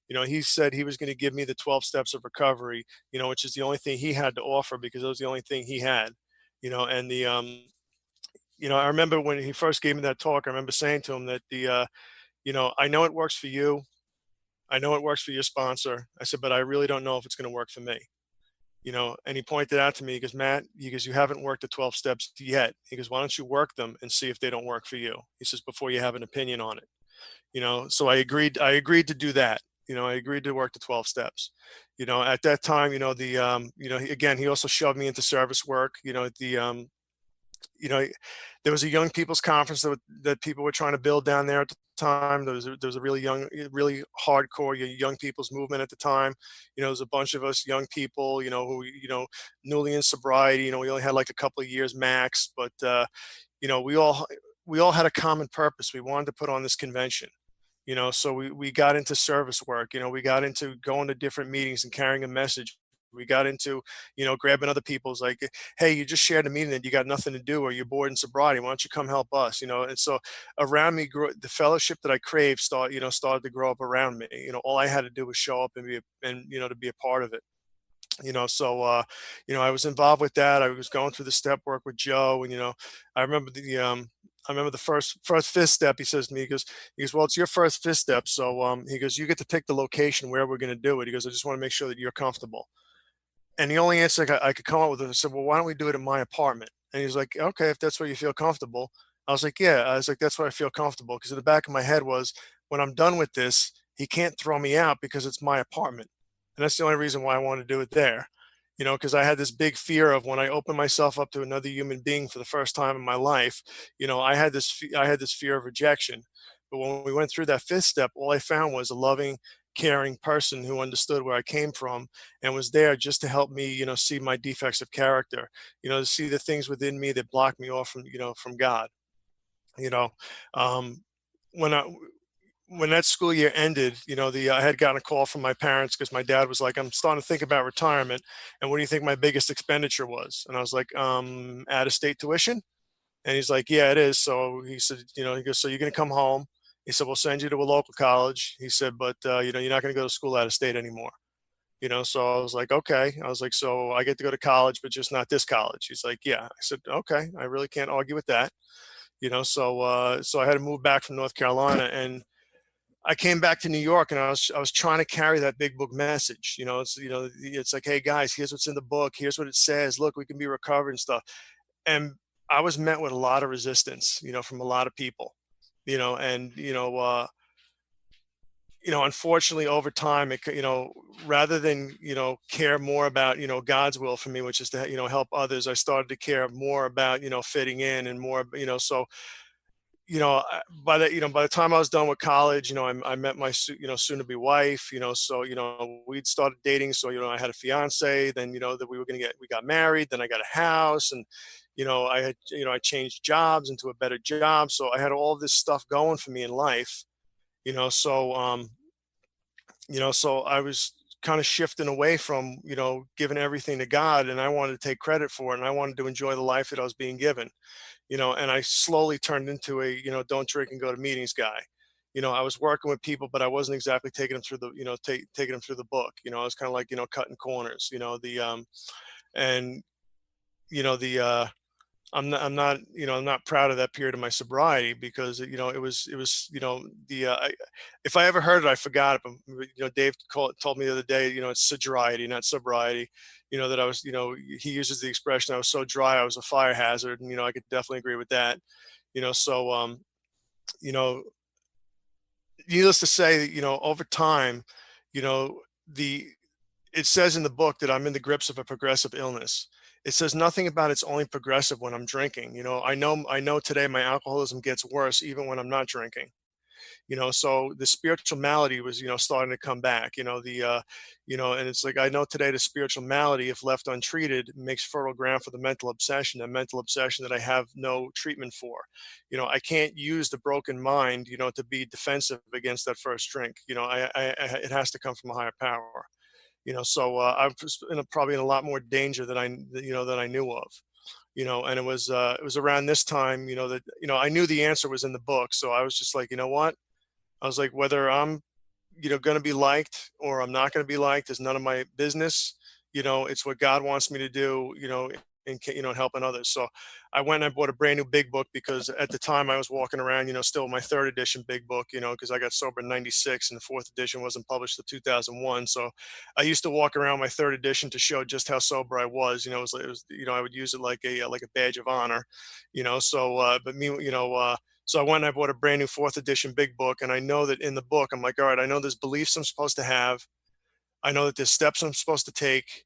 He said he was going to give me the 12 steps of recovery, which is the only thing he had to offer, because it was the only thing he had, and I remember when he first gave me that talk, I remember saying to him that I know it works for you. I know it works for your sponsor. I said, but I really don't know if it's going to work for me. And he pointed out to me, he goes, Matt, you haven't worked the 12 steps yet. He goes, why don't you work them and see if they don't work for you? He says, before you have an opinion on it. So I agreed to do that. I agreed to work the 12 steps. At that time, again, he also shoved me into service work. There was a young people's conference that people were trying to build down there at the time. There was a really hardcore young people's movement at the time. There was a bunch of us young people, who, newly in sobriety. We only had like a couple of years max, but we all had a common purpose. We wanted to put on this convention. So we got into service work. We got into going to different meetings and carrying a message. We got into, grabbing other people's, like, hey, you just shared a meeting that you got nothing to do, or you're bored in sobriety. Why don't you come help us? And so around me, the fellowship that I craved started to grow up around me. All I had to do was show up and to be a part of it. So I was involved with that. I was going through the step work with Joe, and I remember the first fifth step. He says to me, he goes, well, it's your first fifth step. So he goes, you get to pick the location where we're going to do it. He goes, I just want to make sure that you're comfortable. And the only answer I could come up with, I said, well, why don't we do it in my apartment? And he's like, okay, if that's where you feel comfortable. I was like, yeah. I was like, that's where I feel comfortable. Because in the back of my head was, when I'm done with this, he can't throw me out because it's my apartment. And that's the only reason why I want to do it there. Because I had this big fear of when I opened myself up to another human being for the first time in my life, I had this fear of rejection. But when we went through that fifth step, all I found was a loving, caring person who understood where I came from and was there just to help me, see my defects of character, to see the things within me that blocked me off from God. When that school year ended, I had gotten a call from my parents because my dad was like, I'm starting to think about retirement. And what do you think my biggest expenditure was? And I was like, out-of-state tuition. And he's like, yeah, it is. So he said, he goes, so you're going to come home. He said, we'll send you to a local college. He said, but, you're not going to go to school out of state anymore. So I was like, okay. I was like, so I get to go to college, but just not this college. He's like, yeah. I said, okay, I really can't argue with that. So I had to move back from North Carolina, and I came back to New York, and I was trying to carry that big book message. It's like, hey guys, here's what's in the book. Here's what it says. Look, we can be recovered and stuff. And I was met with a lot of resistance, from a lot of people, unfortunately over time, rather than, care more about, God's will for me, which is to, help others, I started to care more about, fitting in and more, so, by the time I was done with college, I met my, soon to be wife, so, we'd started dating. So, I had a fiance, then, that we got married, then I got a house, and, I changed jobs into a better job. So I had all this stuff going for me in life, so, so I was kind of shifting away from, giving everything to God, and I wanted to take credit for it. And I wanted to enjoy the life that I was being given. And I slowly turned into a, don't drink and go to meetings guy. I was working with people, but I wasn't exactly taking them through the, taking them through the book. I was kind of like, cutting corners, and, I'm not proud of that period of my sobriety, because, it was, if I ever heard it, I forgot it. But, Dave told me the other day, it's sobriety, not sobriety. That I was, he uses the expression, I was so dry, I was a fire hazard. And, I could definitely agree with that. So, needless to say, over time, you know, it says in the book that I'm in the grips of a progressive illness. It says nothing about it's only progressive when I'm drinking. I know today my alcoholism gets worse even when I'm not drinking. So the spiritual malady was, starting to come back. And it's like I know today the spiritual malady, if left untreated, makes fertile ground for the mental obsession, a mental obsession that I have no treatment for. I can't use the broken mind, to be defensive against that first drink. It has to come from a higher power. So I was probably in a lot more danger than I knew of. And it was around this time, that I knew the answer was in the book. So I was just like, you know what? I was like, whether I'm, going to be liked or I'm not going to be liked is none of my business. It's what God wants me to do, and helping others. So I went and I bought a brand new big book because at the time I was walking around, still my third edition big book, because I got sober in 96 and the fourth edition wasn't published until 2001. So I used to walk around my third edition to show just how sober I was. I would use it like a badge of honor, so I went and I bought a brand new fourth edition big book. And I know that in the book, I'm like, all right, I know there's beliefs I'm supposed to have. I know that there's steps I'm supposed to take.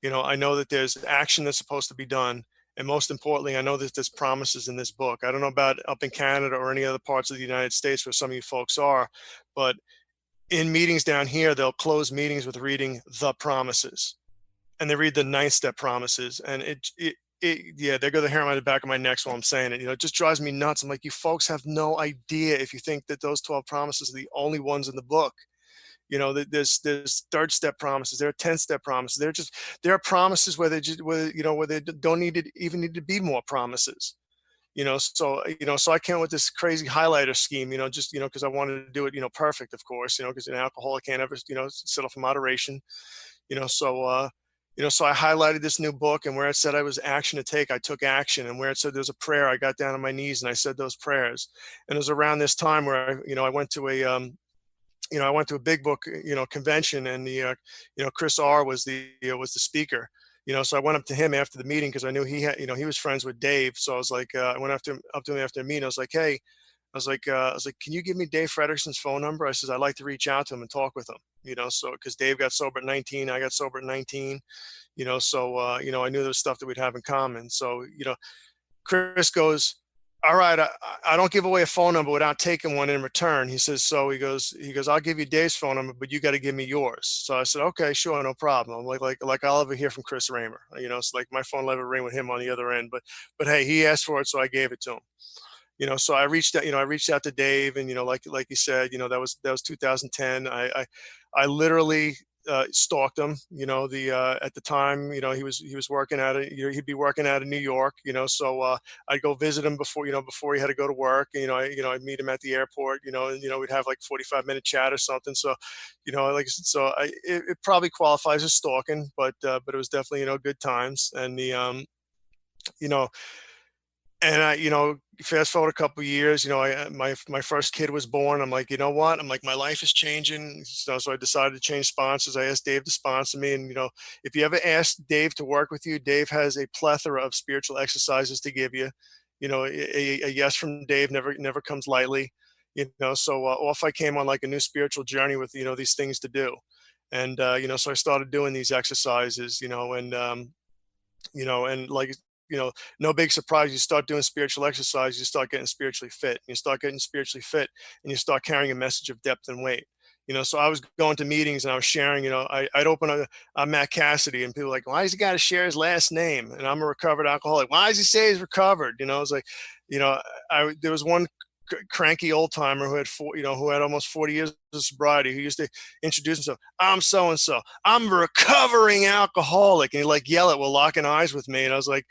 I know that there's action that's supposed to be done. And most importantly, I know that there's promises in this book. I don't know about up in Canada or any other parts of the United States where some of you folks are, but in meetings down here, they'll close meetings with reading the promises. And they read the 9th step promises. And there go the hair on the back of my neck while I'm saying it. It just drives me nuts. I'm like, you folks have no idea if you think that those 12 promises are the only ones in the book. There's third step promises. There are 10th step promises. There are promises where they don't even need to be more promises. So I came with this crazy highlighter scheme. Just because I wanted to do it perfect, of course. Because an alcoholic can't ever settle for moderation. So I highlighted this new book, and where it said I was action to take, I took action. And where it said there's a prayer, I got down on my knees and I said those prayers. And it was around this time where I went to a big book convention, and Chris R was the speaker. So I went up to him after the meeting because I knew he had he was friends with Dave. So I was like, I went up to him after the meeting. I was like, hey. I was like, can you give me Dave Frederickson's phone number? I said, I'd like to reach out to him and talk with him, so because Dave got sober at 19, I got sober at 19, so, I knew there was stuff that we'd have in common. So, Chris goes, all right, I don't give away a phone number without taking one in return. He says, so he goes, I'll give you Dave's phone number, but you got to give me yours. So I said, okay, sure, no problem. I'm like I'll ever hear from Chris Raymer. It's like my phone will ever ring with him on the other end. But hey, he asked for it, so I gave it to him. So I reached out to Dave, and like you said, that was 2010. I literally stalked him. At the time, he was working he'd be working out of New York. So I'd go visit him before he had to go to work. I'd meet him at the airport. And we'd have like 45-minute chat or something. So, like I said, so it probably qualifies as stalking, but it was definitely good times. And and I, fast forward a couple of years, my first kid was born. I'm like, you know what? I'm like, my life is changing. So I decided to change sponsors. I asked Dave to sponsor me. And, if you ever ask Dave to work with you, Dave has a plethora of spiritual exercises to give you. A yes from Dave never comes lightly. So off I came on like a new spiritual journey with, these things to do. And, so I started doing these exercises, and like, no big surprise. You start doing spiritual exercise, you start getting spiritually fit. You start getting spiritually fit, and you start carrying a message of depth and weight. So I was going to meetings and I was sharing. I'd open a Matt Cassidy, and people were like, why does he got to share his last name? And I'm a recovered alcoholic. Why does he say he's recovered? It's like, there was one cranky old timer who had almost 40 years of sobriety, who used to introduce himself. I'm so and so. I'm a recovering alcoholic, and he'd like yell it while locking eyes with me. And I was like,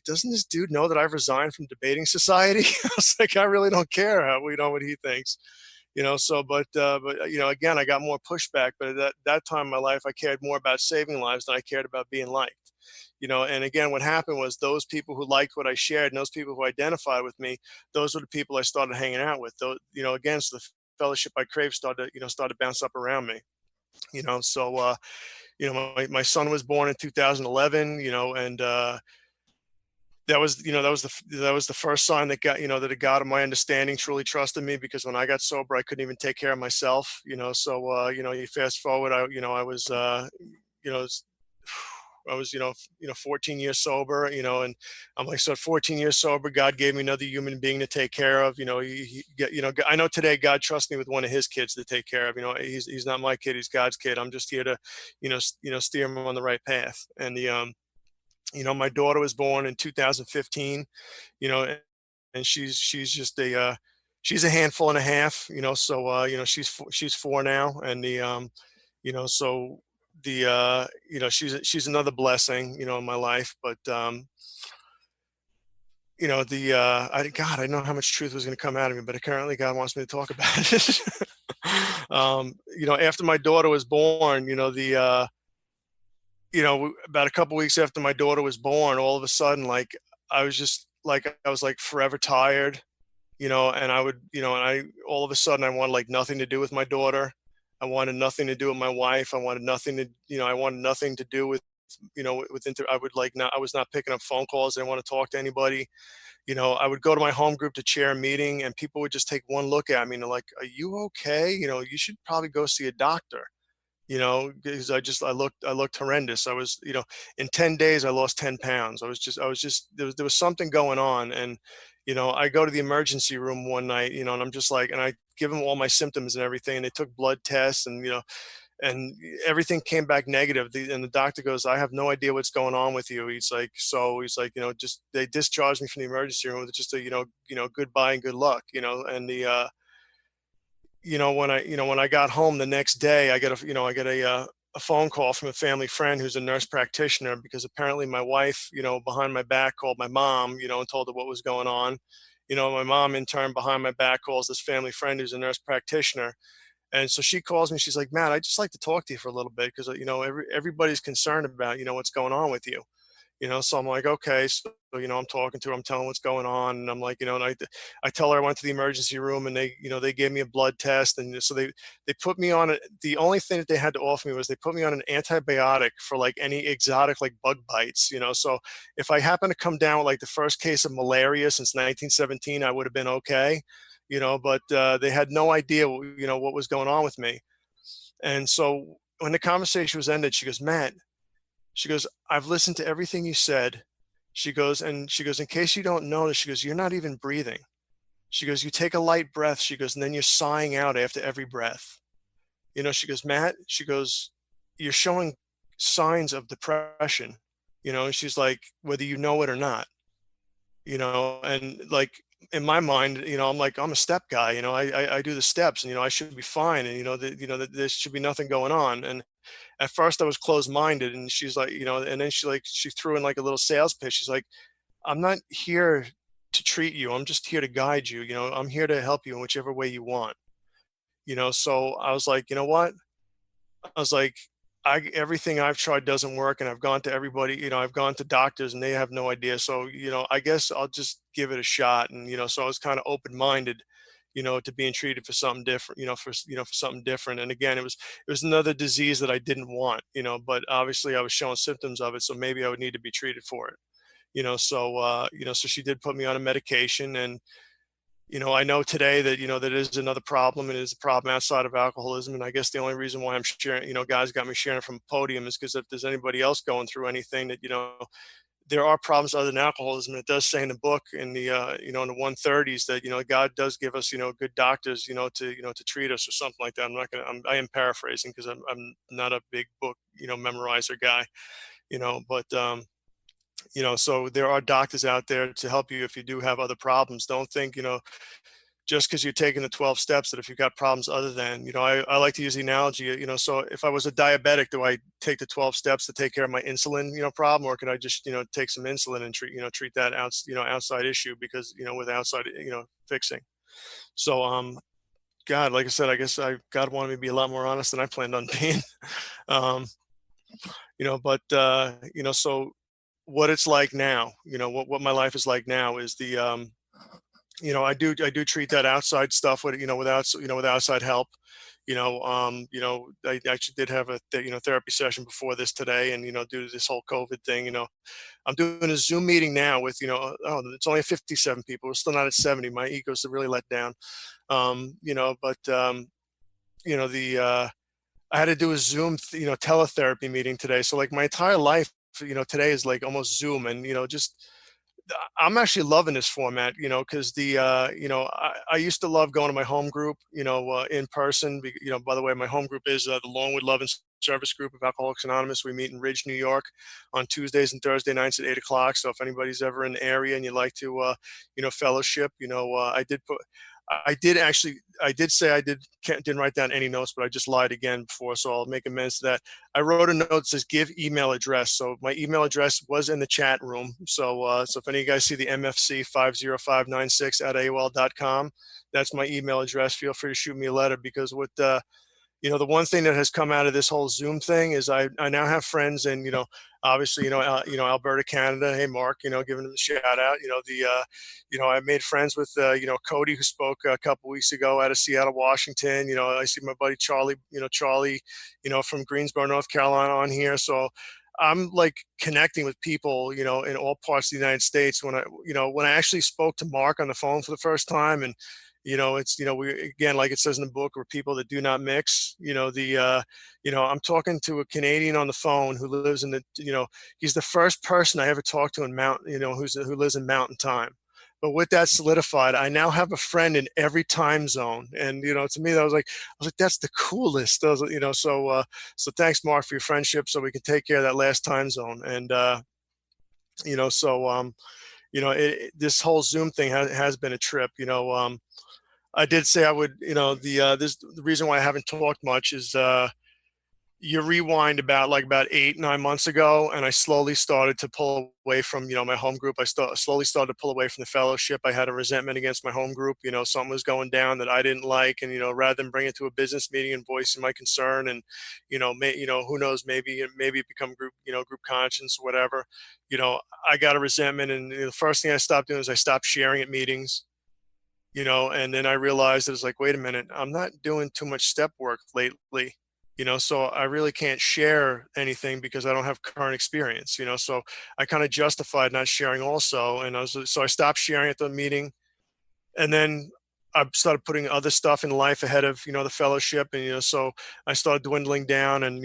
doesn't this dude know that I've resigned from debating society? I was like, I really don't care what he thinks, So, but again, I got more pushback. But at that time in my life, I cared more about saving lives than I cared about being liked. And again, what happened was those people who liked what I shared and those people who identified with me, those were the people I started hanging out with. Again, so the fellowship I craved started to bounce up around me. So, my son was born in 2011, and that was the first sign that that a God of my understanding truly trusted me, because when I got sober, I couldn't even take care of myself. So you fast forward, I was you know I was 14 years sober, and I'm like, so at 14 years sober, God gave me another human being to take care of. I know today God trusts me with one of His kids to take care of. He's not my kid, he's God's kid. I'm just here to steer him on the right path. And my daughter was born in 2015, and she's just she's a handful and a half, so she's 4 now. And so she's another blessing, in my life. But I don't know how much truth was going to come out of me, but apparently God wants me to talk about it. After my daughter was born, about a couple weeks after my daughter was born, all of a sudden, like, I was like forever tired, and all of a sudden I wanted like nothing to do with my daughter. I wanted nothing to do with my wife. I wanted nothing to do with, I was not picking up phone calls. I didn't want to talk to anybody. I would go to my home group to chair a meeting, and people would just take one look at me and they're like, "Are you okay? You should probably go see a doctor." Because I looked horrendous. I was, in 10 days, I lost 10 pounds. I was just, there was something going on. And, I go to the emergency room one night, and I'm just like, and I give them all my symptoms and everything. And they took blood tests, and, and everything came back negative. And the doctor goes, "I have no idea what's going on with you." He's like, just, they discharged me from the emergency room with just a, goodbye and good luck, and when I got home the next day, I got a phone call from a family friend who's a nurse practitioner, because apparently my wife, behind my back, called my mom, and told her what was going on. My mom in turn behind my back calls this family friend who's a nurse practitioner. And so she calls me, she's like, "Matt, I'd just like to talk to you for a little bit, because, everybody's concerned about, what's going on with you." So I'm like, okay. So, I'm talking to her, I'm telling her what's going on. And I'm like, and I tell her I went to the emergency room, and they gave me a blood test. And so they put me on it. The only thing that they had to offer me was they put me on an antibiotic for like any exotic, like bug bites, so if I happen to come down with like the first case of malaria since 1917, I would have been okay, but they had no idea, what was going on with me. And so when the conversation was ended, she goes, "Matt," she goes, "I've listened to everything you said." She goes, "in case you don't notice," she goes, "you're not even breathing." She goes, "You take a light breath," she goes, "and then you're sighing out after every breath." She goes, "Matt," she goes, "you're showing signs of depression," and she's like, "whether you know it or not." And like, in my mind, I'm like, I'm a step guy, I do the steps, and, I should be fine. And, that there should be nothing going on. And at first I was closed-minded, and she's like, and then she threw in like a little sales pitch. She's like, "I'm not here to treat you. I'm just here to guide you. I'm here to help you in whichever way you want." So I was like, you know what? I was like, everything I've tried doesn't work, and I've gone to everybody, I've gone to doctors, and they have no idea. So, I guess I'll just give it a shot. And, so I was kind of open-minded, to being treated for something different, for something different. And again, it was another disease that I didn't want, but obviously I was showing symptoms of it. So maybe I would need to be treated for it, so she did put me on a medication. And, I know today that, that is another problem. It is a problem outside of alcoholism. And I guess the only reason why I'm sharing, guys got me sharing from a podium, is because if there's anybody else going through anything, that, there are problems other than alcoholism. It does say in the book, in the, in the 130s, that, God does give us, good doctors, to treat us or something like that. I am paraphrasing, because I'm not a big book, memorizer guy, but, so there are doctors out there to help you if you do have other problems. Don't think, just because you're taking the 12 steps, that if you've got problems other than, I like to use the analogy, so if I was a diabetic, do I take the 12 steps to take care of my insulin, problem, or can I just, take some insulin and treat that outside issue, because, with outside, fixing. So, God, like I said, I guess God wanted me to be a lot more honest than I planned on being. um, but, so what it's like now, what my life is like now is I do treat that outside stuff with, with outside help. I actually did have a therapy session before this today, and due to this whole COVID thing, I'm doing a Zoom meeting now with, it's only 57 people. We're still not at 70. My ego's really let down. I had to do a Zoom, teletherapy meeting today. So like my entire life, today is like almost Zoom, and I'm actually loving this format, because I used to love going to my home group, in person. By the way, my home group is the Longwood Love and Service Group of Alcoholics Anonymous. We meet in Ridge, New York, on Tuesdays and Thursday nights at 8 o'clock. So if anybody's ever in the area and you'd like to, fellowship, I did say I didn't write down any notes, but I just lied again before, so I'll make amends to that. I wrote a note that says give email address. So my email address was in the chat room. So if any of you guys see the MFC50596@AOL.com, that's my email address. Feel free to shoot me a letter, because with the one thing that has come out of this whole Zoom thing is I now have friends in, obviously, Alberta, Canada. Hey, Mark, giving him a shout out. I made friends with, Cody, who spoke a couple weeks ago out of Seattle, Washington. I see my buddy Charlie, from Greensboro, North Carolina on here. So I'm like connecting with people, in all parts of the United States. When I actually spoke to Mark on the phone for the first time, and we, again, like it says in the book, we're people that do not mix. I'm talking to a Canadian on the phone who lives in he's the first person I ever talked to in who lives in Mountain Time. But with that solidified, I now have a friend in every time zone, and to me, I was like, that's the coolest. So thanks, Mark, for your friendship, so we can take care of that last time zone, and this whole Zoom thing has been a trip. I did say I would, the reason why I haven't talked much is you rewind about 8-9 months ago, and I slowly started to pull away from, my home group. I slowly started to pull away from the fellowship. I had a resentment against my home group. Something was going down that I didn't like, and rather than bring it to a business meeting and voicing my concern, and who knows, maybe become group conscience or whatever. I got a resentment, and the first thing I stopped doing is I stopped sharing at meetings. And then I realized it was like, wait a minute, I'm not doing too much step work lately, so I really can't share anything because I don't have current experience, so I kind of justified not sharing also. And so I stopped sharing at the meeting, and then I started putting other stuff in life ahead of, the fellowship. And, so I started dwindling down, and,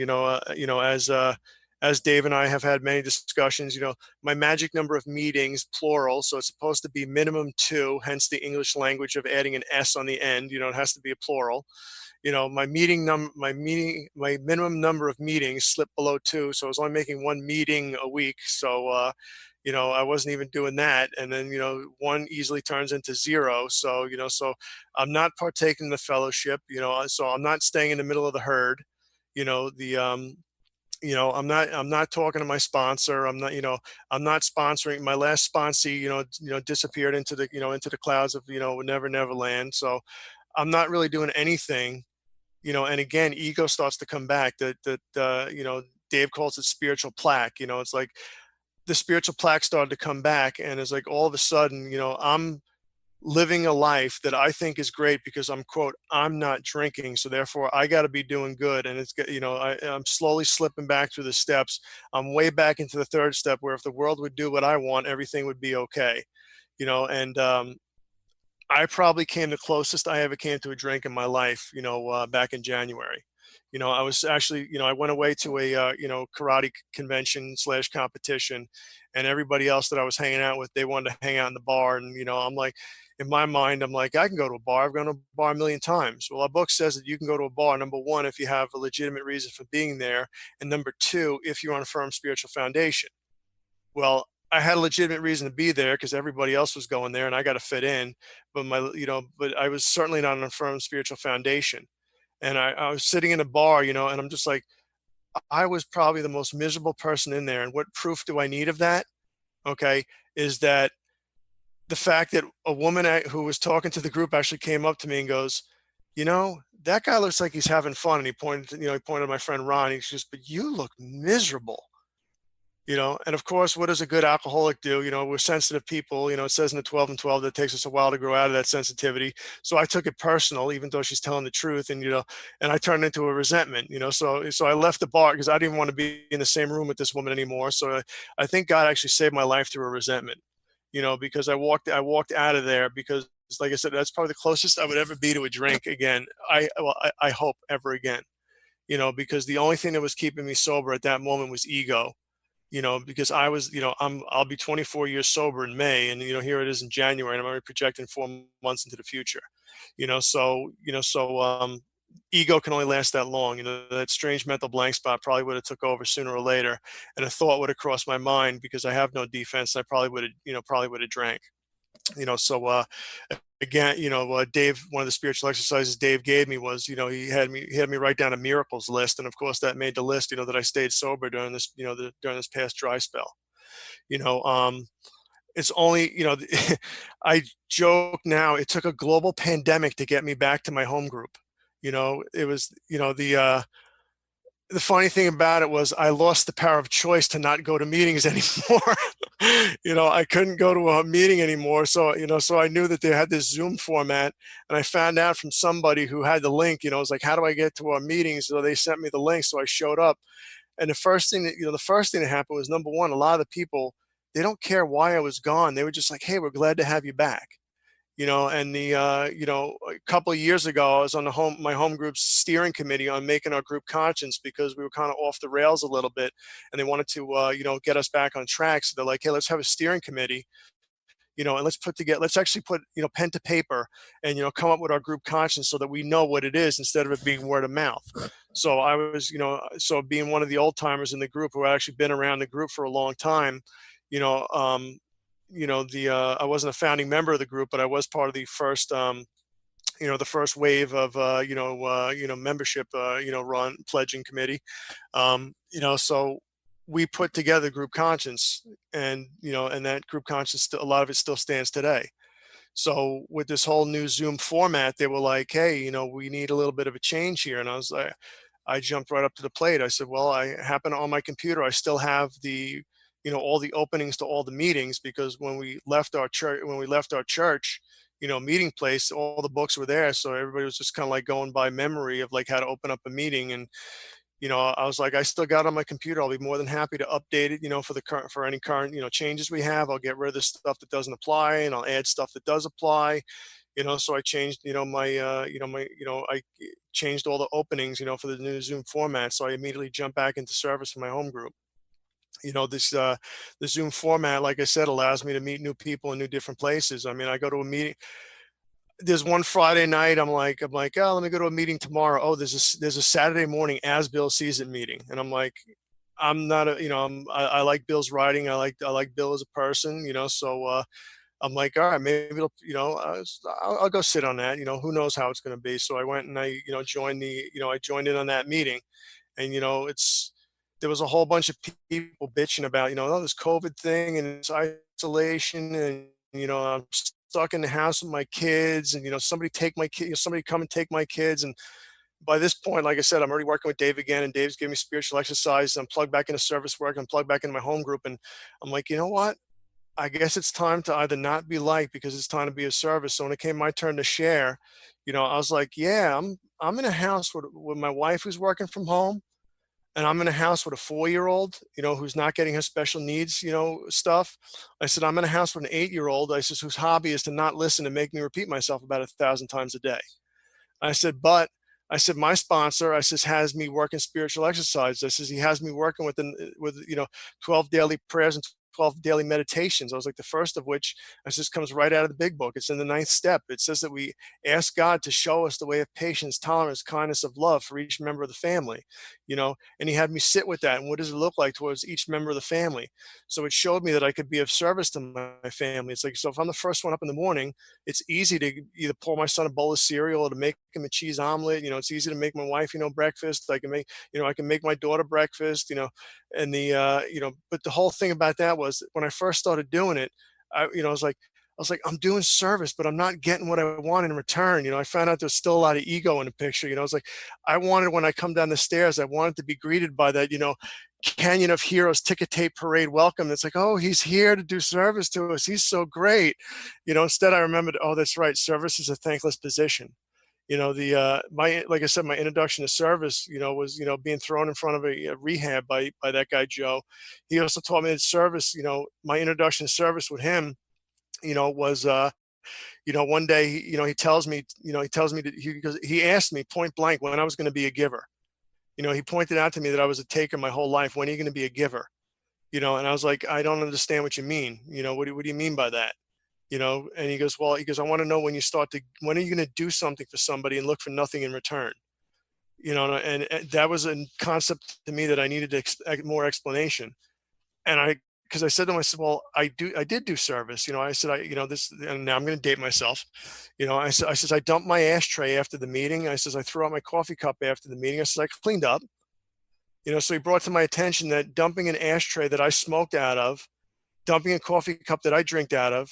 as Dave and I have had many discussions, my magic number of meetings, plural, so it's supposed to be minimum 2, hence the English language of adding an S on the end. It has to be a plural. My minimum number of meetings slipped below 2, so I was only making 1 meeting a week. So, I wasn't even doing that. And then, 1 easily turns into 0. So, so I'm not partaking in the fellowship, so I'm not staying in the middle of the herd. I'm not talking to my sponsor. I'm not sponsoring. My last sponsee, disappeared into the clouds of, Never Land. So I'm not really doing anything, and again, ego starts to come back. Dave calls it spiritual plaque. It's like the spiritual plaque started to come back, and it's like all of a sudden, I'm living a life that I think is great because I'm not drinking. So therefore I got to be doing good. And it's, I'm slowly slipping back through the steps. I'm way back into the 3rd step, where if the world would do what I want, everything would be okay. And I probably came the closest I ever came to a drink in my life, back in January. I was actually, I went away to a, karate convention / competition, and everybody else that I was hanging out with, they wanted to hang out in the bar. And, I'm like, in my mind, I'm like, I can go to a bar. I've gone to a bar a million times. Well, our book says that you can go to a bar, number 1, if you have a legitimate reason for being there. And number 2, if you're on a firm spiritual foundation. Well, I had a legitimate reason to be there because everybody else was going there and I got to fit in. But but I was certainly not on a firm spiritual foundation. And I was sitting in a bar, and I'm just like, I was probably the most miserable person in there. And what proof do I need of that? Okay, is that the fact that a woman who was talking to the group actually came up to me and goes, that guy looks like he's having fun. And he pointed to my friend Ron. He goes, but you look miserable. And of course, what does a good alcoholic do? We're sensitive people. It says in the 12 and 12 that it takes us a while to grow out of that sensitivity. So I took it personal, even though she's telling the truth, and and I turned into a resentment. So I left the bar because I didn't want to be in the same room with this woman anymore. So I think God actually saved my life through a resentment. Because I walked out of there because, like I said, that's probably the closest I would ever be to a drink again. I hope ever again. Because the only thing that was keeping me sober at that moment was ego. Because I was, I'll be 24 years sober in May, and here it is in January, and I'm already projecting 4 months into the future. So ego can only last that long. That strange mental blank spot probably would have took over sooner or later, and a thought would have crossed my mind because I have no defense. I probably would have drank. So again, Dave, one of the spiritual exercises Dave gave me was, he had me write down a miracles list, and of course that made the list. That I stayed sober during this, during this past dry spell. It's only, I joke now, it took a global pandemic to get me back to my home group. It was, the funny thing about it was I lost the power of choice to not go to meetings anymore. I couldn't go to a meeting anymore. So, so I knew that they had this Zoom format, and I found out from somebody who had the link, it was like, how do I get to our meetings? So they sent me the link. So I showed up, and the first thing that happened was, number one, a lot of the people, they don't care why I was gone. They were just like, hey, we're glad to have you back. And a couple of years ago, I was on my home group's steering committee on making our group conscious because we were kind of off the rails a little bit, and they wanted to, get us back on track. So they're like, hey, let's have a steering committee, and let's actually put, pen to paper and, come up with our group conscience so that we know what it is instead of it being word of mouth. So I was, so being one of the old timers in the group who had actually been around the group for a long time, I wasn't a founding member of the group, but I was part of the first, the first wave of, membership, run pledging committee. So we put together group conscience, and, and that group conscience, a lot of it still stands today. So with this whole new Zoom format, they were like, hey, we need a little bit of a change here. And I was like, I jumped right up to the plate. I said, well, I happen on my computer, I still have the, all the openings to all the meetings, because when we left our church, meeting place, all the books were there. So everybody was just kind of like going by memory of like how to open up a meeting. And, I was like, I still got it on my computer. I'll be more than happy to update it, for any current, changes we have. I'll get rid of the stuff that doesn't apply, and I'll add stuff that does apply. So I changed, I changed all the openings, for the new Zoom format. So I immediately jumped back into service for my home group. The Zoom format, like I said, allows me to meet new people in new different places. I mean, I go to a meeting. There's one Friday night, I'm like, oh, let me go to a meeting tomorrow. Oh, there's a Saturday morning as Bill sees it meeting, and I'm like, I'm not I like Bill's writing. I like Bill as a person, So I'm like, all right, maybe it'll, I'll go sit on that. Who knows how it's going to be. So I went and I joined in on that meeting, and there was a whole bunch of people bitching about, this COVID thing and this isolation, and, I'm stuck in the house with my kids, and, somebody come and take my kids. And by this point, like I said, I'm already working with Dave again, and Dave's giving me spiritual exercise. I'm plugged back into service work. I'm plugged back into my home group. And I'm like, you know what? I guess it's time to either not be liked because it's time to be of service. So when it came my turn to share, I was like, yeah, I'm in a house with my wife who's working from home. And I'm in a house with a 4-year-old, who's not getting her special needs, stuff. I said, I'm in a house with an 8-year-old, I said, whose hobby is to not listen and make me repeat myself about 1,000 times a day. I said, my sponsor, has me working spiritual exercise. He has me working with 12 daily prayers and 12 daily meditations. I was like, the first of which, comes right out of the big book. It's in the 9th step. It says that we ask God to show us the way of patience, tolerance, kindness, of love for each member of the family, and he had me sit with that. And what does it look like towards each member of the family? So it showed me that I could be of service to my family. It's like, so if I'm the first one up in the morning, it's easy to either pour my son a bowl of cereal or to make him a cheese omelet. It's easy to make my wife, breakfast. I can make my daughter breakfast, and but the whole thing about that was when I first started doing it, I was like, I'm doing service, but I'm not getting what I want in return. I found out there's still a lot of ego in the picture. I was like, I wanted, when I come down the stairs, I wanted to be greeted by that, Canyon of Heroes ticket tape parade welcome. It's like, oh, he's here to do service to us. He's so great. Instead I remembered, oh, that's right. Service is a thankless position. Like I said, my introduction to service, was, being thrown in front of a rehab by that guy, Joe. He also taught me that service, my introduction to service with him, was, one day, he tells me that he asked me point blank when I was going to be a giver. He pointed out to me that I was a taker my whole life. When are you going to be a giver? And I was like, I don't understand what you mean. What do you mean by that? And he goes, I want to know when are you going to do something for somebody and look for nothing in return? And that was a concept to me that I needed more explanation. Because I said to myself, well, I did do service. I said, and now I'm going to date myself. I said, I dumped my ashtray after the meeting. I says, I threw out my coffee cup after the meeting. I said, I cleaned up. So he brought to my attention that dumping an ashtray that I smoked out of, dumping a coffee cup that I drank out of,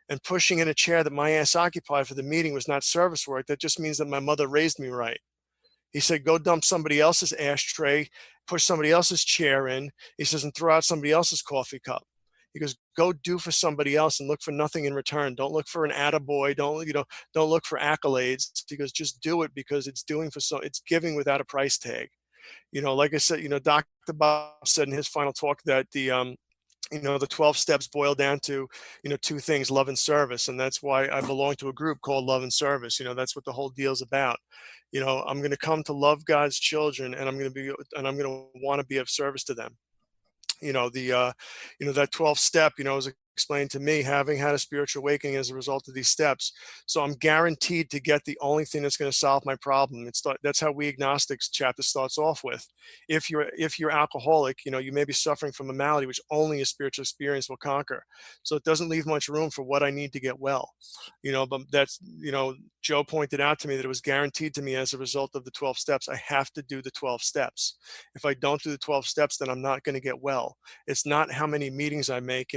and pushing in a chair that my ass occupied for the meeting was not service work. That just means that my mother raised me right. He said, go dump somebody else's ashtray, push somebody else's chair in. He says, and throw out somebody else's coffee cup. He goes, go do for somebody else and look for nothing in return. Don't look for an attaboy. Don't look for accolades. He goes, just do it because it's giving without a price tag. Like I said, Dr. Bob said in his final talk that the 12 steps boil down to, two things, love and service. And that's why I belong to a group called Love and Service. That's what the whole deal's about. I'm going to come to love God's children, and I'm going to want to be of service to them. That 12 step, was explained to me, having had a spiritual awakening as a result of these steps. So I'm guaranteed to get the only thing that's going to solve my problem. That's how We Agnostics chapter starts off with. If you're alcoholic, you may be suffering from a malady which only a spiritual experience will conquer. So it doesn't leave much room for what I need to get well. But that's, Joe pointed out to me that it was guaranteed to me as a result of the 12 steps. I have to do the 12 steps. If I don't do the 12 steps, then I'm not going to get well. It's not how many meetings I make.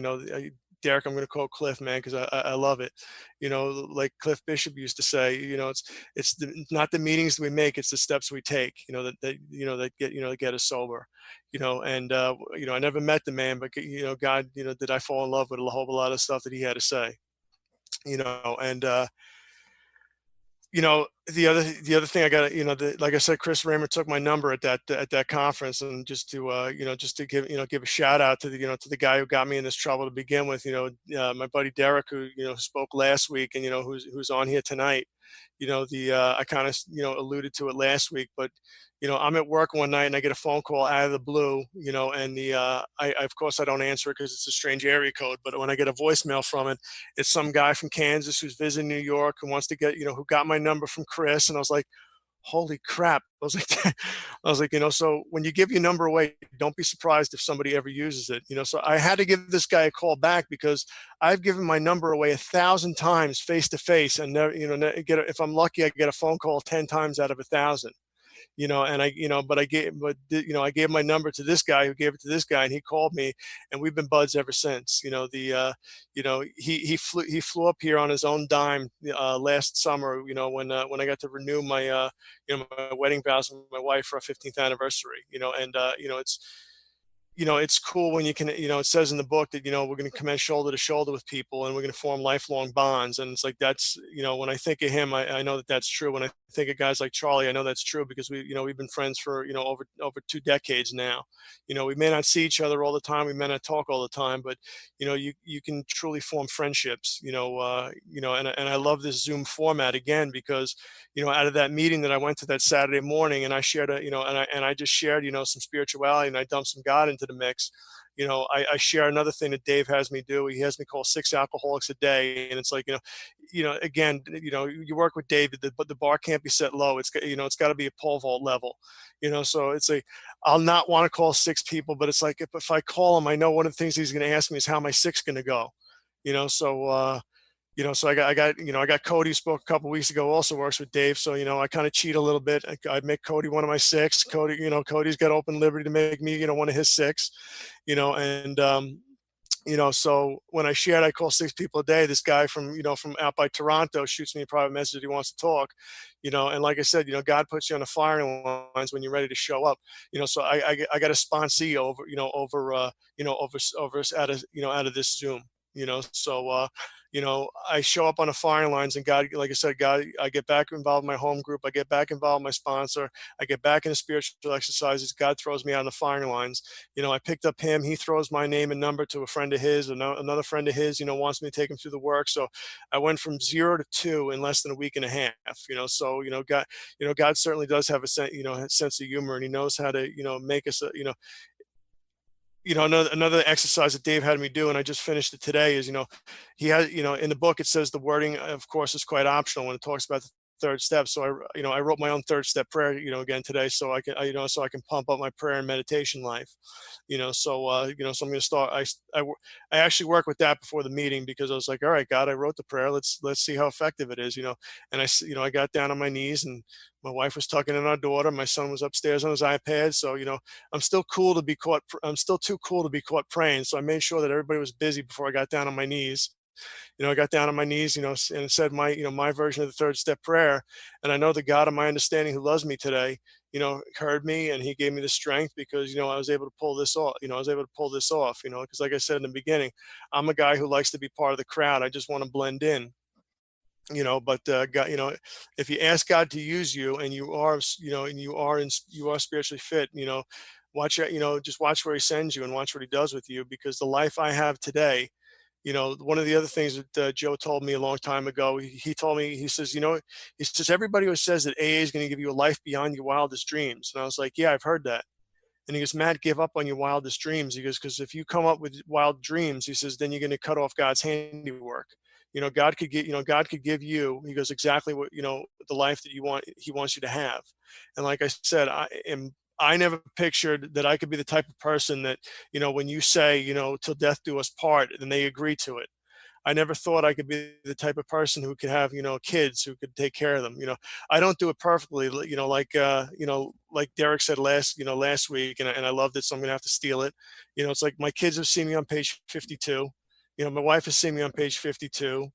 Derek, I'm going to quote Cliff, man, because I love it. Like Cliff Bishop used to say, it's not the meetings we make, it's the steps we take. That get us sober. I never met the man, but God, did I fall in love with a whole lot of stuff that he had to say. The other thing I got, like I said, Chris Raymer took my number at that conference, and just to give a shout out to the guy who got me in this trouble to begin with, my buddy Derek, who, spoke last week, and, who's on here tonight. I kind of, alluded to it last week, but, I'm at work one night and I get a phone call out of the blue, and of course I don't answer it because it's a strange area code, but when I get a voicemail from it, it's some guy from Kansas who's visiting New York who wants to get, who got my number from Chris. And I was like, holy crap. I was like, so when you give your number away, don't be surprised if somebody ever uses it, so I had to give this guy a call back because I've given my number away 1,000 times face to face, and never, if I'm lucky, I get a phone call 10 times out of 1,000. And I gave my number to this guy who gave it to this guy, and he called me, and we've been buds ever since. He flew up here on his own dime last summer, when I got to renew my my wedding vows with my wife for our 15th anniversary, it's cool when you can, it says in the book that, we're going to commence shoulder to shoulder with people, and we're going to form lifelong bonds. And it's like, that's, when I think of him, I know that that's true. When I think of guys like Charlie, I know that's true because we've been friends for, over 2 decades now. We may not see each other all the time. We may not talk all the time, but, you can truly form friendships, and I love this Zoom format again, because, out of that meeting that I went to that Saturday morning, and I shared I just shared, some spirituality, and I dumped some God into the mix. I share another thing that Dave has me do. He has me call 6 alcoholics a day. And it's like, again, you work with Dave, but the bar can't be set low. It's got to be a pole vault level, so it's like, I'll not want to call 6 people, but it's like, if I call him, I know one of the things he's going to ask me is how my 6 going to go, so I got Cody, who spoke a couple weeks ago, also works with Dave. So, I kind of cheat a little bit. I make Cody one of my 6. Cody, Cody's got open liberty to make me, one of his 6, and, So when I shared, I call 6 people a day. This guy from out by Toronto shoots me a private message that he wants to talk, and like I said, God puts you on the firing lines when you're ready to show up, so I got a sponsee over out of this Zoom, so I show up on the firing lines, and God, like I said, God, I get back involved in my home group. I get back involved in my sponsor. I get back into spiritual exercises. God throws me on the firing lines. I picked up him. He throws my name and number to a friend of his. Another friend of his, wants me to take him through the work. So I went from 0 to 2 in less than a week and a half. So God certainly does have a sense of humor, and He knows how to make us another exercise that Dave had me do, and I just finished it today, is, he has, in the book, it says the wording, of course, is quite optional when it talks about the third step. So I wrote my own third step prayer, again today, so I can, so I can pump up my prayer and meditation life, so I'm going to start. I actually work with that before the meeting, because I was like, all right, God, I wrote the prayer. Let's see how effective it is, and I got down on my knees, and my wife was tucking in our daughter. My son was upstairs on his iPad. So, I'm still too cool to be caught praying. So I made sure that everybody was busy before I got down on my knees. I got down on my knees, and said my version of the third step prayer. And I know the God of my understanding, who loves me today, heard me, and He gave me the strength, because, I was able to pull this off, because like I said in the beginning, I'm a guy who likes to be part of the crowd. I just want to blend in. But God, if you ask God to use you, and you are spiritually fit, just watch where He sends you, and watch what He does with you. Because the life I have today, one of the other things that Joe told me a long time ago, he told me, he says, everybody who says that AA is going to give you a life beyond your wildest dreams. And I was like, yeah, I've heard that. And he goes, Matt, give up on your wildest dreams. He goes, because if you come up with wild dreams, he says, then you're going to cut off God's handiwork. God could give you, he goes, exactly what, the life that He wants you to have. And like I said, I never pictured that I could be the type of person that, when you say, till death do us part, then they agree to it. I never thought I could be the type of person who could have, kids, who could take care of them. I don't do it perfectly, like Derek said last week, and I loved it, so I'm going to have to steal it. It's like, my kids have seen me on page 52. My wife has seen me on page 52.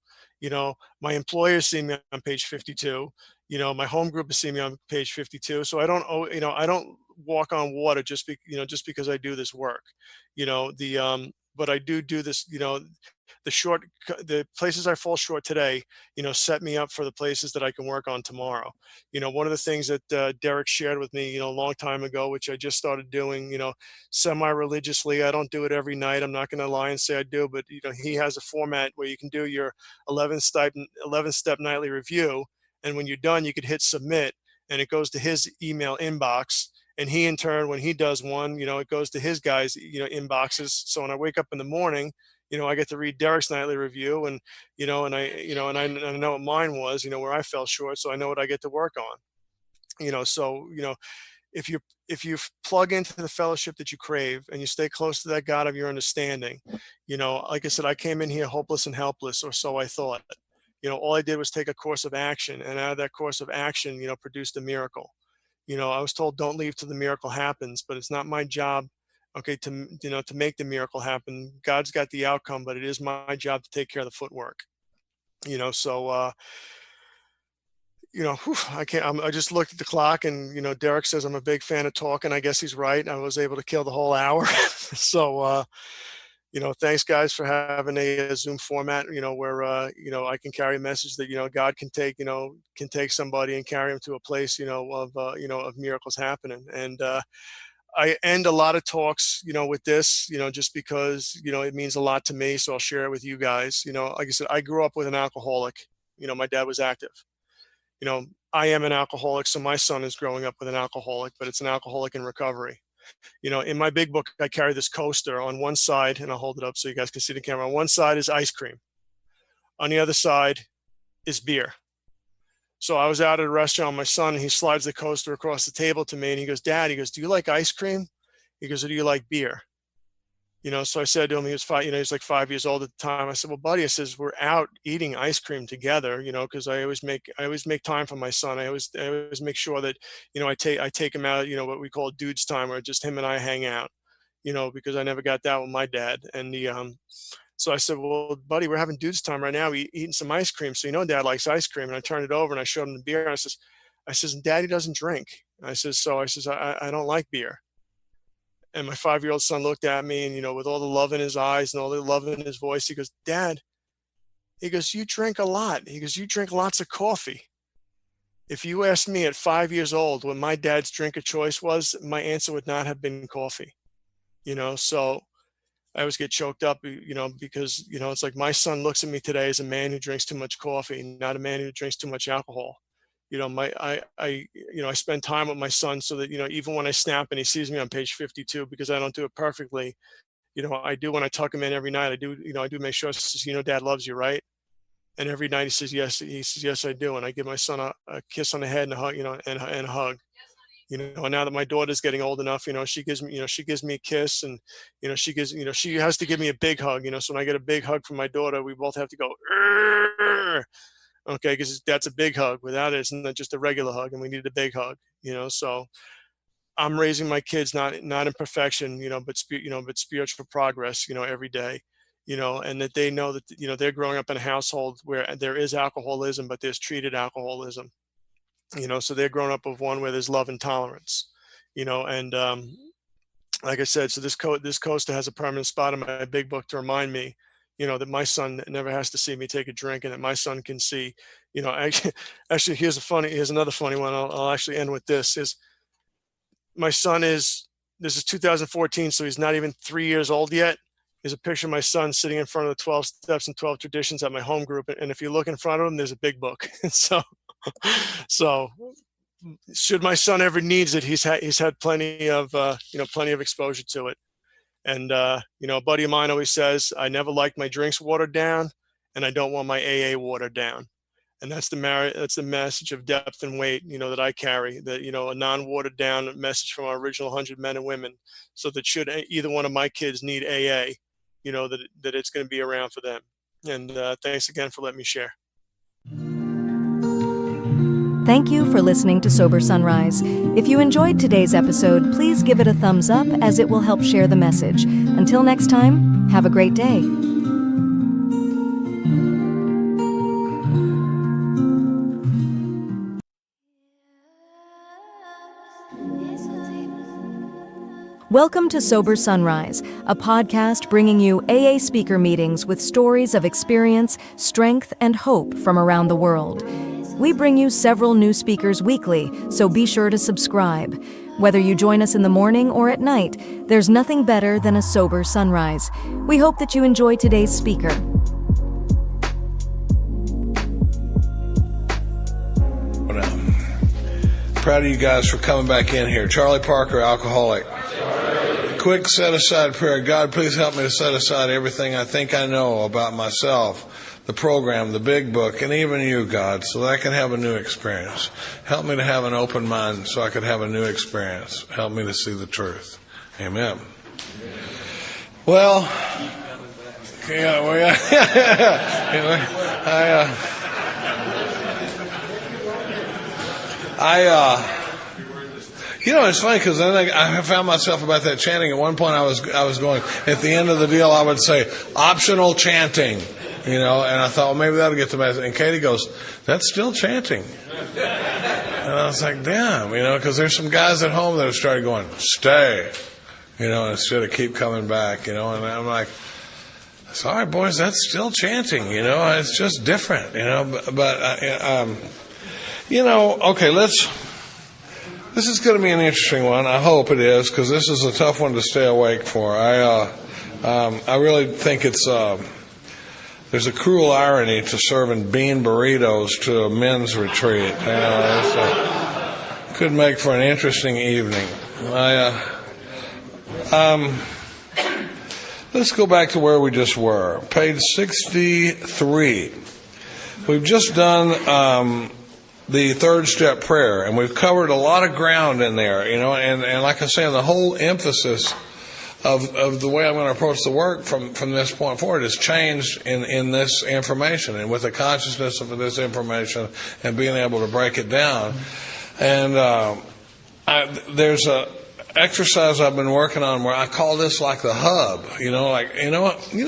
My employers see me on page 52. My home group has seen me on page 52. So I don't walk on water just because I do this work. But I do this, the places I fall short today, set me up for the places that I can work on tomorrow. One of the things that Derek shared with me, a long time ago, which I just started doing, semi-religiously. I don't do it every night. I'm not going to lie and say I do, but he has a format where you can do your 11-step nightly review. And when you're done, you could hit submit, and it goes to his email inbox. And he, in turn, when he does one, it goes to his guys, inboxes. So when I wake up in the morning, I get to read Derek's nightly review, and I know what mine was, where I fell short, so I know what I get to work on. So if you plug into the fellowship that you crave, and you stay close to that God of your understanding, like I said, I came in here hopeless and helpless, or so I thought. All I did was take a course of action, and out of that course of action, produced a miracle. I was told, don't leave till the miracle happens, but it's not my job, to make the miracle happen. God's got the outcome, but it is my job to take care of the footwork. So I just looked at the clock, and Derek says I'm a big fan of talking. I guess he's right. I was able to kill the whole hour. So thanks guys for having a Zoom format, where I can carry a message that God can take somebody and carry them to a place of miracles happening. And I end a lot of talks with this, just because it means a lot to me. So I'll share it with you guys. Like I said, I grew up with an alcoholic. My dad was active. I am an alcoholic, so my son is growing up with an alcoholic, but it's an alcoholic in recovery. In my big book, I carry this coaster. On one side, and I'll hold it up so you guys can see the camera. On one side is ice cream. On the other side is beer. So I was out at a restaurant with my son, and he slides the coaster across the table to me, and he goes, Dad, do you like ice cream? He goes, or do you like beer? So I said to him, he was 5, he's like 5 years old at the time. I said, well, buddy, I says, we're out eating ice cream together, because I always make time for my son. I always make sure that, I take him out, what we call dudes time, where just him and I hang out, because I never got that with my dad. And so I said, well, buddy, we're having dudes time right now. We eating some ice cream. So, Dad likes ice cream. And I turned it over and I showed him the beer. And I says, Daddy doesn't drink. I says, I don't like beer. And my 5-year-old son looked at me and, with all the love in his eyes and all the love in his voice, he goes, Dad, he goes, you drink a lot. He goes, you drink lots of coffee. If you asked me at 5 years old what my dad's drink of choice was, my answer would not have been coffee. So I always get choked up, because, it's like my son looks at me today as a man who drinks too much coffee, not a man who drinks too much alcohol. I spend time with my son so that, even when I snap and he sees me on page 52, because I don't do it perfectly, I do when I tuck him in every night. I do make sure, Dad loves you, right? And every night he says, yes. He says, yes, I do. And I give my son a kiss on the head and a hug, and a hug. And now that my daughter's getting old enough, she gives me a kiss, and, she has to give me a big hug, so when I get a big hug from my daughter, we both have to go, Arr! Okay, because that's a big hug. Without it, it's not just a regular hug, and we need a big hug, so I'm raising my kids, not in perfection, but spiritual progress, every day, and that they know that, they're growing up in a household where there is alcoholism, but there's treated alcoholism. So they're growing up with one where there's love and tolerance, and like I said, so this coaster has a permanent spot in my big book to remind me, that my son never has to see me take a drink, and that my son can see, actually, here's another funny one. I'll actually end with this. Is my son this is 2014, so he's not even 3 years old yet. There's a picture of my son sitting in front of the 12 Steps and 12 Traditions at my home group, and if you look in front of him, there's a big book. So should my son ever needs it, he's had plenty of exposure to it. And a buddy of mine always says, I never liked my drinks watered down, and I don't want my AA watered down. And that's the message of depth and weight, that I carry, that, a non-watered down message from our original 100 men and women, so that should either one of my kids need AA, that it's going to be around for them. And thanks again for letting me share. Thank you for listening to Sober Sunrise. If you enjoyed today's episode, please give it a thumbs up, as it will help share the message. Until next time, have a great day. Welcome to Sober Sunrise, a podcast bringing you AA speaker meetings with stories of experience, strength, and hope from around the world. We bring you several new speakers weekly, so be sure to subscribe. Whether you join us in the morning or at night, there's nothing better than a sober sunrise. We hope that you enjoy today's speaker. Proud of you guys for coming back in here. Charlie Parker, alcoholic. Quick set-aside prayer. God, please help me to set aside everything I think I know about myself, the program, the big book, and even you, God, so that I can have a new experience. Help me to have an open mind so I can have a new experience. Help me to see the truth. Amen. Well, it's funny because I found myself about that chanting. At one point, I was going, at the end of the deal, I would say, optional chanting, and I thought, well, maybe that'll get the message. And Katie goes, that's still chanting. And I was like, damn, because there's some guys at home that have started going, stay, instead of keep coming back, and I'm like, sorry, boys, that's still chanting, it's just different, okay, this is going to be an interesting one. I hope it is, because this is a tough one to stay awake for. I really think there's a cruel irony to serving bean burritos to a men's retreat. Could make for an interesting evening. Let's go back to where we just were. Page 63. We've just done the third step prayer, and we've covered a lot of ground in there, and like I say, the whole emphasis of the way I'm going to approach the work from this point forward has changed in this information, and with the consciousness of this information and being able to break it down. And there's exercise I've been working on where I call this like the hub. You know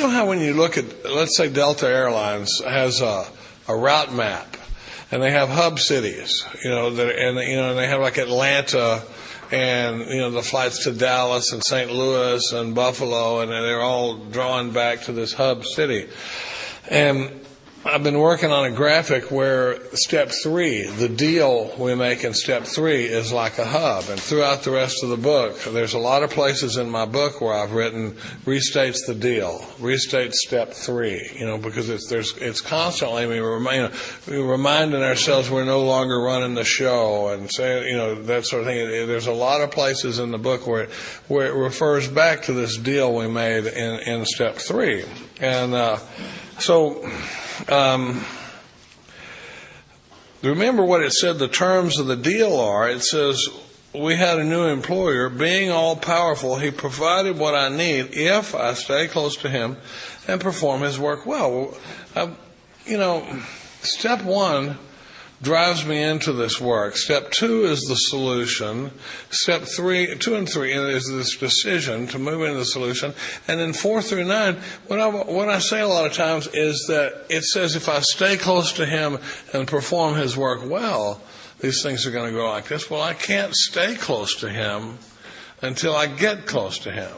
how when you look at, let's say Delta Airlines has a route map, and they have hub cities, and they have like Atlanta, and the flights to Dallas and St. Louis and Buffalo, and they're all drawn back to this hub city. And I've been working on a graphic where step 3, the deal we make in step 3, is like a hub. And throughout the rest of the book, there's a lot of places in my book where I've written restates the deal, restates step 3, because it's constantly we're reminding ourselves we're no longer running the show and saying, that sort of thing. There's a lot of places in the book where it refers back to this deal we made in step 3. And remember what it said the terms of the deal are. It says, we had a new employer. Being all-powerful, he provided what I need if I stay close to him and perform his work well. Step 1 drives me into this work. Step 2 is the solution. Step 2 and 3 is this decision to move into the solution. And then 4 through 9, what I say a lot of times is that it says if I stay close to him and perform his work well, these things are going to go like this. Well, I can't stay close to him until I get close to him.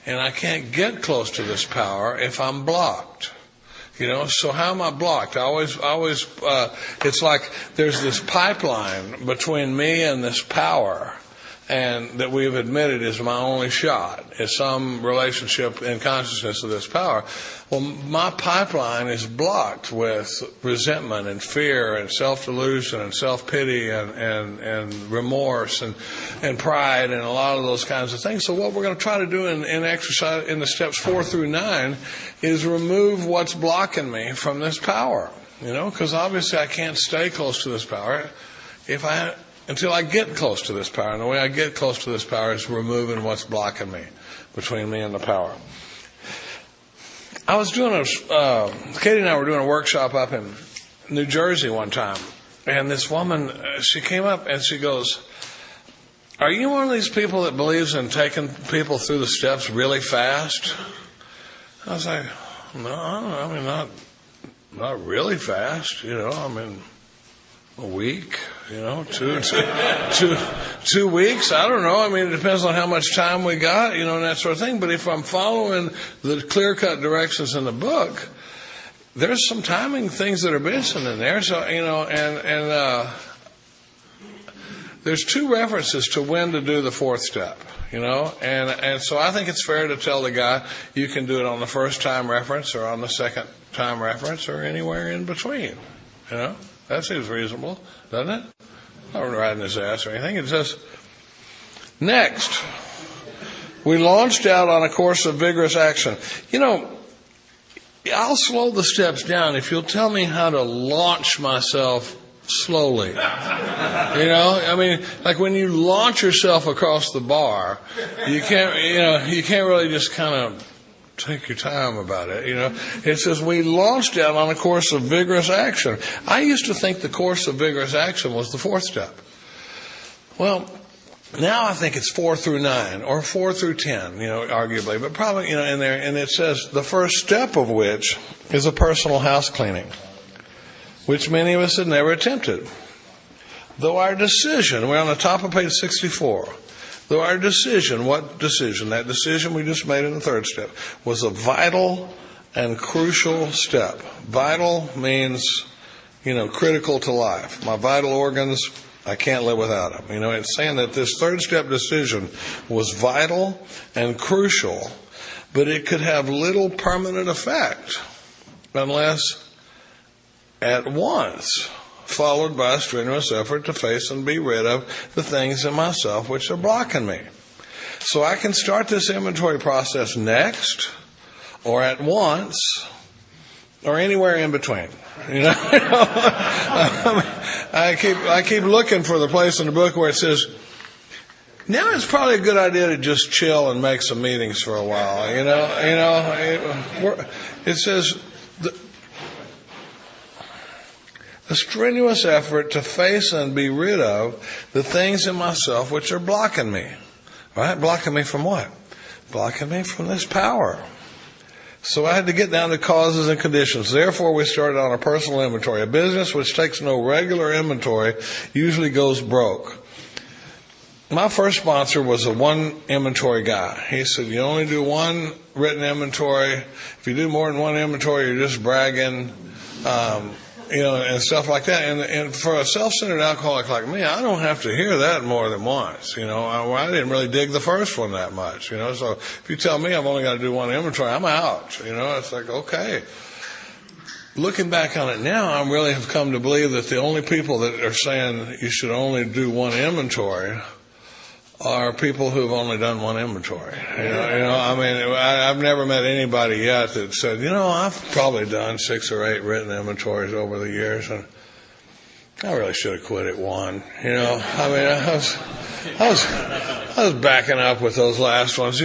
And I can't get close to this power if I'm blocked. So how am I blocked? I always, it's like there's this pipeline between me and this power, and that we've admitted is my only shot, is some relationship in consciousness of this power. Well, my pipeline is blocked with resentment and fear and self-delusion and self-pity and remorse and pride and a lot of those kinds of things. So what we're going to try to do in exercise in the steps 4 through 9 is remove what's blocking me from this power. Because obviously I can't stay close to this power until I get close to this power. And the way I get close to this power is removing what's blocking me, between me and the power. I was doing Katie and I were doing a workshop up in New Jersey one time. And this woman, she came up and she goes, "Are you one of these people that believes in taking people through the steps really fast?" I was like, "No, I mean, not really fast, I mean, a week, 2 weeks. I don't know. I mean, it depends on how much time we got, and that sort of thing. But if I'm following the clear-cut directions in the book, there's some timing things that are missing in there. So, there's 2 references to when to do the 4th step, and so I think it's fair to tell the guy you can do it on the first time reference or on the second time reference or anywhere in between, That seems reasonable, doesn't it? I'm not riding his ass or anything. It says, next, we launched out on a course of vigorous action. I'll slow the steps down if you'll tell me how to launch myself slowly. I mean, like when you launch yourself across the bar, you can't really just kind of take your time about it, It says we launched out on a course of vigorous action. I used to think the course of vigorous action was the 4th step. Well, now I think it's 4 through 9 or 4 through 10, arguably, but probably, in there. And it says the first step of which is a personal house cleaning, which many of us had never attempted. Though our decision, we're on the top of page 64. Though our decision, what decision? That decision we just made in the 3rd step was a vital and crucial step. Vital means, critical to life. My vital organs, I can't live without them. It's saying that this 3rd step decision was vital and crucial, but it could have little permanent effect unless at once followed by a strenuous effort to face and be rid of the things in myself which are blocking me. So I can start this inventory process next, or at once, or anywhere in between. I keep looking for the place in the book where it says, now it's probably a good idea to just chill and make some meetings for a while. It says, a strenuous effort to face and be rid of the things in myself which are blocking me. Right? Blocking me from what? Blocking me from this power. So I had to get down to causes and conditions. Therefore, we started on a personal inventory. A business which takes no regular inventory usually goes broke. My first sponsor was a one inventory guy. He said, you only do one written inventory. If you do more than one inventory, you're just bragging, and stuff like that. And for a self-centered alcoholic like me, I don't have to hear that more than once. I didn't really dig the first one that much. So if you tell me I've only got to do one inventory, I'm out. It's like, okay. Looking back on it now, I really have come to believe that the only people that are saying you should only do one inventory are people who've only done one inventory. I've never met anybody yet that said, I've probably done 6 or 8 written inventories over the years, and I really should have quit at one. I was backing up with those last ones.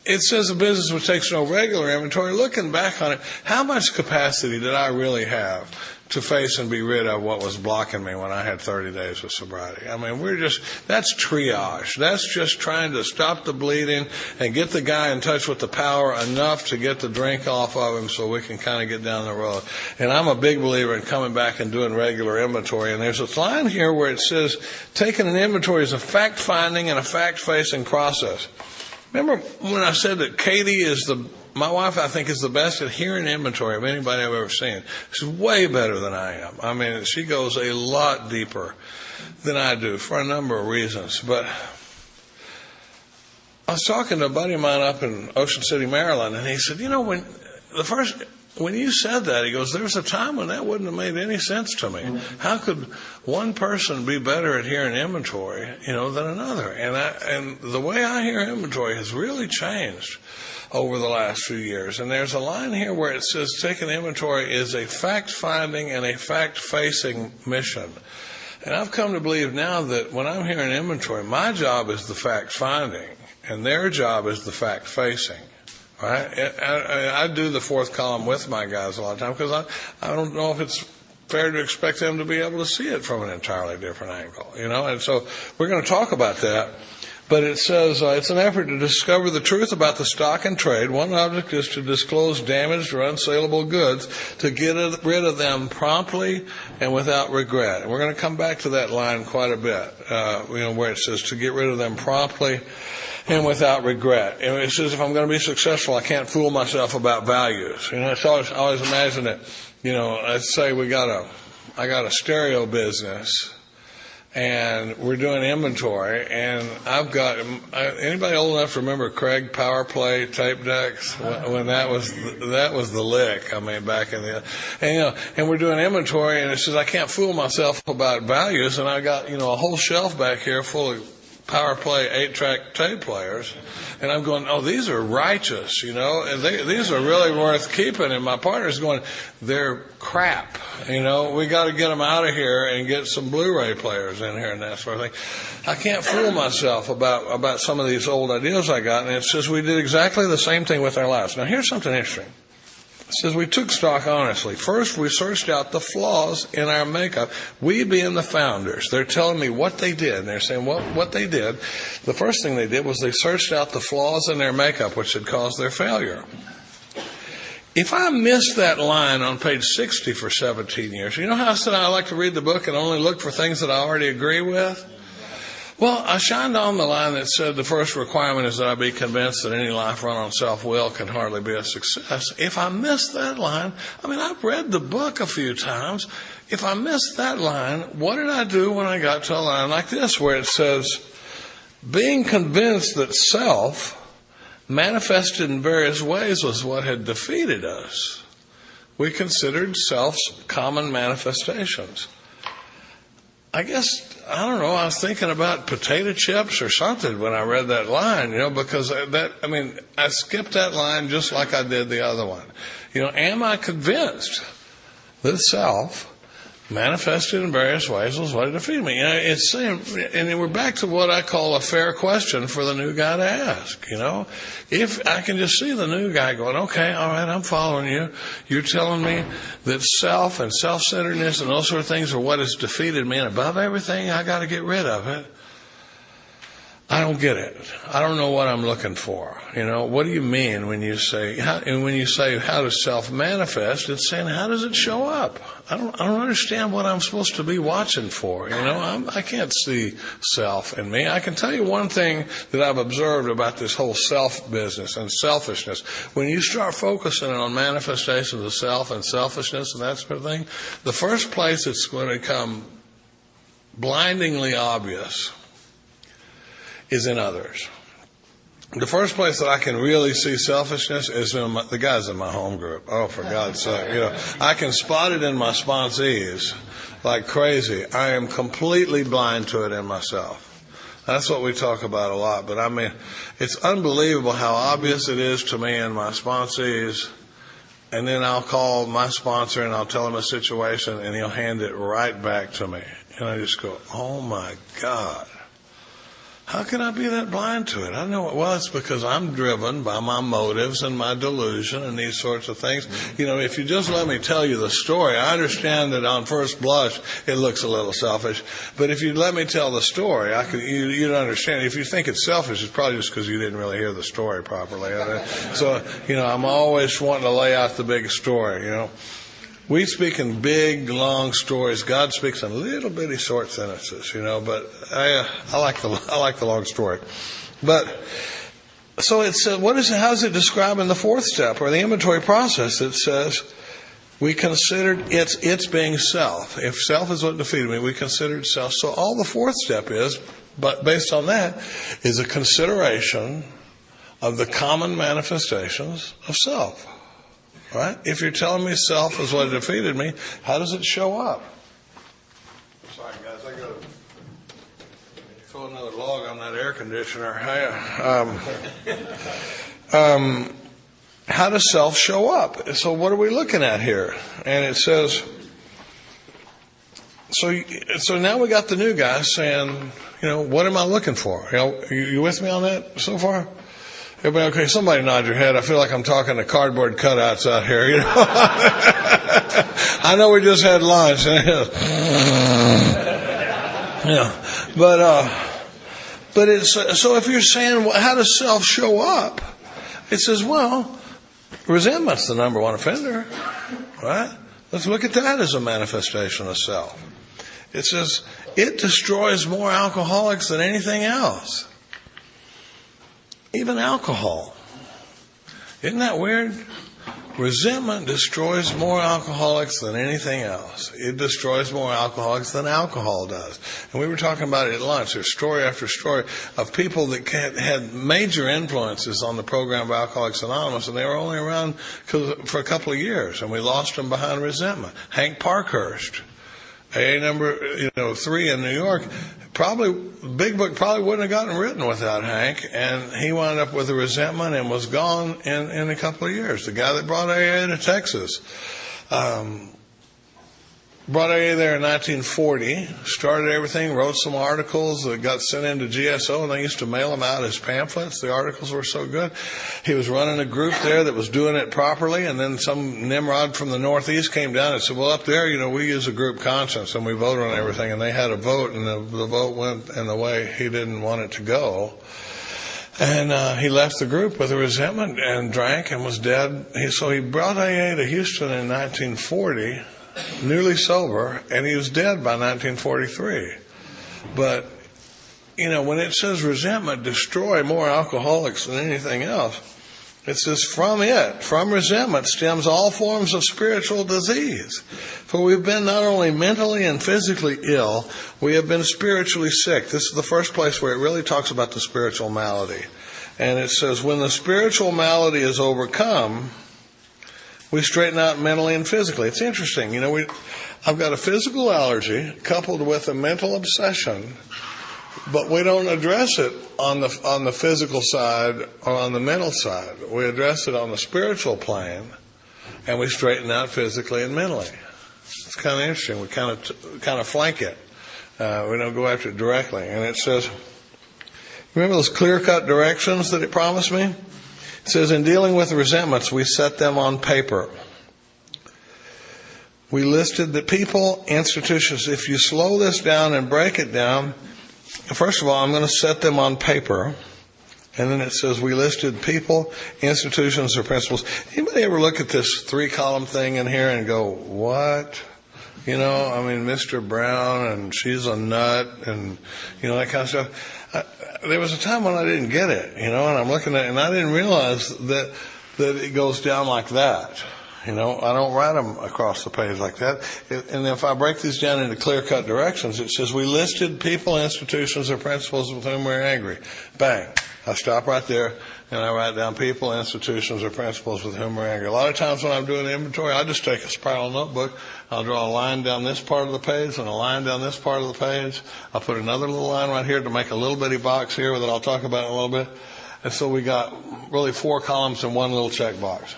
It says a business which takes no regular inventory. Looking back on it, how much capacity did I really have to face and be rid of what was blocking me when I had 30 days of sobriety? That's triage. That's just trying to stop the bleeding and get the guy in touch with the power enough to get the drink off of him so we can kind of get down the road. And I'm a big believer in coming back and doing regular inventory. And there's a line here where it says, taking an inventory is a fact-finding and a fact-facing process. Remember when I said that Katie my wife, I think, is the best at hearing inventory of anybody I've ever seen. She's way better than I am. She goes a lot deeper than I do for a number of reasons. But I was talking to a buddy of mine up in Ocean City, Maryland, and he said, when you said that, he goes, there was a time when that wouldn't have made any sense to me. How could one person be better at hearing inventory, than another? And the way I hear inventory has really changed over the last few years. And there's a line here where it says taking inventory is a fact-finding and a fact-facing mission. And I've come to believe now that when I'm hearing inventory, my job is the fact-finding and their job is the fact-facing. Right? I do the fourth column with my guys a lot of times because I don't know if it's fair to expect them to be able to see it from an entirely different angle, and so we're going to talk about that. But it says it's an effort to discover the truth about the stock and trade. One object is to disclose damaged or unsaleable goods, to get rid of them promptly and without regret. And we're going to come back to that line quite a bit, where it says to get rid of them promptly and without regret. And it says if I'm going to be successful, I can't fool myself about values. It's always imagine that, let's say I got a stereo business, and we're doing inventory, and I've got, anybody old enough to remember Craig Power Play tape decks? When that was the lick, back in the, and we're doing inventory, and it says I can't fool myself about values, and I got, a whole shelf back here full of Power Play 8-track tape players, and I'm going, oh, these are righteous, and these are really worth keeping. And my partner's going, they're crap, we got to get them out of here and get some Blu-ray players in here and that sort of thing. I can't fool myself about some of these old ideas I got. And it says we did exactly the same thing with our lives. Now, here's something interesting. It says we took stock honestly. First, we searched out the flaws in our makeup. We being the founders. They're telling me what they did. And they're saying what they did. The first thing they did was they searched out the flaws in their makeup which had caused their failure. If I missed that line on page 60 for 17 years, you know how I said I like to read the book and only look for things that I already agree with? Well, I shined on the line that said the first requirement is that I be convinced that any life run on self-will can hardly be a success. If I missed that line, I've read the book a few times. If I missed that line, what did I do when I got to a line like this where it says, being convinced that self manifested in various ways was what had defeated us? We considered self's common manifestations. I guess, I don't know, I was thinking about potato chips or something when I read that line, because I skipped that line just like I did the other one. Am I convinced that self manifested in various ways was what defeated me? It's saying, and we're back to what I call a fair question for the new guy to ask, If I can just see the new guy going, okay, all right, I'm following you. You're telling me that self and self-centeredness and those sort of things are what has defeated me, and above everything, I got to get rid of it. I don't get it. I don't know what I'm looking for. What do you mean when you say how does self manifest? It's saying, how does it show up? I don't understand what I'm supposed to be watching for. I can't see self in me. I can tell you one thing that I've observed about this whole self business and selfishness. When you start focusing on manifestations of self and selfishness and that sort of thing, the first place it's going to come blindingly obvious is in others. The first place that I can really see selfishness is in the guys in my home group. Oh, for God's sake. I can spot it in my sponsees like crazy. I am completely blind to it in myself. That's what we talk about a lot. But I mean, it's unbelievable how obvious it is to me in my sponsees. And then I'll call my sponsor and I'll tell him a situation and he'll hand it right back to me. And I just go, oh my God. How can I be that blind to it? I know. Well, it's because I'm driven by my motives and my delusion and these sorts of things. If you just let me tell you the story, I understand that on first blush it looks a little selfish. But if you let me tell the story, you'd understand. If you think it's selfish, it's probably just because you didn't really hear the story properly. So, I'm always wanting to lay out the big story, We speak in big, long stories. God speaks in little bitty short sentences, But I like the long story. But so it says, how does it describe in the fourth step or the inventory process? It says we considered it's being self. If self is what defeated me, we considered self. So all the fourth step is, but based on that, is a consideration of the common manifestations of self. Right? If you're telling me self is what defeated me, how does it show up? Sorry, guys, I got to throw another log on that air conditioner. How does self show up? So what are we looking at here? And it says, so now we got the new guy saying, what am I looking for? You with me on that so far? Everybody okay? Somebody nod your head. I feel like I'm talking to cardboard cutouts out here. I know we just had lunch. But it's so. If you're saying, how does self show up? It says, well, resentment's the number one offender, right? Let's look at that as a manifestation of self. It says it destroys more alcoholics than anything else. Even alcohol. Isn't that weird? Resentment destroys more alcoholics than anything else. It destroys more alcoholics than alcohol does. And we were talking about it at lunch. There's story after story of people that had major influences on the program of Alcoholics Anonymous, and they were only around for a couple of years, and we lost them behind resentment. Hank Parkhurst, AA number 3 in New York. Big book probably wouldn't have gotten written without Hank, and he wound up with a resentment and was gone in a couple of years. The guy that brought AA to Texas, brought AA there in 1940, started everything, wrote some articles that got sent into GSO, and they used to mail them out as pamphlets. The articles were so good. He was running a group there that was doing it properly, and then some Nimrod from the Northeast came down and said, well, up there, we use a group conscience, and we vote on everything. And they had a vote, and the vote went in the way he didn't want it to go. And he left the group with a resentment and drank and was dead. So he brought AA to Houston in 1940, newly sober, and he was dead by 1943. But, when it says resentment destroy more alcoholics than anything else, it says from resentment stems all forms of spiritual disease. For we've been not only mentally and physically ill, we have been spiritually sick. This is the first place where it really talks about the spiritual malady. And it says when the spiritual malady is overcome, we straighten out mentally and physically. It's interesting. I've got a physical allergy coupled with a mental obsession, but we don't address it on the physical side or on the mental side. We address it on the spiritual plane, and we straighten out physically and mentally. It's kind of interesting. We kind of flank it. We don't go after it directly. And it says, remember those clear-cut directions that it promised me? It says, in dealing with resentments, we set them on paper. We listed the people, institutions. If you slow this down and break it down, first of all, I'm going to set them on paper. And then it says we listed people, institutions, or principles. Anybody ever look at this 3-column thing in here and go, what? You know, I mean, Mr. Brown, and she's a nut, and, you know, that kind of stuff. There was a time when I didn't get it, you know, and I'm looking at it, and I didn't realize that it goes down like that. You know, I don't write them across the page like that. And if I break these down into clear-cut directions, it says we listed people, institutions, or principles with whom we're angry. Bang. I stop right there, and I write down people, institutions, or principles with whom we're angry. A lot of times when I'm doing the inventory, I just take a spiral notebook. I'll draw a line down this part of the page and a line down this part of the page. I'll put another little line right here to make a little bitty box here that I'll talk about in a little bit. And so we got really 4 columns and 1 little check box.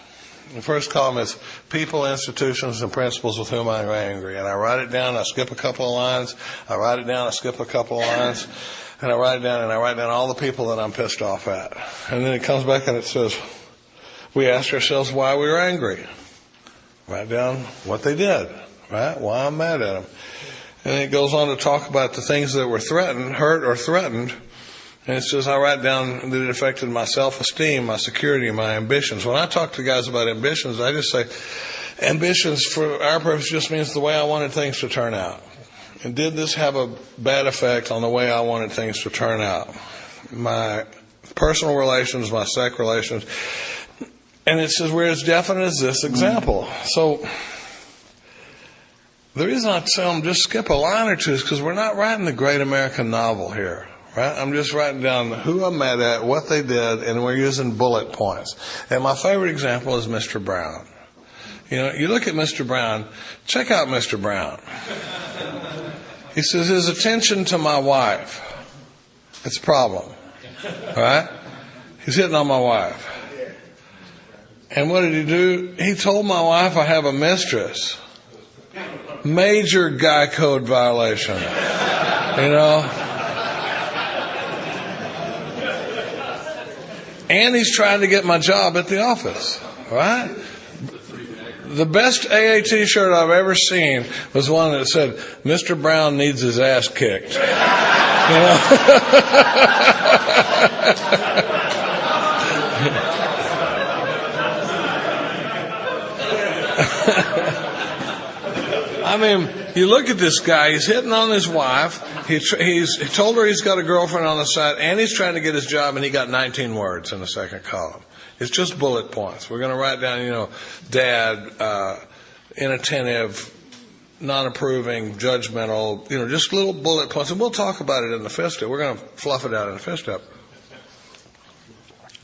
The first column is people, institutions, and principles with whom I'm angry. And I write it down, I skip a couple of lines. I write it down, I skip a couple of lines. And I write down all the people that I'm pissed off at. And then it comes back and it says, we asked ourselves why we were angry. Write down what they did, right? Why I'm mad at them. And it goes on to talk about the things that were threatened, hurt or threatened. And it says I write down that it affected my self-esteem, my security, my ambitions. When I talk to guys about ambitions, I just say, ambitions for our purpose just means the way I wanted things to turn out. And did this have a bad effect on the way I wanted things to turn out? My personal relations, my sex relations. And it says we're as definite as this example. So the reason I tell them just skip a line or two is because we're not writing the great American novel here. Right? I'm just writing down who I'm mad at, what they did, and we're using bullet points. And my favorite example is Mr. Brown. You know, you look at Mr. Brown, check out Mr. Brown. He says, his attention to my wife. It's a problem. Right? He's hitting on my wife. And what did he do? He told my wife I have a mistress. Major guy code violation. You know? And he's trying to get my job at the office. Right? The best AA t-shirt I've ever seen was one that said, Mr. Brown needs his ass kicked. You know? I mean, you look at this guy, he's hitting on his wife, he told her he's got a girlfriend on the side, and he's trying to get his job, and he got 19 words in the second column. It's just bullet points. We're going to write down, you know, dad, inattentive, non-approving, judgmental, you know, just little bullet points. And we'll talk about it in the fifth step. We're going to fluff it out in the fifth step.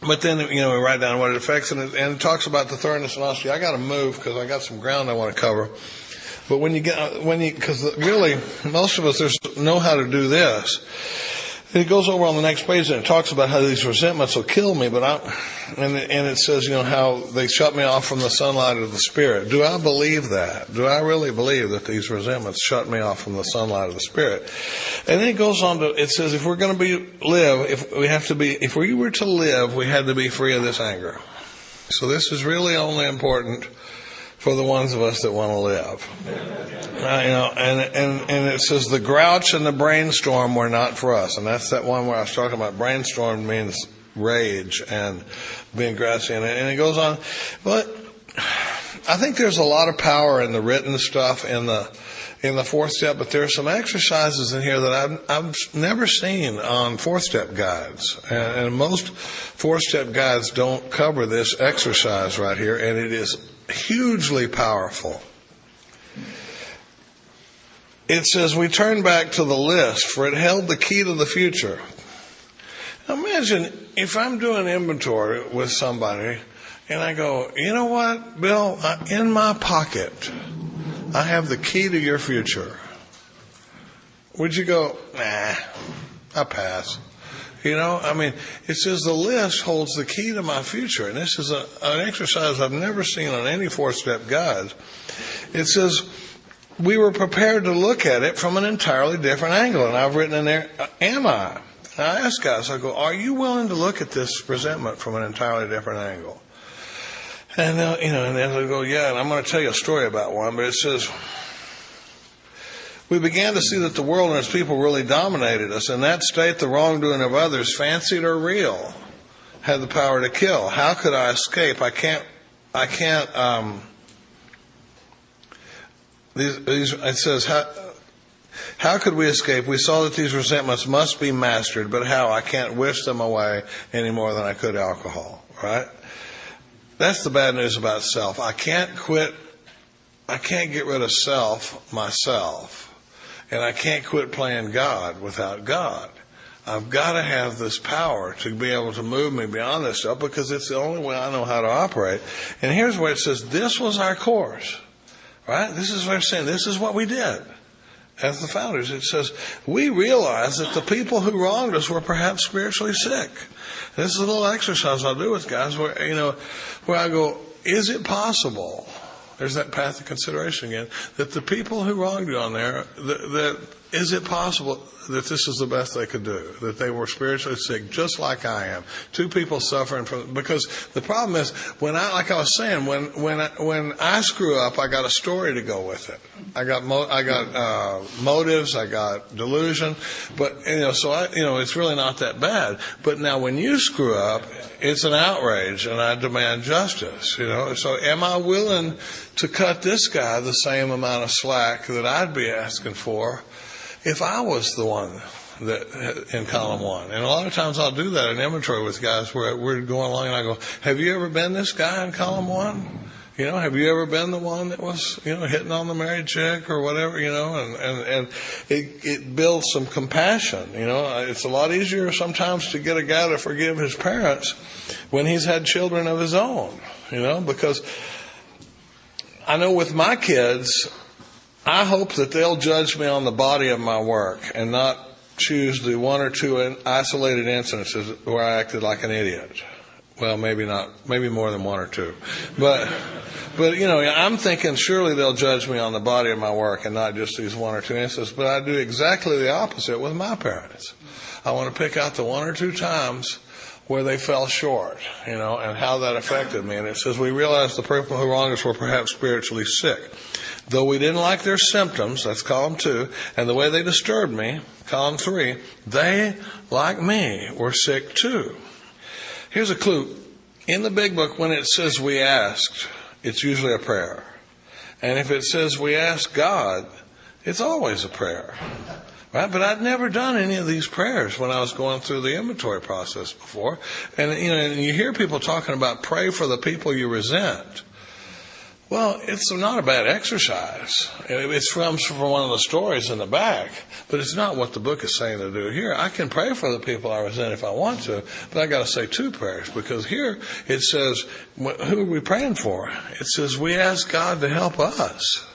But then, you know, we write down what it affects, and it talks about the thoroughness and honesty. I got to move because I got some ground I want to cover. But because really, most of us know how to do this. And it goes over on the next page and it talks about how these resentments will kill me, and it says, you know, how they shut me off from the sunlight of the Spirit. Do I believe that? Do I really believe that these resentments shut me off from the sunlight of the Spirit? And then it goes on to, it says, if we're going to if we were to live, we had to be free of this anger. So this is really only important for the ones of us that want to live. You know, and it says the grouch and the brainstorm were not for us. And that's that one where I was talking about. Brainstorm means rage and being grassy. And it goes on. But I think there's a lot of power in the written stuff in the fourth step. But there are some exercises in here that I've never seen on fourth step guides. And most fourth step guides don't cover this exercise right here. And it is hugely powerful. It says we turn back to the list, for it held the key to the future. Now imagine if I'm doing inventory with somebody and I go, you know what, Bill, in my pocket, I have the key to your future. Would you go, nah, I pass? You know, I mean, it says the list holds the key to my future. And this is an exercise I've never seen on any four-step guide. It says we were prepared to look at it from an entirely different angle. And I've written in there, am I? And I ask guys, I go, are you willing to look at this resentment from an entirely different angle? And you know, and then they go, yeah. And I'm going to tell you a story about one, but it says we began to see that the world and its people really dominated us. In that state, the wrongdoing of others, fancied or real, had the power to kill. How could I escape? It says, how could we escape? We saw that these resentments must be mastered, but how? I can't wish them away any more than I could alcohol, right? That's the bad news about self. I can't get rid of self myself. And I can't quit playing God without God. I've got to have this power to be able to move me beyond this stuff, because it's the only way I know how to operate. And here's where it says, this was our course. Right? This is what I'm saying. This is what we did as the founders. It says, we realized that the people who wronged us were perhaps spiritually sick. This is a little exercise I'll do with guys where I go, is it possible? There's that path of consideration again. That the people who wronged you on there, is it possible that this is the best they could do? That they were spiritually sick, just like I am. Two people suffering from, because the problem is, when I screw up, I got a story to go with it. I got motives, I got delusion, but it's really not that bad. But now when you screw up, it's an outrage, and I demand justice. So am I willing to cut this guy the same amount of slack that I'd be asking for if I was the one that in column 1? And a lot of times I'll do that in inventory with guys where we're going along, and I go, have you ever been this guy in column 1? Have you ever been the one that was, hitting on the married chick or whatever, and it builds some compassion. It's a lot easier sometimes to get a guy to forgive his parents when he's had children of his own, because I know with my kids, I hope that they'll judge me on the body of my work and not choose the one or two isolated incidences where I acted like an idiot. Well, maybe not, maybe more than one or two. But I'm thinking surely they'll judge me on the body of my work and not just these one or two instances. But I do exactly the opposite with my parents. I want to pick out the one or two times where they fell short, and how that affected me. And it says, we realized the people who wronged us were perhaps spiritually sick. Though we didn't like their symptoms, that's column 2, and the way they disturbed me, column 3, they, like me, were sick too. Here's a clue. In the big book, when it says we asked, it's usually a prayer. And if it says we asked God, it's always a prayer. Right? But I'd never done any of these prayers when I was going through the inventory process before. And, and you hear people talking about pray for the people you resent. Well, it's not a bad exercise. It's from one of the stories in the back, but it's not what the book is saying to do here. I can pray for the people I resent if I want to, but I got to say 2 prayers, because here it says, who are we praying for? It says we ask God to help us.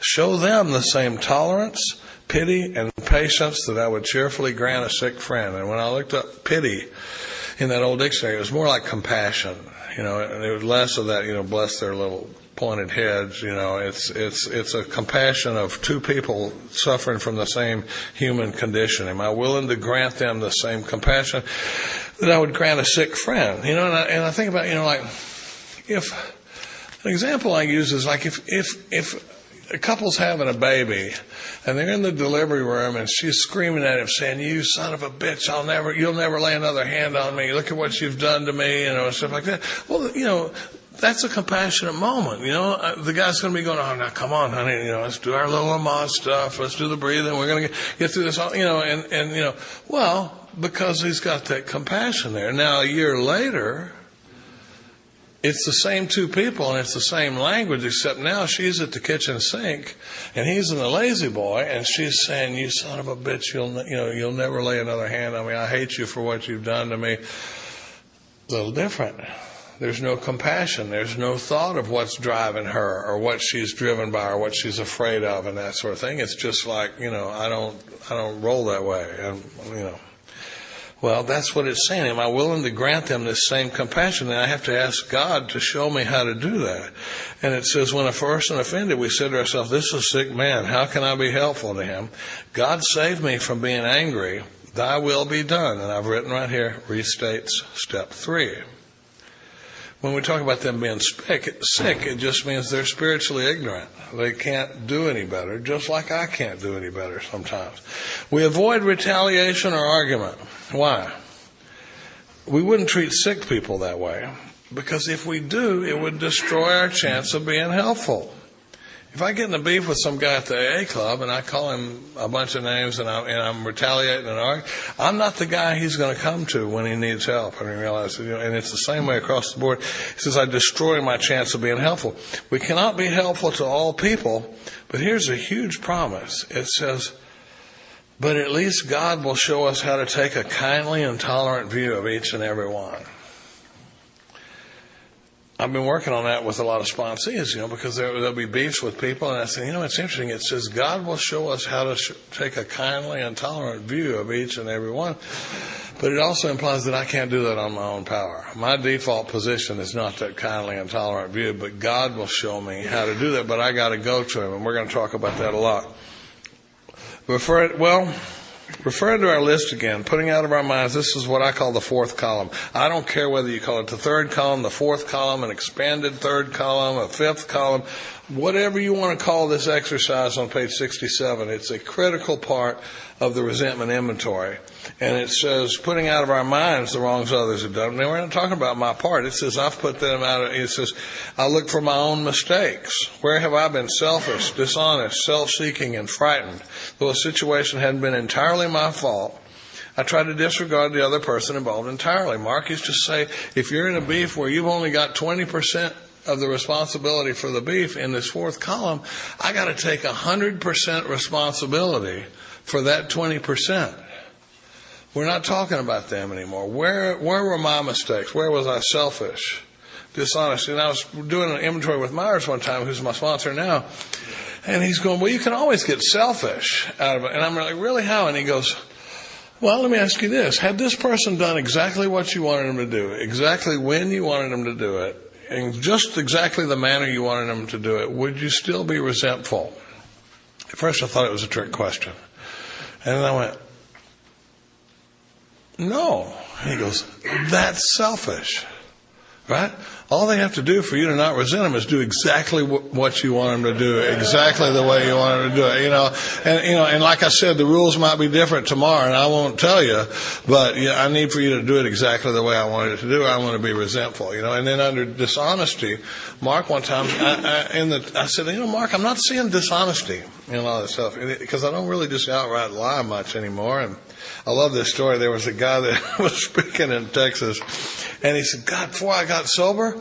Show them the same tolerance, pity, and patience that I would cheerfully grant a sick friend. And when I looked up pity in that old dictionary, it was more like compassion. And it was less of that, bless their little pointed heads. It's a compassion of 2 people suffering from the same human condition. Am I willing to grant them the same compassion that I would grant a sick friend? And I think about, if an example I use is like if a couple's having a baby and they're in the delivery room and she's screaming at him saying, you son of a bitch, you'll never lay another hand on me. Look at what you've done to me, and stuff like that. Well, that's a compassionate moment. The guy's going to be going, oh, now come on, honey, let's do our little Lamaze stuff. Let's do the breathing. We're going to get through this, well, because he's got that compassion there. Now, a year later, it's the same 2 people and it's the same language, except now she's at the kitchen sink and he's in the lazy boy, and she's saying, you son of a bitch, you'll never lay another hand on me. I hate you for what you've done to me. A little different. There's no compassion. There's no thought of what's driving her or what she's driven by or what she's afraid of and that sort of thing. It's just like, I don't roll that way. And, well, that's what it's saying. Am I willing to grant them this same compassion? And I have to ask God to show me how to do that. And it says, when a person offended, we said to ourselves, this is a sick man. How can I be helpful to him? God save me from being angry. Thy will be done. And I've written right here, restates step 3. when we talk about them being sick, it just means they're spiritually ignorant. They can't do any better, just like I can't do any better sometimes. We avoid retaliation or argument. Why? We wouldn't treat sick people that way, because if we do, it would destroy our chance of being helpful. If I get in a beef with some guy at the AA club and I call him a bunch of names and I'm retaliating and arguing, I'm not the guy he's going to come to when he needs help. And he realizes, and it's the same way across the board. He says, I destroy my chance of being helpful. We cannot be helpful to all people, but here's a huge promise. It says, but at least God will show us how to take a kindly and tolerant view of each and every one. I've been working on that with a lot of sponsees, because there'll be beefs with people, and I say, it's interesting. It says God will show us how to take a kindly and tolerant view of each and every one, but it also implies that I can't do that on my own power. My default position is not that kindly and tolerant view, but God will show me how to do that, but I got to go to Him, and we're going to talk about that a lot. Referring to our list again, putting out of our minds, this is what I call the fourth column. I don't care whether you call it the third column, the fourth column, an expanded third column, a fifth column, whatever you want to call this exercise on page 67. It's a critical part of the resentment inventory. And it says, putting out of our minds the wrongs others have done. Now, we're not talking about my part. It says, I've put them out. It says, I look for my own mistakes. Where have I been selfish, dishonest, self-seeking, and frightened? Though a situation hadn't been entirely my fault, I try to disregard the other person involved entirely. Mark used to say, if you're in a beef where you've only got 20% of the responsibility for the beef in this fourth column, I got to take 100% responsibility for that 20%. We're not talking about them anymore. Where were my mistakes? Where was I selfish, dishonest? And I was doing an inventory with Myers one time, who's my sponsor now, and he's going, well, you can always get selfish out of it. And I'm like, really, how? And he goes, well, let me ask you this. Had this person done exactly what you wanted them to do, exactly when you wanted them to do it, in just exactly the manner you wanted them to do it, would you still be resentful? At first I thought it was a trick question. And then I went, no. And he goes, that's selfish, right? All they have to do for you to not resent them is do exactly what you want them to do, exactly the way you want them to do it, And like I said, the rules might be different tomorrow, and I won't tell you, but I need for you to do it exactly the way I want it to do. I want to be resentful, And then under dishonesty, Mark one time, I said, Mark, I'm not seeing dishonesty in all this stuff, because I don't really just outright lie much anymore. And I love this story. There was a guy that was speaking in Texas, and he said, God, before I got sober,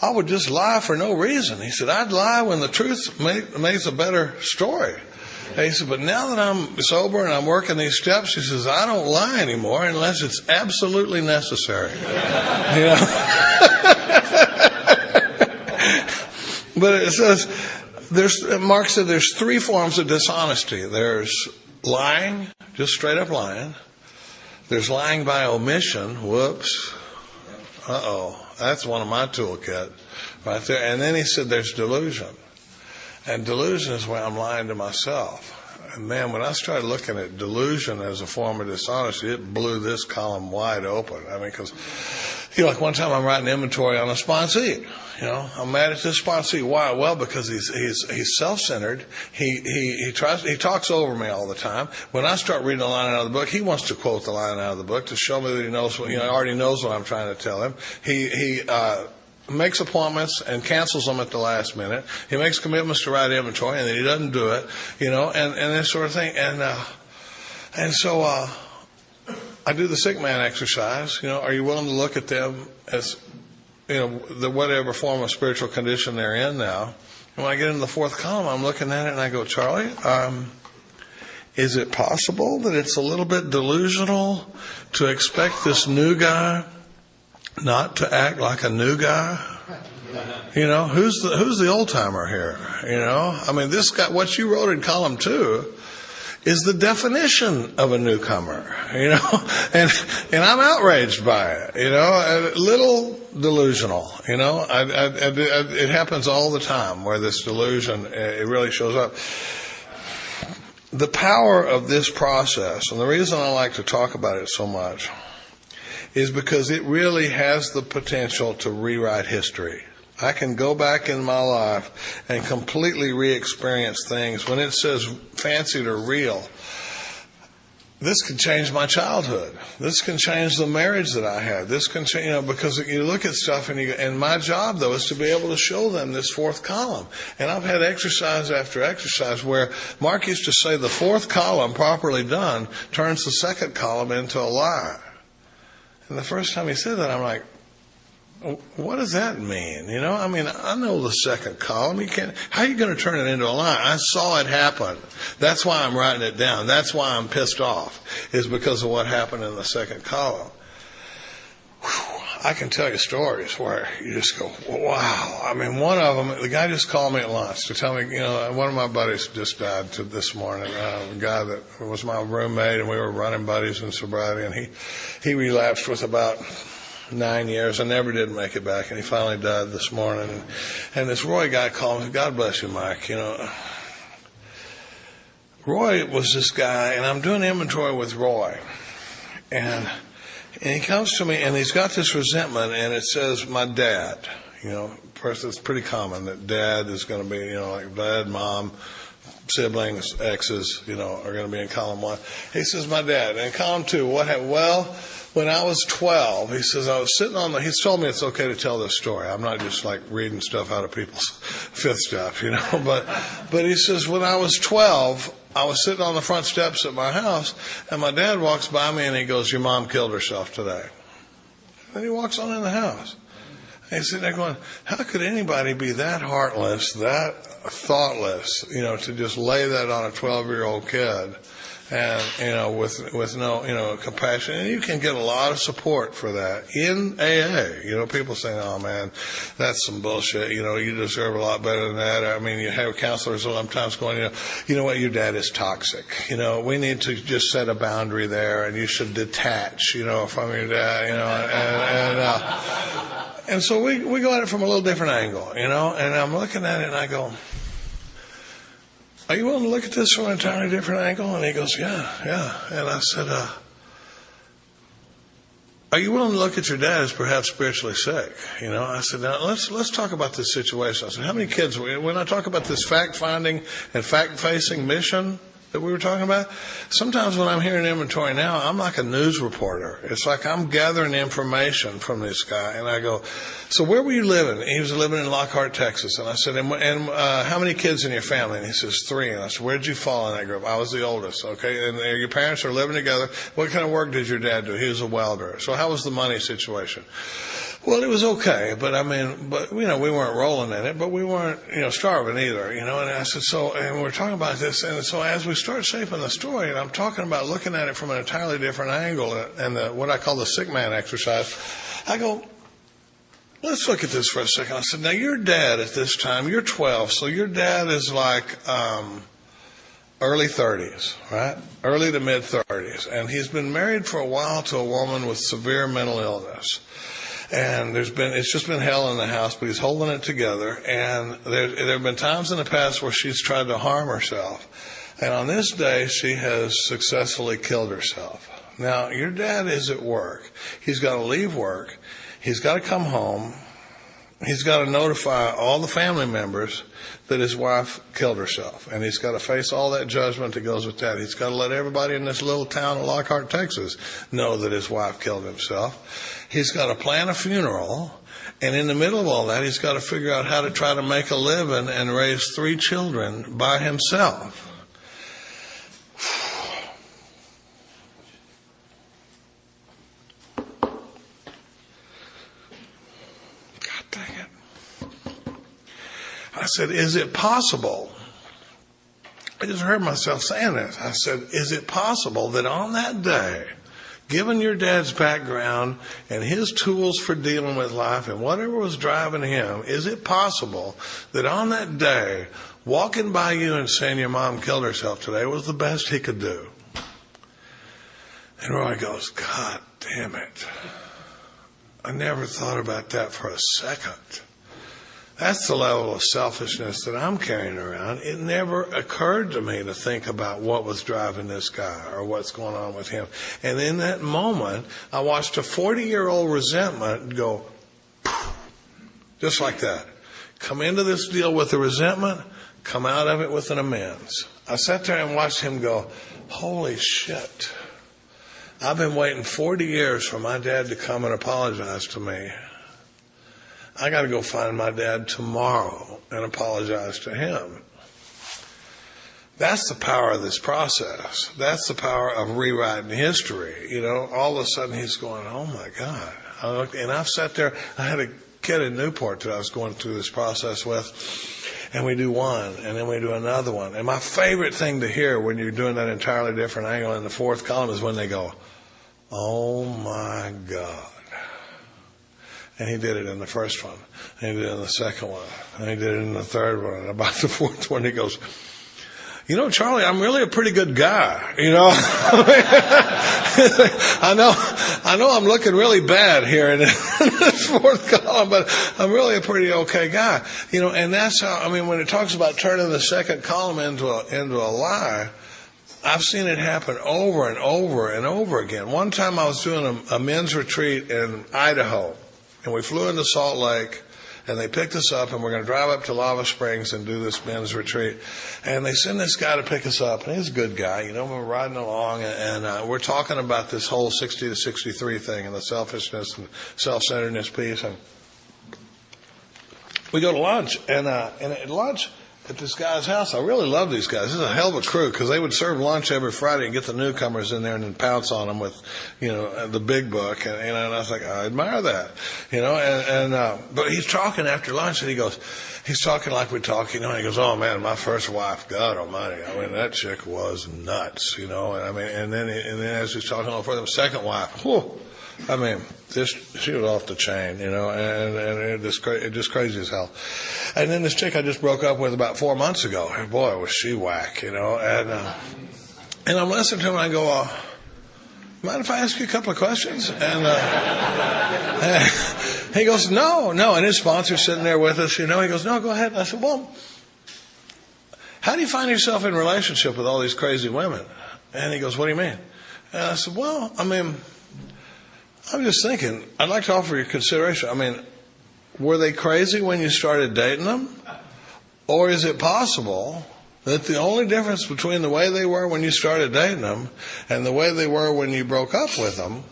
I would just lie for no reason. He said, I'd lie when the truth makes a better story. And he said, but now that I'm sober and I'm working these steps, he says, I don't lie anymore unless it's absolutely necessary. But it says, Mark said there's three forms of dishonesty. There's lying, just straight up lying. There's lying by omission. Whoops. That's one of my toolkit right there. And then he said there's delusion. And delusion is where I'm lying to myself. And man, when I started looking at delusion as a form of dishonesty, it blew this column wide open. Because, like one time I'm writing inventory on a sponsee. I'm mad at this sponsee. Why? Well, because he's self-centered. He talks over me all the time. When I start reading a line out of the book, he wants to quote the line out of the book to show me that he knows what, already knows what I'm trying to tell him. He makes appointments and cancels them at the last minute. He makes commitments to write inventory, and then he doesn't do it, and this sort of thing. And so I do the sick man exercise. Are you willing to look at them as, the whatever form of spiritual condition they're in now? And when I get into the fourth column, I'm looking at it and I go, Charlie, is it possible that it's a little bit delusional to expect this new guy not to act like a new guy? Who's the old timer here? This guy, what you wrote in column 2 is the definition of a newcomer, and I'm outraged by it, a little delusional, it happens all the time where this delusion, it really shows up. The power of this process, and the reason I like to talk about it so much, is because it really has the potential to rewrite history. I can go back in my life and completely re-experience things. When it says fancied or real, this can change my childhood. This can change the marriage that I had. This can change, because you look at stuff and my job though is to be able to show them this fourth column. And I've had exercise after exercise where Mark used to say the fourth column properly done turns the second column into a lie. And the first time he said that, I'm like, what does that mean? I know the second column. How are you going to turn it into a lie? I saw it happen. That's why I'm writing it down. That's why I'm pissed off, is because of what happened in the second column. Whew. I can tell you stories where you just go, wow. One of them, the guy just called me at lunch to tell me, one of my buddies just died this morning. A guy that was my roommate, and we were running buddies in sobriety, and he relapsed with about 9 years. I never did make it back, and he finally died this morning. And this Roy guy called me. God bless you, Mike. Roy was this guy, and I'm doing inventory with Roy, and he comes to me, and he's got this resentment, and it says my dad. First, it's pretty common that dad is going to be, like dad, mom, siblings, exes, are going to be in column 1. He says my dad. And in column 2, what happened? Well, when I was 12, he says, I was sitting he's told me it's okay to tell this story. I'm not just like reading stuff out of people's fifth stuff, but he says, when I was 12, I was sitting on the front steps at my house, and my dad walks by me and he goes, your mom killed herself today. And he walks on in the house. And he's sitting there going, how could anybody be that heartless, that thoughtless, to just lay that on a 12-year-old kid? And, with no, compassion. And you can get a lot of support for that in AA. People saying, oh man, that's some bullshit. You deserve a lot better than that. You have counselors sometimes going, you know what, your dad is toxic. We need to just set a boundary there, and you should detach, from your dad, and so we go at it from a little different angle, and I'm looking at it and I go, are you willing to look at this from an entirely different angle? And he goes, yeah. And I said, are you willing to look at your dad as perhaps spiritually sick? I said, now let's talk about this situation. I said, how many kids, when I talk about this fact-finding and fact-facing mission that we were talking about, sometimes when I'm here in inventory now, I'm like a news reporter. It's like I'm gathering information from this guy, and I go, so where were you living? He was living in Lockhart, Texas. And I said, and how many kids in your family? And he says, 3. And I said, where did you fall in that group? I was the oldest, okay? And your parents are living together. What kind of work did your dad do? He was a welder. So how was the money situation? Well, it was okay, but we weren't rolling in it, but we weren't, starving either, and I said, and we're talking about this, and so as we start shaping the story, and I'm talking about looking at it from an entirely different angle, and what I call the sick man exercise, I go, let's look at this for a second. I said, now your dad at this time, you're 12, so your dad is like, early 30s, right? Early to mid 30s, and he's been married for a while to a woman with severe mental illness. And it's just been hell in the house, but he's holding it together. And there have been times in the past where she's tried to harm herself. And on this day, she has successfully killed herself. Now, your dad is at work. He's got to leave work. He's got to come home. He's got to notify all the family members that his wife killed herself. And he's got to face all that judgment that goes with that. He's got to let everybody in this little town of Lockhart, Texas, know that his wife killed himself. He's got to plan a funeral. And in the middle of all that, he's got to figure out how to try to make a living and raise 3 children by himself. I said, is it possible? I just heard myself saying this. I said, is it possible that on that day, given your dad's background and his tools for dealing with life and whatever was driving him, is it possible that on that day, walking by you and saying your mom killed herself today was the best he could do? And Roy goes, God damn it. I never thought about that for a second. That's the level of selfishness that I'm carrying around. It never occurred to me to think about what was driving this guy or what's going on with him. And in that moment, I watched a 40-year-old resentment go, just like that. Come into this deal with the resentment, come out of it with an amends. I sat there and watched him go, holy shit. I've been waiting 40 years for my dad to come and apologize to me. I got to go find my dad tomorrow and apologize to him. That's the power of this process. That's the power of rewriting history. You know, all of a sudden he's going, oh my God. And I've sat there, I had a kid in Newport that I was going through this process with, and we do one, and then we do another one. And my favorite thing to hear when you're doing that entirely different angle in the fourth column is when they go, oh my God. And he did it in the first one, and he did it in the second one, and he did it in the third one, and about the fourth one he goes, you know, Charlie, I'm really a pretty good guy, you know. I know I'm looking really bad here in this fourth column, but I'm really a pretty okay guy. You know, and that's how, I mean, when it talks about turning the second column into a lie, I've seen it happen over and over and over again. One time I was doing a men's retreat in Idaho, and we flew into Salt Lake, and they picked us up, and we're going to drive up to Lava Springs and do this men's retreat. And they send this guy to pick us up, and he's a good guy. You know, we're riding along, and we're talking about this whole 60 to 63 thing and the selfishness and self-centeredness piece. And we go to lunch, and at lunch at this guy's house, I really love these guys. This is a hell of a crew, because they would serve lunch every Friday and get the newcomers in there and then pounce on them with, you know, the big book. And I was like, I admire that, you know. But he's talking after lunch, and he's talking like we talk, you know. And he goes, oh man, my first wife, God Almighty, I mean, that chick was nuts, you know. And then as he's talking on further, the second wife, whew, I mean, she was off the chain, you know, and it just crazy as hell. And then this chick I just broke up with about 4 months ago, and boy, was she whack, you know. And I'm listening to him, and I go, mind if I ask you a couple of questions? And he goes, no. And his sponsor's sitting there with us, you know. He goes, no, go ahead. And I said, well, how do you find yourself in a relationship with all these crazy women? And he goes, what do you mean? And I said, well, I mean, I'm just thinking, I'd like to offer you consideration. I mean, were they crazy when you started dating them? Or is it possible that the only difference between the way they were when you started dating them and the way they were when you broke up with them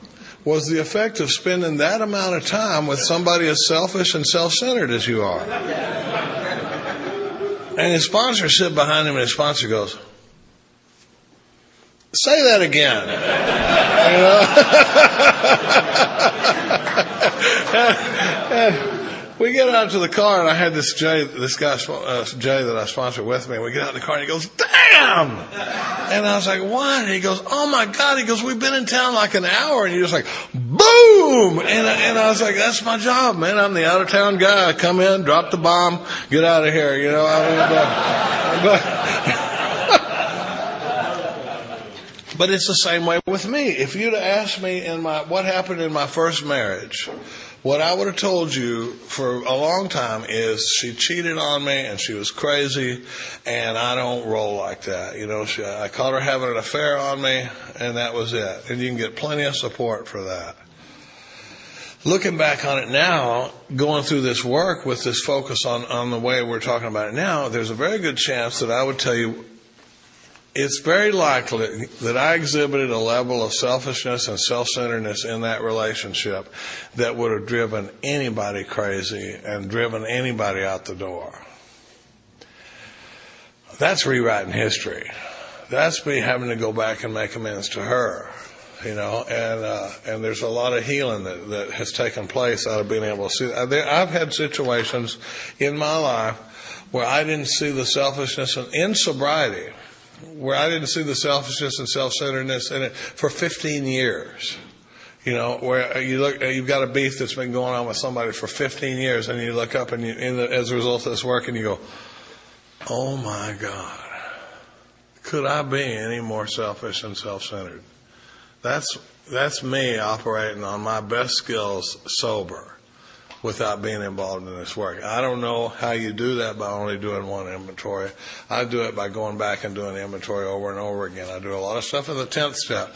was the effect of spending that amount of time with somebody as selfish and self-centered as you are? And his sponsor sit behind him, and his sponsor goes, say that again. You know? We get out to the car, and I had this guy, Jay, that I sponsored with me. And we get out in the car, and he goes, damn! And I was like, what? And he goes, oh my God. He goes, we've been in town like an hour. And you're just like, boom! And I was like, that's my job, man. I'm the out-of-town guy. I come in, drop the bomb, get out of here, you know. But it's the same way with me. If you'd have asked me what happened in my first marriage, what I would have told you for a long time is she cheated on me and she was crazy, and I don't roll like that. You know, I caught her having an affair on me, and that was it. And you can get plenty of support for that. Looking back on it now, going through this work with this focus on the way we're talking about it now, there's a very good chance that I would tell you it's very likely that I exhibited a level of selfishness and self-centeredness in that relationship that would have driven anybody crazy and driven anybody out the door. That's rewriting history. That's me having to go back and make amends to her, you know, and there's a lot of healing that has taken place out of being able to see that. I've had situations in my life where I didn't see the selfishness in sobriety, where I didn't see the selfishness and self-centeredness in it for 15 years. You know, where you've got a beef that's been going on with somebody for 15 years, and you look up and as a result of this work, and you go, oh my God, could I be any more selfish and self-centered? That's me operating on my best skills sober, without being involved in this work. I don't know how you do that by only doing one inventory. I do it by going back and doing the inventory over and over again. I do a lot of stuff in the 10th step.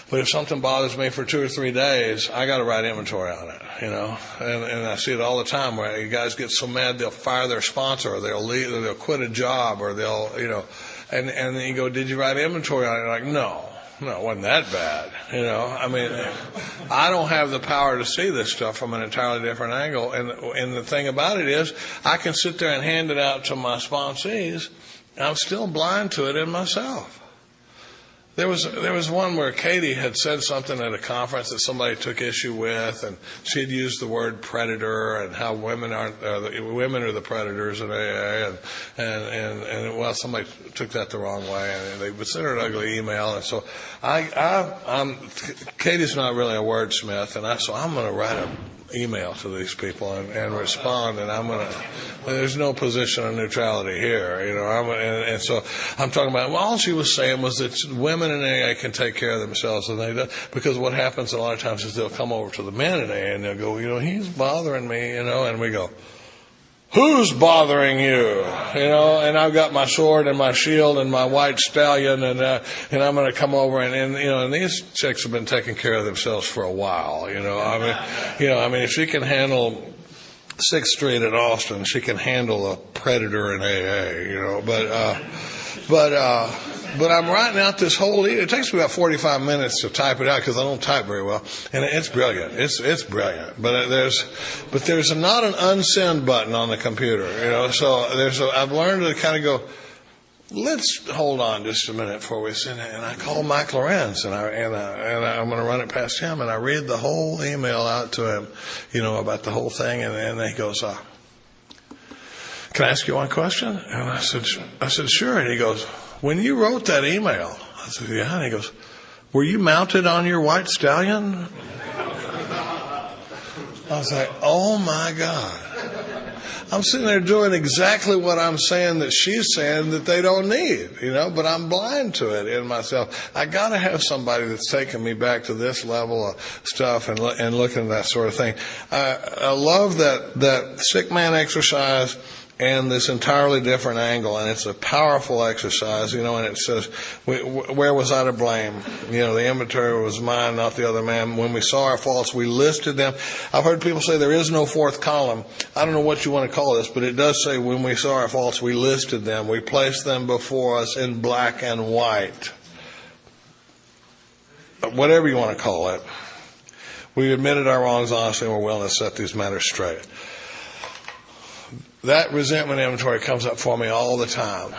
But if something bothers me for 2 or 3 days, I got to write inventory on it, you know. And I see it all the time where you guys get so mad they'll fire their sponsor, or they'll leave, or they'll quit a job, or they'll, you know. And then you go, did you write inventory on it? And you're like, no, it wasn't that bad, you know. I mean, I don't have the power to see this stuff from an entirely different angle. And the thing about it is, I can sit there and hand it out to my sponsees, and I'm still blind to it in myself. There was one where Katie had said something at a conference that somebody took issue with, and she'd used the word predator and how women are the predators in AA, and well, somebody took that the wrong way, and they would send her an ugly email, and so Katie's not really a wordsmith, and so I'm going to write an email to these people and respond, and there's no position of neutrality here, you know. And so I'm talking about, well, all she was saying was that women in AA can take care of themselves, and they do, because what happens a lot of times is they'll come over to the men in AA and they'll go, you know, he's bothering me, you know, and we go, who's bothering you? You know, and I've got my sword and my shield and my white stallion, and I'm going to come over and you know, and these chicks have been taking care of themselves for a while, you know. I mean, if she can handle 6th Street in Austin, she can handle a predator in AA, you know. But I'm writing out this whole. It takes me about 45 minutes to type it out because I don't type very well, and it's brilliant. It's brilliant. But there's not an unsend button on the computer, you know. So I've learned to kind of go, let's hold on just a minute before we send it. And I call Mike Lorenz, and I'm going to run it past him, and I read the whole email out to him, you know, about the whole thing, and then he goes, can I ask you one question? And I said, sure. And he goes, when you wrote that email, I said, yeah. And he goes, were you mounted on your white stallion? I was like, oh my God. I'm sitting there doing exactly what I'm saying that she's saying that they don't need, you know, but I'm blind to it in myself. I got to have somebody that's taking me back to this level of stuff and looking at that sort of thing. I love that sick man exercise and this entirely different angle, and it's a powerful exercise, you know, and it says, where was I to blame? You know, the inventory was mine, not the other man. When we saw our faults, we listed them. I've heard people say there is no 4th column. I don't know what you want to call this, but it does say when we saw our faults, we listed them. We placed them before us in black and white. Whatever you want to call it. We admitted our wrongs honestly and we're willing to set these matters straight. That resentment inventory comes up for me all the time.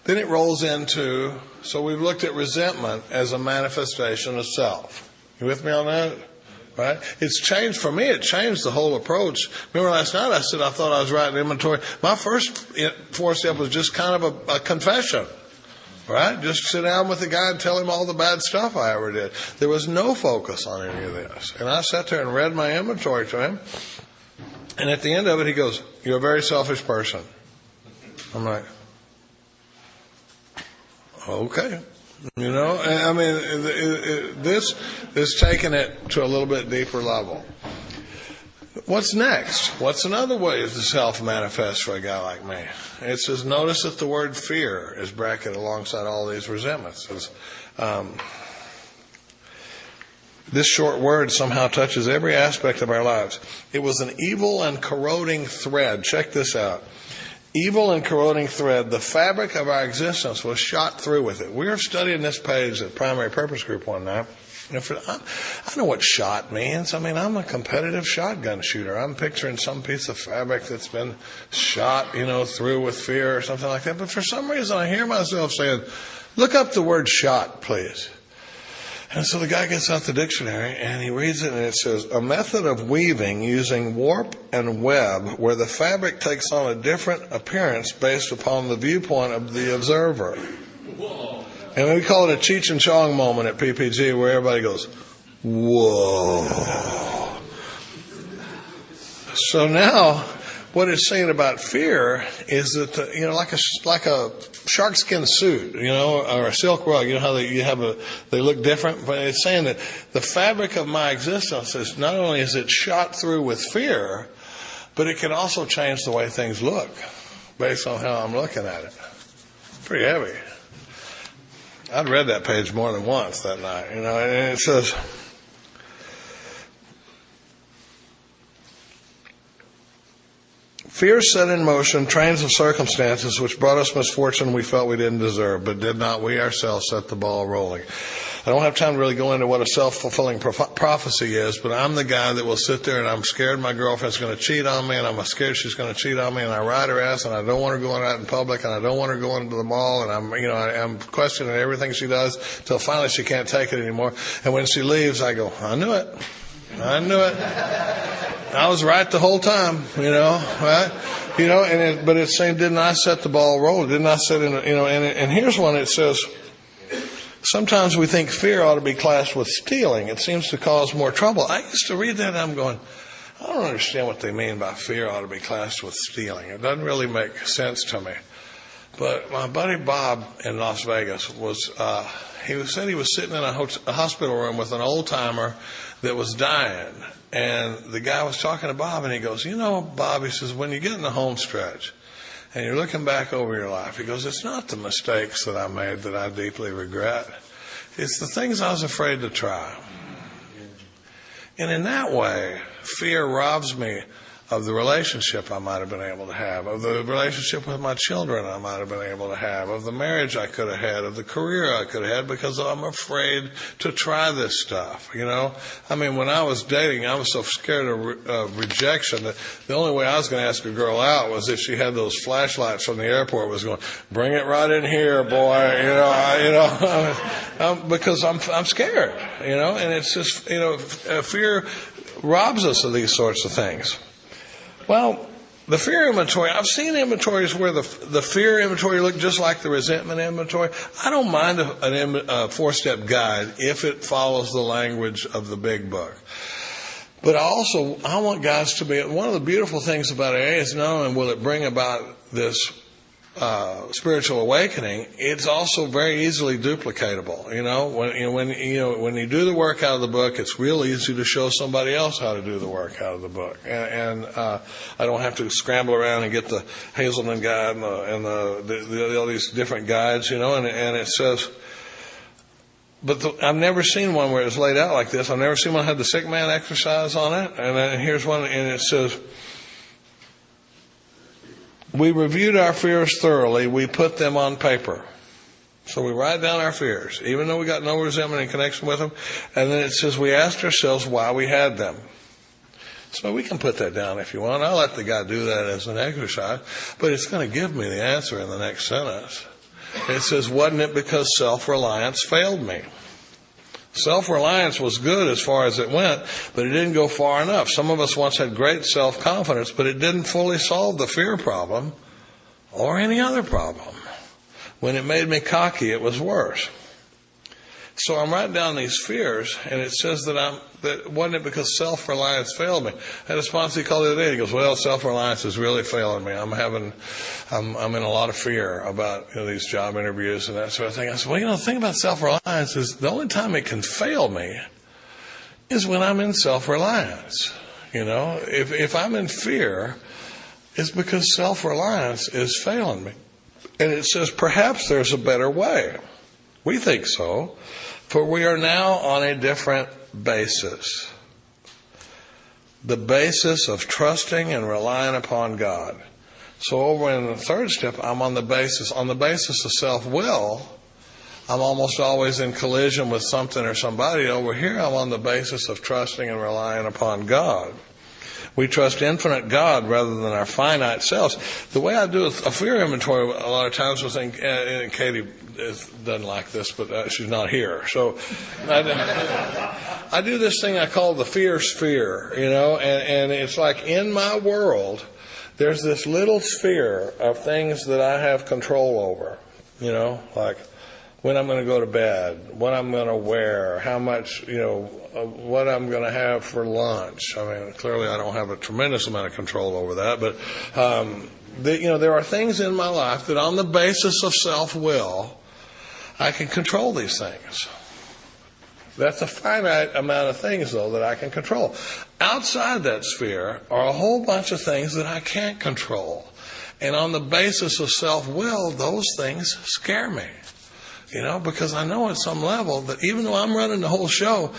Then it rolls into, so we've looked at resentment as a manifestation of self. You with me on that? Right? It's changed for me. It changed the whole approach. Remember last night I said I thought I was writing inventory. My first 4 step was just kind of a confession. Right? Just sit down with the guy and tell him all the bad stuff I ever did. There was no focus on any of this. And I sat there and read my inventory to him. And at the end of it, he goes, you're a very selfish person. I'm like, okay. You know, I mean, this is taking it to a little bit deeper level. What's next? What's another way the self manifests for a guy like me? It says, notice that the word fear is bracketed alongside all these resentments. This short word somehow touches every aspect of our lives. It was an evil and corroding thread. Check this out. Evil and corroding thread. The fabric of our existence was shot through with it. We were studying this page at Primary Purpose Group one night. I know what shot means. I mean, I'm a competitive shotgun shooter. I'm picturing some piece of fabric that's been shot, you know, through with fear or something like that. But for some reason, I hear myself saying, look up the word shot, please. And so the guy gets out the dictionary and he reads it, and it says, a method of weaving using warp and web where the fabric takes on a different appearance based upon the viewpoint of the observer. Whoa. And we call it a Cheech and Chong moment at PPG where everybody goes, whoa. So now what it's saying about fear is that, like a shark skin suit, or a silk rug, how they look different, but it's saying that the fabric of my existence is not only is it shot through with fear, but it can also change the way things look based on how I'm looking at it. Pretty heavy. I'd read that page more than once that night, and it says, fear set in motion trains of circumstances which brought us misfortune we felt we didn't deserve, but did not we ourselves set the ball rolling. I don't have time to really go into what a self-fulfilling prophecy is, but I'm the guy that will sit there and I'm scared my girlfriend's going to cheat on me, and I'm scared she's going to cheat on me, and I ride her ass, and I don't want her going out in public, and I don't want her going to the mall, and I'm questioning everything she does till finally she can't take it anymore. And when she leaves, I go, I knew it. I was right the whole time, right? But it's saying, didn't I set the ball rolling? Didn't I set and here's one. It says, sometimes we think fear ought to be classed with stealing. It seems to cause more trouble. I used to read that and I'm going, I don't understand what they mean by fear ought to be classed with stealing. It doesn't really make sense to me. But my buddy Bob in Las Vegas said he was sitting in a hospital room with an old timer that was dying. And the guy was talking to Bob, and he goes, Bob, he says, when you get in the home stretch and you're looking back over your life, he goes, it's not the mistakes that I made that I deeply regret. It's the things I was afraid to try. And in that way, fear robs me of the relationship I might have been able to have, of the relationship with my children I might have been able to have, of the marriage I could have had, of the career I could have had, because I'm afraid to try this stuff, When I was dating, I was so scared of rejection that the only way I was going to ask a girl out was if she had those flashlights from the airport, was going, bring it right in here, boy, because I'm scared, and it's just, fear robs us of these sorts of things. Well, the fear inventory, I've seen inventories where the fear inventory look just like the resentment inventory. I don't mind a 4-step guide if it follows the language of the big book. But I want guys to be, one of the beautiful things about AA is not only will it bring about this spiritual awakening, it's also very easily duplicatable. When you do the work out of the book, it's real easy to show somebody else how to do the work out of the book, and I don't have to scramble around and get the Hazelden guide and all these different guides, and it says. But I've never seen one where it's laid out like this. I've never seen one that had the sick man exercise on it, and then here's one, and it says, we reviewed our fears thoroughly. We put them on paper. So we write down our fears, even though we got no resentment in connection with them. And then it says we asked ourselves why we had them. So we can put that down if you want. I'll let the guy do that as an exercise. But it's going to give me the answer in the next sentence. It says, wasn't it because self-reliance failed me? Self-reliance was good as far as it went, but it didn't go far enough. Some of us once had great self-confidence, but it didn't fully solve the fear problem or any other problem. When it made me cocky, it was worse. So I'm writing down these fears, and it says that wasn't it because self-reliance failed me? I had a sponsor call the other day. He goes, well, self-reliance is really failing me. I'm in a lot of fear about these job interviews and that sort of thing. I said, well, the thing about self-reliance is the only time it can fail me is when I'm in self-reliance. If I'm in fear, it's because self-reliance is failing me. And it says, perhaps there's a better way. We think so, for we are now on a different basis. The basis of trusting and relying upon God. So over in the third step, I'm on the basis of self-will. I'm almost always in collision with something or somebody. Over here, I'm on the basis of trusting and relying upon God. We trust infinite God rather than our finite selves. The way I do a fear inventory, a lot of times I think, and Katie doesn't like this, but she's not here. So I do this thing I call the fear sphere, and it's like in my world, there's this little sphere of things that I have control over, like when I'm going to go to bed, what I'm going to wear, how much, what I'm going to have for lunch. I mean, clearly I don't have a tremendous amount of control over that, but, there are things in my life that on the basis of self-will, I can control these things. That's a finite amount of things, though, that I can control. Outside that sphere are a whole bunch of things that I can't control. And on the basis of self-will, those things scare me. Because I know at some level that even though I'm running the whole show,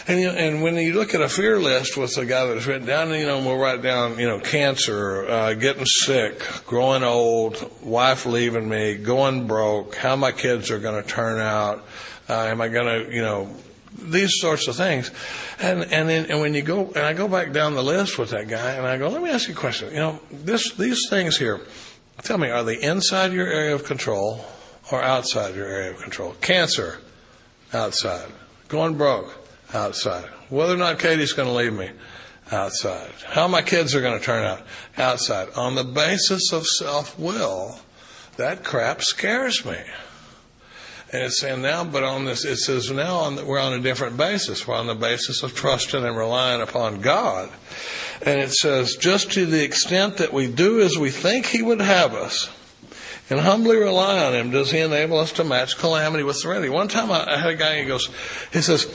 and when you look at a fear list with a guy that's written down, we'll write down, cancer, getting sick, growing old, wife leaving me, going broke, how my kids are going to turn out, am I going to, these sorts of things. And when you go, and I go back down the list with that guy, and I go, let me ask you a question. These things here, tell me, are they inside your area of control or outside your area of control? Cancer, outside. Going broke, outside. Whether or not Katie's going to leave me, outside. How my kids are going to turn out, outside. On the basis of self-will, that crap scares me. And it's saying now, but on this, it says now we're on a different basis. We're on the basis of trusting and relying upon God. And it says, just to the extent that we do as we think He would have us, and humbly rely on Him, does He enable us to match calamity with serenity. One time I had a guy, he says,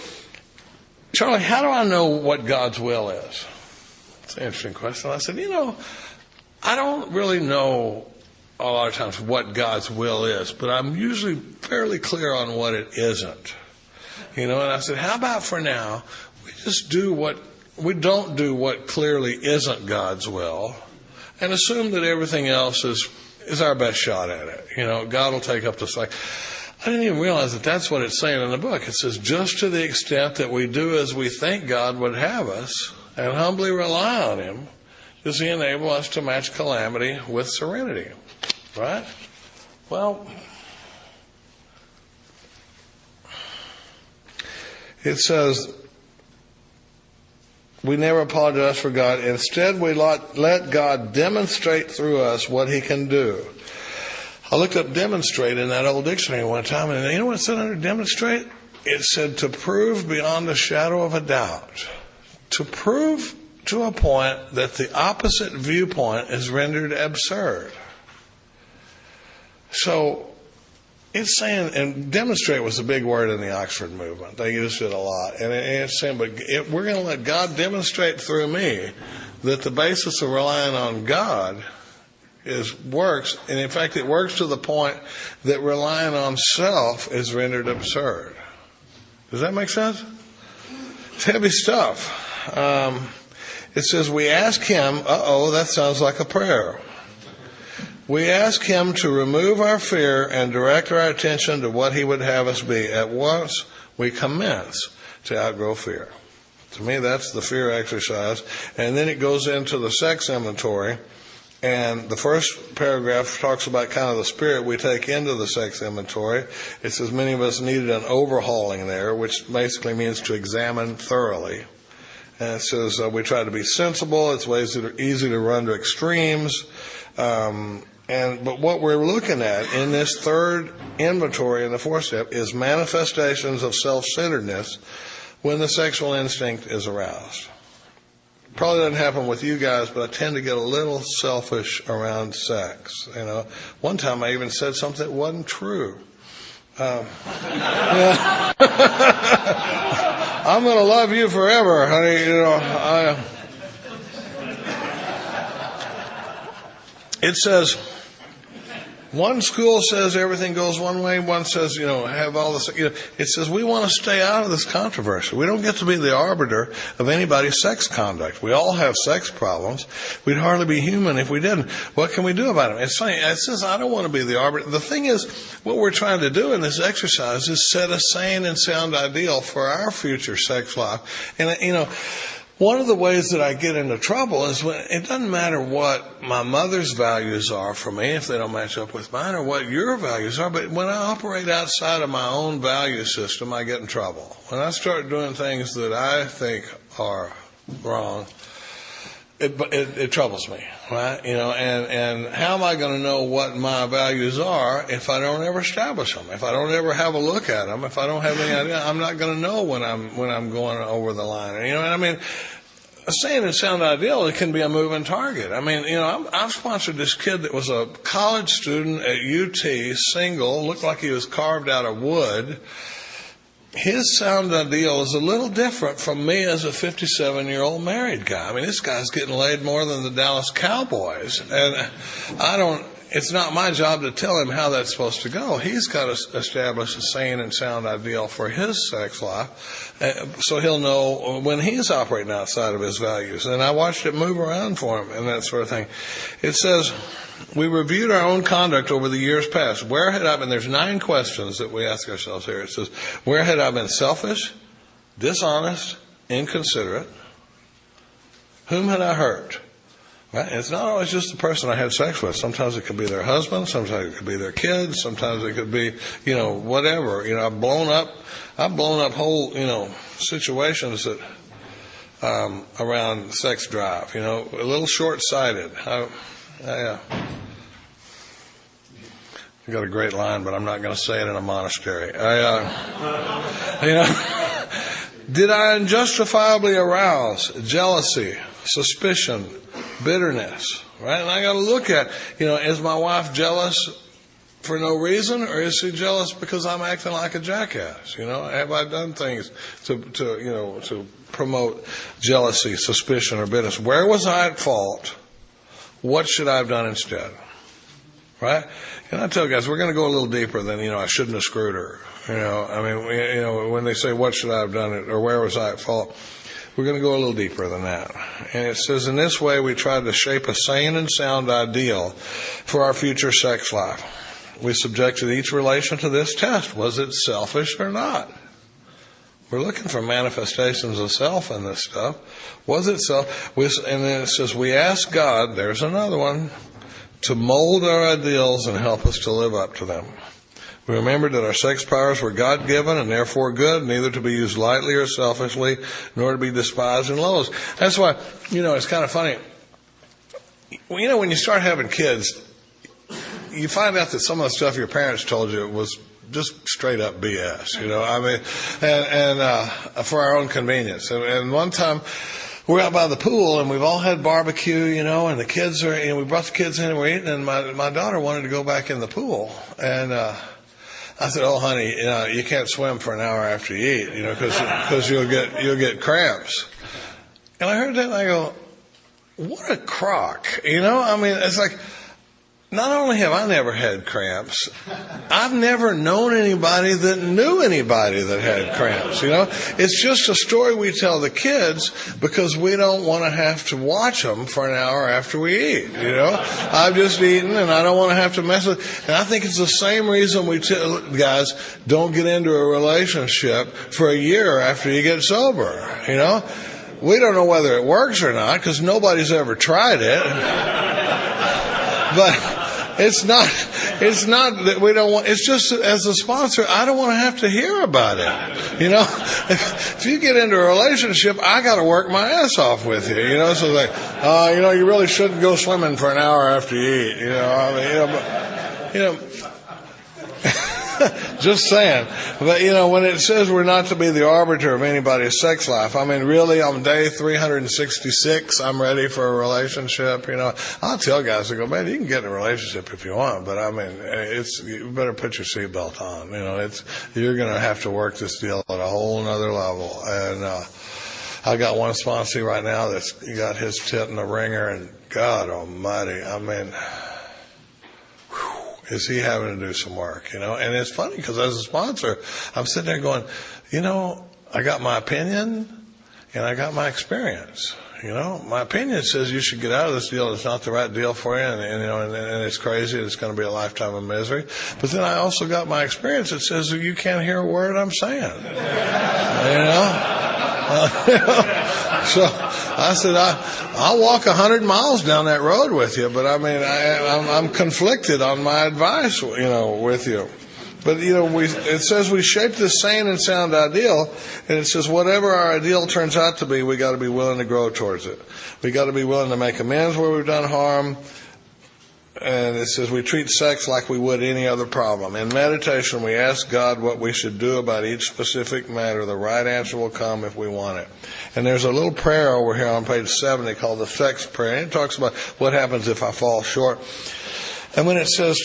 Charlie, how do I know what God's will is? It's an interesting question. I said, I don't really know a lot of times what God's will is, but I'm usually fairly clear on what it isn't. And I said, how about for now, we don't do what clearly isn't God's will, and assume that everything else is our best shot at it. God will take up the slack. I didn't even realize that that's what it's saying in the book. It says, just to the extent that we do as we think God would have us and humbly rely on Him, does He enable us to match calamity with serenity. Right? Well, it says, we never apologize for God. Instead, we let God demonstrate through us what He can do. I looked up demonstrate in that old dictionary one time, and you know what it said under demonstrate? It said to prove beyond a shadow of a doubt. To prove to a point that the opposite viewpoint is rendered absurd. So it's saying, and demonstrate was a big word in the Oxford movement. They used it a lot. And it's saying, but we're going to let God demonstrate through me that the basis of relying on God works. And in fact, it works to the point that relying on self is rendered absurd. Does that make sense? It's heavy stuff. It says, we ask Him, that sounds like a prayer. We ask Him to remove our fear and direct our attention to what He would have us be. At once, we commence to outgrow fear. To me, that's the fear exercise. And then it goes into the sex inventory. And the first paragraph talks about kind of the spirit we take into the sex inventory. It says many of us needed an overhauling there, which basically means to examine thoroughly. And it says we try to be sensible. It's ways that are easy to run to extremes. But what we're looking at in this third inventory in the fourth step is manifestations of self-centeredness when the sexual instinct is aroused. Probably doesn't happen with you guys, but I tend to get a little selfish around sex. One time I even said something that wasn't true. I'm going to love you forever, honey. It says, one school says everything goes one way. One says, have all this. It says we want to stay out of this controversy. We don't get to be the arbiter of anybody's sex conduct. We all have sex problems. We'd hardly be human if we didn't. What can we do about them? It's funny. It says I don't want to be the arbiter. The thing is, what we're trying to do in this exercise is set a sane and sound ideal for our future sex life. And, one of the ways that I get into trouble is when it doesn't matter what my mother's values are for me, if they don't match up with mine, or what your values are, but when I operate outside of my own value system, I get in trouble. When I start doing things that I think are wrong, it troubles me, right? And how am I going to know what my values are if I don't ever establish them? If I don't ever have a look at them? If I don't have any idea, I'm not going to know when I'm going over the line. A sane and sound ideal, it can be a moving target. I've sponsored this kid that was a college student at UT, single, looked like he was carved out of wood. His sound ideal is a little different from me as a 57-year-old married guy. This guy's getting laid more than the Dallas Cowboys. And it's not my job to tell him how that's supposed to go. He's got to establish a sane and sound ideal for his sex life, so he'll know when he's operating outside of his values. And I watched it move around for him and that sort of thing. It says, we reviewed our own conduct over the years past. Where had I been? There's 9 questions that we ask ourselves here. It says, where had I been selfish, dishonest, inconsiderate? Whom had I hurt? Right? It's not always just the person I had sex with. Sometimes it could be their husband. Sometimes it could be their kids. Sometimes it could be, whatever. I've blown up whole, situations that, around sex drive, a little short-sighted. I got a great line, but I'm not going to say it in a monastery. Did I unjustifiably arouse jealousy, suspicion, bitterness? Right? And I got to look at, is my wife jealous for no reason, or is she jealous because I'm acting like a jackass? Have I done things to promote jealousy, suspicion, or bitterness? Where was I at fault? What should I have done instead? Right? And I tell guys, we're going to go a little deeper than, I shouldn't have screwed her. When they say, what should I have done, or where was I at fault? We're going to go a little deeper than that. And it says, in this way, we tried to shape a sane and sound ideal for our future sex life. We subjected each relation to this test. Was it selfish or not? We're looking for manifestations of self in this stuff. Was it self? And then it says, we ask God, there's another one, to mold our ideals and help us to live up to them. We remembered that our sex powers were God-given and therefore good, neither to be used lightly or selfishly, nor to be despised and loathed. That's why, it's kind of funny. When you start having kids, you find out that some of the stuff your parents told you was just straight up BS, and for our own convenience. And one time, we're out by the pool, and we've all had barbecue, and the kids are, we brought the kids in and we're eating, and my daughter wanted to go back in the pool. And, I said, oh, honey, you can't swim for an hour after you eat, because you'll get cramps. And I heard that and I go, what a crock, it's like, not only have I never had cramps, I've never known anybody that knew anybody that had cramps, It's just a story we tell the kids because we don't want to have to watch them for an hour after we eat, I've just eaten and I don't want to have to mess with. And I think it's the same reason we tell guys don't get into a relationship for a year after you get sober, We don't know whether it works or not because nobody's ever tried it. But it's not that we don't want, it's just as a sponsor, I don't want to have to hear about it. If you get into a relationship, I got to work my ass off with you, so like, you really shouldn't go swimming for an hour after you eat, just saying. But, when it says we're not to be the arbiter of anybody's sex life, really, on day 366, I'm ready for a relationship, I'll tell guys, I go, man, you can get in a relationship if you want, but you better put your seatbelt on, you're going to have to work this deal at a whole nother level. And, I got one sponsee right now that's got his tit in the ringer, and God almighty, is he having to do some work, And it's funny because as a sponsor, I'm sitting there going, I got my opinion and I got my experience. My opinion says you should get out of this deal. It's not the right deal for you, and it's crazy. It's going to be a lifetime of misery. But then I also got my experience that says you can't hear a word I'm saying. So I said, I'll walk 100 miles down that road with you, but I'm conflicted on my advice, with you. But, it says we shape this sane and sound ideal, and it says whatever our ideal turns out to be, we got to be willing to grow towards it. We got to be willing to make amends where we've done harm. And it says we treat sex like we would any other problem. In meditation, we ask God what we should do about each specific matter. The right answer will come if we want it. And there's a little prayer over here on page 70 called the sex prayer. And it talks about what happens if I fall short. And when it says,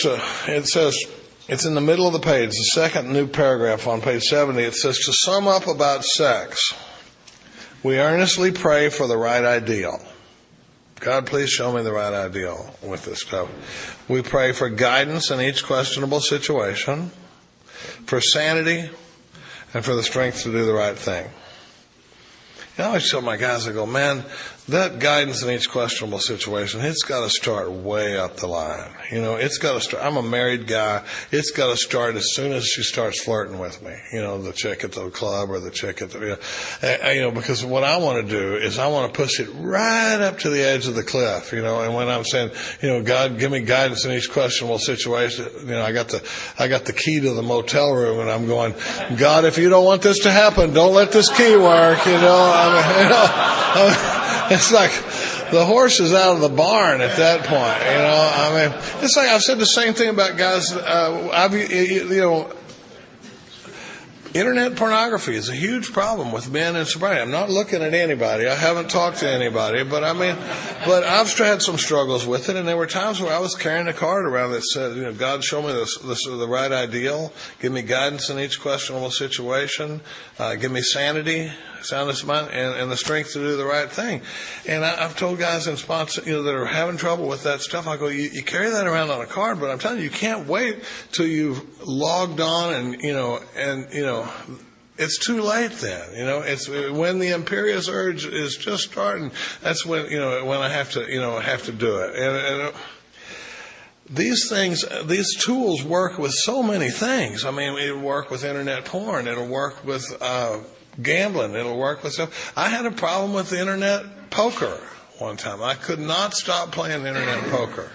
it's in the middle of the page, the second new paragraph on page 70, it says, to sum up about sex, we earnestly pray for the right ideal. God, please show me the right ideal with this stuff. We pray for guidance in each questionable situation, for sanity, and for the strength to do the right thing. I always tell my guys, I go, man, that guidance in each questionable situation, it's got to start way up the line. It's got to start. I'm a married guy. It's got to start as soon as she starts flirting with me. The chick at the club or the chick at the, because what I want to do is I want to push it right up to the edge of the cliff. And when I'm saying, God, give me guidance in each questionable situation, I got the key to the motel room, and I'm going, God, if you don't want this to happen, don't let this key work. It's like the horse is out of the barn at that point, It's like I've said the same thing about guys. Internet pornography is a huge problem with men in sobriety. I'm not looking at anybody. I haven't talked to anybody, but I've had some struggles with it, and there were times where I was carrying a card around that said, God, show me the right ideal. Give me guidance in each questionable situation. Give me sanity, soundness of mind, and the strength to do the right thing. And I've told guys in sponsor, that are having trouble with that stuff, I go, you carry that around on a card, but I'm telling you can't wait till you've logged on and it's too late then. It's when the imperious urge is just starting. That's when I have to do it. And these things, these tools work with so many things. It'll work with internet porn. It'll work with gambling. It'll work with stuff. I had a problem with the internet poker one time. I could not stop playing internet poker.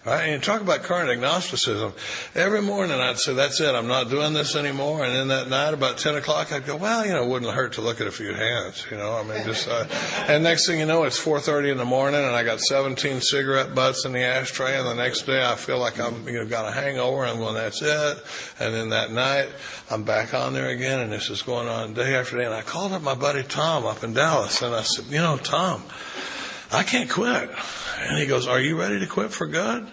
Right? And you talk about current agnosticism. Every morning I'd say, that's it, I'm not doing this anymore. And then that night about 10 o'clock I'd go, well, it wouldn't hurt to look at a few hands, and next thing you know, it's 4:30 in the morning and I got 17 cigarette butts in the ashtray, and the next day I feel like I've got a hangover, and I'm going, that's it. And then that night I'm back on there again, and this is going on day after day. And I called up my buddy Tom up in Dallas, and I said, Tom, I can't quit. And he goes, are you ready to quit for good?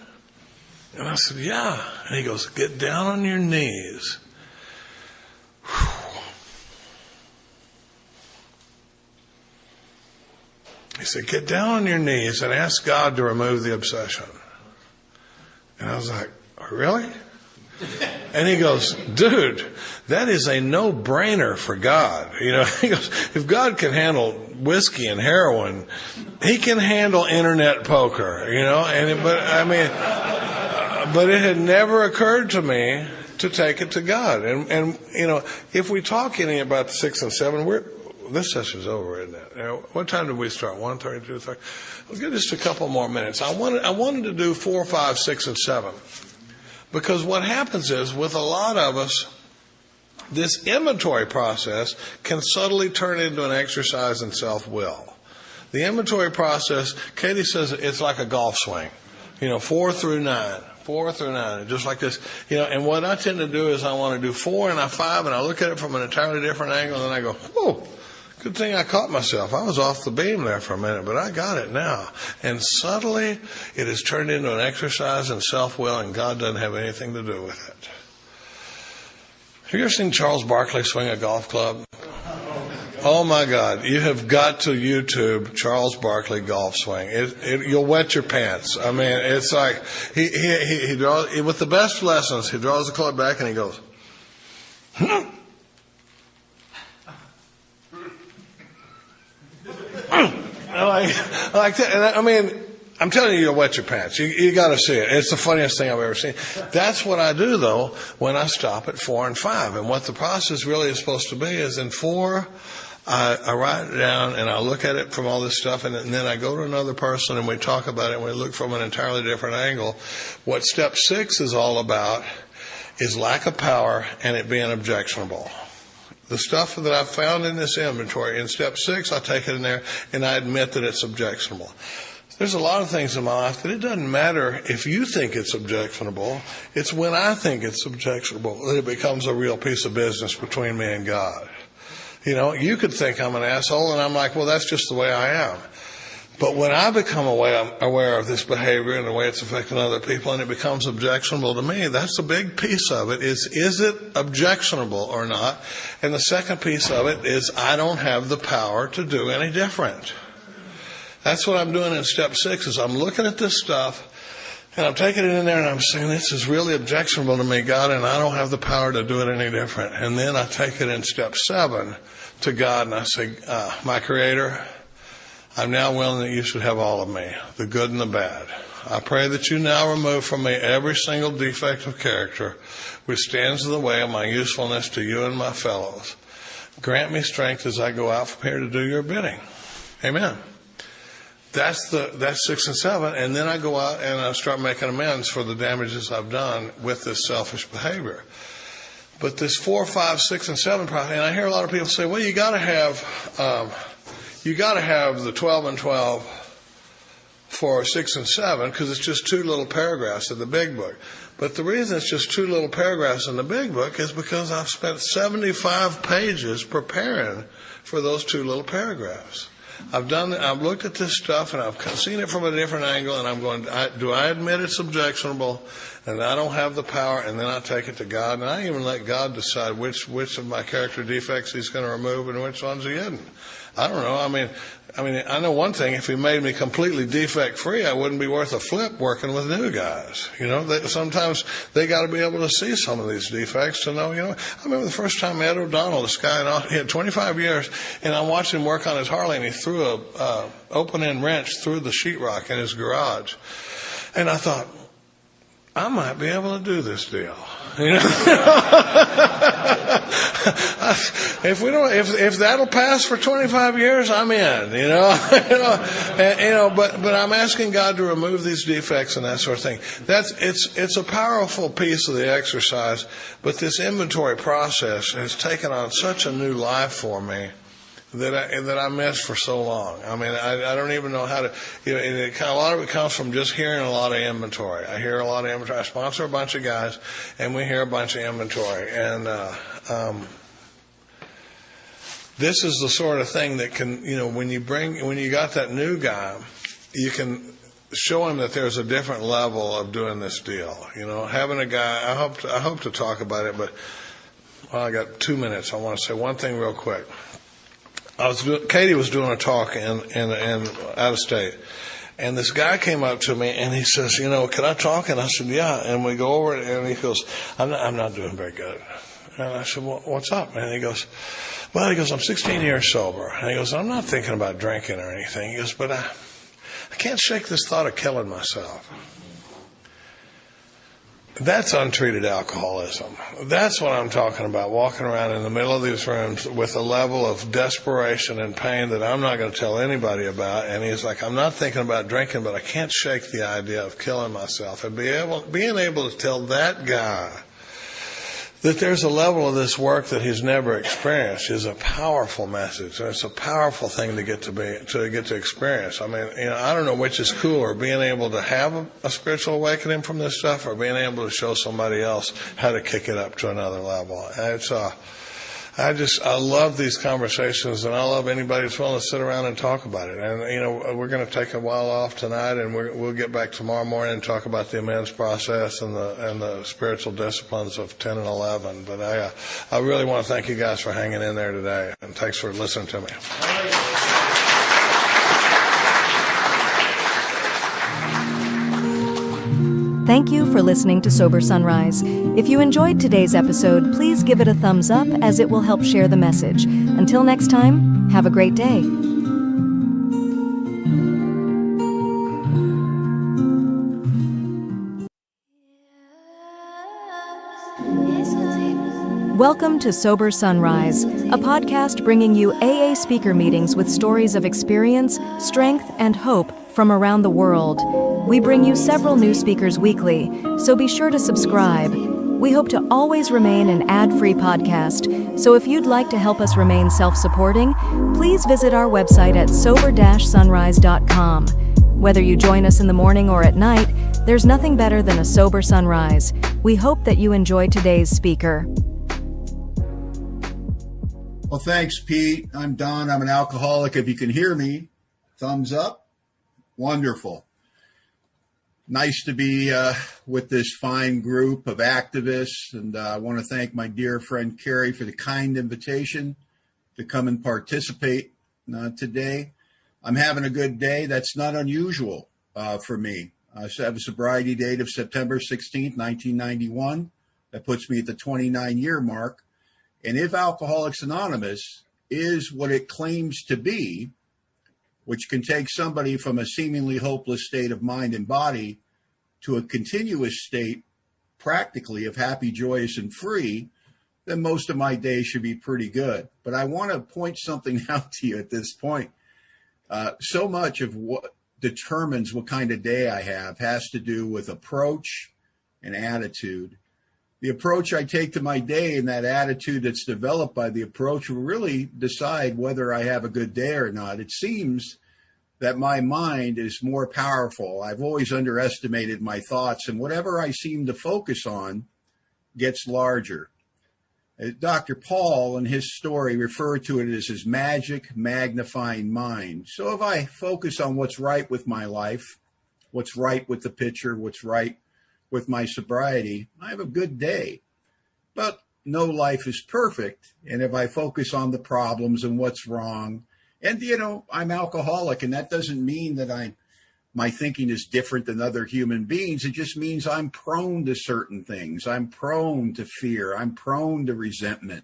And I said, yeah. And he goes, get down on your knees. Whew. He said, get down on your knees and ask God to remove the obsession. And I was like, really? And he goes, dude, that is a no-brainer for God. He goes, if God can handle whiskey and heroin, he can handle internet poker, but it had never occurred to me to take it to God. And if we talk any about the 6 and 7, this session's over, isn't it? What time did we start? 1:30, 2:30? We'll give just a couple more minutes. I wanted to do 4, 5, 6, and 7. Because what happens is, with a lot of us, this inventory process can subtly turn into an exercise in self-will. The inventory process, Katie says, it's like a golf swing. 4 through 9. 4 through 9, just like this. And what I tend to do is I want to do 4 and 5, and I look at it from an entirely different angle, and I go, whoa, good thing I caught myself. I was off the beam there for a minute, but I got it now. And subtly, it has turned into an exercise in self-will, and God doesn't have anything to do with it. Have you ever seen Charles Barkley swing a golf club? Oh my God! You have got to YouTube Charles Barkley golf swing. You'll wet your pants. It's like he draws with the best lessons. He draws the club back and he goes. I like that. And I'm telling you, you'll wet your pants. You got to see it. It's the funniest thing I've ever seen. That's what I do though when I stop at 4 and 5. And what the process really is supposed to be is in 4. I write it down and I look at it from all this stuff, and then I go to another person and we talk about it and we look from an entirely different angle. What step 6 is all about is lack of power and it being objectionable. The stuff that I've found in this inventory, in step 6, I take it in there and I admit that it's objectionable. There's a lot of things in my life that it doesn't matter if you think it's objectionable. It's when I think it's objectionable that it becomes a real piece of business between me and God. You know, you could think I'm an asshole, and I'm like, well, that's just the way I am. But when I become aware of this behavior and the way it's affecting other people, and it becomes objectionable to me, that's a big piece of it, is it objectionable or not? And the second piece of it is I don't have the power to do any different. That's what I'm doing in step 6, is I'm looking at this stuff, and I'm taking it in there and I'm saying, this is really objectionable to me, God, and I don't have the power to do it any different. And then I take it in step 7 to God and I say, my Creator, I'm now willing that you should have all of me, the good and the bad. I pray that you now remove from me every single defect of character which stands in the way of my usefulness to you and my fellows. Grant me strength as I go out from here to do your bidding. Amen. That's 6 and 7, and then I go out and I start making amends for the damages I've done with this selfish behavior. But this 4, 5, 6, and 7 prophecy, and I hear a lot of people say, well, you got to have the 12 and 12 for 6 and 7 because it's just 2 little paragraphs in the big book. But the reason it's just 2 little paragraphs in the big book is because I've spent 75 pages preparing for those 2 little paragraphs. I've looked at this stuff and I've seen it from a different angle, and I'm going, do I admit it's objectionable and I don't have the power? And then I take it to God, and I even let God decide which of my character defects He's going to remove and which ones He isn't. I don't know. I mean, I know one thing. If He made me completely defect free, I wouldn't be worth a flip working with new guys. You know, sometimes they got to be able to see some of these defects to know. You know, I remember the first time Ed O'Donnell, this guy, he had 25 years, and I watched him work on his Harley, and he threw a open-end wrench through the sheetrock in his garage, and I thought, I might be able to do this deal. You know? If that'll pass for 25 years, I'm in. You know, but I'm asking God to remove these defects and that sort of thing. It's a powerful piece of the exercise, but this inventory process has taken on such a new life for me that I missed for so long. I mean, I don't even know how to. You know, a lot of it comes from just hearing a lot of inventory. I hear a lot of inventory. I sponsor a bunch of guys, and we hear a bunch of inventory. And this is the sort of thing that can, you know, when you got that new guy, you can show him that there's a different level of doing this deal. You know, having a guy. I hope to talk about it, but I got 2 minutes. I want to say one thing real quick. Katie was doing a talk in out of state, and this guy came up to me and he says, you know, can I talk? And I said, yeah. And we go over it, and he goes, I'm not doing very good. And I said, well, what's up? And he goes, I'm 16 years sober. And he goes, I'm not thinking about drinking or anything. He goes, but I can't shake this thought of killing myself. That's untreated alcoholism. That's what I'm talking about, walking around in the middle of these rooms with a level of desperation and pain that I'm not going to tell anybody about. And he's like, I'm not thinking about drinking, but I can't shake the idea of killing myself. And being able to tell that guy that there's a level of this work that he's never experienced is a powerful message. It's a powerful thing to get to experience. I mean, you know, I don't know which is cooler, being able to have a spiritual awakening from this stuff, or being able to show somebody else how to kick it up to another level. I love these conversations, and I love anybody that's willing to sit around and talk about it. And, you know, we're going to take a while off tonight, and we'll get back tomorrow morning and talk about the amends process and the spiritual disciplines of 10 and 11. But I really want to thank you guys for hanging in there today, and thanks for listening to me. Thank you for listening to Sober Sunrise. If you enjoyed today's episode, please give it a thumbs up, as it will help share the message. Until next time, have a great day. Welcome to Sober Sunrise, a podcast bringing you AA speaker meetings with stories of experience, strength, and hope from around the world. We bring you several new speakers weekly, so be sure to subscribe. We hope to always remain an ad-free podcast, so if you'd like to help us remain self-supporting, please visit our website at sober-sunrise.com. Whether you join us in the morning or at night, there's nothing better than a sober sunrise. We hope that you enjoy today's speaker. Well, thanks, Pete. I'm Don. I'm an alcoholic. If you can hear me, thumbs up. Wonderful. Nice to be with this fine group of activists, and I want to thank my dear friend Carrie for the kind invitation to come and participate today. I'm having a good day. That's not unusual for me. I have a sobriety date of September 16th, 1991. That puts me at the 29-year mark. And if Alcoholics Anonymous is what it claims to be, which can take somebody from a seemingly hopeless state of mind and body to a continuous state, practically, of happy, joyous, and free, then most of my day should be pretty good. But I want to point something out to you at this point. So much of what determines what kind of day I have has to do with approach and attitude. The approach I take to my day and that attitude that's developed by the approach will really decide whether I have a good day or not. It seems that my mind is more powerful. I've always underestimated my thoughts, and whatever I seem to focus on gets larger. Dr. Paul, in his story, referred to it as his magic magnifying mind. So if I focus on what's right with my life, what's right with the picture, what's right with my sobriety, I have a good day. But no life is perfect. And if I focus on the problems and what's wrong, and, I'm alcoholic, and that doesn't mean that my thinking is different than other human beings. It just means I'm prone to certain things. I'm prone to fear. I'm prone to resentment.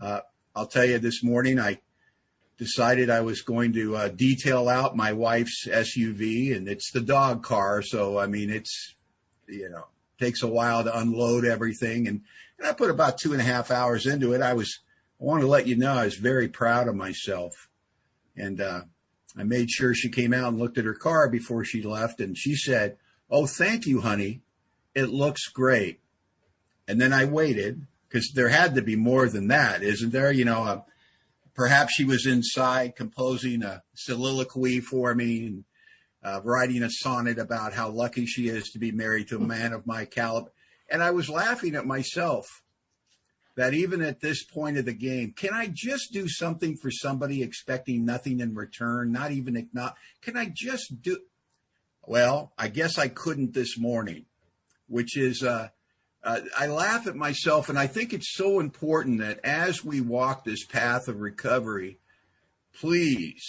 I'll tell you, this morning I decided I was going to detail out my wife's SUV, and it's the dog car. So, it's, takes a while to unload everything. And I put about 2.5 hours into it. I want to let you know I was very proud of myself. And I made sure she came out and looked at her car before she left. And she said, "Oh, thank you, honey. It looks great." And then I waited, because there had to be more than that, isn't there? Perhaps she was inside composing a soliloquy for me and writing a sonnet about how lucky she is to be married to a man of my caliber. And I was laughing at myself that even at this point of the game, can I just do something for somebody expecting nothing in return, not even acknowledge? Can I just do? Well, I guess I couldn't this morning, which is, I laugh at myself, and I think it's so important that as we walk this path of recovery, please,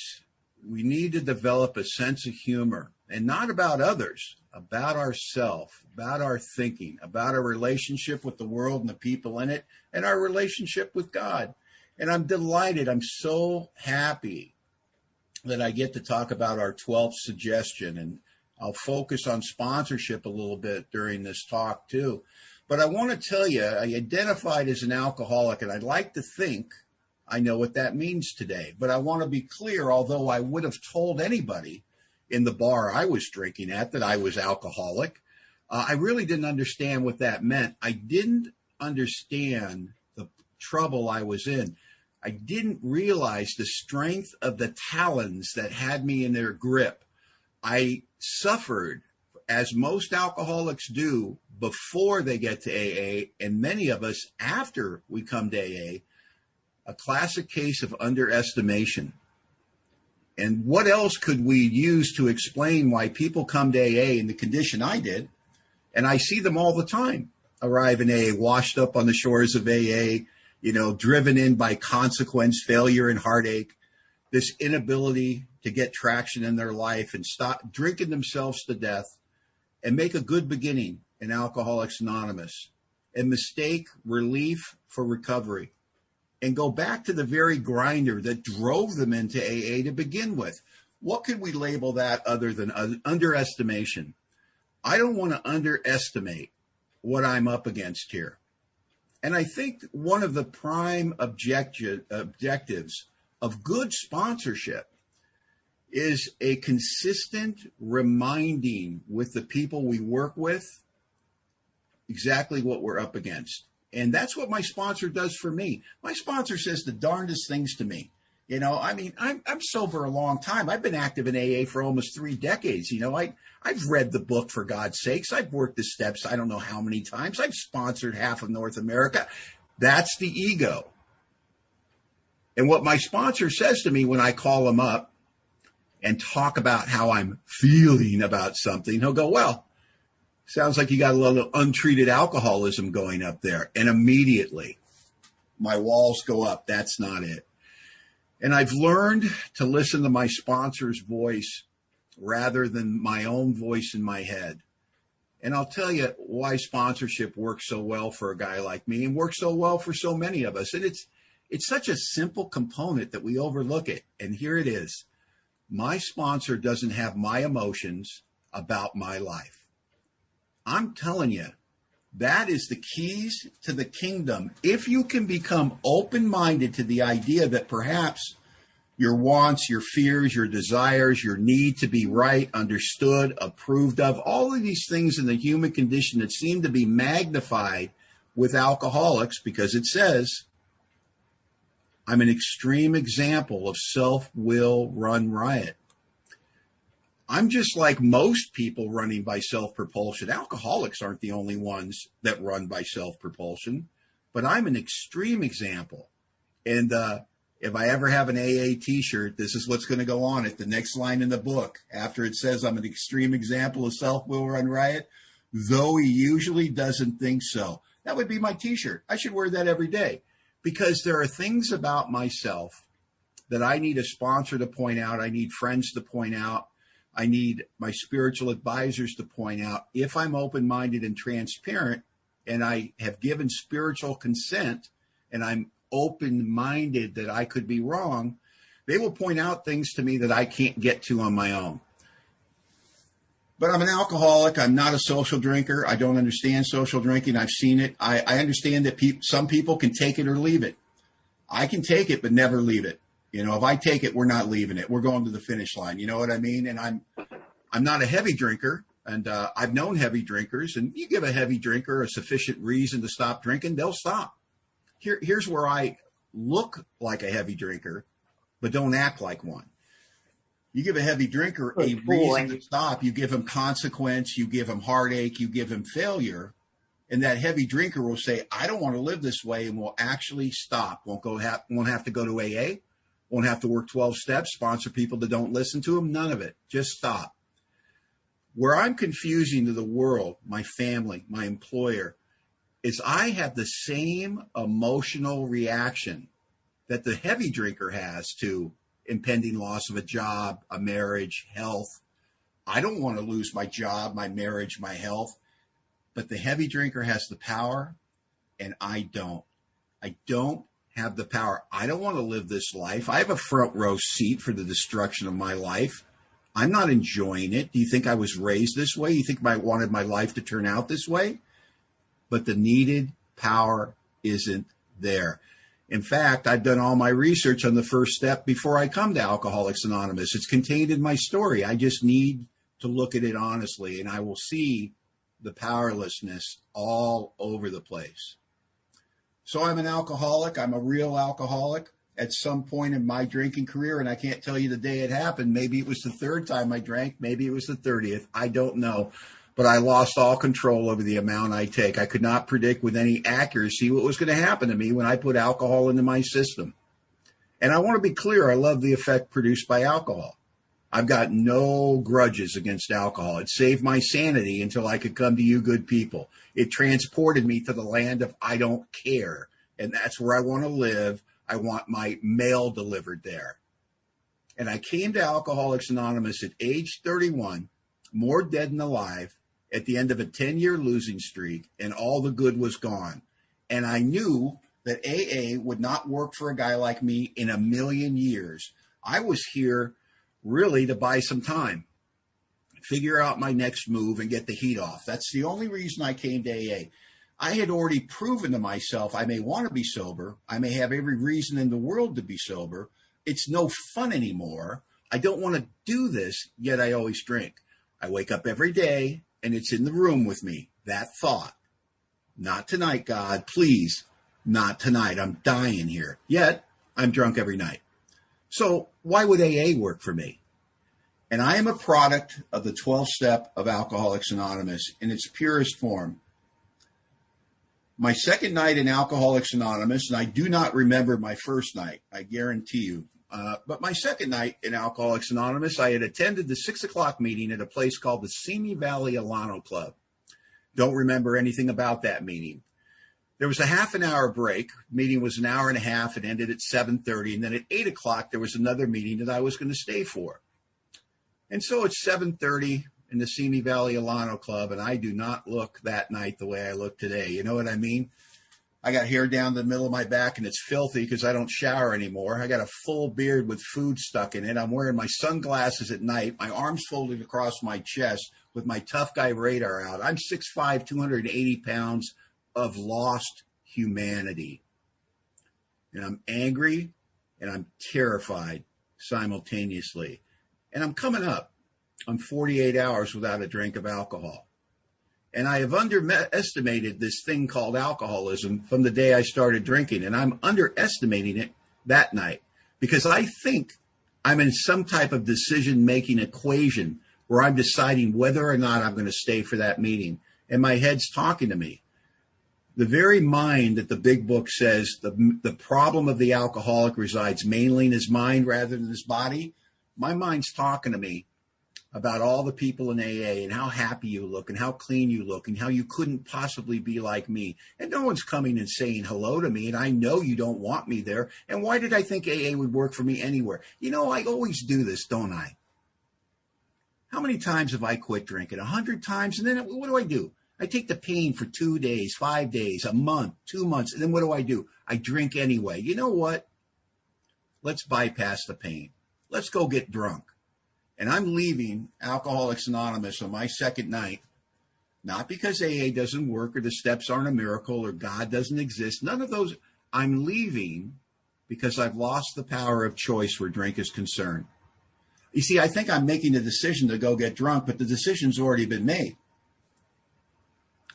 we need to develop a sense of humor, and not about others, about ourselves, about our thinking, about our relationship with the world and the people in it, and our relationship with God. And I'm delighted. I'm so happy that I get to talk about our 12th suggestion, and I'll focus on sponsorship a little bit during this talk too. But I want to tell you, I identified as an alcoholic, and I'd like to think I know what that means today. But I want to be clear, although I would have told anybody in the bar I was drinking at that I was alcoholic, I really didn't understand what that meant. I didn't understand the trouble I was in. I didn't realize the strength of the talons that had me in their grip. I suffered, as most alcoholics do, before they get to AA, and many of us after we come to AA, a classic case of underestimation. And what else could we use to explain why people come to AA in the condition I did? And I see them all the time arrive in AA, washed up on the shores of AA, driven in by consequence, failure, and heartache, this inability to get traction in their life and stop drinking themselves to death and make a good beginning in Alcoholics Anonymous and mistake relief for recovery and go back to the very grinder that drove them into AA to begin with. What could we label that other than underestimation? I don't want to underestimate what I'm up against here. And I think one of the prime objectives of good sponsorship is a consistent reminding with the people we work with, exactly what we're up against. And that's what my sponsor does for me. My sponsor says the darndest things to me. You know, I mean, I'm sober a long time. I've been active in AA for almost 3 decades. You know, I've read the book, for God's sakes. I've worked the steps I don't know how many times. I've sponsored half of North America. That's the ego. And what my sponsor says to me when I call him up and talk about how I'm feeling about something, he'll go, well, sounds like you got a little untreated alcoholism going up there. And immediately my walls go up. That's not it. And I've learned to listen to my sponsor's voice rather than my own voice in my head. And I'll tell you why sponsorship works so well for a guy like me and works so well for so many of us. And it's such a simple component that we overlook it. And here it is. My sponsor doesn't have my emotions about my life. I'm telling you, that is the keys to the kingdom. If you can become open-minded to the idea that perhaps your wants, your fears, your desires, your need to be right, understood, approved of, all of these things in the human condition that seem to be magnified with alcoholics, because it says, I'm an extreme example of self-will run riot. I'm just like most people running by self-propulsion. Alcoholics aren't the only ones that run by self-propulsion, but I'm an extreme example. And if I ever have an AA t-shirt, this is what's going to go on it. The next line in the book, after it says I'm an extreme example of self-will run riot, though he usually doesn't think so. That would be my t-shirt. I should wear that every day, because there are things about myself that I need a sponsor to point out. I need friends to point out. I need my spiritual advisors to point out. If I'm open-minded and transparent, and I have given spiritual consent, and I'm open-minded that I could be wrong, they will point out things to me that I can't get to on my own. But I'm an alcoholic. I'm not a social drinker. I don't understand social drinking. I've seen it. I understand that some people can take it or leave it. I can take it, but never leave it. You know, if I take it, we're not leaving it. We're going to the finish line. You know what I mean? And I'm not a heavy drinker, and I've known heavy drinkers. And you give a heavy drinker a sufficient reason to stop drinking, they'll stop. Here's where I look like a heavy drinker, but don't act like one. You give a heavy drinker a reason to stop. You give him consequence. You give him heartache. You give him failure. And that heavy drinker will say, I don't want to live this way, and will actually stop. Won't have to go to AA. Won't have to work 12 steps, sponsor people that don't listen to him. None of it. Just stop. Where I'm confusing to the world, my family, my employer, is I have the same emotional reaction that the heavy drinker has to impending loss of a job, a marriage, health. I don't want to lose my job, my marriage, my health. But the heavy drinker has the power, and I don't. I don't have the power. I don't want to live this life. I have a front row seat for the destruction of my life. I'm not enjoying it. Do you think I was raised this way? You think I wanted my life to turn out this way? But the needed power isn't there. In fact, I've done all my research on the first step before I come to Alcoholics Anonymous. It's contained in my story. I just need to look at it honestly, and I will see the powerlessness all over the place. So I'm an alcoholic. I'm a real alcoholic at some point in my drinking career, and I can't tell you the day it happened. Maybe it was the 3rd time I drank. Maybe it was the 30th. I don't know. But I lost all control over the amount I take. I could not predict with any accuracy what was going to happen to me when I put alcohol into my system. And I want to be clear, I love the effect produced by alcohol. I've got no grudges against alcohol. It saved my sanity until I could come to you good people. It transported me to the land of I don't care. And that's where I want to live. I want my mail delivered there. And I came to Alcoholics Anonymous at age 31, more dead than alive, at the end of a 10-year losing streak, and all the good was gone. And I knew that AA would not work for a guy like me in a million years. I was here really to buy some time, figure out my next move, and get the heat off. That's the only reason I came to AA. I had already proven to myself I may want to be sober. I may have every reason in the world to be sober. It's no fun anymore. I don't want to do this, yet I always drink. I wake up every day, and it's in the room with me, that thought. Not tonight, God, please. Not tonight. I'm dying here. Yet, I'm drunk every night. So why would AA work for me? And I am a product of the 12-step of Alcoholics Anonymous in its purest form. My second night in Alcoholics Anonymous, and I do not remember my first night, I guarantee you. But my second night in Alcoholics Anonymous, I had attended the 6 o'clock meeting at a place called the Simi Valley Alano Club. Don't remember anything about that meeting. There was a half an hour break. Meeting was an hour and a half. It ended at 7:30. And then at 8 o'clock, there was another meeting that I was going to stay for. And so it's 7:30 in the Simi Valley Alano Club, and I do not look that night the way I look today. You know what I mean? I got hair down the middle of my back, and it's filthy because I don't shower anymore. I got a full beard with food stuck in it. I'm wearing my sunglasses at night, my arms folded across my chest with my tough guy radar out. I'm 6'5", 280 pounds of lost humanity. And I'm angry, and I'm terrified simultaneously. And I'm coming up on 48 hours without a drink of alcohol. And I have underestimated this thing called alcoholism from the day I started drinking. And I'm underestimating it that night because I think I'm in some type of decision-making equation where I'm deciding whether or not I'm going to stay for that meeting. And my head's talking to me. The very mind that the big book says the problem of the alcoholic resides mainly in his mind rather than his body. My mind's talking to me about all the people in AA and how happy you look and how clean you look and how you couldn't possibly be like me. And no one's coming and saying hello to me, and I know you don't want me there. And why did I think AA would work for me anywhere? You know, I always do this, don't I? How many times have I quit drinking? 100 times. And then what do? I take the pain for 2 days, 5 days, a month, 2 months. And then what do? I drink anyway. You know what? Let's bypass the pain. Let's go get drunk. And I'm leaving Alcoholics Anonymous on my second night, not because AA doesn't work or the steps aren't a miracle or God doesn't exist. None of those. I'm leaving because I've lost the power of choice where drink is concerned. You see, I think I'm making the decision to go get drunk, but the decision's already been made.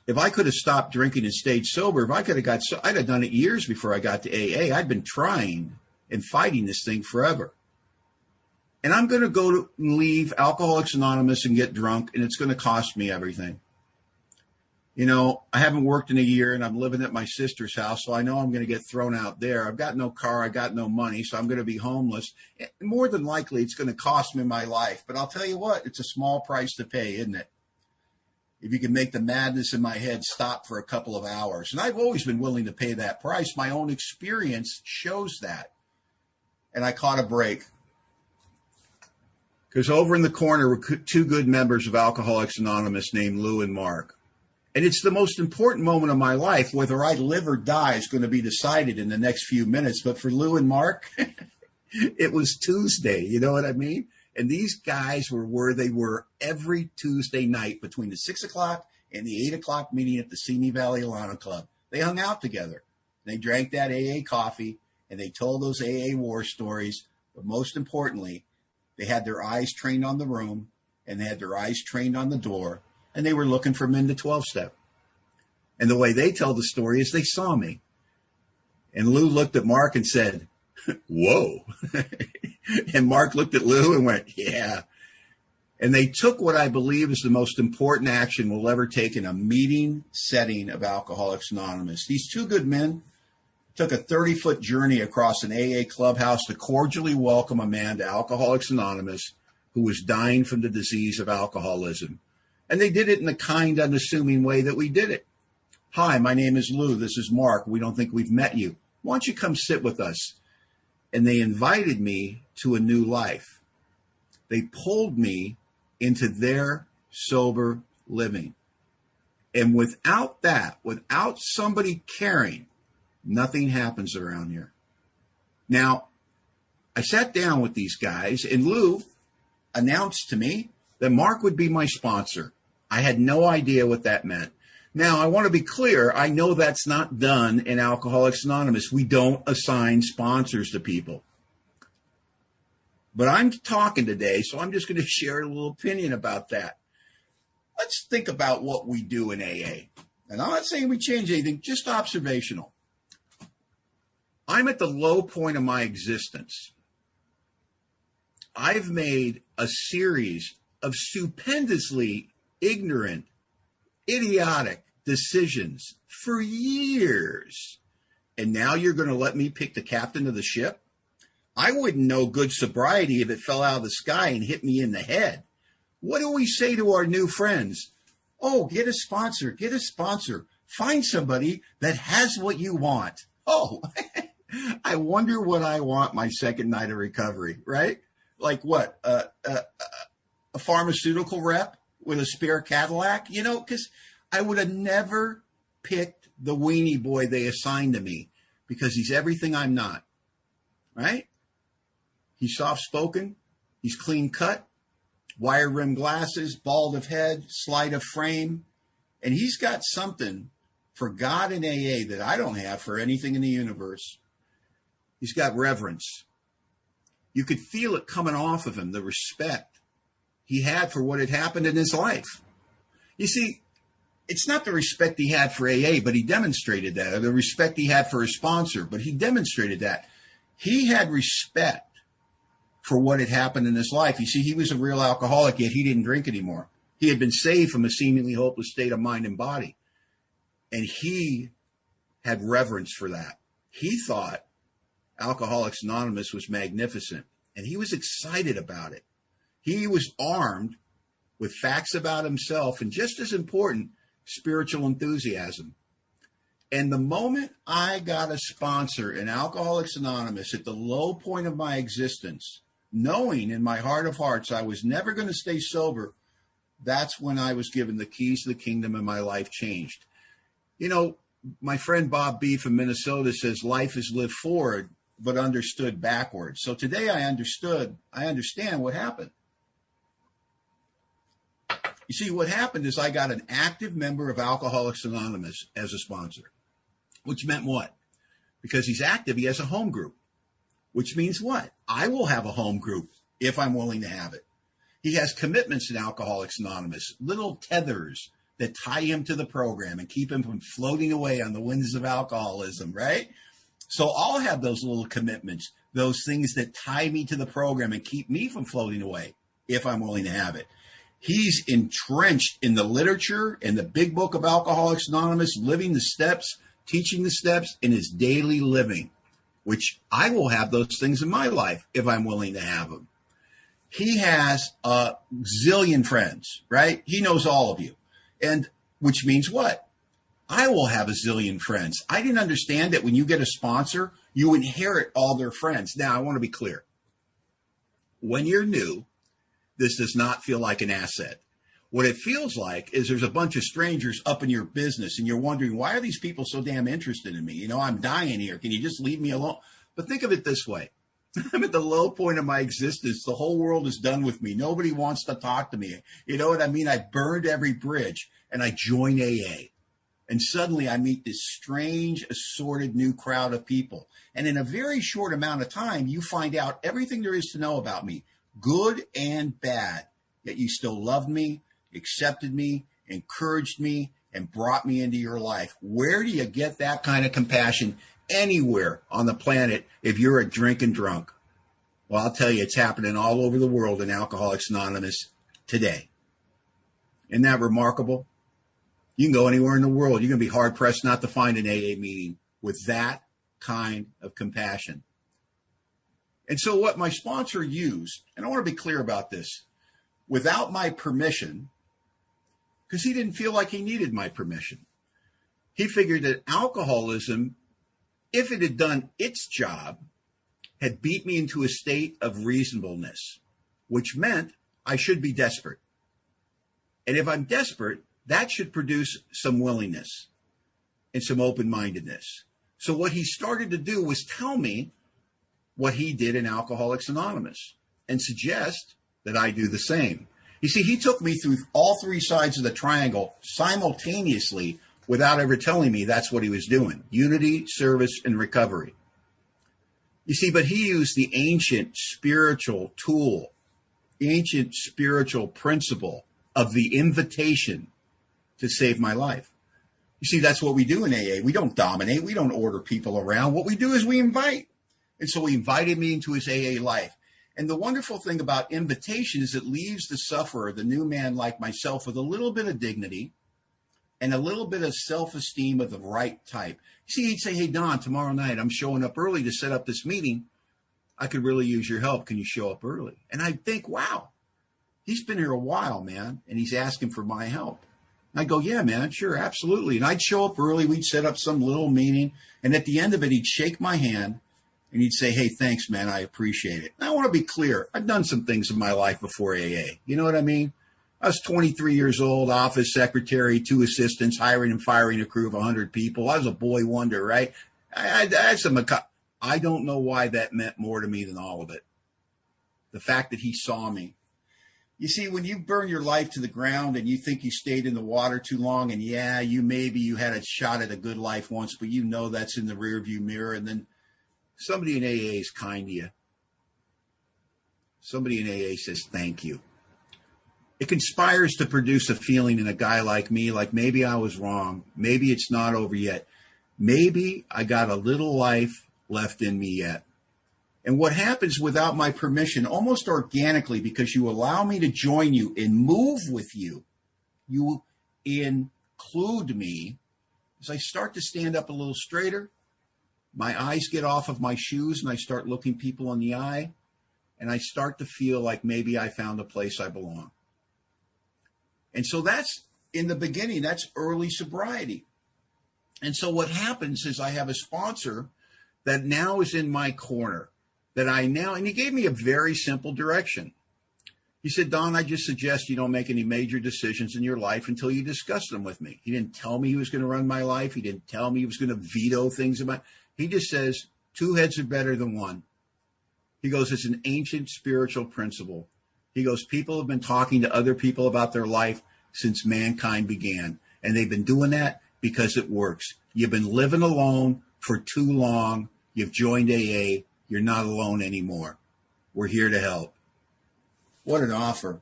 If I could have stopped drinking and stayed sober, if I could have I'd have done it years before I got to AA. I'd been trying and fighting this thing forever. And I'm going to go leave Alcoholics Anonymous and get drunk, and it's going to cost me everything. You know, I haven't worked in a year, and I'm living at my sister's house, so I know I'm going to get thrown out there. I've got no car. I got no money, so I'm going to be homeless. And more than likely, it's going to cost me my life. But I'll tell you what, it's a small price to pay, isn't it? If you can make the madness in my head stop for a couple of hours. And I've always been willing to pay that price. My own experience shows that. And I caught a break. Because over in the corner were two good members of Alcoholics Anonymous named Lou and Mark. And it's the most important moment of my life. Whether I live or die is going to be decided in the next few minutes. But for Lou and Mark, it was Tuesday. You know what I mean? And these guys were where they were every Tuesday night between the 6 o'clock and the 8 o'clock meeting at the Simi Valley Alano Club. They hung out together. They drank that AA coffee, and they told those AA war stories. But most importantly, they had their eyes trained on the room, and they had their eyes trained on the door, and they were looking for men to 12-step. And the way they tell the story is they saw me. And Lou looked at Mark and said, whoa. And Mark looked at Lou and went, yeah. And they took what I believe is the most important action we'll ever take in a meeting setting of Alcoholics Anonymous. These two good men took a 30-foot journey across an AA clubhouse to cordially welcome a man to Alcoholics Anonymous who was dying from the disease of alcoholism. And they did it in the kind, unassuming way that we did it. Hi, my name is Lou. This is Mark. We don't think we've met you. Why don't you come sit with us? And they invited me to a new life. They pulled me into their sober living. And without that, without somebody caring, nothing happens around here. Now, I sat down with these guys, and Lou announced to me that Mark would be my sponsor. I had no idea what that meant. Now, I want to be clear. I know that's not done in Alcoholics Anonymous. We don't assign sponsors to people. But I'm talking today, so I'm just going to share a little opinion about that. Let's think about what we do in AA. and I'm not saying we change anything, just observational. I'm at the low point of my existence. I've made a series of stupendously ignorant, idiotic decisions for years. And now you're going to let me pick the captain of the ship? I wouldn't know good sobriety if it fell out of the sky and hit me in the head. What do we say to our new friends? Oh, get a sponsor, get a sponsor. Find somebody that has what you want. Oh, I wonder what I want my second night of recovery, right? Like what? A pharmaceutical rep with a spare Cadillac? You know, because I would have never picked the weenie boy they assigned to me because he's everything I'm not, right? He's soft-spoken. He's clean-cut, wire-rimmed glasses, bald of head, slight of frame. And he's got something for God and AA that I don't have for anything in the universe. He's got reverence. You could feel it coming off of him, the respect he had for what had happened in his life. You see, it's not the respect he had for AA, but he demonstrated that, or the respect he had for his sponsor, but he demonstrated that. He had respect for what had happened in his life. You see, he was a real alcoholic, yet he didn't drink anymore. He had been saved from a seemingly hopeless state of mind and body. And he had reverence for that. He thought Alcoholics Anonymous was magnificent, and he was excited about it. He was armed with facts about himself and, just as important, spiritual enthusiasm. And the moment I got a sponsor in Alcoholics Anonymous at the low point of my existence, knowing in my heart of hearts I was never going to stay sober, that's when I was given the keys to the kingdom and my life changed. You know, my friend Bob B. from Minnesota says life is lived forward, but understood backwards. So today I understand what happened. You see, what happened is I got an active member of Alcoholics Anonymous as a sponsor, which meant what? Because he's active, he has a home group, which means what? I will have a home group if I'm willing to have it. He has commitments in Alcoholics Anonymous, little tethers that tie him to the program and keep him from floating away on the winds of alcoholism, right? So I'll have those little commitments, those things that tie me to the program and keep me from floating away if I'm willing to have it. He's entrenched in the literature and the big book of Alcoholics Anonymous, living the steps, teaching the steps in his daily living, which I will have those things in my life if I'm willing to have them. He has a zillion friends, right? He knows all of you. And which means what? I will have a zillion friends. I didn't understand that when you get a sponsor, you inherit all their friends. Now, I want to be clear. When you're new, this does not feel like an asset. What it feels like is there's a bunch of strangers up in your business and you're wondering, why are these people so damn interested in me? You know, I'm dying here. Can you just leave me alone? But think of it this way. I'm at the low point of my existence. The whole world is done with me. Nobody wants to talk to me. You know what I mean? I burned every bridge and I join AA. And suddenly I meet this strange, assorted new crowd of people. And in a very short amount of time, you find out everything there is to know about me, good and bad. Yet you still loved me, accepted me, encouraged me, and brought me into your life. Where do you get that kind of compassion anywhere on the planet if you're a drinking drunk? Well, I'll tell you, it's happening all over the world in Alcoholics Anonymous today. Isn't that remarkable? You can go anywhere in the world. You're going to be hard-pressed not to find an AA meeting with that kind of compassion. And so what my sponsor used, and I want to be clear about this, without my permission, because he didn't feel like he needed my permission, he figured that alcoholism, if it had done its job, had beat me into a state of reasonableness, which meant I should be desperate. And if I'm desperate, that should produce some willingness and some open-mindedness. So what he started to do was tell me what he did in Alcoholics Anonymous and suggest that I do the same. You see, he took me through all three sides of the triangle simultaneously without ever telling me that's what he was doing: unity, service, and recovery. You see, but he used the ancient spiritual tool, ancient spiritual principle of the invitation to save my life. You see, that's what we do in AA. We don't dominate. We don't order people around. What we do is we invite. And so he invited me into his AA life. And the wonderful thing about invitation is it leaves the sufferer, the new man like myself, with a little bit of dignity and a little bit of self-esteem of the right type. See, he'd say, hey, Don, tomorrow night I'm showing up early to set up this meeting. I could really use your help. Can you show up early? And I'd think, wow, he's been here a while, man, and he's asking for my help. And I'd go, yeah, man, sure, absolutely. And I'd show up early. We'd set up some little meeting. And at the end of it, he'd shake my hand and he'd say, hey, thanks, man, I appreciate it. And I want to be clear. I've done some things in my life before AA. You know what I mean? I was 23 years old, office secretary, 2 assistants, hiring and firing a crew of 100 people. I was a boy wonder, right? I don't know why that meant more to me than all of it. The fact that he saw me. You see, when you burn your life to the ground and you think you stayed in the water too long, and yeah, you had a shot at a good life once, but you know that's in the rearview mirror, and then somebody in AA is kind to you. Somebody in AA says thank you. It conspires to produce a feeling in a guy like me, like maybe I was wrong. Maybe it's not over yet. Maybe I got a little life left in me yet. And what happens without my permission, almost organically, because you allow me to join you and move with you, you include me, as I start to stand up a little straighter, my eyes get off of my shoes and I start looking people in the eye, and I start to feel like maybe I found a place I belong. And so that's, in the beginning, that's early sobriety. And so what happens is I have a sponsor that now is in my corner, and he gave me a very simple direction. He said, Don, I just suggest you don't make any major decisions in your life until you discuss them with me. He didn't tell me he was going to run my life. He didn't tell me he was going to veto things about. He just says, 2 heads are better than 1. He goes, it's an ancient spiritual principle. He goes, people have been talking to other people about their life since mankind began. And they've been doing that because it works. You've been living alone for too long. You've joined AA. You're not alone anymore. We're here to help. What an offer.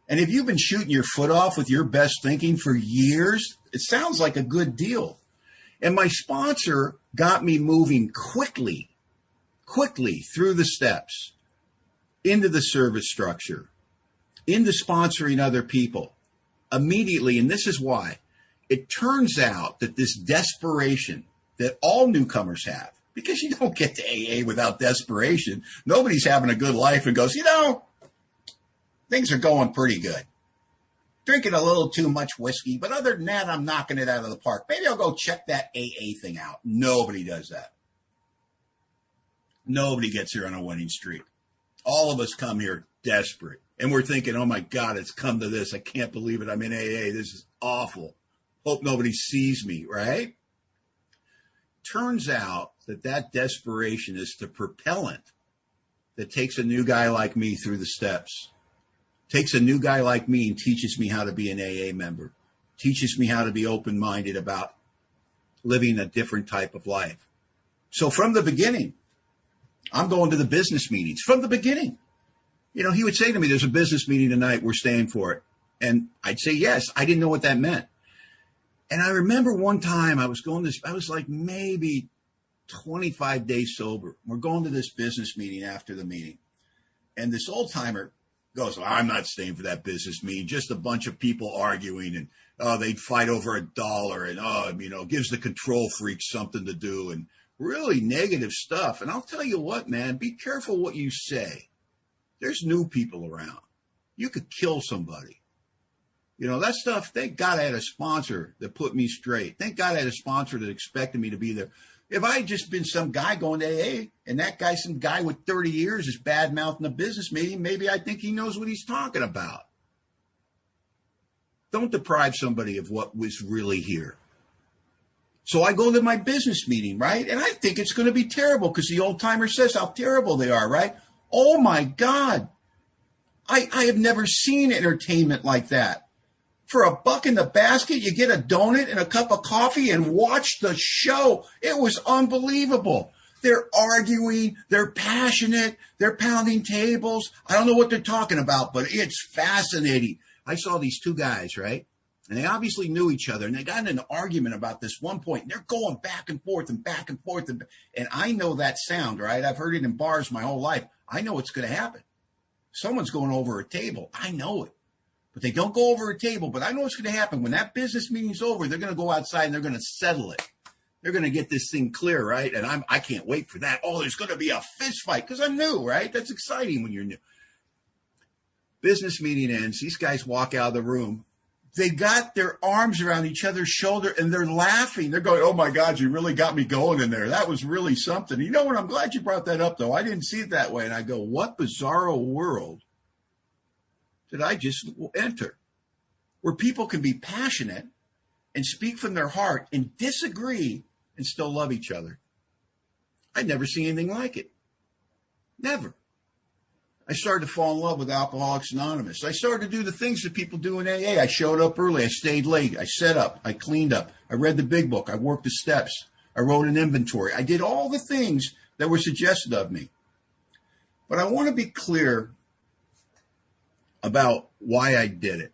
And if you've been shooting your foot off with your best thinking for years, it sounds like a good deal. And my sponsor got me moving quickly through the steps, into the service structure, into sponsoring other people immediately. And this is why. It turns out that this desperation that all newcomers have, because you don't get to AA without desperation. Nobody's having a good life and goes, things are going pretty good. Drinking a little too much whiskey, but other than that, I'm knocking it out of the park. Maybe I'll go check that AA thing out. Nobody does that. Nobody gets here on a winning streak. All of us come here desperate. And we're thinking, oh my God, it's come to this. I can't believe it. I'm in AA. This is awful. Hope nobody sees me, right? Turns out that desperation is the propellant that takes a new guy like me through the steps. Takes a new guy like me and teaches me how to be an AA member. Teaches me how to be open-minded about living a different type of life. So from the beginning, I'm going to the business meetings. From the beginning. He would say to me, there's a business meeting tonight. We're staying for it. And I'd say yes. I didn't know what that meant. And I remember one time I was like maybe 25 days sober. We're going to this business meeting after the meeting. And this old timer goes, well, I'm not staying for that business meeting. Just a bunch of people arguing and they'd fight over $1 and, gives the control freaks something to do and really negative stuff. And I'll tell you what, man, be careful what you say. There's new people around. You could kill somebody. That stuff, thank God I had a sponsor that put me straight. Thank God I had a sponsor that expected me to be there. If I had just been some guy going to AA and that guy, some guy with 30 years is bad-mouthing a business meeting, maybe I think he knows what he's talking about. Don't deprive somebody of what was really here. So I go to my business meeting, right? And I think it's going to be terrible because the old timer says how terrible they are, right? Oh my God. I have never seen entertainment like that. For $1 in the basket, you get a donut and a cup of coffee and watch the show. It was unbelievable. They're arguing. They're passionate. They're pounding tables. I don't know what they're talking about, but it's fascinating. I saw these 2 guys, right? And they obviously knew each other, and they got in an argument about this one point. And they're going back and forth and back and forth. And I know that sound, right? I've heard it in bars my whole life. I know what's going to happen. Someone's going over a table. I know it. But they don't go over a table. But I know what's going to happen. When that business meeting's over, they're going to go outside and they're going to settle it. They're going to get this thing clear, right? And I can't wait for that. Oh, there's going to be a fist fight because I'm new, right? That's exciting when you're new. Business meeting ends. These guys walk out of the room. They got their arms around each other's shoulder and they're laughing. They're going, oh my God, you really got me going in there. That was really something. You know what? I'm glad you brought that up, though. I didn't see it that way. And I go, what bizarro world did I just enter? Where people can be passionate and speak from their heart and disagree and still love each other. I'd never seen anything like it. Never. I started to fall in love with Alcoholics Anonymous. I started to do the things that people do in AA. I showed up early. I stayed late. I set up. I cleaned up. I read the big book. I worked the steps. I wrote an inventory. I did all the things that were suggested of me. But I want to be clear about why I did it.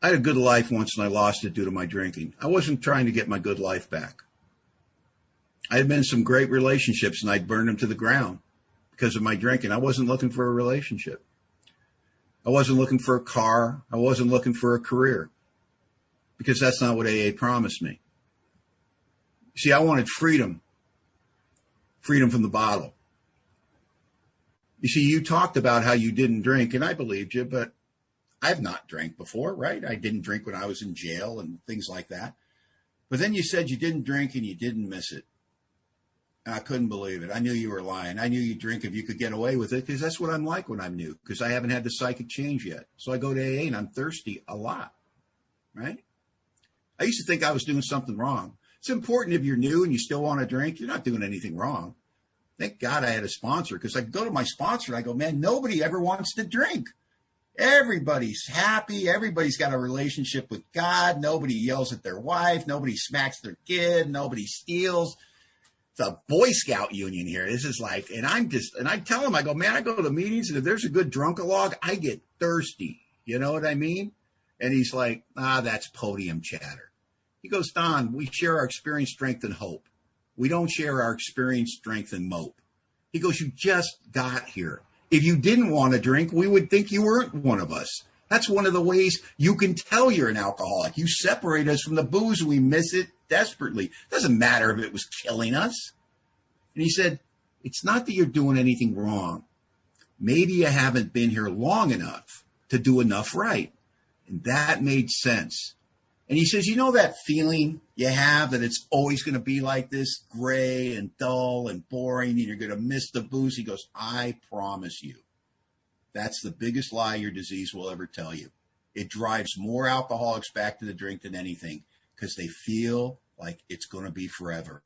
I had a good life once and I lost it due to my drinking. I wasn't trying to get my good life back. I had been in some great relationships and I'd burned them to the ground because of my drinking. I wasn't looking for a relationship. I wasn't looking for a car. I wasn't looking for a career because that's not what AA promised me. See, I wanted freedom. Freedom from the bottle. You see, you talked about how you didn't drink, and I believed you, but I've not drank before, right? I didn't drink when I was in jail and things like that. But then you said you didn't drink and you didn't miss it. And I couldn't believe it. I knew you were lying. I knew you'd drink if you could get away with it because that's what I'm like when I'm new because I haven't had the psychic change yet. So I go to AA and I'm thirsty a lot, right? I used to think I was doing something wrong. It's important if you're new and you still want to drink, you're not doing anything wrong. Thank God I had a sponsor because I go to my sponsor and I go, man, nobody ever wants to drink. Everybody's happy. Everybody's got a relationship with God. Nobody yells at their wife. Nobody smacks their kid. Nobody steals. It's a Boy Scout union here. This is like, and I tell him, I go, man, I go to meetings and if there's a good drunk-a-log, I get thirsty. You know what I mean? And he's like, that's podium chatter. He goes, Don, we share our experience, strength, and hope. We don't share our experience, strength, and mope. He goes, you just got here. If you didn't want to drink, we would think you weren't one of us. That's one of the ways you can tell you're an alcoholic. You separate us from the booze. We miss it desperately. Doesn't matter if it was killing us. And he said, it's not that you're doing anything wrong. Maybe you haven't been here long enough to do enough right. And that made sense. And he says, you know that feeling you have that it's always going to be like this, gray and dull and boring, and you're going to miss the booze? He goes, I promise you, that's the biggest lie your disease will ever tell you. It drives more alcoholics back to the drink than anything because they feel like it's going to be forever.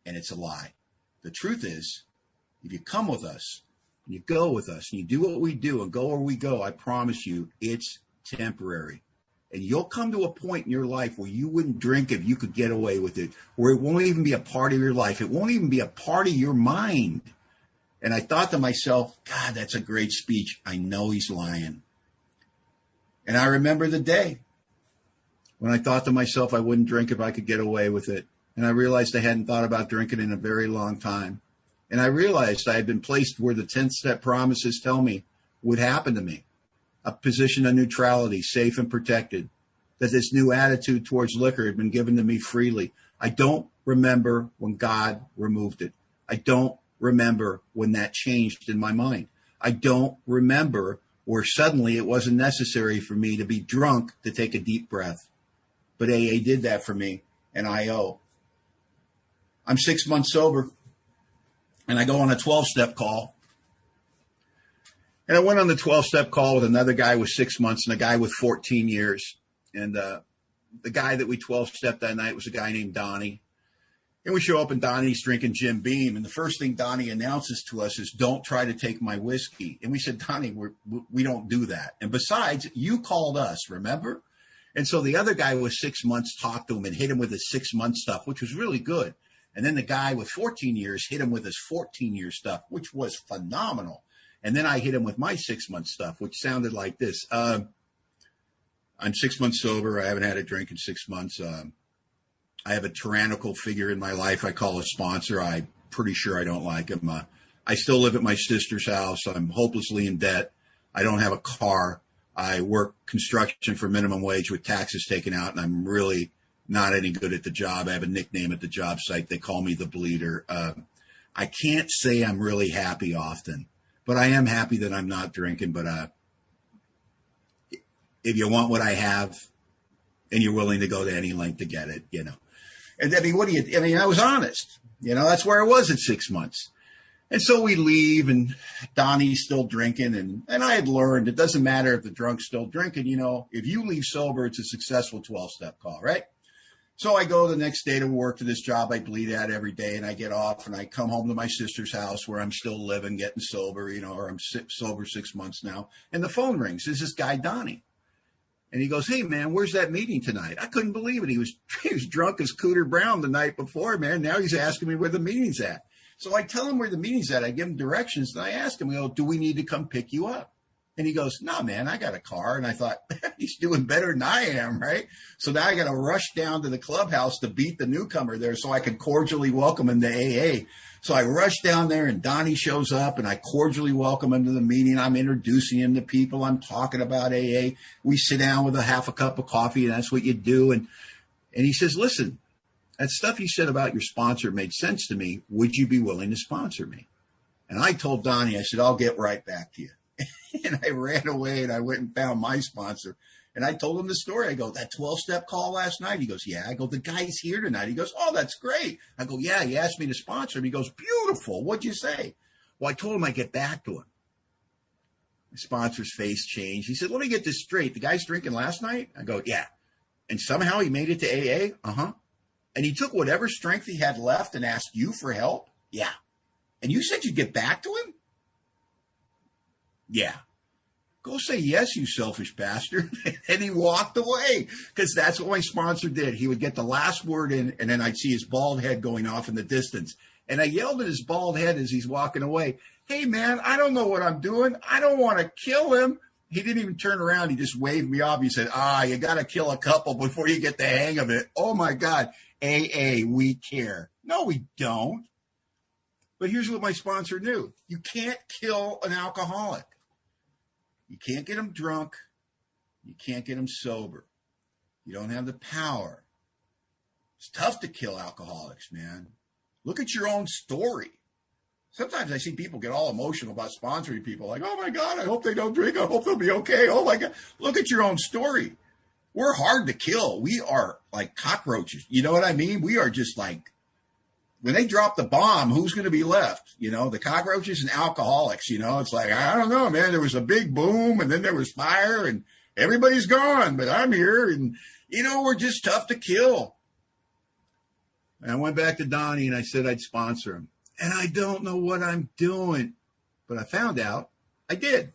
And it's a lie. The truth is, if you come with us, and you go with us, and you do what we do and go where we go, I promise you, it's temporary. And you'll come to a point in your life where you wouldn't drink if you could get away with it, where it won't even be a part of your life. It won't even be a part of your mind. And I thought to myself, God, that's a great speech. I know he's lying. And I remember the day when I thought to myself I wouldn't drink if I could get away with it. And I realized I hadn't thought about drinking in a very long time. And I realized I had been placed where the 10th step promises tell me would happen to me. A position of neutrality, safe and protected, that this new attitude towards liquor had been given to me freely. I don't remember when God removed it. I don't remember when that changed in my mind. I don't remember where suddenly it wasn't necessary for me to be drunk to take a deep breath. But AA did that for me, and I owe. I'm 6 months sober, and I go on a 12-step call. And I went on the 12-step call with another guy with 6 months and a guy with 14 years. And the guy that we 12-stepped that night was a guy named Donnie. And we show up and Donnie's drinking Jim Beam. And the first thing Donnie announces to us is, don't try to take my whiskey. And we said, Donnie, we don't do that. And besides, you called us, remember? And so the other guy with 6 months talked to him and hit him with his 6-month stuff, which was really good. And then the guy with 14 years hit him with his 14-year stuff, which was phenomenal. And then I hit him with my 6-month stuff, which sounded like this. I'm 6 months sober. I haven't had a drink in 6 months. I have a tyrannical figure in my life I call a sponsor. I'm pretty sure I don't like him. I still live at my sister's house. I'm hopelessly in debt. I don't have a car. I work construction for minimum wage with taxes taken out, and I'm really not any good at the job. I have a nickname at the job site. They call me the bleeder. I can't say I'm really happy often, but I am happy that I'm not drinking. But if you want what I have and you're willing to go to any length to get it, you know. And I mean, I was honest. You know, that's where I was at 6 months. And so we leave, and Donnie's still drinking. And I had learned it doesn't matter if the drunk's still drinking. You know, if you leave sober, it's a successful 12-step call, right? So I go the next day to work to this job I bleed at every day, and I get off, and I come home to my sister's house where I'm still living, getting sober, you know, or I'm sober 6 months now. And the phone rings. It's this guy, Donnie. And he goes, "Hey, man, where's that meeting tonight?" I couldn't believe it. He was drunk as Cooter Brown the night before, man. Now he's asking me where the meeting's at. So I tell him where the meeting's at. I give him directions, and I ask him, "Do we need to come pick you up?" And he goes, "No, man, I got a car." And I thought, he's doing better than I am, right? So now I got to rush down to the clubhouse to beat the newcomer there so I can cordially welcome him to AA. So I rush down there, and Donnie shows up, and I cordially welcome him to the meeting. I'm introducing him to people. I'm talking about AA. We sit down with a half a cup of coffee, and that's what you do. And he says, "Listen, that stuff you said about your sponsor made sense to me. Would you be willing to sponsor me?" And I told Donnie, I said, "I'll get right back to you." And I ran away, and I went and found my sponsor. And I told him the story. I go, "That 12-step call last night?" He goes, "Yeah." I go, "The guy's here tonight." He goes, "Oh, that's great." I go, "Yeah, he asked me to sponsor him." He goes, "Beautiful. What'd you say?" Well, I told him I'd get back to him. The sponsor's face changed. He said, "Let me get this straight. The guy's drinking last night?" I go, "Yeah." "And somehow he made it to AA?" "Uh-huh." "And he took whatever strength he had left and asked you for help?" "Yeah." "And you said you'd get back to him?" "Yeah." "Go say yes, you selfish bastard." And he walked away, because that's what my sponsor did. He would get the last word in, and then I'd see his bald head going off in the distance. And I yelled at his bald head as he's walking away, "Hey, man, I don't know what I'm doing. I don't want to kill him." He didn't even turn around. He just waved me off. He said, "You got to kill a couple before you get the hang of it." Oh, my God. AA, we care. No, we don't. But here's what my sponsor knew. You can't kill an alcoholic. You can't get them drunk. You can't get them sober. You don't have the power. It's tough to kill alcoholics, man. Look at your own story. Sometimes I see people get all emotional about sponsoring people, like, "Oh, my God, I hope they don't drink. I hope they'll be okay. Oh, my God." Look at your own story. We're hard to kill. We are like cockroaches. You know what I mean? We are just like, when they drop the bomb, who's going to be left? You know, the cockroaches and alcoholics, you know, it's like, I don't know, man. There was a big boom, and then there was fire, and everybody's gone, but I'm here. And, you know, we're just tough to kill. And I went back to Donnie, and I said I'd sponsor him. And I don't know what I'm doing. But I found out I did.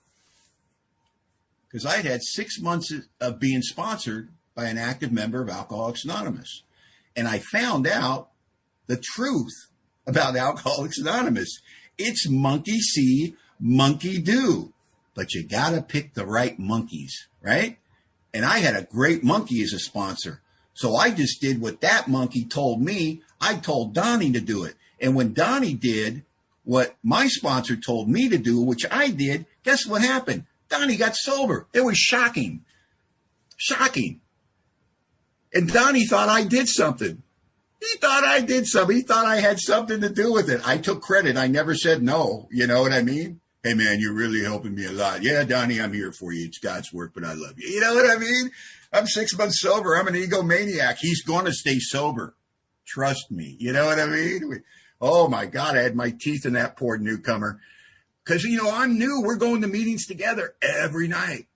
Because I had 6 months of being sponsored by an active member of Alcoholics Anonymous. And I found out the truth about Alcoholics Anonymous. It's monkey see, monkey do. But you got to pick the right monkeys, right? And I had a great monkey as a sponsor. So I just did what that monkey told me. I told Donnie to do it. And when Donnie did what my sponsor told me to do, which I did, guess what happened? Donnie got sober. It was shocking. Shocking. And Donnie thought I did something. He thought I did something. He thought I had something to do with it. I took credit. I never said no. You know what I mean? "Hey, man, you're really helping me a lot." "Yeah, Donnie, I'm here for you. It's God's work, but I love you." You know what I mean? I'm 6 months sober. I'm an egomaniac. He's going to stay sober. Trust me. You know what I mean? Oh, my God, I had my teeth in that poor newcomer. Because, you know, I'm new. We're going to meetings together every night.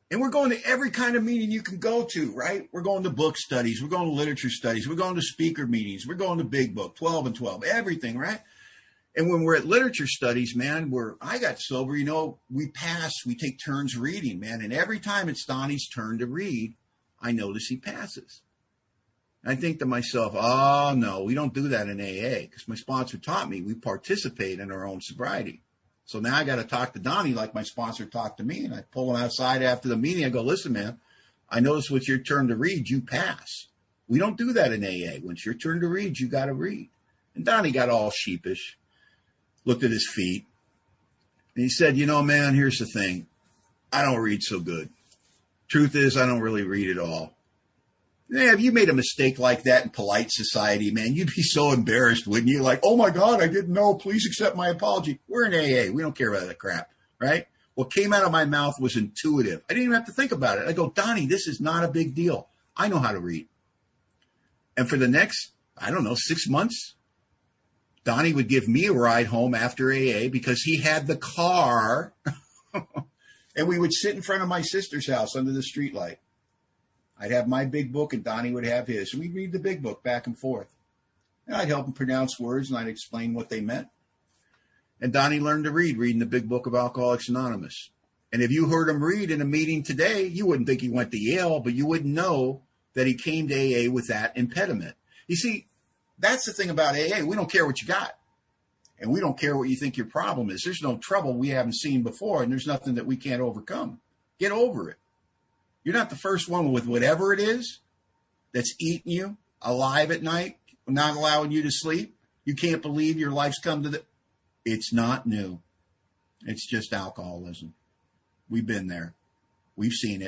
And we're going to every kind of meeting you can go to, right? We're going to book studies. We're going to literature studies. We're going to speaker meetings. We're going to Big Book, 12 and 12, everything, right? And when we're at literature studies, man, I got sober, you know, we take turns reading, man. And every time it's Donnie's turn to read, I notice he passes. I think to myself, oh, no, we don't do that in AA, because my sponsor taught me we participate in our own sobriety. So now I got to talk to Donnie like my sponsor talked to me, and I pull him outside after the meeting. I go, "Listen, man, I notice with your turn to read, you pass. We don't do that in AA. When it's your turn to read, you got to read. And Donnie got all sheepish, looked at his feet, and he said, you know, man, here's the thing. I don't read so good. Truth is, I don't really read at all. Yeah, if you made a mistake like that in polite society, man, you'd be so embarrassed, wouldn't you? Like, oh my God, I didn't know. Please accept my apology. We're in AA. We don't care about that crap, right? What came out of my mouth was intuitive. I didn't even have to think about it. I go, Donnie, this is not a big deal. I know how to read. And for the next, 6 months, Donnie would give me a ride home after AA because he had the car. And we would sit in front of my sister's house under the streetlight. I'd have my big book and Donnie would have his. And we'd read the big book back and forth. And I'd help him pronounce words and I'd explain what they meant. And Donnie learned to read, reading the big book of Alcoholics Anonymous. And if you heard him read in a meeting today, you wouldn't think he went to Yale, but you wouldn't know that he came to AA with that impediment. You see, that's the thing about AA. We don't care what you got. And we don't care what you think your problem is. There's no trouble we haven't seen before, and there's nothing that we can't overcome. Get over it. You're not the first one with whatever it is that's eating you alive at night, not allowing you to sleep. You can't believe your life's come to the... It's not new. It's just alcoholism. We've been there. We've seen it.